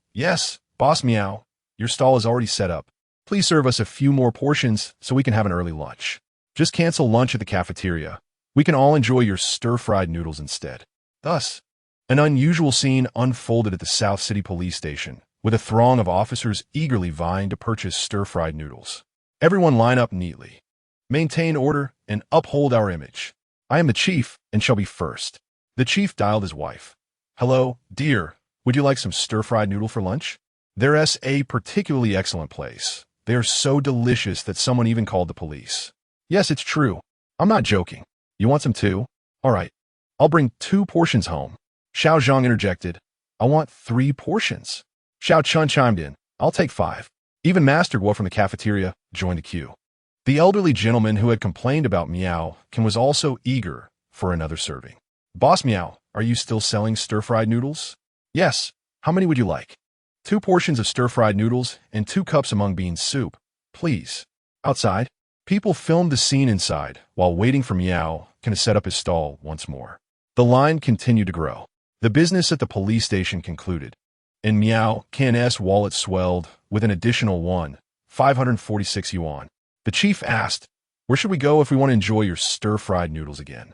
Boss Miao, your stall is already set up. Please serve us a few more portions so we can have an early lunch. Just cancel lunch at the cafeteria. We can all enjoy your stir-fried noodles instead. Thus, an unusual scene unfolded at the South City Police Station, with a throng of officers eagerly vying to purchase stir-fried noodles. Everyone line up neatly. Maintain order and uphold our image. I am the chief and shall be first. The chief dialed his wife. Hello, dear. Would you like some stir-fried noodle for lunch? There's a particularly excellent place. They are so delicious that someone even called the police. Yes, it's true. I'm not joking. You want some too? All right. I'll bring 2 portions home. Xiao Zhang interjected, I want 3 portions. Xiao Chun chimed in, I'll take 5. Even Master Guo from the cafeteria joined the queue. The elderly gentleman who had complained about Miao was also eager for another serving. Boss Miao, are you still selling stir-fried noodles? Yes. How many would you like? 2 portions of stir-fried noodles and 2 cups of mung bean soup, please. Outside, people filmed the scene inside while waiting for Miao to set up his stall once more. The line continued to grow. The business at the police station concluded, and Miao Can's wallet swelled with an additional 546 yuan. The chief asked, where should we go if we want to enjoy your stir-fried noodles again?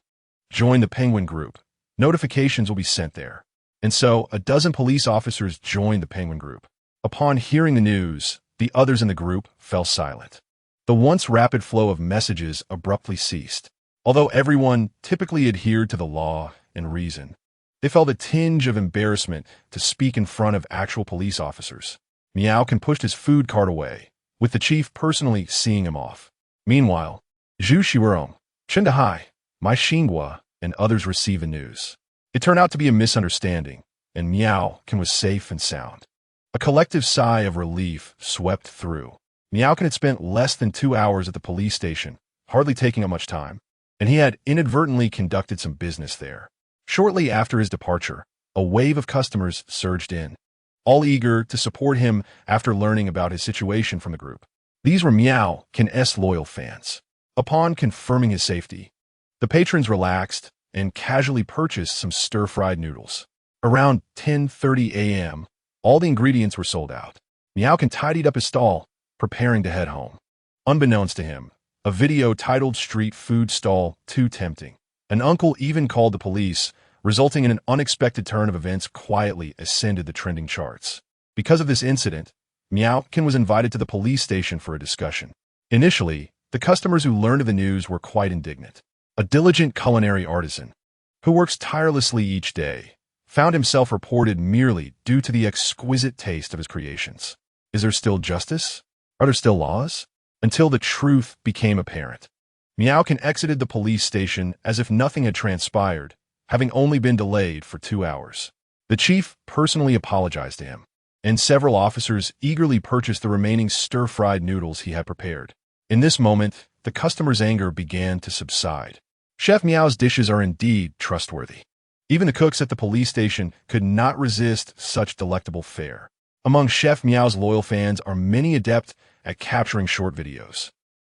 Join the Penguin Group. Notifications will be sent there. And so, a dozen police officers joined the Penguin Group. Upon hearing the news, the others in the group fell silent. The once rapid flow of messages abruptly ceased. Although everyone typically adhered to the law and reason, they felt a tinge of embarrassment to speak in front of actual police officers. Miao pushed his food cart away, with the chief personally seeing him off. Meanwhile, Zhu Xuerong, Chen Dehai, Mai Xinghua, and others received the news. It turned out to be a misunderstanding, and Miao was safe and sound. A collective sigh of relief swept through. Miao had spent less than 2 hours at the police station, hardly taking up much time, and he had inadvertently conducted some business there. Shortly after his departure, a wave of customers surged in, all eager to support him after learning about his situation from the group. These were Miao's loyal fans. Upon confirming his safety, the patrons relaxed and casually purchased some stir-fried noodles. Around 10:30 a.m., all the ingredients were sold out. Miao tidied up his stall, preparing to head home. Unbeknownst to him, a video titled Street Food Stall Too Tempting. An uncle even called the police, resulting in an unexpected turn of events quietly ascended the trending charts. Because of this incident, Miao was invited to the police station for a discussion. Initially, the customers who learned of the news were quite indignant. A diligent culinary artisan, who works tirelessly each day, found himself reported merely due to the exquisite taste of his creations. Is there still justice? Are there still laws? Until the truth became apparent. Miao exited the police station as if nothing had transpired, having only been delayed for 2 hours. The chief personally apologized to him, and several officers eagerly purchased the remaining stir-fried noodles he had prepared. In this moment, the customer's anger began to subside. Chef Miao's dishes are indeed trustworthy. Even the cooks at the police station could not resist such delectable fare. Among Chef Miao's loyal fans are many adept at capturing short videos,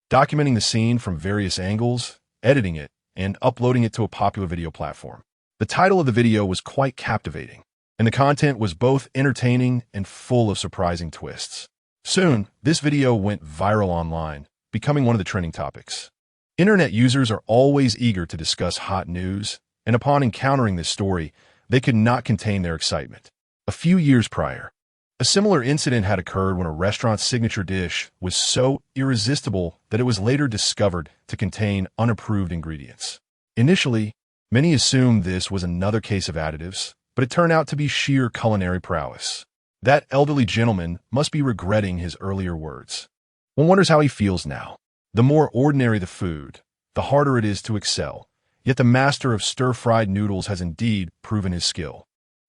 documenting the scene from various angles, editing it, and uploading it to a popular video platform. The title of the video was quite captivating, and the content was both entertaining and full of surprising twists. Soon, this video went viral online, becoming one of the trending topics. Internet users are always eager to discuss hot news, and upon encountering this story, they could not contain their excitement. A few years prior, a similar incident had occurred when a restaurant's signature dish was so irresistible that it was later discovered to contain unapproved ingredients. Initially, many assumed this was another case of additives, but it turned out to be sheer culinary prowess. That elderly gentleman must be regretting his earlier words. One wonders how he feels now. The more ordinary the food, the harder it is to excel. Yet the master of stir-fried noodles has indeed proven his skill.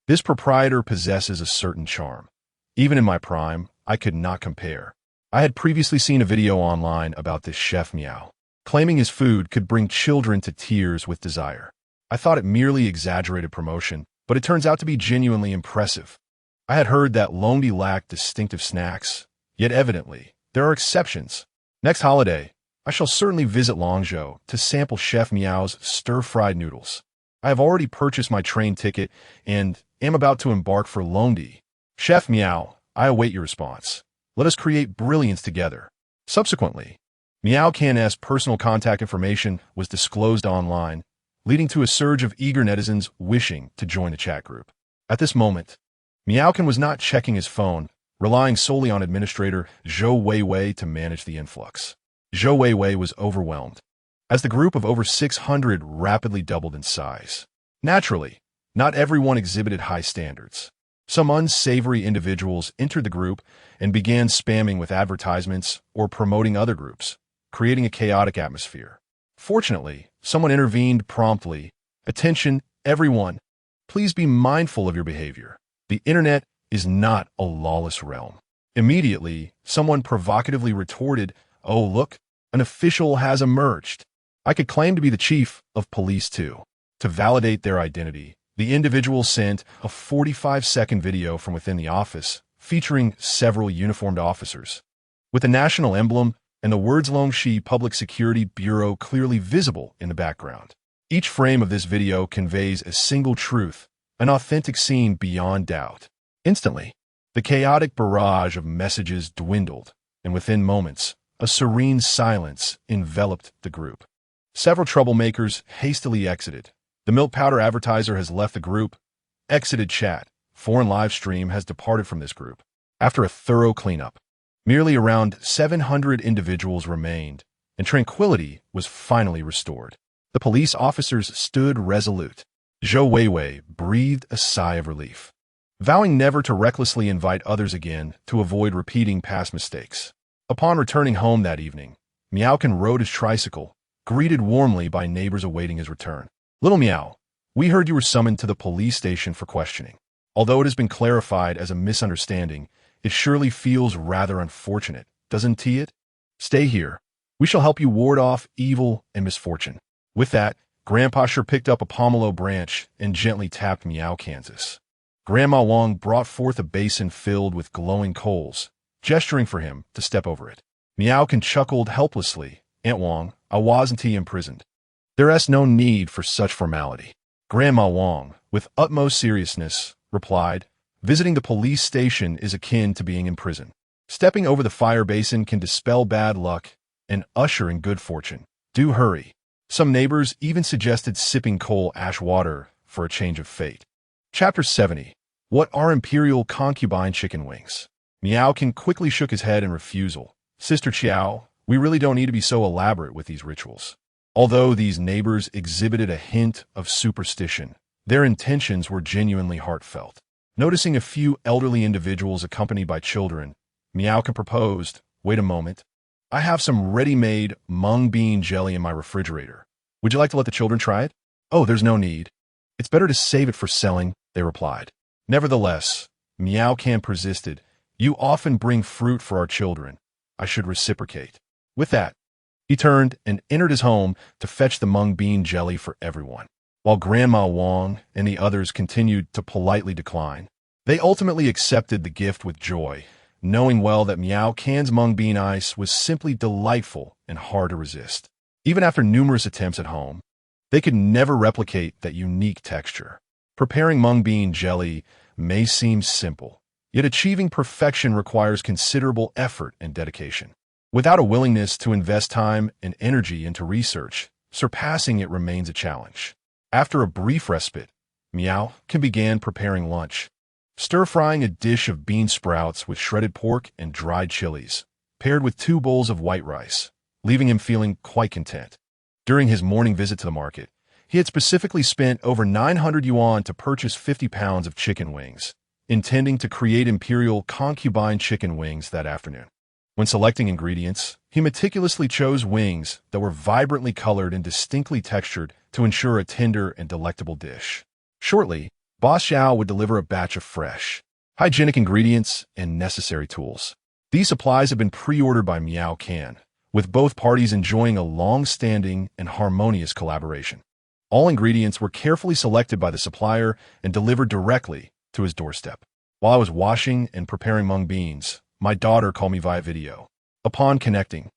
This proprietor possesses a certain charm. Even in my prime, I could not compare. I had previously seen a video online about this chef Miao, claiming his food could bring children to tears with desire. I thought it merely exaggerated promotion, but it turns out to be genuinely impressive. I had heard that Longdi lacked distinctive snacks, yet evidently, there are exceptions. Next holiday, I shall certainly visit Longzhou to sample Chef Miao's stir-fried noodles. I have already purchased my train ticket and am about to embark for Longdi. Chef Miao, I await your response. Let us create brilliance together. Subsequently, Miao Can's personal contact information was disclosed online, leading to a surge of eager netizens wishing to join the chat group. At this moment, Miao was not checking his phone, relying solely on administrator Zhou Weiwei to manage the influx. Zhou Weiwei was overwhelmed, as the group of over 600 rapidly doubled in size. Naturally, not everyone exhibited high standards. Some unsavory individuals entered the group and began spamming with advertisements or promoting other groups, creating a chaotic atmosphere. Fortunately, someone intervened promptly. Attention, everyone. Please be mindful of your behavior. The internet is not a lawless realm. Immediately, someone provocatively retorted, "Oh, look, an official has emerged. I could claim to be the chief of police too." To validate their identity, the individual sent a 45-second video from within the office featuring several uniformed officers, with the national emblem and the words Longxi Public Security Bureau clearly visible in the background. Each frame of this video conveys a single truth, an authentic scene beyond doubt. Instantly, the chaotic barrage of messages dwindled, and within moments, a serene silence enveloped the group. Several troublemakers hastily exited. The milk powder advertiser has left the group. Exited chat. Foreign live stream has departed from this group. After a thorough cleanup, merely around 700 individuals remained, and tranquility was finally restored. The police officers stood resolute. Zhou Weiwei breathed a sigh of relief, vowing never to recklessly invite others again to avoid repeating past mistakes. Upon returning home that evening, Miao rode his tricycle, greeted warmly by neighbors awaiting his return. "Little Miao, we heard you were summoned to the police station for questioning. Although it has been clarified as a misunderstanding, it surely feels rather unfortunate, doesn't it? Stay here. We shall help you ward off evil and misfortune." With that, Grandpa Sure picked up a pomelo branch and gently tapped Miao Kansas. Grandma Wang brought forth a basin filled with glowing coals, gesturing for him to step over it. Miao chuckled helplessly. "Aunt Wang, I wasn't imprisoned. There's no need for such formality." Grandma Wang, with utmost seriousness, replied, "Visiting the police station is akin to being in prison. Stepping over the fire basin can dispel bad luck and usher in good fortune. Do hurry." Some neighbors even suggested sipping coal ash water for a change of fate. Chapter 70. What are Imperial Concubine Chicken Wings? Miao quickly shook his head in refusal. "Sister Qiao, we really don't need to be so elaborate with these rituals." Although these neighbors exhibited a hint of superstition, their intentions were genuinely heartfelt. Noticing a few elderly individuals accompanied by children, Miao proposed, "Wait a moment. I have some ready-made mung bean jelly in my refrigerator. Would you like to let the children try it?" "Oh, there's no need. It's better to save it for selling," they replied. Nevertheless, Miao persisted, "You often bring fruit for our children. I should reciprocate." With that, he turned and entered his home to fetch the mung bean jelly for everyone. While Grandma Wang and the others continued to politely decline, they ultimately accepted the gift with joy, knowing well that Miao mung bean ice was simply delightful and hard to resist. Even after numerous attempts at home, they could never replicate that unique texture. Preparing mung bean jelly may seem simple, yet achieving perfection requires considerable effort and dedication. Without a willingness to invest time and energy into research, surpassing it remains a challenge. After a brief respite, Miao began preparing lunch, stir-frying a dish of bean sprouts with shredded pork and dried chilies, paired with 2 bowls of white rice, leaving him feeling quite content. During his morning visit to the market, he had specifically spent over 900 yuan to purchase 50 pounds of chicken wings, intending to create Imperial Concubine chicken wings that afternoon. When selecting ingredients, he meticulously chose wings that were vibrantly colored and distinctly textured to ensure a tender and delectable dish. Shortly, Boss Xiao would deliver a batch of fresh, hygienic ingredients and necessary tools. These supplies have been pre-ordered by Miao, with both parties enjoying a long-standing and harmonious collaboration. All ingredients were carefully selected by the supplier and delivered directly to his doorstep. While I was washing and preparing mung beans, my daughter called me via video. Upon connecting,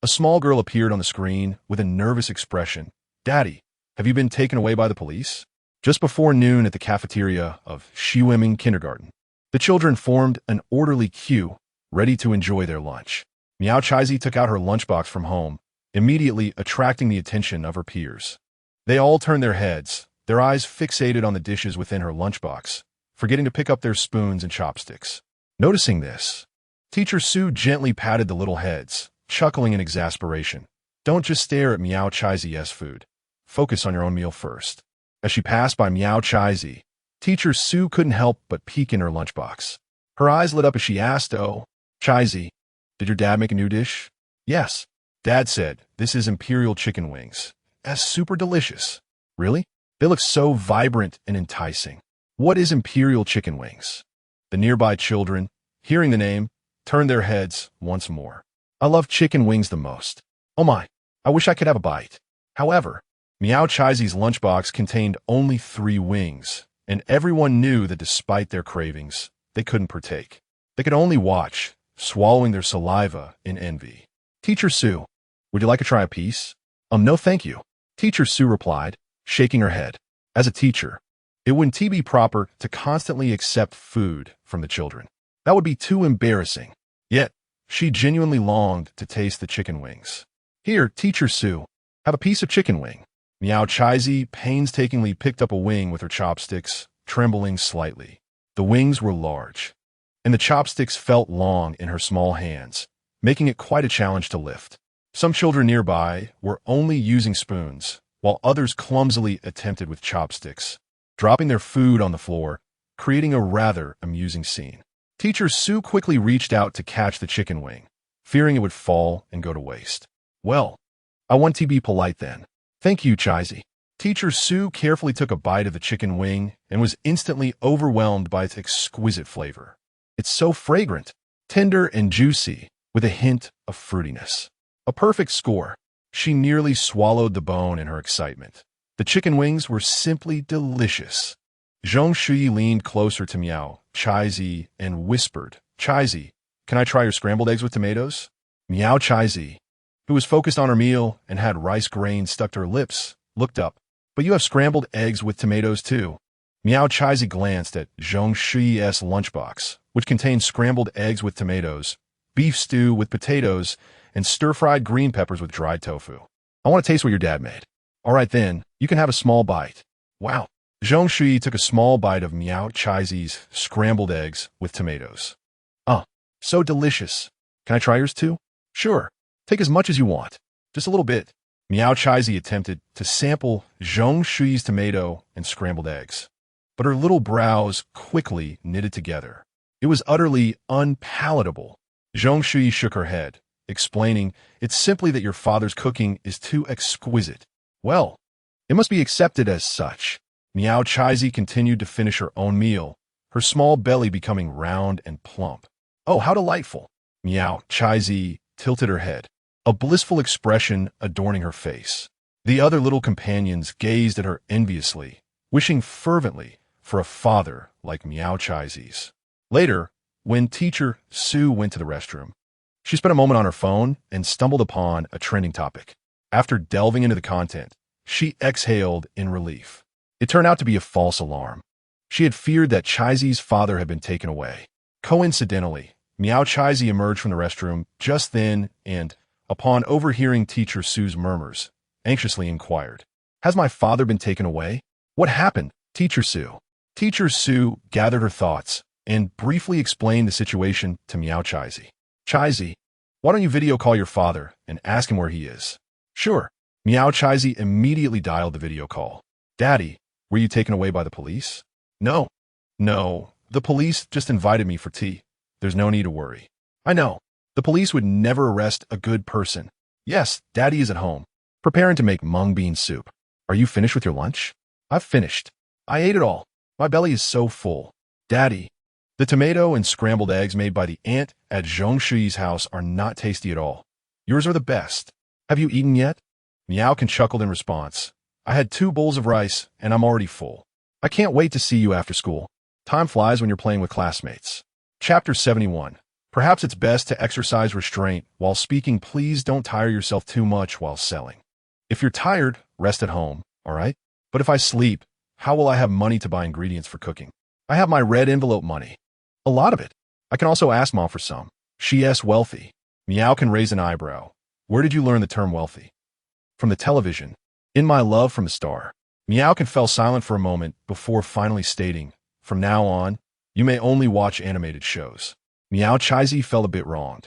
a small girl appeared on the screen with a nervous expression. "Daddy, have you been taken away by the police?" Just before noon at the cafeteria of Xuerong Kindergarten, the children formed an orderly queue, ready to enjoy their lunch. Miao Chaizi took out her lunchbox from home, immediately attracting the attention of her peers. They all turned their heads, their eyes fixated on the dishes within her lunchbox, forgetting to pick up their spoons and chopsticks. Noticing this, Teacher Su gently patted the little heads, chuckling in exasperation. "Don't just stare at Miao Chaizi's food. Focus on your own meal first." As she passed by Miao Chaizi, Teacher Su couldn't help but peek in her lunchbox. Her eyes lit up as she asked, "Oh, Chaizi, did your dad make a new dish?" "Yes," Dad said. "This is Imperial chicken wings. That's super delicious." "Really? They look so vibrant and enticing. What is imperial chicken wings? The nearby children, hearing the name, turned their heads once more. I love chicken wings the most. Oh my, I wish I could have a bite. However, Miao Chaizi's lunchbox contained only 3 wings, and everyone knew that despite their cravings, they couldn't partake. They could only watch, swallowing their saliva in envy. Teacher Sue, would you like to try a piece? No thank you. Teacher Sue replied, shaking her head. As a teacher, it wouldn't be proper to constantly accept food from the children. That would be too embarrassing. Yet, she genuinely longed to taste the chicken wings. Here, Teacher Sue, have a piece of chicken wing. Miao Chaizi painstakingly picked up a wing with her chopsticks, trembling slightly. The wings were large, and the chopsticks felt long in her small hands, making it quite a challenge to lift. Some children nearby were only using spoons, while others clumsily attempted with chopsticks, dropping their food on the floor, creating a rather amusing scene. Teacher Sue quickly reached out to catch the chicken wing, fearing it would fall and go to waste. Well, I want to be polite then. Thank you, Chaizi. Teacher Sue carefully took a bite of the chicken wing and was instantly overwhelmed by its exquisite flavor. It's so fragrant, tender and juicy, with a hint of fruitiness. A perfect score. She nearly swallowed the bone in her excitement. The chicken wings were simply delicious. Zhong Shui leaned closer to Miao Chaizi and whispered, Chaizi, can I try your scrambled eggs with tomatoes? Miao Chaizi, who was focused on her meal and had rice grains stuck to her lips, looked up. But you have scrambled eggs with tomatoes too. Miao Chaizi glanced at Zhong Shui's lunchbox, which contained scrambled eggs with tomatoes, beef stew with potatoes, and stir-fried green peppers with dried tofu. I want to taste what your dad made. All right then, you can have a small bite. Wow. Zhong Shui took a small bite of Miao Chaizi's scrambled eggs with tomatoes. So delicious. Can I try yours too? Sure. Take as much as you want. Just a little bit. Miao Chaizi attempted to sample Zhong Shui's tomato and scrambled eggs, but her little brows quickly knitted together. It was utterly unpalatable. Zhong Shui shook her head, explaining, it's simply that your father's cooking is too exquisite. Well, it must be accepted as such. Miao Chaizi continued to finish her own meal, her small belly becoming round and plump. Oh, how delightful. Miao Chaizi tilted her head, a blissful expression adorning her face. The other little companions gazed at her enviously, wishing fervently for a father like Miao Chaizi's. Later, when Teacher Sue went to the restroom, she spent a moment on her phone and stumbled upon a trending topic. After delving into the content, she exhaled in relief. It turned out to be a false alarm. She had feared that Chaizi's father had been taken away. Coincidentally, Miao Chaizi emerged from the restroom just then and, upon overhearing Teacher Sue's murmurs, anxiously inquired, has my father been taken away? What happened, Teacher Sue? Teacher Sue gathered her thoughts and briefly explained the situation to Miao Chaizi. Chaizi, why don't you video call your father and ask him where he is? Sure. Miao Chaizi immediately dialed the video call. Daddy, were you taken away by the police? No. The police just invited me for tea. There's no need to worry. I know. The police would never arrest a good person. Yes, Daddy is at home, preparing to make mung bean soup. Are you finished with your lunch? I've finished. I ate it all. My belly is so full. Daddy, the tomato and scrambled eggs made by the aunt at Zhong Shui's house are not tasty at all. Yours are the best. Have you eaten yet? Miao chuckled in response. I had 2 bowls of rice, and I'm already full. I can't wait to see you after school. Time flies when you're playing with classmates. Chapter 71. Perhaps it's best to exercise restraint while speaking. Please don't tire yourself too much while selling. If you're tired, rest at home, all right? But if I sleep, how will I have money to buy ingredients for cooking? I have my red envelope money. A lot of it. I can also ask Mom for some. She's wealthy. Miao can raise an eyebrow. Where did you learn the term wealthy? From the television. In my love from the star. Miao fell silent for a moment before finally stating, from now on, you may only watch animated shows. Miao Chaizi felt a bit wronged.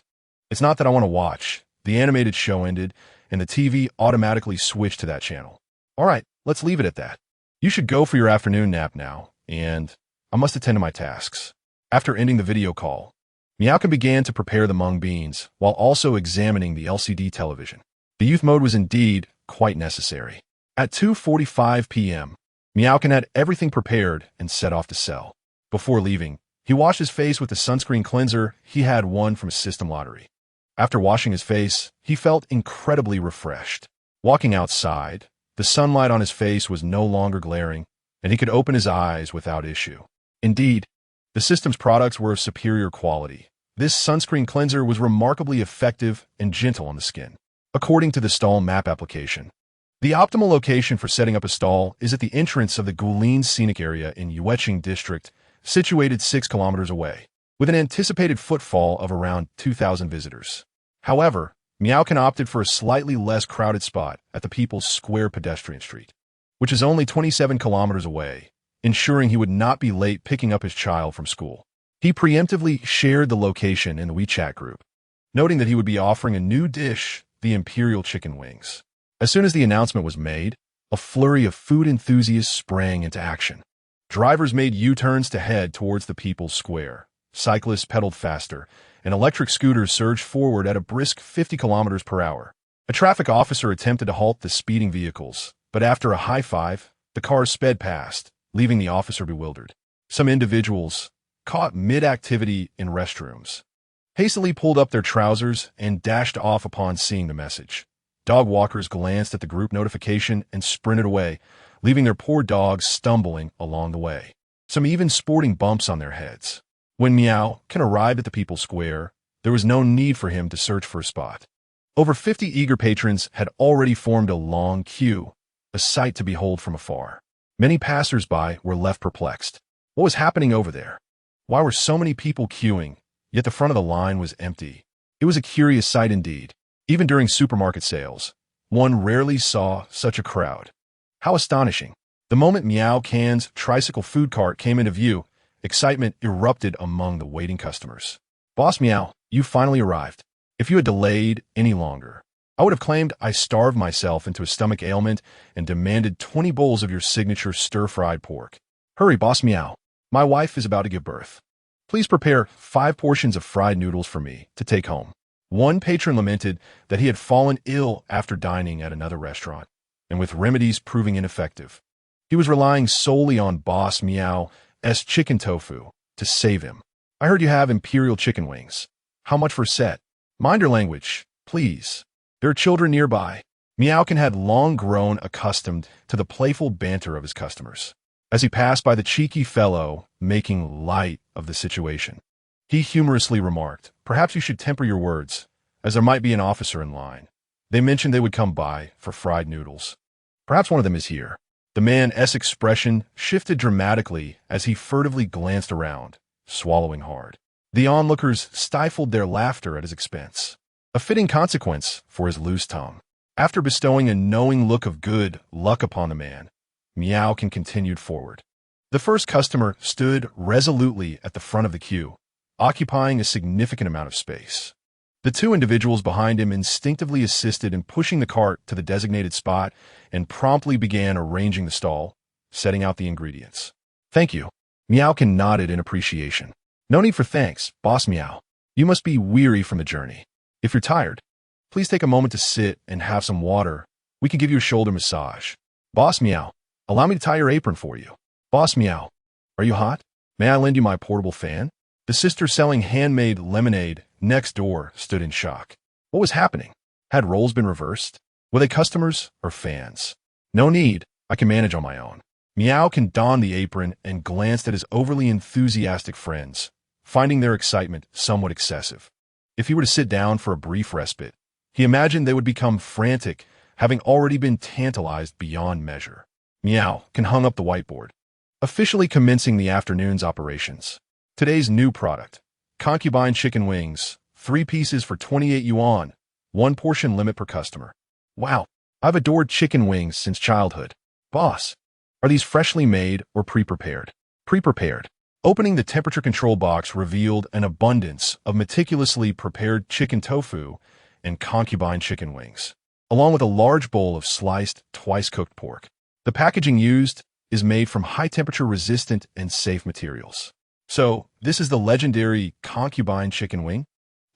It's not that I want to watch. The animated show ended, and the TV automatically switched to that channel. All right, let's leave it at that. You should go for your afternoon nap now, and I must attend to my tasks. After ending the video call, Miao began to prepare the mung beans while also examining the LCD television. The youth mode was indeed quite necessary. At 2:45 p.m., Miao had everything prepared and set off to sell. Before leaving, he washed his face with the sunscreen cleanser he had won from a system lottery. After washing his face, he felt incredibly refreshed. Walking outside, the sunlight on his face was no longer glaring, and he could open his eyes without issue. Indeed, the system's products were of superior quality. This sunscreen cleanser was remarkably effective and gentle on the skin. According to the stall map application, the optimal location for setting up a stall is at the entrance of the Guilin Scenic Area in Xuerong District, situated 6 kilometers away, with an anticipated footfall of around 2,000 visitors. However, Miao opted for a slightly less crowded spot at the People's Square pedestrian street, which is only 27 kilometers away, ensuring he would not be late picking up his child from school. He preemptively shared the location in the WeChat group, noting that he would be offering a new dish, the Imperial Chicken Wings. As soon as the announcement was made, a flurry of food enthusiasts sprang into action. Drivers made U-turns to head towards the People's Square. Cyclists pedaled faster, and electric scooters surged forward at a brisk 50 kilometers per hour. A traffic officer attempted to halt the speeding vehicles, but after a high five, the cars sped past, leaving the officer bewildered. Some individuals, caught mid-activity in restrooms, hastily pulled up their trousers and dashed off upon seeing the message. Dog walkers glanced at the group notification and sprinted away, leaving their poor dogs stumbling along the way, some even sporting bumps on their heads. When Miao arrived at the People's Square, there was no need for him to search for a spot. Over 50 eager patrons had already formed a long queue, a sight to behold from afar. Many passers-by were left perplexed. What was happening over there? Why were so many people queuing, yet the front of the line was empty? It was a curious sight indeed. Even during supermarket sales, one rarely saw such a crowd. How astonishing! The moment Miao Can's tricycle food cart came into view, excitement erupted among the waiting customers. "Boss Miao, you finally arrived. If you had delayed any longer, I would have claimed I starved myself into a stomach ailment and demanded 20 bowls of your signature stir-fried pork. Hurry, Boss Miao. My wife is about to give birth. Please prepare 5 portions of fried noodles for me to take home." One patron lamented that he had fallen ill after dining at another restaurant, and with remedies proving ineffective, he was relying solely on Boss Miao's chicken tofu to save him. "I heard you have Imperial Chicken Wings. How much for a set? Mind your language, please. There are children nearby." Miao had long grown accustomed to the playful banter of his customers. As he passed by the cheeky fellow making light of the situation, he humorously remarked, "Perhaps you should temper your words, as there might be an officer in line. They mentioned they would come by for fried noodles. Perhaps one of them is here." The man's expression shifted dramatically as he furtively glanced around, swallowing hard. The onlookers stifled their laughter at his expense, a fitting consequence for his loose tongue. After bestowing a knowing look of good luck upon the man, Miao continued forward. The first customer stood resolutely at the front of the queue, occupying a significant amount of space. The 2 individuals behind him instinctively assisted in pushing the cart to the designated spot and promptly began arranging the stall, setting out the ingredients. "Thank you." Miao nodded in appreciation. "No need for thanks, Boss Miao. You must be weary from the journey. If you're tired, please take a moment to sit and have some water. We can give you a shoulder massage. Boss Miao, allow me to tie your apron for you. Boss Miao, are you hot? May I lend you my portable fan?" The sister selling handmade lemonade next door stood in shock. What was happening? Had roles been reversed? Were they customers or fans? "No need. I can manage on my own." Miao donned the apron and glanced at his overly enthusiastic friends, finding their excitement somewhat excessive. If he were to sit down for a brief respite, he imagined they would become frantic, having already been tantalized beyond measure. Miao hung up the whiteboard, officially commencing the afternoon's operations. Today's new product, concubine chicken wings, 3 pieces for 28 yuan, 1 portion limit per customer. Wow, I've adored chicken wings since childhood. Boss, are these freshly made or pre-prepared? Pre-prepared. Opening the temperature control box revealed an abundance of meticulously prepared chicken tofu and concubine chicken wings, along with a large bowl of sliced, twice-cooked pork. The packaging used is made from high-temperature resistant and safe materials. "So, this is the legendary concubine chicken wing?"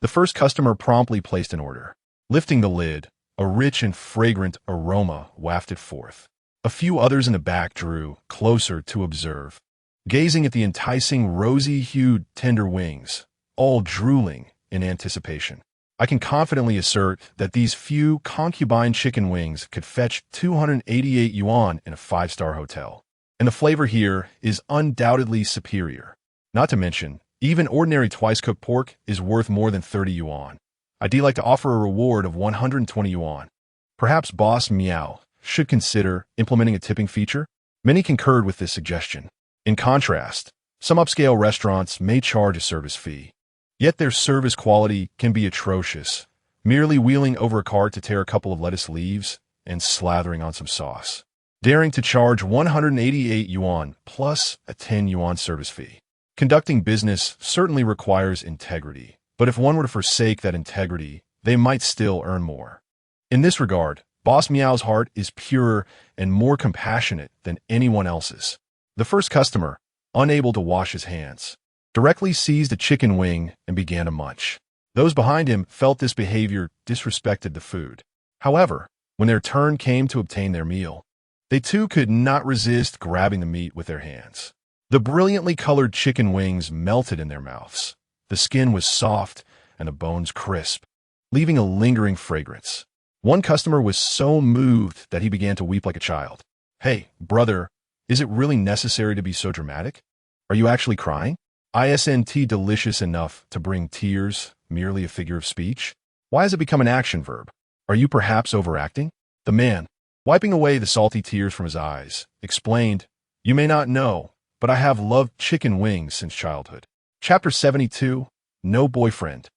The first customer promptly placed an order. Lifting the lid, a rich and fragrant aroma wafted forth. A few others in the back drew closer to observe, gazing at the enticing rosy-hued tender wings, all drooling in anticipation. I can confidently assert that these few concubine chicken wings could fetch 288 yuan in a five-star hotel. And the flavor here is undoubtedly superior. Not to mention, even ordinary twice-cooked pork is worth more than 30 yuan. I'd like to offer a reward of 120 yuan. Perhaps Boss Miao should consider implementing a tipping feature? Many concurred with this suggestion. In contrast, some upscale restaurants may charge a service fee. Yet their service quality can be atrocious, merely wheeling over a cart to tear a couple of lettuce leaves and slathering on some sauce, daring to charge 188 yuan plus a 10 yuan service fee. Conducting business certainly requires integrity, but if one were to forsake that integrity, they might still earn more. In this regard, Boss Miao's heart is purer and more compassionate than anyone else's. The first customer, unable to wash his hands, directly seized a chicken wing and began to munch. Those behind him felt this behavior disrespected the food. However, when their turn came to obtain their meal, they too could not resist grabbing the meat with their hands. The brilliantly colored chicken wings melted in their mouths. The skin was soft and the bones crisp, leaving a lingering fragrance. One customer was so moved that he began to weep like a child. "Hey, brother, is it really necessary to be so dramatic? Are you actually crying? Isn't delicious enough to bring tears, merely a figure of speech? Why has it become an action verb? Are you perhaps overacting?" The man, wiping away the salty tears from his eyes, explained, "You may not know, but I have loved chicken wings since childhood." Chapter 72, No Boyfriend.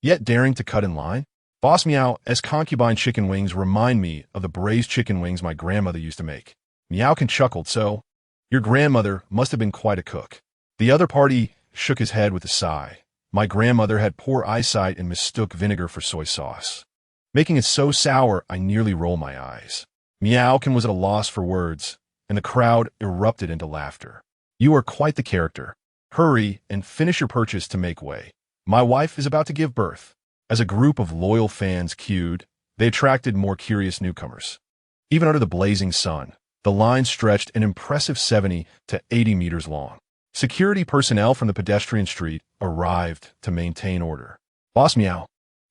Yet daring to cut in line? Boss Miao's concubine chicken wings remind me of the braised chicken wings my grandmother used to make. Miao chuckled, "So, your grandmother must have been quite a cook." The other party shook his head with a sigh. "My grandmother had poor eyesight and mistook vinegar for soy sauce, making it so sour I nearly roll my eyes." Miao was at a loss for words, and the crowd erupted into laughter. "You are quite the character. Hurry and finish your purchase to make way. My wife is about to give birth." As a group of loyal fans queued, they attracted more curious newcomers. Even under the blazing sun, the line stretched an impressive 70 to 80 meters long. Security personnel from the pedestrian street arrived to maintain order. "Boss Miao,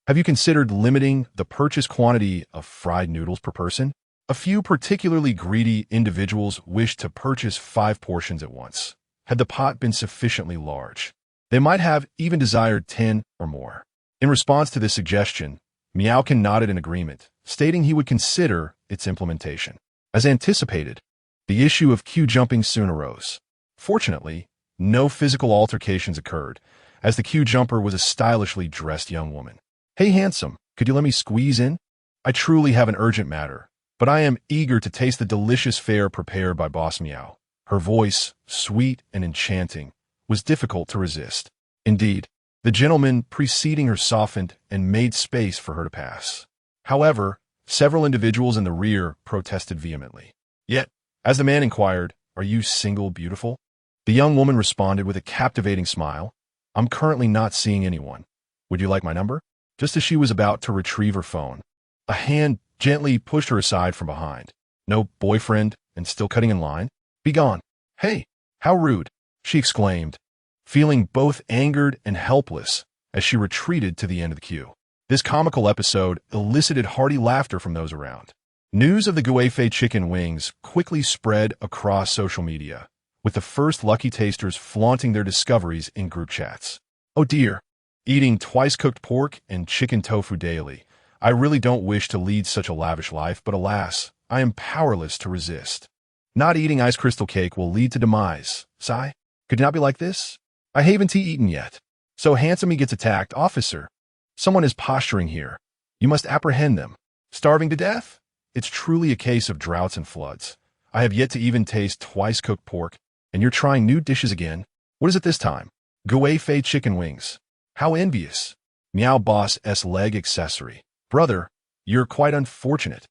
have you considered limiting the purchase quantity of fried noodles per person? A few particularly greedy individuals wished to purchase 5 portions at once. Had the pot been sufficiently large, they might have even desired 10 or more." In response to this suggestion, Miao nodded in agreement, stating he would consider its implementation. As anticipated, the issue of queue jumping soon arose. Fortunately, no physical altercations occurred, as the queue jumper was a stylishly dressed young woman. "Hey, handsome, could you let me squeeze in? I truly have an urgent matter, but I am eager to taste the delicious fare prepared by Boss Miao." Her voice, sweet and enchanting, was difficult to resist. Indeed, the gentleman preceding her softened and made space for her to pass. However, several individuals in the rear protested vehemently. Yet, as the man inquired, "Are you single beautiful?" the young woman responded with a captivating smile, "I'm currently not seeing anyone. Would you like my number?" Just as she was about to retrieve her phone, a hand gently pushed her aside from behind. "No boyfriend and still cutting in line? Be gone." "Hey, how rude," she exclaimed, feeling both angered and helpless as she retreated to the end of the queue. This comical episode elicited hearty laughter from those around. News of the Guifei chicken wings quickly spread across social media, with the first lucky tasters flaunting their discoveries in group chats. "Oh dear, eating twice-cooked pork and chicken tofu daily. I really don't wish to lead such a lavish life, but alas, I am powerless to resist. Not eating ice crystal cake will lead to demise. Sigh, could it not be like this? I haven't eaten yet. So handsome he gets attacked. Officer, someone is posturing here. You must apprehend them. Starving to death? It's truly a case of droughts and floods. I have yet to even taste twice-cooked pork, and you're trying new dishes again. What is it this time? Guifei chicken wings. How envious. Miao Boss's leg accessory. Brother, you're quite unfortunate.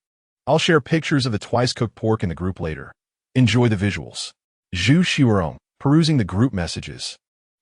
I'll share pictures of the twice-cooked pork in the group later. Enjoy the visuals." Xuerong, perusing the group messages,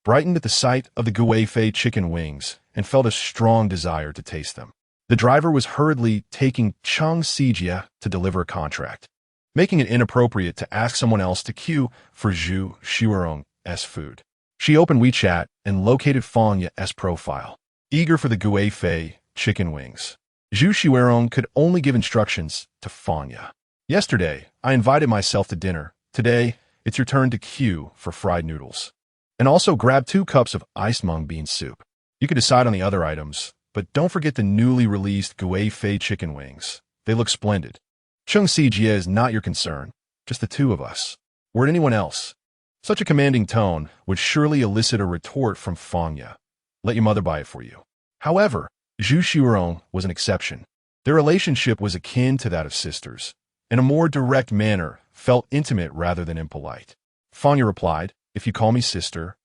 brightened at the sight of the Guifei chicken wings and felt a strong desire to taste them. The driver was hurriedly taking Cheng Sijia to deliver a contract. making it inappropriate to ask someone else to queue for Zhu Xuerong's food. She opened WeChat and located Fanya's profile, eager for the Gui Fei chicken wings. Zhu Xuerong could only give instructions to Fanya. Yesterday, I invited myself to dinner. Today, it's your turn to queue for fried noodles. And also grab 2 cups of iced mung bean soup. You can decide on the other items, but don't forget the newly released Gui Fei chicken wings. They look splendid. Chung Si-jie is not your concern, just the 2 of us. Were it anyone else? Such a commanding tone would surely elicit a retort from Fanya. Let your mother buy it for you. However, Zhu Xuerong was an exception. Their relationship was akin to that of sisters. In a more direct manner, felt intimate rather than impolite. Fanya replied, "If you call me sister,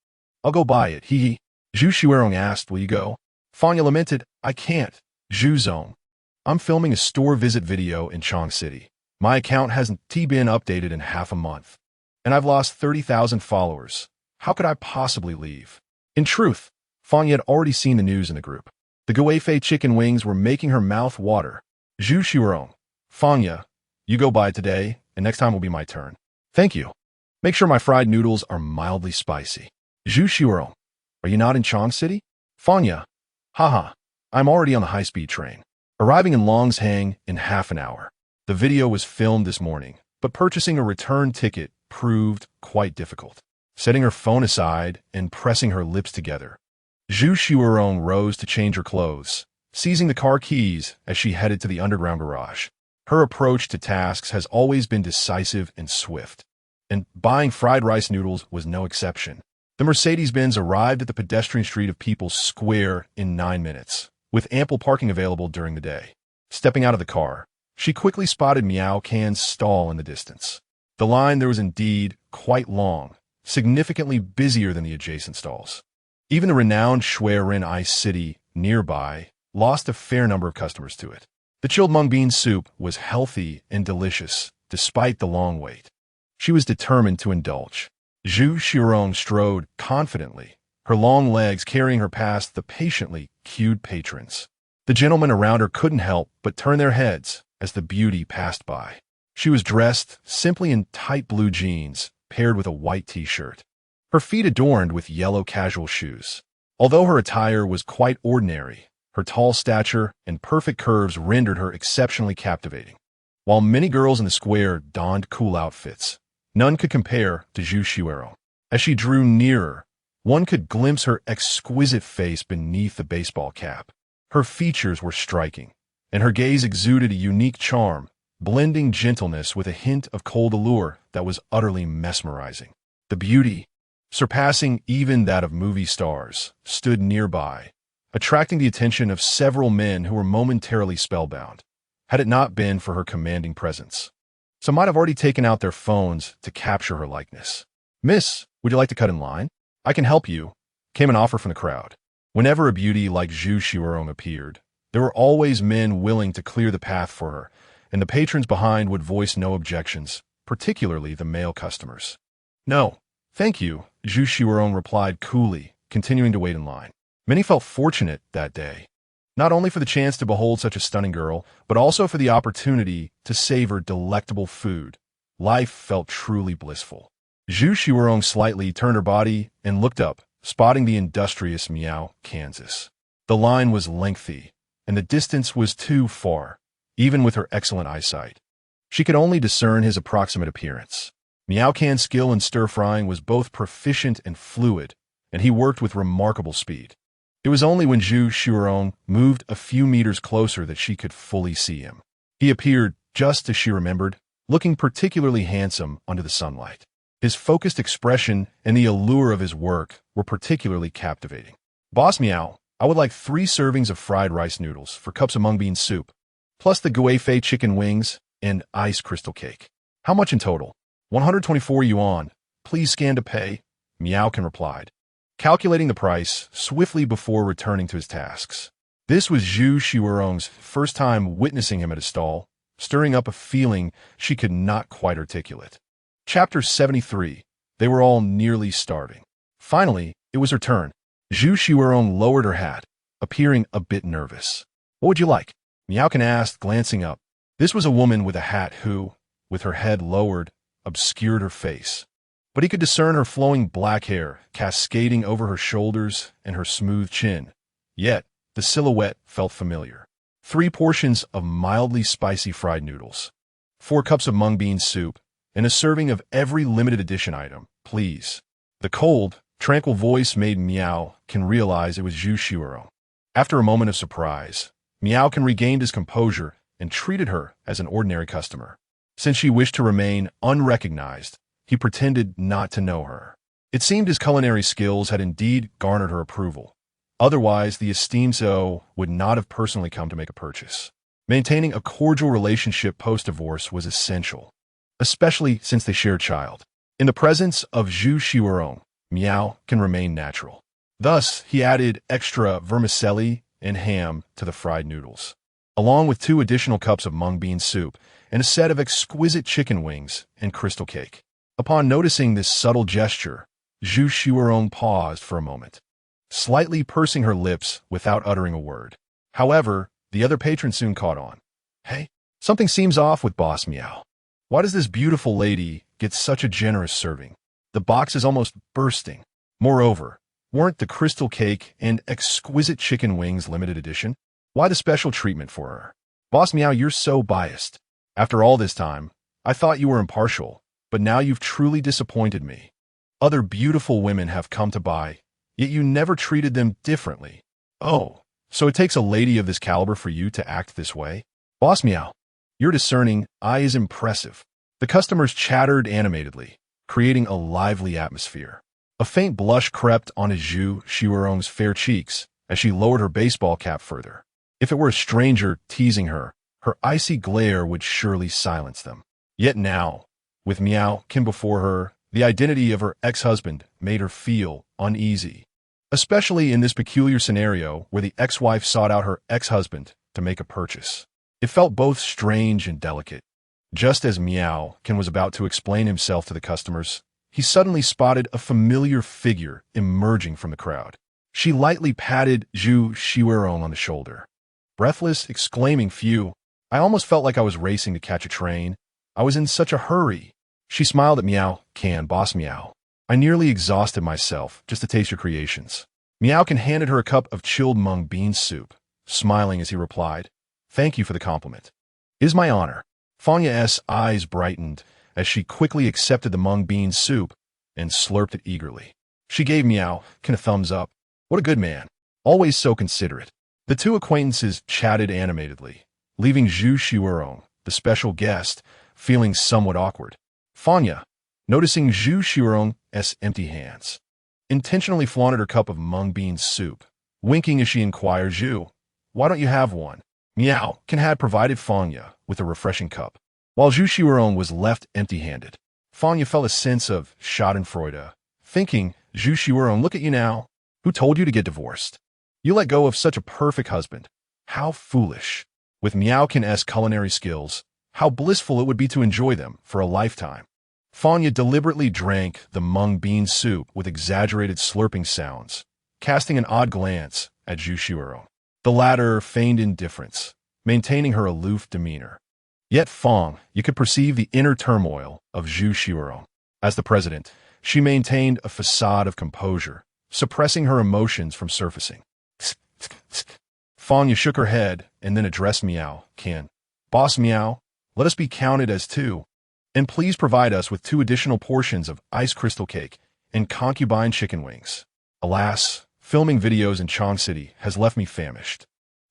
I'll go buy it, hee." Zhu Xuerong asked, "Will you go?" Fanya lamented, "I can't, Zhuzong. I'm filming a store visit video in Chong City. My account hasn't been updated in half a month. And I've lost 30,000 followers. How could I possibly leave?" In truth, Fanya had already seen the news in the group. The Gui Fei chicken wings were making her mouth water. Zhu Xuerong, "Fanya, you go buy it today, and next time will be my turn." "Thank you. Make sure my fried noodles are mildly spicy." Zhu Xuerong, "Are you not in Chong City?" Fanya, "Haha, I'm already on the high-speed train, arriving in Longsheng in half an hour." The video was filmed this morning, but purchasing a return ticket proved quite difficult. Setting her phone aside and pressing her lips together, Zhu Xuerong rose to change her clothes, seizing the car keys as she headed to the underground garage. Her approach to tasks has always been decisive and swift, and buying fried rice noodles was no exception. The Mercedes-Benz arrived at the pedestrian street of People's Square in 9 minutes, with ample parking available during the day. Stepping out of the car, she quickly spotted Miao Can's stall in the distance. The line there was indeed quite long, significantly busier than the adjacent stalls. Even the renowned Xuerong Ice City nearby lost a fair number of customers to it. The chilled mung bean soup was healthy and delicious, despite the long wait. She was determined to indulge. Zhu Xuerong strode confidently, her long legs carrying her past the patiently queued patrons. The gentlemen around her couldn't help but turn their heads as the beauty passed by. She was dressed simply in tight blue jeans, paired with a white t-shirt. Her feet adorned with yellow casual shoes. Although her attire was quite ordinary, her tall stature and perfect curves rendered her exceptionally captivating. While many girls in the square donned cool outfits, none could compare to Zhu Xuerong. As she drew nearer, one could glimpse her exquisite face beneath the baseball cap. Her features were striking, and her gaze exuded a unique charm, blending gentleness with a hint of cold allure that was utterly mesmerizing. The beauty, surpassing even that of movie stars, stood nearby, attracting the attention of several men who were momentarily spellbound, had it not been for her commanding presence. Some might have already taken out their phones to capture her likeness. "Miss, would you like to cut in line? I can help you," came an offer from the crowd. Whenever a beauty like Zhu Xuerong appeared, there were always men willing to clear the path for her, and the patrons behind would voice no objections, particularly the male customers. "No, thank you," Zhu Xuerong replied coolly, continuing to wait in line. Many felt fortunate that day, not only for the chance to behold such a stunning girl, but also for the opportunity to savor delectable food. Life felt truly blissful. Zhu Xuerong slightly turned her body and looked up, spotting the industrious Miao, Kansas. The line was lengthy, and the distance was too far, even with her excellent eyesight. She could only discern his approximate appearance. Miao Can's skill in stir-frying was both proficient and fluid, and he worked with remarkable speed. It was only when Zhu Xuerong moved a few meters closer that she could fully see him. He appeared, just as she remembered, looking particularly handsome under the sunlight. His focused expression and the allure of his work were particularly captivating. "Boss Miao, I would like 3 servings of fried rice noodles, 4 cups of mung bean soup, plus the Gui Fei chicken wings and ice crystal cake. How much in total?" 124 yuan. Please scan to pay," Miao Can replied, calculating the price swiftly before returning to his tasks. This was Zhu Xuerong's first time witnessing him at a stall, stirring up a feeling she could not quite articulate. Chapter 73. They were all nearly starving. Finally, it was her turn. Zhu Xuerong lowered her hat, appearing a bit nervous. "What would you like?" Miao Can asked, glancing up. This was a woman with a hat who, with her head lowered, obscured her face. But he could discern her flowing black hair cascading over her shoulders and her smooth chin. Yet, the silhouette felt familiar. 3 portions of mildly spicy fried noodles, 4 cups of mung bean soup, and a serving of every limited edition item, please. The cold, tranquil voice made Miao can realize it was Xuerong. After a moment of surprise, Miao can regained his composure and treated her as an ordinary customer. Since she wished to remain unrecognized, he pretended not to know her. It seemed his culinary skills had indeed garnered her approval. Otherwise, the esteemed Zhou would not have personally come to make a purchase. Maintaining a cordial relationship post-divorce was essential, especially since they shared a child. In the presence of Xuerong, Miao can remain natural. Thus, he added extra vermicelli and ham to the fried noodles, along with 2 additional cups of mung bean soup and a set of exquisite chicken wings and crystal cake. Upon noticing this subtle gesture, Xuerong paused for a moment, slightly pursing her lips without uttering a word. However, the other patron soon caught on. Hey, something seems off with Boss Miao. Why does this beautiful lady get such a generous serving? The box is almost bursting. Moreover, weren't the crystal cake and exquisite chicken wings limited edition? Why the special treatment for her? Boss Miao, you're so biased. After all this time, I thought you were impartial, but now you've truly disappointed me. Other beautiful women have come to buy, yet you never treated them differently. Oh, so it takes a lady of this caliber for you to act this way? Boss Miao, your discerning eye is impressive. The customers chattered animatedly, creating a lively atmosphere. A faint blush crept onto Xuerong's fair cheeks as she lowered her baseball cap further. If it were a stranger teasing her, her icy glare would surely silence them. Yet now, with Miao Kin before her, the identity of her ex-husband made her feel uneasy, especially in this peculiar scenario where the ex-wife sought out her ex-husband to make a purchase. It felt both strange and delicate. Just as Miao Kin was about to explain himself to the customers, he suddenly spotted a familiar figure emerging from the crowd. She lightly patted Xuerong on the shoulder, breathless, exclaiming, "Phew, I almost felt like I was racing to catch a train. I was in such a hurry." She smiled at Miao Kin. "Boss Miao, I nearly exhausted myself just to taste your creations." Miao Kin handed her a cup of chilled mung bean soup, smiling as he replied, "Thank you for the compliment. It is my honor." Fanya's eyes brightened as she quickly accepted the mung bean soup and slurped it eagerly. She gave Miao Kin a thumbs up. What a good man. Always so considerate. The 2 acquaintances chatted animatedly, leaving Xuerong, the special guest, feeling somewhat awkward. Fanya, noticing Xuerong's empty hands, intentionally flaunted her cup of mung bean soup, winking as she inquired, "Zhu, why don't you have one?" Miao Kin had provided Fanya with a refreshing cup, while Xuerong was left empty-handed. Fanya felt a sense of schadenfreude, thinking, "Xuerong, look at you now. Who told you to get divorced? You let go of such a perfect husband. How foolish." With Miao Kin's culinary skills, how blissful it would be to enjoy them for a lifetime. Fanya deliberately drank the mung bean soup with exaggerated slurping sounds, casting an odd glance at Xuerong. The latter feigned indifference, maintaining her aloof demeanor. Yet you could perceive the inner turmoil of Xuerong. As the president, she maintained a facade of composure, suppressing her emotions from surfacing. Fanya shook her head and then addressed Miao Kin. "Boss Miao, let us be counted as 2, and please provide us with 2 additional portions of ice crystal cake and concubine chicken wings." Alas, filming videos in Chong City has left me famished.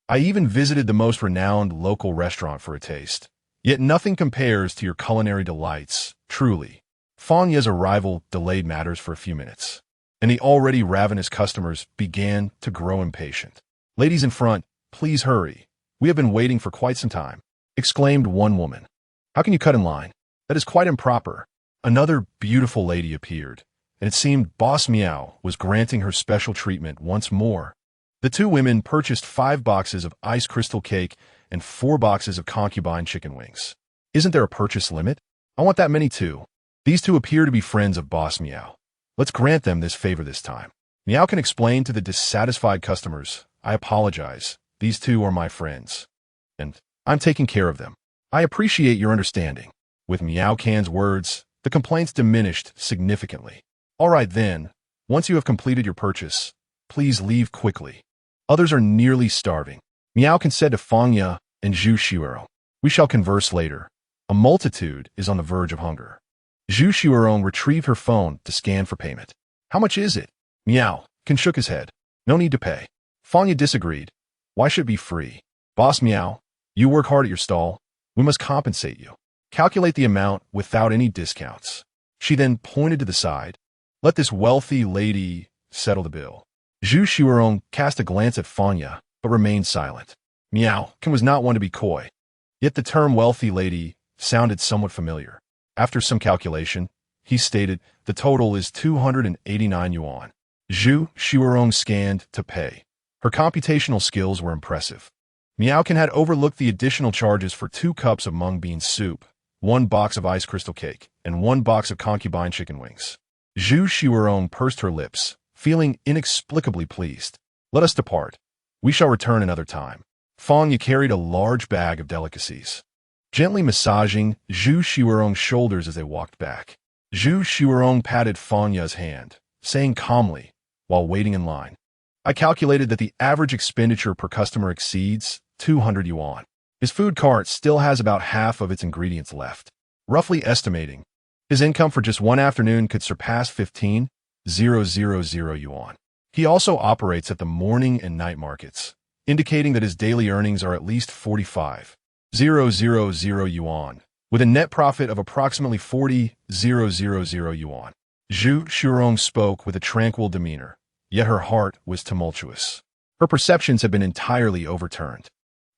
I even visited the most renowned local restaurant for a taste. Yet nothing compares to your culinary delights, truly. Fanya's arrival delayed matters for a few minutes, and the already ravenous customers began to grow impatient. "Ladies in front, please hurry. We have been waiting for quite some time," exclaimed one woman. "How can you cut in line? That is quite improper." Another beautiful lady appeared, and it seemed Boss Miao was granting her special treatment once more. The 2 women purchased 5 boxes of ice crystal cake and 4 boxes of concubine chicken wings. "Isn't there a purchase limit? I want that many too." These 2 appear to be friends of Boss Miao. Let's grant them this favor this time. Miao Kin explained to the dissatisfied customers, "I apologize. These 2 are my friends, and I'm taking care of them. I appreciate your understanding." With Miao Can's words, the complaints diminished significantly. All right then, once you have completed your purchase, please leave quickly. Others are nearly starving. Miao Can said to Fangya and Zhu Xuerong, we shall converse later. A multitude is on the verge of hunger. Zhu Xuerong retrieved her phone to scan for payment. How much is it? Miao Can shook his head. No need to pay. Fangya disagreed. Why should it be free? Boss Miao, you work hard at your stall. We must compensate you. Calculate the amount without any discounts. She then pointed to the side. Let this wealthy lady settle the bill. Zhu Xuerong cast a glance at Fangya, but remained silent. Miao Can was not one to be coy. Yet the term wealthy lady sounded somewhat familiar. After some calculation, he stated the total is 289 yuan. Zhu Xuerong scanned to pay. Her computational skills were impressive. Miao Can had overlooked the additional charges for 2 cups of mung bean soup, 1 box of ice crystal cake, and 1 box of concubine chicken wings. Zhu Xuerong pursed her lips, feeling inexplicably pleased. Let us depart. We shall return another time. Fangya carried a large bag of delicacies, gently massaging Zhu Xuerong's shoulders as they walked back. Zhu Xuerong patted Fangya's hand, saying calmly, while waiting in line, I calculated that the average expenditure per customer exceeds 200 yuan. His food cart still has about half of its ingredients left. Roughly estimating, his income for just one afternoon could surpass 15,000 yuan. He also operates at the morning and night markets, indicating that his daily earnings are at least 45,000 yuan, with a net profit of approximately 40,000 yuan. Zhu Xuerong spoke with a tranquil demeanor, yet her heart was tumultuous. Her perceptions had been entirely overturned.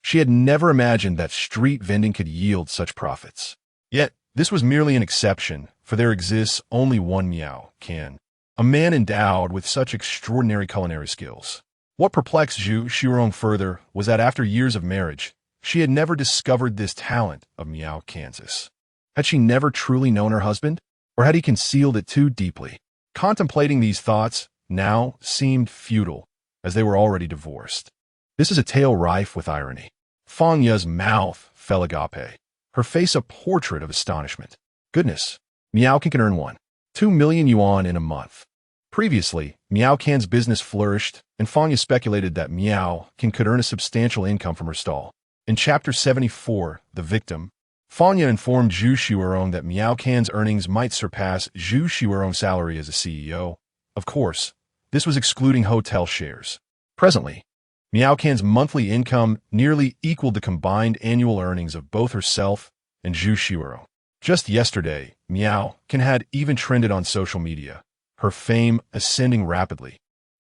She had never imagined that street vending could yield such profits. Yet, this was merely an exception, for there exists only one Miao Can, a man endowed with such extraordinary culinary skills. What perplexed Zhu Xuerong further was that after years of marriage, she had never discovered this talent of Miao Can's. Had she never truly known her husband? Or had he concealed it too deeply? Contemplating these thoughts now seemed futile, as they were already divorced. This is a tale rife with irony. Fangya's mouth fell agape, her face a portrait of astonishment. Goodness, Miao Can earn 2 million yuan in a month. Previously, Miao Can's business flourished, and Fangya speculated that Miao Can could earn a substantial income from her stall. In Chapter 74, The Victim, Fangya informed Zhu Xuerong that Miao Can's earnings might surpass Zhu Xuerong's salary as a CEO. Of course, this was excluding hotel shares. Presently, Miao Can's monthly income nearly equaled the combined annual earnings of both herself and Zhu Xuerong. Just yesterday, Miao Can had even trended on social media, her fame ascending rapidly,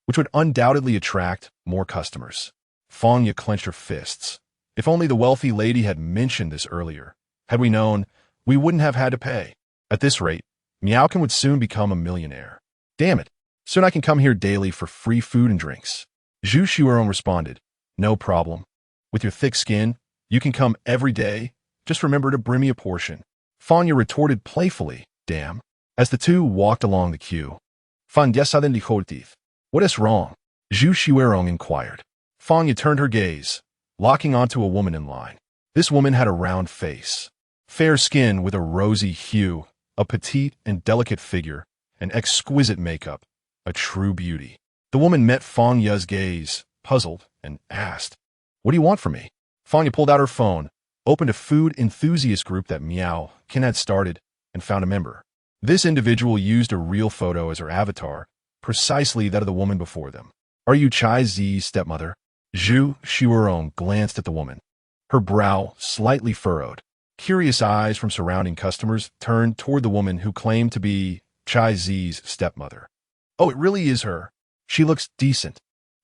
which would undoubtedly attract more customers. Fangya clenched her fists. If only the wealthy lady had mentioned this earlier. Had we known, we wouldn't have had to pay. At this rate, Miao Can would soon become a millionaire. Damn it, soon I can come here daily for free food and drinks. Zhu Xuerong responded, no problem. With your thick skin, you can come every day. Just remember to bring me a portion. Fangya retorted playfully, damn. As the two walked along the queue. Fangya suddenly dijo, what is wrong? Zhu Xuerong inquired. Fangya turned her gaze, locking onto a woman in line. This woman had a round face, fair skin with a rosy hue, a petite and delicate figure, and exquisite makeup, a true beauty. The woman met Fangya's gaze, puzzled, and asked, what do you want from me? Fangya pulled out her phone, opened a food enthusiast group that Miao Can had started, and found a member. This individual used a real photo as her avatar, precisely that of the woman before them. Are you Chai Zi's stepmother? Zhu Xuerong glanced at the woman, her brow slightly furrowed. Curious eyes from surrounding customers turned toward the woman who claimed to be Chai Zi's stepmother. Oh, it really is her. She looks decent.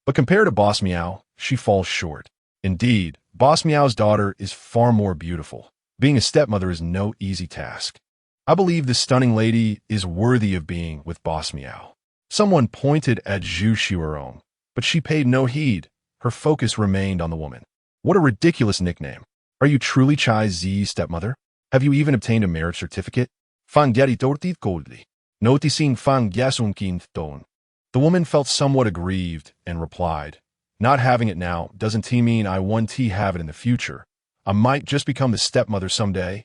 But compared to Boss Miao, she falls short. Indeed, Boss Miao's daughter is far more beautiful. Being a stepmother is no easy task. I believe this stunning lady is worthy of being with Boss Miao. Someone pointed at Zhu Xuerong, but she paid no heed. Her focus remained on the woman. What a ridiculous nickname. Are you truly Chai Zi's stepmother? Have you even obtained a marriage certificate? Fangyari tortit coldly. Noticing Fangyasunkin ton. The woman felt somewhat aggrieved and replied, not having it now doesn't mean I won't have it in the future. I might just become the stepmother someday.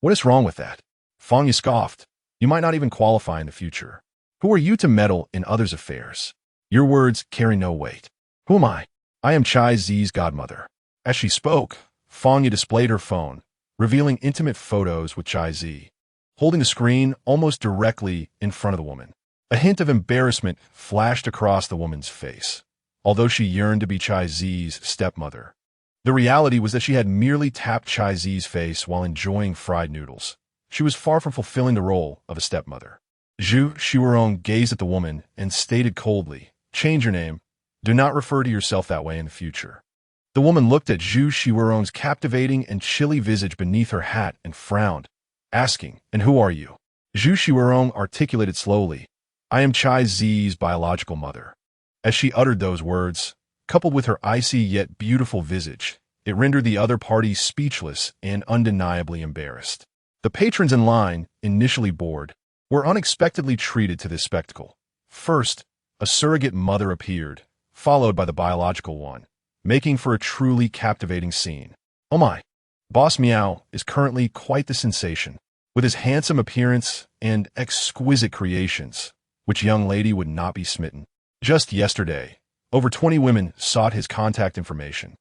What is wrong with that? Fang Yu scoffed. You might not even qualify in the future. Who are you to meddle in others' affairs? Your words carry no weight. Who am I? I am Chai Zi's godmother. As she spoke, Fang Yu displayed her phone, revealing intimate photos with Chai Zi, holding the screen almost directly in front of the woman. A hint of embarrassment flashed across the woman's face, although she yearned to be Chai Zi's stepmother. The reality was that she had merely tapped Chai Zi's face while enjoying fried noodles. She was far from fulfilling the role of a stepmother. Xuerong gazed at the woman and stated coldly, "Change your name. Do not refer to yourself that way in the future." The woman looked at Xuerong's captivating and chilly visage beneath her hat and frowned, asking, "And who are you?" Xuerong articulated slowly, "I am Chai Zi's biological mother." As she uttered those words, coupled with her icy yet beautiful visage, it rendered the other party speechless and undeniably embarrassed. The patrons in line, initially bored, were unexpectedly treated to this spectacle. First, a surrogate mother appeared, followed by the biological one, making for a truly captivating scene. Oh my! Boss Miao is currently quite the sensation. With his handsome appearance and exquisite creations, which young lady would not be smitten? Just yesterday, over 20 women sought his contact information,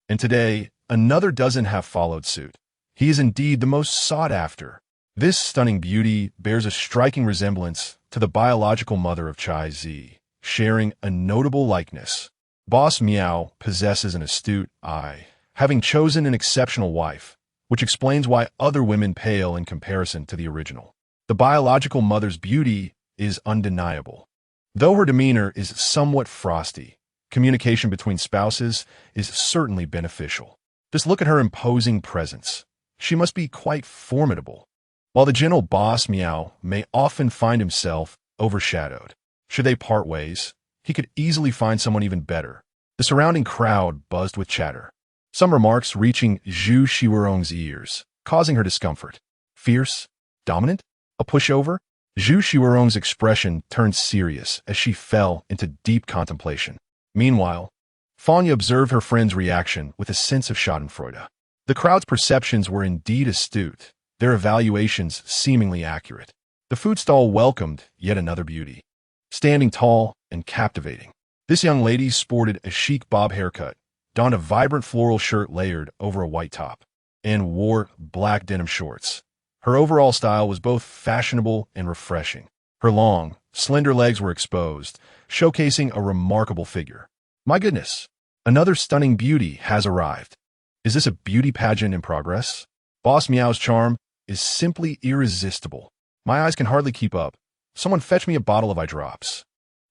and today, another dozen have followed suit. He is indeed the most sought after. This stunning beauty bears a striking resemblance to the biological mother of Chai Zi, sharing a notable likeness. Boss Miao possesses an astute eye, having chosen an exceptional wife, which explains why other women pale in comparison to the original. The biological mother's beauty is undeniable. Though her demeanor is somewhat frosty, communication between spouses is certainly beneficial. Just look at her imposing presence. She must be quite formidable. While the gentle boss Miao may often find himself overshadowed, should they part ways, he could easily find someone even better. The surrounding crowd buzzed with chatter, some remarks reaching Xuerong's ears, causing her discomfort. Fierce? Dominant? A pushover? Xuerong's expression turned serious as she fell into deep contemplation. Meanwhile, Fang Yu observed her friend's reaction with a sense of schadenfreude. The crowd's perceptions were indeed astute, their evaluations seemingly accurate. The food stall welcomed yet another beauty. Standing tall and captivating, this young lady sported a chic bob haircut, donned a vibrant floral shirt layered over a white top, and wore black denim shorts. Her overall style was both fashionable and refreshing. Her long, slender legs were exposed, showcasing a remarkable figure. My goodness, another stunning beauty has arrived. Is this a beauty pageant in progress? Boss Miao's charm is simply irresistible. My eyes can hardly keep up. Someone fetch me a bottle of eye drops.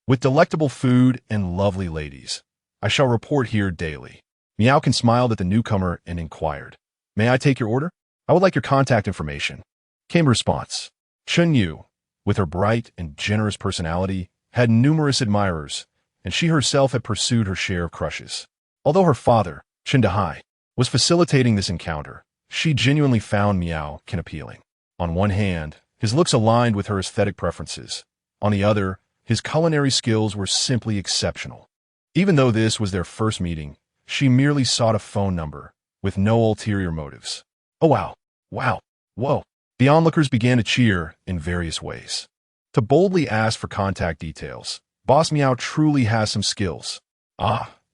With delectable food and lovely ladies, I shall report here daily. Miao smiled at the newcomer and inquired, "May I take your order? I would like your contact information." Came a response. Chun Yu, with her bright and generous personality, had numerous admirers, and she herself had pursued her share of crushes. Although her father, Chun Dahai, was facilitating this encounter, she genuinely found Miao appealing. On one hand, his looks aligned with her aesthetic preferences. On the other, his culinary skills were simply exceptional. Even though this was their first meeting, she merely sought a phone number, with no ulterior motives. Oh wow, wow, whoa. The onlookers began to cheer in various ways. To boldly ask for contact details, Boss Miao truly has some skills.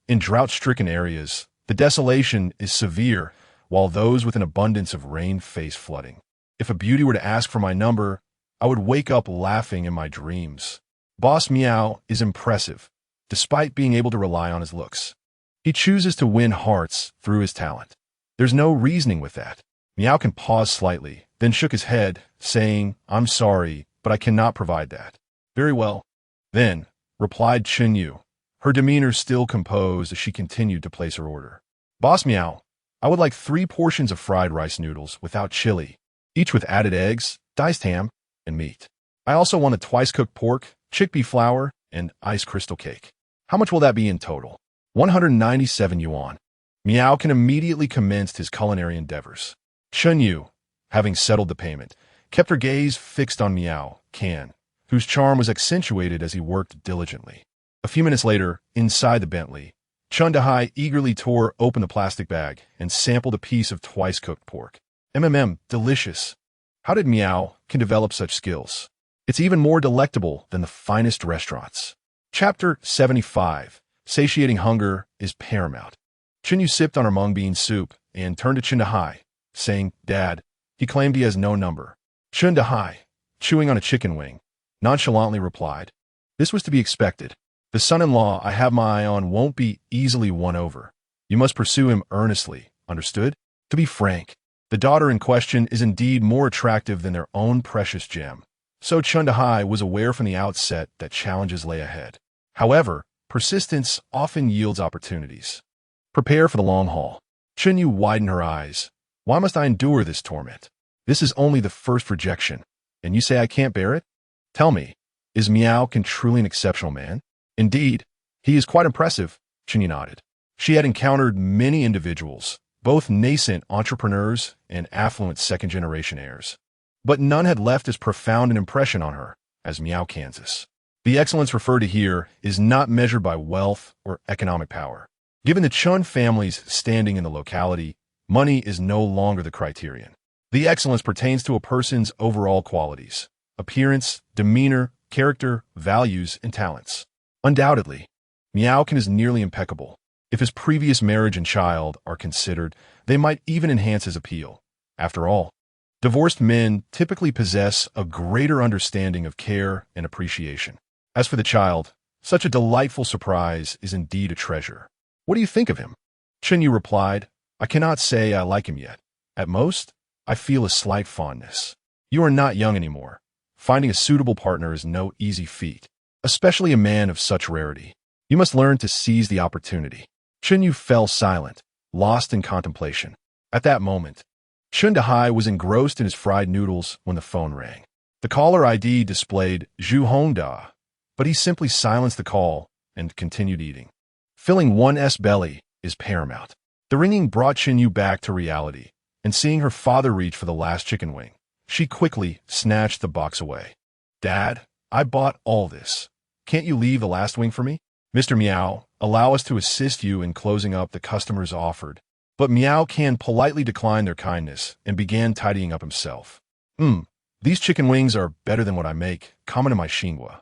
In drought-stricken areas, the desolation is severe, while those with an abundance of rain face flooding. If a beauty were to ask for my number, I would wake up laughing in my dreams. Boss Miao is impressive, despite being able to rely on his looks. He chooses to win hearts through his talent. There's no reasoning with that. Miao paused slightly, then shook his head, saying, "I'm sorry, but I cannot provide that." "Very well, then," replied Chun Yu, her demeanor still composed as she continued to place her order. "Boss Miao, I would like 3 portions of fried rice noodles without chili, each with added eggs, diced ham, and meat. I also want a twice-cooked pork, chickpea flour, and ice crystal cake. How much will that be in total?" 197 yuan. Miao immediately commenced his culinary endeavors. Chun Yu, having settled the payment, kept her gaze fixed on Miao, whose charm was accentuated as he worked diligently. A few minutes later, inside the Bentley, Chun Dahai eagerly tore open the plastic bag and sampled a piece of twice-cooked pork. Delicious. How did Miao can develop such skills? It's even more delectable than the finest restaurants. Chapter 75. Satiating hunger is paramount. Chinyu sipped on her mung bean soup and turned to Chundahai, saying, "Dad." He claimed he has no number. Chundahai, chewing on a chicken wing, nonchalantly replied, "This was to be expected. The son-in-law I have my eye on won't be easily won over. You must pursue him earnestly, understood? To be frank, the daughter in question is indeed more attractive than their own precious gem." So Chundahai was aware from the outset that challenges lay ahead. However, persistence often yields opportunities. Prepare for the long haul. Chinyu widened her eyes. Why must I endure this torment? This is only the first rejection, and you say I can't bear it? Tell me, is Miao truly an exceptional man? Indeed, he is quite impressive, Chinyu nodded. She had encountered many individuals, both nascent entrepreneurs and affluent second-generation heirs. But none had left as profound an impression on her as Miao Kansas. The excellence referred to here is not measured by wealth or economic power. Given the Chun family's standing in the locality, money is no longer the criterion. The excellence pertains to a person's overall qualities: appearance, demeanor, character, values, and talents. Undoubtedly, Miao is nearly impeccable. If his previous marriage and child are considered, they might even enhance his appeal. After all, divorced men typically possess a greater understanding of care and appreciation. As for the child, such a delightful surprise is indeed a treasure. What do you think of him? Chinyu replied, I cannot say I like him yet. At most, I feel a slight fondness. You are not young anymore. Finding a suitable partner is no easy feat, especially a man of such rarity. You must learn to seize the opportunity. Chinyu fell silent, lost in contemplation. At that moment, Chundahai was engrossed in his fried noodles when the phone rang. The caller ID displayed Zhu Hongda, but he simply silenced the call and continued eating. Filling one's belly is paramount. The ringing brought Chinyu back to reality, and seeing her father reach for the last chicken wing, she quickly snatched the box away. Dad, I bought all this. Can't you leave the last wing for me? Mr. Miao, allow us to assist you in closing up the customers offered. But Miao politely declined their kindness and began tidying up himself. These chicken wings are better than what I make, commented my Xinhua,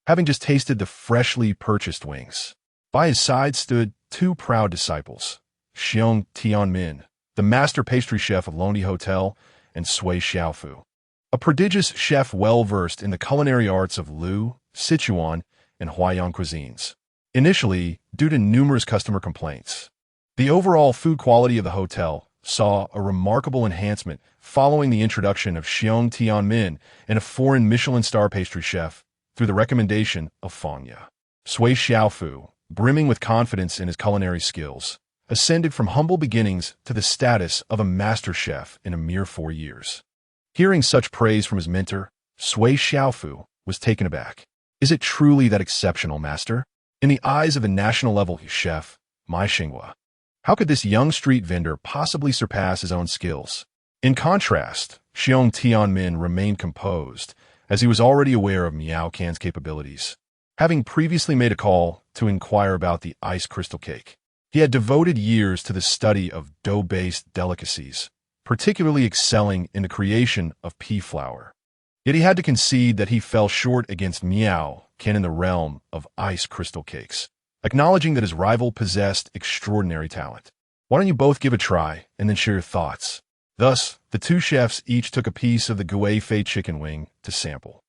having just tasted the freshly purchased wings. By his side stood two proud disciples, Xiong Tianmin, the master pastry chef of Londi Hotel, and Sui Xiaofu, a prodigious chef well-versed in the culinary arts of Lu, Sichuan, and Huaiyang cuisines. Initially, due to numerous customer complaints, the overall food quality of the hotel saw a remarkable enhancement following the introduction of Xiong Tianmin and a foreign Michelin star pastry chef through the recommendation of Fangya. Sui Xiaofu, brimming with confidence in his culinary skills, ascended from humble beginnings to the status of a master chef in a mere 4 years. Hearing such praise from his mentor, Sui Xiaofu was taken aback. Is it truly that exceptional, master? In the eyes of a national-level chef, my Xinhua, how could this young street vendor possibly surpass his own skills? In contrast, Xiong Tianmin remained composed, as he was already aware of Miao Can's capabilities. Having previously made a call to inquire about the ice crystal cake, he had devoted years to the study of dough-based delicacies, particularly excelling in the creation of pea flour. Yet he had to concede that he fell short against Miao Can in the realm of ice crystal cakes, acknowledging that his rival possessed extraordinary talent. Why don't you both give a try and then share your thoughts? Thus, the two chefs each took a piece of the Gui Fei chicken wing to sample.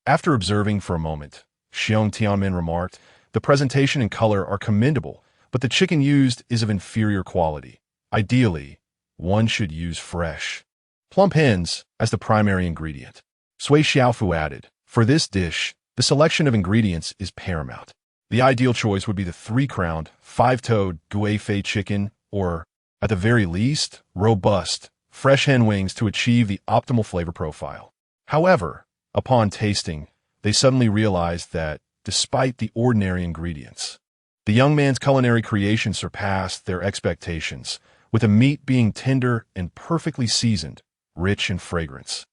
After observing for a moment, Xiong Tianmin remarked, the presentation and color are commendable, but the chicken used is of inferior quality. Ideally, one should use fresh, plump hens as the primary ingredient. Sui Xiaofu added, for this dish, the selection of ingredients is paramount. The ideal choice would be the 3-crowned, 5-toed Gui Fei chicken, or, at the very least, robust, fresh hen wings to achieve the optimal flavor profile. However, upon tasting, they suddenly realized that, despite the ordinary ingredients, the young man's culinary creation surpassed their expectations, with the meat being tender and perfectly seasoned, rich in fragrance.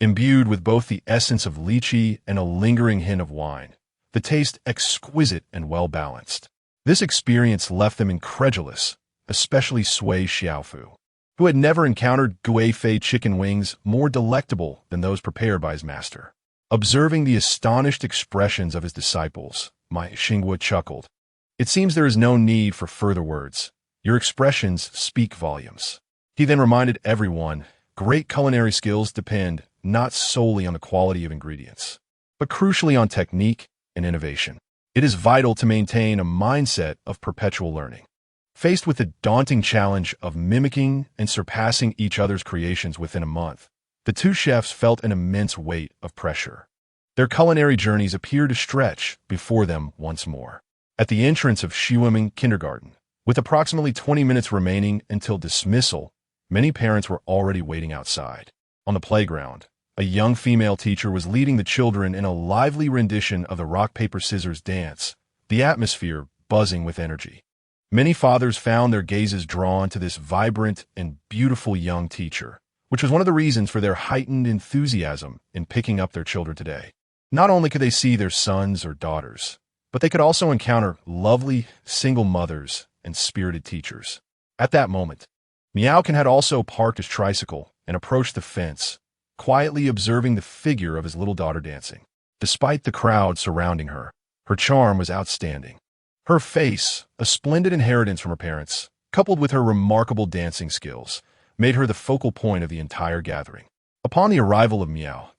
Imbued with both the essence of lychee and a lingering hint of wine, the taste exquisite and well-balanced. This experience left them incredulous, especially Sui Xiaofu. who had never encountered guifei chicken wings more delectable than those prepared by his master. Observing the astonished expressions of his disciples, my Xinghua chuckled. It seems there is no need for further words. Your expressions speak volumes. He then reminded everyone, great culinary skills depend not solely on the quality of ingredients, but crucially on technique and innovation. It is vital to maintain a mindset of perpetual learning. Faced with the daunting challenge of mimicking and surpassing each other's creations within a month, the two chefs felt an immense weight of pressure. Their culinary journeys appeared to stretch before them once more. At the entrance of Xuerong kindergarten, with approximately 20 minutes remaining until dismissal, many parents were already waiting outside. On the playground, a young female teacher was leading the children in a lively rendition of the rock-paper-scissors dance, the atmosphere buzzing with energy. Many fathers found their gazes drawn to this vibrant and beautiful young teacher, which was one of the reasons for their heightened enthusiasm in picking up their children today. Not only could they see their sons or daughters, but they could also encounter lovely, single mothers and spirited teachers. At that moment, Miao had also parked his tricycle and approached the fence, quietly observing the figure of his little daughter dancing. Despite the crowd surrounding her, her charm was outstanding. Her face, a splendid inheritance from her parents, coupled with her remarkable dancing skills, made her the focal point of the entire gathering. Upon the arrival of Miao,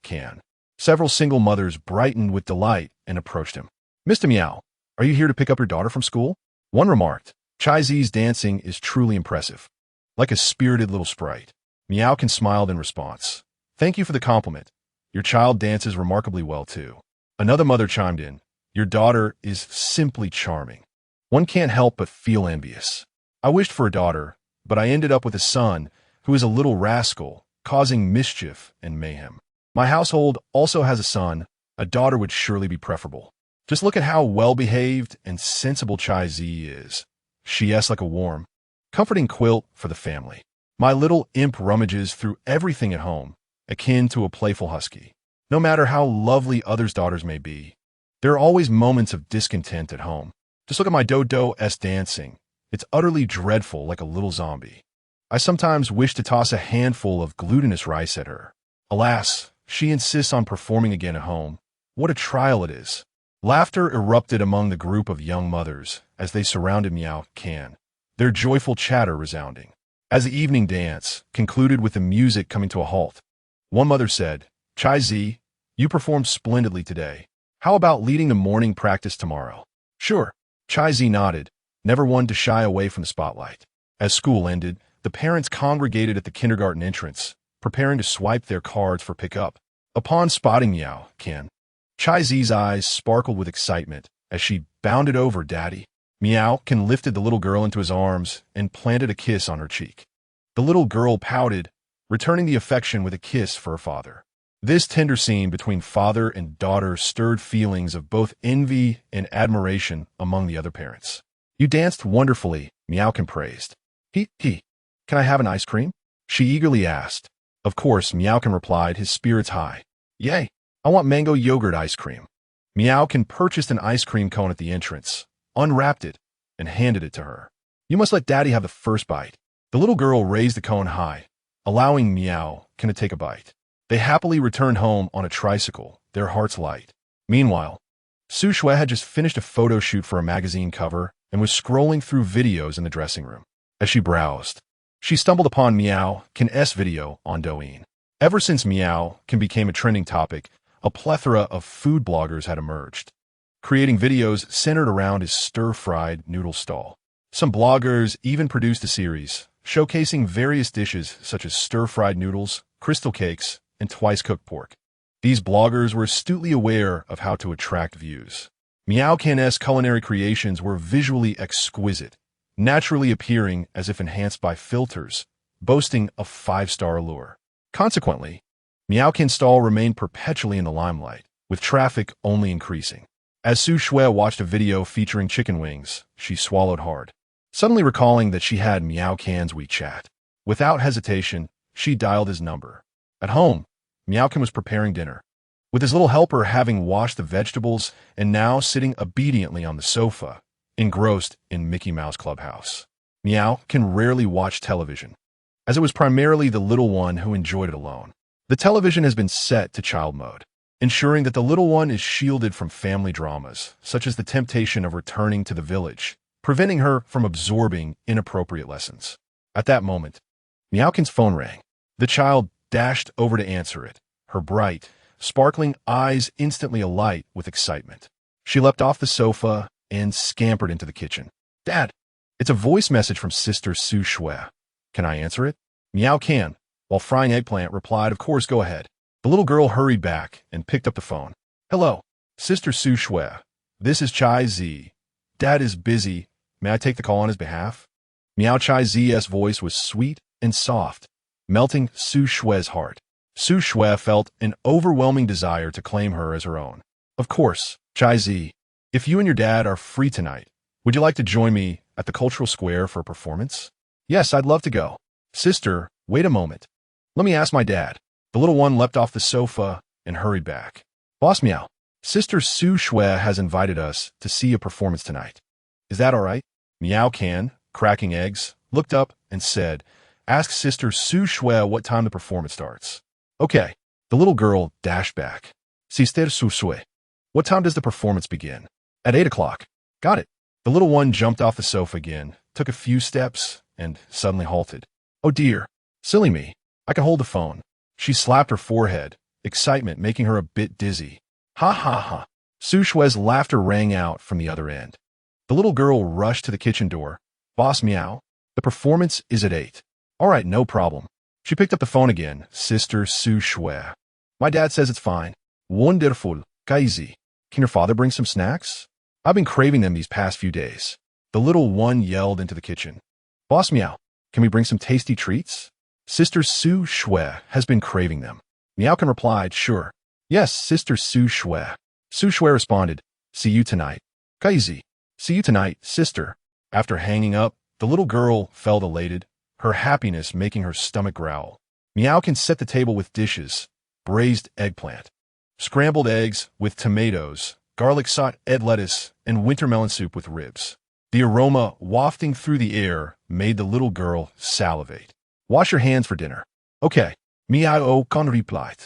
several single mothers brightened with delight and approached him. "Mr. Miao, are you here to pick up your daughter from school?" One remarked, "Chai Zi's dancing is truly impressive. Like a spirited little sprite." Miao smiled in response. "Thank you for the compliment. Your child dances remarkably well, too." Another mother chimed in, "Your daughter is simply charming. One can't help but feel envious. I wished for a daughter, but I ended up with a son who is a little rascal, causing mischief and mayhem. My household also has a son. A daughter would surely be preferable. Just look at how well-behaved and sensible Chai Zi is. She is like a warm, comforting quilt for the family. My little imp rummages through everything at home, akin to a playful husky. No matter how lovely others' daughters may be, there are always moments of discontent at home. Just look at my Dodo's dancing. It's utterly dreadful, like a little zombie. I sometimes wish to toss a handful of glutinous rice at her. Alas, she insists on performing again at home. What a trial it is." Laughter erupted among the group of young mothers as they surrounded Miao, their joyful chatter resounding. As the evening dance concluded with the music coming to a halt, one mother said, "Chai Zi, you performed splendidly today. How about leading the morning practice tomorrow?" "Sure." Chai Zi nodded, never one to shy away from the spotlight. As school ended, the parents congregated at the kindergarten entrance, preparing to swipe their cards for pickup. Upon spotting Miao, Chai Zi's eyes sparkled with excitement as she bounded over Daddy. Miao lifted the little girl into his arms and planted a kiss on her cheek. The little girl pouted, returning the affection with a kiss for her father. This tender scene between father and daughter stirred feelings of both envy and admiration among the other parents. "You danced wonderfully," Miao praised. Can I have an ice cream?" she eagerly asked. Of course, Miao replied, his spirits high. "Yay! I want mango yogurt ice cream." Miao purchased an ice cream cone at the entrance, unwrapped it, and handed it to her. "You must let Daddy have the first bite." The little girl raised the cone high, allowing Miao to take a bite. They happily returned home on a tricycle, their hearts light. Meanwhile, Su Shui had just finished a photo shoot for a magazine cover and was scrolling through videos in the dressing room. As she browsed, she stumbled upon Miao's video on Douyin. Ever since Miao became a trending topic, a plethora of food bloggers had emerged, creating videos centered around his stir-fried noodle stall. Some bloggers even produced a series showcasing various dishes such as stir-fried noodles, crystal cakes, and twice-cooked pork. These bloggers were astutely aware of how to attract views. Miao's culinary creations were visually exquisite, naturally appearing as if enhanced by filters, boasting a 5-star allure. Consequently, Miao's stall remained perpetually in the limelight, with traffic only increasing. As Su Shui watched a video featuring chicken wings, she swallowed hard, suddenly recalling that she had Miao's WeChat. Without hesitation, she dialed his number. At home, Miao was preparing dinner, with his little helper having washed the vegetables and now sitting obediently on the sofa, engrossed in Mickey Mouse Clubhouse. Miao rarely watch television, as it was primarily the little one who enjoyed it alone. The television has been set to child mode, ensuring that the little one is shielded from family dramas, such as the temptation of returning to the village, preventing her from absorbing inappropriate lessons. At that moment, Miaokin's phone rang. The child dashed over to answer it, her bright, sparkling eyes instantly alight with excitement. She leapt off the sofa and scampered into the kitchen. Dad, it's a voice message from Sister Su Shui. Can I answer it? Miao can, while frying eggplant, replied, of course, go ahead. The little girl hurried back and picked up the phone. Hello, Sister Su Shui. This is Chai Zi. Dad is busy. May I take the call on his behalf? Miao Chai Z's voice was sweet and soft, melting Su Shui's heart. Su Shui felt an overwhelming desire to claim her as her own. Of course, Chai Zi. If you and your dad are free tonight, would you like to join me at the Cultural Square for a performance? Yes, I'd love to go. Sister, wait a moment. Let me ask my dad. The little one leapt off the sofa and hurried back. Boss Miao, Sister Su Shui has invited us to see a performance tonight. Is that all right? Miao Can, cracking eggs, looked up and said, ask Sister Su Shui what time the performance starts. Okay. The little girl dashed back. Sister Su Shui. What time does the performance begin? At 8 o'clock. Got it. The little one jumped off the sofa again, took a few steps, and suddenly halted. Oh dear. Silly me. I can hold the phone. She slapped her forehead, excitement making her a bit dizzy. Ha ha ha. Su Shui's laughter rang out from the other end. The little girl rushed to the kitchen door. Boss Miao, the performance is at 8. All right, no problem. She picked up the phone again. Sister Su Shui. My dad says it's fine. Wonderful. Kaizi. Can your father bring some snacks? I've been craving them these past few days. The little one yelled into the kitchen. Boss Miao, can we bring some tasty treats? Sister Su Shui has been craving them. Miaokin replied, sure. Yes, Sister Su Shui. Su Shui responded, see you tonight. Kaizi. See you tonight, sister. After hanging up, the little girl felt elated, her happiness making her stomach growl. Miaokin set the table with dishes, braised eggplant, scrambled eggs with tomatoes, garlic sauté ed lettuce, and winter melon soup with ribs. The aroma wafting through the air made the little girl salivate. Wash your hands for dinner. Okay, Miao con replied.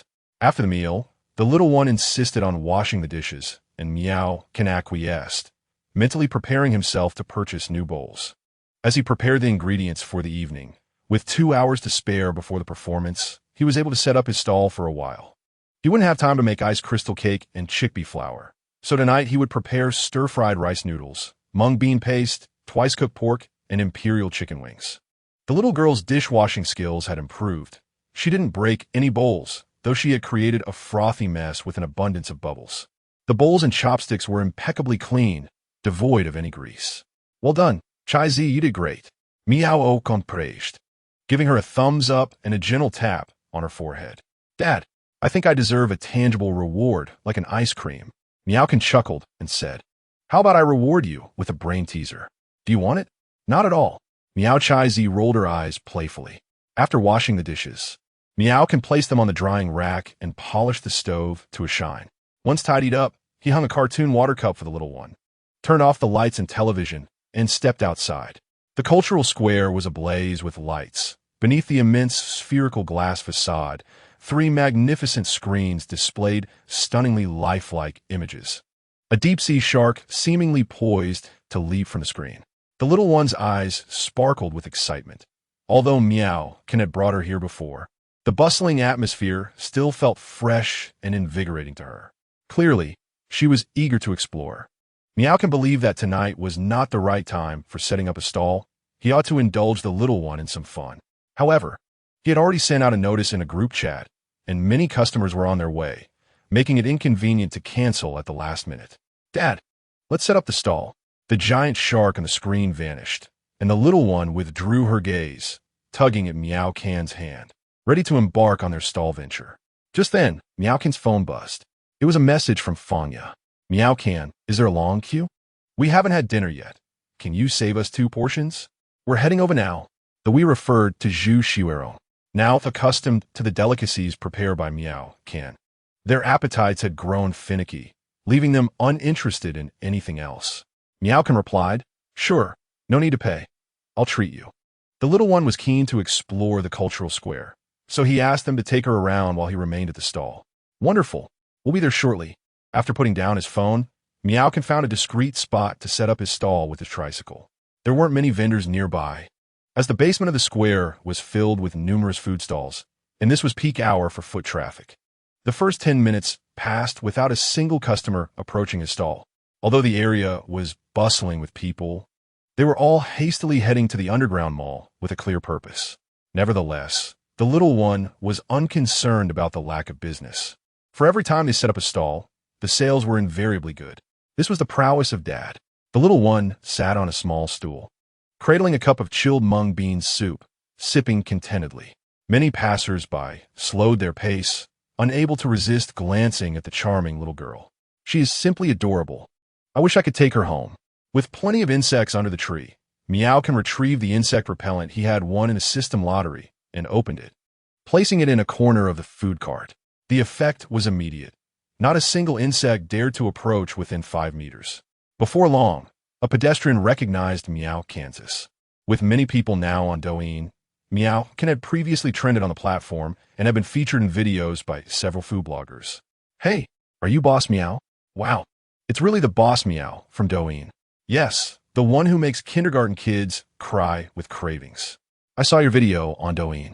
After the meal, the little one insisted on washing the dishes, and Miao can acquiesced, mentally preparing himself to purchase new bowls. As he prepared the ingredients for the evening, with 2 hours to spare before the performance, he was able to set up his stall for a while. He wouldn't have time to make ice crystal cake and chickpea flour, so tonight he would prepare stir-fried rice noodles, mung bean paste, twice-cooked pork, and imperial chicken wings. The little girl's dishwashing skills had improved. She didn't break any bowls, though she had created a frothy mess with an abundance of bubbles. The bowls and chopsticks were impeccably clean, devoid of any grease. Well done, Chai Zi, you did great. Miao praised, giving her a thumbs up and a gentle tap on her forehead. Dad, I think I deserve a tangible reward, like an ice cream. Miaokin chuckled and said, how about I reward you with a brain teaser? Do you want it? Not at all. Miao Chai Zi rolled her eyes playfully. After washing the dishes, Miaokin placed them on the drying rack and polished the stove to a shine. Once tidied up, he hung a cartoon water cup for the little one, turned off the lights and television, and stepped outside. The cultural square was ablaze with lights. Beneath the immense spherical glass facade, 3 magnificent screens displayed stunningly lifelike images. A deep-sea shark seemingly poised to leap from the screen. The little one's eyes sparkled with excitement. Although Miao had brought her here before, the bustling atmosphere still felt fresh and invigorating to her. Clearly, she was eager to explore. Miaokin believed that tonight was not the right time for setting up a stall. He ought to indulge the little one in some fun. However, he had already sent out a notice in a group chat, and many customers were on their way, making it inconvenient to cancel at the last minute. Dad, let's set up the stall. The giant shark on the screen vanished, and the little one withdrew her gaze, tugging at Miao Can's hand, ready to embark on their stall venture. Just then, Miao Can's phone buzzed. It was a message from Fanya. Miao Can, is there a long queue? We haven't had dinner yet. Can you save us 2 portions? We're heading over now. The we referred to Xuerong, now accustomed to the delicacies prepared by Miao Can. Their appetites had grown finicky, leaving them uninterested in anything else. Miaokin replied, sure, no need to pay. I'll treat you. The little one was keen to explore the cultural square, so he asked them to take her around while he remained at the stall. Wonderful. We'll be there shortly. After putting down his phone, Miao found a discreet spot to set up his stall with his tricycle. There weren't many vendors nearby, as the basement of the square was filled with numerous food stalls, and this was peak hour for foot traffic. The first 10 minutes passed without a single customer approaching his stall. Although the area was bustling with people, they were all hastily heading to the underground mall with a clear purpose. Nevertheless, the little one was unconcerned about the lack of business. For every time they set up a stall, the sales were invariably good. This was the prowess of Dad. The little one sat on a small stool, cradling a cup of chilled mung bean soup, sipping contentedly. Many passers-by slowed their pace, unable to resist glancing at the charming little girl. She is simply adorable. I wish I could take her home. With plenty of insects under the tree, Miao retrieved the insect repellent he had won in a system lottery and opened it, placing it in a corner of the food cart. The effect was immediate. Not a single insect dared to approach within 5 meters. Before long, a pedestrian recognized Miao, Kansas. With many people now on Douyin, Miao had previously trended on the platform and had been featured in videos by several food bloggers. Hey, are you Boss Miao? Wow, it's really the Boss Miao from Douyin. Yes, the one who makes kindergarten kids cry with cravings. I saw your video on Douyin.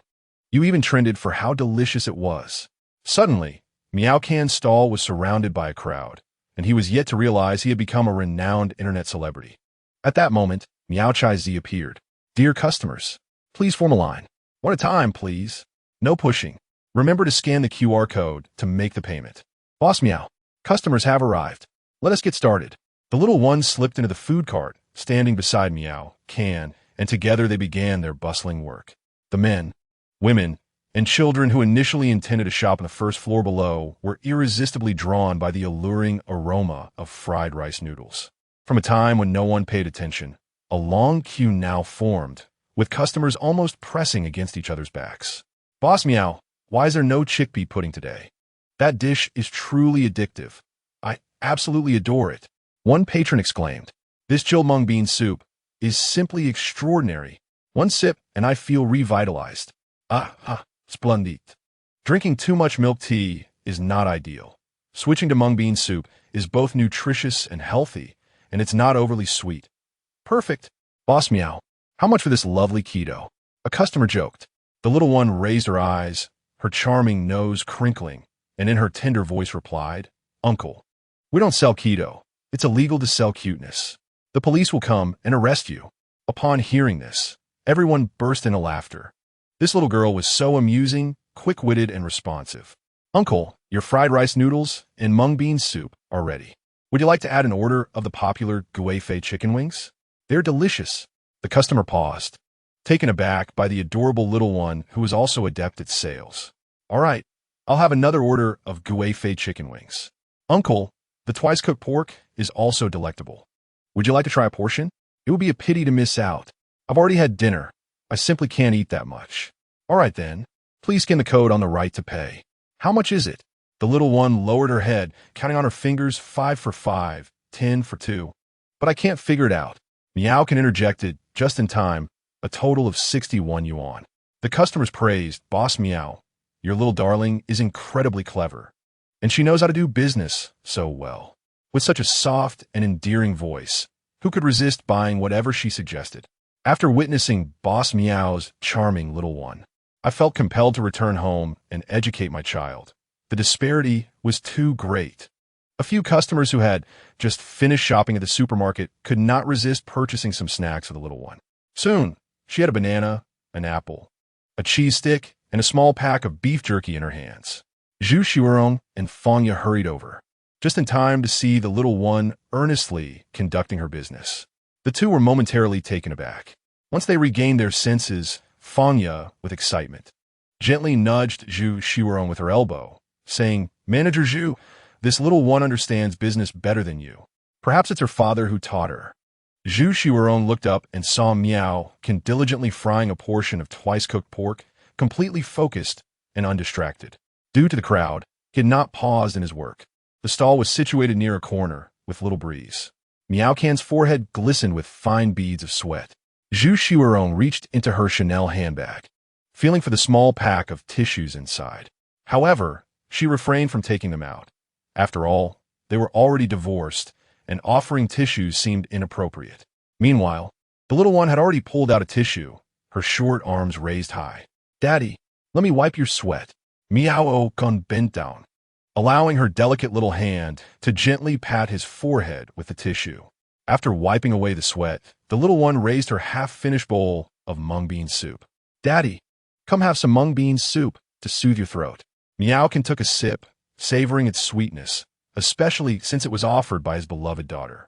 You even trended for how delicious it was. Suddenly, Miao Can's stall was surrounded by a crowd, and he was yet to realize he had become a renowned internet celebrity. At that moment, Miao Chai Z appeared. Dear customers, please form a line. One at a time, please. No pushing. Remember to scan the QR code to make the payment. Boss Miao, customers have arrived. Let us get started. The little one slipped into the food cart, standing beside Miao Can, and together they began their bustling work. The men, women, and children who initially intended to shop on the first floor below were irresistibly drawn by the alluring aroma of fried rice noodles. From a time when no one paid attention, a long queue now formed, with customers almost pressing against each other's backs. Boss Miao, why is there no chickpea pudding today? That dish is truly addictive. I absolutely adore it. One patron exclaimed, this chilled mung bean soup is simply extraordinary. One sip and I feel revitalized. Splendid. Drinking too much milk tea is not ideal. Switching to mung bean soup is both nutritious and healthy, and it's not overly sweet. Perfect. Boss Miao, how much for this lovely keto? A customer joked. The little one raised her eyes, her charming nose crinkling, and in her tender voice replied, Uncle, we don't sell keto. It's illegal to sell cuteness. The police will come and arrest you. Upon hearing this, everyone burst into laughter. This little girl was so amusing, quick-witted, and responsive. Uncle, your fried rice noodles and mung bean soup are ready. Would you like to add an order of the popular Guifei chicken wings? They're delicious. The customer paused, taken aback by the adorable little one who was also adept at sales. All right, I'll have another order of Guifei chicken wings. Uncle, the twice-cooked pork is also delectable. Would you like to try a portion? It would be a pity to miss out. I've already had dinner. I simply can't eat that much. All right then, please scan the code on the right to pay. How much is it? The little one lowered her head, counting on her fingers 5 for 5, 10 for 2. But I can't figure it out. Miao interjected, just in time, a total of 61 yuan. The customers praised, Boss Miao, your little darling is incredibly clever, and she knows how to do business so well. With such a soft and endearing voice, who could resist buying whatever she suggested? After witnessing Boss Miao's charming little one, I felt compelled to return home and educate my child. The disparity was too great. A few customers who had just finished shopping at the supermarket could not resist purchasing some snacks for the little one. Soon, she had a banana, an apple, a cheese stick, and a small pack of beef jerky in her hands. Xuerong and Fangya hurried over, just in time to see the little one earnestly conducting her business. The two were momentarily taken aback. Once they regained their senses, Fangya, with excitement, gently nudged Xuerong with her elbow, saying, Manager Zhu, this little one understands business better than you. Perhaps it's her father who taught her. Xuerong looked up and saw Miao diligently frying a portion of twice-cooked pork, completely focused and undistracted. Due to the crowd, he had not paused in his work. The stall was situated near a corner, with little breeze. Miao Can's forehead glistened with fine beads of sweat. Xuerong reached into her Chanel handbag, feeling for the small pack of tissues inside. However, she refrained from taking them out. After all, they were already divorced, and offering tissues seemed inappropriate. Meanwhile, the little one had already pulled out a tissue, her short arms raised high. "Daddy, let me wipe your sweat." Miao bent down, allowing her delicate little hand to gently pat his forehead with the tissue. After wiping away the sweat, the little one raised her half-finished bowl of mung bean soup. "Daddy, come have some mung bean soup to soothe your throat." Miao took a sip, savoring its sweetness, especially since it was offered by his beloved daughter.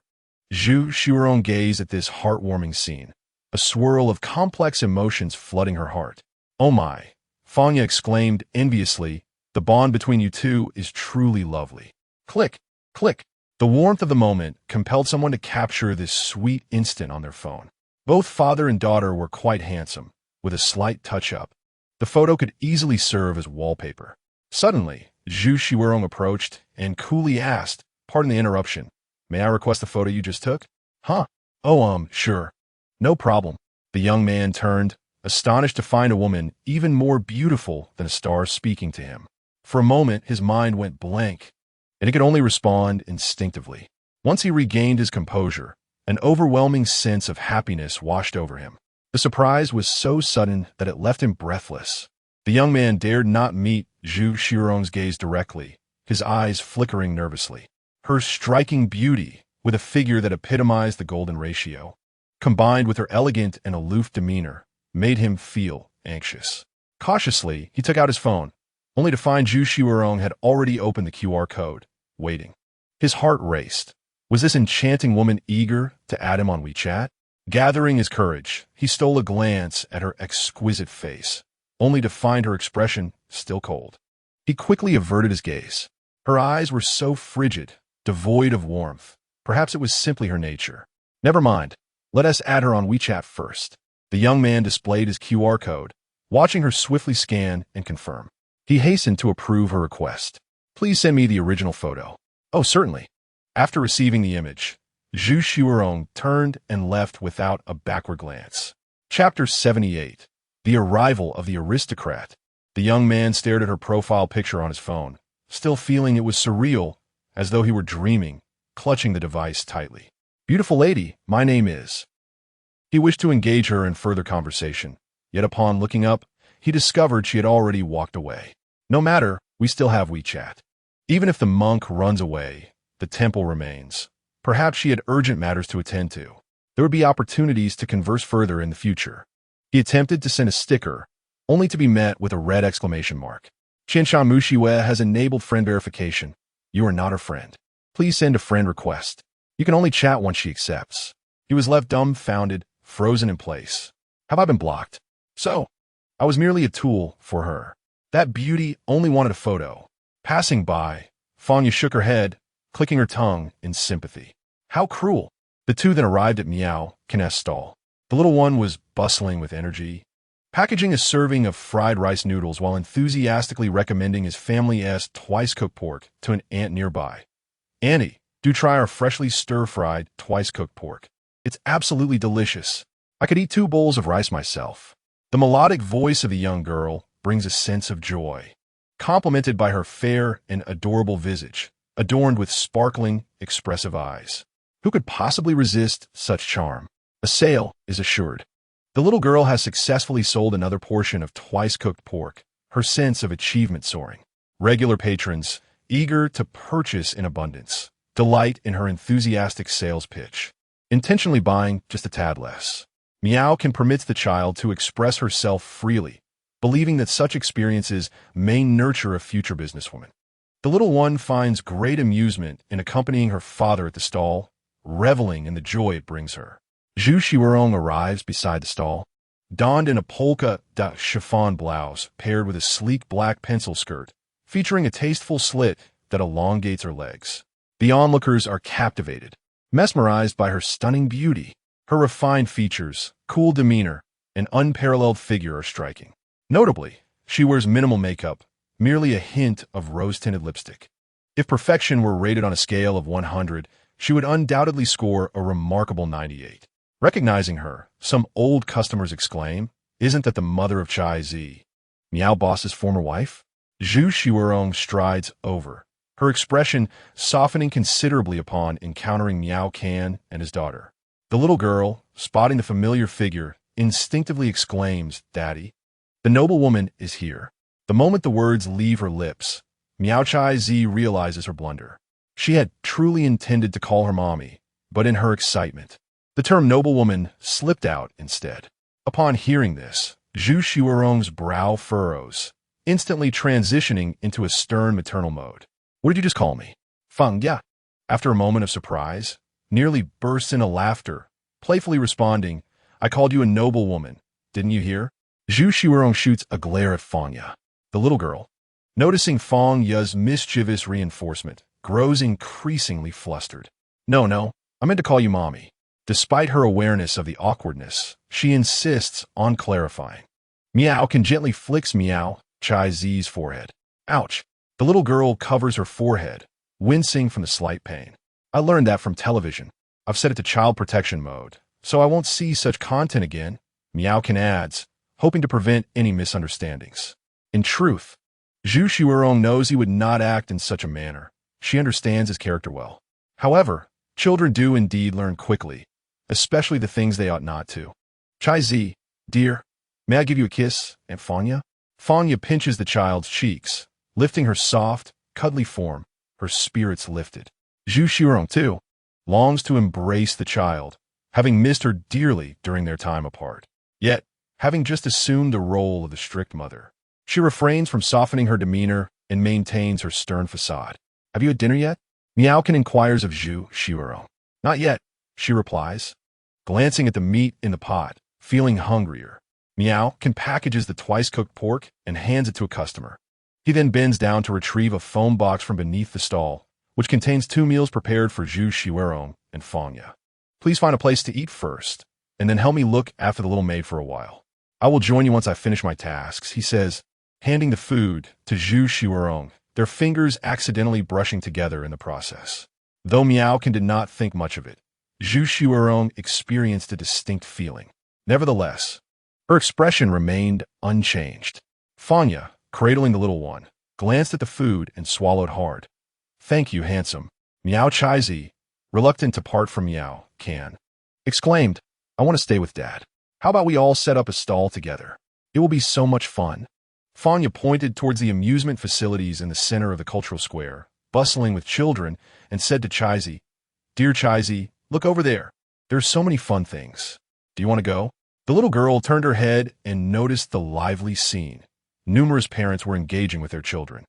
Xuerong gazed at this heartwarming scene, a swirl of complex emotions flooding her heart. "Oh my," Fanya exclaimed enviously, "the bond between you two is truly lovely." Click, click. The warmth of the moment compelled someone to capture this sweet instant on their phone. Both father and daughter were quite handsome, with a slight touch-up. The photo could easily serve as wallpaper. Suddenly, Xuerong approached and coolly asked, "Pardon the interruption. May I request the photo you just took?" "Huh? Oh, sure. No problem." The young man turned, astonished to find a woman even more beautiful than a star speaking to him. For a moment, his mind went blank, and he could only respond instinctively. Once he regained his composure, an overwhelming sense of happiness washed over him. The surprise was so sudden that it left him breathless. The young man dared not meet Xuerong's gaze directly, his eyes flickering nervously. Her striking beauty, with a figure that epitomized the golden ratio, combined with her elegant and aloof demeanor, made him feel anxious. Cautiously, he took out his phone, only to find Xuerong had already opened the QR code, waiting. His heart raced. Was this enchanting woman eager to add him on WeChat? Gathering his courage, he stole a glance at her exquisite face, only to find her expression still cold. He quickly averted his gaze. Her eyes were so frigid, devoid of warmth. Perhaps it was simply her nature. "Never mind. Let us add her on WeChat first." The young man displayed his QR code, watching her swiftly scan and confirm. He hastened to approve her request. "Please send me the original photo." "Oh, certainly." After receiving the image, Xuerong turned and left without a backward glance. Chapter 78. The Arrival of the Aristocrat. The young man stared at her profile picture on his phone, still feeling it was surreal, as though he were dreaming, clutching the device tightly. "Beautiful lady, my name is..." He wished to engage her in further conversation, yet upon looking up, he discovered she had already walked away. "No matter, we still have WeChat. Even if the monk runs away, the temple remains. Perhaps she had urgent matters to attend to. There would be opportunities to converse further in the future." He attempted to send a sticker, only to be met with a red exclamation mark. "Qianshan Mushiwe has enabled friend verification. You are not her friend. Please send a friend request. You can only chat once she accepts." He was left dumbfounded, frozen in place. Have I been blocked? So, I was merely a tool for her. That beauty only wanted a photo. Passing by, Fanya shook her head, clicking her tongue in sympathy. How cruel. The two then arrived at Miao Kin's stall. The little one was bustling with energy, packaging a serving of fried rice noodles while enthusiastically recommending his family's twice-cooked pork to an aunt nearby. "Auntie, do try our freshly stir-fried twice-cooked pork. It's absolutely delicious. I could eat 2 bowls of rice myself." The melodic voice of the young girl brings a sense of joy, complemented by her fair and adorable visage, adorned with sparkling, expressive eyes. Who could possibly resist such charm? A sale is assured. The little girl has successfully sold another portion of twice-cooked pork, her sense of achievement soaring. Regular patrons, eager to purchase in abundance, delight in her enthusiastic sales pitch, intentionally buying just a tad less. Miao permits the child to express herself freely, believing that such experiences may nurture a future businesswoman. The little one finds great amusement in accompanying her father at the stall, reveling in the joy it brings her. Xuerong arrives beside the stall, donned in a polka dot chiffon blouse paired with a sleek black pencil skirt, featuring a tasteful slit that elongates her legs. The onlookers are captivated, mesmerized by her stunning beauty. Her refined features, cool demeanor, and unparalleled figure are striking. Notably, she wears minimal makeup, merely a hint of rose-tinted lipstick. If perfection were rated on a scale of 100, she would undoubtedly score a remarkable 98. Recognizing her, some old customers exclaim, "Isn't that the mother of Chai Zi, Miao boss's former wife?" Xuerong strides over, her expression softening considerably upon encountering Miao Can and his daughter. The little girl, spotting the familiar figure, instinctively exclaims, "Daddy." The noblewoman is here. The moment the words leave her lips, Miao Chai Zi realizes her blunder. She had truly intended to call her mommy, but in her excitement, the term noblewoman slipped out instead. Upon hearing this, Zhu Xuerong's brow furrows, instantly transitioning into a stern maternal mode. "What did you just call me?" "Feng Ya." After a moment of surprise, nearly bursts into laughter, playfully responding, "I called you a noblewoman, didn't you hear?" Zhu Xuerong shoots a glare at Feng Ya. The little girl, noticing Feng Ya's mischievous reinforcement, grows increasingly flustered. No, I meant to call you mommy." Despite her awareness of the awkwardness, she insists on clarifying. Miao Can gently flicks Miao Chai Zi's forehead. "Ouch." The little girl covers her forehead, wincing from the slight pain. "I learned that from television. I've set it to child protection mode, so I won't see such content again," Miao Can adds, hoping to prevent any misunderstandings. In truth, Zhu Xuerong knows he would not act in such a manner. She understands his character well. However, children do indeed learn quickly, especially the things they ought not to. "Chai Zi, dear, may I give you a kiss, Aunt Fanya?" Fanya pinches the child's cheeks, lifting her soft, cuddly form, her spirits lifted. Zhu Xuerong, too, longs to embrace the child, having missed her dearly during their time apart. Yet, having just assumed the role of the strict mother, she refrains from softening her demeanor and maintains her stern facade. "Have you had dinner yet?" Miao Can inquires of Zhu Xuerong. "Not yet," she replies, glancing at the meat in the pot, feeling hungrier. Miao Can packages the twice-cooked pork and hands it to a customer. He then bends down to retrieve a foam box from beneath the stall, which contains 2 meals prepared for Zhu Xuerong and Feng Ya. "Please find a place to eat first, and then help me look after the little maid for a while. I will join you once I finish my tasks," he says, handing the food to Zhu Xuerong, their fingers accidentally brushing together in the process. Though Miao Can did not think much of it, Zhu Xuerong experienced a distinct feeling. Nevertheless, her expression remained unchanged. Feng Ya, cradling the little one, glanced at the food and swallowed hard. "Thank you, handsome." Miao Chai Zi, reluctant to part from Miao Can, exclaimed, "I want to stay with Dad. How about we all set up a stall together? It will be so much fun." Feng Ya pointed towards the amusement facilities in the center of the cultural square, bustling with children, and said to Chai Zi, "Dear Chai Zi, look over there. There are so many fun things. Do you want to go?" The little girl turned her head and noticed the lively scene. Numerous parents were engaging with their children,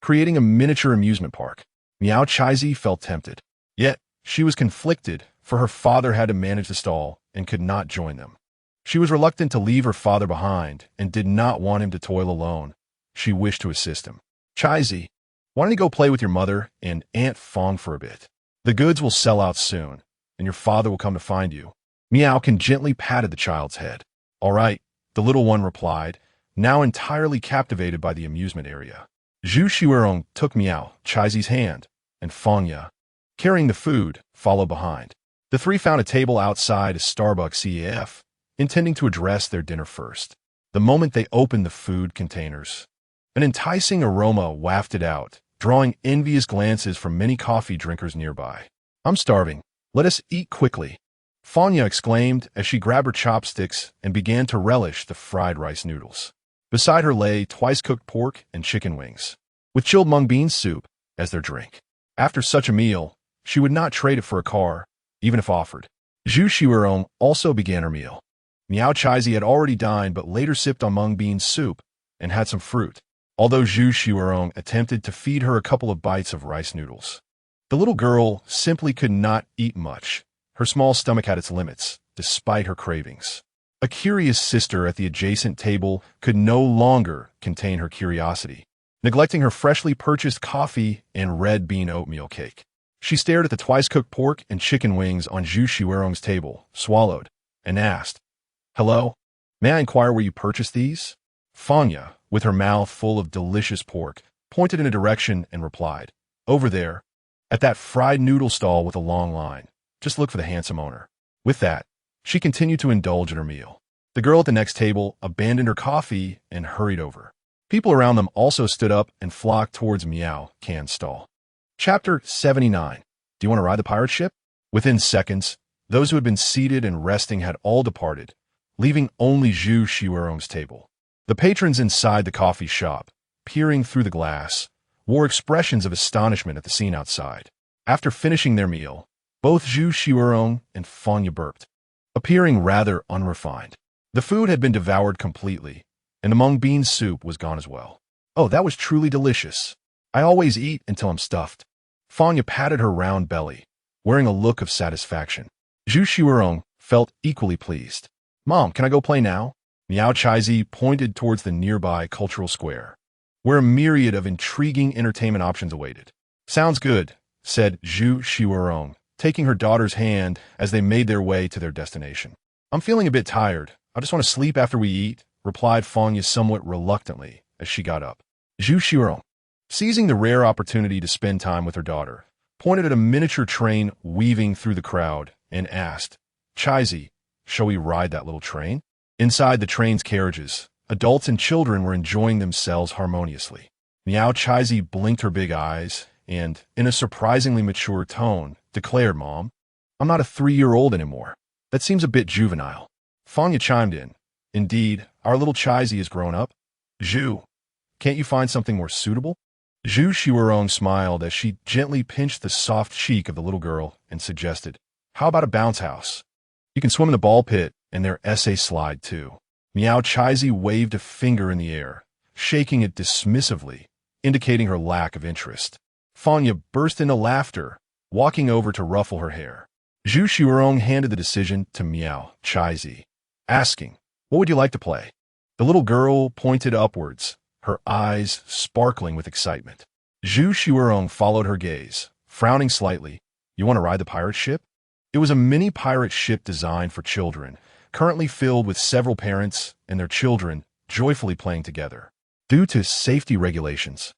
creating a miniature amusement park. Miao Chai Zi felt tempted. Yet, she was conflicted, for her father had to manage the stall and could not join them. She was reluctant to leave her father behind and did not want him to toil alone. She wished to assist him. "Chai Zi, why don't you go play with your mother and Aunt Fong for a bit? The goods will sell out soon, and your father will come to find you." Miao Can gently patted the child's head. "All right," the little one replied, now entirely captivated by the amusement area. Zhu Xuerong took Miao Chai Zi's hand, and Feng Ya, carrying the food, followed behind. The three found a table outside a Starbucks CAF, intending to address their dinner first. The moment they opened the food containers, an enticing aroma wafted out, drawing envious glances from many coffee drinkers nearby. "I'm starving. Let us eat quickly," Feng Ya exclaimed as she grabbed her chopsticks and began to relish the fried rice noodles. Beside her lay twice-cooked pork and chicken wings, with chilled mung bean soup as their drink. After such a meal, she would not trade it for a car, even if offered. Zhu Xuerong also began her meal. Miao Chai Zi had already dined but later sipped on mung bean soup and had some fruit, although Zhu Xuerong attempted to feed her a couple of bites of rice noodles. The little girl simply could not eat much. Her small stomach had its limits, despite her cravings. A curious sister at the adjacent table could no longer contain her curiosity, neglecting her freshly purchased coffee and red bean oatmeal cake. She stared at the twice-cooked pork and chicken wings on Zhu Xuerong's table, swallowed, and asked, "Hello? May I inquire where you purchased these?" Feng Ya, with her mouth full of delicious pork, pointed in a direction and replied, "Over there, at that fried noodle stall with a long line. Just look for the handsome owner." With that, She continued to indulge in her meal. The girl at the next table abandoned her coffee and hurried over. People around them also stood up and flocked towards Miao Can's stall. Chapter 79. Do you want to ride the pirate ship? Within seconds, those who had been seated and resting had all departed, leaving only Zhu Xuerong's table. The patrons inside the coffee shop, peering through the glass, wore expressions of astonishment at the scene outside. After finishing their meal, both Zhu Xuerong and Fanya burped, appearing rather unrefined. The food had been devoured completely, and the mung bean soup was gone as well. Oh, that was truly delicious. I always eat until I'm stuffed. Fanya patted her round belly, wearing a look of satisfaction. Zhu Xuerong felt equally pleased. Mom, can I go play now? Miao Chaizi pointed towards the nearby cultural square, where a myriad of intriguing entertainment options awaited. Sounds good, said Zhu Xuerong, taking her daughter's hand as they made their way to their destination. I'm feeling a bit tired. I just want to sleep after we eat, replied Fanya somewhat reluctantly as she got up. Zhu Xuerong, seizing the rare opportunity to spend time with her daughter, pointed at a miniature train weaving through the crowd and asked, Chaizi, shall we ride that little train? Inside the train's carriages, adults and children were enjoying themselves harmoniously. Miao Chaizi blinked her big eyes and, in a surprisingly mature tone, declared, Mom, I'm not a 3-year-old anymore. That seems a bit juvenile. Fanya chimed in. Indeed, our little Chaizi has grown up. Zhu, can't you find something more suitable? Zhu Xuerong smiled as she gently pinched the soft cheek of the little girl and suggested, how about a bounce house? You can swim in the ball pit and their essay slide too. Miao Chaizi waved a finger in the air, shaking it dismissively, indicating her lack of interest. Fanya burst into laughter, walking over to ruffle her hair. Zhu Xuerong handed the decision to Miao Chaizi, asking, what would you like to play? The little girl pointed upwards, her eyes sparkling with excitement. Zhu Xuerong followed her gaze, frowning slightly. You want to ride the pirate ship? It was a mini pirate ship designed for children, currently filled with several parents and their children joyfully playing together. Due to safety regulations,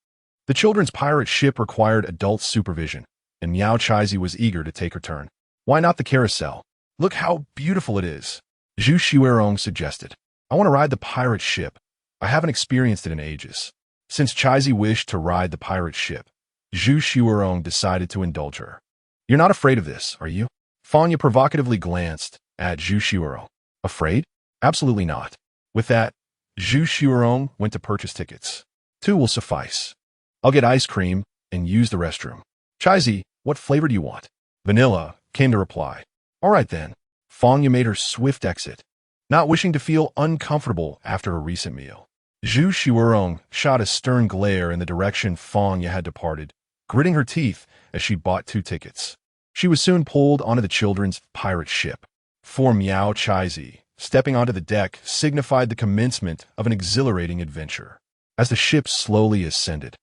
the children's pirate ship required adult supervision, and Miao Chaizi was eager to take her turn. Why not the carousel? Look how beautiful it is. Zhu Xuerong suggested. I want to ride the pirate ship. I haven't experienced it in ages. Since Chaizi wished to ride the pirate ship, Zhu Xuerong decided to indulge her. You're not afraid of this, are you? Fanya provocatively glanced at Zhu Xuerong. Afraid? Absolutely not. With that, Zhu Xuerong went to purchase tickets. 2 will suffice. I'll get ice cream and use the restroom. Chaizi, what flavor do you want? Vanilla, came the reply. All right then. Fanya made her swift exit, not wishing to feel uncomfortable after a recent meal. Zhu Xuerong shot a stern glare in the direction Fanya had departed, gritting her teeth as she bought 2 tickets. She was soon pulled onto the children's pirate ship. For Miao Chaizi, stepping onto the deck signified the commencement of an exhilarating adventure. As the ship slowly ascended,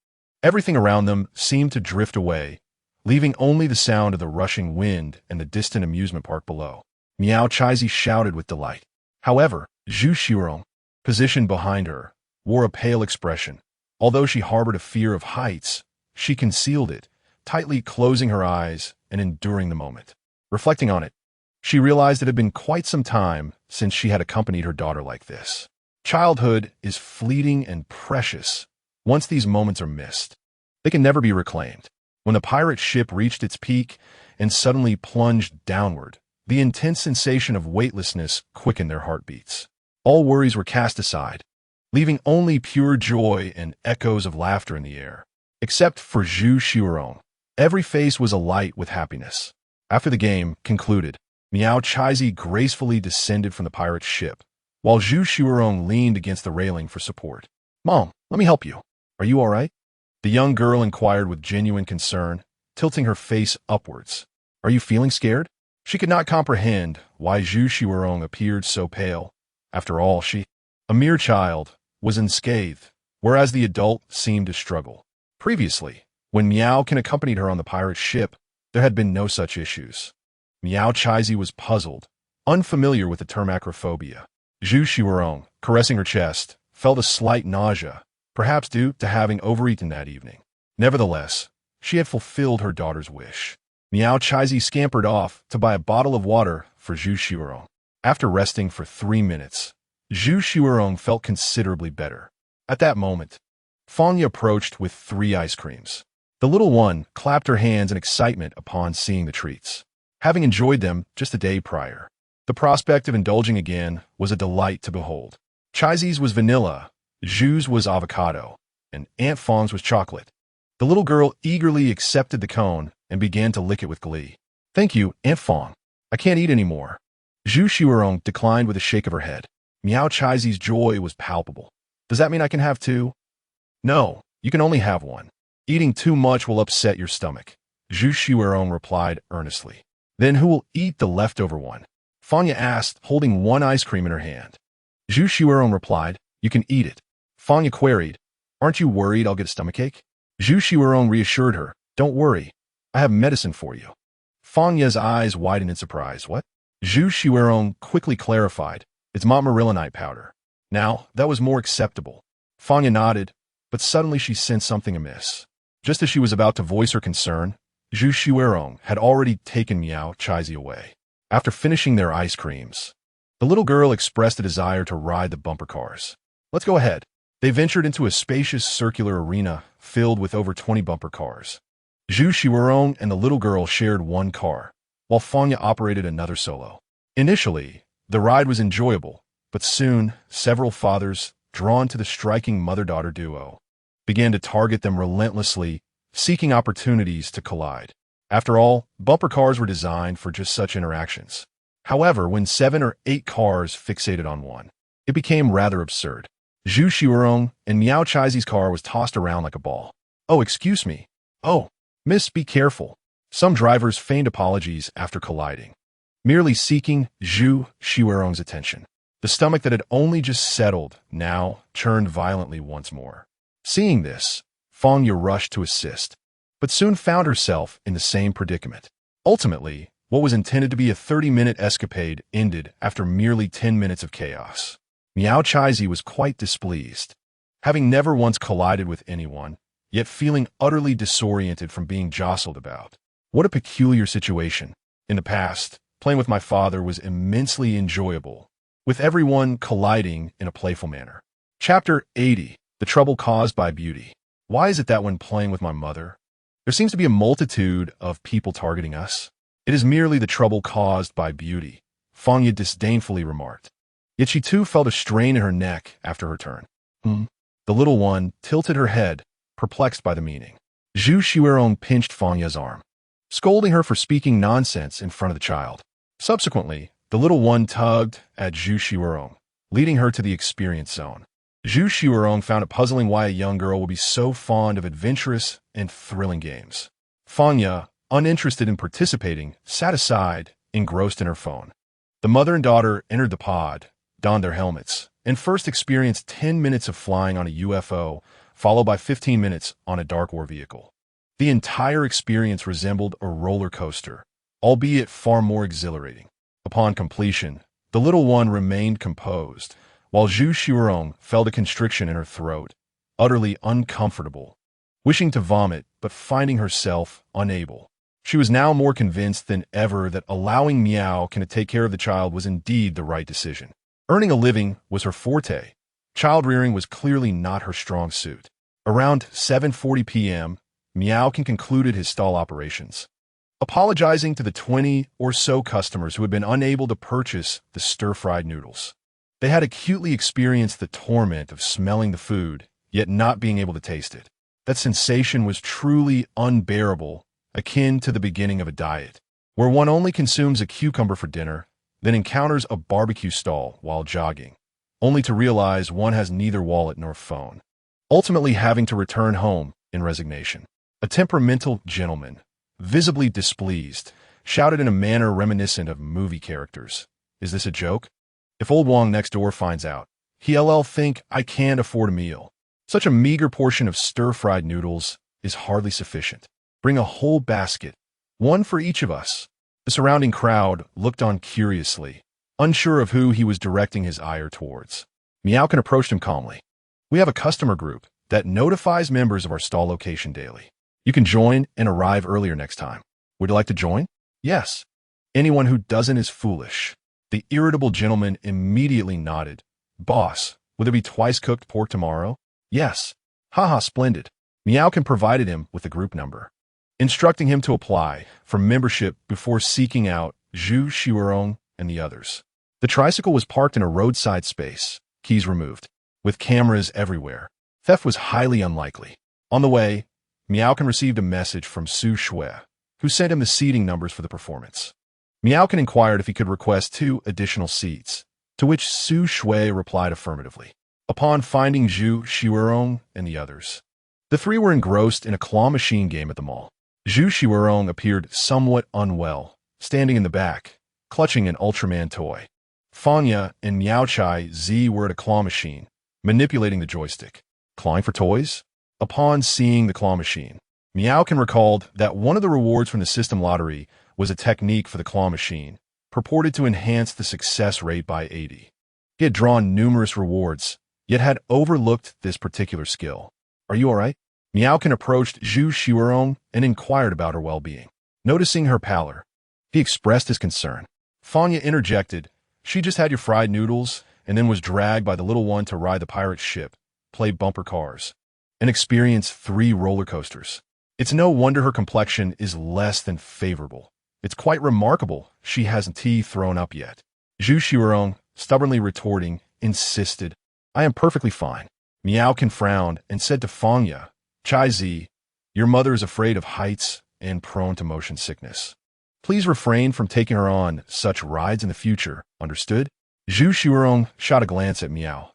everything around them seemed to drift away, leaving only the sound of the rushing wind and the distant amusement park below. Miao Chaizi shouted with delight. However, Zhu Xuerong, positioned behind her, wore a pale expression. Although she harbored a fear of heights, she concealed it, tightly closing her eyes and enduring the moment. Reflecting on it, she realized it had been quite some time since she had accompanied her daughter like this. Childhood is fleeting and precious. Once these moments are missed, they can never be reclaimed. When the pirate ship reached its peak and suddenly plunged downward, the intense sensation of weightlessness quickened their heartbeats. All worries were cast aside, leaving only pure joy and echoes of laughter in the air. Except for Zhu Xuerong, every face was alight with happiness. After the game concluded, Miao Chaizi gracefully descended from the pirate ship, while Zhu Xuerong leaned against the railing for support. Mom, let me help you. Are you all right? The young girl inquired with genuine concern, tilting her face upwards. Are you feeling scared? She could not comprehend why Zhu Xuerong appeared so pale. After all, she, a mere child, was unscathed, whereas the adult seemed to struggle. Previously, when Miao Can accompanied her on the pirate ship, there had been no such issues. Miao Chaizi was puzzled, unfamiliar with the term acrophobia. Zhu Xuerong, caressing her chest, felt a slight nausea, perhaps due to having overeaten that evening. Nevertheless, she had fulfilled her daughter's wish. Miao Chaizi scampered off to buy a bottle of water for Zhu Xuerong. After resting for 3 minutes, Xuerong felt considerably better. At that moment, Fanya approached with 3 ice creams. The little one clapped her hands in excitement upon seeing the treats, having enjoyed them just a day prior. The prospect of indulging again was a delight to behold. Chaizi's was vanilla, Zhu's was avocado, and Aunt Fong's was chocolate. The little girl eagerly accepted the cone and began to lick it with glee. "Thank you, Aunt Fong. I can't eat any more." Xuerong declined with a shake of her head. Miao Chaizi's joy was palpable. "Does that mean I can have 2? "No, you can only have 1. Eating too much will upset your stomach," Xuerong replied earnestly. "Then who will eat the leftover one?" Fanya asked, holding 1 ice cream in her hand. Xuerong replied, "You can eat it." Fanya queried, "Aren't you worried I'll get a stomachache?" Xuerong reassured her, "Don't worry, I have medicine for you." Fanya's eyes widened in surprise. "What?" Xuerong quickly clarified, "It's reunite powder." Now, that was more acceptable. Fanya nodded, but suddenly she sensed something amiss. Just as she was about to voice her concern, Xuerong had already taken Miao Chaizi away. After finishing their ice creams, the little girl expressed a desire to ride the bumper cars. "Let's go ahead." They ventured into a spacious circular arena filled with over 20 bumper cars. Xuerong and the little girl shared 1 car, while Fanya operated another solo. Initially, the ride was enjoyable, but soon, several fathers, drawn to the striking mother-daughter duo, began to target them relentlessly, seeking opportunities to collide. After all, bumper cars were designed for just such interactions. However, when 7 or 8 cars fixated on one, it became rather absurd. Xuerong and Miao Chaizi's car was tossed around like a ball. "Oh, excuse me. Oh, miss, be careful." Some drivers feigned apologies after colliding, merely seeking Xuerong's attention. The stomach that had only just settled now churned violently once more. Seeing this, Fanya rushed to assist, but soon found herself in the same predicament. Ultimately, what was intended to be a 30-minute escapade ended after merely 10 minutes of chaos. Miao Chaizi was quite displeased. Having never once collided with anyone, yet feeling utterly disoriented from being jostled about. What a peculiar situation. In the past, playing with my father was immensely enjoyable, with everyone colliding in a playful manner. Chapter 80. The Trouble Caused by Beauty. Why is it that when playing with my mother, there seems to be a multitude of people targeting us? It is merely the trouble caused by beauty, Fanya disdainfully remarked. Yet she too felt a strain in her neck after her turn. The little one tilted her head, perplexed by the meaning. Xuerong pinched Fanya's arm, scolding her for speaking nonsense in front of the child. Subsequently, the little one tugged at Xuerong, leading her to the experience zone. Xuerong found it puzzling why a young girl would be so fond of adventurous and thrilling games. Fanya, uninterested in participating, sat aside, engrossed in her phone. The mother and daughter entered the pod, donned their helmets, and first experienced 10 minutes of flying on a UFO, followed by 15 minutes on a Dark War vehicle. The entire experience resembled a roller coaster, albeit far more exhilarating. Upon completion, the little one remained composed, while Xuerong felt a constriction in her throat, utterly uncomfortable, wishing to vomit but finding herself unable. She was now more convinced than ever that allowing Miao to take care of the child was indeed the right decision. Earning a living was her forte. Child-rearing was clearly not her strong suit. Around 7:40 p.m., Miao concluded his stall operations, apologizing to the 20 or so customers who had been unable to purchase the stir-fried noodles. They had acutely experienced the torment of smelling the food, yet not being able to taste it. That sensation was truly unbearable, akin to the beginning of a diet, where one only consumes a cucumber for dinner, then encounters a barbecue stall while jogging, only to realize one has neither wallet nor phone, ultimately having to return home in resignation. A temperamental gentleman, visibly displeased, shouted in a manner reminiscent of movie characters, "Is this a joke? If old Wong next door finds out, he'll think I can't afford a meal. Such a meager portion of stir-fried noodles is hardly sufficient. Bring a whole basket, one for each of us." The surrounding crowd looked on curiously, unsure of who he was directing his ire towards. Miao approached him calmly. "We have a customer group that notifies members of our stall location daily. You can join and arrive earlier next time. Would you like to join?" "Yes. Anyone who doesn't is foolish." The irritable gentleman immediately nodded. Boss, will there be twice-cooked pork tomorrow? Yes. Haha, splendid. Miao provided him with the group number, instructing him to apply for membership before seeking out Xuerong and the others. The tricycle was parked in a roadside space, keys removed, with cameras everywhere. Theft was highly unlikely. On the way, Miao received a message from Su Shui, who sent him the seating numbers for the performance. Miao inquired if he could request 2 additional seats, to which Su Shui replied affirmatively. Upon finding Xuerong and the others, the 3 were engrossed in a claw machine game at the mall. Xuerong appeared somewhat unwell, standing in the back, clutching an Ultraman toy. Fanya and Miao Chai Z were at a claw machine, manipulating the joystick. Clawing for toys? Upon seeing the claw machine, Miao recalled that one of the rewards from the system lottery was a technique for the claw machine, purported to enhance the success rate by 80. He had drawn numerous rewards, yet had overlooked this particular skill. Are you all right? Miao approached Xuerong and inquired about her well-being. Noticing her pallor, he expressed his concern. Fanya interjected, she just had your fried noodles and then was dragged by the little one to ride the pirate ship, play bumper cars, and experience 3 roller coasters. It's no wonder her complexion is less than favorable. It's quite remarkable she hasn't tea thrown up yet. Xuerong, stubbornly retorting, insisted, I am perfectly fine. Miao frowned and said to Fanya, Chai Z, your mother is afraid of heights and prone to motion sickness. Please refrain from taking her on such rides in the future, understood? Xuerong shot a glance at Miao,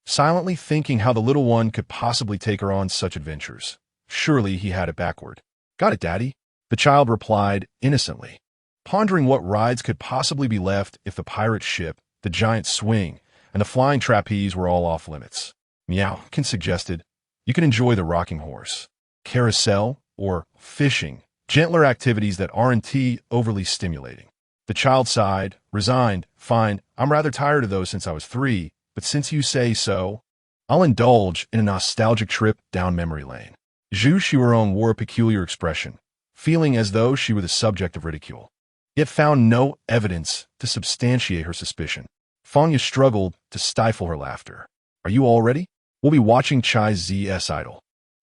silently thinking how the little one could possibly take her on such adventures. Surely he had it backward. Got it, Daddy, the child replied innocently, pondering what rides could possibly be left if the pirate ship, the giant swing, and the flying trapeze were all off limits. Miao suggested, you can enjoy the rocking horse, carousel, or fishing, gentler activities that aren't overly stimulating. The child sighed, resigned, fine, I'm rather tired of those since I was 3, but since you say so, I'll indulge in a nostalgic trip down memory lane. Xuerong wore a peculiar expression, feeling as though she were the subject of ridicule, yet found no evidence to substantiate her suspicion. Fanya struggled to stifle her laughter. Are you all ready? We'll be watching Chai Z's idol,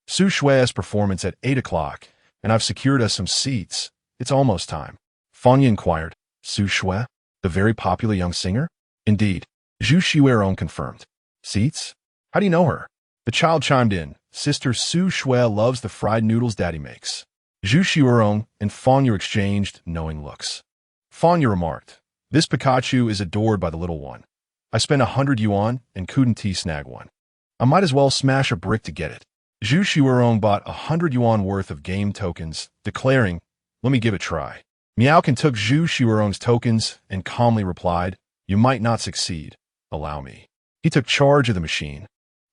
Su Shui's performance at 8 o'clock, and I've secured us some seats. It's almost time. Fanya inquired. Su Shui, the very popular young singer? Indeed. Xuerong confirmed. Seats? How do you know her? The child chimed in. Sister Su Shui loves the fried noodles Daddy makes. Xuerong and Fanya exchanged knowing looks. Fanya remarked, this Pikachu is adored by the little one. I spent 100 yuan and couldn't snag one. I might as well smash a brick to get it. Xuerong bought 100 yuan worth of game tokens, declaring, let me give it a try. Miao took Xuerong's tokens and calmly replied, you might not succeed. Allow me. He took charge of the machine,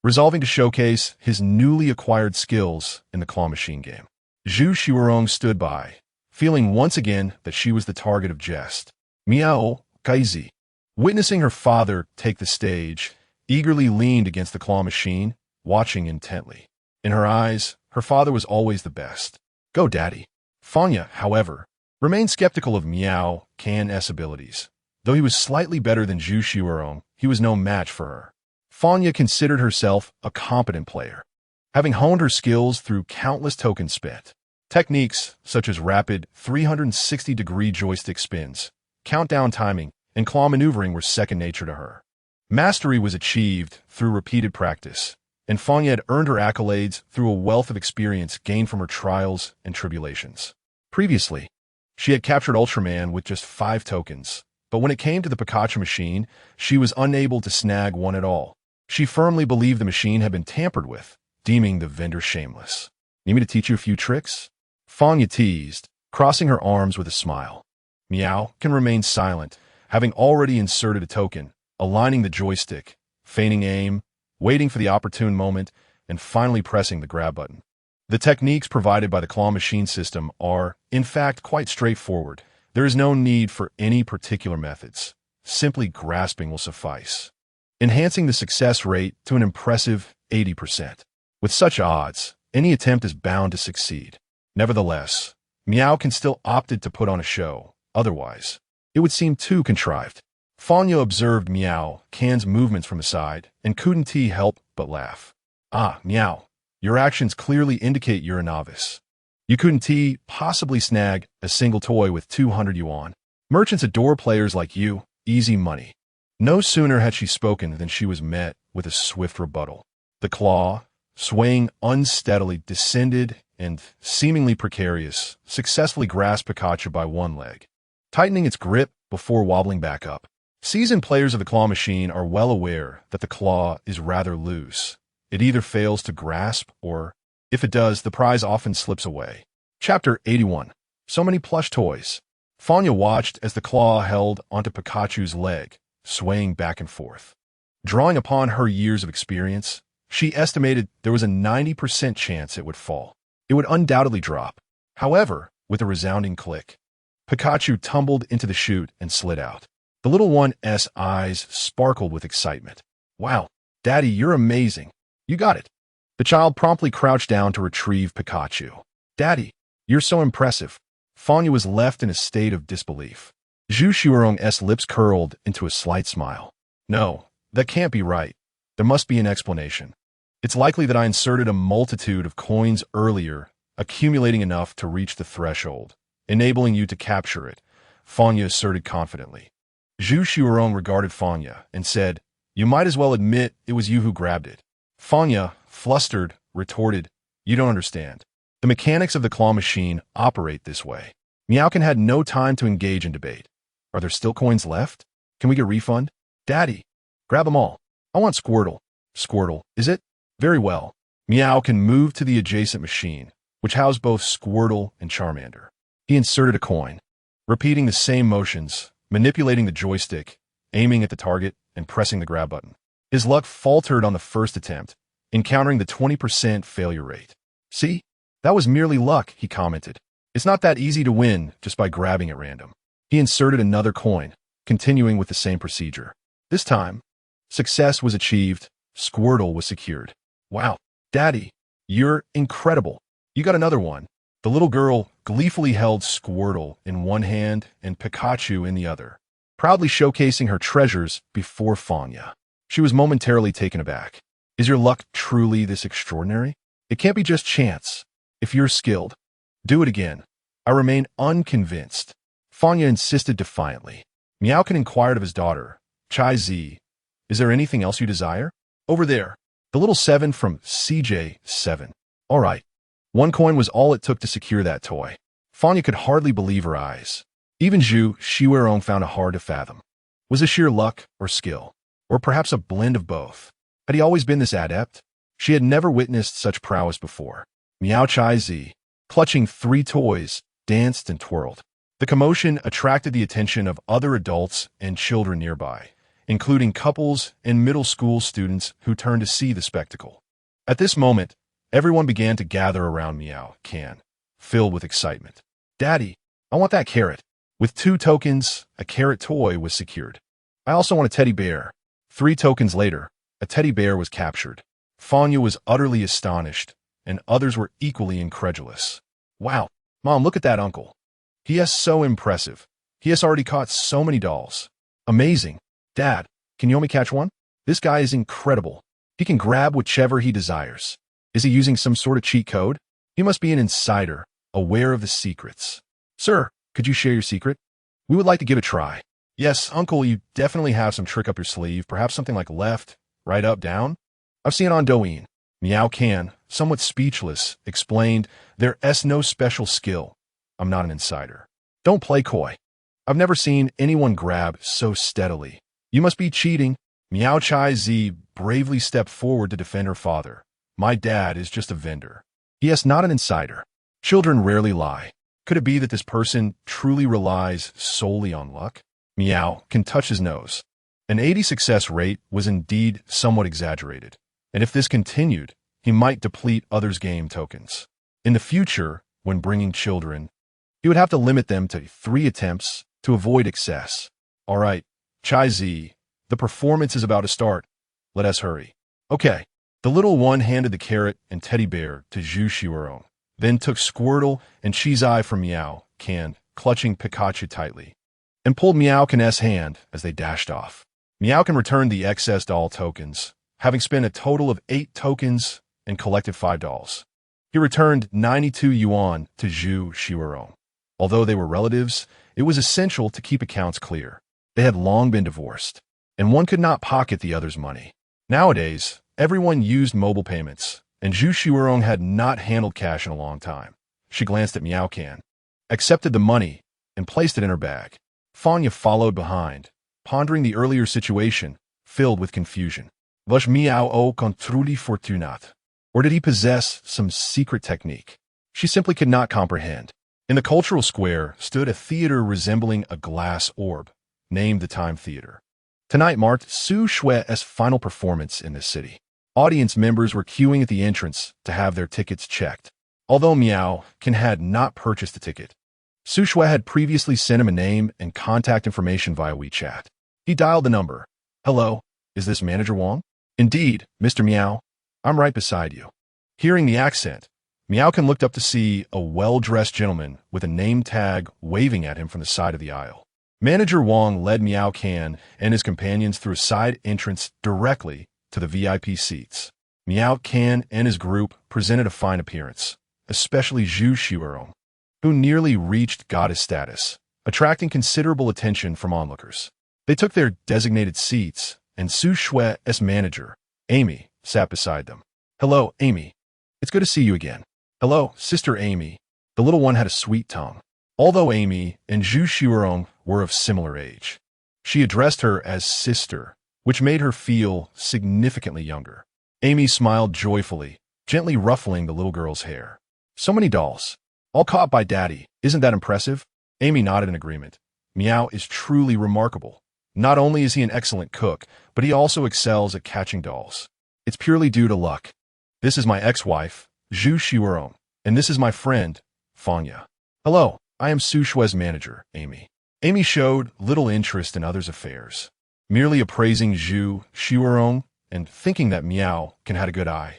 resolving to showcase his newly acquired skills in the claw machine game. Xuerong stood by, feeling once again that she was the target of jest. Miao, Kaizi, witnessing her father take the stage, eagerly leaned against the claw machine, watching intently. In her eyes, her father was always the best. Go, Daddy. Fanya, however, remained skeptical of Miao Can's abilities. Though he was slightly better than Xuerong, he was no match for her. Fanya considered herself a competent player, having honed her skills through countless tokens spent. Techniques such as rapid 360-degree joystick spins, countdown timing, and claw maneuvering were second nature to her. Mastery was achieved through repeated practice, and Fanya had earned her accolades through a wealth of experience gained from her trials and tribulations. Previously, she had captured Ultraman with just 5 tokens, but when it came to the Pikachu machine, she was unable to snag one at all. She firmly believed the machine had been tampered with, deeming the vendor shameless. Need me to teach you a few tricks? Fanya teased, crossing her arms with a smile. Miao remain silent, having already inserted a token, aligning the joystick, feigning aim, waiting for the opportune moment, and finally pressing the grab button. The techniques provided by the claw machine system are, in fact, quite straightforward. There is no need for any particular methods. Simply grasping will suffice, enhancing the success rate to an impressive 80%. With such odds, any attempt is bound to succeed. Nevertheless, Miao still opted to put on a show. Otherwise, It would seem too contrived. Fanya observed Miao, Can's movements from the side, and couldn't he help but laugh. Ah, Miao, your actions clearly indicate you're a novice. You couldn't he possibly snag a single toy with 200 yuan. Merchants adore players like you, easy money. No sooner had she spoken than she was met with a swift rebuttal. The claw, swaying unsteadily, descended and, seemingly precarious, successfully grasped Pikachu by one leg, tightening its grip before wobbling back up. Seasoned players of the claw machine are well aware that the claw is rather loose. It either fails to grasp or, if it does, the prize often slips away. Chapter 81. So many plush toys. Fanya watched as the claw held onto Pikachu's leg, swaying back and forth. Drawing upon her years of experience, she estimated there was a 90% chance it would fall. It would undoubtedly drop. However, with a resounding click, Pikachu tumbled into the chute and slid out. The little one's eyes sparkled with excitement. Wow, Daddy, you're amazing. You got it. The child promptly crouched down to retrieve Pikachu. Daddy, you're so impressive. Fanya was left in a state of disbelief. Xuerong's lips curled into a slight smile. No, that can't be right. There must be an explanation. It's likely that I inserted a multitude of coins earlier, accumulating enough to reach the threshold, enabling you to capture it, Fanya asserted confidently. Xuerong regarded Fanya and said, You might as well admit it was you who grabbed it. Fanya, flustered, retorted, You don't understand. The mechanics of the claw machine operate this way. Miaokan had no time to engage in debate. Are there still coins left? Can we get a refund? Daddy, grab them all. I want Squirtle. Squirtle, is it? Very well. Miaokan moved to the adjacent machine, which housed both Squirtle and Charmander. He inserted a coin, repeating the same motions, manipulating the joystick, aiming at the target, and pressing the grab button. His luck faltered on the first attempt, encountering the 20% failure rate. See? That was merely luck, he commented. It's not that easy to win just by grabbing at random. He inserted another coin, continuing with the same procedure. This time, success was achieved. Squirtle was secured. Wow, Daddy, you're incredible. You got another one. The little girl gleefully held Squirtle in one hand and Pikachu in the other, proudly showcasing her treasures before Fanya. She was momentarily taken aback. Is your luck truly this extraordinary? It can't be just chance. If you're skilled, do it again. I remain unconvinced. Fanya insisted defiantly. Miaokan inquired of his daughter, Chai Zi, Is there anything else you desire? Over there. The little 7 from CJ7. All right. One coin was all it took to secure that toy. Fanya could hardly believe her eyes. Even Xuerong found it hard to fathom. Was it sheer luck or skill? Or perhaps a blend of both? Had he always been this adept? She had never witnessed such prowess before. Miao Chai Zi, clutching 3 toys, danced and twirled. The commotion attracted the attention of other adults and children nearby, including couples and middle school students who turned to see the spectacle. At this moment, everyone began to gather around Miao Can, filled with excitement. Daddy, I want that carrot. With 2 tokens, a carrot toy was secured. I also want a teddy bear. 3 tokens later, a teddy bear was captured. Fanya was utterly astonished, and others were equally incredulous. Wow, Mom, look at that uncle. He is so impressive. He has already caught so many dolls. Amazing. Dad, can you help me catch one? This guy is incredible. He can grab whichever he desires. Is he using some sort of cheat code? He must be an insider, aware of the secrets. Sir, could you share your secret? We would like to give it a try. Yes, Uncle, you definitely have some trick up your sleeve, perhaps something like left, right up, down. I've seen it on Douyin. Miao Can, somewhat speechless, explained, There's no special skill. I'm not an insider. Don't play coy. I've never seen anyone grab so steadily. You must be cheating. Miao Chai Zi bravely stepped forward to defend her father. My dad is just a vendor. He is not an insider. Children rarely lie. Could it be that this person truly relies solely on luck? Miao can touch his nose. An 80 success rate was indeed somewhat exaggerated, and if this continued, he might deplete others' game tokens. In the future, when bringing children, he would have to limit them to 3 attempts to avoid excess. All right, Chai Zi, the performance is about to start. Let us hurry. Okay. The little one handed the carrot and teddy bear to Xuerong, then took Squirtle and Cheese Eye from Miao Can, clutching Pikachu tightly. and pulled Miao-Can's hand as they dashed off. Miao-Can returned the excess doll tokens, having spent a total of 8 tokens and collected 5 dolls. He returned 92 yuan to Zhu Xuerong. Although they were relatives, it was essential to keep accounts clear. They had long been divorced, and one could not pocket the other's money. Nowadays, everyone used mobile payments, and Zhu Xuerong had not handled cash in a long time. She glanced at Miao-Can, accepted the money, and placed it in her bag. Fanya followed behind, pondering the earlier situation, filled with confusion. Was Miao au contrôle fortunat? Or did he possess some secret technique? She simply could not comprehend. In the cultural square stood a theater resembling a glass orb, named the Time Theater. Tonight marked Su Shue's final performance in this city. Audience members were queuing at the entrance to have their tickets checked. Although Miao-Can had not purchased a ticket, Su Shui had previously sent him a name and contact information via WeChat. He dialed the number. Hello, is this Manager Wang? Indeed, Mr. Miao. I'm right beside you. Hearing the accent, Miao-Can looked up to see a well-dressed gentleman with a name tag waving at him from the side of the aisle. Manager Wang led Miao-Can and his companions through a side entrance directly to the VIP seats. Miao-Can and his group presented a fine appearance, especially Zhu Xuerong, who nearly reached goddess status, attracting considerable attention from onlookers. They took their designated seats, and Su Shue's manager, Amy, sat beside them. Hello, Amy. It's good to see you again. Hello, Sister Amy. The little one had a sweet tongue. Although Amy and Zhu Xuerong were of similar age, she addressed her as sister, which made her feel significantly younger. Amy smiled joyfully, gently ruffling the little girl's hair. So many dolls, all caught by Daddy. Isn't that impressive? Amy nodded in agreement. Miao is truly remarkable. Not only is he an excellent cook, but he also excels at catching dolls. It's purely due to luck. This is my ex-wife, Zhu Xuerong, and this is my friend, Fanya. Hello, I am Su Shue's manager, Amy. Amy showed little interest in others' affairs, merely appraising Zhu Xuerong and thinking that Miao-Can had a good eye.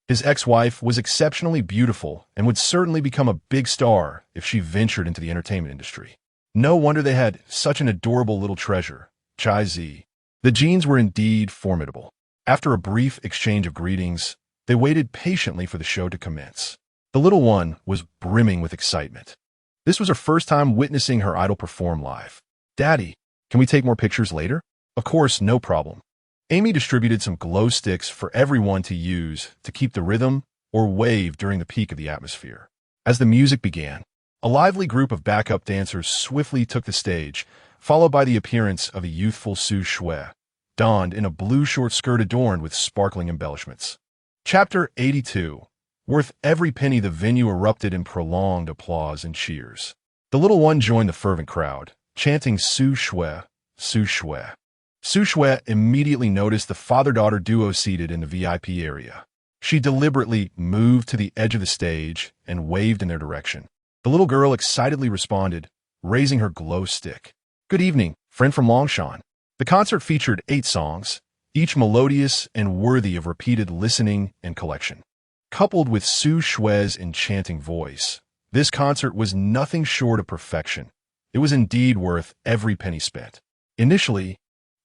His ex-wife was exceptionally beautiful and would certainly become a big star if she ventured into the entertainment industry. No wonder they had such an adorable little treasure, Chai Zi. The genes were indeed formidable. After a brief exchange of greetings, they waited patiently for the show to commence. The little one was brimming with excitement. This was her first time witnessing her idol perform live. Daddy, can we take more pictures later? Of course, no problem. Amy distributed some glow sticks for everyone to use to keep the rhythm or wave during the peak of the atmosphere. As the music began, a lively group of backup dancers swiftly took the stage, followed by the appearance of a youthful Su Shui, donned in a blue short skirt adorned with sparkling embellishments. Chapter 82. Worth every penny, the venue erupted in prolonged applause and cheers. The little one joined the fervent crowd, chanting Su Shui, Su Shui. Su Shui immediately noticed the father-daughter duo seated in the VIP area. She deliberately moved to the edge of the stage and waved in their direction. The little girl excitedly responded, raising her glow stick. Good evening, friend from Longshan. The concert featured 8 songs, each melodious and worthy of repeated listening and collection. Coupled with Su Shui's enchanting voice, this concert was nothing short of perfection. It was indeed worth every penny spent. Initially,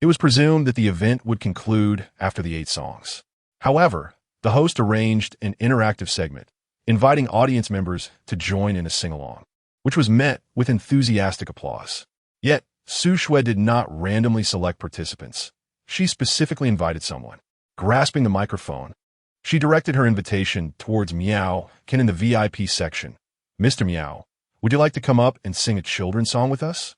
it was presumed that the event would conclude after the 8 songs. However, the host arranged an interactive segment, inviting audience members to join in a sing-along, which was met with enthusiastic applause. Yet, Su Shui did not randomly select participants. She specifically invited someone. Grasping the microphone, she directed her invitation towards Miao-Can in the VIP section. Mr. Miao, would you like to come up and sing a children's song with us?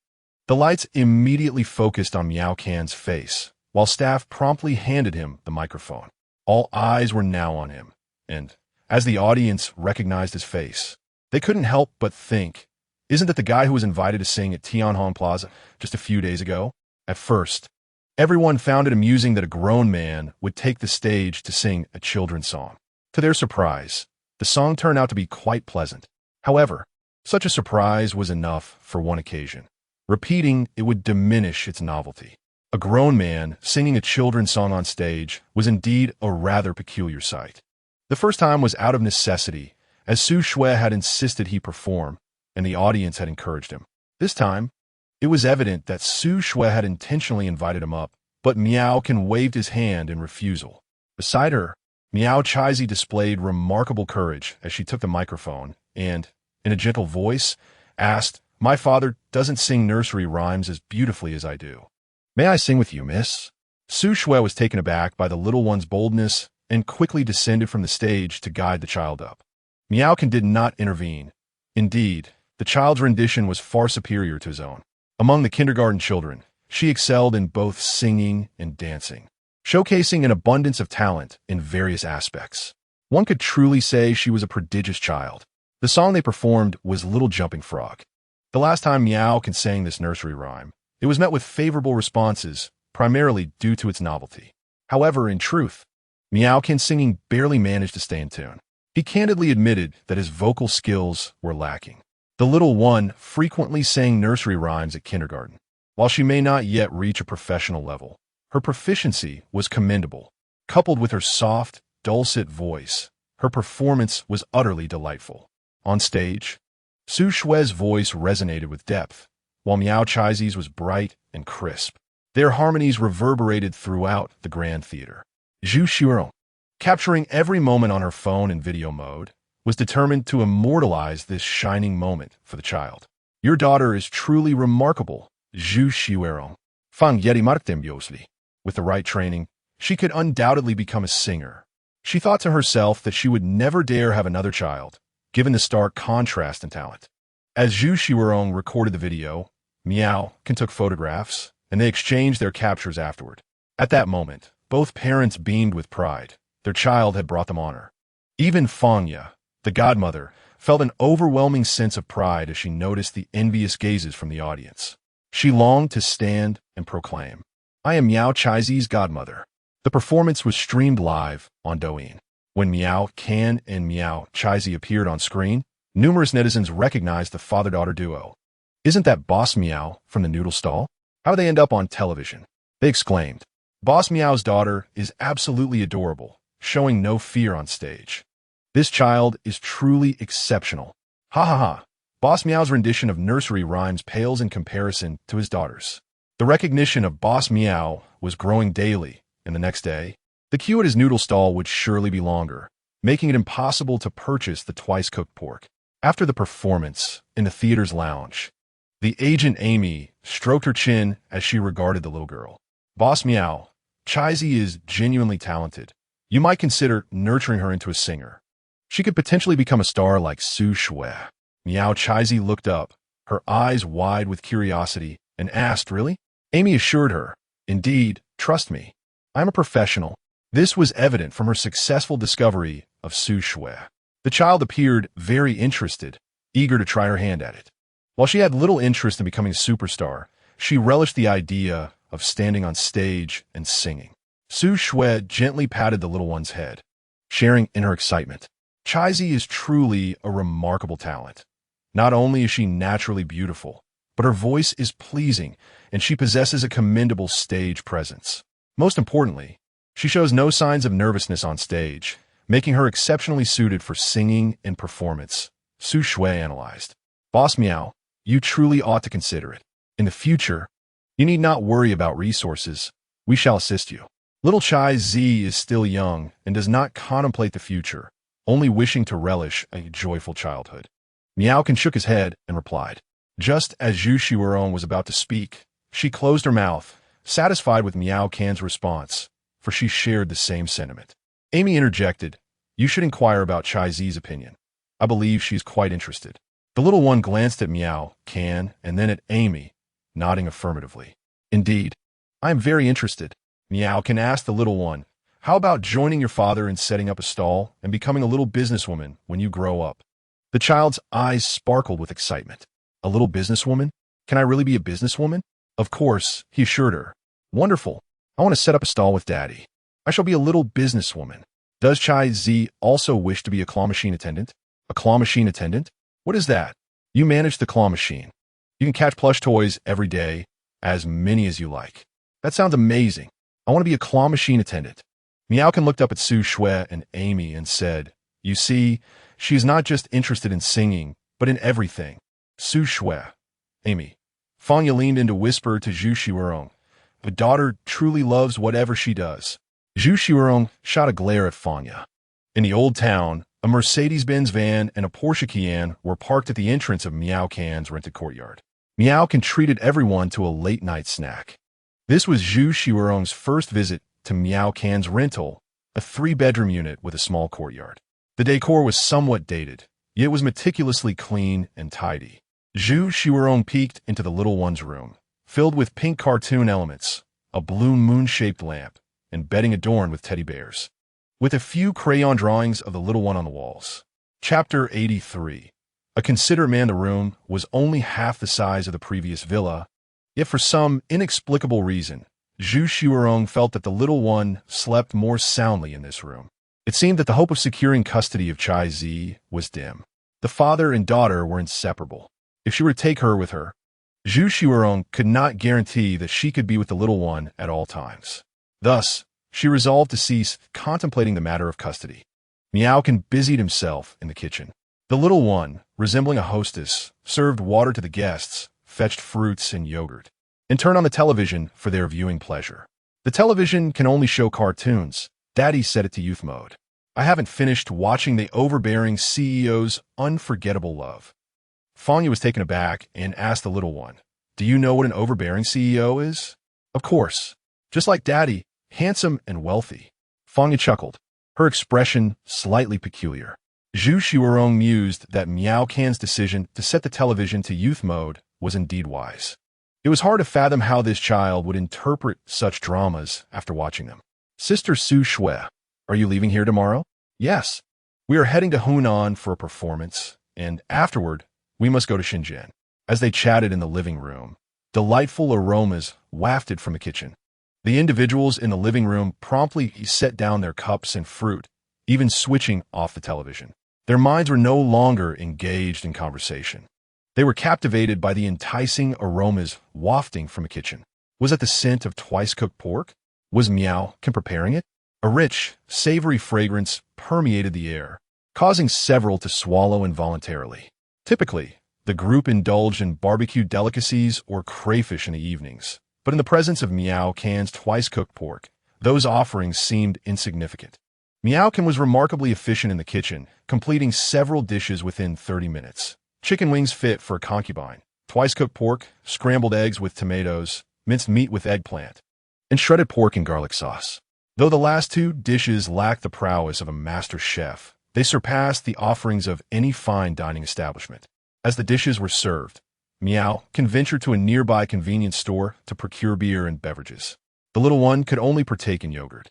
The lights immediately focused on Miao-Can's face, while staff promptly handed him the microphone. All eyes were now on him, and as the audience recognized his face, they couldn't help but think, isn't that the guy who was invited to sing at Tianhong Plaza just a few days ago? At first, everyone found it amusing that a grown man would take the stage to sing a children's song. To their surprise, the song turned out to be quite pleasant. However, such a surprise was enough for one occasion. Repeating it would diminish its novelty. A grown man singing a children's song on stage was indeed a rather peculiar sight. The first time was out of necessity, as Su Shui had insisted he perform, and the audience had encouraged him. This time, It was evident that Su Shui had intentionally invited him up, but Miao Can waved his hand in refusal. Beside her, Miao Chaizi displayed remarkable courage as she took the microphone and, in a gentle voice, asked, "My father doesn't sing nursery rhymes as beautifully as I do. May I sing with you, miss?" Su Shui was taken aback by the little one's boldness and quickly descended from the stage to guide the child up. Miaokin did not intervene. Indeed, the child's rendition was far superior to his own. Among the kindergarten children, she excelled in both singing and dancing, showcasing an abundance of talent in various aspects. One could truly say she was a prodigious child. The song they performed was Little Jumping Frog. The last time Miaokin sang this nursery rhyme, it was met with favorable responses, primarily due to its novelty. However, in truth, Miaokin's singing barely managed to stay in tune. He candidly admitted that his vocal skills were lacking. The little one frequently sang nursery rhymes at kindergarten. While she may not yet reach a professional level, her proficiency was commendable. Coupled with her soft, dulcet voice, her performance was utterly delightful. On stage, Su Shui's voice resonated with depth, while Miao Chaizi's was bright and crisp. Their harmonies reverberated throughout the grand theater. Xuerong, capturing every moment on her phone in video mode, was determined to immortalize this shining moment for the child. "Your daughter is truly remarkable, Xuerong. Fang yeti marktembiosli." With the right training, she could undoubtedly become a singer. She thought to herself that she would never dare have another child, given the stark contrast in talent. As Xuerong recorded the video, Miao Can took photographs, and they exchanged their captures afterward. At that moment, both parents beamed with pride. Their child had brought them honor. Even Fangya, the godmother, felt an overwhelming sense of pride as she noticed the envious gazes from the audience. She longed to stand and proclaim, "I am Miao Chaizi's godmother." The performance was streamed live on Douyin. When Miao Can and Miao Chaizi appeared on screen, numerous netizens recognized the father-daughter duo. "Isn't that Boss Miao from the noodle stall? How did they end up on television?" they exclaimed. Boss Miao's daughter is absolutely adorable, showing no fear on stage. "This child is truly exceptional. Ha ha ha." Boss Miao's rendition of nursery rhymes pales in comparison to his daughter's. The recognition of Boss Miao was growing daily, and the next day, the queue at his noodle stall would surely be longer, making it impossible to purchase the twice-cooked pork. After the performance, in the theater's lounge, the agent Amy stroked her chin as she regarded the little girl. "Boss Miao, Chaizi is genuinely talented. You might consider nurturing her into a singer. She could potentially become a star like Su Shui." Miao Chaizi looked up, her eyes wide with curiosity, and asked, "Really?" Amy assured her, "Indeed, trust me. I'm a professional." This was evident from her successful discovery of Su Shui. The child appeared very interested, eager to try her hand at it. While she had little interest in becoming a superstar, she relished the idea of standing on stage and singing. Su Shui gently patted the little one's head, sharing in her excitement. "Chaizi is truly a remarkable talent. Not only is she naturally beautiful, but her voice is pleasing, and she possesses a commendable stage presence. Most importantly, she shows no signs of nervousness on stage, making her exceptionally suited for singing and performance," Su Shui analyzed. "Boss Miao, you truly ought to consider it. In the future, you need not worry about resources. We shall assist you." Little Chai Z is still young and does not contemplate the future, only wishing to relish a joyful childhood. Miaokin shook his head and replied. Just as Zhu Xuerong was about to speak, she closed her mouth, satisfied with Miaokin's response, for she shared the same sentiment. Amy interjected, "You should inquire about Chai Z's opinion. I believe she's quite interested." The little one glanced at Miao Can and then at Amy, nodding affirmatively. "Indeed, I am very interested." Miao Can asked the little one, "How about joining your father in setting up a stall and becoming a little businesswoman when you grow up?" The child's eyes sparkled with excitement. "A little businesswoman? Can I really be a businesswoman?" "Of course," he assured her. "Wonderful. I want to set up a stall with Daddy. I shall be a little businesswoman." "Does Chai Z also wish to be a claw machine attendant?" "A claw machine attendant? What is that?" "You manage the claw machine. You can catch plush toys every day, as many as you like." "That sounds amazing. I want to be a claw machine attendant." Miaokin looked up at Su Shui and Amy and said, "You see, she is not just interested in singing, but in everything." Su Shui, Amy, Fanya leaned in to whisper to Zhu Xuerong. "The daughter truly loves whatever she does." Zhu Xuerong shot a glare at Fanya. In the old town, a Mercedes-Benz van and a Porsche Cayenne were parked at the entrance of Miao Can's rented courtyard. Miao Can treated everyone to a late-night snack. This was Zhu Xuerong's first visit to Miao Can's rental, a 3-bedroom unit with a small courtyard. The decor was somewhat dated, yet was meticulously clean and tidy. Zhu Xuerong peeked into the little one's room, filled with pink cartoon elements, a blue moon-shaped lamp, and bedding adorned with teddy bears, with a few crayon drawings of the little one on the walls. Chapter 83. A considerate man. The room was only half the size of the previous villa, yet for some inexplicable reason, Zhu Xuerong felt that the little one slept more soundly in this room. It seemed that the hope of securing custody of Chai Zi was dim. The father and daughter were inseparable. If she were to take her with her, Zhu Xuerong could not guarantee that she could be with the little one at all times. Thus, she resolved to cease contemplating the matter of custody. Miao Can busied himself in the kitchen. The little one, resembling a hostess, served water to the guests, fetched fruits and yogurt, and turned on the television for their viewing pleasure. The television can only show cartoons. Daddy set it to youth mode. I haven't finished watching the overbearing CEO's unforgettable love. Fanya was taken aback and asked the little one, "Do you know what an overbearing CEO is?" "Of course. Just like Daddy, handsome and wealthy." Fanya chuckled, her expression slightly peculiar. Zhu Xuerong mused that Miao Can's decision to set the television to youth mode was indeed wise. It was hard to fathom how this child would interpret such dramas after watching them. "Sister Su Shui, are you leaving here tomorrow?" "Yes. We are heading to Hunan for a performance, and afterward, we must go to Shenzhen." As they chatted in the living room, delightful aromas wafted from the kitchen. The individuals in the living room promptly set down their cups and fruit, even switching off the television. Their minds were no longer engaged in conversation. They were captivated by the enticing aromas wafting from the kitchen. Was it the scent of twice-cooked pork? Was Miao Can preparing it? A rich, savory fragrance permeated the air, causing several to swallow involuntarily. Typically, the group indulged in barbecue delicacies or crayfish in the evenings, but in the presence of Miao Can's twice-cooked pork, those offerings seemed insignificant. Miao Can was remarkably efficient in the kitchen, completing several dishes within 30 minutes. Chicken wings fit for a concubine, twice-cooked pork, scrambled eggs with tomatoes, minced meat with eggplant, and shredded pork in garlic sauce. Though the last two dishes lacked the prowess of a master chef, they surpassed the offerings of any fine dining establishment. As the dishes were served, Miao Can ventured to a nearby convenience store to procure beer and beverages. The little one could only partake in yogurt.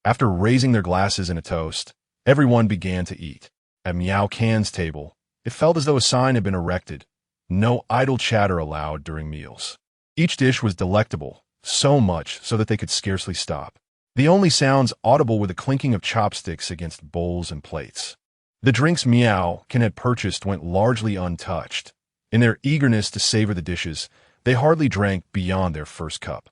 After raising their glasses in a toast, everyone began to eat. At Miao Can's table, it felt as though a sign had been erected: no idle chatter allowed during meals. Each dish was delectable, so much so that they could scarcely stop. The only sounds audible were the clinking of chopsticks against bowls and plates. The drinks Miao Can had purchased went largely untouched. In their eagerness to savor the dishes, they hardly drank beyond their first cup.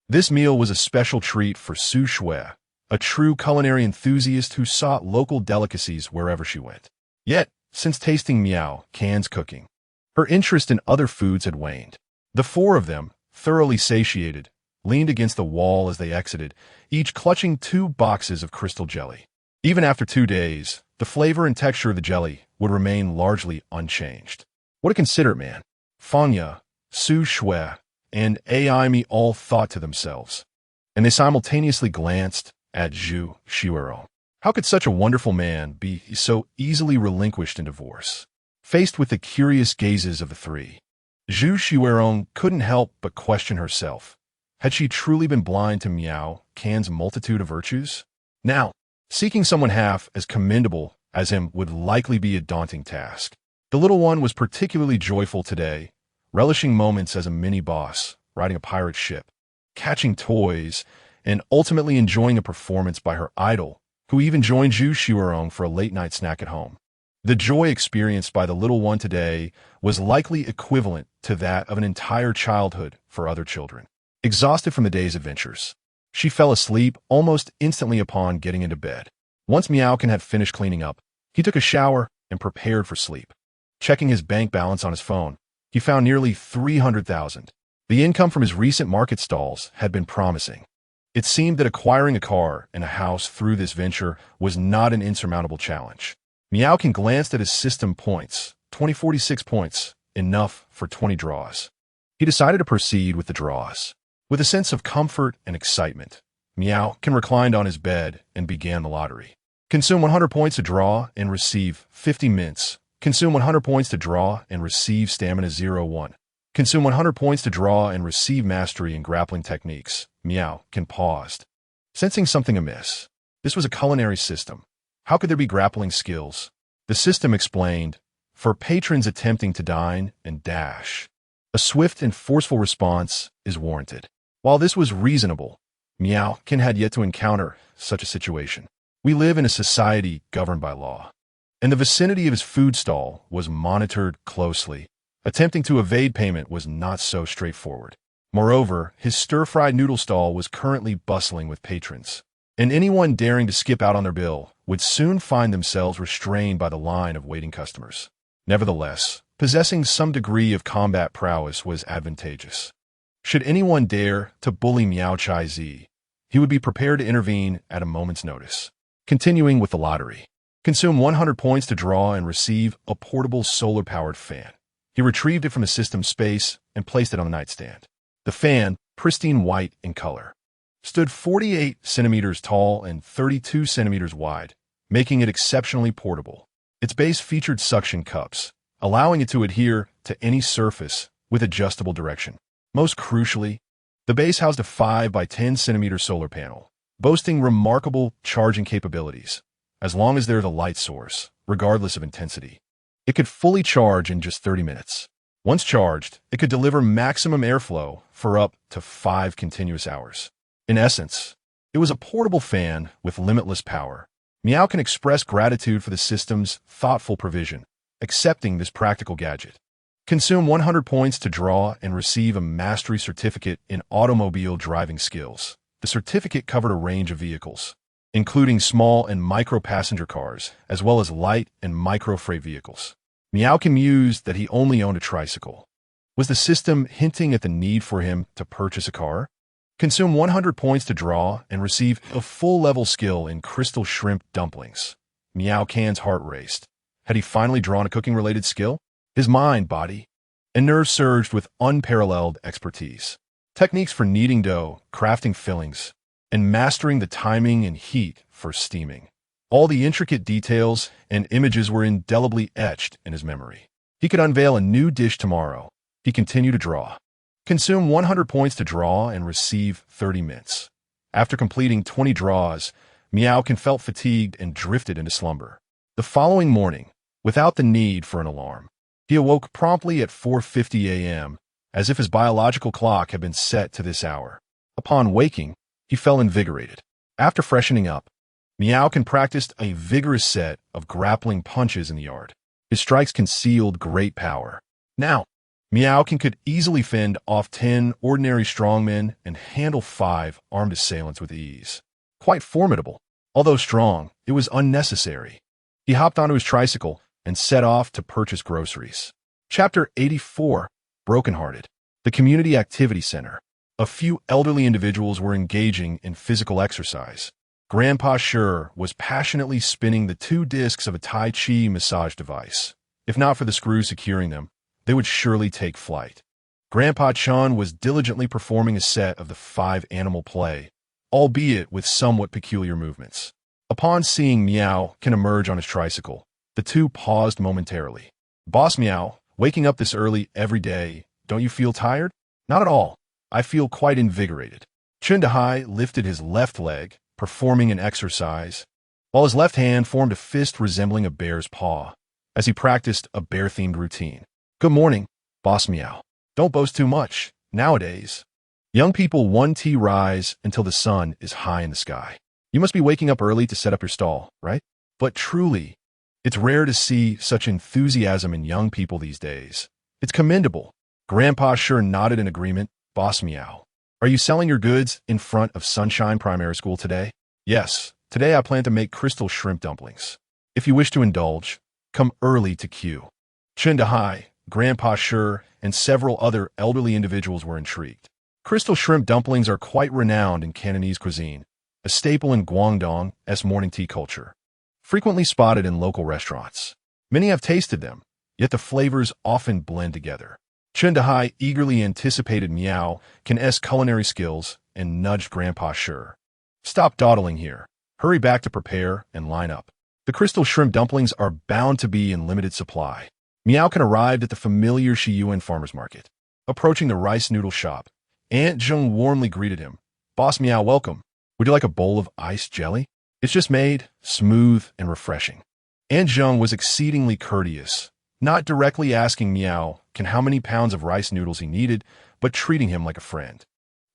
This meal was a special treat for Su Shui, a true culinary enthusiast who sought local delicacies wherever she went. Yet, since tasting Miao Can's cooking, her interest in other foods had waned. The four of them, thoroughly satiated, leaned against the wall as they exited, each clutching 2 boxes of crystal jelly. Even after 2 days, the flavor and texture of the jelly would remain largely unchanged. What a considerate man. Fanya, Su Shui, and Aimi all thought to themselves, and they simultaneously glanced at Zhu Xuerong. How could such a wonderful man be so easily relinquished in divorce? Faced with the curious gazes of the three, Zhu Xuerong couldn't help but question herself. Had she truly been blind to Miao Can's multitude of virtues? Now, seeking someone half as commendable as him would likely be a daunting task. The little one was particularly joyful today, relishing moments as a mini-boss, riding a pirate ship, catching toys, and ultimately enjoying a performance by her idol, who even joined Zhu Xuerong for a late-night snack at home. The joy experienced by the little one today was likely equivalent to that of an entire childhood for other children. Exhausted from the day's adventures, she fell asleep almost instantly upon getting into bed. Once Miao Can had finished cleaning up, he took a shower and prepared for sleep. Checking his bank balance on his phone, he found nearly 300,000. The income from his recent market stalls had been promising. It seemed that acquiring a car and a house through this venture was not an insurmountable challenge. Miao glanced at his system points, 2046 points, enough for 20 draws. He decided to proceed with the draws. With a sense of comfort and excitement, Miao reclined on his bed and began the lottery. Consume 100 points to draw and receive 50 mints. Consume 100 points to draw and receive stamina 01. Consume 100 points to draw and receive mastery in grappling techniques. Miao paused, sensing something amiss. This was a culinary system. How could there be grappling skills? The system explained, for patrons attempting to dine and dash. A swift and forceful response is warranted. While this was reasonable, Miao had yet to encounter such a situation. We live in a society governed by law, and the vicinity of his food stall was monitored closely. Attempting to evade payment was not so straightforward. Moreover, his stir-fried noodle stall was currently bustling with patrons, and anyone daring to skip out on their bill would soon find themselves restrained by the line of waiting customers. Nevertheless, possessing some degree of combat prowess was advantageous. Should anyone dare to bully Miao Chai-zi, he would be prepared to intervene at a moment's notice. Continuing with the lottery. Consume 100 points to draw and receive a portable solar-powered fan. He retrieved it from the system space and placed it on the nightstand. The fan, pristine white in color, stood 48 centimeters tall and 32 centimeters wide, making it exceptionally portable. Its base featured suction cups, allowing it to adhere to any surface with adjustable direction. Most crucially, the base housed a 5 by 10 centimeter solar panel, boasting remarkable charging capabilities, as long as there's a light source, regardless of intensity. It could fully charge in just 30 minutes. Once charged, it could deliver maximum airflow for up to 5 continuous hours. In essence, it was a portable fan with limitless power. Miao express gratitude for the system's thoughtful provision, accepting this practical gadget. Consume 100 points to draw and receive a mastery certificate in automobile driving skills. The certificate covered a range of vehicles, including small and micro-passenger cars, as well as light and micro-freight vehicles. Miao mused that he only owned a tricycle. Was the system hinting at the need for him to purchase a car? Consume 100 points to draw and receive a full-level skill in crystal shrimp dumplings. Miao heart raced. Had he finally drawn a cooking-related skill? His mind, body, and nerves surged with unparalleled expertise. Techniques for kneading dough, crafting fillings, and mastering the timing and heat for steaming. All the intricate details and images were indelibly etched in his memory. He could unveil a new dish tomorrow. He continued to draw. Consume 100 points to draw and receive 30 mints. After completing 20 draws, Miao felt fatigued and drifted into slumber. The following morning, without the need for an alarm, he awoke promptly at 4:50 a.m., as if his biological clock had been set to this hour. Upon waking, he felt invigorated. After freshening up, Miao practiced a vigorous set of grappling punches in the yard. His strikes concealed great power. Now, Miao could easily fend off 10 ordinary strongmen and handle 5 armed assailants with ease. Quite formidable. Although strong, it was unnecessary. He hopped onto his tricycle and set off to purchase groceries. Chapter 84, Brokenhearted. The Community Activity Center. A few elderly individuals were engaging in physical exercise. Grandpa Xuerong was passionately spinning the 2 discs of a Tai Chi massage device. If not for the screws securing them, they would surely take flight. Grandpa Chun was diligently performing a set of the 5 animal play, albeit with somewhat peculiar movements. Upon seeing Miao emerge on his tricycle, the two paused momentarily. Boss Miao, waking up this early every day, don't you feel tired? Not at all. I feel quite invigorated. Chun Dahai lifted his left leg, performing an exercise, while his left hand formed a fist resembling a bear's paw, as he practiced a bear-themed routine. Good morning, Boss Miao. Don't boast too much. Nowadays, young people 1T rise until the sun is high in the sky. You must be waking up early to set up your stall, right? But truly, it's rare to see such enthusiasm in young people these days. It's commendable. Grandpa Xuerong nodded in agreement. Boss Miao, are you selling your goods in front of Sunshine Primary School today? Yes, today I plan to make crystal shrimp dumplings. If you wish to indulge, come early to queue. Chun Dahai, Grandpa Sure, and several other elderly individuals were intrigued. Crystal shrimp dumplings are quite renowned in Cantonese cuisine, a staple in Guangdong's morning tea culture. Frequently spotted in local restaurants. Many have tasted them, yet the flavors often blend together. Chen Dehai eagerly anticipated Miao-Can's culinary skills and nudged Grandpa Sure. Stop dawdling here. Hurry back to prepare and line up. The crystal shrimp dumplings are bound to be in limited supply. Miao-Can arrived at the familiar Shiyuan farmer's market. Approaching the rice noodle shop, Aunt Zheng warmly greeted him. Boss Miao, welcome. Would you like a bowl of iced jelly? It's just made, smooth and refreshing. Aunt Zheng was exceedingly courteous, not directly asking Miao-Can how many pounds of rice noodles he needed, but treating him like a friend.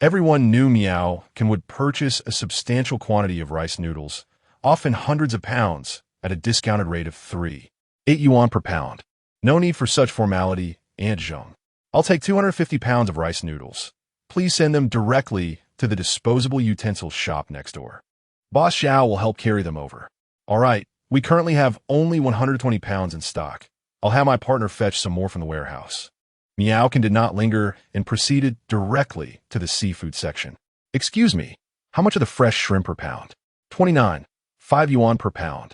Everyone knew Miao-Can would purchase a substantial quantity of rice noodles, often hundreds of pounds, at a discounted rate of 3.8 yuan per pound. No need for such formality, Aunt Zheng. I'll take 250 pounds of rice noodles. Please send them directly to the disposable utensils shop next door. Boss Xiao will help carry them over. All right, we currently have only 120 pounds in stock. I'll have my partner fetch some more from the warehouse. Miao-Can did not linger and proceeded directly to the seafood section. Excuse me, how much are the fresh shrimp per pound? 29, 5 yuan per pound.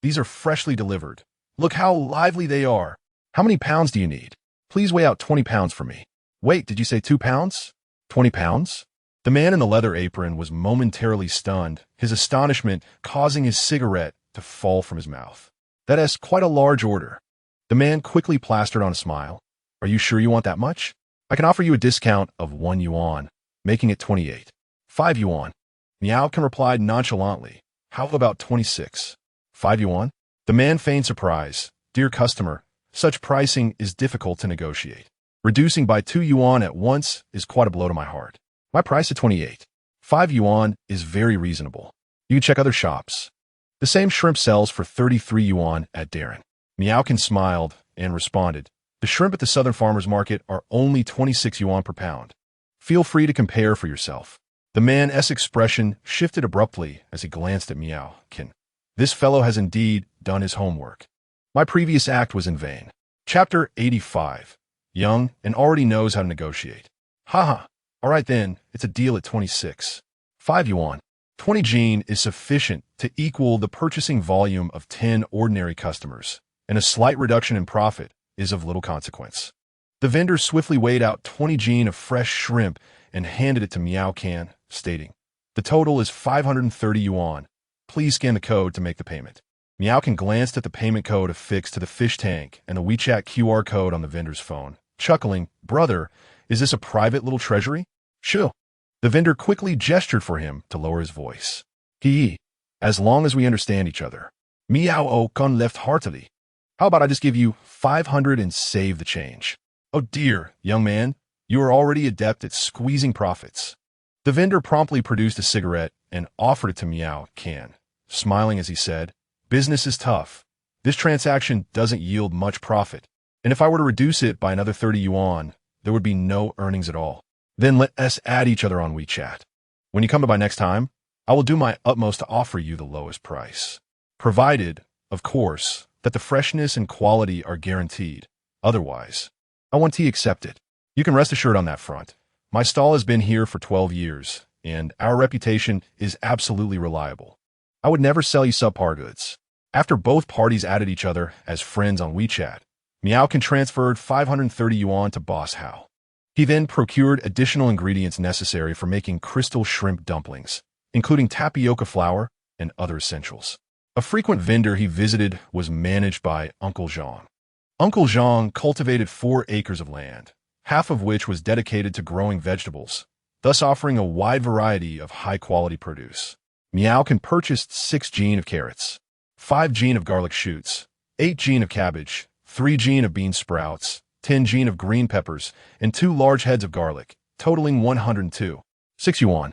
These are freshly delivered. Look how lively they are. How many pounds do you need? Please weigh out 20 pounds for me. Wait, did you say 2 pounds? 20 pounds? The man in the leather apron was momentarily stunned, his astonishment causing his cigarette to fall from his mouth. That is quite a large order. The man quickly plastered on a smile. Are you sure you want that much? I can offer you a discount of 1 yuan, making it 28. 5 yuan. Miao-Can replied nonchalantly. How about 26? 5 yuan? The man feigned surprise. Dear customer, such pricing is difficult to negotiate. Reducing by 2 yuan at once is quite a blow to my heart. My price at 28. 5 yuan is very reasonable. You can check other shops. The same shrimp sells for 33 yuan at Darren. Miao-Can smiled and responded. The shrimp at the Southern Farmers Market are only 26 yuan per pound. Feel free to compare for yourself. The man's expression shifted abruptly as he glanced at Miao-Can. This fellow has indeed done his homework. My previous act was in vain. Chapter 85. Young and already knows how to negotiate. Haha. All right then, it's a deal at 26. 5 yuan. 20 jin is sufficient to equal the purchasing volume of 10 ordinary customers, and a slight reduction in profit is of little consequence. The vendor swiftly weighed out 20 jin of fresh shrimp and handed it to Miao-Can, stating, the total is 530 yuan. Please scan the code to make the payment. Miao-Can glanced at the payment code affixed to the fish tank and the WeChat QR code on the vendor's phone, chuckling, brother, is this a private little treasury? Sure. The vendor quickly gestured for him to lower his voice. As long as we understand each other. Miao-Can laughed heartily. How about I just give you 500 and save the change? Oh dear, young man, you are already adept at squeezing profits. The vendor promptly produced a cigarette and offered it to Miao-Can, smiling as he said, business is tough. This transaction doesn't yield much profit, and if I were to reduce it by another 30 yuan, there would be no earnings at all. Then let us add each other on WeChat. When you come to buy next time, I will do my utmost to offer you the lowest price. Provided, of course, that the freshness and quality are guaranteed. Otherwise, I want tea accepted. You can rest assured on that front. My stall has been here for 12 years, and our reputation is absolutely reliable. I would never sell you subpar goods. After both parties added each other as friends on WeChat, Miao-Can transferred 530 yuan to Boss Hao. He then procured additional ingredients necessary for making crystal shrimp dumplings, including tapioca flour and other essentials. A frequent vendor he visited was managed by Uncle Zhang. Uncle Zhang cultivated 4 acres of land, half of which was dedicated to growing vegetables, thus offering a wide variety of high-quality produce. Miao-Can purchased 6 jin of carrots, 5 jin of garlic shoots, 8 jin of cabbage, 3 jin of bean sprouts, 10 jin of green peppers, and 2 large heads of garlic, totaling 102. 6 yuan.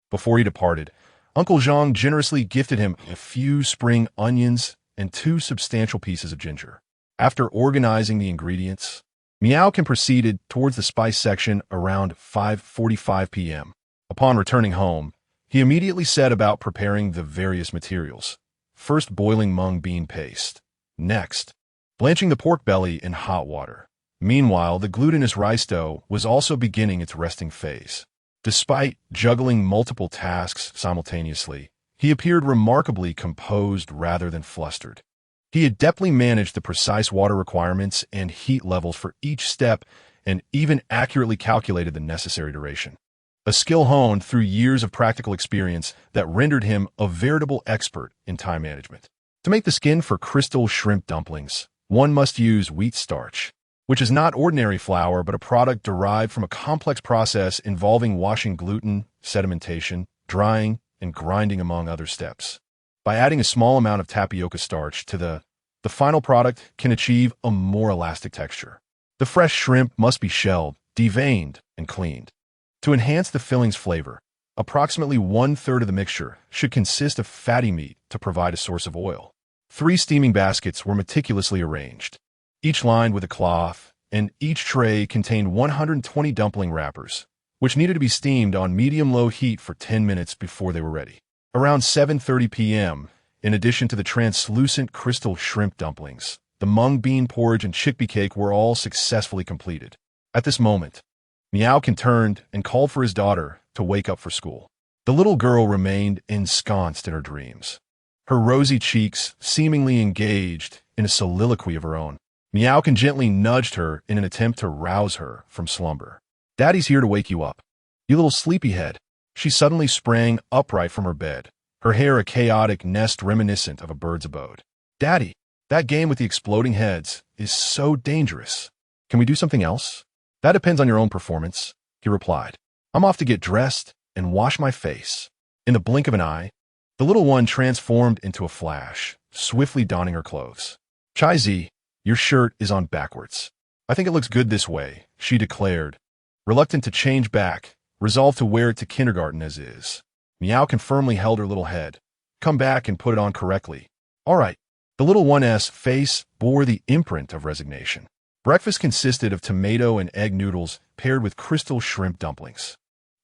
Before he departed, Uncle Zhang generously gifted him a few spring onions and 2 substantial pieces of ginger. After organizing the ingredients, Miao-Can proceeded towards the spice section around 5:45 p.m. Upon returning home, he immediately set about preparing the various materials. First boiling mung bean paste. Next, blanching the pork belly in hot water. Meanwhile, the glutinous rice dough was also beginning its resting phase. Despite juggling multiple tasks simultaneously, he appeared remarkably composed rather than flustered. He adeptly managed the precise water requirements and heat levels for each step and even accurately calculated the necessary duration. A skill honed through years of practical experience that rendered him a veritable expert in time management. To make the skin for crystal shrimp dumplings, one must use wheat starch, which is not ordinary flour but a product derived from a complex process involving washing gluten, sedimentation, drying, and grinding among other steps. By adding a small amount of tapioca starch to the final product can achieve a more elastic texture. The fresh shrimp must be shelled, deveined, and cleaned. To enhance the filling's flavor, approximately 1/3 of the mixture should consist of fatty meat to provide a source of oil. 3 steaming baskets were meticulously arranged, each lined with a cloth, and each tray contained 120 dumpling wrappers, which needed to be steamed on medium-low heat for 10 minutes before they were ready. Around 7:30 p.m., in addition to the translucent crystal shrimp dumplings, the mung bean porridge and chickpea cake were all successfully completed. At this moment, Miao turned and called for his daughter to wake up for school. The little girl remained ensconced in her dreams, her rosy cheeks seemingly engaged in a soliloquy of her own. Miao gently nudged her in an attempt to rouse her from slumber. "Daddy's here to wake you up, you little sleepyhead." She suddenly sprang upright from her bed, her hair a chaotic nest reminiscent of a bird's abode. "Daddy, that game with the exploding heads is so dangerous. Can we do something else?" "That depends on your own performance," he replied. "I'm off to get dressed and wash my face." In the blink of an eye, the little one transformed into a flash, swiftly donning her clothes. "Chai-zi, your shirt is on backwards. I think it looks good this way," she declared, reluctant to change back, resolved to wear it to kindergarten as is. Miao firmly held her little head. "Come back and put it on correctly." "All right." The little one's face bore the imprint of resignation. Breakfast consisted of tomato and egg noodles paired with crystal shrimp dumplings.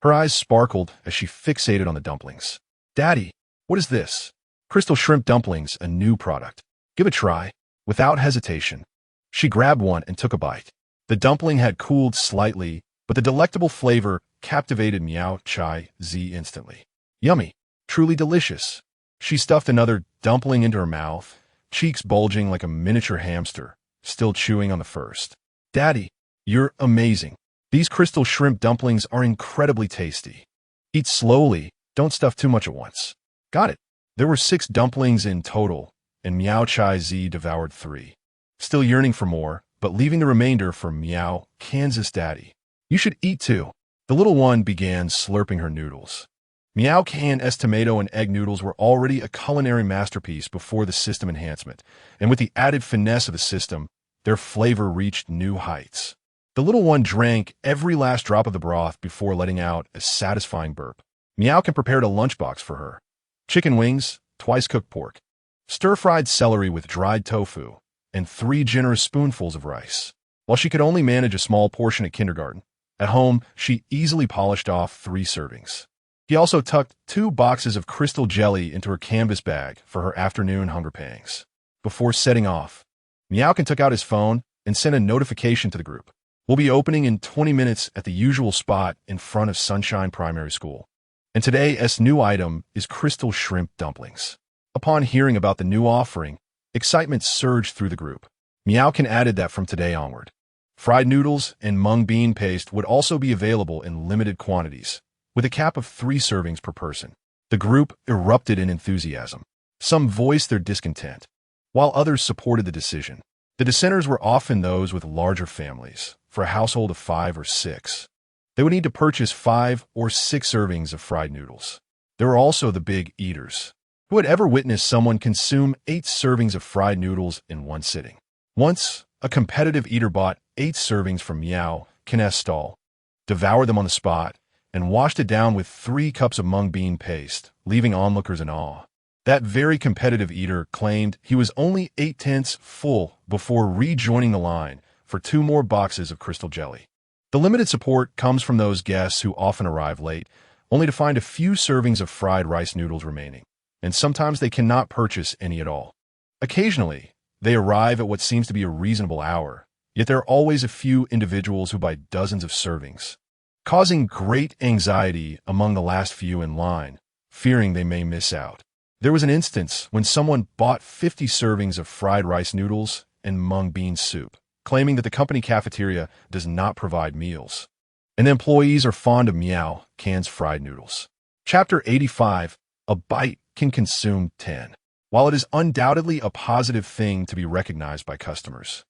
Her eyes sparkled as she fixated on the dumplings. "Daddy, what is this?" "Crystal shrimp dumplings, a new product. Give it a try." Without hesitation, she grabbed one and took a bite. The dumpling had cooled slightly, but the delectable flavor captivated Miao Chai-zi instantly. "Yummy, truly delicious." She stuffed another dumpling into her mouth, cheeks bulging like a miniature hamster, still chewing on the first. "Daddy, you're amazing. These crystal shrimp dumplings are incredibly tasty. Eat slowly, don't stuff too much at once." "Got it." There were 6 dumplings in total, and Miao Chai-zi devoured 3, still yearning for more, but leaving the remainder for Miao Kansas Daddy. "You should eat too." The little one began slurping her noodles. Miao Can's tomato and egg noodles were already a culinary masterpiece before the system enhancement, and with the added finesse of the system, their flavor reached new heights. The little one drank every last drop of the broth before letting out a satisfying burp. Miao prepared a lunchbox for her. Chicken wings, twice-cooked pork, stir-fried celery with dried tofu, and 3 generous spoonfuls of rice. While she could only manage a small portion at kindergarten, at home she easily polished off 3 servings. He also tucked 2 boxes of crystal jelly into her canvas bag for her afternoon hunger pangs. Before setting off, Miao took out his phone and sent a notification to the group. "We'll be opening in 20 minutes at the usual spot in front of Sunshine Primary School. And today's new item is crystal shrimp dumplings." Upon hearing about the new offering, excitement surged through the group. Miao added that from today onward, fried noodles and mung bean paste would also be available in limited quantities, with a cap of 3 servings per person. The group erupted in enthusiasm. Some voiced their discontent, while others supported the decision. The dissenters were often those with larger families. For a household of 5 or 6, they would need to purchase 5 or 6 servings of fried noodles. There were also the big eaters, who had ever witnessed someone consume 8 servings of fried noodles in one sitting. Once, a competitive eater bought 8 servings from Miao Can's stall, devoured them on the spot, and washed it down with 3 cups of mung bean paste, leaving onlookers in awe. That very competitive eater claimed he was only 8/10 full before rejoining the line for 2 more boxes of crystal jelly. The limited support comes from those guests who often arrive late, only to find a few servings of fried rice noodles remaining, and sometimes they cannot purchase any at all. Occasionally, they arrive at what seems to be a reasonable hour, Yet there are always a few individuals who buy dozens of servings, causing great anxiety among the last few in line, fearing they may miss out. There was an instance when someone bought 50 servings of fried rice noodles and mung bean soup, claiming that the company cafeteria does not provide meals, and the employees are fond of Miao cans fried noodles. Chapter 85. A bite can consume 10. While it is undoubtedly a positive thing to be recognized by customers,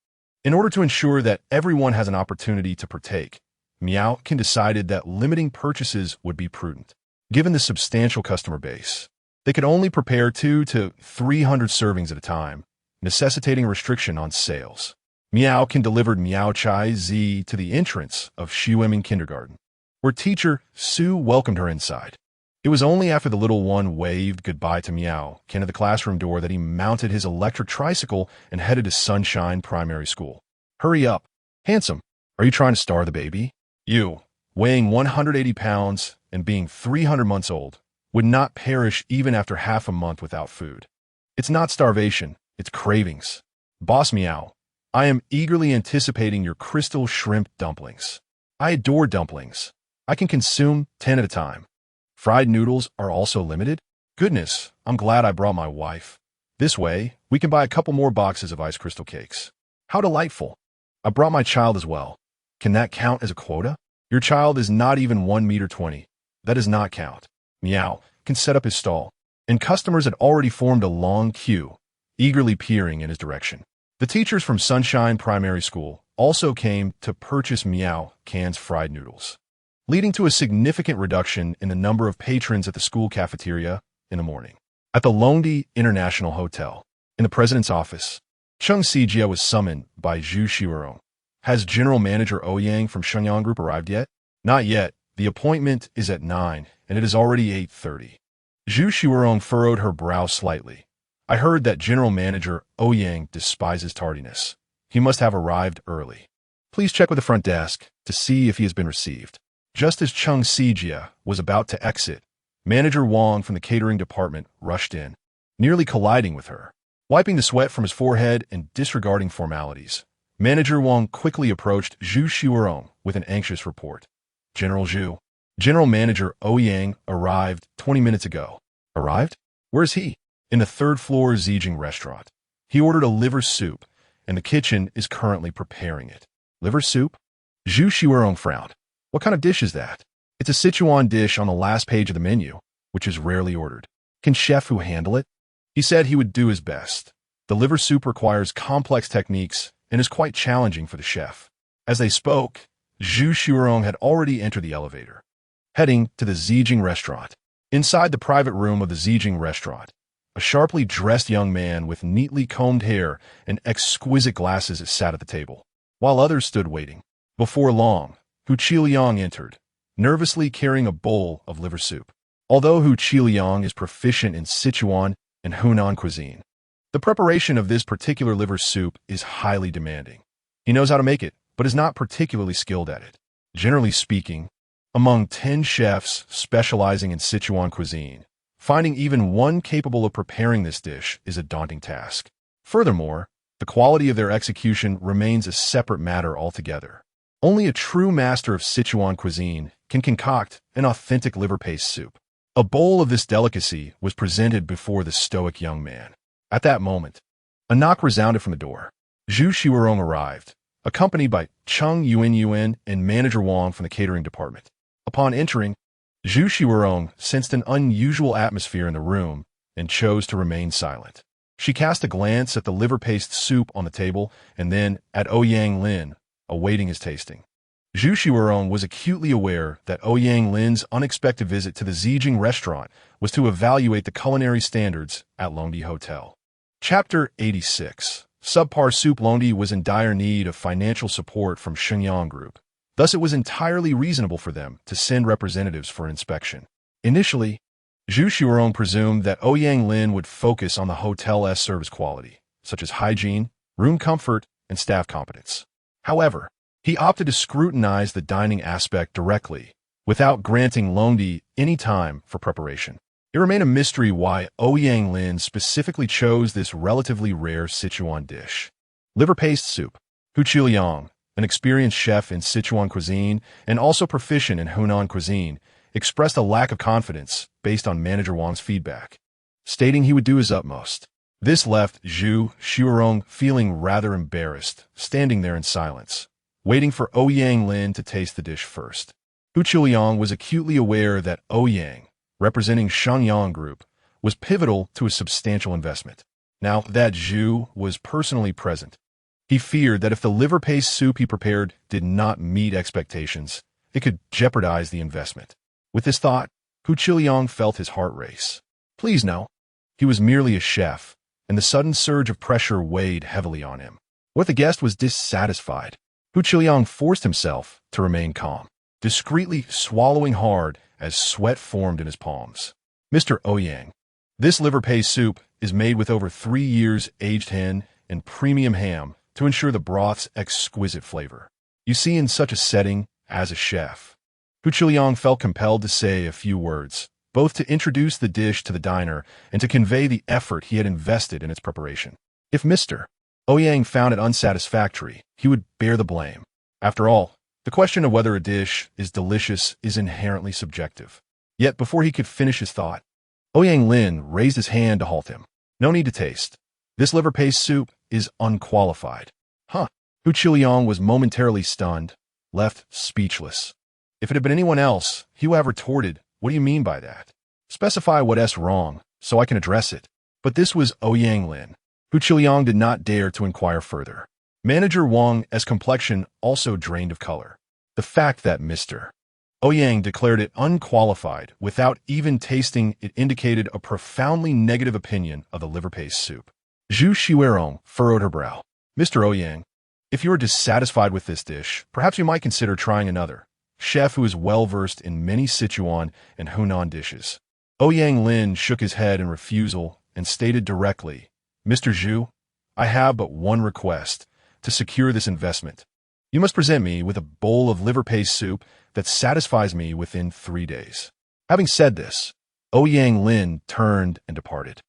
in order to ensure that everyone has an opportunity to partake, Miao can decided that limiting purchases would be prudent. Given the substantial customer base, they could only prepare 200 to 300 servings at a time, necessitating restriction on sales. Miao can delivered Miao Chai Zi to the entrance of Xuerong kindergarten, where teacher Su welcomed her inside. It was only after the little one waved goodbye to Miao Ken at the classroom door that he mounted his electric tricycle and headed to Sunshine Primary School. Hurry up. Handsome, are you trying to star the baby? You, weighing 180 pounds and being 300 months old, would not perish even after half a month without food. It's not starvation, it's cravings. Boss Miao, I am eagerly anticipating your crystal shrimp dumplings. I adore dumplings. I can consume 10 at a time. Fried noodles are also limited? Goodness, I'm glad I brought my wife. This way, we can buy a couple more boxes of ice crystal cakes. How delightful. I brought my child as well. Can that count as a quota? Your child is not even 1.20 meters. That does not count. Miao can set up his stall, and customers had already formed a long queue, eagerly peering in his direction. The teachers from Sunshine Primary School also came to purchase Miao cans fried noodles, leading to a significant reduction in the number of patrons at the school cafeteria in the morning. At the Longdi International Hotel, in the president's office, Chung Sijia was summoned by Zhu Xuerong. Has General Manager Ouyang from Shenyang Group arrived yet? Not yet. The appointment is at 9, and it is already 8:30. Zhu Xuerong furrowed her brow slightly. I heard that General Manager Ouyang despises tardiness. He must have arrived early. Please check with the front desk to see if he has been received. Just as Chung Sijia was about to exit, Manager Wang from the catering department rushed in, nearly colliding with her. Wiping the sweat from his forehead and disregarding formalities, Manager Wang quickly approached Zhu Xuerong with an anxious report. General Zhu, General Manager Ouyang arrived 20 minutes ago. Arrived? Where is he? In the third-floor Zijing restaurant. He ordered a liver soup, and the kitchen is currently preparing it. Liver soup? Zhu Xuerong frowned. What kind of dish is that? It's a Sichuan dish on the last page of the menu, which is rarely ordered. Can Chef Hu handle it? He said he would do his best. The liver soup requires complex techniques and is quite challenging for the chef. As they spoke, Zhu Xuerong had already entered the elevator, heading to the Zijing restaurant. Inside the private room of the Zijing restaurant, a sharply dressed young man with neatly combed hair and exquisite glasses sat at the table, while others stood waiting. Before long, Hu Qiliang entered, nervously carrying a bowl of liver soup. Although Hu Qiliang is proficient in Sichuan and Hunan cuisine, the preparation of this particular liver soup is highly demanding. He knows how to make it, but is not particularly skilled at it. Generally speaking, among 10 chefs specializing in Sichuan cuisine, finding even one capable of preparing this dish is a daunting task. Furthermore, the quality of their execution remains a separate matter altogether. Only a true master of Sichuan cuisine can concoct an authentic liver paste soup. A bowl of this delicacy was presented before the stoic young man. At that moment, a knock resounded from the door. Zhu Xuerong arrived, accompanied by Chung Yuan and Manager Wang from the catering department. Upon entering, Zhu Xuerong sensed an unusual atmosphere in the room and chose to remain silent. She cast a glance at the liver paste soup on the table and then at Ouyang Lin, awaiting his tasting. Zhu Xuerong was acutely aware that Ouyang Lin's unexpected visit to the Zijing restaurant was to evaluate the culinary standards at Longdi Hotel. Chapter 86. Subpar Soup. Longdi was in dire need of financial support from Shenyang Group. Thus, it was entirely reasonable for them to send representatives for inspection. Initially, Zhu Xuerong presumed that Ouyang Lin would focus on the hotel's service quality, such as hygiene, room comfort, and staff competence. However, he opted to scrutinize the dining aspect directly, without granting Longdi any time for preparation. It remained a mystery why Ouyang Lin specifically chose this relatively rare Sichuan dish. Liver paste soup. Hu Qiliang, an experienced chef in Sichuan cuisine and also proficient in Hunan cuisine, expressed a lack of confidence based on Manager Wang's feedback, stating he would do his utmost. This left Xuerong feeling rather embarrassed, standing there in silence, waiting for Ouyang Lin to taste the dish first. Hu Qiliang was acutely aware that Ouyang, representing Shangyang Group, was pivotal to a substantial investment. Now that Zhu was personally present, he feared that if the liver paste soup he prepared did not meet expectations, it could jeopardize the investment. With this thought, Hu Qiliang felt his heart race. Please no. He was merely a chef, and the sudden surge of pressure weighed heavily on him. What if the guest was dissatisfied? Hu Qiliang forced himself to remain calm, discreetly swallowing hard as sweat formed in his palms. Mr. Ouyang, this liver paste soup is made with over 3 years aged hen and premium ham to ensure the broth's exquisite flavor. You see, in such a setting, as a chef, Hu Qiliang felt compelled to say a few words, both to introduce the dish to the diner and to convey the effort he had invested in its preparation. If Mr. Ouyang found it unsatisfactory, he would bear the blame. After all, the question of whether a dish is delicious is inherently subjective. Yet before he could finish his thought, Ouyang Lin raised his hand to halt him. No need to taste. This liver paste soup is unqualified. Huh. Hu Qiliang was momentarily stunned, left speechless. If it had been anyone else, he would have retorted, "What do you mean by that? Specify what's wrong, so I can address it." But this was Ouyang Lin. Hu Qiliang did not dare to inquire further. Manager Wang's complexion also drained of color. The fact that Mr. Ouyang declared it unqualified without even tasting it indicated a profoundly negative opinion of the liver paste soup. Xuerong furrowed her brow. Mr. Ouyang, if you are dissatisfied with this dish, perhaps you might consider trying another chef who is well-versed in many Sichuan and Hunan dishes. Ouyang Lin shook his head in refusal and stated directly, Mr. Zhu, I have but one request to secure this investment. You must present me with a bowl of liver paste soup that satisfies me within 3 days. Having said this, Ouyang Lin turned and departed,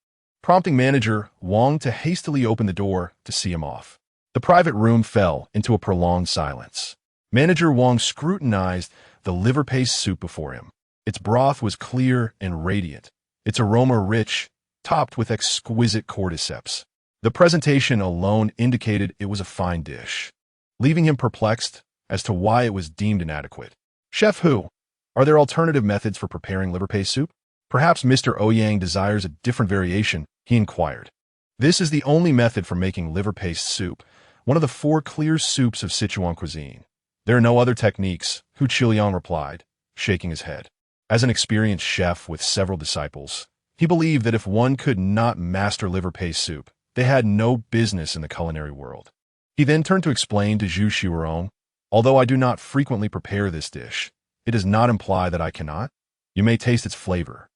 prompting Manager Wang to hastily open the door to see him off. The private room fell into a prolonged silence. Manager Wang scrutinized the liver paste soup before him. Its broth was clear and radiant, its aroma rich, topped with exquisite cordyceps. The presentation alone indicated it was a fine dish, leaving him perplexed as to why it was deemed inadequate. Chef Hu, are there alternative methods for preparing liver paste soup? Perhaps Mr. Ouyang desires a different variation, he inquired. This is the only method for making liver paste soup, one of the 4 clear soups of Sichuan cuisine. There are no other techniques, Hu Qiliang replied, shaking his head. As an experienced chef with several disciples, he believed that if one could not master liver paste soup, they had no business in the culinary world. He then turned to explain to Zhu Xuerong, although I do not frequently prepare this dish, it does not imply that I cannot. You may taste its flavor.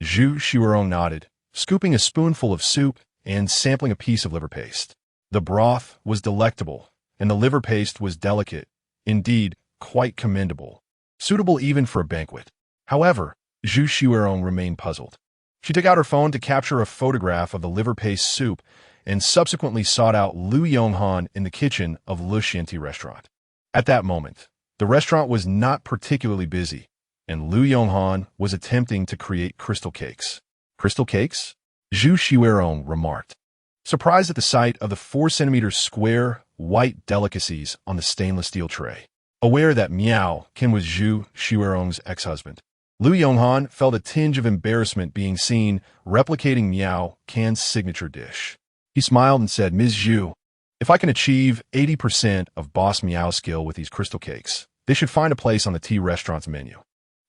Zhu Xuerong nodded, scooping a spoonful of soup and sampling a piece of liver paste. The broth was delectable, and the liver paste was delicate, indeed, quite commendable, suitable even for a banquet. However, Zhu Xuerong remained puzzled. She took out her phone to capture a photograph of the liver paste soup and subsequently sought out Lu Yonghan in the kitchen of Le Xianti restaurant. At that moment, the restaurant was not particularly busy, and Lu Yonghan was attempting to create crystal cakes. Crystal cakes? Zhu Xuerong remarked, surprised at the sight of the 4-centimeter square, white delicacies on the stainless steel tray. Aware that Miao was Zhu Xuerong's ex-husband, Lu Yonghan felt a tinge of embarrassment being seen replicating Miao Can's signature dish. He smiled and said, Ms. Zhu, if I can achieve 80% of Boss Miao's skill with these crystal cakes, they should find a place on the tea restaurant's menu.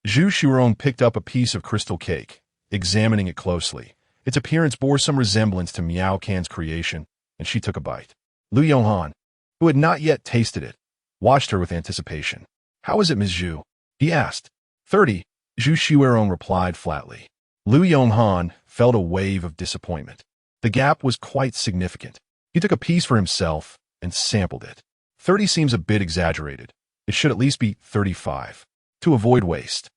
Zhu Xuerong picked up a piece of crystal cake, examining it closely. Its appearance bore some resemblance to Miao Can's creation, and she took a bite. Lu Yonghan, who had not yet tasted it, watched her with anticipation. How is it, Ms. Zhu? He asked. 30, Zhu Xuerong replied flatly. Lu Yonghan felt a wave of disappointment. The gap was quite significant. He took a piece for himself and sampled it. 30 seems a bit exaggerated. It should at least be 35. To avoid waste.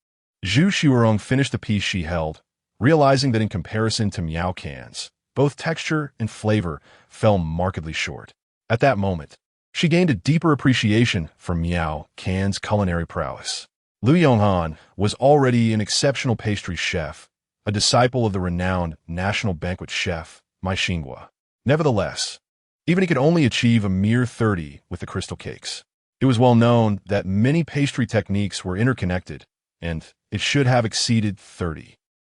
Zhu Xuerong finished the piece she held, realizing that in comparison to Miao Can's, both texture and flavor fell markedly short. At that moment, She gained a deeper appreciation for Miao Can's culinary prowess. Lu Yonghan was already an exceptional pastry chef, a disciple of the renowned national banquet chef, Mai Xinghua. Nevertheless, even he could only achieve a mere 30 with the crystal cakes. It was well known that many pastry techniques were interconnected, and it should have exceeded 30.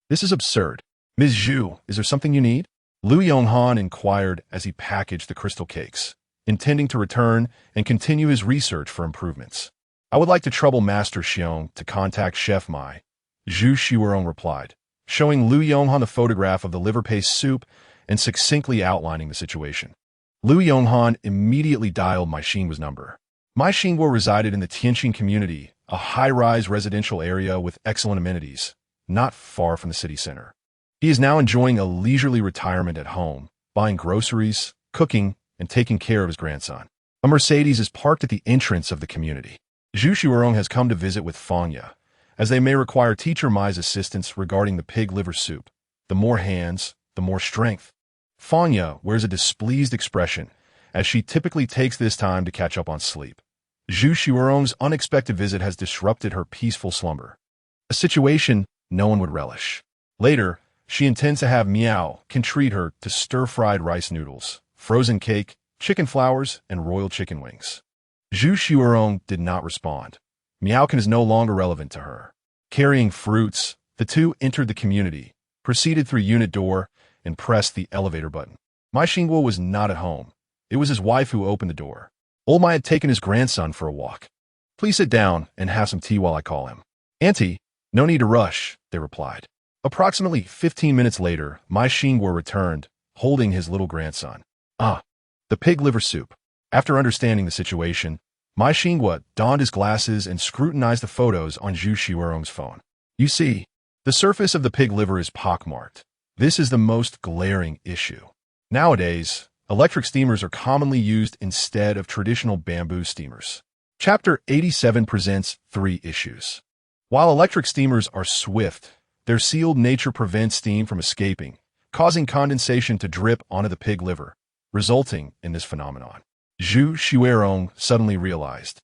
This is absurd. Ms. Zhu, is there something you need? Lu Yonghan inquired as he packaged the crystal cakes, intending to return and continue his research for improvements. I would like to trouble Master Xuerong to contact Chef Mai, Zhu Xuerong replied, showing Lu Yonghan the photograph of the liver paste soup and succinctly outlining the situation. Lu Yonghan immediately dialed Mai Xinghua's number. Mai Xinghua resided in the Tianqing community, a high-rise residential area with excellent amenities, not far from the city center. He is now enjoying a leisurely retirement at home, buying groceries, cooking, and taking care of his grandson. A Mercedes is parked at the entrance of the community. Zhu Xuerong has come to visit with Fanya, as they may require teacher Mai's assistance regarding the pig liver soup. The more hands, the more strength. Fanya wears a displeased expression, as she typically takes this time to catch up on sleep. Zhu Xuerong's unexpected visit has disrupted her peaceful slumber, a situation no one would relish. Later, she intends to have Miao can treat her to stir-fried rice noodles, frozen cake, chicken flowers, and royal chicken wings. Zhu Xuerong did not respond. Miaocan is no longer relevant to her. Carrying fruits, the two entered the community, proceeded through unit door, and pressed the elevator button. Mai Xinghua was not at home. It was his wife who opened the door. Old Mai had taken his grandson for a walk. Please sit down and have some tea while I call him. Auntie, no need to rush, they replied. Approximately 15 minutes later, Mai Xinghua returned, holding his little grandson. The pig liver soup. After understanding the situation, Mai Xinghua donned his glasses and scrutinized the photos on Zhu Xuerong's phone. You see, the surface of the pig liver is pockmarked. This is the most glaring issue. Nowadays, electric steamers are commonly used instead of traditional bamboo steamers. Chapter 87 presents 3 issues. While electric steamers are swift, their sealed nature prevents steam from escaping, causing condensation to drip onto the pig liver, resulting in this phenomenon. Zhu Xuerong suddenly realized.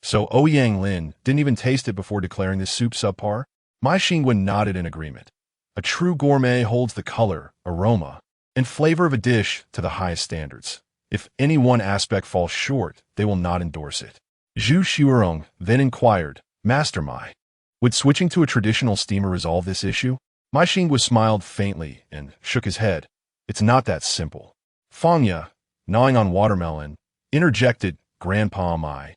So Ouyang Lin didn't even taste it before declaring this soup subpar? Mai Xinghua nodded in agreement. A true gourmet holds the color, aroma, and flavor of a dish to the highest standards. If any one aspect falls short, they will not endorse it. Zhu Xuerong then inquired, Master Mai, would switching to a traditional steamer resolve this issue? Mai Xinghua smiled faintly and shook his head. It's not that simple. Fanya, gnawing on watermelon, interjected, Grandpa Mai.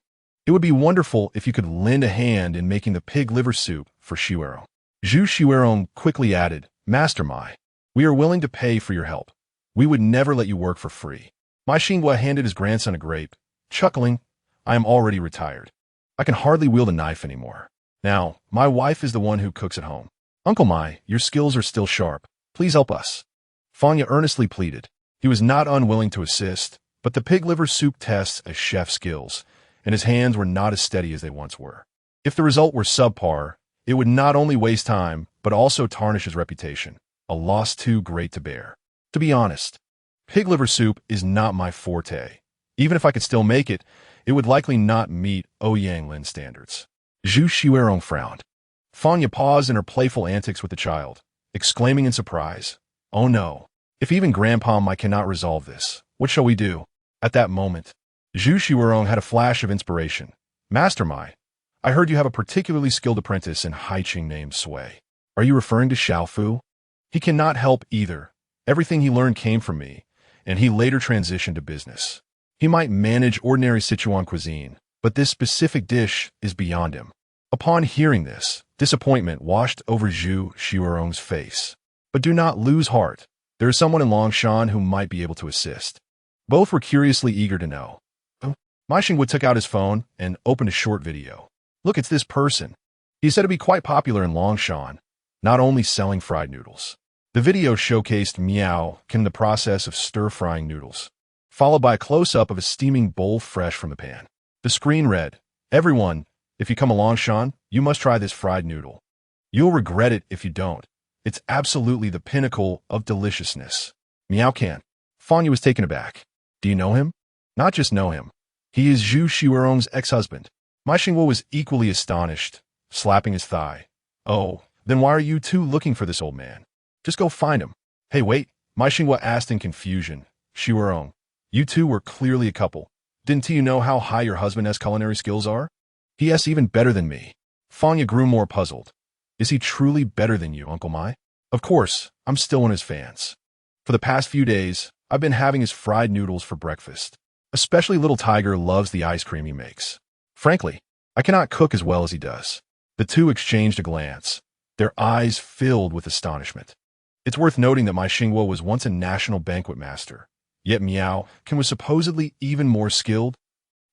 It would be wonderful if you could lend a hand in making the pig liver soup for Xuerong. Zhu Xuerong quickly added, Master Mai, we are willing to pay for your help. We would never let you work for free. Mai Xinghua handed his grandson a grape, chuckling, I am already retired. I can hardly wield a knife anymore. Now, my wife is the one who cooks at home. Uncle Mai, your skills are still sharp. Please help us. Fanya earnestly pleaded. He was not unwilling to assist, but the pig liver soup tests as chef skills, and his hands were not as steady as they once were. If the result were subpar, it would not only waste time, but also tarnish his reputation, a loss too great to bear. To be honest, pig liver soup is not my forte. Even if I could still make it, it would likely not meet Ouyang Lin standards. Zhu Xuerong frowned. Fanya paused in her playful antics with the child, exclaiming in surprise, Oh no, if even Grandpa Mai cannot resolve this, what shall we do? At that moment, Zhu Xuerong had a flash of inspiration. Master Mai, I heard you have a particularly skilled apprentice in Haiqing named Sui. Are you referring to Xiaofu? He cannot help either. Everything he learned came from me, and he later transitioned to business. He might manage ordinary Sichuan cuisine, but this specific dish is beyond him. Upon hearing this, disappointment washed over Zhu Xuerong's face. But do not lose heart. There is someone in Longshan who might be able to assist. Both were curiously eager to know. Mai Xinghua took out his phone and opened a short video. Look, it's this person. He is said to be quite popular in Longshan, not only selling fried noodles. The video showcased Miao in the process of stir-frying noodles, followed by a close-up of a steaming bowl fresh from the pan. The screen read, Everyone, if you come to Longshan, you must try this fried noodle. You'll regret it if you don't. It's absolutely the pinnacle of deliciousness. Miao can. Fanya was taken aback. Do you know him? Not just know him. He is Zhu Xuerong's ex-husband. My Xingguo was equally astonished, slapping his thigh. Oh, then why are you two looking for this old man? Just go find him. Hey, wait, my Xingguo asked in confusion. Xuerong, you two were clearly a couple. Didn't you know how high your husband's culinary skills are? He.S. even better than me. Fanya grew more puzzled. Is he truly better than you, Uncle Mai? Of course, I'm still one of his fans. For the past few days, I've been having his fried noodles for breakfast. Especially little Tiger loves the ice cream he makes. Frankly, I cannot cook as well as he does. The two exchanged a glance, their eyes filled with astonishment. It's worth noting that my Xingguo was once a national banquet master, yet Miao was supposedly even more skilled.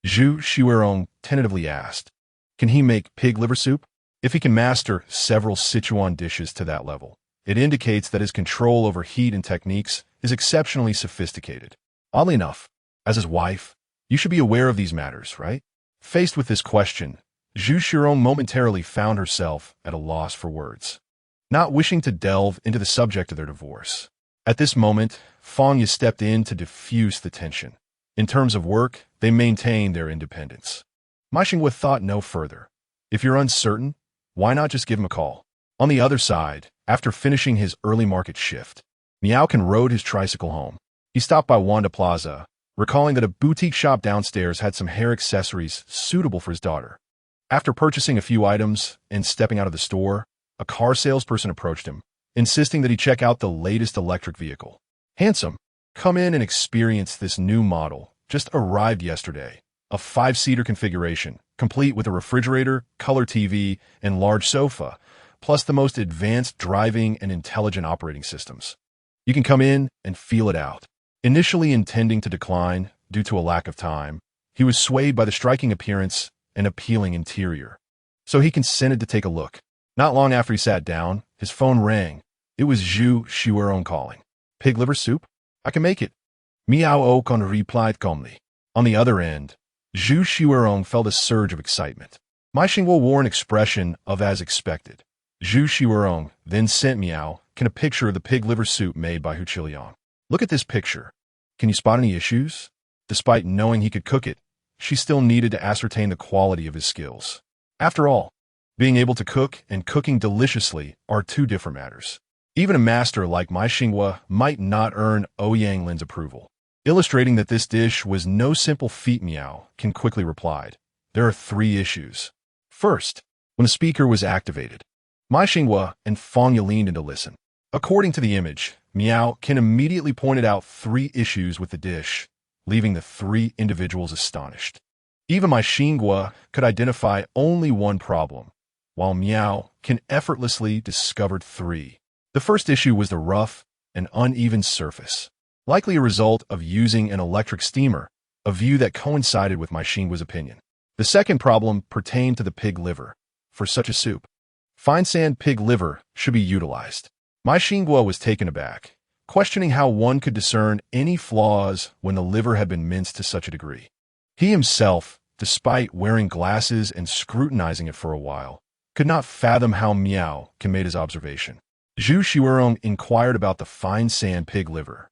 Zhu Xuerong tentatively asked, can he make pig liver soup? If he can master several Sichuan dishes to that level, it indicates that his control over heat and techniques is exceptionally sophisticated. Oddly enough, as his wife, you should be aware of these matters, right? Faced with this question, Zhu Xuerong momentarily found herself at a loss for words, not wishing to delve into the subject of their divorce. At this moment, Fanya stepped in to diffuse the tension. In terms of work, they maintained their independence. Ma Xingguo thought no further. If you're uncertain, why not just give him a call? On the other side, after finishing his early market shift, Miao rode his tricycle home. He stopped by Wanda Plaza, recalling that a boutique shop downstairs had some hair accessories suitable for his daughter. After purchasing a few items and stepping out of the store, a car salesperson approached him, insisting that he check out the latest electric vehicle. Handsome, come in and experience this new model, just arrived yesterday. A 5-seater configuration, complete with a refrigerator, color TV, and large sofa, plus the most advanced driving and intelligent operating systems. You can come in and feel it out. Initially intending to decline due to a lack of time, he was swayed by the striking appearance and appealing interior. So he consented to take a look. Not long after he sat down, his phone rang. It was Zhu Xuerong calling. Pig liver soup? I can make it. Miao Okon replied calmly. On the other end, Zhu Xuerong felt a surge of excitement. Ma Xingguo wore an expression of as expected. Zhu Xuerong then sent Miao a picture of the pig liver soup made by Hu Qiliang. Look at this picture. Can you spot any issues? Despite knowing he could cook it, she still needed to ascertain the quality of his skills. After all, being able to cook and cooking deliciously are two different matters. Even a master like Ma Xingguo might not earn Ouyang Lin's approval. Illustrating that this dish was no simple feat, Miao quickly replied. There are 3 issues. First, when the speaker was activated, Ma Xingguo and Fanya leaned in to listen. According to the image, Miao immediately pointed out 3 issues with the dish, leaving the 3 individuals astonished. Even Ma Xingguo could identify only one problem, while Miao effortlessly discovered 3. The first issue was the rough and uneven surface, likely a result of using an electric steamer, a view that coincided with Ma Xingguo's opinion. The second problem pertained to the pig liver. For such a soup, fine sand pig liver should be utilized. Ma Xingguo was taken aback, questioning how one could discern any flaws when the liver had been minced to such a degree. He himself, despite wearing glasses and scrutinizing it for a while, could not fathom how Miao made his observation. Zhu Xuerong inquired about the fine sand pig liver,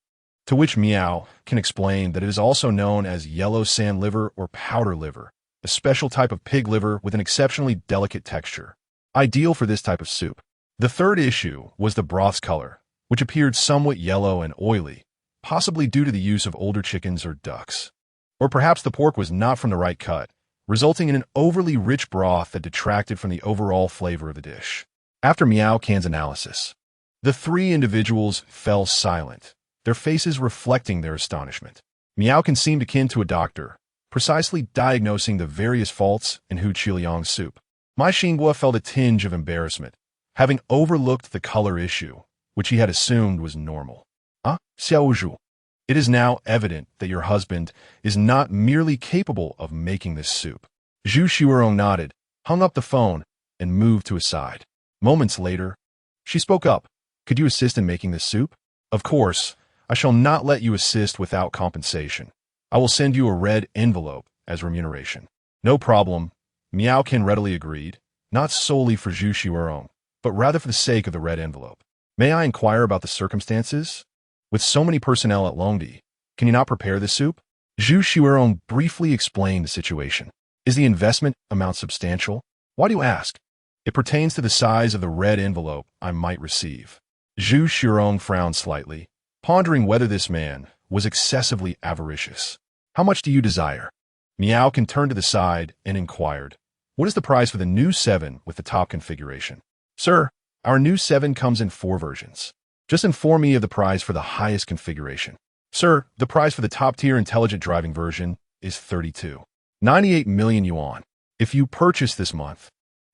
to which Miao explain that it is also known as yellow sand liver or powder liver, a special type of pig liver with an exceptionally delicate texture, ideal for this type of soup. The third issue was the broth's color, which appeared somewhat yellow and oily, possibly due to the use of older chickens or ducks. Or perhaps the pork was not from the right cut, resulting in an overly rich broth that detracted from the overall flavor of the dish. After Miao analysis, the 3 individuals fell silent, their faces reflecting their astonishment. Miao seemed akin to a doctor, precisely diagnosing the various faults in Hu Qiliang's soup. Ma Xingguo felt a tinge of embarrassment, having overlooked the color issue, which he had assumed was normal. Xiao Zhu, it is now evident that your husband is not merely capable of making this soup. Zhu Xuerong nodded, hung up the phone, and moved to his side. Moments later, she spoke up. Could you assist in making this soup? Of course, I shall not let you assist without compensation. I will send you a red envelope as remuneration. No problem, Miao readily agreed, not solely for Zhu Xuerong, but rather for the sake of the red envelope. May I inquire about the circumstances? With so many personnel at Longdi, can you not prepare this soup? Zhu Xuerong briefly explained the situation. Is the investment amount substantial? Why do you ask? It pertains to the size of the red envelope I might receive. Zhu Xuerong frowned slightly, pondering whether this man was excessively avaricious. How much do you desire? Miao can turn to the side and inquired, what is the price for the new 7 with the top configuration? Sir, our new 7 comes in 4 versions. Just inform me of the price for the highest configuration. Sir, the price for the top-tier intelligent driving version is 32.98 million yuan. If you purchase this month,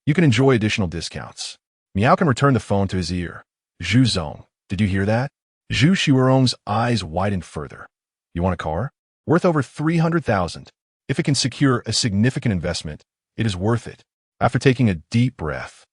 you can enjoy additional discounts. Miao can return the phone to his ear. Zhu Zong, did you hear that? Zhu Xuerong's eyes widened further. You want a car? Worth over 300,000. If it can secure a significant investment, it is worth it. After taking a deep breath,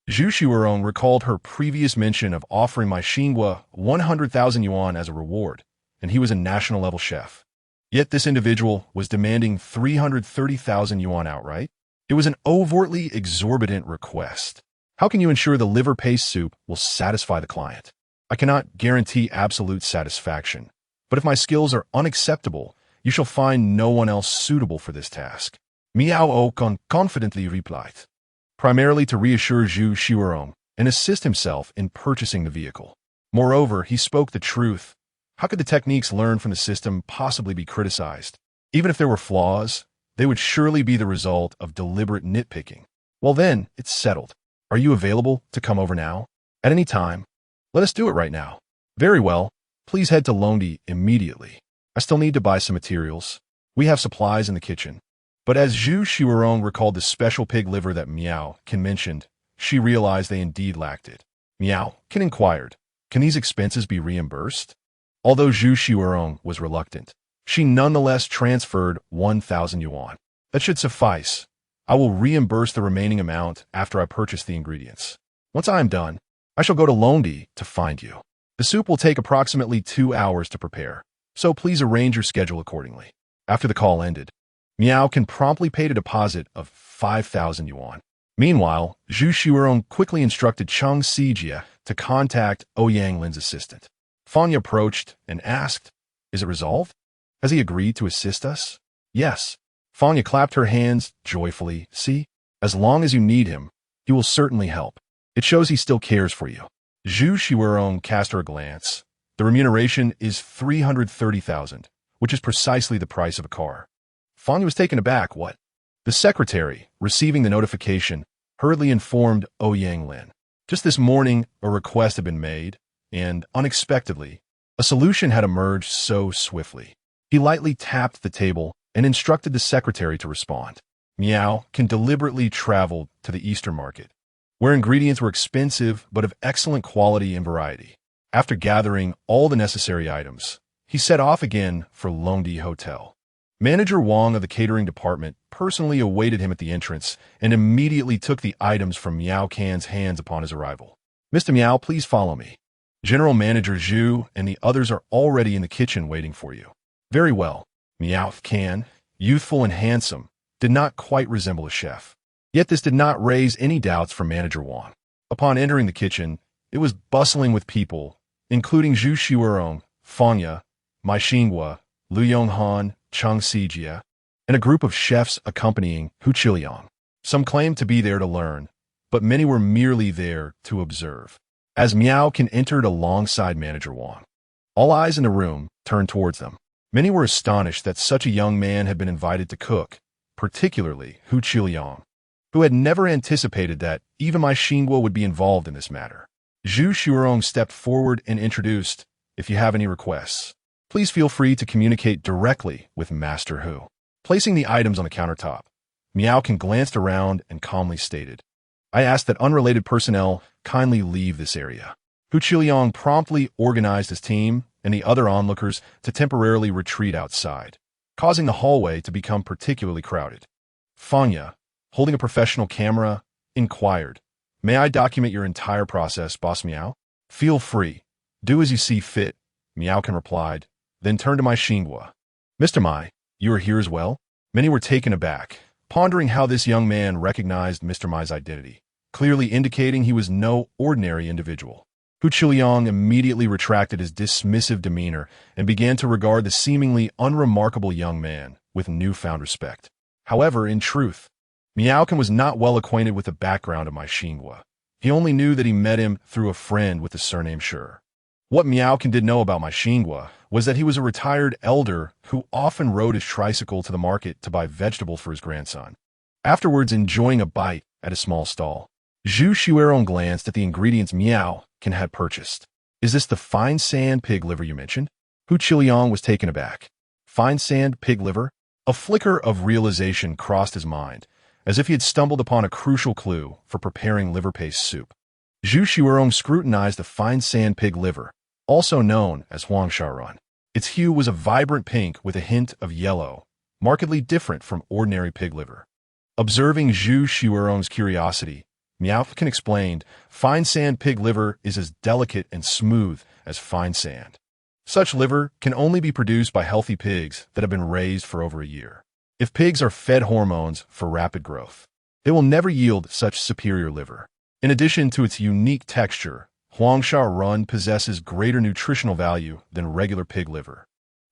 Zhu Xuerong recalled her previous mention of offering my Xinhua 100,000 yuan as a reward, and he was a national-level chef. Yet this individual was demanding 330,000 yuan outright. It was an overtly exorbitant request. How can you ensure the liver paste soup will satisfy the client? I cannot guarantee absolute satisfaction, but if my skills are unacceptable, you shall find no one else suitable for this task. Miao confidently replied, primarily to reassure Zhu Xuerong and assist himself in purchasing the vehicle. Moreover, he spoke the truth. How could the techniques learned from the system possibly be criticized? Even if there were flaws, they would surely be the result of deliberate nitpicking. Well then, it's settled. Are you available to come over now? At any time? Let us do it right now. Very well. Please head to Longdi immediately. I still need to buy some materials. We have supplies in the kitchen. But as Zhu Xuerong recalled the special pig liver that Miao Can mentioned, she realized they indeed lacked it. Miao Can inquired, can these expenses be reimbursed? Although Zhu Xuerong was reluctant, she nonetheless transferred 1,000 yuan. That should suffice. I will reimburse the remaining amount after I purchase the ingredients. Once I am done, I shall go to Longdi to find you. The soup will take approximately 2 hours to prepare, so please arrange your schedule accordingly. After the call ended, Miao Can promptly paid a deposit of 5,000 yuan. Meanwhile, Zhu Xuerong quickly instructed Cheng Sijia to contact Ouyang Lin's assistant. Fanya approached and asked, is it resolved? Has he agreed to assist us? Yes. Fanya clapped her hands joyfully. See, as long as you need him, he will certainly help. It shows he still cares for you. Zhu Xuerong cast her a glance. The remuneration is 330,000, which is precisely the price of a car. Fanya was taken aback. What? The secretary, receiving the notification, hurriedly informed Ouyang Lin. Just this morning, a request had been made, and, unexpectedly, a solution had emerged so swiftly. He lightly tapped the table and instructed the secretary to respond. Miao Can deliberately traveled to the Eastern market, where ingredients were expensive but of excellent quality and variety. After gathering all the necessary items, he set off again for Longdi Hotel. Manager Wang of the catering department personally awaited him at the entrance and immediately took the items from Miao Can's hands upon his arrival. Mr. Miao, please follow me. General Manager Zhu and the others are already in the kitchen waiting for you. Very well. Miao Can, youthful and handsome, did not quite resemble a chef. Yet this did not raise any doubts for Manager Wang. Upon entering the kitchen, it was bustling with people, including Zhu Xuerong, Fanya, Mai Xinhua, Lu Yonghan, Cheng Sijia, and a group of chefs accompanying Hu Qiliang. Some claimed to be there to learn, but many were merely there to observe. As Miao Can entered alongside Manager Wang, all eyes in the room turned towards them. Many were astonished that such a young man had been invited to cook, particularly Hu Qiliang, who had never anticipated that even Mai Xinhua would be involved in this matter. Zhu Xuerong stepped forward and introduced, if you have any requests, please feel free to communicate directly with Master Hu. Placing the items on the countertop, Miao Can glanced around and calmly stated, I ask that unrelated personnel kindly leave this area. Hu Qiliang promptly organized his team and the other onlookers to temporarily retreat outside, causing the hallway to become particularly crowded. Fanya, holding a professional camera, inquired, may I document your entire process, Boss Miao? Feel free. Do as you see fit, Miao Can replied, then turned to Mai Xinhua. Mr. Mai, you are here as well? Many were taken aback, pondering how this young man recognized Mr. Mai's identity, clearly indicating he was no ordinary individual. Hu Qiliang immediately retracted his dismissive demeanor and began to regard the seemingly unremarkable young man with newfound respect. However, in truth, Miao was not well acquainted with the background of my Xinhua. He only knew that he met him through a friend with the surname Shi. What Miao did know about my Xinhua was that he was a retired elder who often rode his tricycle to the market to buy vegetables for his grandson. Afterwards, enjoying a bite at a small stall, Xuerong glanced at the ingredients Miao had purchased. "Is this the fine sand pig liver you mentioned?" Hu Qiliang was taken aback. Fine sand pig liver? A flicker of realization crossed his mind, as if he had stumbled upon a crucial clue for preparing liver paste soup. Xuerong scrutinized the fine sand pig liver, also known as Xuerong. Its hue was a vibrant pink with a hint of yellow, markedly different from ordinary pig liver. Observing Xuerong's curiosity, Miao explained, "Fine sand pig liver is as delicate and smooth as fine sand. Such liver can only be produced by healthy pigs that have been raised for over a year. If pigs are fed hormones for rapid growth, they will never yield such superior liver. In addition to its unique texture, Xuerong possesses greater nutritional value than regular pig liver.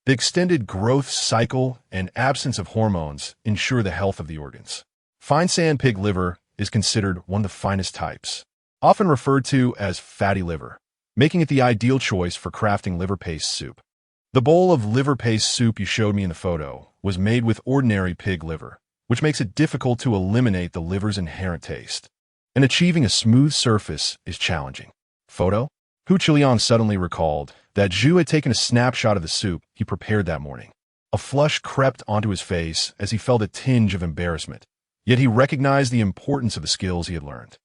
The extended growth cycle and absence of hormones ensure the health of the organs. Fine sand pig liver is considered one of the finest types, often referred to as fatty liver, making it the ideal choice for crafting liver paste soup. The bowl of liver paste soup you showed me in the photo was made with ordinary pig liver, which makes it difficult to eliminate the liver's inherent taste. And achieving a smooth surface is challenging." Photo? Hu Qiliang suddenly recalled that Zhu had taken a snapshot of the soup he prepared that morning. A flush crept onto his face as he felt a tinge of embarrassment. Yet he recognized the importance of the skills he had learned.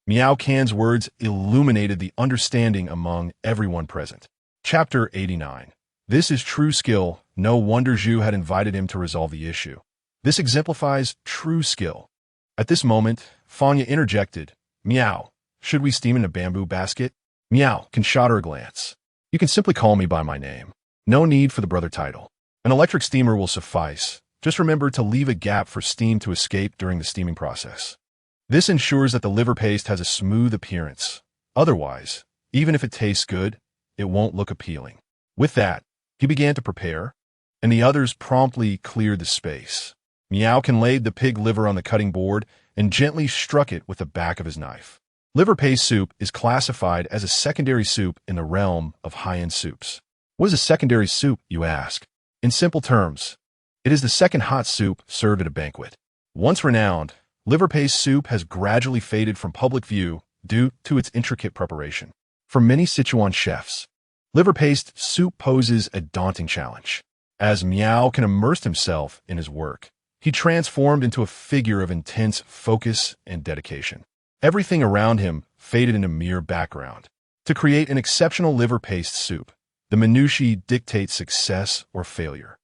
Miao Can's words illuminated the understanding among everyone present. Chapter 89. This is true skill. No wonder Zhu had invited him to resolve the issue. This exemplifies true skill. At this moment, Fanya interjected, "Miao, should we steam in a bamboo basket?" Miao shot her a glance. "You can simply call me by my name. No need for the brother title. An electric steamer will suffice. Just remember to leave a gap for steam to escape during the steaming process. This ensures that the liver paste has a smooth appearance. Otherwise, even if it tastes good, it won't look appealing." With that, he began to prepare, and the others promptly cleared the space. Miao laid the pig liver on the cutting board and gently struck it with the back of his knife. Liver paste soup is classified as a secondary soup in the realm of high-end soups. What is a secondary soup, you ask? In simple terms, it is the second hot soup served at a banquet. Once renowned, liver paste soup has gradually faded from public view due to its intricate preparation. For many Sichuan chefs, liver paste soup poses a daunting challenge. As Miao immersed himself in his work, he transformed into a figure of intense focus and dedication. Everything around him faded into mere background. To create an exceptional liver paste soup, the minutiae dictate success or failure.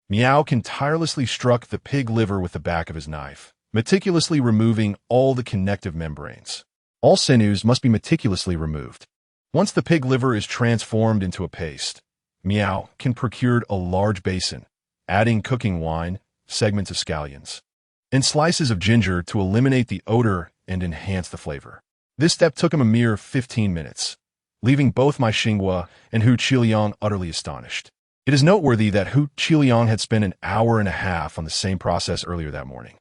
Miao tirelessly struck the pig liver with the back of his knife, meticulously removing all the connective membranes. All sinews must be meticulously removed. Once the pig liver is transformed into a paste, Miao procured a large basin, adding cooking wine, segments of scallions, and slices of ginger to eliminate the odor and enhance the flavor. This step took him a mere 15 minutes, leaving both my Xinhua and Hu Qiliang utterly astonished. It is noteworthy that Hu Qiliang had spent an hour and a half on the same process earlier that morning.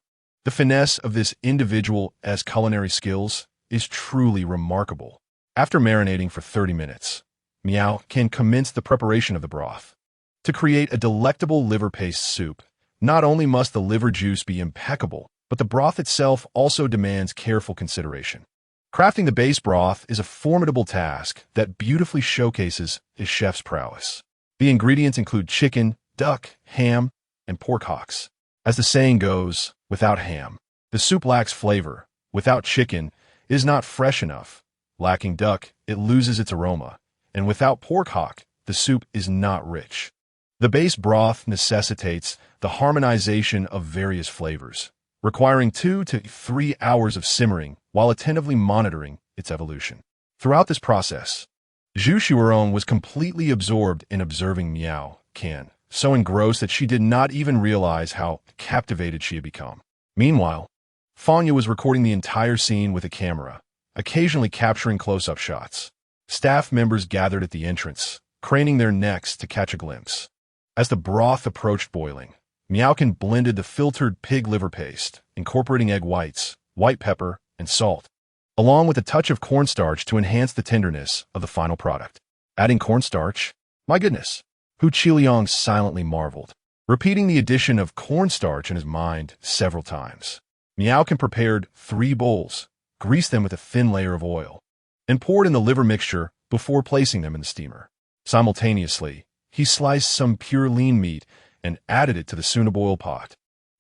The finesse of this individual's culinary skills is truly remarkable. After marinating for 30 minutes, Miao commenced the preparation of the broth. To create a delectable liver paste soup, not only must the liver juice be impeccable, but the broth itself also demands careful consideration. Crafting the base broth is a formidable task that beautifully showcases a chef's prowess. The ingredients include chicken, duck, ham, and pork hocks. As the saying goes, without ham, the soup lacks flavor. Without chicken, it is not fresh enough. Lacking duck, it loses its aroma. And without pork hock, the soup is not rich. The base broth necessitates the harmonization of various flavors, requiring 2 to 3 hours of simmering while attentively monitoring its evolution. Throughout this process, Xuerong was completely absorbed in observing Miao, so engrossed that she did not even realize how captivated she had become. Meanwhile, Fanya was recording the entire scene with a camera, occasionally capturing close-up shots. Staff members gathered at the entrance, craning their necks to catch a glimpse. As the broth approached boiling, Miao blended the filtered pig liver paste, incorporating egg whites, white pepper, and salt, along with a touch of cornstarch to enhance the tenderness of the final product. Adding cornstarch? My goodness! Hu Qiliang silently marveled, repeating the addition of cornstarch in his mind several times. Miao prepared 3 bowls, greased them with a thin layer of oil, and poured in the liver mixture before placing them in the steamer. Simultaneously, he sliced some pure lean meat and added it to the suna boil pot,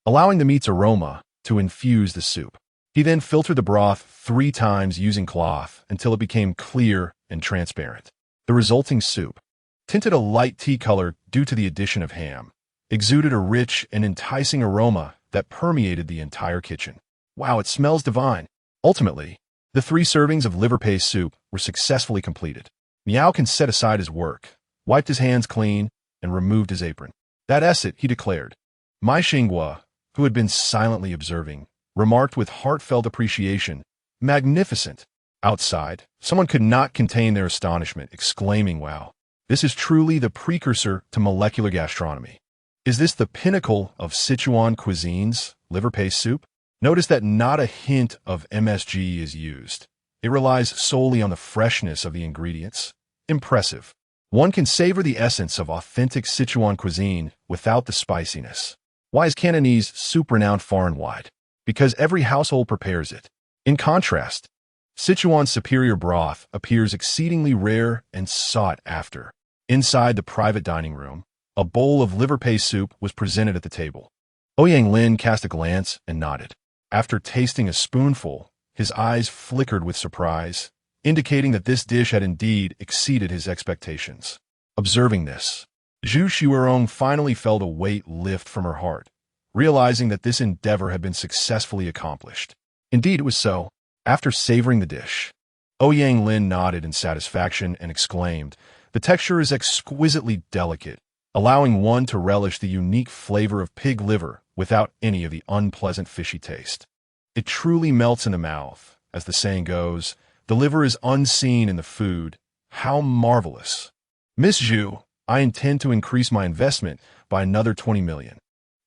allowing the meat's aroma to infuse the soup. He then filtered the broth 3 times using cloth until it became clear and transparent. The resulting soup, tinted a light tea color due to the addition of ham, exuded a rich and enticing aroma that permeated the entire kitchen. Wow, it smells divine. Ultimately, the 3 servings of liver paste soup were successfully completed. Miao set aside his work, wiped his hands clean, and removed his apron. That is it, he declared. Mai Xinghua, who had been silently observing, remarked with heartfelt appreciation, "Magnificent!" Outside, someone could not contain their astonishment, exclaiming, "Wow, this is truly the precursor to molecular gastronomy. Is this the pinnacle of Sichuan cuisine's liver paste soup?" Notice that not a hint of MSG is used. It relies solely on the freshness of the ingredients. Impressive. One can savor the essence of authentic Sichuan cuisine without the spiciness. Why is Cantonese soup renowned far and wide? Because every household prepares it. In contrast, Sichuan's superior broth appears exceedingly rare and sought after. Inside the private dining room, a bowl of liver paste soup was presented at the table. Ouyang Lin cast a glance and nodded. After tasting a spoonful, his eyes flickered with surprise, indicating that this dish had indeed exceeded his expectations. Observing this, Zhu Xuerong finally felt a weight lift from her heart, realizing that this endeavor had been successfully accomplished. Indeed, it was so. After savoring the dish, Ouyang Lin nodded in satisfaction and exclaimed, "The texture is exquisitely delicate, allowing one to relish the unique flavor of pig liver without any of the unpleasant fishy taste. It truly melts in the mouth. As the saying goes, the liver is unseen in the food. How marvelous. Miss Zhu, I intend to increase my investment by another 20 million.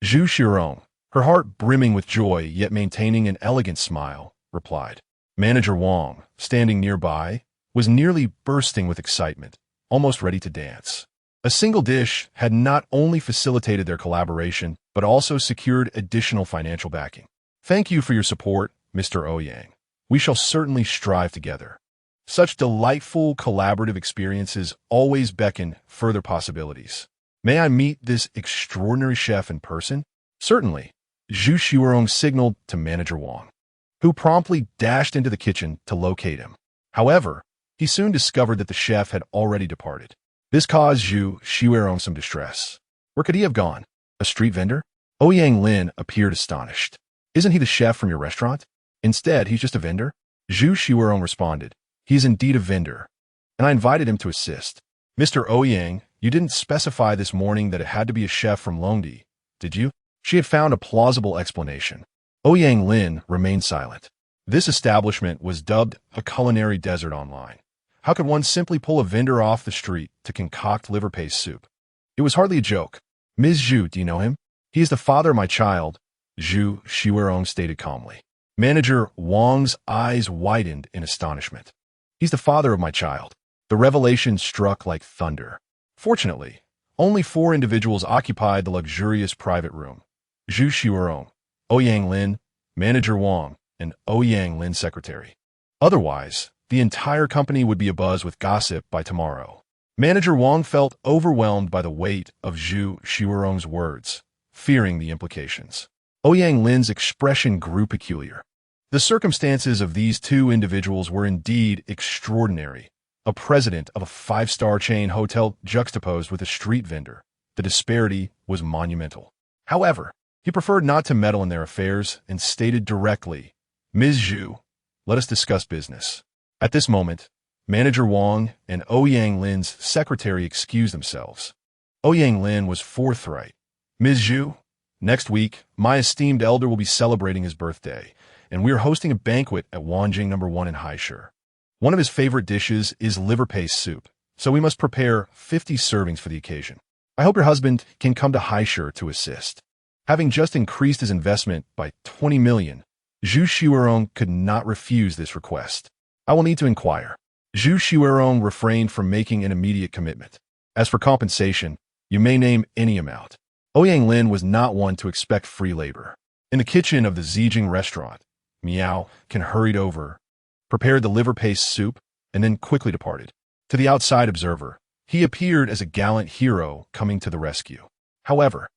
Zhu Xuerong, her heart brimming with joy yet maintaining an elegant smile, replied. Manager Wang, standing nearby, was nearly bursting with excitement, almost ready to dance. A single dish had not only facilitated their collaboration, but also secured additional financial backing. Thank you for your support, Mr. Ouyang. We shall certainly strive together. Such delightful collaborative experiences always beckon further possibilities. May I meet this extraordinary chef in person? Certainly. Zhu Xuerong signaled to Manager Wang, who promptly dashed into the kitchen to locate him. However, he soon discovered that the chef had already departed. This caused Zhu Xuerong some distress. Where could he have gone? A street vendor? Ouyang Lin appeared astonished. Isn't he the chef from your restaurant? Instead, he's just a vendor? Zhu Xuerong responded. He is indeed a vendor, and I invited him to assist. Mr. Ouyang, you didn't specify this morning that it had to be a chef from Longdi, did you? She had found a plausible explanation. Ouyang Lin remained silent. This establishment was dubbed a culinary desert online. How could one simply pull a vendor off the street to concoct liver paste soup? It was hardly a joke. Ms. Zhu, do you know him? He is the father of my child, Zhu Xuerong stated calmly. Manager Wang's eyes widened in astonishment. He's the father of my child. The revelation struck like thunder. Fortunately, only 4 individuals occupied the luxurious private room. Zhu Xuerong, Ouyang Lin, Manager Wang, and Ouyang Lin's secretary. Otherwise, the entire company would be abuzz with gossip by tomorrow. Manager Wang felt overwhelmed by the weight of Zhu Xuerong's words, fearing the implications. Ouyang Lin's expression grew peculiar. The circumstances of these 2 individuals were indeed extraordinary. A president of a 5-star chain hotel juxtaposed with a street vendor. The disparity was monumental. However, he preferred not to meddle in their affairs and stated directly, Ms. Zhu, let us discuss business. At this moment, Manager Wang and Ouyang Lin's secretary excused themselves. Ouyang Lin was forthright. Ms. Zhu, next week, my esteemed elder will be celebrating his birthday, and we are hosting a banquet at Wanjing No. 1 in Haisher. One of his favorite dishes is liver paste soup, so we must prepare 50 servings for the occasion. I hope your husband can come to Haishur to assist. Having just increased his investment by 20 million, Zhu Xuerong could not refuse this request. I will need to inquire. Zhu Xuerong refrained from making an immediate commitment. As for compensation, you may name any amount. Ouyang Lin was not one to expect free labor. In the kitchen of the Zijing restaurant, Miao hurried over, prepared the liver paste soup, and then quickly departed. To the outside observer, he appeared as a gallant hero coming to the rescue. However,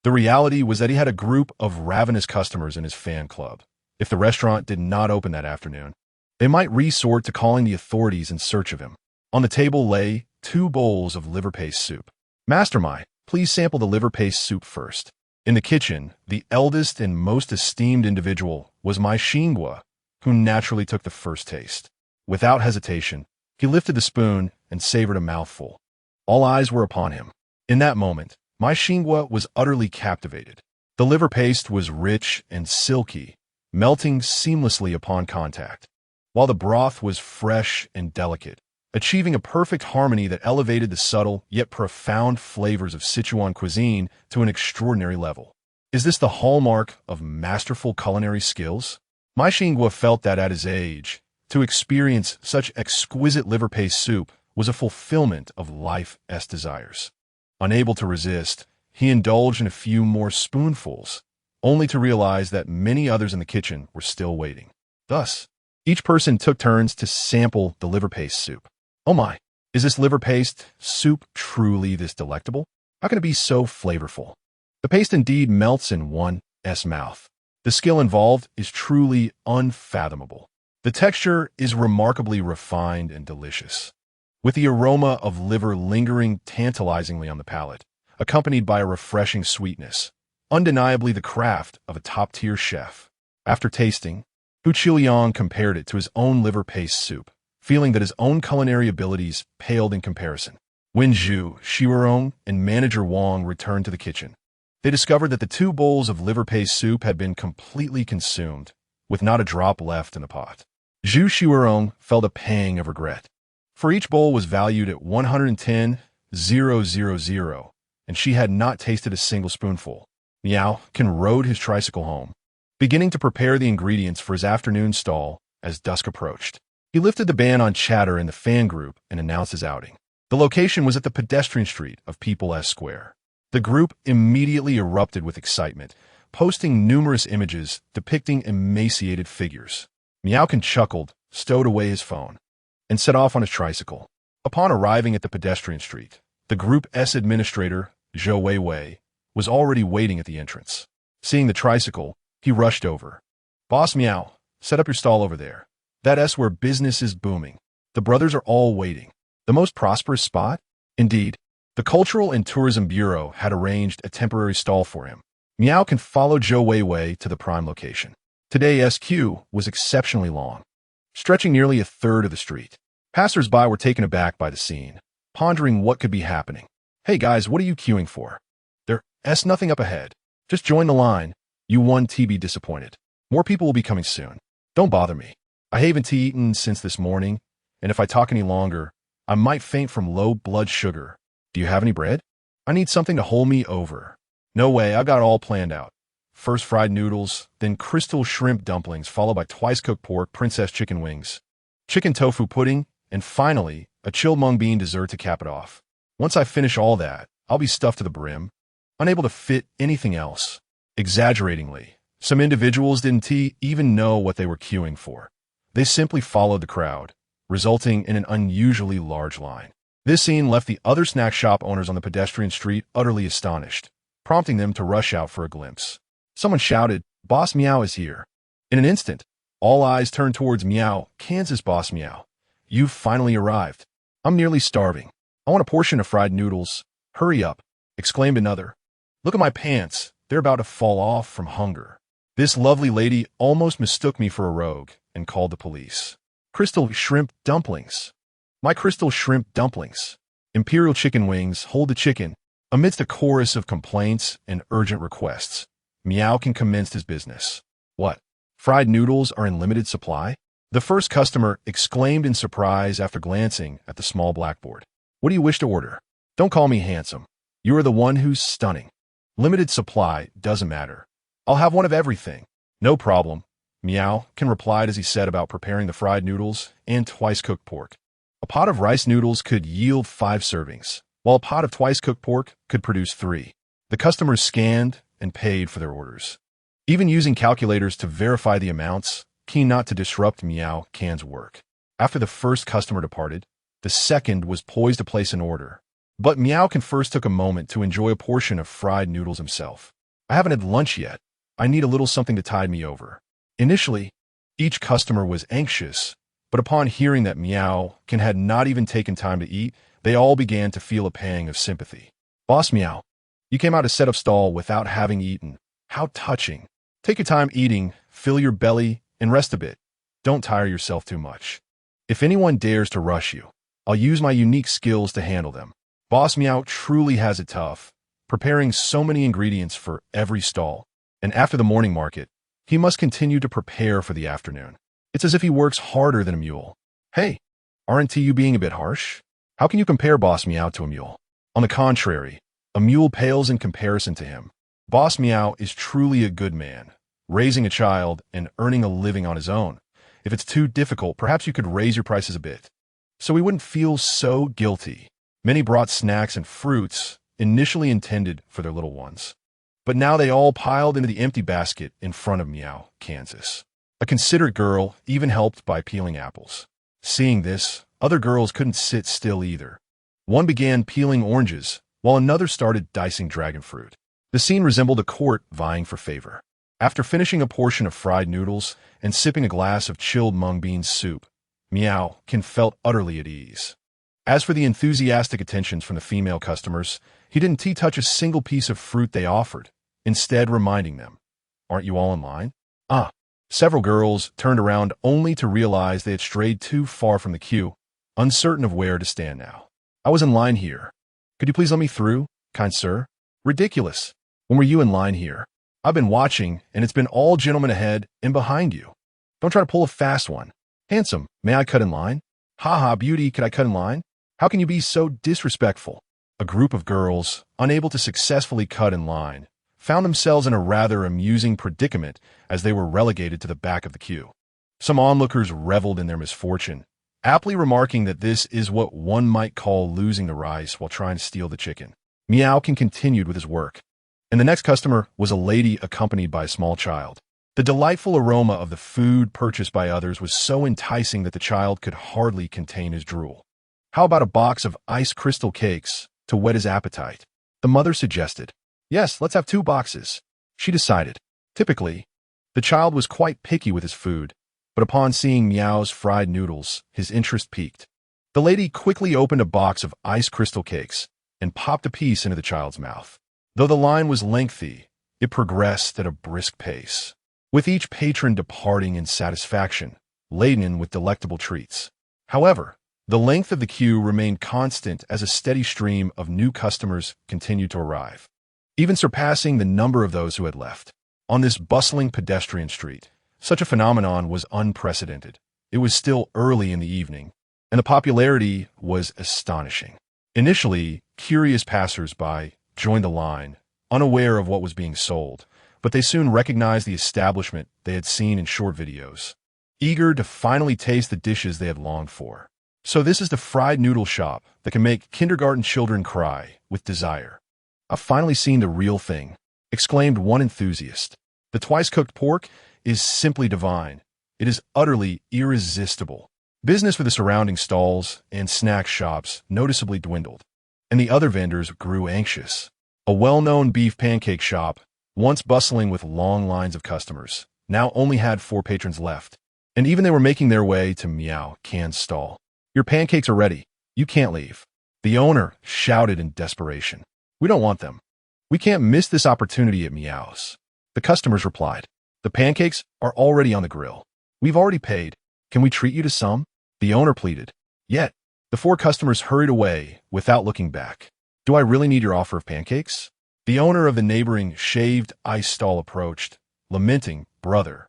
the reality was that he had a group of ravenous customers in his fan club. If the restaurant did not open that afternoon, they might resort to calling the authorities in search of him. On the table lay 2 bowls of liver paste soup. Master Mai, please sample the liver paste soup first. In the kitchen, the eldest and most esteemed individual was Mai Xingua, who naturally took the first taste. Without hesitation, he lifted the spoon and savored a mouthful. All eyes were upon him. In that moment, Mai Xingua was utterly captivated. The liver paste was rich and silky, melting seamlessly upon contact, while the broth was fresh and delicate, achieving a perfect harmony that elevated the subtle yet profound flavors of Sichuan cuisine to an extraordinary level. Is this the hallmark of masterful culinary skills? Mai Xingua felt that at his age, to experience such exquisite liver paste soup was a fulfillment of life's desires. Unable to resist, he indulged in a few more spoonfuls, only to realize that many others in the kitchen were still waiting. Thus, each person took turns to sample the liver paste soup. Oh my, is this liver paste soup truly this delectable? How can it be so flavorful? The paste indeed melts in one's mouth. The skill involved is truly unfathomable. The texture is remarkably refined and delicious, with the aroma of liver lingering tantalizingly on the palate, accompanied by a refreshing sweetness, undeniably the craft of a top-tier chef. After tasting, Hu Qiuyang compared it to his own liver paste soup, feeling that his own culinary abilities paled in comparison. When Zhu Xuerong and manager Wang returned to the kitchen, they discovered that the 2 bowls of liver paste soup had been completely consumed, with not a drop left in the pot. Zhu Xuerong felt a pang of regret, for each bowl was valued at 110,000, and she had not tasted a single spoonful. Miao rode his tricycle home, beginning to prepare the ingredients for his afternoon stall as dusk approached. He lifted the ban on chatter in the fan group and announced his outing. The location was at the pedestrian street of People's Square. The group immediately erupted with excitement, posting numerous images depicting emaciated figures. Miao chuckled, stowed away his phone, and set off on his tricycle. Upon arriving at the pedestrian street, the group's administrator, Zhou Weiwei, was already waiting at the entrance. Seeing the tricycle, he rushed over. Boss Miao, set up your stall over there. That's where business is booming. The brothers are all waiting. The most prosperous spot? Indeed. The Cultural and Tourism Bureau had arranged a temporary stall for him. Miao followed Zhou Weiwei to the prime location. Today's queue was exceptionally long, stretching nearly a third of the street. Passers-by were taken aback by the scene, pondering what could be happening. Hey guys, what are you queuing for? There's nothing up ahead. Just join the line. You won't be disappointed. More people will be coming soon. Don't bother me. I haven't eaten since this morning, and if I talk any longer, I might faint from low blood sugar. Do you have any bread? I need something to hold me over. No way, I got it all planned out. First fried noodles, then crystal shrimp dumplings, followed by twice-cooked pork, princess chicken wings, chicken tofu pudding, and finally, a chilled mung bean dessert to cap it off. Once I finish all that, I'll be stuffed to the brim, unable to fit anything else. Exaggeratingly, some individuals didn't even know what they were queuing for. They simply followed the crowd, resulting in an unusually large line. This scene left the other snack shop owners on the pedestrian street utterly astonished, prompting them to rush out for a glimpse. Someone shouted, "Boss Miao is here." In an instant, all eyes turned towards Miao. "Kansas Boss Miao, you've finally arrived. I'm nearly starving. I want a portion of fried noodles. Hurry up," exclaimed another. "Look at my pants. They're about to fall off from hunger." This lovely lady almost mistook me for a rogue and called the police. Crystal shrimp dumplings. My crystal shrimp dumplings. Imperial chicken wings, hold the chicken. Amidst a chorus of complaints and urgent requests, Miao commenced his business. What? Fried noodles are in limited supply? The first customer exclaimed in surprise after glancing at the small blackboard. What do you wish to order? Don't call me handsome. You are the one who's stunning. Limited supply doesn't matter. I'll have one of everything. No problem, Miao replied as he set about preparing the fried noodles and twice-cooked pork. A pot of rice noodles could yield 5 servings, while a pot of twice-cooked pork could produce 3. The customers scanned and paid for their orders, even using calculators to verify the amounts, keen not to disrupt Miao Can's work. After the first customer departed, the second was poised to place an order. But Miao Can first took a moment to enjoy a portion of fried noodles himself. I haven't had lunch yet. I need a little something to tide me over. Initially, each customer was anxious, but upon hearing that Miao Can had not even taken time to eat, they all began to feel a pang of sympathy. Boss Miao, you came out to set up stall without having eaten. How touching. Take your time eating, fill your belly, and rest a bit. Don't tire yourself too much. If anyone dares to rush you, I'll use my unique skills to handle them. Boss Miao truly has it tough, preparing so many ingredients for every stall. And after the morning market, he must continue to prepare for the afternoon. It's as if he works harder than a mule. Hey, aren't you being a bit harsh? How can you compare Boss Miao to a mule? On the contrary, a mule pales in comparison to him. Boss Miao is truly a good man, raising a child and earning a living on his own. If it's too difficult, perhaps you could raise your prices a bit, so he wouldn't feel so guilty. Many brought snacks and fruits, initially intended for their little ones. But now they all piled into the empty basket in front of Miao, Kansas. A considerate girl even helped by peeling apples. Seeing this, other girls couldn't sit still either. One began peeling oranges, while another started dicing dragon fruit. The scene resembled a court vying for favor. After finishing a portion of fried noodles and sipping a glass of chilled mung bean soup, Miao Can felt utterly at ease. As for the enthusiastic attentions from the female customers, he didn't touch a single piece of fruit they offered, instead reminding them, "Aren't you all in line?" Several girls turned around only to realize they had strayed too far from the queue, uncertain of where to stand now. "I was in line here. Could you please let me through, kind sir?" "Ridiculous. When were you in line here? I've been watching, and it's been all gentlemen ahead and behind you. Don't try to pull a fast one. Handsome, may I cut in line?" "Ha, beauty, could I cut in line? How can you be so disrespectful?" A group of girls, unable to successfully cut in line, found themselves in a rather amusing predicament as they were relegated to the back of the queue. Some onlookers reveled in their misfortune, aptly remarking that this is what one might call losing the rice while trying to steal the chicken. Miao Can continued with his work, and the next customer was a lady accompanied by a small child. The delightful aroma of the food purchased by others was so enticing that the child could hardly contain his drool. "How about a box of ice crystal cakes to whet his appetite?" the mother suggested. "Yes, let's have 2 boxes," she decided. Typically, the child was quite picky with his food, but upon seeing Miao's fried noodles, his interest piqued. The lady quickly opened a box of ice crystal cakes and popped a piece into the child's mouth. Though the line was lengthy, it progressed at a brisk pace, with each patron departing in satisfaction, laden with delectable treats. However, the length of the queue remained constant as a steady stream of new customers continued to arrive, even surpassing the number of those who had left. On this bustling pedestrian street, such a phenomenon was unprecedented. It was still early in the evening, and the popularity was astonishing. Initially, curious passers-by joined the line, unaware of what was being sold, but they soon recognized the establishment they had seen in short videos, eager to finally taste the dishes they had longed for. "So this is the fried noodle shop that can make kindergarten children cry with desire. I've finally seen the real thing," exclaimed one enthusiast. "The twice-cooked pork is simply divine. It is utterly irresistible." Business for the surrounding stalls and snack shops noticeably dwindled, and the other vendors grew anxious. A well-known beef pancake shop, once bustling with long lines of customers, now only had 4 patrons left, and even they were making their way to Miao Can's stall. "Your pancakes are ready. You can't leave," the owner shouted in desperation. "We don't want them. We can't miss this opportunity at Miao's." The customers replied, "The pancakes are already on the grill. We've already paid. Can we treat you to some?" the owner pleaded. Yet, the 4 customers hurried away without looking back. "Do I really need your offer of pancakes?" The owner of the neighboring shaved ice stall approached, lamenting, "Brother,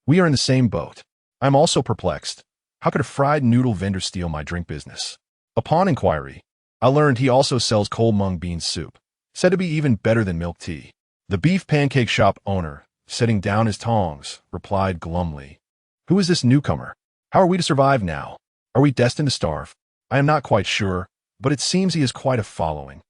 we are in the same boat. I am also perplexed. How could a fried noodle vendor steal my drink business? Upon inquiry, I learned he also sells cold mung bean soup, said to be even better than milk tea. The beef pancake shop owner, setting down his tongs, replied glumly, "Who is this newcomer? How are we to survive now? Are we destined to starve? I am not quite sure, but it seems he has quite a following."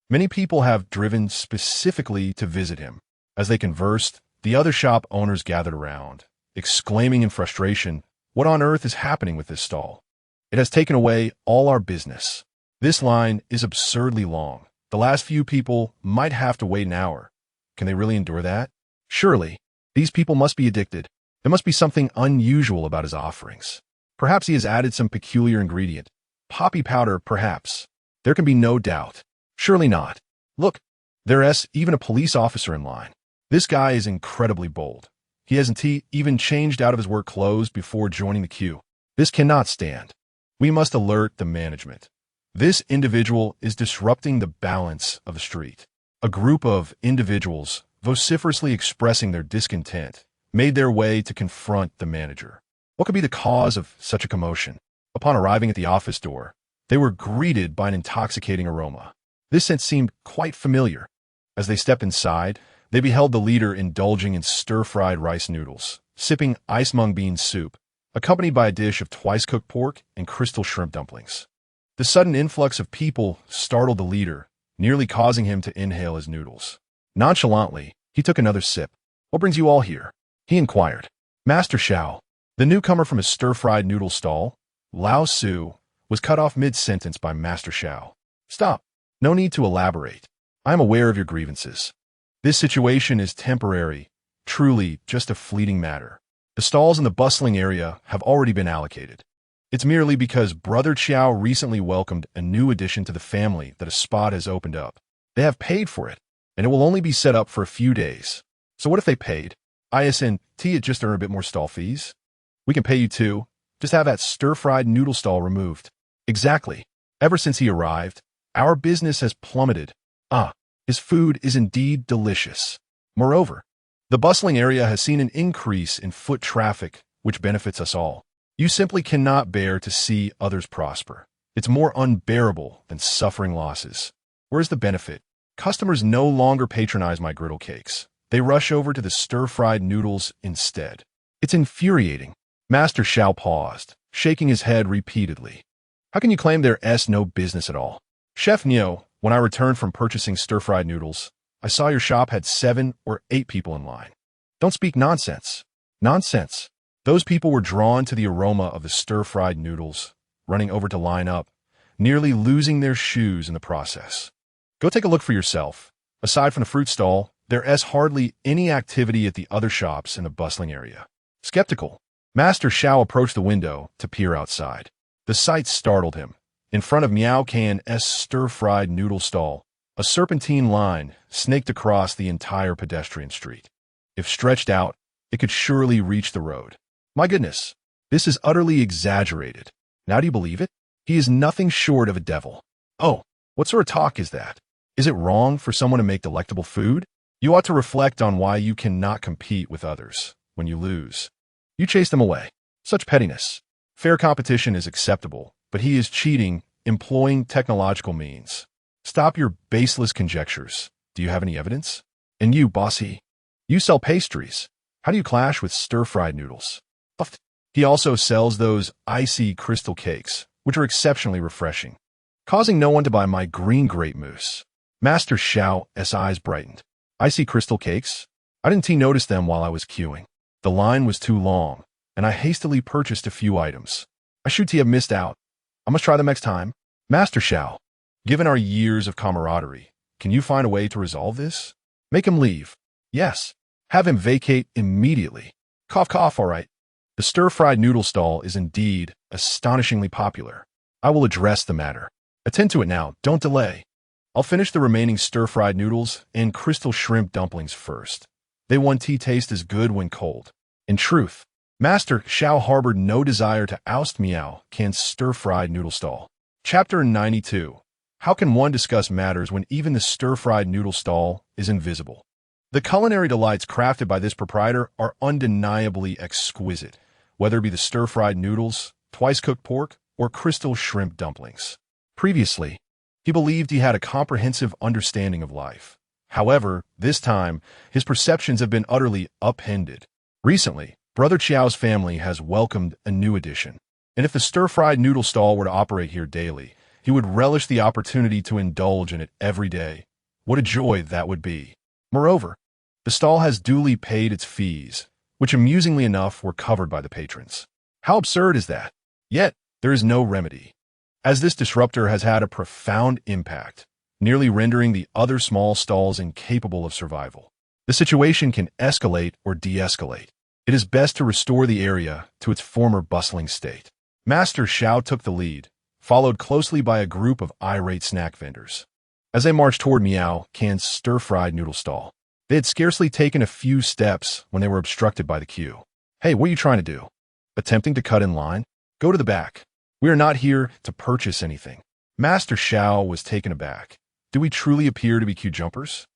Many people have driven specifically to visit him. As they conversed, the other shop owners gathered around, exclaiming in frustration, "What on earth is happening with this stall? It has taken away all our business. This line is absurdly long. The last few people might have to wait an hour. Can they really endure that? Surely, these people must be addicted. There must be something unusual about his offerings. Perhaps he has added some peculiar ingredient. Poppy powder, perhaps. There can be no doubt. Surely not. Look, there's even a police officer in line. This guy is incredibly bold. He hasn't even changed out of his work clothes before joining the queue. This cannot stand. We must alert the management. This individual is disrupting the balance of the street." A group of individuals, vociferously expressing their discontent, made their way to confront the manager. What could be the cause of such a commotion? Upon arriving at the office door, they were greeted by an intoxicating aroma. This scent seemed quite familiar. As they stepped inside, they beheld the leader indulging in stir-fried rice noodles, sipping ice mung bean soup, accompanied by a dish of twice-cooked pork and crystal shrimp dumplings. The sudden influx of people startled the leader, nearly causing him to inhale his noodles. Nonchalantly, he took another sip. "What brings you all here?" he inquired. Master Xiao, the newcomer from his stir-fried noodle stall, Lao Su, was cut off mid-sentence by Master Xiao. "Stop. No need to elaborate. I am aware of your grievances. This situation is temporary, truly just a fleeting matter. The stalls in the bustling area have already been allocated. It's merely because Brother Chiao recently welcomed a new addition to the family that a spot has opened up. They have paid for it, and it will only be set up for a few days. So what if they paid? ISNT it just earn a bit more stall fees? We can pay you too. Just have that stir-fried noodle stall removed." Exactly. Ever since he arrived, our business has plummeted. His food is indeed delicious. Moreover, the bustling area has seen an increase in foot traffic, which benefits us all. You simply cannot bear to see others prosper. It's more unbearable than suffering losses. Where's the benefit? Customers no longer patronize my griddle cakes. They rush over to the stir-fried noodles instead. It's infuriating. Master Xiao paused, shaking his head repeatedly. "How can you claim there's no business at all? Chef Miao, when I returned from purchasing stir-fried noodles, I saw your shop had 7 or 8 people in line. Don't speak nonsense." Nonsense. Those people were drawn to the aroma of the stir-fried noodles, running over to line up, nearly losing their shoes in the process. Go take a look for yourself. Aside from the fruit stall, there's hardly any activity at the other shops in the bustling area. Skeptical, Master Xiao approached the window to peer outside. The sight startled him. In front of Miao Can's stir-fried noodle stall, a serpentine line snaked across the entire pedestrian street. If stretched out, it could surely reach the road. My goodness, this is utterly exaggerated. Now do you believe it? He is nothing short of a devil. Oh, what sort of talk is that? Is it wrong for someone to make delectable food? You ought to reflect on why you cannot compete with others when you lose. You chase them away. Such pettiness. Fair competition is acceptable, but he is cheating, employing technological means. Stop your baseless conjectures. Do you have any evidence? And you, bossy, you sell pastries. How do you clash with stir-fried noodles? He also sells those icy crystal cakes, which are exceptionally refreshing, causing no one to buy my green grape mousse. Master Xiao's eyes brightened. Icy crystal cakes? I didn't notice them while I was queuing. The line was too long, and I hastily purchased a few items. I should have missed out. I must try them next time. Master Xiao, given our years of camaraderie, can you find a way to resolve this? Make him leave. Yes. Have him vacate immediately. Cough, cough, all right. The stir-fried noodle stall is indeed astonishingly popular. I will address the matter. Attend to it now, don't delay. I'll finish the remaining stir-fried noodles and crystal shrimp dumplings first. They won't taste as good when cold. In truth, Master Xiao harbored no desire to oust Miao Can's stir-fried noodle stall. Chapter 92. How can one discuss matters when even the stir-fried noodle stall is invisible? The culinary delights crafted by this proprietor are undeniably exquisite, whether it be the stir-fried noodles, twice-cooked pork, or crystal shrimp dumplings. Previously, he believed he had a comprehensive understanding of life. However, this time, his perceptions have been utterly upended. Recently, Brother Chiao's family has welcomed a new addition. And if the stir-fried noodle stall were to operate here daily, he would relish the opportunity to indulge in it every day. What a joy that would be. Moreover, the stall has duly paid its fees, which amusingly enough were covered by the patrons. How absurd is that? Yet, there is no remedy, as this disruptor has had a profound impact, nearly rendering the other small stalls incapable of survival. The situation can escalate or de-escalate. It is best to restore the area to its former bustling state. Master Xiao took the lead, followed closely by a group of irate snack vendors. As they marched toward Miao Can's stir-fried noodle stall, they had scarcely taken a few steps when they were obstructed by the queue. Hey, what are you trying to do? Attempting to cut in line? Go to the back. We are not here to purchase anything. Master Xiao was taken aback. Do we truly appear to be queue jumpers?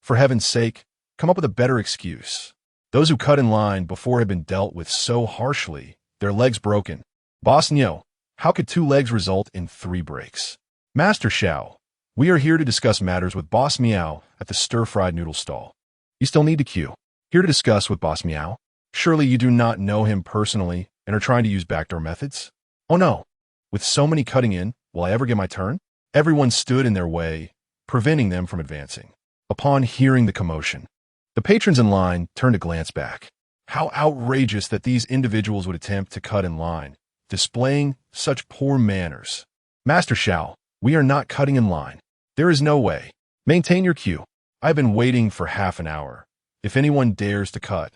For heaven's sake, come up with a better excuse. Those who cut in line before had been dealt with so harshly, their legs broken. Boss Miao, how could 2 legs result in 3 breaks? Master Xiao, we are here to discuss matters with Boss Miao at the stir-fried noodle stall. You still need to queue. Here to discuss with Boss Miao? Surely you do not know him personally and are trying to use backdoor methods? Oh no. With so many cutting in, will I ever get my turn? Everyone stood in their way, preventing them from advancing. Upon hearing the commotion, the patrons in line turned to glance back. How outrageous that these individuals would attempt to cut in line, displaying such poor manners. Master Xiao, we are not cutting in line. There is no way. Maintain your queue. I have been waiting for half an hour. If anyone dares to cut,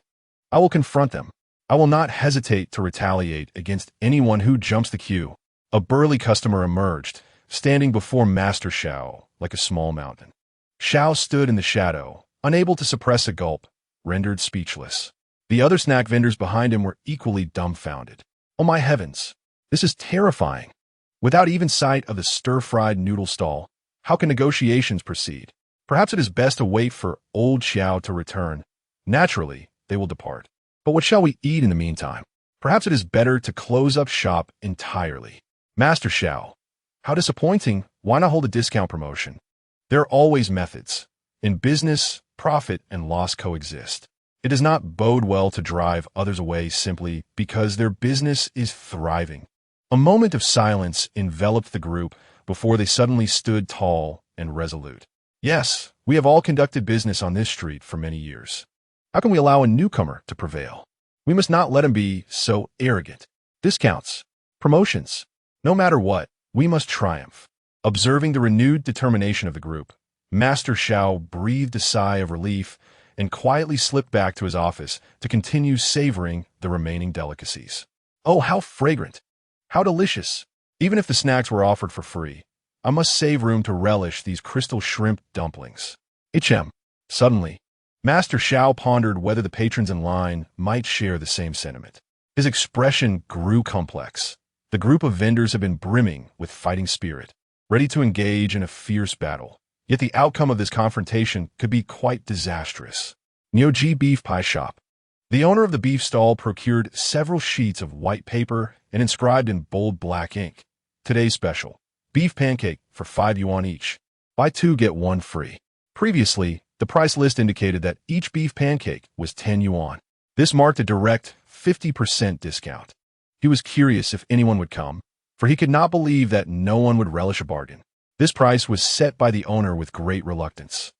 I will confront them. I will not hesitate to retaliate against anyone who jumps the queue. A burly customer emerged, standing before Master Xiao like a small mountain. Xiao stood in the shadow, unable to suppress a gulp, rendered speechless. The other snack vendors behind him were equally dumbfounded. Oh my heavens, this is terrifying. Without even sight of the stir-fried noodle stall, how can negotiations proceed? Perhaps it is best to wait for old Xiao to return. Naturally, they will depart. But what shall we eat in the meantime? Perhaps it is better to close up shop entirely. Master Xiao, how disappointing. Why not hold a discount promotion? There are always methods. In business, profit and loss coexist. It does not bode well to drive others away simply because their business is thriving. A moment of silence enveloped the group before they suddenly stood tall and resolute. Yes, we have all conducted business on this street for many years. How can we allow a newcomer to prevail? We must not let him be so arrogant. Discounts, promotions, no matter what, we must triumph. Observing the renewed determination of the group, Master Xiao breathed a sigh of relief and quietly slipped back to his office to continue savoring the remaining delicacies. Oh, how fragrant! How delicious! Even if the snacks were offered for free, I must save room to relish these crystal shrimp dumplings. Suddenly, Master Xiao pondered whether the patrons in line might share the same sentiment. His expression grew complex. The group of vendors had been brimming with fighting spirit, ready to engage in a fierce battle. Yet the outcome of this confrontation could be quite disastrous. Miao Beef Pie Shop. The owner of the beef stall procured several sheets of white paper and inscribed in bold black ink, "Today's special. Beef pancake for 5 yuan each. Buy 2 get 1 free." Previously, the price list indicated that each beef pancake was 10 yuan. This marked a direct 50% discount. He was curious if anyone would come, for he could not believe that no one would relish a bargain. This price was set by the owner with great reluctance,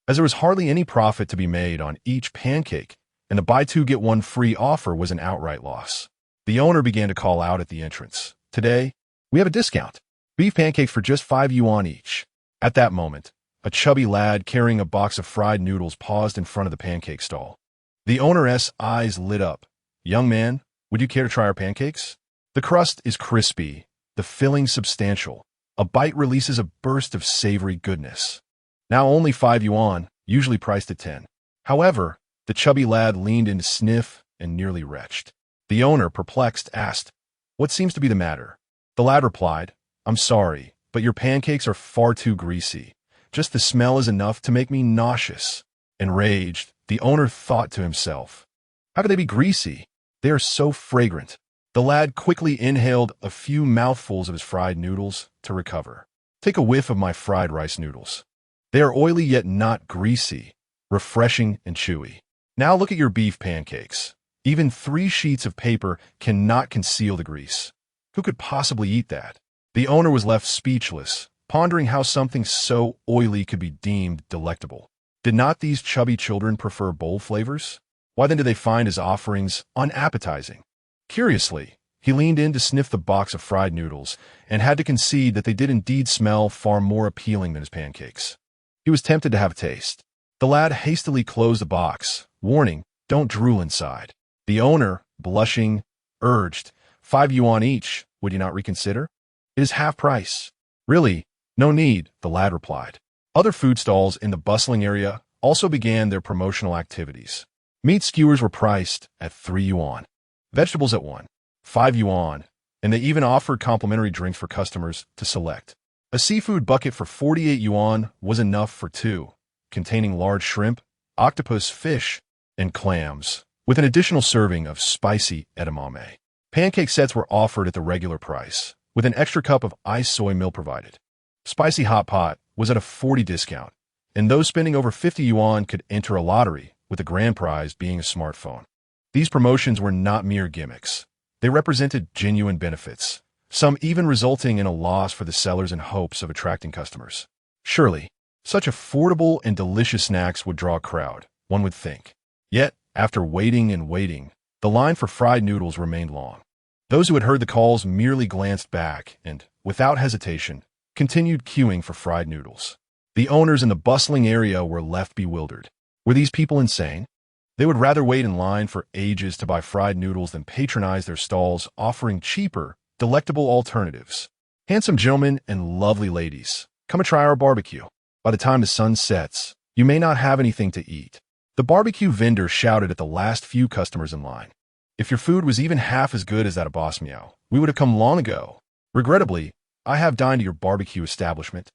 as there was hardly any profit to be made on each pancake, and the buy 2 get 1 free offer was an outright loss. The owner began to call out at the entrance, "Today, we have a discount. Beef pancakes for just 5 yuan each." At that moment, a chubby lad carrying a box of fried noodles paused in front of the pancake stall. The owner's eyes lit up. "Young man, would you care to try our pancakes? The crust is crispy, the filling substantial. A bite releases a burst of savory goodness. Now only 5 yuan, usually priced at 10. However, the chubby lad leaned in to sniff and nearly retched. The owner, perplexed, asked, "What seems to be the matter?" The lad replied, "I'm sorry, but your pancakes are far too greasy. Just the smell is enough to make me nauseous." Enraged, the owner thought to himself, "How could they be greasy? They are so fragrant." The lad quickly inhaled a few mouthfuls of his fried noodles to recover. Take a whiff of my fried rice noodles. They are oily yet not greasy, refreshing and chewy. Now look at your beef pancakes. Even 3 sheets of paper cannot conceal the grease. Who could possibly eat that? The owner was left speechless, pondering how something so oily could be deemed delectable. Did not these chubby children prefer bowl flavors? Why then did they find his offerings unappetizing? Curiously, he leaned in to sniff the box of fried noodles and had to concede that they did indeed smell far more appealing than his pancakes. He was tempted to have a taste. The lad hastily closed the box, warning, "Don't drool inside." The owner, blushing, urged, 5 yuan each, would you not reconsider? It is half price. Really, no need, the lad replied. Other food stalls in the bustling area also began their promotional activities. Meat skewers were priced at 3 yuan, vegetables at 5 yuan, and they even offered complimentary drinks for customers to select. A seafood bucket for 48 yuan was enough for 2, containing large shrimp, octopus, fish, and clams, with an additional serving of spicy edamame. Pancake sets were offered at the regular price, with an extra cup of iced soy milk provided. Spicy hot pot was at a 40 discount, and those spending over 50 yuan could enter a lottery, with the grand prize being a smartphone. These promotions were not mere gimmicks. They represented genuine benefits, some even resulting in a loss for the sellers in hopes of attracting customers. Surely, such affordable and delicious snacks would draw a crowd, one would think. Yet, after waiting and waiting, the line for fried noodles remained long. Those who had heard the calls merely glanced back and, without hesitation, continued queuing for fried noodles. The owners in the bustling area were left bewildered. Were these people insane? They would rather wait in line for ages to buy fried noodles than patronize their stalls offering cheaper, delectable alternatives. Handsome gentlemen and lovely ladies, come and try our barbecue. By the time the sun sets, you may not have anything to eat. The barbecue vendor shouted at the last few customers in line. If your food was even half as good as that of Boss Miao, we would have come long ago. Regrettably, I have dined at your barbecue establishment,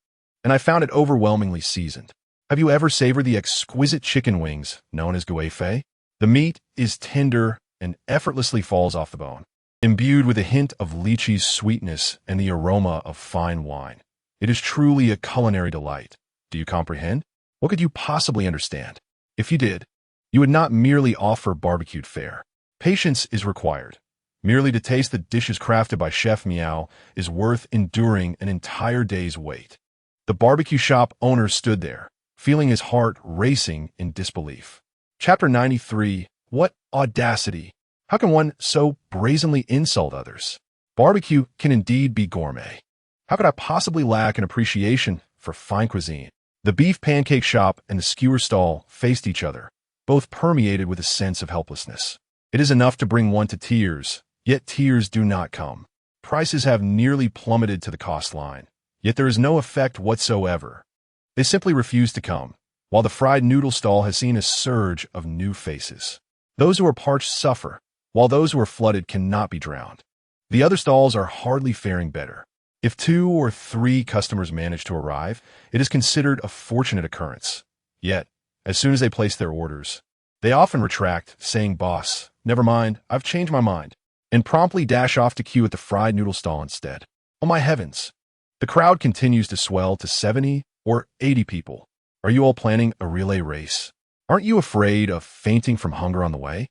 and I found it overwhelmingly seasoned. Have you ever savored the exquisite chicken wings known as guifei? The meat is tender and effortlessly falls off the bone, imbued with a hint of lychee's sweetness and the aroma of fine wine. It is truly a culinary delight. Do you comprehend? What could you possibly understand? If you did, you would not merely offer barbecued fare. Patience is required. Merely to taste the dishes crafted by Chef Miao is worth enduring an entire day's wait. The barbecue shop owner stood there, feeling his heart racing in disbelief. Chapter 93. What audacity! How can one so brazenly insult others? Barbecue can indeed be gourmet. How could I possibly lack an appreciation for fine cuisine? The beef pancake shop and the skewer stall faced each other, both permeated with a sense of helplessness. It is enough to bring one to tears, yet tears do not come. Prices have nearly plummeted to the cost line, yet there is no effect whatsoever. They simply refuse to come, while the fried noodle stall has seen a surge of new faces. Those who are parched suffer, while those who are flooded cannot be drowned. The other stalls are hardly faring better. If 2 or 3 customers manage to arrive, it is considered a fortunate occurrence. Yet, as soon as they place their orders, they often retract, saying, "Boss, never mind, I've changed my mind," and promptly dash off to queue at the fried noodle stall instead. Oh my heavens! The crowd continues to swell to 70 or 80 people. Are you all planning a relay race? Aren't you afraid of fainting from hunger on the way?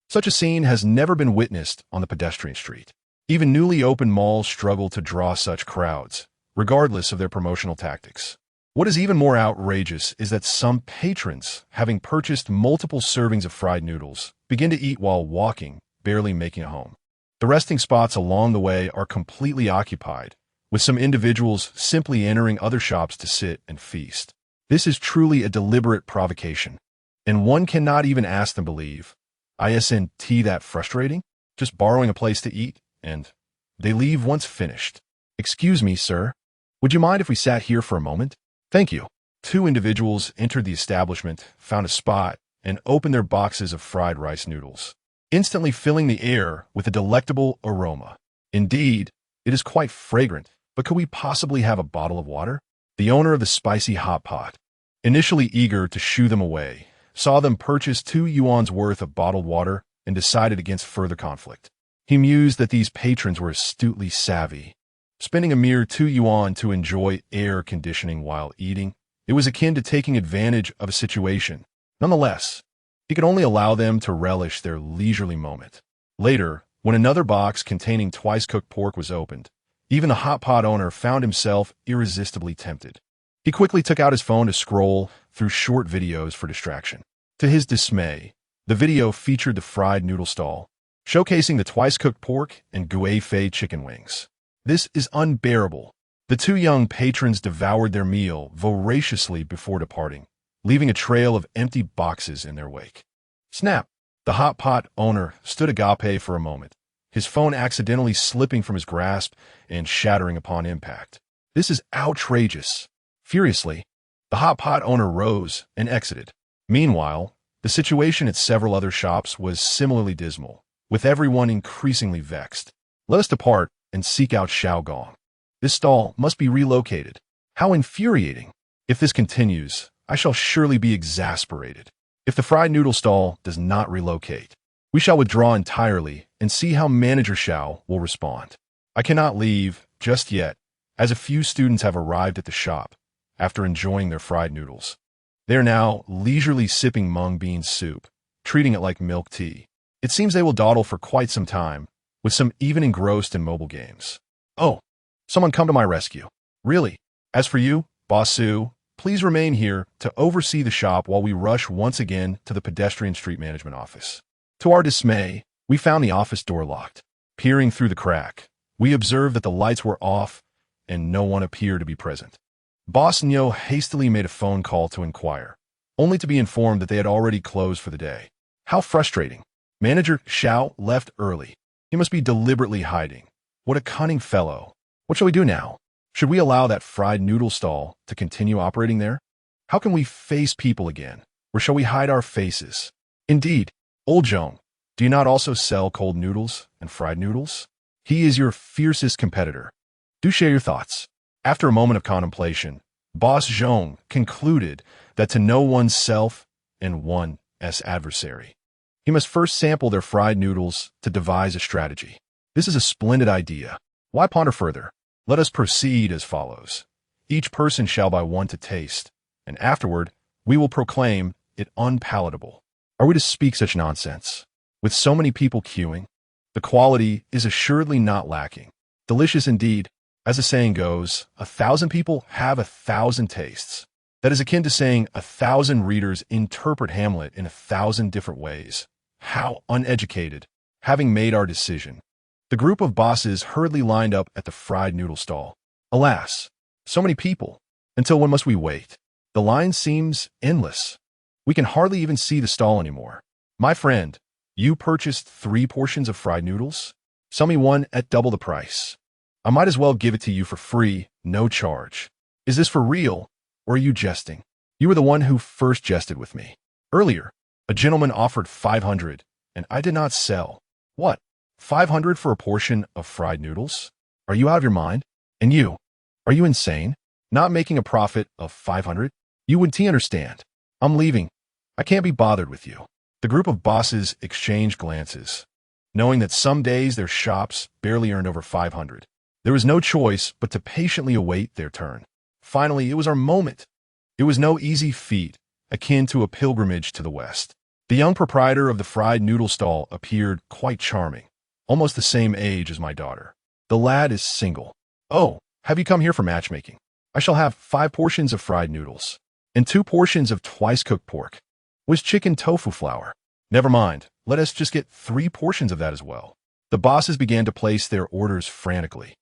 Such a scene has never been witnessed on the pedestrian street. Even newly opened malls struggle to draw such crowds, regardless of their promotional tactics. What is even more outrageous is that some patrons, having purchased multiple servings of fried noodles, begin to eat while walking, barely making it home. The resting spots along the way are completely occupied, with some individuals simply entering other shops to sit and feast. This is truly a deliberate provocation, and one cannot even ask them to leave. Isn't that frustrating? Just borrowing a place to eat, and they leave once finished. "Excuse me, sir. Would you mind if we sat here for a moment?" "Thank you." 2 individuals entered the establishment, found a spot, and opened their boxes of fried rice noodles, instantly filling the air with a delectable aroma. Indeed, it is quite fragrant, but could we possibly have a bottle of water? The owner of the spicy hot pot, initially eager to shoo them away, saw them purchase 2 yuan's worth of bottled water and decided against further conflict. He mused that these patrons were astutely savvy. Spending a mere 2 yuan to enjoy air conditioning while eating, it was akin to taking advantage of a situation. Nonetheless, he could only allow them to relish their leisurely moment. Later, when another box containing twice-cooked pork was opened, even the hot pot owner found himself irresistibly tempted. He quickly took out his phone to scroll through short videos for distraction. To his dismay, the video featured the fried noodle stall, showcasing the twice-cooked pork and gui-fei chicken wings. This is unbearable. The two young patrons devoured their meal voraciously before departing, leaving a trail of empty boxes in their wake. Snap! The hot pot owner stood agape for a moment, his phone accidentally slipping from his grasp and shattering upon impact. This is outrageous. Furiously, the hot pot owner rose and exited. Meanwhile, the situation at several other shops was similarly dismal, with everyone increasingly vexed. Let us depart and seek out Xuerong. This stall must be relocated. How infuriating! If this continues, I shall surely be exasperated. If the fried noodle stall does not relocate, we shall withdraw entirely and see how Manager Xiao will respond. I cannot leave just yet, as a few students have arrived at the shop after enjoying their fried noodles. They are now leisurely sipping mung bean soup, treating it like milk tea. It seems they will dawdle for quite some time, with some even engrossed in mobile games. Oh, someone come to my rescue. Really? As for you, Boss Su, please remain here to oversee the shop while we rush once again to the pedestrian street management office. To our dismay, we found the office door locked. Peering through the crack, we observed that the lights were off and no one appeared to be present. Boss Miao hastily made a phone call to inquire, only to be informed that they had already closed for the day. How frustrating. Manager Xiao left early. He must be deliberately hiding. What a cunning fellow. What shall we do now? Should we allow that fried noodle stall to continue operating there? How can we face people again? Or shall we hide our faces? Indeed, Old Zhong, do you not also sell cold noodles and fried noodles? He is your fiercest competitor. Do share your thoughts. After a moment of contemplation, Boss Zhong concluded that to know oneself and one's adversary, he must first sample their fried noodles to devise a strategy. This is a splendid idea. Why ponder further? Let us proceed as follows. Each person shall buy one to taste, and afterward we will proclaim it unpalatable. Are we to speak such nonsense? With so many people queuing, the quality is assuredly not lacking. Delicious indeed. As the saying goes, 1,000 people have 1,000 tastes. That is akin to saying 1,000 readers interpret Hamlet in 1,000 different ways. How uneducated. Having made our decision, the group of bosses hurriedly lined up at the fried noodle stall. Alas, so many people. Until when must we wait? The line seems endless. We can hardly even see the stall anymore. My friend, you purchased 3 portions of fried noodles? Sell me one at double the price. I might as well give it to you for free, no charge. Is this for real, or are you jesting? You were the one who first jested with me. Earlier, a gentleman offered 500, and I did not sell. What? 500 for a portion of fried noodles? Are you out of your mind? And you? Are you insane? Not making a profit of 500? You wouldn't understand. I'm leaving. I can't be bothered with you. The group of bosses exchanged glances, knowing that some days their shops barely earned over 500. There was no choice but to patiently await their turn. Finally, it was our moment. It was no easy feat, akin to a pilgrimage to the West. The young proprietor of the fried noodle stall appeared quite charming, almost the same age as my daughter. The lad is single. Oh, have you come here for matchmaking? I shall have 5 portions of fried noodles and 2 portions of twice-cooked pork. Was chicken tofu flour? Never mind, let us just get 3 portions of that as well. The bosses began to place their orders frantically.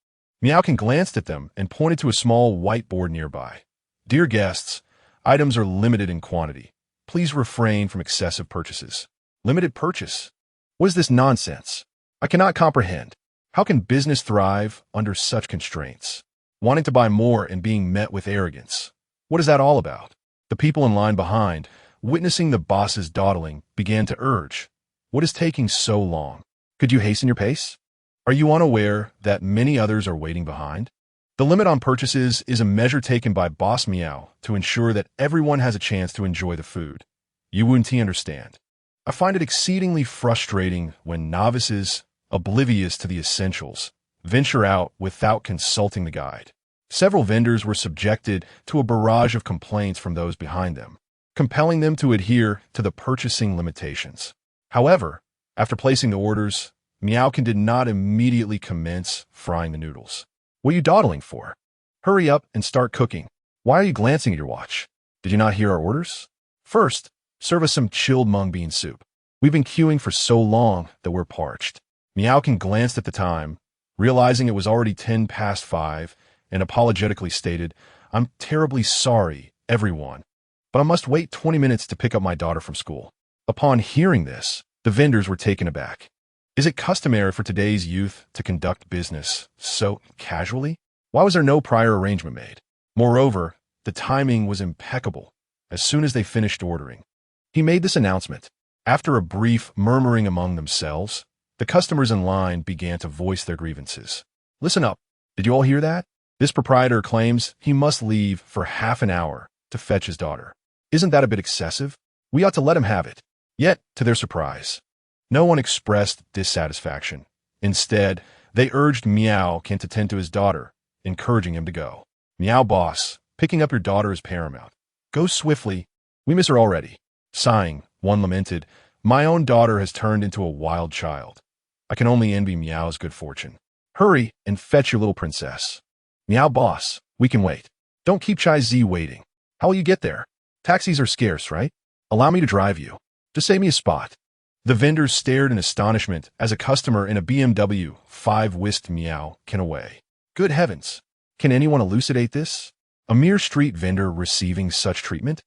Miao glanced at them and pointed to a small whiteboard nearby. Dear guests, items are limited in quantity. Please refrain from excessive purchases. Limited purchase? What is this nonsense? I cannot comprehend. How can business thrive under such constraints? Wanting to buy more and being met with arrogance. What is that all about? The people in line behind, witnessing the boss's dawdling, began to urge. What is taking so long? Could you hasten your pace? Are you unaware that many others are waiting behind? The limit on purchases is a measure taken by Boss Miao to ensure that everyone has a chance to enjoy the food. You wouldn't understand. I find it exceedingly frustrating when novices oblivious to the essentials, venture out without consulting the guide. Several vendors were subjected to a barrage of complaints from those behind them, compelling them to adhere to the purchasing limitations. However, after placing the orders, Miao did not immediately commence frying the noodles. What are you dawdling for? Hurry up and start cooking. Why are you glancing at your watch? Did you not hear our orders? First, serve us some chilled mung bean soup. We've been queuing for so long that we're parched. Miao glanced at the time, realizing it was already 5:10, and apologetically stated, I'm terribly sorry, everyone, but I must wait 20 minutes to pick up my daughter from school. Upon hearing this, the vendors were taken aback. Is it customary for today's youth to conduct business so casually? Why was there no prior arrangement made? Moreover, the timing was impeccable. As soon as they finished ordering, he made this announcement. After a brief murmuring among themselves, the customers in line began to voice their grievances. Listen up. Did you all hear that? This proprietor claims he must leave for half an hour to fetch his daughter. Isn't that a bit excessive? We ought to let him have it. Yet, to their surprise, no one expressed dissatisfaction. Instead, they urged Miao to tend to his daughter, encouraging him to go. Miao boss, picking up your daughter is paramount. Go swiftly. We miss her already. Sighing, one lamented, my own daughter has turned into a wild child. I can only envy Miao's good fortune. Hurry and fetch your little princess. Miao boss, we can wait. Don't keep Chai Z waiting. How will you get there? Taxis are scarce, right? Allow me to drive you. Just save me a spot. The vendors stared in astonishment as a customer in a BMW 5 whisked Miao away. Good heavens! Can anyone elucidate this? A mere street vendor receiving such treatment?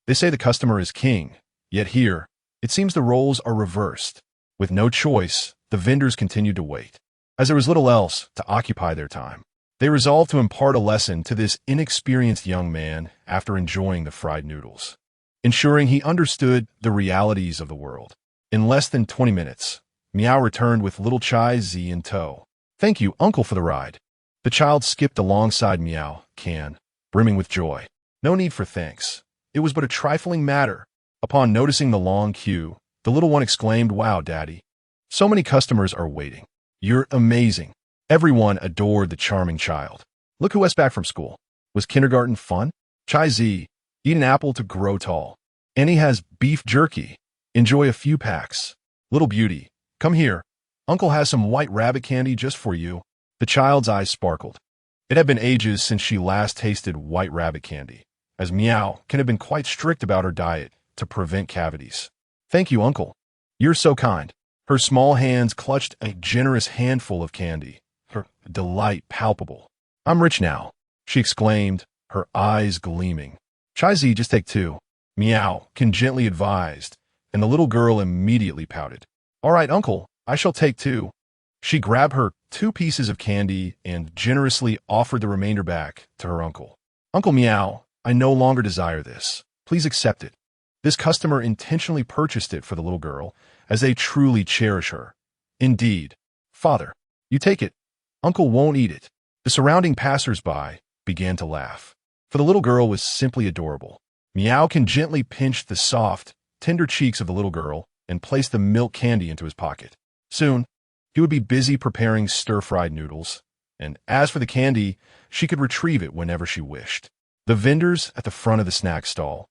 They say the customer is king, yet here, it seems the roles are reversed. With no choice, the vendors continued to wait. As there was little else to occupy their time, they resolved to impart a lesson to this inexperienced young man after enjoying the fried noodles, ensuring he understood the realities of the world. In less than 20 minutes, Miao returned with little Chai Z in tow. Thank you, uncle, for the ride. The child skipped alongside Miao, brimming with joy. No need for thanks. It was but a trifling matter. Upon noticing the long queue, the little one exclaimed, Wow, Daddy. So many customers are waiting. You're amazing. Everyone adored the charming child. Look who was back from school. Was kindergarten fun? Chai Z, eat an apple to grow tall. Annie has beef jerky. Enjoy a few packs. Little beauty, come here. Uncle has some white rabbit candy just for you. The child's eyes sparkled. It had been ages since she last tasted white rabbit candy, as Miao had been quite strict about her diet to prevent cavities. Thank you, uncle. You're so kind. Her small hands clutched a generous handful of candy, her delight palpable. I'm rich now, she exclaimed, her eyes gleaming. Chai Z, just take 2. Miao gently advised, and the little girl immediately pouted. All right, uncle, I shall take 2. She grabbed her 2 pieces of candy and generously offered the remainder back to her uncle. Uncle Miao, I no longer desire this. Please accept it. This customer intentionally purchased it for the little girl, as they truly cherish her. Indeed. Father, you take it. Uncle won't eat it. The surrounding passers-by began to laugh, for the little girl was simply adorable. Miao gently pinched the soft, tender cheeks of the little girl and placed the milk candy into his pocket. Soon, he would be busy preparing stir-fried noodles, and as for the candy, she could retrieve it whenever she wished. The vendors at the front of the snack stall,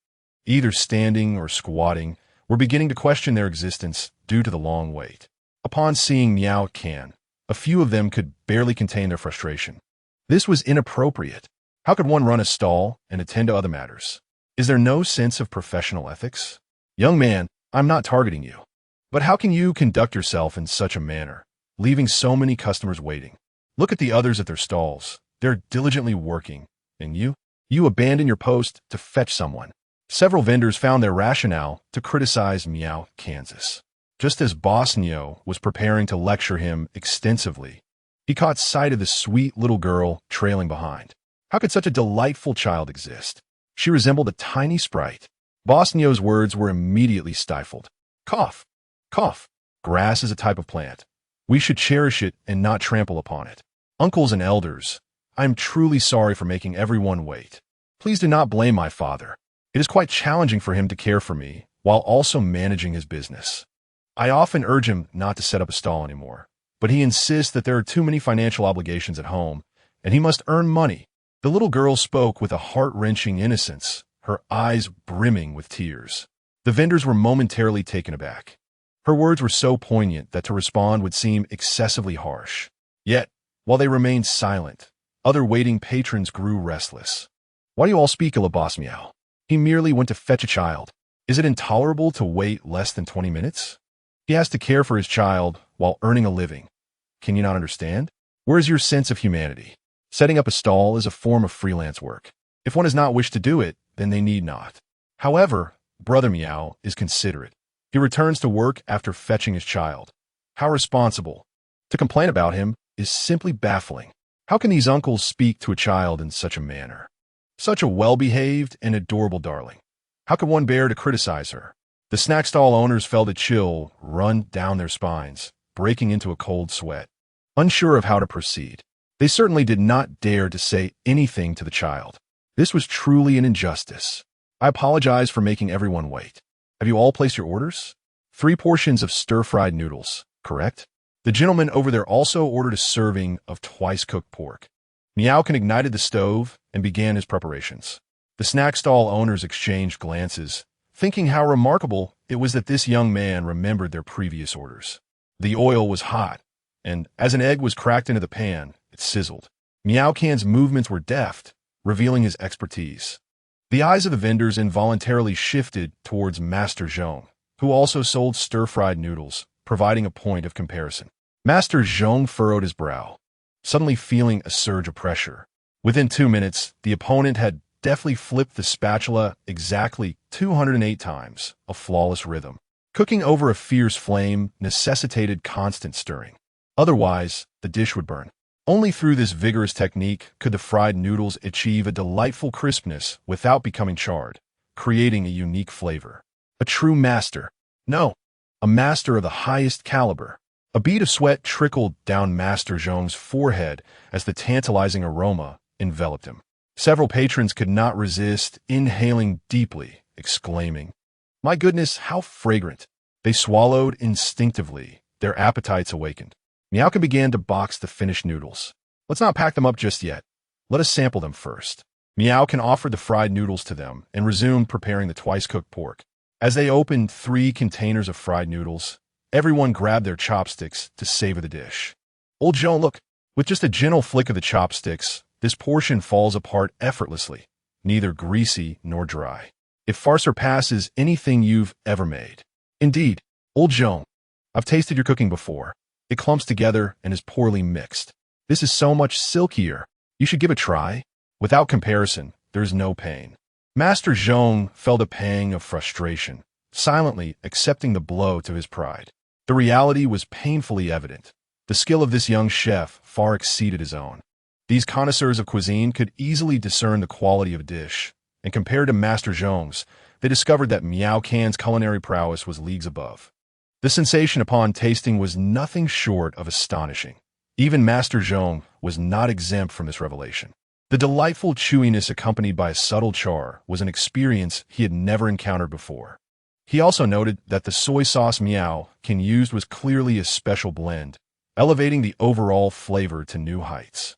either standing or squatting, were beginning to question their existence due to the long wait. Upon seeing Miao a few of them could barely contain their frustration. This was inappropriate. How could one run a stall and attend to other matters? Is there no sense of professional ethics? Young man, I'm not targeting you. But how can you conduct yourself in such a manner, leaving so many customers waiting? Look at the others at their stalls. They're diligently working. And you abandon your post to fetch someone. Several vendors found their rationale to criticize Miao, Kansas. Just as Boss Miao was preparing to lecture him extensively, he caught sight of the sweet little girl trailing behind. How could such a delightful child exist? She resembled a tiny sprite. Boss Miao's words were immediately stifled. Cough. Cough. Grass is a type of plant. We should cherish it and not trample upon it. Uncles and elders, I am truly sorry for making everyone wait. Please do not blame my father. It is quite challenging for him to care for me while also managing his business. I often urge him not to set up a stall anymore, but he insists that there are too many financial obligations at home, and he must earn money. The little girl spoke with a heart-wrenching innocence, her eyes brimming with tears. The vendors were momentarily taken aback. Her words were so poignant that to respond would seem excessively harsh. Yet, while they remained silent, other waiting patrons grew restless. Why do you all speak ill of Boss Miao? He merely went to fetch a child. Is it intolerable to wait less than 20 minutes? He has to care for his child while earning a living. Can you not understand? Where is your sense of humanity? Setting up a stall is a form of freelance work. If one does not wish to do it, then they need not. However, Brother Miao is considerate. He returns to work after fetching his child. How responsible. To complain about him is simply baffling. How can these uncles speak to a child in such a manner? Such a well-behaved and adorable darling. How could one bear to criticize her? The snack stall owners felt a chill run down their spines, breaking into a cold sweat. Unsure of how to proceed, they certainly did not dare to say anything to the child. This was truly an injustice. I apologize for making everyone wait. Have you all placed your orders? 3 portions of stir-fried noodles, correct? The gentleman over there also ordered a serving of twice-cooked pork. Miao ignited the stove and began his preparations. The snack stall owners exchanged glances, thinking how remarkable it was that this young man remembered their previous orders. The oil was hot, and as an egg was cracked into the pan, it sizzled. Miao Can's movements were deft, revealing his expertise. The eyes of the vendors involuntarily shifted towards Master Zhong, who also sold stir-fried noodles, providing a point of comparison. Master Zhong furrowed his brow, suddenly feeling a surge of pressure. Within 2 minutes, the opponent had deftly flipped the spatula exactly 208 times, a flawless rhythm. Cooking over a fierce flame necessitated constant stirring. Otherwise, the dish would burn. Only through this vigorous technique could the fried noodles achieve a delightful crispness without becoming charred, creating a unique flavor. A true master. No, a master of the highest caliber. A bead of sweat trickled down Master Zhong's forehead as the tantalizing aroma enveloped him. Several patrons could not resist inhaling deeply, exclaiming, "My goodness, how fragrant!" They swallowed instinctively, their appetites awakened. Miao began to box the finished noodles. Let's not pack them up just yet. Let us sample them first. Miao offered the fried noodles to them and resumed preparing the twice-cooked pork. As they opened 3 containers of fried noodles, everyone grabbed their chopsticks to savor the dish. Old Zhong, look! With just a gentle flick of the chopsticks, this portion falls apart effortlessly, neither greasy nor dry. It far surpasses anything you've ever made. Indeed, Old Zhong, I've tasted your cooking before. It clumps together and is poorly mixed. This is so much silkier. You should give it a try. Without comparison, there's no pain. Master Zhong felt a pang of frustration, silently accepting the blow to his pride. The reality was painfully evident. The skill of this young chef far exceeded his own. These connoisseurs of cuisine could easily discern the quality of a dish, and compared to Master Zhong's, they discovered that Miao Can's culinary prowess was leagues above. The sensation upon tasting was nothing short of astonishing. Even Master Zhong was not exempt from this revelation. The delightful chewiness accompanied by a subtle char was an experience he had never encountered before. He also noted that the soy sauce Miao Can used was clearly a special blend, elevating the overall flavor to new heights.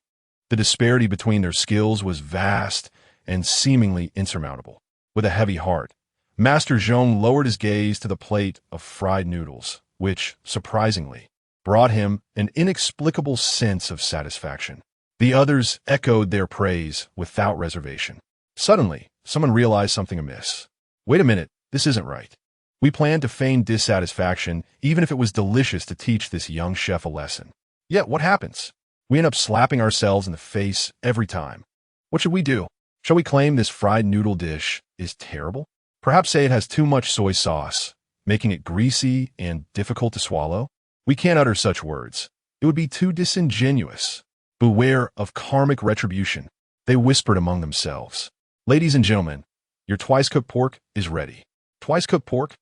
The disparity between their skills was vast and seemingly insurmountable. With a heavy heart, Master Zhong lowered his gaze to the plate of fried noodles, which, surprisingly, brought him an inexplicable sense of satisfaction. The others echoed their praise without reservation. Suddenly, someone realized something amiss. Wait a minute, this isn't right. We planned to feign dissatisfaction even if it was delicious to teach this young chef a lesson. Yet what happens? We end up slapping ourselves in the face every time. What should we do? Shall we claim this fried noodle dish is terrible? Perhaps say it has too much soy sauce, making it greasy and difficult to swallow? We can't utter such words. It would be too disingenuous. Beware of karmic retribution, they whispered among themselves. Ladies and gentlemen, your twice-cooked pork is ready. Twice-cooked pork?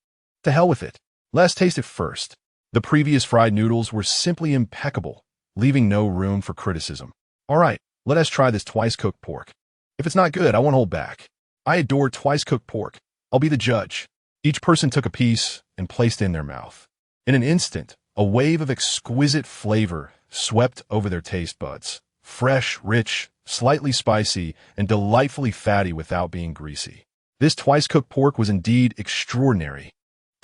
To hell with it. Let's taste it first. The previous fried noodles were simply impeccable, leaving no room for criticism. All right, let us try this twice-cooked pork. If it's not good, I won't hold back. I adore twice-cooked pork. I'll be the judge. Each person took a piece and placed it in their mouth. In an instant, A wave of exquisite flavor swept over their taste buds. Fresh, rich, slightly spicy, and delightfully fatty without being greasy. This twice-cooked pork was indeed extraordinary.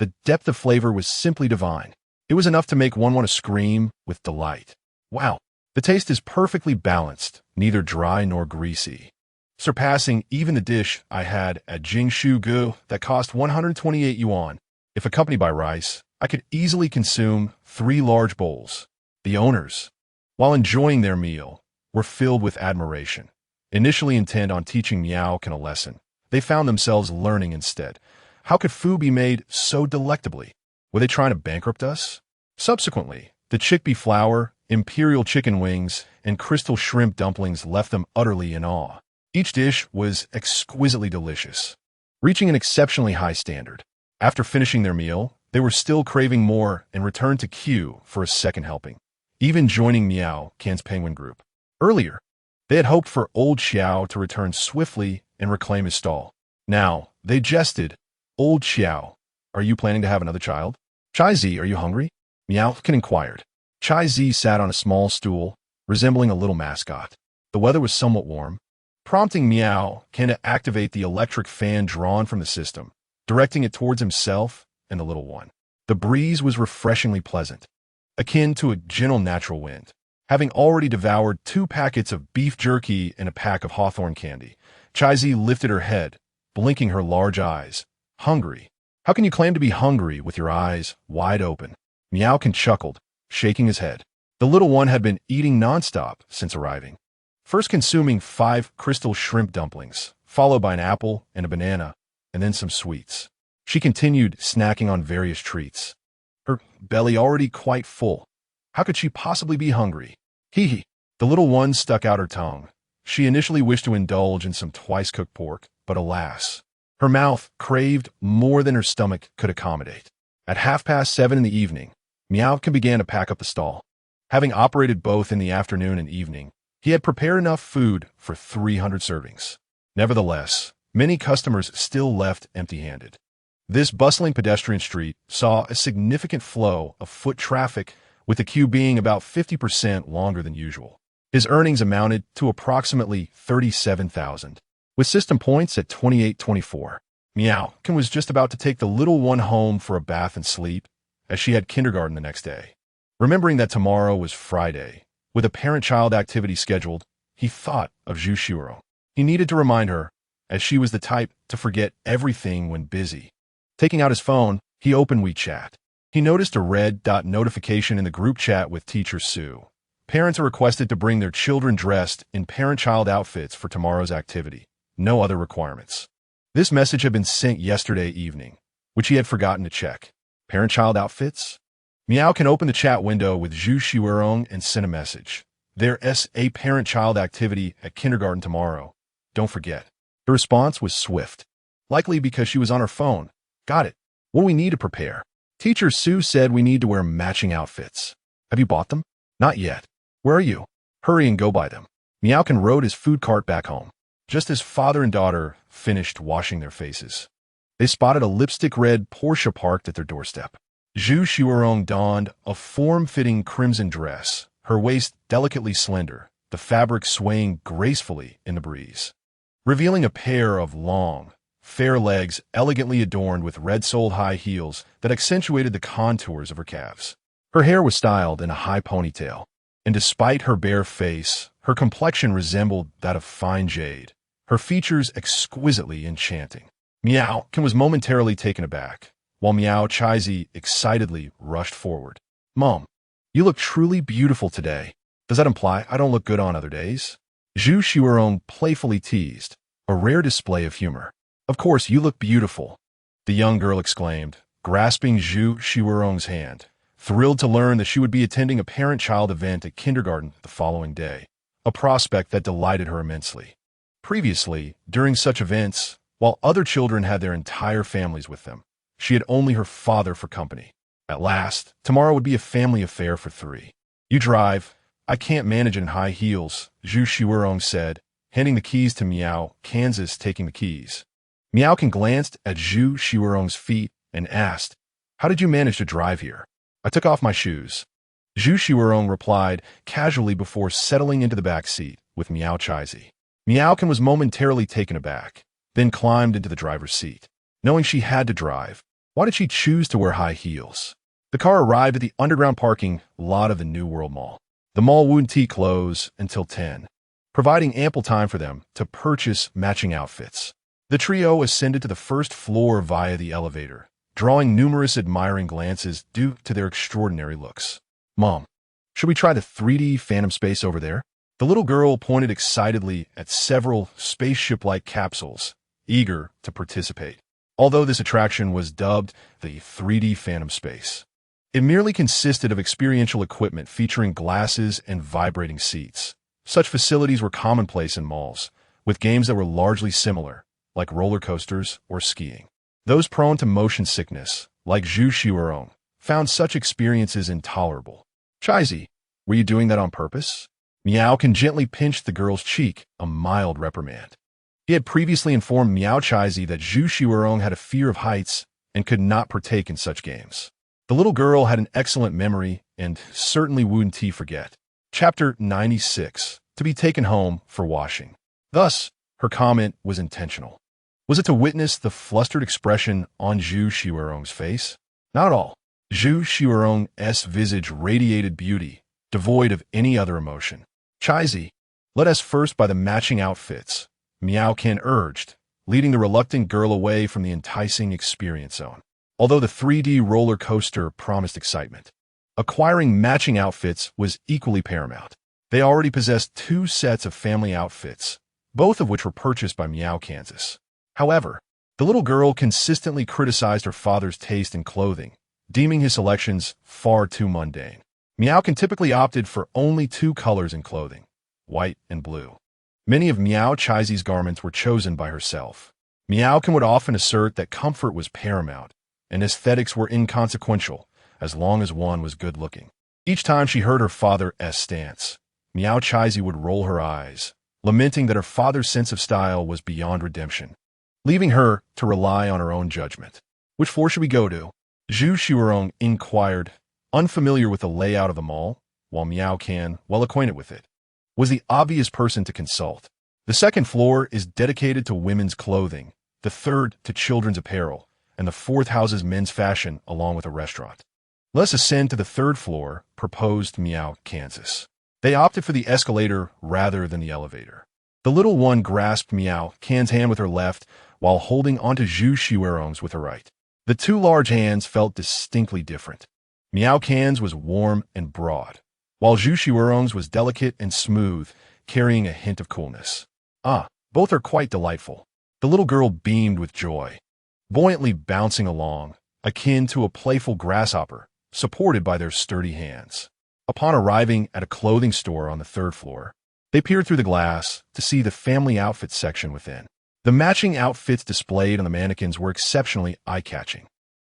The depth of flavor was simply divine. It was enough to make one want to scream with delight. Wow, the taste is perfectly balanced, neither dry nor greasy, surpassing even the dish I had at Jingshu Gu that cost 128 yuan. If accompanied by rice, I could easily consume 3 large bowls. The owners, while enjoying their meal, were filled with admiration. Initially intent on teaching Miao a lesson, they found themselves learning instead. How could food be made so delectably? Were they trying to bankrupt us? Subsequently, the chickpea flour, imperial chicken wings, and crystal shrimp dumplings left them utterly in awe. Each dish was exquisitely delicious, reaching an exceptionally high standard. After finishing their meal, they were still craving more and returned to queue for a second helping, even joining Miao Can's penguin group. Earlier, they had hoped for old Xiao to return swiftly and reclaim his stall. Now, they jested, "Old Xiao, are you planning to have another child? Chai Zi, are you hungry?" Miao Can inquired. Chai Zi sat on a small stool, resembling a little mascot. The weather was somewhat warm, prompting Miao Can to activate the electric fan drawn from the system, directing it towards himself and the little one. The breeze was refreshingly pleasant, akin to a gentle natural wind. Having already devoured 2 packets of beef jerky and a pack of hawthorn candy, Chai Zi lifted her head, blinking her large eyes. "Hungry? How can you claim to be hungry with your eyes wide open?" Miao Can chuckled, shaking his head. The little one had been eating nonstop since arriving, first consuming 5 crystal shrimp dumplings, followed by an apple and a banana, and then some sweets. She continued snacking on various treats, her belly already quite full. How could she possibly be hungry? Hee hee. The little one stuck out her tongue. She initially wished to indulge in some twice-cooked pork, but alas, her mouth craved more than her stomach could accommodate. At 7:30 in the evening, Miao Can began to pack up the stall. Having operated both in the afternoon and evening, he had prepared enough food for 300 servings. Nevertheless, many customers still left empty-handed. This bustling pedestrian street saw a significant flow of foot traffic, with the queue being about 50% longer than usual. His earnings amounted to approximately 37,000, with system points at 2824. Miao Can was just about to take the little one home for a bath and sleep, as she had kindergarten the next day. Remembering that tomorrow was Friday, with a parent-child activity scheduled, he thought of Xuerong. He needed to remind her, as she was the type to forget everything when busy. Taking out his phone, he opened WeChat. He noticed a red dot notification in the group chat with Teacher Sue. Parents are requested to bring their children dressed in parent-child outfits for tomorrow's activity. No other requirements. This message had been sent yesterday evening, which he had forgotten to check. Parent-child outfits? Miao Can open the chat window with Xuerong and send a message. There's a parent-child activity at kindergarten tomorrow. Don't forget. The response was swift, likely because she was on her phone. Got it. What do we need to prepare? Teacher Sue said we need to wear matching outfits. Have you bought them? Not yet. Where are you? Hurry and go buy them. Miao Can rode his food cart back home. Just as father and daughter finished washing their faces, they spotted a lipstick-red Porsche parked at their doorstep. Xuerong donned a form-fitting crimson dress, her waist delicately slender, the fabric swaying gracefully in the breeze, revealing a pair of long, fair legs elegantly adorned with red-soled high heels that accentuated the contours of her calves. Her hair was styled in a high ponytail, and despite her bare face, her complexion resembled that of fine jade, her features exquisitely enchanting. Miao Can was momentarily taken aback, while Miao Chai Zi excitedly rushed forward. "Mom, you look truly beautiful today. Does that imply I don't look good on other days?" Xuerong playfully teased, a rare display of humor. "Of course, you look beautiful," the young girl exclaimed, grasping Xuerong's hand, thrilled to learn that she would be attending a parent-child event at kindergarten the following day, a prospect that delighted her immensely. Previously, during such events, while other children had their entire families with them, she had only her father for company. At last, tomorrow would be a family affair for 3. "You drive. I can't manage in high heels," Xuerong said, handing the keys to Miao, Kansas taking the keys. Miao Can glanced at Xuerong's feet and asked, "How did you manage to drive here?" I took off my shoes. Xuerong replied casually before settling into the back seat with Miao Chaizi. Miaokin was momentarily taken aback, then climbed into the driver's seat. Knowing she had to drive, why did she choose to wear high heels? The car arrived at the underground parking lot of the New World Mall. The mall wouldn't close until 10, providing ample time for them to purchase matching outfits. The trio ascended to the first floor via the elevator, drawing numerous admiring glances due to their extraordinary looks. Mom, should we try the 3D Phantom Space over there? The little girl pointed excitedly at several spaceship-like capsules, eager to participate. Although this attraction was dubbed the 3D Phantom Space, it merely consisted of experiential equipment featuring glasses and vibrating seats. Such facilities were commonplace in malls, with games that were largely similar, like roller coasters or skiing. Those prone to motion sickness, like Xuerong, found such experiences intolerable. Chaizi, were you doing that on purpose? Miaokin gently pinched the girl's cheek, a mild reprimand. He had previously informed Miao Chaizi that Xuerong had a fear of heights and could not partake in such games. The little girl had an excellent memory and certainly wouldn't forget. Chapter 96. To be taken home for washing. Thus, her comment was intentional. Was it to witness the flustered expression on Xuerong's face? Not at all. Xuerong's visage radiated beauty, devoid of any other emotion. Chaizi, let us first buy the matching outfits, Miaokin urged, leading the reluctant girl away from the enticing experience zone. Although the 3D roller coaster promised excitement, acquiring matching outfits was equally paramount. They already possessed 2 sets of family outfits, both of which were purchased by Miao Kansas. However, the little girl consistently criticized her father's taste in clothing, deeming his selections far too mundane. Miaokin typically opted for only 2 colors in clothing, white and blue. Many of Miao Chaizi's garments were chosen by herself. Miaokin would often assert that comfort was paramount, and aesthetics were inconsequential, as long as one was good-looking. Each time she heard her father's stance, Miao Chaizi would roll her eyes, lamenting that her father's sense of style was beyond redemption, leaving her to rely on her own judgment. Which floor should we go to? Xuerong inquired, unfamiliar with the layout of the mall, while Miaokin, well acquainted with it, was the obvious person to consult. The second floor is dedicated to women's clothing, the third to children's apparel, and the fourth houses men's fashion along with a restaurant. Let's ascend to the 3rd floor, proposed Miao Kansas. They opted for the escalator rather than the elevator. The little one grasped Miao Kan's hand with her left while holding onto Xuerong's with her right. The 2 large hands felt distinctly different. Miao Kan's was warm and broad, while Xuerong's was delicate and smooth, carrying a hint of coolness. Both are quite delightful. The little girl beamed with joy, buoyantly bouncing along, akin to a playful grasshopper, supported by their sturdy hands. Upon arriving at a clothing store on the 3rd floor, they peered through the glass to see the family outfit section within. The matching outfits displayed on the mannequins were exceptionally eye-catching.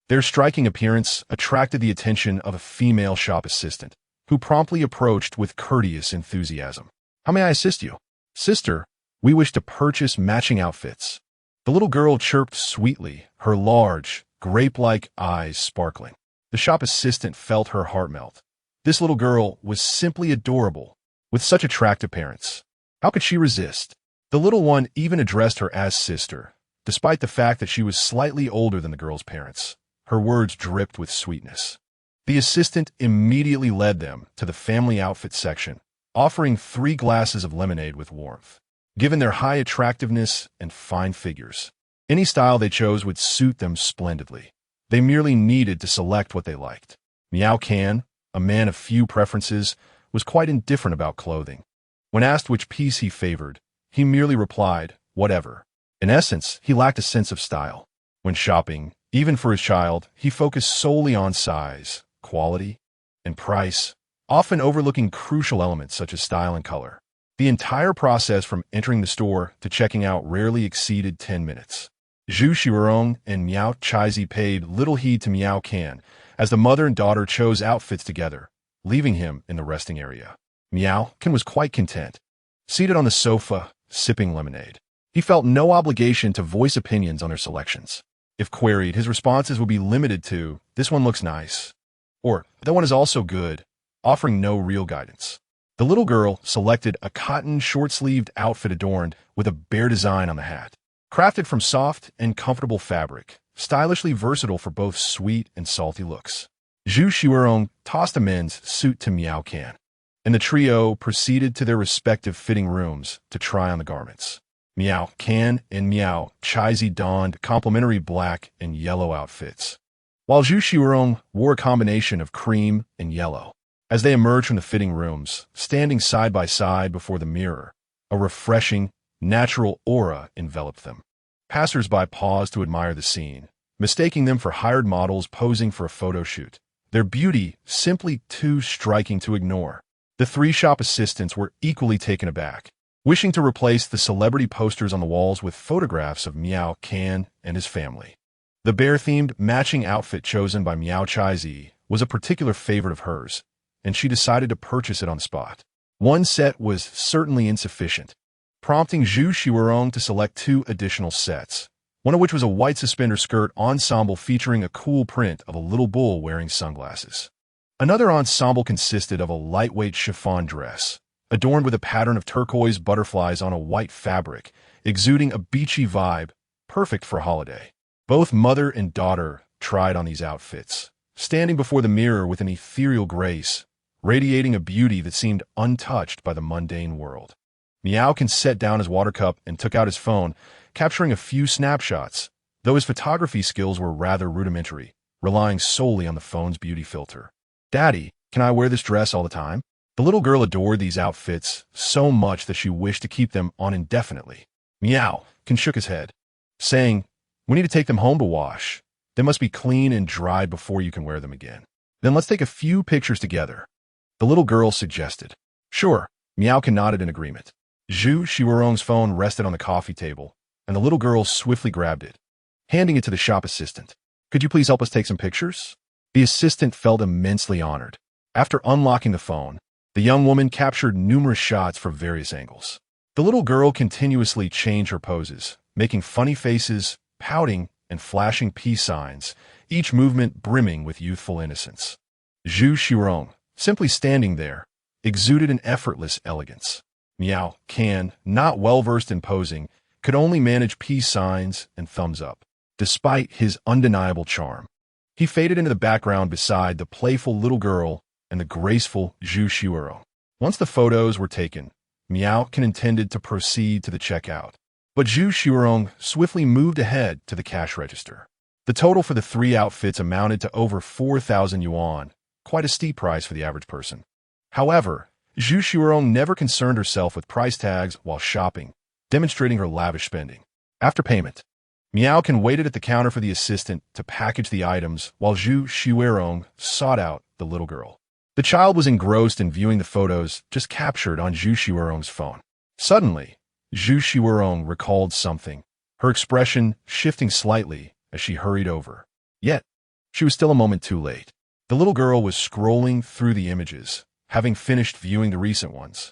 Their striking appearance attracted the attention of a female shop assistant, who promptly approached with courteous enthusiasm. How may I assist you? Sister, we wish to purchase matching outfits. The little girl chirped sweetly, her large, grape-like eyes sparkling. The shop assistant felt her heart melt. This little girl was simply adorable, with such attractive parents. How could she resist? The little one even addressed her as sister, despite the fact that she was slightly older than the girl's parents. Her words dripped with sweetness. The assistant immediately led them to the family outfit section, offering 3 glasses of lemonade with warmth. Given their high attractiveness and fine figures, any style they chose would suit them splendidly. They merely needed to select what they liked. Miao Kan, a man of few preferences, was quite indifferent about clothing. When asked which piece he favored, he merely replied, whatever. In essence, he lacked a sense of style. When shopping, even for his child, he focused solely on size, quality, and price, often overlooking crucial elements such as style and color. The entire process from entering the store to checking out rarely exceeded 10 minutes. Xuerong and Miao Chaizi paid little heed to Miao Kan, as the mother and daughter chose outfits together, leaving him in the resting area. Miao Kan was quite content, seated on the sofa, sipping lemonade. He felt no obligation to voice opinions on their selections. If queried, his responses would be limited to, "This one looks nice," Or, that one is also good, offering no real guidance. The little girl selected a cotton short-sleeved outfit adorned with a bear design on the hat. Crafted from soft and comfortable fabric, stylishly versatile for both sweet and salty looks. Xuerong tossed a men's suit to Miao Can, and the trio proceeded to their respective fitting rooms to try on the garments. Miao Can and Miao Chaizi donned complementary black and yellow outfits, while Xuerong wore a combination of cream and yellow. As they emerged from the fitting rooms, standing side by side before the mirror, a refreshing, natural aura enveloped them. Passers-by paused to admire the scene, mistaking them for hired models posing for a photo shoot, their beauty simply too striking to ignore. The three shop assistants were equally taken aback, wishing to replace the celebrity posters on the walls with photographs of Miao Can and his family. The bear-themed matching outfit chosen by Miao Chaizi was a particular favorite of hers, and she decided to purchase it on the spot. One set was certainly insufficient, prompting Xuerong to select 2 additional sets, one of which was a white suspender skirt ensemble featuring a cool print of a little bull wearing sunglasses. Another ensemble consisted of a lightweight chiffon dress, adorned with a pattern of turquoise butterflies on a white fabric, exuding a beachy vibe, perfect for a holiday. Both mother and daughter tried on these outfits, standing before the mirror with an ethereal grace, radiating a beauty that seemed untouched by the mundane world. Miao Can set down his water cup and took out his phone, capturing a few snapshots, though his photography skills were rather rudimentary, relying solely on the phone's beauty filter. "Daddy, can I wear this dress all the time?" The little girl adored these outfits so much that she wished to keep them on indefinitely. Miao Can shook his head, saying, "We need to take them home to wash. They must be clean and dried before you can wear them again. Then let's take a few pictures together," the little girl suggested. "Sure," Miao Can nodded in agreement. Xuerong's phone rested on the coffee table, and the little girl swiftly grabbed it, handing it to the shop assistant. "Could you please help us take some pictures?" The assistant felt immensely honored. After unlocking the phone, the young woman captured numerous shots from various angles. The little girl continuously changed her poses, making funny faces, pouting, and flashing peace signs, each movement brimming with youthful innocence. Xuerong, simply standing there, exuded an effortless elegance. Miao Can, not well-versed in posing, could only manage peace signs and thumbs up, despite his undeniable charm. He faded into the background beside the playful little girl and the graceful Xuerong. Once the photos were taken, Miao Can intended to proceed to the checkout, but Xuerong swiftly moved ahead to the cash register. The total for the 3 outfits amounted to over 4,000 yuan, quite a steep price for the average person. However, Xuerong never concerned herself with price tags while shopping, demonstrating her lavish spending. After payment, Miao Can waited at the counter for the assistant to package the items while Xuerong sought out the little girl. The child was engrossed in viewing the photos just captured on Xuerong's phone. Suddenly, Xuerong recalled something, her expression shifting slightly as she hurried over. Yet, she was still a moment too late. The little girl was scrolling through the images, having finished viewing the recent ones,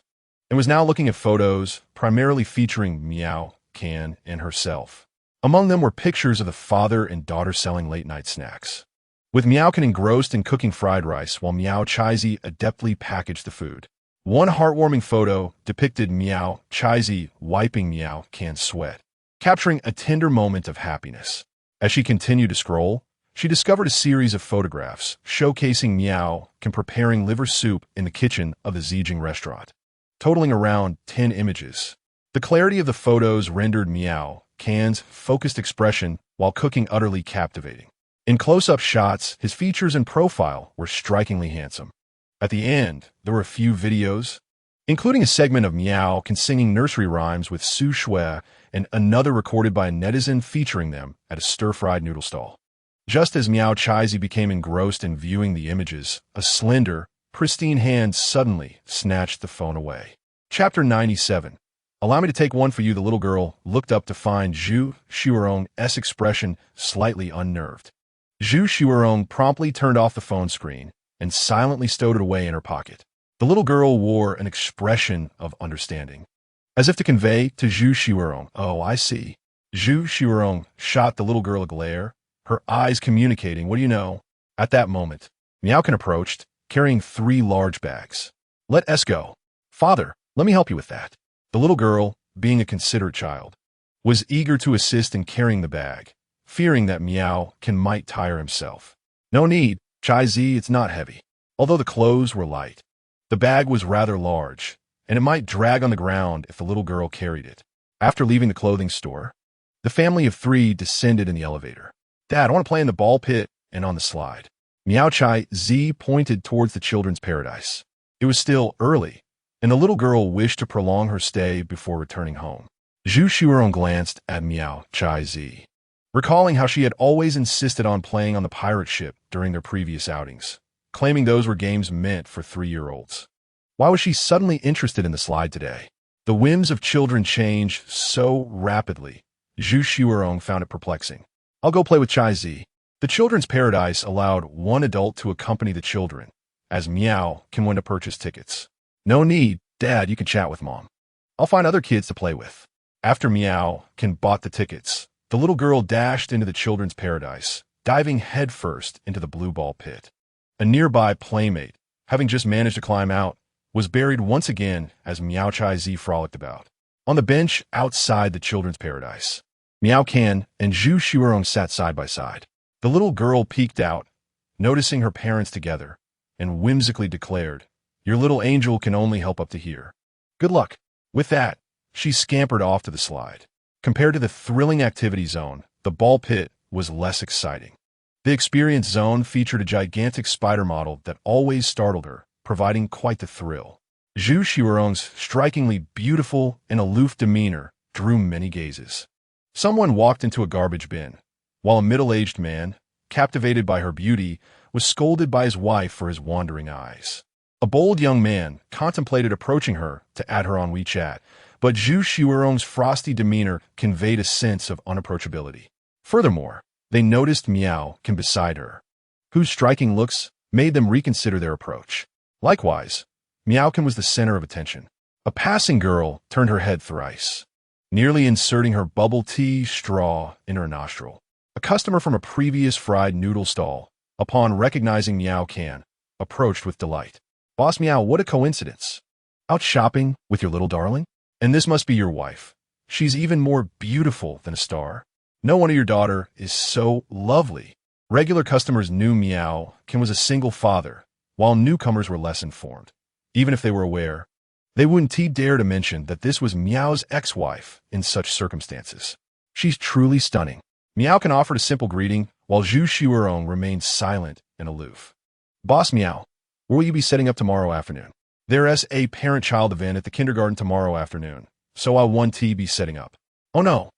and was now looking at photos primarily featuring Miao Can and herself. Among them were pictures of the father and daughter selling late-night snacks, with Miao Can engrossed in cooking fried rice while Miao Chaizi adeptly packaged the food. One heartwarming photo depicted Miao Chaizi wiping Miao Can's sweat, capturing a tender moment of happiness. As she continued to scroll, she discovered a series of photographs showcasing Miao Can preparing liver soup in the kitchen of the Zijing restaurant, totaling around 10 images. The clarity of the photos rendered Miao Can's focused expression while cooking utterly captivating. In close-up shots, his features and profile were strikingly handsome. At the end, there were a few videos, including a segment of Miao Can singing nursery rhymes with Su Shui and another recorded by a netizen featuring them at a stir-fried noodle stall. Just as Miao Chaizi became engrossed in viewing the images, a slender, pristine hand suddenly snatched the phone away. Chapter 97. "Allow me to take one for you." The little girl looked up to find Xuerong's expression slightly unnerved. Xuerong promptly turned off the phone screen and silently stowed it away in her pocket. The little girl wore an expression of understanding, as if to convey to Xuerong, "Oh, I see." Xuerong shot the little girl a glare, her eyes communicating, "What do you know?" At that moment, Miao approached, carrying 3 large bags. Let us go. Father, let me help you with that. The little girl, being a considerate child, was eager to assist in carrying the bag, fearing that Miao might tire himself. No need, Chai Z, it's not heavy. Although the clothes were light, the bag was rather large, and it might drag on the ground if the little girl carried it. After leaving the clothing store, the family of 3 descended in the elevator. Dad, I want to play in the ball pit and on the slide. Miao Chai Z pointed towards the children's paradise. It was still early, and the little girl wished to prolong her stay before returning home. Xuerong glanced at Miao Chai Z, recalling how she had always insisted on playing on the pirate ship during their previous outings, claiming those were games meant for 3-year-olds. Why was she suddenly interested in the slide today? The whims of children change so rapidly. Xuerong found it perplexing. I'll go play with Chai Z. The children's paradise allowed 1 adult to accompany the children, as Miao went to purchase tickets. No need, Dad, you can chat with Mom. I'll find other kids to play with. After Miao bought the tickets, the little girl dashed into the children's paradise, diving headfirst into the blue ball pit. A nearby playmate, having just managed to climb out, was buried once again as Miao Chai Z frolicked about. On the bench outside the children's paradise, Miao and Xuerong sat side by side. The little girl peeked out, noticing her parents together, and whimsically declared, "Your little angel can only help up to here. Good luck." With that, she scampered off to the slide. Compared to the thrilling activity zone, the ball pit was less exciting. The experience zone featured a gigantic spider model that always startled her, providing quite the thrill. Xuerong's strikingly beautiful and aloof demeanor drew many gazes. Someone walked into a garbage bin, while a middle-aged man, captivated by her beauty, was scolded by his wife for his wandering eyes. A bold young man contemplated approaching her to add her on WeChat, but Xuerong's frosty demeanor conveyed a sense of unapproachability. Furthermore, they noticed Miao beside her, whose striking looks made them reconsider their approach. Likewise, Miao was the center of attention. A passing girl turned her head thrice, nearly inserting her bubble tea straw in her nostril. A customer from a previous fried noodle stall, upon recognizing Miao approached with delight. Boss Miao, what a coincidence. Out shopping with your little darling? And this must be your wife. She's even more beautiful than a star. No wonder your daughter is so lovely. Regular customers knew Miao was a single father, while newcomers were less informed. Even if they were aware, they wouldn't dare to mention that this was Miao's ex-wife in such circumstances. She's truly stunning. Miao offered a simple greeting, while Xuerong remained silent and aloof. Boss Miao, where will you be setting up tomorrow afternoon? There's a parent-child event at the kindergarten tomorrow afternoon, so I want to be setting up. Oh no,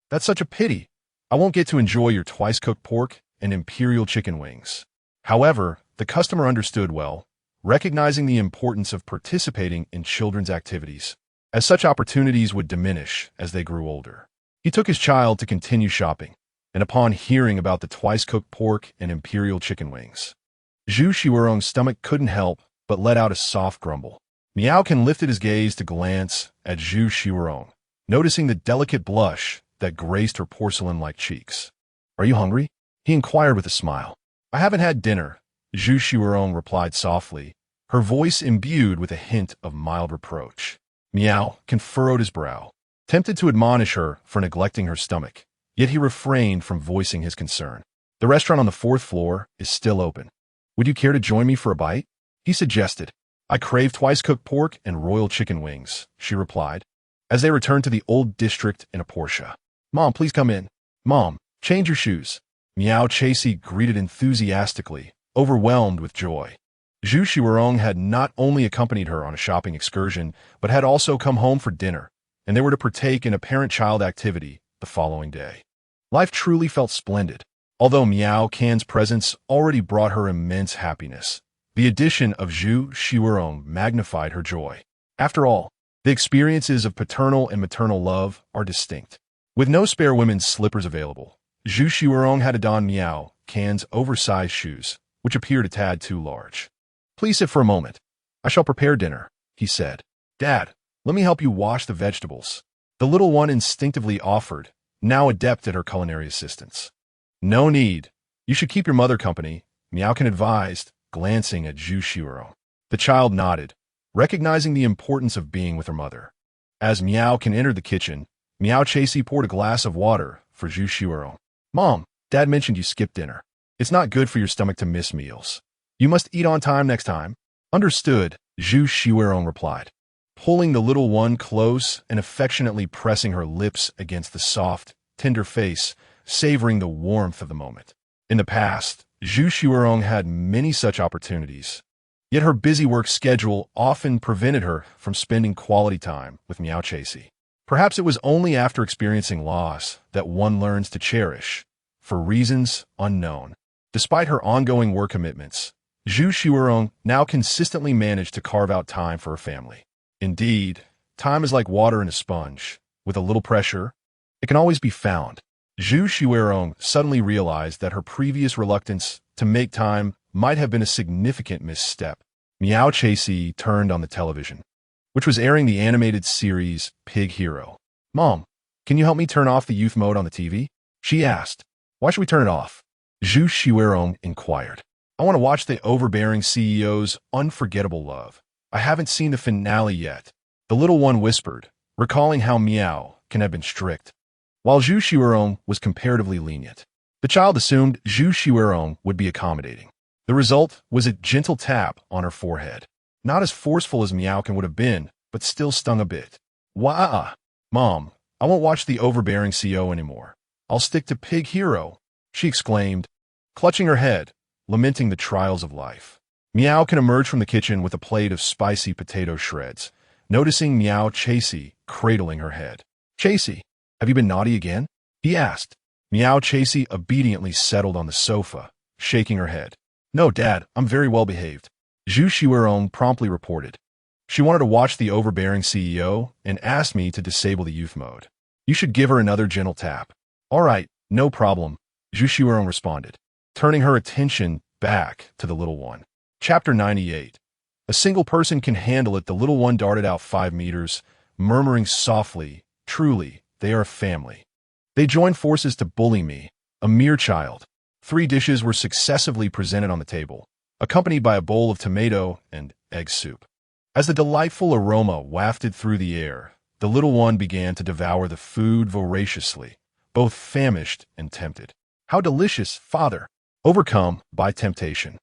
that's such a pity. I won't get to enjoy your twice-cooked pork and imperial chicken wings. However, the customer understood well, recognizing the importance of participating in children's activities, as such opportunities would diminish as they grew older. He took his child to continue shopping, and upon hearing about the twice-cooked pork and imperial chicken wings, Xuerong's stomach couldn't help but let out a soft grumble. Miao lifted his gaze to glance at Xuerong, noticing the delicate blush that graced her porcelain-like cheeks. Are you hungry? He inquired with a smile. I haven't had dinner, Xuerong replied softly, her voice imbued with a hint of mild reproach. Miao furrowed his brow, tempted to admonish her for neglecting her stomach, yet he refrained from voicing his concern. The restaurant on the 4th floor is still open. Would you care to join me for a bite? He suggested. I crave twice-cooked pork and royal chicken wings, she replied, as they returned to the old district in a Porsche. Mom, please come in. Mom, change your shoes. Miao Chasey greeted enthusiastically, overwhelmed with joy. Xuerong had not only accompanied her on a shopping excursion, but had also come home for dinner, and they were to partake in a parent-child activity the following day. Life truly felt splendid. Although Miao presence already brought her immense happiness, the addition of Xuerong magnified her joy. After all, the experiences of paternal and maternal love are distinct. With no spare women's slippers available, Xuerong had to don Miao's oversized shoes, which appeared a tad too large. Please sit for a moment. I shall prepare dinner, he said. Dad, let me help you wash the vegetables. The little one instinctively offered, now adept at her culinary assistance. No need. You should keep your mother company, Miao advised, glancing at Zhu Xuerong. The child nodded, recognizing the importance of being with her mother. As Miao can enter the kitchen, Miao Chasey poured a glass of water for Zhu Xuerong. Mom, Dad mentioned you skipped dinner. It's not good for your stomach to miss meals. You must eat on time next time. Understood, Zhu Xuerong replied, pulling the little one close and affectionately pressing her lips against the soft, tender face, savoring the warmth of the moment. In the past, Zhu Xuerong had many such opportunities, yet her busy work schedule often prevented her from spending quality time with Miao Chasey. Perhaps it was only after experiencing loss that one learns to cherish, for reasons unknown. Despite her ongoing work commitments, Zhu Xuerong now consistently managed to carve out time for her family. Indeed, time is like water in a sponge. With a little pressure, it can always be found. Zhu Xuerong suddenly realized that her previous reluctance to make time might have been a significant misstep. Miao Chasey turned on the television, which was airing the animated series Pig Hero. Mom, can you help me turn off the youth mode on the TV? She asked. Why should we turn it off? Zhu Xuerong inquired. I want to watch the overbearing CEO's unforgettable love. I haven't seen the finale yet. The little one whispered, recalling how Miao can have been strict, while Zhu Xuerong was comparatively lenient. The child assumed Zhu Xuerong would be accommodating. The result was a gentle tap on her forehead. Not as forceful as Miaokin would have been, but still stung a bit. Wah! Mom, I won't watch the overbearing CEO anymore. I'll stick to Pig Hero, she exclaimed, clutching her head, lamenting the trials of life. Miaokin emerged from the kitchen with a plate of spicy potato shreds, noticing Miao Chasey cradling her head. Chasey, have you been naughty again? He asked. Miao Chasey obediently settled on the sofa, shaking her head. No, Dad, I'm very well behaved. Zhu Xuerong promptly reported. She wanted to watch the overbearing CEO and asked me to disable the youth mode. You should give her another gentle tap. All right, no problem, Zhu Xuerong responded, turning her attention back to the little one. Chapter 98. A single person can handle it. The little one darted out 5 meters, murmuring softly, truly, they are a family. They joined forces to bully me, a mere child. 3 dishes were successively presented on the table, accompanied by a bowl of tomato and egg soup. As the delightful aroma wafted through the air, the little one began to devour the food voraciously, both famished and tempted. How delicious, father! Overcome by temptation,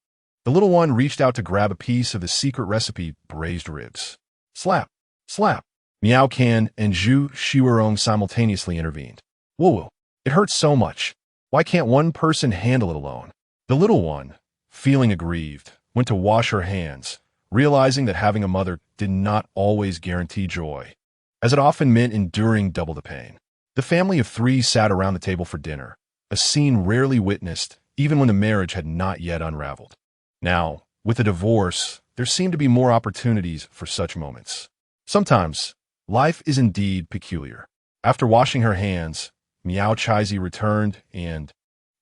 the little one reached out to grab a piece of the secret recipe braised ribs. Slap! Slap! Miaokin and Zhu Xuerong simultaneously intervened. Whoa, it hurts so much. Why can't one person handle it alone? The little one, feeling aggrieved, went to wash her hands, realizing that having a mother did not always guarantee joy, as it often meant enduring double the pain. The family of 3 sat around the table for dinner, a scene rarely witnessed even when the marriage had not yet unraveled. Now, with a divorce, there seemed to be more opportunities for such moments. Sometimes, life is indeed peculiar. After washing her hands, Miao Chasey returned and,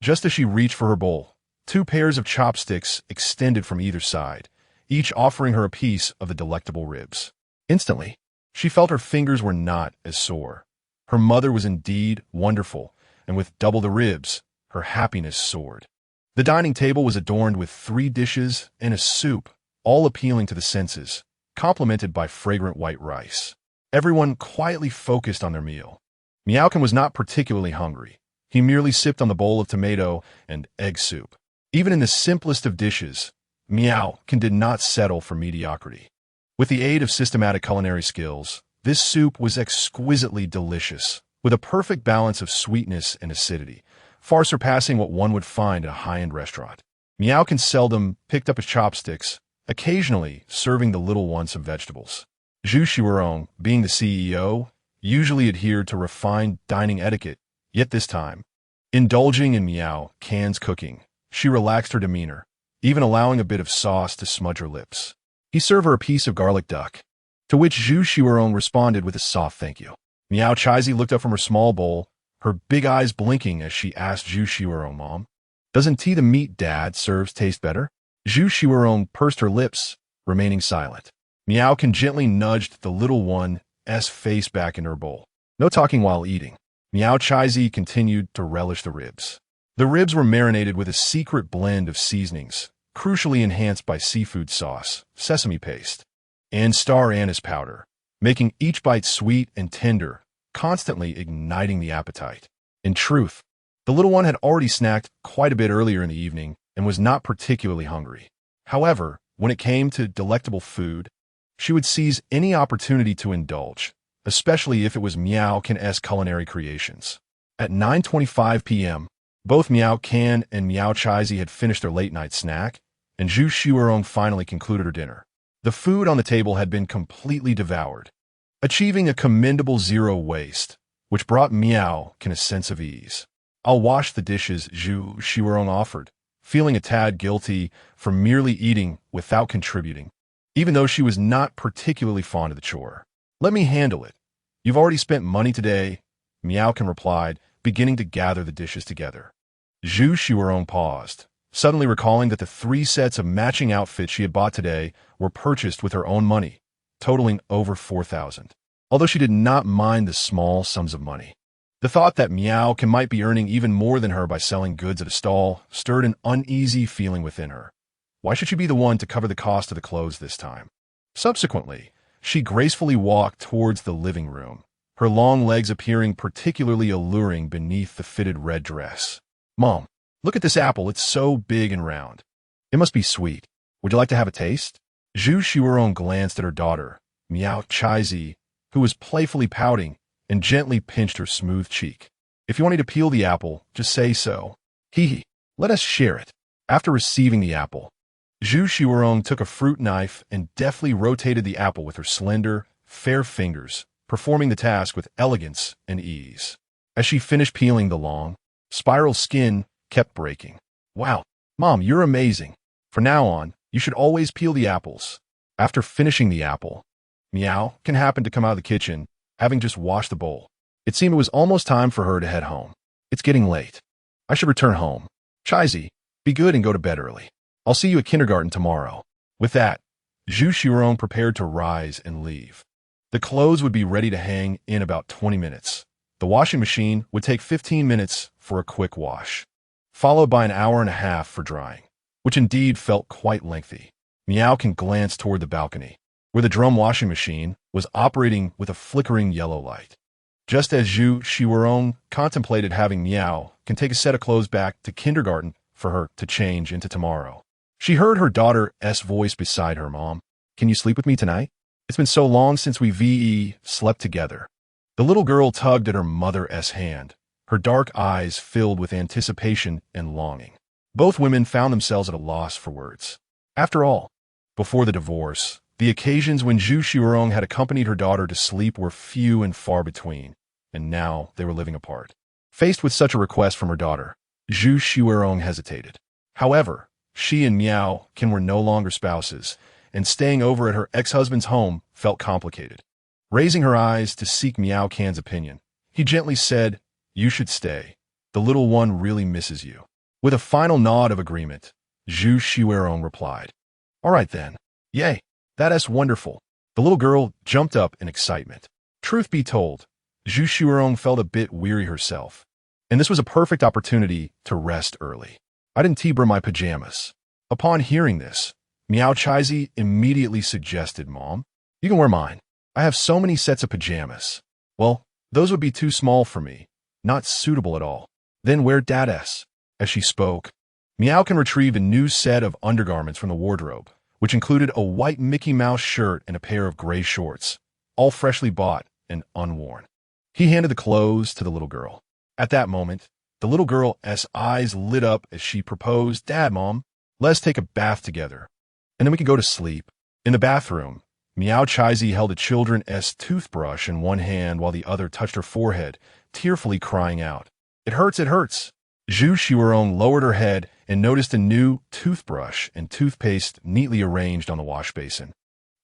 just as she reached for her bowl, 2 pairs of chopsticks extended from either side, each offering her a piece of the delectable ribs. Instantly, she felt her fingers were not as sore. Her mother was indeed wonderful, and with double the ribs, her happiness soared. The dining table was adorned with 3 dishes and a soup, all appealing to the senses, complemented by fragrant white rice. Everyone quietly focused on their meal. Miaokin was not particularly hungry. He merely sipped on the bowl of tomato and egg soup. Even in the simplest of dishes, Miaokin did not settle for mediocrity. With the aid of systematic culinary skills, this soup was exquisitely delicious, with a perfect balance of sweetness and acidity, far surpassing what one would find at a high-end restaurant. Miaokin seldom picked up his chopsticks, occasionally serving the little one some vegetables. Zhu Xuerong, being the CEO, usually adhered to refined dining etiquette, yet this time, indulging in Miaokin's cooking, she relaxed her demeanor, even allowing a bit of sauce to smudge her lips. He served her a piece of garlic duck, to which Zhu Xuerong responded with a soft thank you. Miao Chasey looked up from her small bowl, her big eyes blinking as she asked Zhu Xuerong, Mom, doesn't tea the meat Dad serves taste better? Zhu Xuerong pursed her lips, remaining silent. Miaokin gently nudged the little one's face back in her bowl. No talking while eating. Miao Chasey continued to relish the ribs. The ribs were marinated with a secret blend of seasonings, crucially enhanced by seafood sauce, sesame paste, and star anise powder, making each bite sweet and tender, constantly igniting the appetite. In truth, the little one had already snacked quite a bit earlier in the evening and was not particularly hungry. However, when it came to delectable food, she would seize any opportunity to indulge, especially if it was Miao Can-esque culinary creations. At 9:25 p.m., both Miao Can and Miao Chaizi had finished their late-night snack, and Zhu Xuerong finally concluded her dinner. The food on the table had been completely devoured, achieving a commendable zero waste, which brought Miao Can a sense of ease. "I'll wash the dishes," Zhu Xuerong offered, feeling a tad guilty for merely eating without contributing, even though she was not particularly fond of the chore. "Let me handle it. You've already spent money today," Miao Can replied, beginning to gather the dishes together. Zhu Xuerong paused, suddenly recalling that the 3 sets of matching outfits she had bought today were purchased with her own money, totaling over 4,000. Although she did not mind the small sums of money, the thought that Miao Can might be earning even more than her by selling goods at a stall stirred an uneasy feeling within her. Why should she be the one to cover the cost of the clothes this time? Subsequently, she gracefully walked towards the living room, her long legs appearing particularly alluring beneath the fitted red dress. "Mom, look at this apple. It's so big and round. It must be sweet. Would you like to have a taste?" Zhu Xuerong glanced at her daughter, Miao Chaizi, who was playfully pouting, and gently pinched her smooth cheek. "If you want me to peel the apple, just say so. Hee. Let us share it." After receiving the apple, Zhu Xuerong took a fruit knife and deftly rotated the apple with her slender, fair fingers, performing the task with elegance and ease. As she finished peeling, the long, spiral skin kept breaking. "Wow, Mom, you're amazing. From now on, you should always peel the apples." After finishing the apple, Miao Can happened to come out of the kitchen, having just washed the bowl. It seemed it was almost time for her to head home. "It's getting late. I should return home. Chaizi, be good and go to bed early. I'll see you at kindergarten tomorrow." With that, Zhu Xuerong prepared to rise and leave. The clothes would be ready to hang in about 20 minutes. The washing machine would take 15 minutes for a quick wash, followed by an hour and a half for drying, which indeed felt quite lengthy. Miao Can glanced toward the balcony, where the drum washing machine was operating with a flickering yellow light. Just as Zhu Xuerong contemplated having Miao Can take a set of clothes back to kindergarten for her to change into tomorrow, she heard her daughter's voice beside her. "Mom, can you sleep with me tonight? It's been so long since we slept together." The little girl tugged at her mother's hand, her dark eyes filled with anticipation and longing. Both women found themselves at a loss for words. After all, before the divorce, the occasions when Zhu Xuerong had accompanied her daughter to sleep were few and far between, and now they were living apart. Faced with such a request from her daughter, Zhu Xuerong hesitated. However, she and Miao Can were no longer spouses, and staying over at her ex-husband's home felt complicated. Raising her eyes to seek Miao Can's opinion, he gently said, "You should stay. The little one really misses you." With a final nod of agreement, Zhu Xuerong replied, "All right then. Yay, that's wonderful." The little girl jumped up in excitement. Truth be told, Zhu Xuerong felt a bit weary herself, and this was a perfect opportunity to rest early. "I didn't tea-bring my pajamas." Upon hearing this, Miao Chaizi immediately suggested, "Mom, you can wear mine. I have so many sets of pajamas." "Well, those would be too small for me. Not suitable at all." "Then wear Dad's." As she spoke, Miao Can retrieved a new set of undergarments from the wardrobe, which included a white Mickey Mouse shirt and a pair of gray shorts, all freshly bought and unworn. He handed the clothes to the little girl. At that moment, the little girl's eyes lit up as she proposed, "Dad, Mom, let's take a bath together, and then we can go to sleep." In the bathroom, Miao Chaizi held a children's toothbrush in one hand while the other touched her forehead, tearfully crying out, "It hurts, it hurts." Zhu Xuerong lowered her head and noticed a new toothbrush and toothpaste neatly arranged on the wash basin,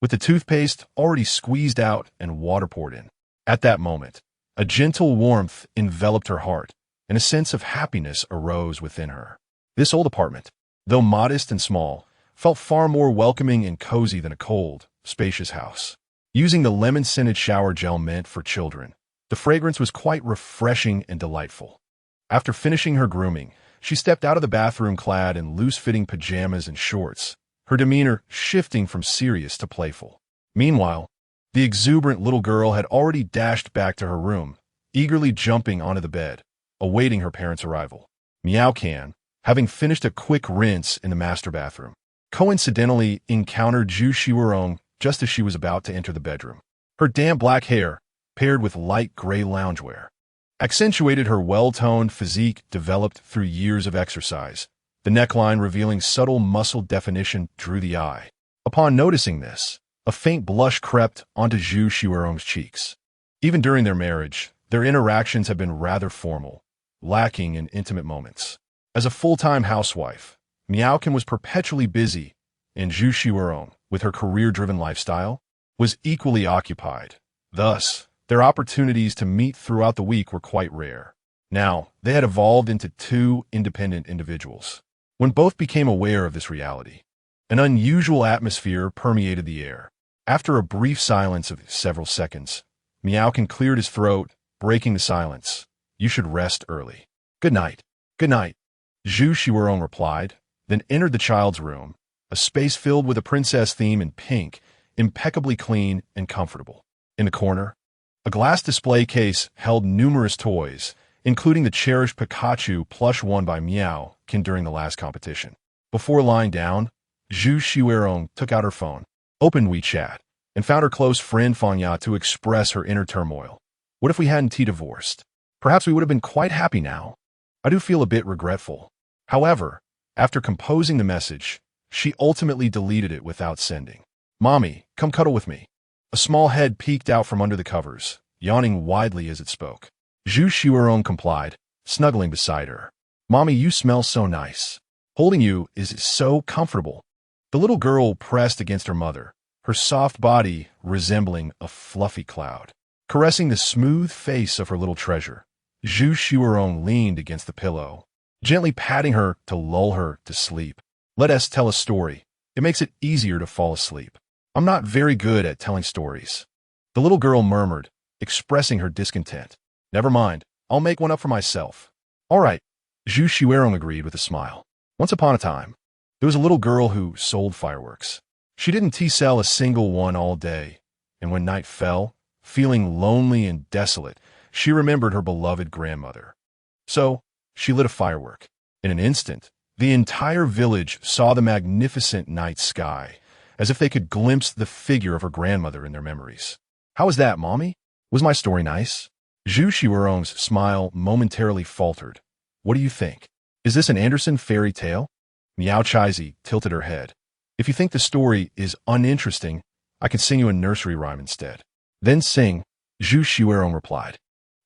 with the toothpaste already squeezed out and water poured in. At that moment, a gentle warmth enveloped her heart, and a sense of happiness arose within her. This old apartment, though modest and small, felt far more welcoming and cozy than a cold, spacious house. Using the lemon-scented shower gel meant for children, the fragrance was quite refreshing and delightful. After finishing her grooming, She stepped out of the bathroom clad in loose-fitting pajamas and shorts, her demeanor shifting from serious to playful. Meanwhile, the exuberant little girl had already dashed back to her room, eagerly jumping onto the bed, awaiting her parents' arrival. Miao, having finished a quick rinse in the master bathroom, coincidentally encountered Xuerong just as she was about to enter the bedroom. Her damp black hair, paired with light gray loungewear, accentuated her well-toned physique developed through years of exercise. The neckline revealing subtle muscle definition drew the eye. Upon noticing this, a faint blush crept onto Xuerong's cheeks. Even during their marriage, their interactions had been rather formal, lacking in intimate moments. As a full-time housewife, Miao was perpetually busy, and Xuerong, with her career-driven lifestyle, was equally occupied. Thus, their opportunities to meet throughout the week were quite rare. Now, they had evolved into two independent individuals. When both became aware of this reality, an unusual atmosphere permeated the air. After a brief silence of several seconds, Miao cleared his throat, breaking the silence. "You should rest early." "Good night." "Good night," Xuerong replied, then entered the child's room, a space filled with a princess theme in pink, impeccably clean and comfortable. In the corner, a glass display case held numerous toys, including the cherished Pikachu plush won by Miao during the last competition. Before lying down, Xuerong took out her phone, opened WeChat, and found her close friend Fanya to express her inner turmoil. "What if we hadn't divorced? Perhaps we would have been quite happy now. I do feel a bit regretful." However, after composing the message, she ultimately deleted it without sending. "Mommy, come cuddle with me." A small head peeked out from under the covers, yawning widely as it spoke. Xuerong complied, snuggling beside her. "Mommy, you smell so nice. Holding you is so comfortable." The little girl pressed against her mother, her soft body resembling a fluffy cloud. Caressing the smooth face of her little treasure, Xuerong leaned against the pillow, gently patting her to lull her to sleep. "Let us tell a story. It makes it easier to fall asleep." "I'm not very good at telling stories," the little girl murmured, expressing her discontent. "Never mind, I'll make one up for myself." "All right," Xuerong agreed with a smile. Once upon a time, there was a little girl who sold fireworks. She didn't sell a single one all day, and when night fell, feeling lonely and desolate, she remembered her beloved grandmother. So, she lit a firework. In an instant, the entire village saw the magnificent night sky, as if they could glimpse the figure of her grandmother in their memories. "How was that, Mommy? Was my story nice?" Xuerong's smile momentarily faltered. "What do you think? Is this an Andersen fairy tale?" Miao tilted her head. "If you think the story is uninteresting, I can sing you a nursery rhyme instead." "Then sing," Xuerong replied.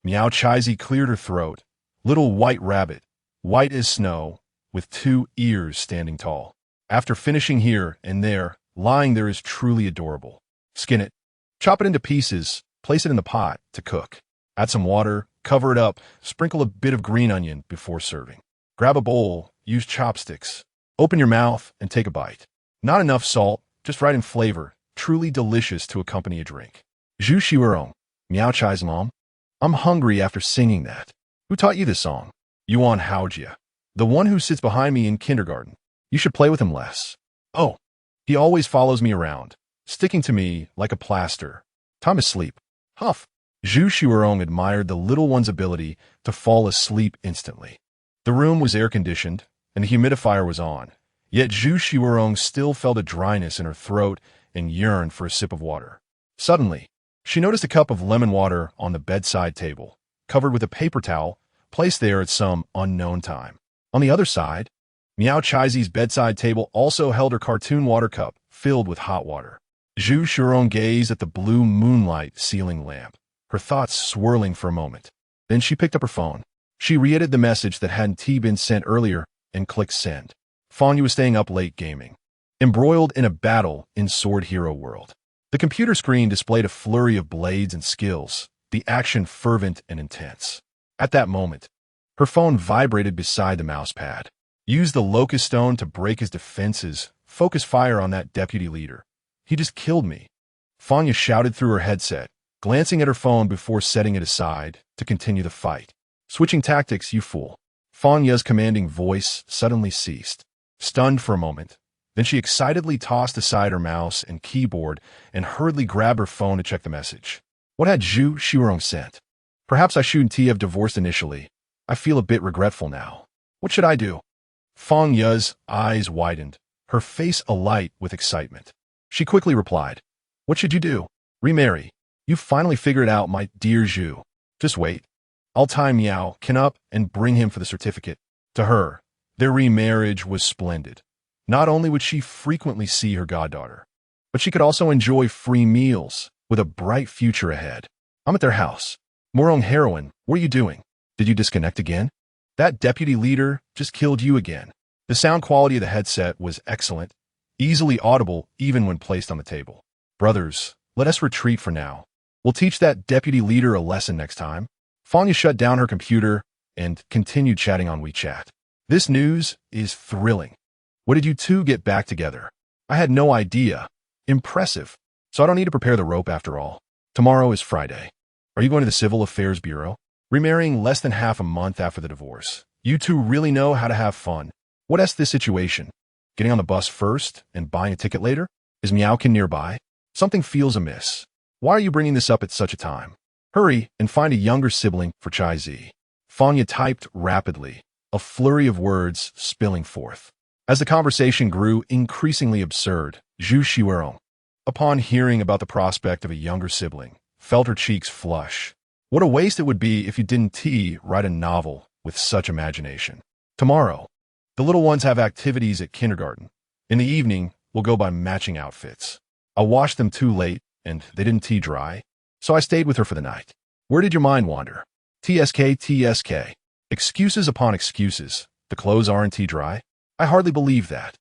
Miao cleared her throat. "Little white rabbit, white as snow, with two ears standing tall. After finishing here and there, lying there is truly adorable. Skin it, chop it into pieces, place it in the pot to cook. Add some water, cover it up, sprinkle a bit of green onion before serving. Grab a bowl, use chopsticks. Open your mouth and take a bite. Not enough salt, just right in flavor, truly delicious to accompany a drink." Xuerong, Miao Chai's mom. "I'm hungry after singing that. Who taught you this song?" "Yuan Haojia. The one who sits behind me in kindergarten. You should play with him less." "Oh, he always follows me around, sticking to me like a plaster. Time to sleep." "Huff." Xuerong admired the little one's ability to fall asleep instantly. The room was air-conditioned, and the humidifier was on, yet Xuerong still felt a dryness in her throat and yearned for a sip of water. Suddenly, she noticed a cup of lemon water on the bedside table, covered with a paper towel, placed there at some unknown time. On the other side, Miao Chai's bedside table also held her cartoon water cup, filled with hot water. Xuerong gazed at the blue moonlight ceiling lamp, her thoughts swirling for a moment. Then she picked up her phone. She re-edited the message that hadn't been sent earlier and clicked send. Fanya was staying up late gaming, embroiled in a battle in Sword Hero World. The computer screen displayed a flurry of blades and skills, the action fervent and intense. At that moment, her phone vibrated beside the mousepad. "Use the locust stone to break his defenses. Focus fire on that deputy leader. He just killed me." Fanya shouted through her headset, glancing at her phone before setting it aside to continue the fight. "Switching tactics, you fool." Fanya's commanding voice suddenly ceased. Stunned for a moment, then she excitedly tossed aside her mouse and keyboard and hurriedly grabbed her phone to check the message. What had Xuerong sent? Perhaps I shouldn't have divorced initially. I feel a bit regretful now. What should I do? Fanya's eyes widened, her face alight with excitement. She quickly replied, What should you do? Remarry. You've finally figured it out, my dear Zhu. Just wait. I'll tie Miao up and bring him for the certificate. To her, their remarriage was splendid. Not only would she frequently see her goddaughter, but she could also enjoy free meals with a bright future ahead. I'm at their house. Morong heroine, what are you doing? Did you disconnect again? That deputy leader just killed you again. The sound quality of the headset was excellent, easily audible even when placed on the table. Brothers, let us retreat for now. We'll teach that deputy leader a lesson next time. Fanya shut down her computer and continued chatting on WeChat. This news is thrilling. What did you two get back together? I had no idea. Impressive. So I don't need to prepare the rope after all. Tomorrow is Friday. Are you going to the Civil Affairs Bureau? Remarrying less than half a month after the divorce. You two really know how to have fun. What is this situation? Getting on the bus first and buying a ticket later? Is Miao nearby? Something feels amiss. Why are you bringing this up at such a time? Hurry and find a younger sibling for Chai Zi. Fanya typed rapidly, a flurry of words spilling forth. As the conversation grew increasingly absurd, Xuerong, upon hearing about the prospect of a younger sibling, felt her cheeks flush. What a waste it would be if you didn't write a novel with such imagination. Tomorrow, the little ones have activities at kindergarten. In the evening, we'll go by matching outfits. I washed them too late, and they didn't dry, so I stayed with her for the night. Where did your mind wander? TSK. Excuses upon excuses. The clothes aren't dry? I hardly believe that.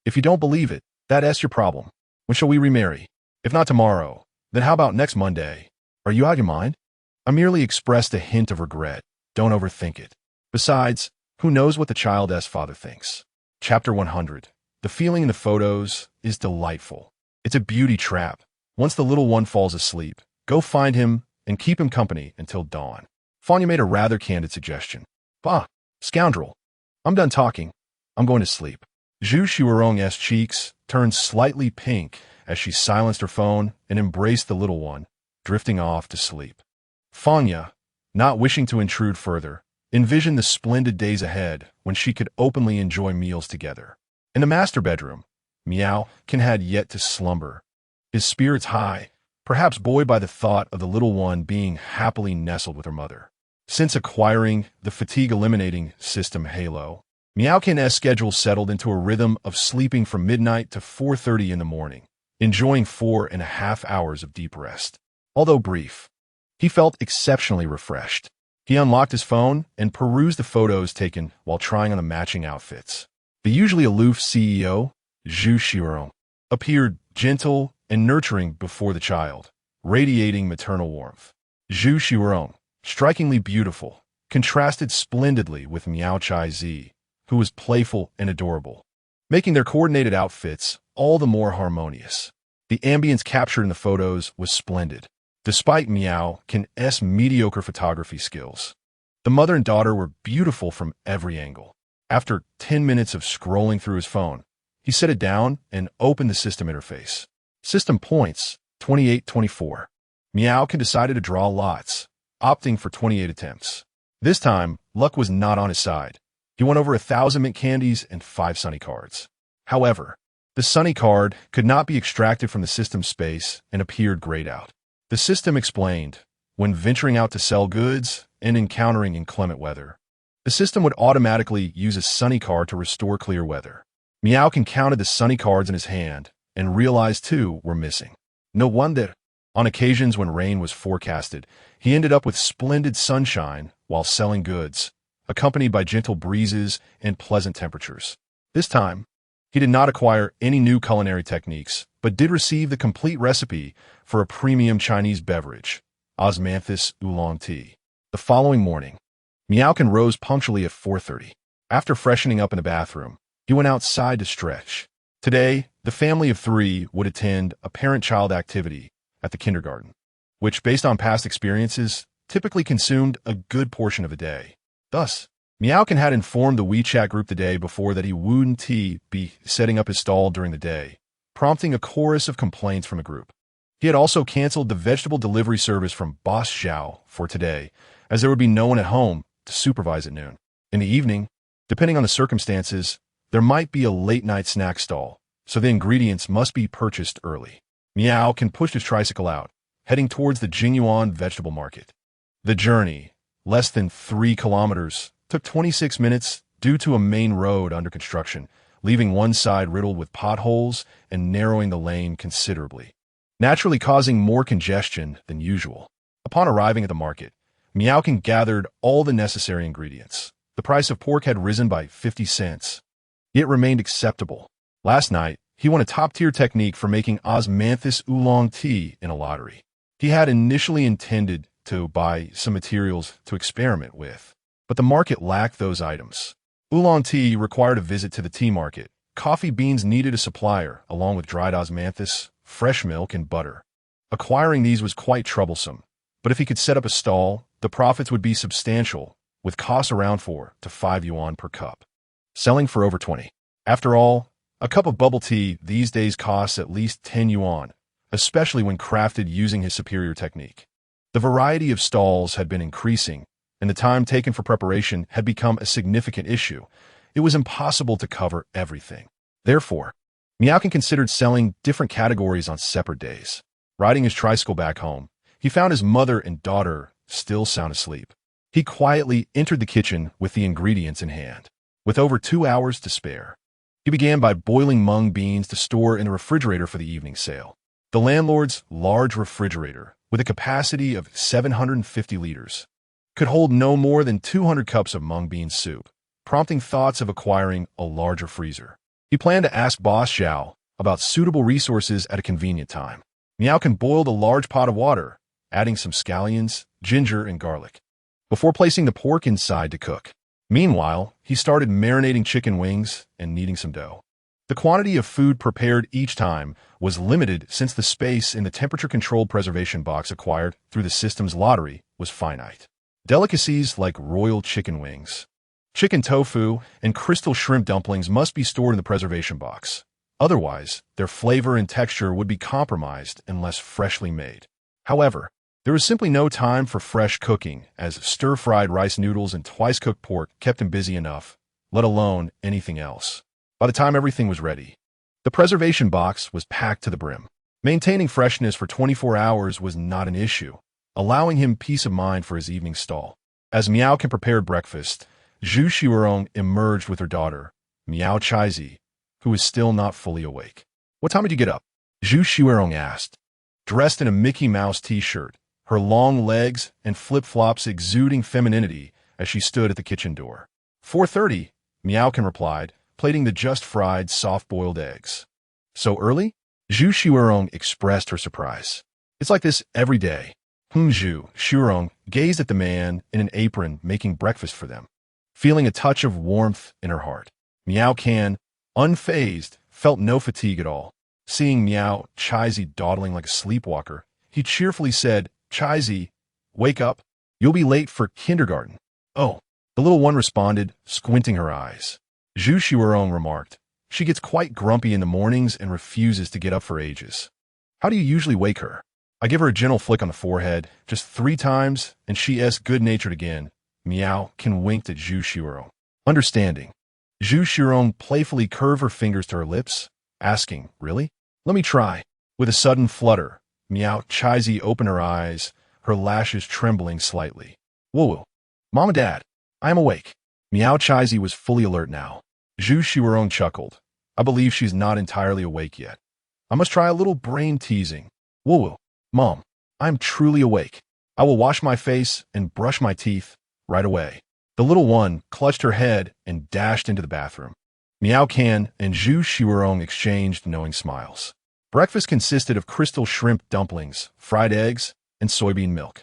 If you don't believe it, that's your problem. When shall we remarry? If not tomorrow, then how about next Monday? Are you out of your mind? I merely expressed a hint of regret. Don't overthink it. Besides, who knows what the child's father thinks? Chapter 100. The feeling in the photos is delightful. It's a beauty trap. Once the little one falls asleep, go find him and keep him company until dawn. Fanya made a rather candid suggestion. Bah, scoundrel. I'm done talking. I'm going to sleep. Xuerong's cheeks turned slightly pink as she silenced her phone and embraced the little one, drifting off to sleep. Fanya, not wishing to intrude further, envisioned the splendid days ahead when she could openly enjoy meals together. In the master bedroom, Miao had yet to slumber, his spirits high, perhaps buoyed by the thought of the little one being happily nestled with her mother. Since acquiring the fatigue-eliminating system Halo, Miao's schedule settled into a rhythm of sleeping from midnight to 4:30 in the morning, enjoying 4.5 hours of deep rest. Although brief, he felt exceptionally refreshed. He unlocked his phone and perused the photos taken while trying on the matching outfits. The usually aloof CEO, Xuerong, appeared gentle and nurturing before the child, radiating maternal warmth. Xuerong, strikingly beautiful, contrasted splendidly with Miao Chai Zi, who was playful and adorable, making their coordinated outfits all the more harmonious. The ambience captured in the photos was splendid, despite Miao's mediocre photography skills. The mother and daughter were beautiful from every angle. After 10 minutes of scrolling through his phone, he set it down and opened the system interface. System points, 28-24. Miao decided to draw lots, opting for 28 attempts. This time, luck was not on his side. He won over 1,000 mint candies and 5 sunny cards. However, the sunny card could not be extracted from the system space and appeared grayed out. The system explained, when venturing out to sell goods and encountering inclement weather, the system would automatically use a sunny card to restore clear weather. Miao counted the sunny cards in his hand and realized 2 were missing. No wonder. On occasions when rain was forecasted, he ended up with splendid sunshine while selling goods, accompanied by gentle breezes and pleasant temperatures. This time, he did not acquire any new culinary techniques, but did receive the complete recipe for a premium Chinese beverage, osmanthus oolong tea. The following morning, Miao rose punctually at 4:30. After freshening up in the bathroom, he went outside to stretch. Today, the family of 3 would attend a parent-child activity at the kindergarten, which, based on past experiences, typically consumed a good portion of the day. Thus, Miao had informed the WeChat group the day before that he wouldn't be setting up his stall during the day, prompting a chorus of complaints from the group. He had also canceled the vegetable delivery service from Boss Xiao for today, as there would be no one at home to supervise at noon. In the evening, depending on the circumstances, there might be a late-night snack stall, so the ingredients must be purchased early. Miao pushed his tricycle out, heading towards the Jingyuan vegetable market. The journey, less than 3 kilometers, took 26 minutes due to a main road under construction, leaving one side riddled with potholes and narrowing the lane considerably, naturally causing more congestion than usual. Upon arriving at the market, Miao gathered all the necessary ingredients. The price of pork had risen by 50 cents. It remained acceptable. Last night, he won a top-tier technique for making osmanthus oolong tea in a lottery. He had initially intended to buy some materials to experiment with, but the market lacked those items. Oolong tea required a visit to the tea market. Coffee beans needed a supplier, along with dried osmanthus, fresh milk, and butter. Acquiring these was quite troublesome, but if he could set up a stall, the profits would be substantial, with costs around 4 to 5 yuan per cup, selling for over 20. After all, a cup of bubble tea these days costs at least 10 yuan, especially when crafted using his superior technique. The variety of stalls had been increasing, and the time taken for preparation had become a significant issue. It was impossible to cover everything. Therefore, Miao considered selling different categories on separate days. Riding his tricycle back home, he found his mother and daughter still sound asleep. He quietly entered the kitchen with the ingredients in hand. With over 2 hours to spare, he began by boiling mung beans to store in the refrigerator for the evening sale. The landlord's large refrigerator, with a capacity of 750 liters, could hold no more than 200 cups of mung bean soup, prompting thoughts of acquiring a larger freezer. He planned to ask Boss Xiao about suitable resources at a convenient time. Miao boiled a large pot of water, adding some scallions, ginger, and garlic, before placing the pork inside to cook. Meanwhile, he started marinating chicken wings and kneading some dough. The quantity of food prepared each time was limited since the space in the temperature-controlled preservation box acquired through the system's lottery was finite. Delicacies like royal chicken wings, chicken tofu, and crystal shrimp dumplings must be stored in the preservation box. Otherwise, their flavor and texture would be compromised unless freshly made. However, there was simply no time for fresh cooking, as stir-fried rice noodles and twice-cooked pork kept him busy enough, let alone anything else. By the time everything was ready, the preservation box was packed to the brim. Maintaining freshness for 24 hours was not an issue, allowing him peace of mind for his evening stall. As Miao prepared breakfast, Zhu Xuerong emerged with her daughter, Miao Chaizi, who was still not fully awake. "What time did you get up?" Zhu Xuerong asked. Dressed in a Mickey Mouse t-shirt, her long legs and flip-flops exuding femininity as she stood at the kitchen door. 4:30, Miao replied, plating the just-fried, soft-boiled eggs. "So early?" Zhu Xuerong expressed her surprise. "It's like this every day." Zhu Xuerong gazed at the man in an apron making breakfast for them, feeling a touch of warmth in her heart. Miao unfazed, felt no fatigue at all. Seeing Miao Chaizi dawdling like a sleepwalker, he cheerfully said, "Chaizi, wake up. You'll be late for kindergarten." "Oh," the little one responded, squinting her eyes. Zhu Xuerong remarked, "She gets quite grumpy in the mornings and refuses to get up for ages. How do you usually wake her?" I give her a gentle flick on the forehead, just 3 times, and she is good-natured again. Miao winked at Zhu Xuerong. Understanding. Zhu Xuerong playfully curved her fingers to her lips, asking, "Really? Let me try." With a sudden flutter, Miao Chaizi opened her eyes, her lashes trembling slightly. "Whoa, Mom and Dad, I am awake." Miao Chaizi was fully alert now. Zhu Xuerong chuckled. "I believe she's not entirely awake yet. I must try a little brain teasing." "Whoa, Mom, I am truly awake. I will wash my face and brush my teeth right away." The little one clutched her head and dashed into the bathroom. Miao and Zhu Xuerong exchanged knowing smiles. Breakfast consisted of crystal shrimp dumplings, fried eggs, and soybean milk.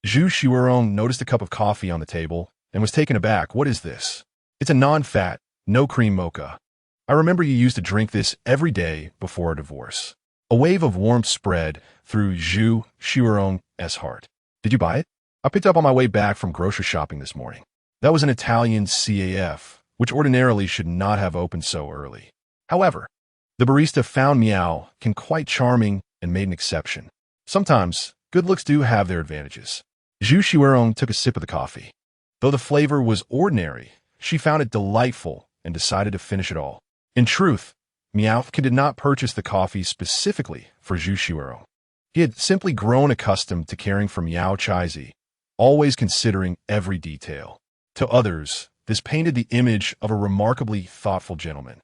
Zhu Xuerong noticed a cup of coffee on the table and was taken aback. "What is this?" "It's a non-fat, no-cream mocha. I remember you used to drink this every day before our divorce." A wave of warmth spread through Zhu Xuerong's heart. "Did you buy it?" "I picked it up on my way back from grocery shopping this morning." That was an Italian CAF, which ordinarily should not have opened so early. However, the barista found Miao quite charming and made an exception. Sometimes, good looks do have their advantages. Xuerong took a sip of the coffee. Though the flavor was ordinary, she found it delightful and decided to finish it all. In truth, Miao did not purchase the coffee specifically for Xuerong. He had simply grown accustomed to caring for Miao Chaizi, always considering every detail. To others, this painted the image of a remarkably thoughtful gentleman.